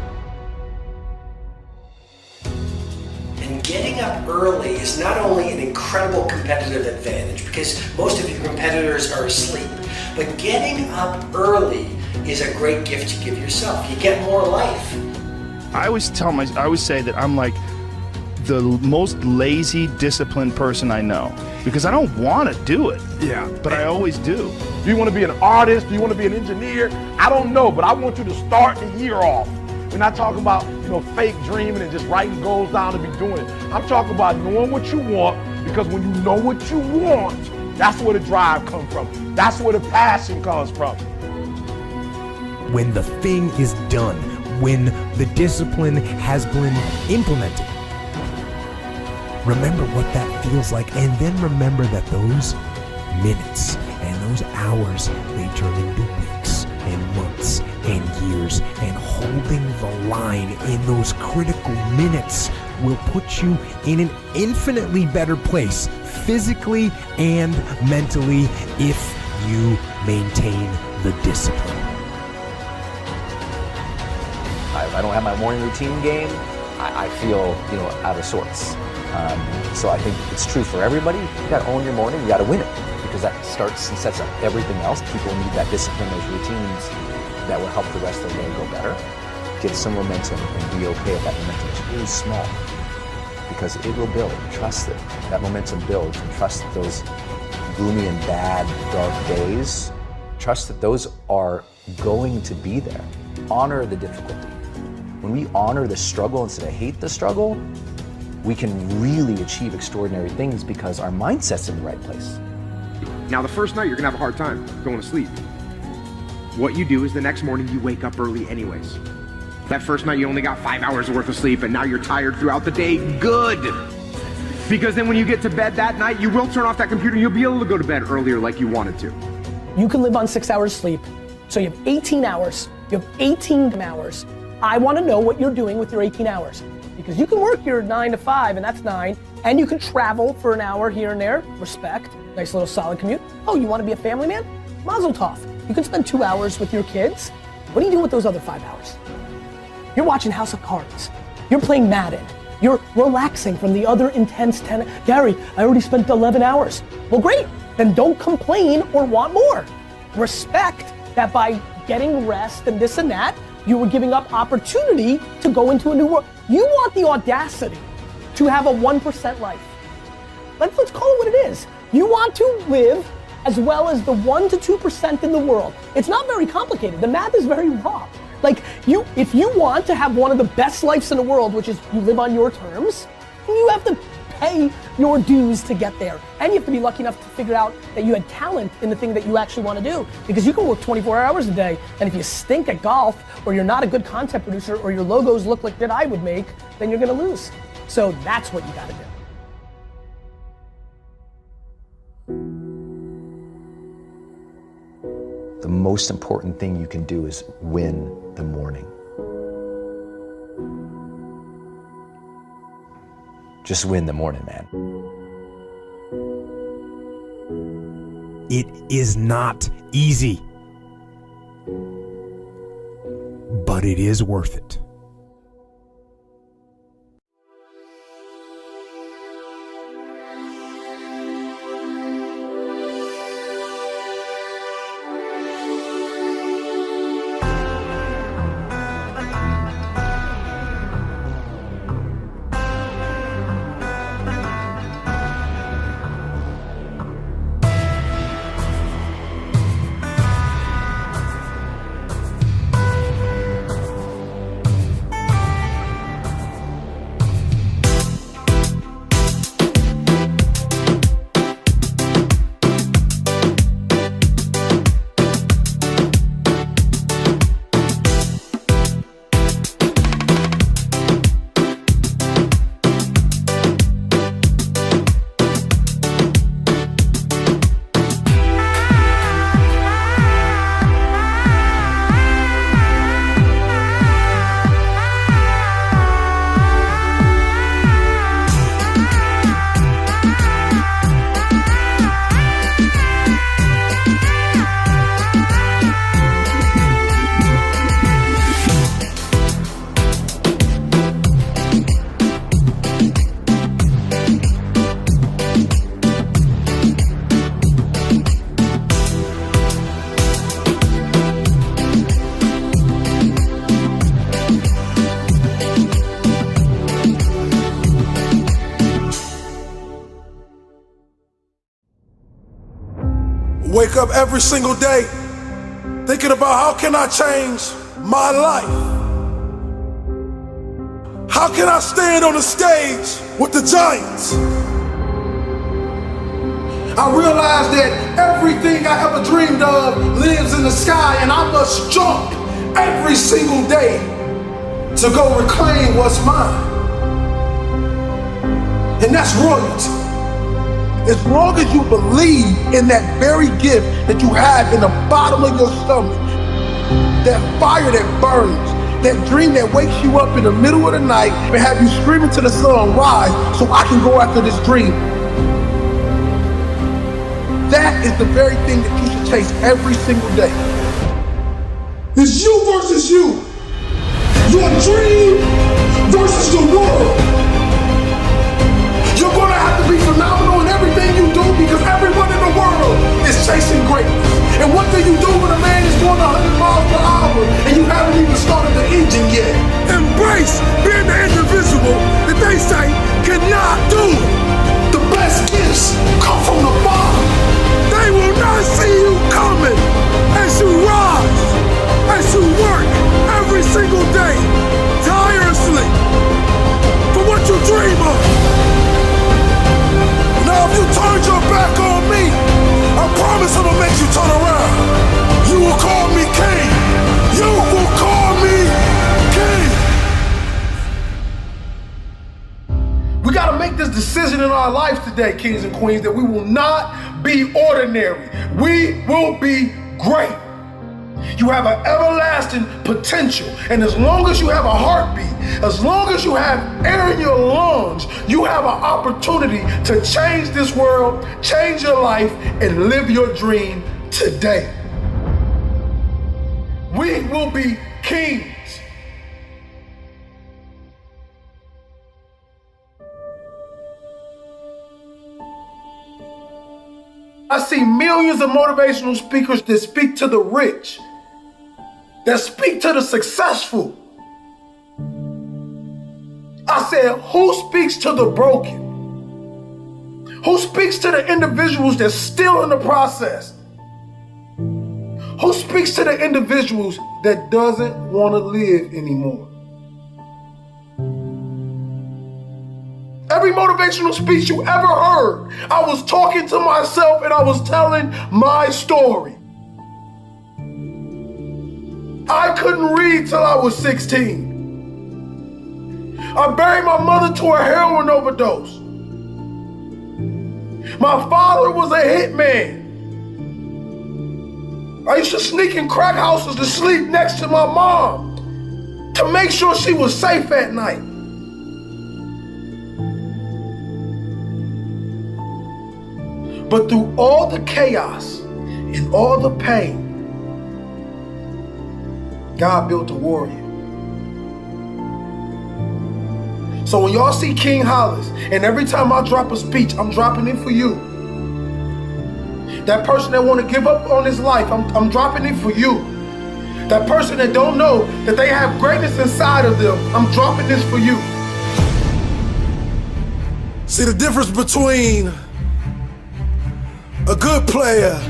And getting up early is not only an incredible competitive advantage because most of your competitors are asleep, but getting up early is a great gift to give yourself. You get more life. I always say that I'm like the most lazy, disciplined person I know because I don't want to do it. Yeah. But I always do. Do you want to be an artist? Do you want to be an engineer? I don't know, but I want you to start the year off. We're not talking about, fake dreaming and just writing goals down to be doing it. I'm talking about knowing what you want, because when you know what you want, that's where the drive comes from. That's where the passion comes from. When the thing is done, when the discipline has been implemented, remember what that feels like, and then remember that those minutes and those hours, they turn into weeks and months and years, and holding the line in those critical minutes will put you in an infinitely better place, physically and mentally, if you maintain the discipline. I don't have my morning routine game, I feel, out of sorts. So I think it's true for everybody. You gotta own your morning, you gotta win it, because that starts and sets up everything else. People need that discipline, those routines that will help the rest of the day go better. Get some momentum and be okay if that momentum is really small, because it will build. Trust it. That momentum builds, and trust that those gloomy and bad, dark days, trust that those are going to be there. Honor the difficulty. When we honor the struggle instead of hate the struggle, we can really achieve extraordinary things because our mindset's in the right place. Now, the first night, you're gonna have a hard time going to sleep. What you do is the next morning, you wake up early anyways. That first night, you only got 5 hours worth of sleep, and now you're tired throughout the day. Good! Because then when you get to bed that night, you will turn off that computer and you'll be able to go to bed earlier like you wanted to. You can live on 6 hours sleep, so you have 18 hours. You have 18 hours. I want to know what you're doing with your 18 hours. Because you can work your 9 to 5, and that's 9, and you can travel for an hour here and there, respect, nice little solid commute. Oh, you want to be a family man? Mazel tov. You can spend 2 hours with your kids. What are you doing with those other 5 hours? You're watching House of Cards. You're playing Madden. You're relaxing from the other intense 10. Gary, I already spent 11 hours. Well, great. Then don't complain or want more. Respect that by getting rest and this and that, you were giving up opportunity to go into a new world. You want the audacity to have a 1% life. Let's call it what it is. You want to live as well as the 1 to 2% in the world. It's not very complicated. The math is very raw. Like, if you want to have one of the best lives in the world, which is you live on your terms, you have to pay your dues to get there. And you have to be lucky enough to figure out that you had talent in the thing that you actually want to do. Because you can work 24 hours a day, and if you stink at golf, or you're not a good content producer, or your logos look like that I would make, then you're gonna lose. So that's what you gotta do. The most important thing you can do is win the morning. Just win the morning, man. It is not easy, but it is worth it. Wake up every single day thinking about how can I change my life? How can I stand on the stage with the giants? I realize that everything I ever dreamed of lives in the sky, and I must jump every single day to go reclaim what's mine. And that's royalty. As long as you believe in that very gift that you have in the bottom of your stomach, that fire that burns, that dream that wakes you up in the middle of the night and have you screaming to the sun, rise, so I can go after this dream. That is the very thing that you should chase every single day. It's you versus you. Your dream versus the world. You're gonna have to be phenomenal in everything you do because everyone in the world is chasing greatness. And what do you do when a man is going 100 miles per hour and you haven't even started the engine yet? Embrace being the individual that they say cannot do it. The best gifts come from the bottom. They will not see you coming as you rise, as you work every single day, tirelessly, for what you dream of. Now if you turned your back on me, I promise I'm gonna make you turn around. You will call me king. You will call me king. We gotta make this decision in our lives today, kings and queens, that we will not be ordinary. We will be great. You have an everlasting potential. And as long as you have a heartbeat, as long as you have air in your lungs, you have an opportunity to change this world, change your life, and live your dream today. We will be kings. I see millions of motivational speakers that speak to the rich, that speak to the successful. I said, who speaks to the broken? Who speaks to the individuals that's still in the process? Who speaks to the individuals that doesn't want to live anymore? Every motivational speech you ever heard, I was talking to myself and I was telling my story. I couldn't read till I was 16. I buried my mother to a heroin overdose. My father was a hitman. I used to sneak in crack houses to sleep next to my mom to make sure she was safe at night. But through all the chaos and all the pain, God built a warrior. So when y'all see King Hollis, and every time I drop a speech, I'm dropping it for you. That person that want to give up on his life, I'm dropping it for you. That person that don't know that they have greatness inside of them, I'm dropping this for you. See the difference between a good player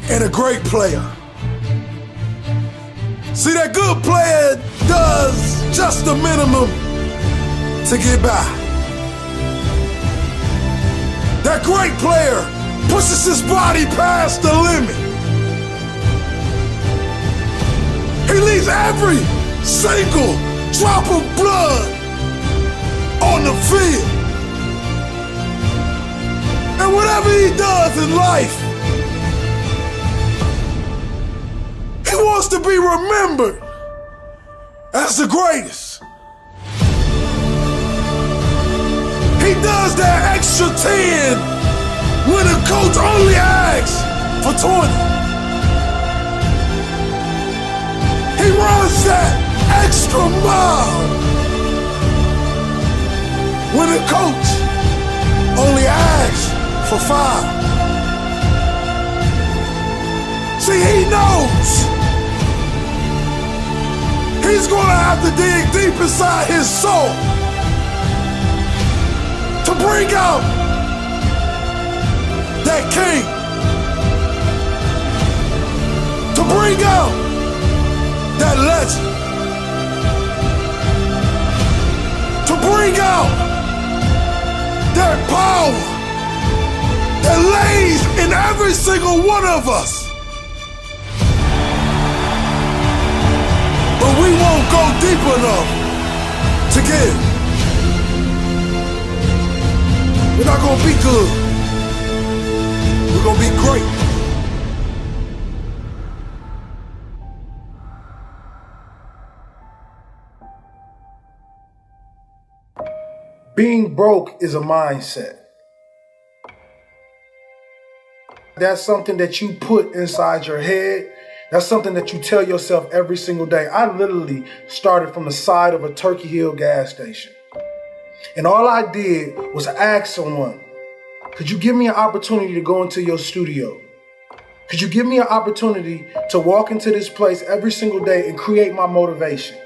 and a great player. See, that good player does just the minimum to get by. That great player pushes his body past the limit. He leaves every single drop of blood on the field. And whatever he does in life, he wants to be remembered as the greatest. He does that extra 10 when the coach only asks for 20. He runs that extra mile when the coach only asks for 5. See, he knows he's gonna have to dig deep inside his soul to bring out that king, to bring out that legend, to bring out that power that lays in every single one of us. But we won't go deep enough to get it. But not gonna be good. We're gonna be great. Being broke is a mindset. That's something that you put inside your head. That's something that you tell yourself every single day. I literally started from the side of a Turkey Hill gas station. And all I did was ask someone, could you give me an opportunity to go into your studio? Could you give me an opportunity to walk into this place every single day and create my motivation?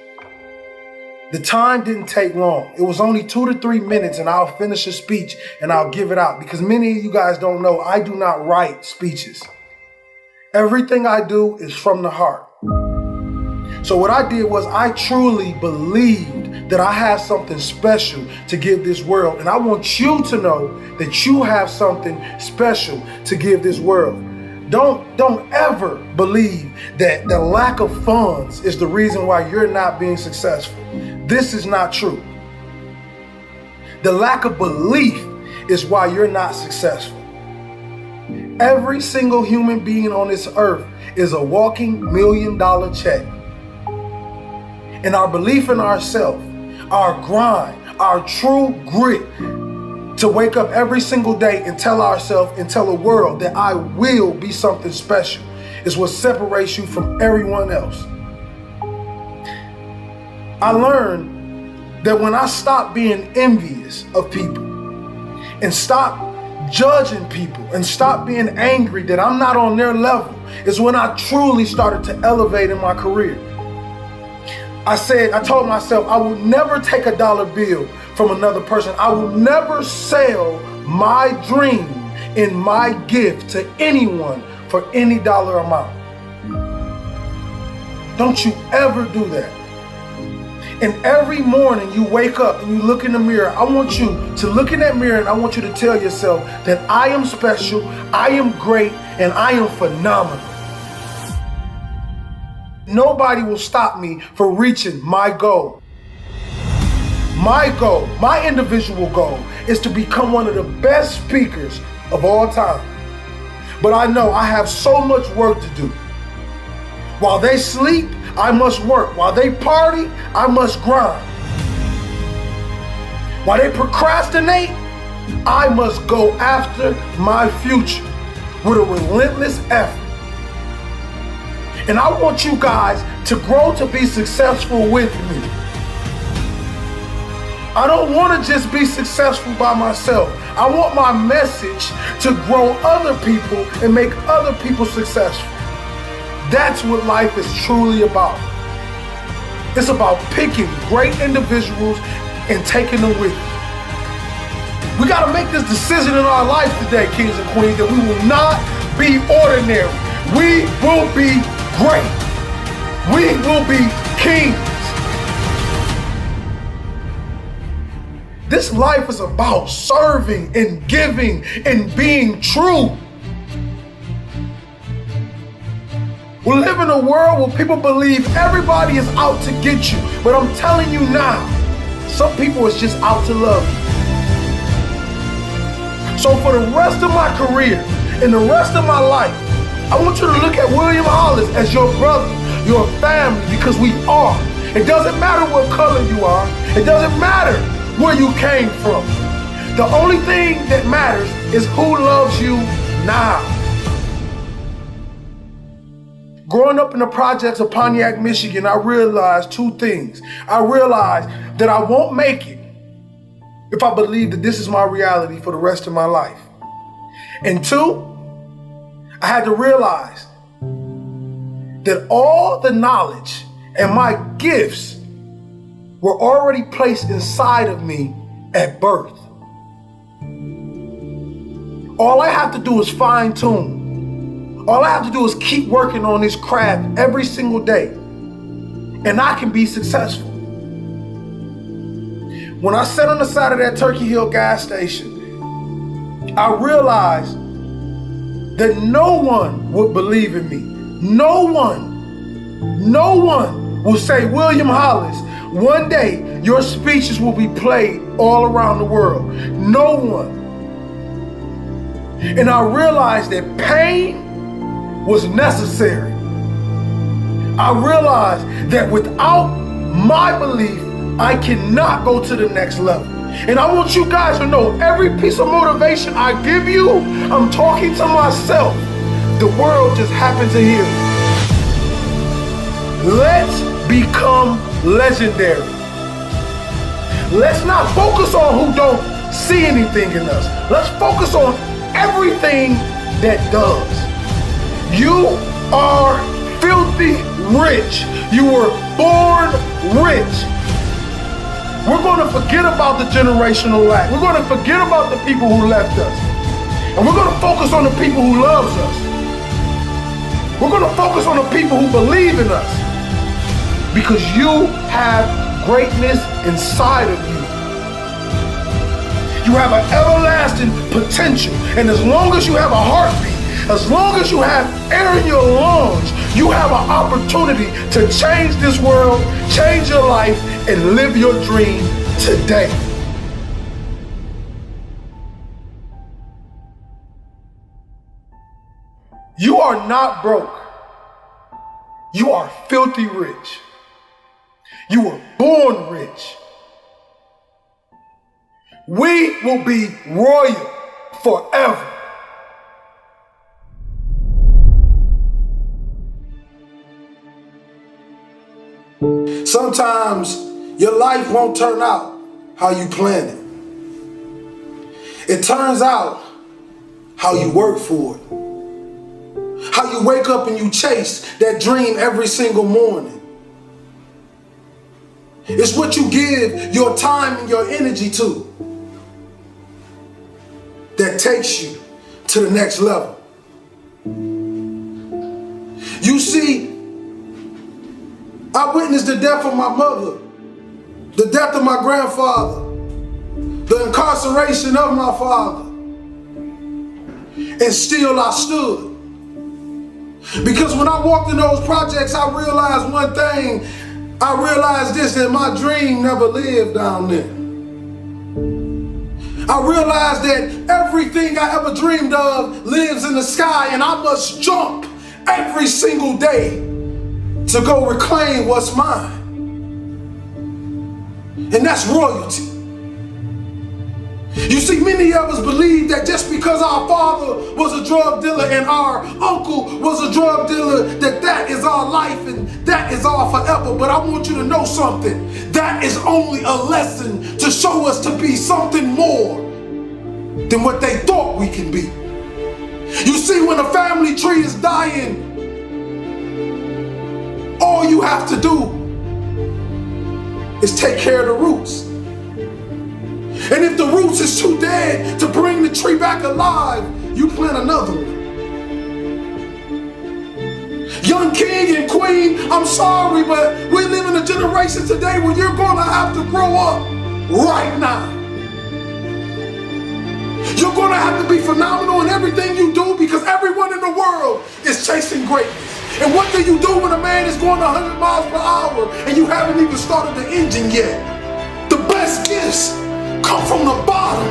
The time didn't take long. It was only 2 to 3 minutes and I'll finish a speech and I'll give it out, because many of you guys don't know, I do not write speeches. Everything I do is from the heart. So what I did was I truly believed that I have something special to give this world. And I want you to know that you have something special to give this world. Don't ever believe that the lack of funds is the reason why you're not being successful. This is not true. The lack of belief is why you're not successful. Every single human being on this earth is a walking $1 million check. And our belief in ourselves, our grind, our true grit to wake up every single day and tell ourselves and tell the world that I will be something special is what separates you from everyone else. I learned that when I stopped being envious of people and stopped judging people and stopped being angry that I'm not on their level, is when I truly started to elevate in my career. I told myself I will never take a dollar bill from another person. I will never sell my dream and my gift to anyone for any dollar amount. Don't you ever do that. And every morning you wake up and you look in the mirror, I want you to look in that mirror and I want you to tell yourself that I am special, I am great, and I am phenomenal. Nobody will stop me from reaching my goal. My goal, my individual goal, is to become one of the best speakers of all time. But I know I have so much work to do. While they sleep, I must work. While they party, I must grind. While they procrastinate, I must go after my future with a relentless effort. And I want you guys to grow to be successful with me. I don't want to just be successful by myself. I want my message to grow other people and make other people successful. That's what life is truly about. It's about picking great individuals and taking them with you. We got to make this decision in our life today, kings and queens, that we will not be ordinary. We will be great. We will be kings. This life is about serving and giving and being true. We live in a world where people believe everybody is out to get you. But I'm telling you now, some people is just out to love you. So for the rest of my career and the rest of my life, I want you to look at William Hollis as your brother, your family, because we are. It doesn't matter what color you are. It doesn't matter where you came from. The only thing that matters is who loves you now. Growing up in the projects of Pontiac, Michigan, I realized two things. I realized that I won't make it if I believe that this is my reality for the rest of my life. And two, I had to realize that all the knowledge and my gifts were already placed inside of me at birth. All I have to do is fine tune. All I have to do is keep working on this craft every single day, and I can be successful. When I sat on the side of that Turkey Hill gas station, I realized that no one would believe in me. No one will say, William Hollis, one day your speeches will be played all around the world. No one. And I realized that pain was necessary. I realized that without my belief, I cannot go to the next level. And I want you guys to know, every piece of motivation I give you, I'm talking to myself. The world just happens to hear it. Let's become legendary. Let's not focus on who don't see anything in us. Let's focus on everything that does. You are filthy rich. You were born rich. We're going to forget about the generational lack. We're going to forget about the people who left us. And we're going to focus on the people who loves us. We're going to focus on the people who believe in us. Because you have greatness inside of you. You have an everlasting potential. And as long as you have a heartbeat, as long as you have air in your lungs, you have an opportunity to change this world, change your life, and live your dream today. You are not broke. You are filthy rich. You were born rich. We will be royal forever. Sometimes your life won't turn out how you planned it. It turns out how you work for it. How you wake up and you chase that dream every single morning. It's what you give your time and your energy to that takes you to the next level. You see, I witnessed the death of my mother, the death of my grandfather, the incarceration of my father, and still I stood. Because when I walked in those projects, I realized one thing. I realized this, that my dream never lived down there. I realized that everything I ever dreamed of lives in the sky, and I must jump every single day to go reclaim what's mine. And that's royalty. You see, many of us believe that just because our father was a drug dealer and our uncle was a drug dealer, that is our life and that is our forever. But I want you to know something. That is only a lesson to show us to be something more than what they thought we can be. You see, when a family tree is dying, all you have to do is take care of the roots. And if the roots is too dead to bring the tree back alive, you plant another one. Young king and queen, I'm sorry, but we live in a generation today where you're gonna have to grow up right now. You're gonna have to be phenomenal in everything you do because everyone in the world is chasing greatness. And what do you do when a man is going 100 miles per hour and you haven't even started the engine yet? The best gifts come from the bottom.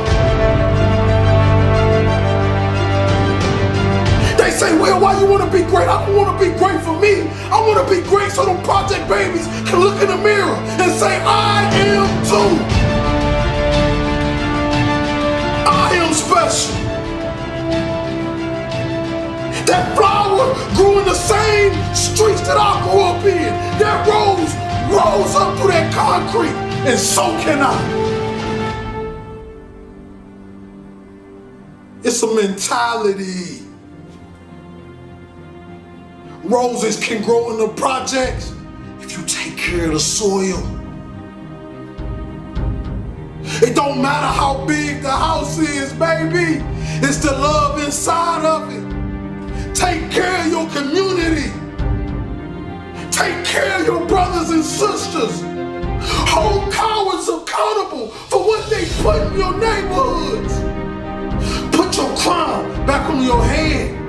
They say, well, why you want to be great? I don't want to be great for me. I want to be great so them project babies can look in the mirror and say, I am too. I am special. That flower grew in the same streets that I grew up in. That rose rose up through that concrete, and so can I. It's a mentality. Roses can grow in the projects if you take care of the soil. It don't matter how big the house is, baby. It's the love inside of it. Take care of your community. Take care of your brothers and sisters. Hold cowards accountable for what they put in your neighborhoods. Put your crown back on your head.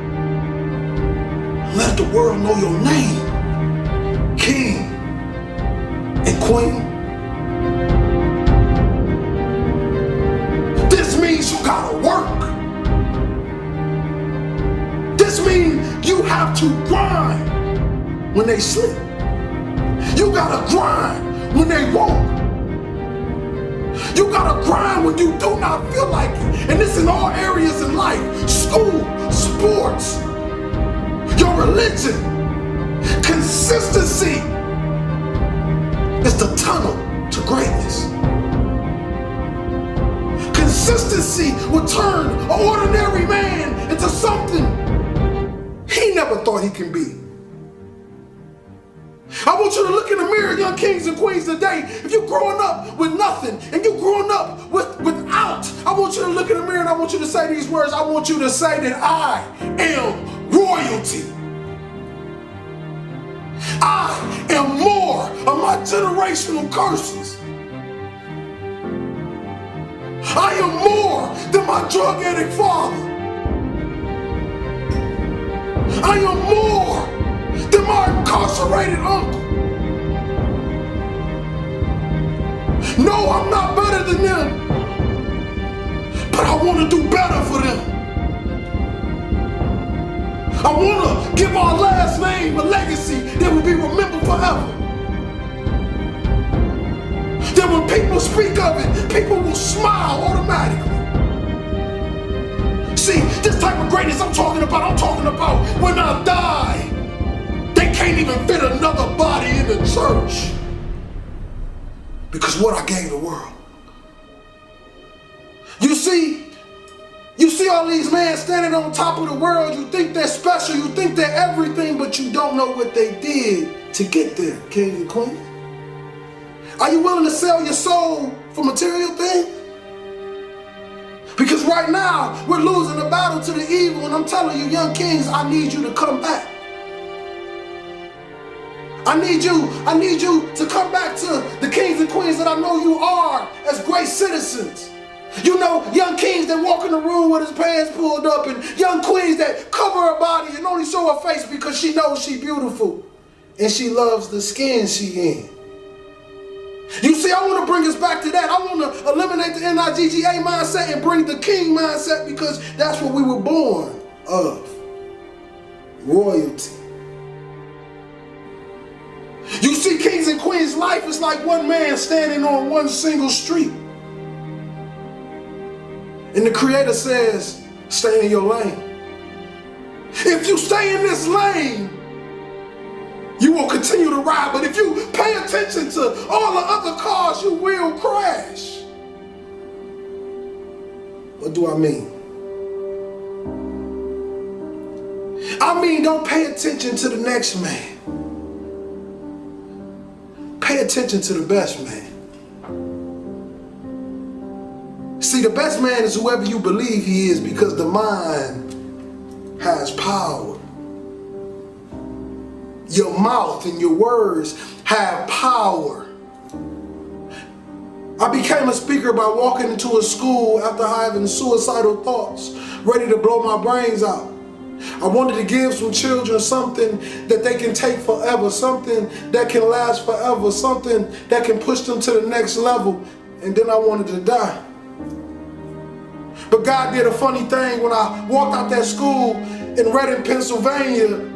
Let the world know your name, king and queen. This means you gotta work. when they sleep. You gotta grind when they won't. You gotta grind when you do not feel like it. And this in all areas in life. School, sports, your religion. Consistency is the tunnel to greatness. Consistency will turn an ordinary man into something he never thought he can be. I want you to look in the mirror, young kings and queens today. If you're growing up with nothing and you're growing up without, I want you to look in the mirror and I want you to say these words. I want you to say that I am royalty. I am more of my generational curses. I am more than my drug addict father. I am more than my incarcerated uncle. No, I'm not better than them, but I want to do better for them. I want to give our last name a legacy that will be remembered forever. That when people speak of it, people will smile automatically. See, this type of greatness I'm talking about when I die, they can't even fit another body in the church because what I gave the world. You see all these men standing on top of the world. You think they're special, you think they're everything, but you don't know what they did to get there, kings and queens. Are you willing to sell your soul for material things? Because right now, we're losing the battle to the evil, and I'm telling you, young kings, I need you to come back. I need you to come back to the kings and queens that I know you are as great citizens. You know, young kings that walk in the room with his pants pulled up, and young queens that cover her body and only show her face because she knows she's beautiful and she loves the skin she in. You see, I want to bring us back to that. I want to eliminate the NIGGA mindset and bring the king mindset because that's what we were born of. Royalty. You see, kings and queens, life is like one man standing on one single street. And the Creator says, stay in your lane. If you stay in this lane, you will continue to ride. But if you pay attention to all the other cars, you will crash. What do I mean? I mean, don't pay attention to the next man. Pay attention to the best man. See, the best man is whoever you believe he is because the mind has power. Your mouth and your words have power. I became a speaker by walking into a school after having suicidal thoughts, ready to blow my brains out. I wanted to give some children something that they can take forever, something that can last forever, something that can push them to the next level, and then I wanted to die. But God did a funny thing when I walked out that school in Reading, Pennsylvania.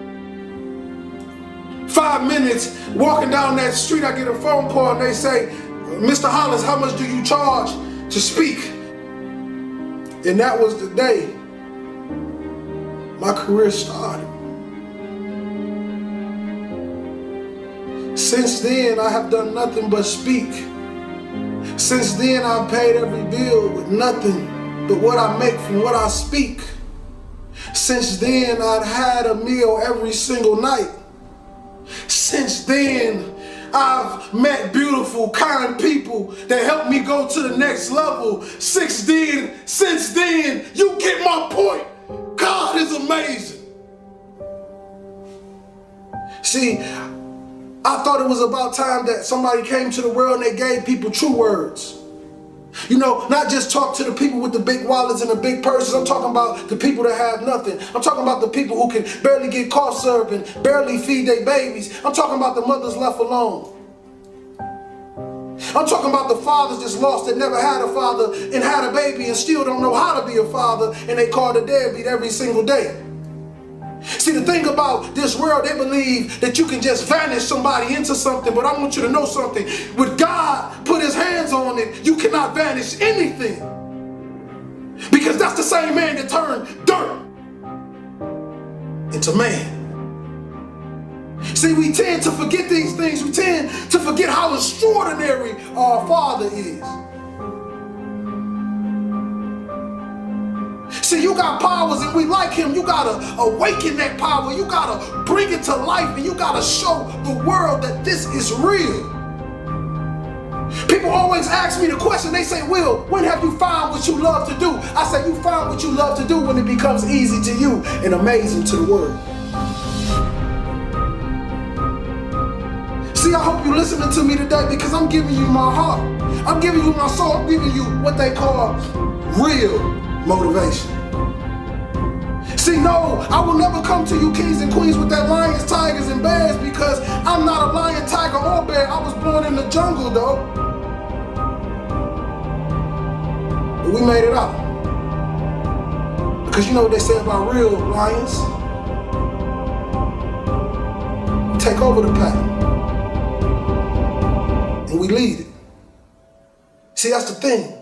5 minutes walking down that street, I get a phone call and they say, Mr. Hollins, how much do you charge to speak? And that was the day my career started. Since then, I have done nothing but speak. Since then, I've paid every bill with nothing but what I make from what I speak. Since then, I've had a meal every single night. Since then, I've met beautiful, kind people that help me go to the next level. Since then, you get my point. God is amazing. See, I thought it was about time that somebody came to the world and they gave people true words. You know, not just talk to the people with the big wallets and the big purses. I'm talking about the people that have nothing. I'm talking about the people who can barely get cough syrup and barely feed their babies. I'm talking about the mothers left alone. I'm talking about the fathers just lost that never had a father and had a baby and still don't know how to be a father, and they call the deadbeat every single day. See, the thing about this world, they believe that you can just vanish somebody into something, but I want you to know something. With God put his hands on it, you cannot vanish anything. Because that's the same man that turned dirt into man. See, we tend to forget these things. We tend to forget how extraordinary our Father is. See, you got powers and we like him. You gotta awaken that power. You gotta bring it to life and you gotta show the world that this is real. People always ask me the question, they say, Will, when have you found what you love to do? I say, you find what you love to do when it becomes easy to you and amazing to the world. See, I hope you're listening to me today because I'm giving you my heart. I'm giving you my soul. I'm giving you what they call real motivation. See, no, I will never come to you kings and queens with that lions, tigers, and bears because I'm not a lion, tiger, or bear. I was born in the jungle, though. But we made it out. Because you know what they say about real lions? We take over the pack. And we lead it. See, that's the thing.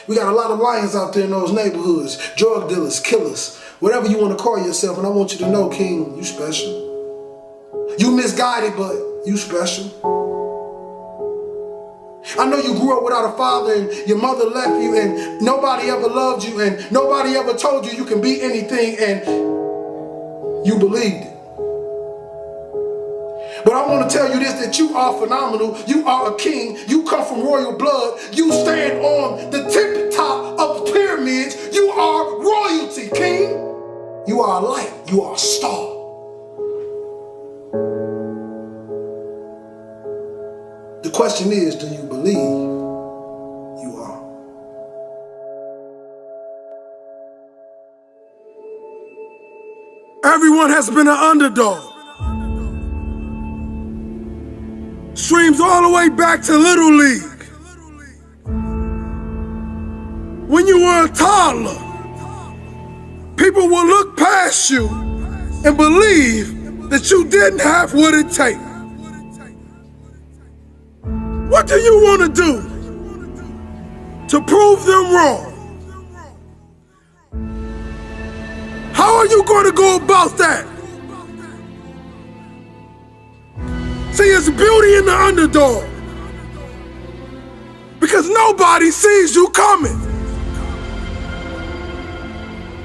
We got a lot of lions out there in those neighborhoods, drug dealers, killers, whatever you want to call yourself. And I want you to know, King, you special. You misguided, but you special. I know you grew up without a father and your mother left you and nobody ever loved you and nobody ever told you you can be anything and you believed it. But I want to tell you this, that you are phenomenal. You are a king. You come from royal blood. You stand on the tip top of pyramids. You are royalty, king. You are a light. You are a star. The question is, do you believe you are? Everyone has been an underdog. Streams all the way back to Little League. When you were a toddler, people will look past you and believe that you didn't have what it takes. What do you want to do to prove them wrong? How are you going to go about that? See, it's beauty in the underdog. Because nobody sees you coming.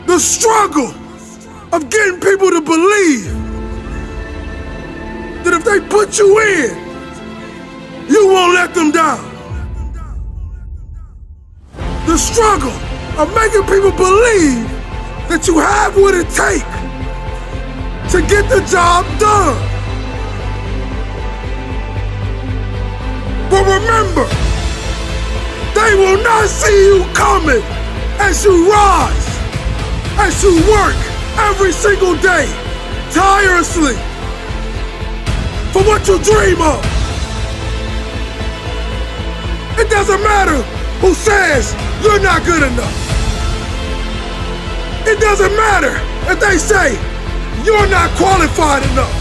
The struggle of getting people to believe that if they put you in, you won't let them down. The struggle of making people believe that you have what it takes to get the job done. But remember, they will not see you coming as you rise, as you work every single day, tirelessly, for what you dream of. It doesn't matter who says you're not good enough. It doesn't matter if they say you're not qualified enough.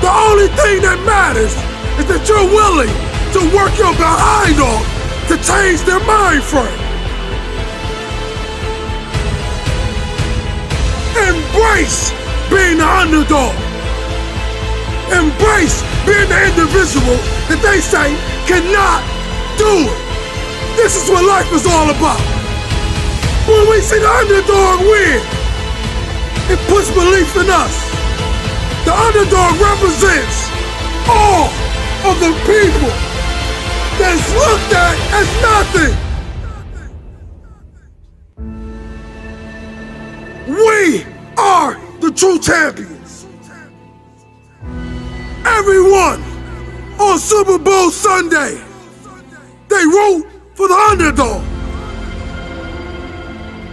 The only thing that matters is that you're willing to work your behind off to change their mind frame. Embrace being the underdog. Embrace being the individual that they say cannot do it. This is what life is all about. When we see the underdog win, it puts belief in us. The underdog represents all of the people that's looked at as nothing. We are the true champions. Everyone on Super Bowl Sunday, they root for the underdog.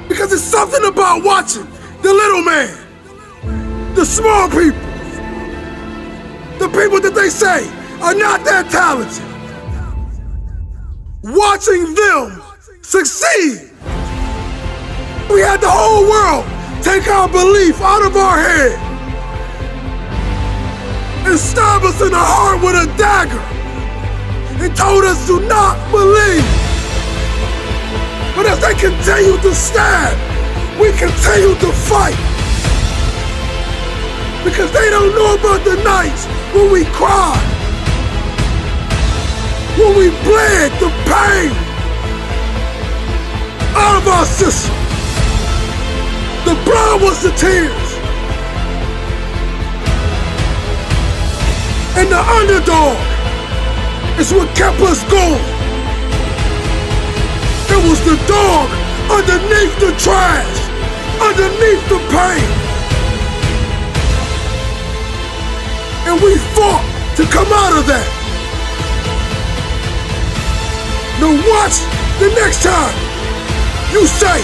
Because it's something about watching the little man, the small people, the people that they say are not that talented. Watching them succeed. We had the whole world take our belief out of our head and stab us in the heart with a dagger and told us to not believe. But as they continue to stab, we continue to fight. Because they don't know about the nights when we cried, when we bled the pain out of our system. The blood was the tears. And the underdog is what kept us going. It was the dog underneath the trash, underneath the pain. And we fought to come out of that. Now watch the next time you say,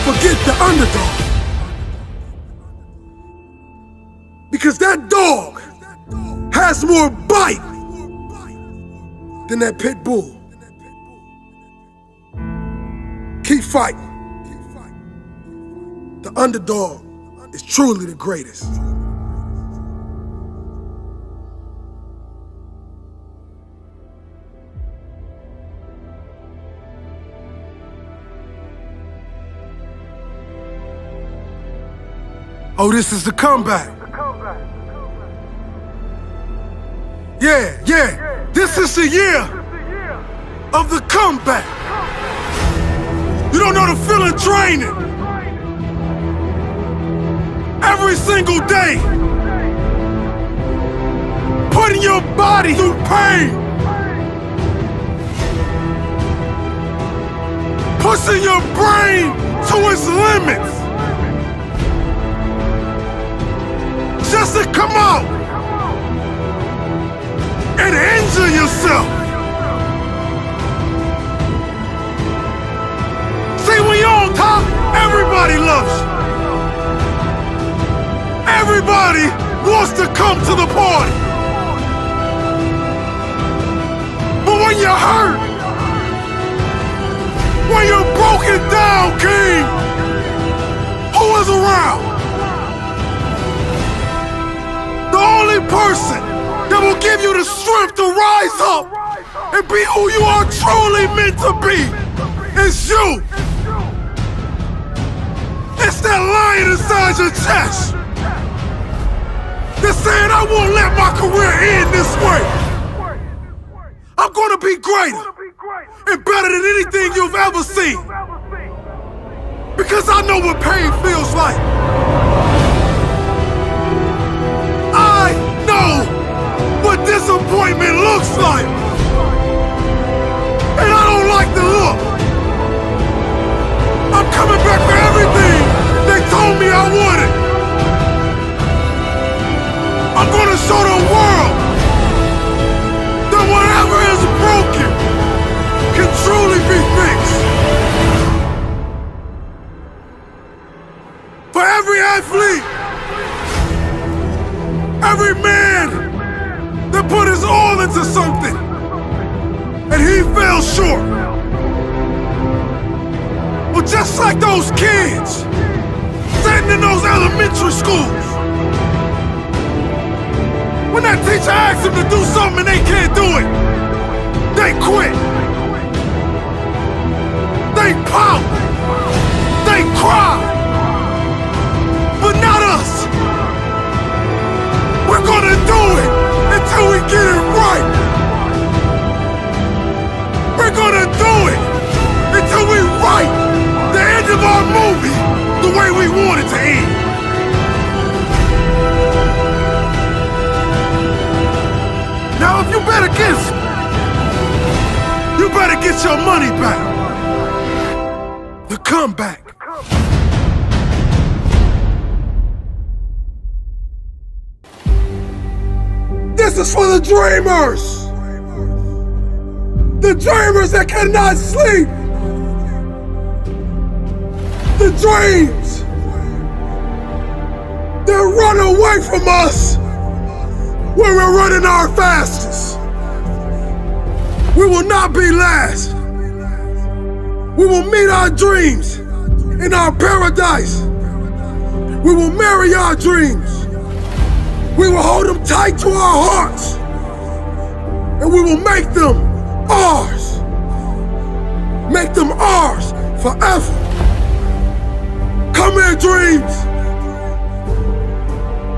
forget the underdog. Because that dog has more bite than that pit bull. Keep fighting. The underdog is truly the greatest. Oh, this is the comeback. Yeah. This is the year of the comeback. You don't know the feeling training. Every single day. Putting your body through pain. Pushing your brain to its limits. Just to come out and injure yourself. See, when you're on top, everybody loves you. Everybody wants to come to the party. But when you're hurt, when you're broken down, king, who is around? The only person that will give you the strength to rise up and be who you are truly meant to be is you. It's that lion inside your chest that's saying, I won't let my career end this way. I'm gonna be greater and better than anything you've ever seen. Because I know what pain feels like. I know what disappointment looks like. And I don't like the look. I'm coming back for everything they told me I wanted. I'm gonna show the world that whatever is broken can truly be fixed. For every athlete, every man that put his all into something and he fell short. Well, just like those kids sitting in those elementary schools, when that teacher asks them to do something and they can't do it, they quit. They pout. They cry. But not us. We're gonna do it until we get it right. We're gonna do it until we write the end of our movie the way we want it to end. Now if you bet against me, you better get your money back. The comeback. This is for the dreamers. The dreamers that cannot sleep. The dreams that run away from us when we're running our fastest. We will not be last. We will meet our dreams in our paradise We will marry our dreams. We will hold them tight to our hearts. And we will make them ours. Make them ours forever. Come here, dreams.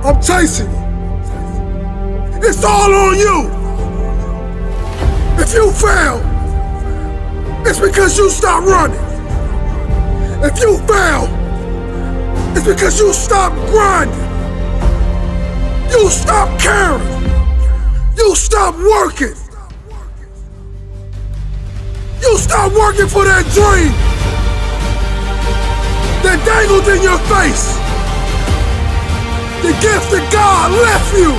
I'm chasing you. It's all on you. If you fail, it's because you stopped running. If you fail, it's because you stopped grinding. You stopped caring. You stopped working. You stopped working for that dream that dangled in your face. The gift that God left you.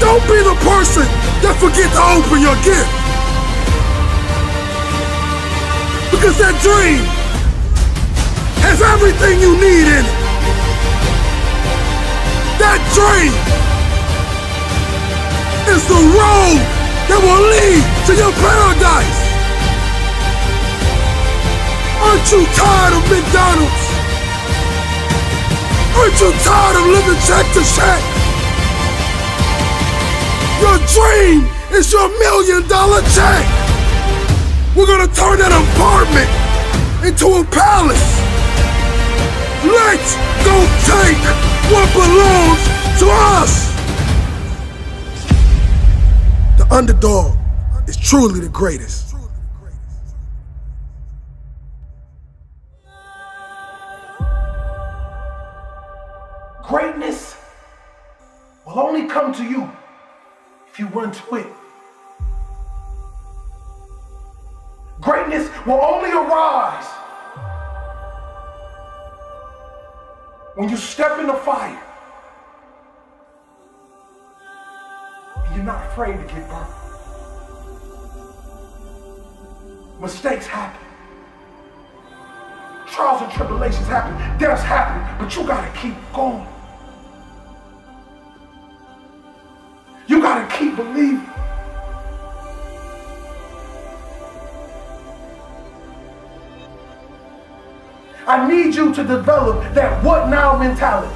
Don't be the person that forget to open your gift. Because that dream has everything you need in it. That dream is the road that will lead to your paradise. Aren't you tired of McDonald's? Aren't you tired of living check to check? Your dream is your $1 million check. We're gonna turn that apartment into a palace. Let's go take what belongs to us. The underdog is truly the greatest. Greatness will only come to you if you run to it. Greatness will only arise when you step in the fire and you're not afraid to get burned. Mistakes happen. Trials and tribulations happen. Deaths happen, but you gotta keep going. You gotta keep believing. I need you to develop that what now mentality.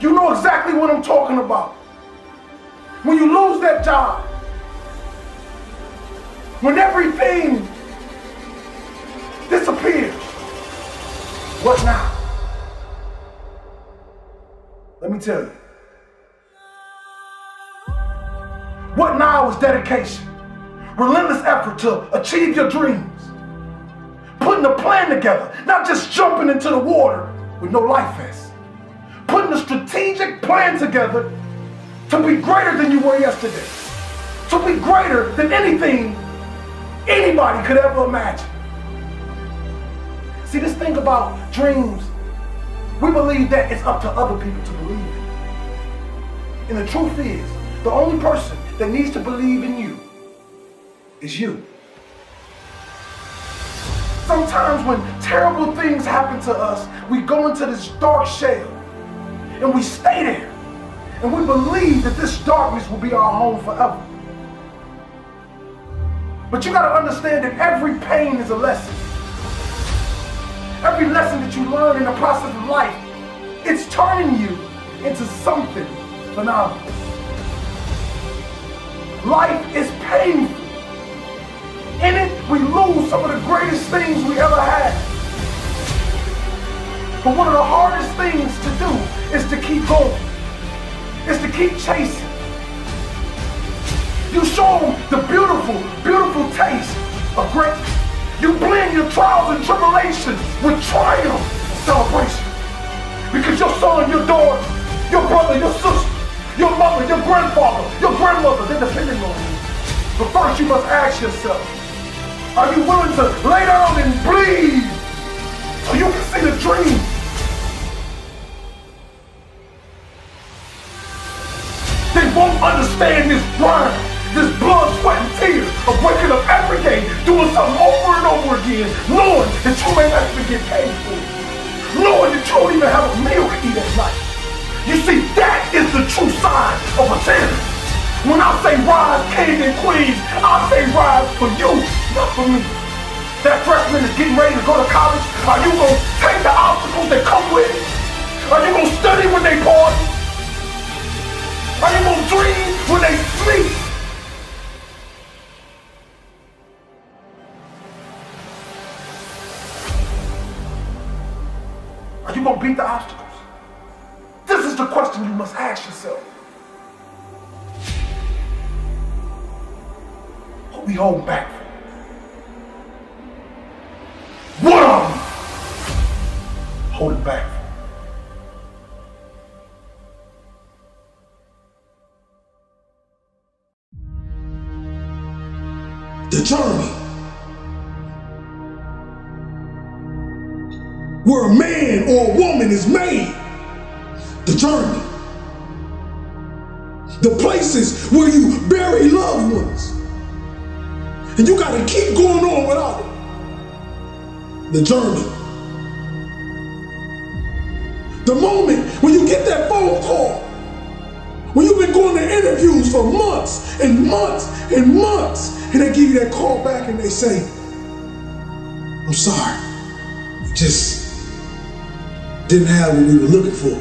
You know exactly what I'm talking about. When you lose that job, when everything disappears, what now? Let me tell you. What now is dedication, relentless effort to achieve your dreams. Putting a plan together, not just jumping into the water with no life vest. Putting a strategic plan together to be greater than you were yesterday. To be greater than anything anybody could ever imagine. See, this thing about dreams, we believe that it's up to other people to believe it. And the truth is, the only person that needs to believe in you is you. Sometimes when terrible things happen to us, we go into this dark shell and we stay there and we believe that this darkness will be our home forever. But you gotta understand that every pain is a lesson. Every lesson that you learn in the process of life, it's turning you into something phenomenal. Life is painful. In it, we lose some of the greatest things we ever had. But one of the hardest things to do is to keep going. Is to keep chasing. You show them the beautiful, beautiful taste of greatness. You blend your trials and tribulations with triumph and celebration. Because your son, your daughter, your brother, your sister, your mother, your grandfather, your grandmother, they're depending on you. But first you must ask yourself, are you willing to lay down and bleed so you can see the dream? They won't understand this grind, this blood, sweat, and tears of waking up every day, doing something over and over again, knowing that you may not even get paid for it, knowing that you don't even have a meal to eat at night. You see, that is the true sign of a champion. When I say rise, kings and queens, I say rise for you, not for me. that freshman is getting ready to go to college? Are you gonna take the obstacles that come with it? Are you gonna study when they party? Are you gonna dream when they sleep? Are you gonna beat the obstacles? This is the question you must ask yourself. What we hold back for? What are we holding back for? The journey. Where a man or a woman is made. The journey. The places where you bury loved ones. And you gotta keep going on without it. The journey. The moment when you get that phone call, when you've been going to interviews for months and months and months, and they give you that call back and they say, I'm sorry, we just didn't have what we were looking for.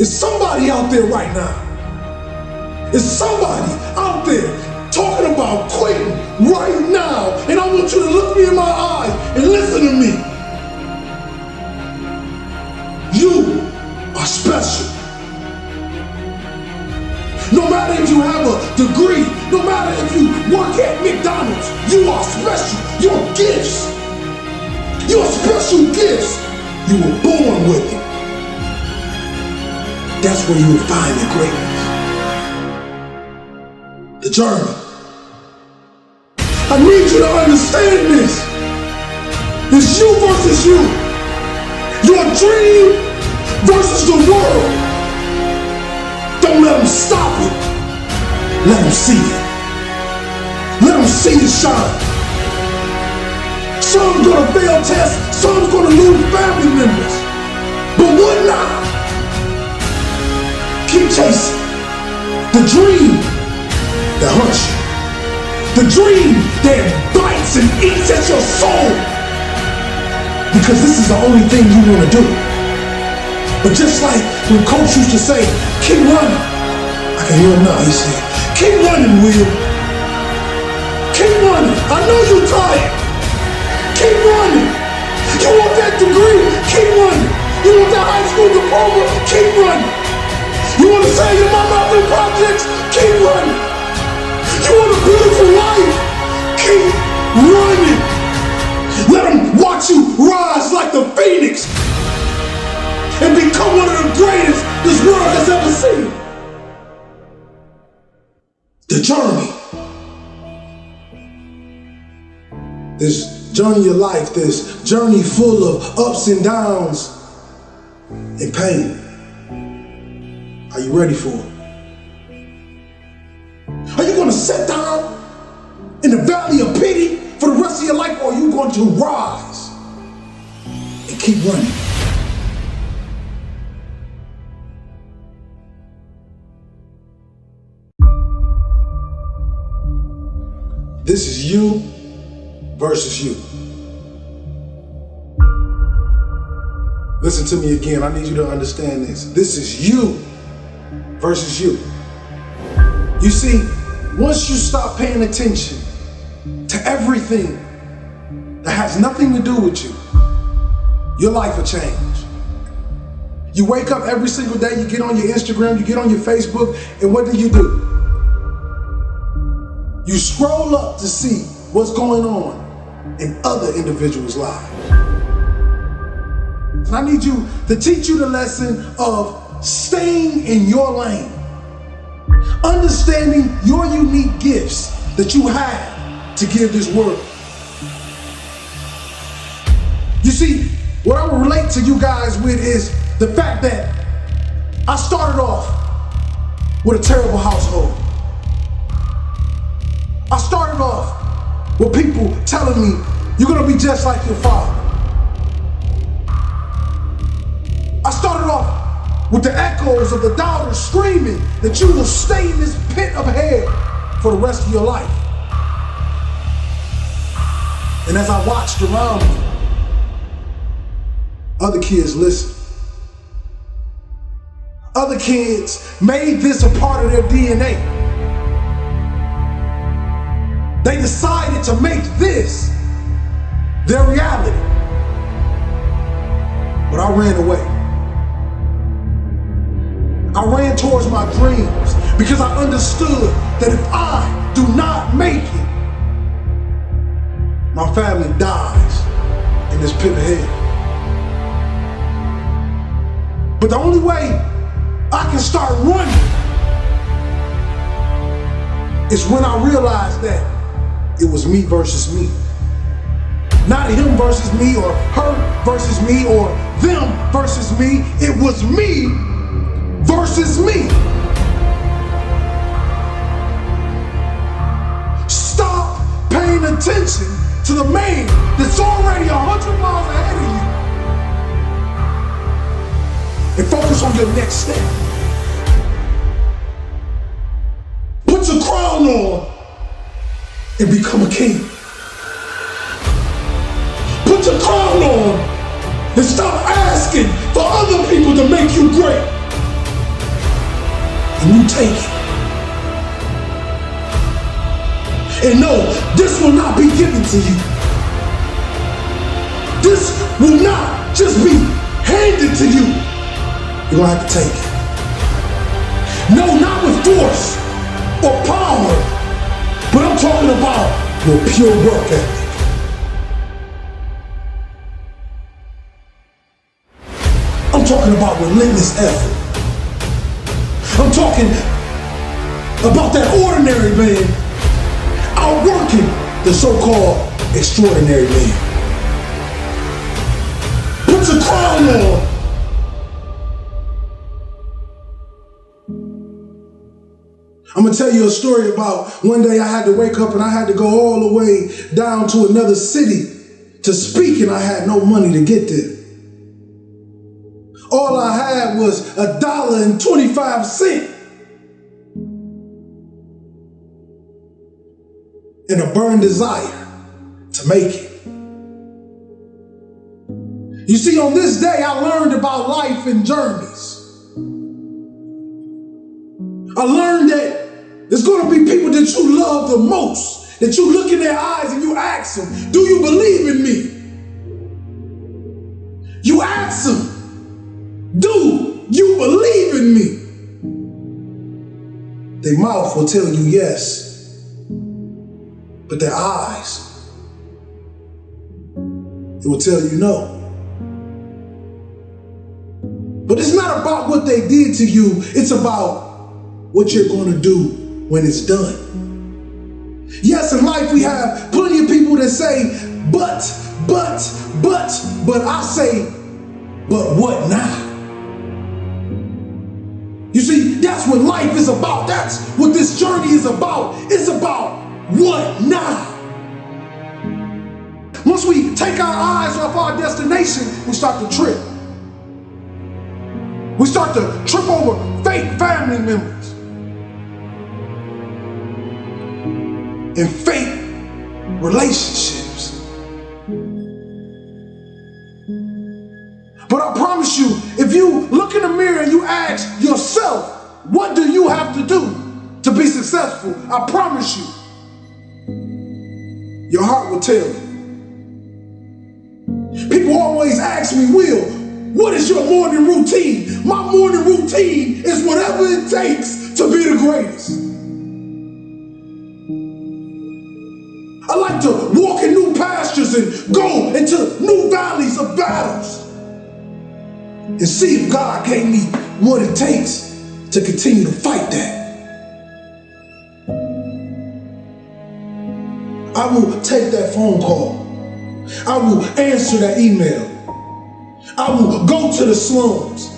Is somebody out there right now? Is somebody out there talking about quitting right now? And I want you to look me in my eyes and listen to me. You are special. No matter if you have a degree, no matter if you work at McDonald's, you are special. Your gifts. Your special gifts. You were born with it. That's where you will find your greatness. The journey. I need you to understand this. It's you versus you. Your dream versus the world. Don't let them stop it. Let them see it. Let them see it shine. Some's gonna fail tests. Some's gonna lose family members. But what not? Keep chasing the dream that hurts you, the dream that bites and eats at your soul, because this is the only thing you want to do. But just like when Coach used to say, keep running, I can hear him now. He said, keep running, Will. Keep running. I know you're tired. Keep running. You want that degree? Keep running. You want that high school diploma? Keep running. You want to save your mama out in projects? Keep running. You want a beautiful life? Keep running. Let them watch you rise like the phoenix and become one of the greatest this world has ever seen. The journey. This journey of your life, this journey full of ups and downs and pain. Are you ready for it? Are you going to sit down in the valley of pity for the rest of your life, or are you going to rise and keep running? This is you versus you. Listen to me again. I need you to understand this. This is you versus you. You see, once you stop paying attention to everything that has nothing to do with you, your life will change. You wake up every single day, you get on your Instagram, you get on your Facebook, and what do? You scroll up to see what's going on in other individuals' lives. And I need you to teach you the lesson of staying in your lane, understanding your unique gifts that you have to give this world. You see, what I will relate to you guys with is the fact that I started off with a terrible household. I started off with people telling me, you're gonna be just like your father. I started off with the echoes of the doubters screaming that you will stay in this pit of hell for the rest of your life. And as I watched around me, other kids listened. Other kids made this a part of their DNA. They decided to make this their reality. But I ran away. I ran towards my dreams because I understood that if I do not make it, my family dies in this pit of hell. But the only way I can start running is when I realized that it was me versus me. Not him versus me or her versus me or them versus me. It was me versus me. Stop paying attention to the man that's already 100 miles ahead of you and focus on your next step. Put your crown on and become a king. Put your crown on and stop asking for other people to make you great. And you take it. And no, this will not be given to you. This will not just be handed to you. You're gonna have to take it. No, not with force or power, but I'm talking about your pure work ethic. I'm talking about relentless effort. I'm talking about that ordinary man outworking the so-called extraordinary man. Put your crown on. I'm gonna tell you a story about one day I had to wake up and I had to go all the way down to another city to speak, and I had no money to get there. All I had was $1.25 and a burned desire to make it. You see, on this day, I learned about life and journeys. I learned that there's going to be people that you love the most, that you look in their eyes and you ask them, do you believe in me? You ask them, do you believe in me? Their mouth will tell you yes, but their eyes, it will tell you no. But it's not about what they did to you, it's about what you're going to do when it's done. Yes, in life we have plenty of people that say, but I say, but what now? You see, that's what life is about. That's what this journey is about. It's about what now? Once we take our eyes off our destination, we start to trip. We start to trip over fake family members and fake relationships. But I promise you, if you look in the mirror and you ask yourself, what do you have to do to be successful? I promise you, your heart will tell you. People always ask me, Will, what is your morning routine? My morning routine is whatever it takes to be the greatest. I like to walk in new pastures and go into new valleys of battles and see if God gave me what it takes to continue to fight that. I will take that phone call. I will answer that email. I will go to the slums.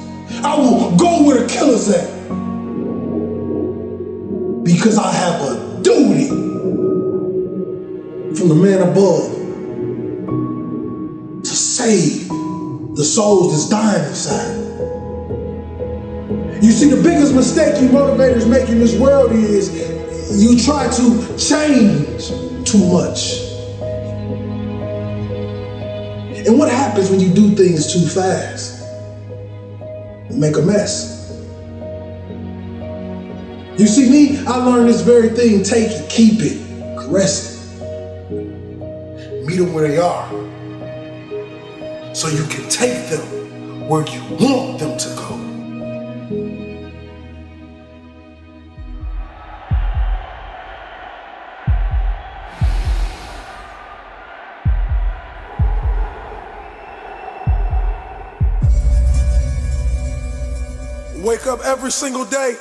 I will go where the killers at. Because I have a duty from the man above to save the souls that's dying inside. You see, the biggest mistake you motivators make in this world is you try to change too much. And what happens when you do things too fast? You make a mess. You see me, I learned this very thing: take it, keep it, caress it. Meet them where they are, so you can take them where you want them to go. Wake up every single day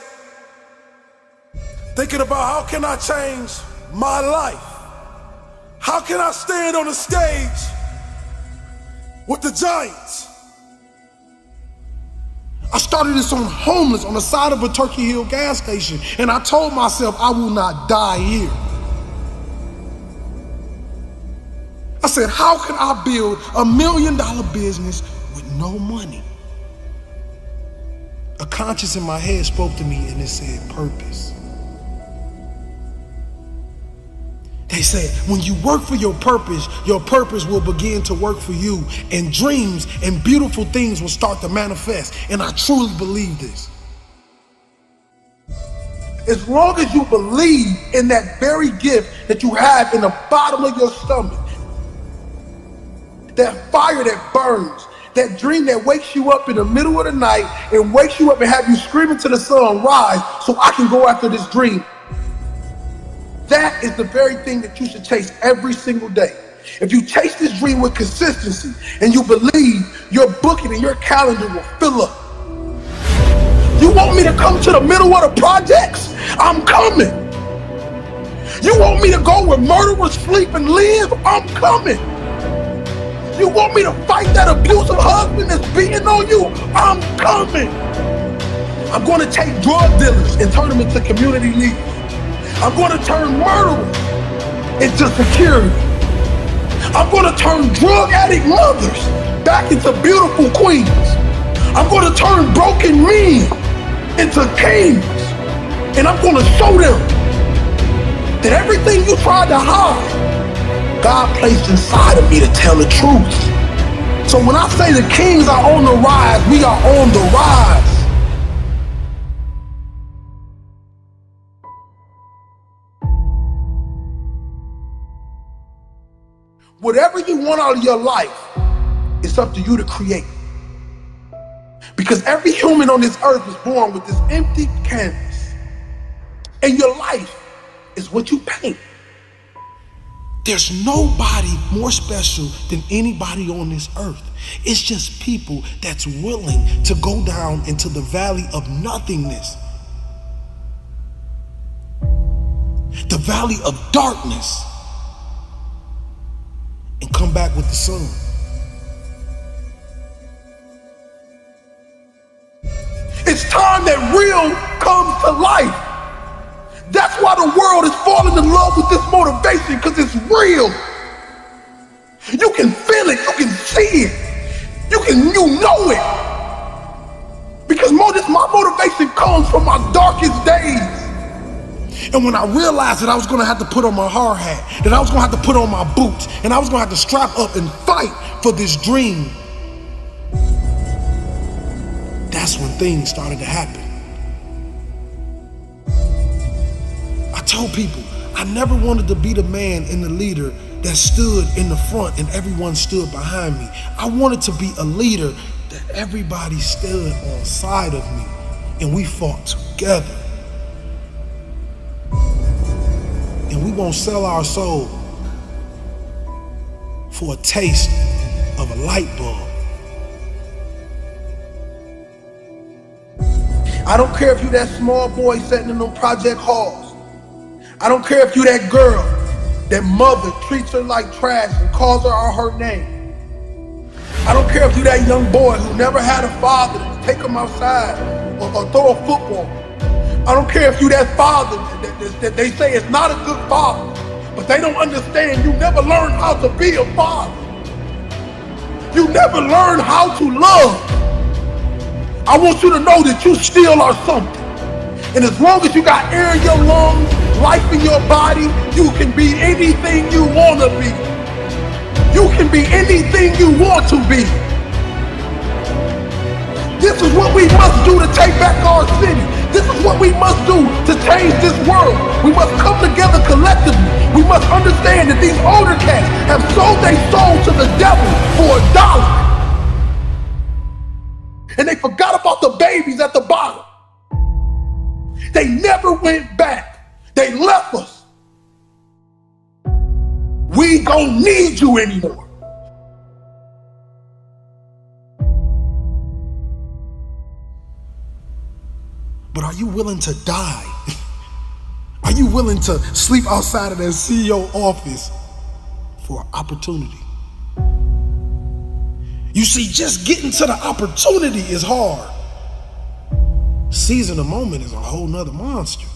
thinking about how can I change my life? How can I stand on the stage with the giants? I started this on homeless on the side of a Turkey Hill gas station, and I told myself I will not die here. I said, how can I build $1 million business with no money? A conscience in my head spoke to me and it said purpose. They said, when you work for your purpose will begin to work for you, and dreams and beautiful things will start to manifest. And I truly believe this. As long as you believe in that very gift that you have in the bottom of your stomach, that fire that burns, that dream that wakes you up in the middle of the night and wakes you up and have you screaming to the sun, rise, so I can go after this dream. That is the very thing that you should chase every single day. If you chase this dream with consistency and you believe, your booking and your calendar will fill up. You want me to come to the middle of the projects? I'm coming. You want me to go where murderers sleep and live? I'm coming. You want me to fight that abusive husband that's beating on you? I'm coming. I'm going to take drug dealers and turn them into community leaders. I'm going to turn murderers into security. I'm going to turn drug addict mothers back into beautiful queens. I'm going to turn broken men into kings. And I'm going to show them that everything you tried to hide, God placed inside of me to tell the truth. So when I say the kings are on the rise, we are on the rise. Whatever you want out of your life, it's up to you to create. Because every human on this earth is born with this empty canvas. And your life is what you paint. There's nobody more special than anybody on this earth. It's just people that's willing to go down into the valley of nothingness. The valley of darkness. And come back with the sun. It's time that real comes to life. That's why the world is falling in love with this motivation, because it's real. You can feel it, you can see it, you know it. Because my motivation comes from my darkest days. And when I realized that I was gonna have to put on my hard hat, that I was gonna have to put on my boots, and I was gonna have to strap up and fight for this dream, that's when things started to happen. I told people I never wanted to be the man and the leader that stood in the front and everyone stood behind me. I wanted to be a leader that everybody stood on side of me and we fought together. And we won't sell our soul for a taste of a light bulb. I don't care if you that small boy sitting in them project halls. I don't care if you that girl, that mother treats her like trash and calls her out her name. I don't care if you that young boy who never had a father to take him outside or throw a football. I don't care if you that father that they say is not a good father, but they don't understand you never learned how to be a father. You never learned how to love. I want you to know that you still are something. And as long as you got air in your lungs, life in your body, you can be anything you want to be. You can be anything you want to be. This is what we must do to take back our city. This is what we must do to change this world. We must come together collectively. We must understand that these older cats have sold their soul to the devil for $1. And they forgot about the babies at the bottom. They never went back. They left us. We don't need you anymore. But are you willing to die? Are you willing to sleep outside of that CEO office for opportunity? You see, just getting to the opportunity is hard. Seizing the moment is a whole nother monster.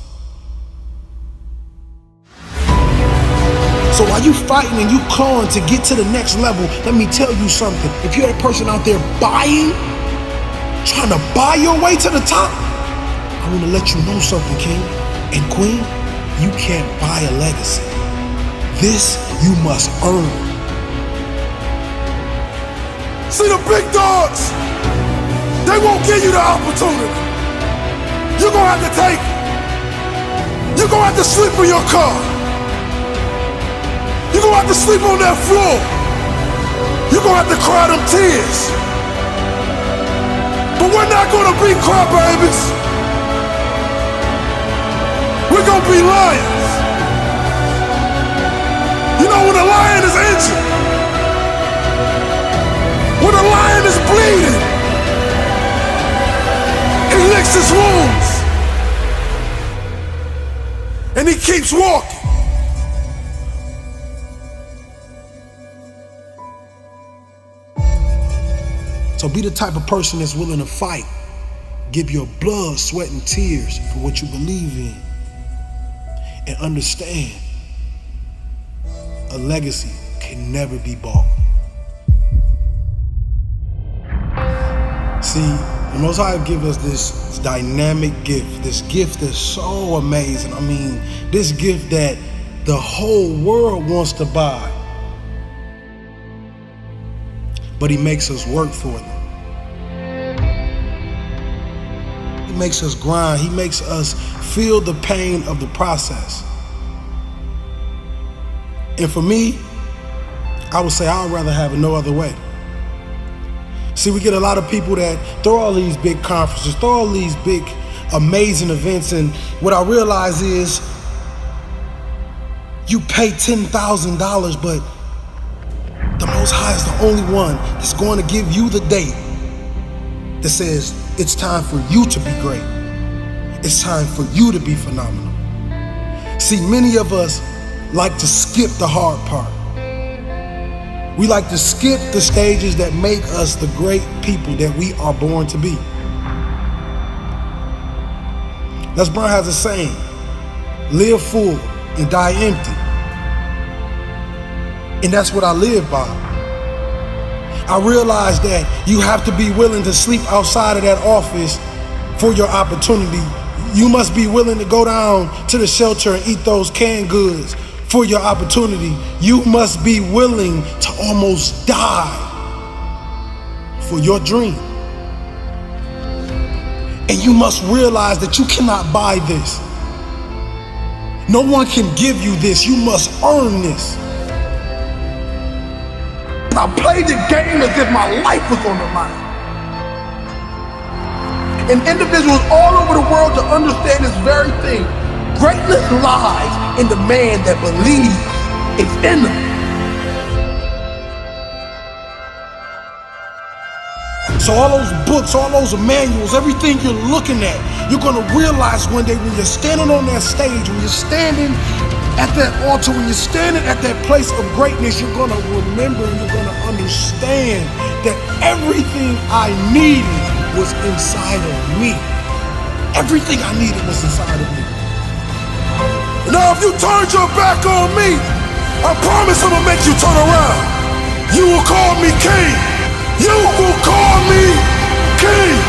So while you fighting and you clawing to get to the next level, let me tell you something. If you're a person out there trying to buy your way to the top, I want to let you know something, king and queen. You can't buy a legacy. This you must earn. See the big dogs, they won't give you the opportunity. You're gonna have to take it. You're gonna have to sleep in your car. You're gonna have to sleep on that floor. You're gonna have to cry them tears. But we're not gonna be crybabies. We're gonna be lions. You know when a lion is injured, when a lion is bleeding, he licks his wounds and he keeps walking. So be the type of person that's willing to fight. Give your blood, sweat, and tears for what you believe in. And understand, a legacy can never be bought. See, the Most High give us this dynamic gift, this gift that's so amazing. I mean, this gift that the whole world wants to buy. But he makes us work for them. He makes us grind. He makes us feel the pain of the process. And for me, I would say I'd rather have it no other way. See, we get a lot of people that throw all these big conferences, throw all these big, amazing events, and what I realize is you pay $10,000, but the Most High is the only one that's going to give you the date that says it's time for you to be great. It's time for you to be phenomenal. See, many of us like to skip the hard part. We like to skip the stages that make us the great people that we are born to be. Les Brown has a saying, live full and die empty. And that's what I live by. I realize that you have to be willing to sleep outside of that office for your opportunity. You must be willing to go down to the shelter and eat those canned goods for your opportunity. You must be willing to almost die for your dream. And you must realize that you cannot buy this. No one can give you this. You must earn this. I played the game as if my life was on the line. And individuals all over the world to understand this very thing. Greatness lies in the man that believes it's in them. So all those books, all those manuals, everything you're looking at, you're gonna realize one day when you're standing on that stage, when you're standing at that altar, when you're standing at that place of greatness, you're gonna remember and you're gonna understand that everything I needed was inside of me. Everything I needed was inside of me. Now if you turned your back on me, I promise I'm gonna make you turn around. You will call me king. You will call me king.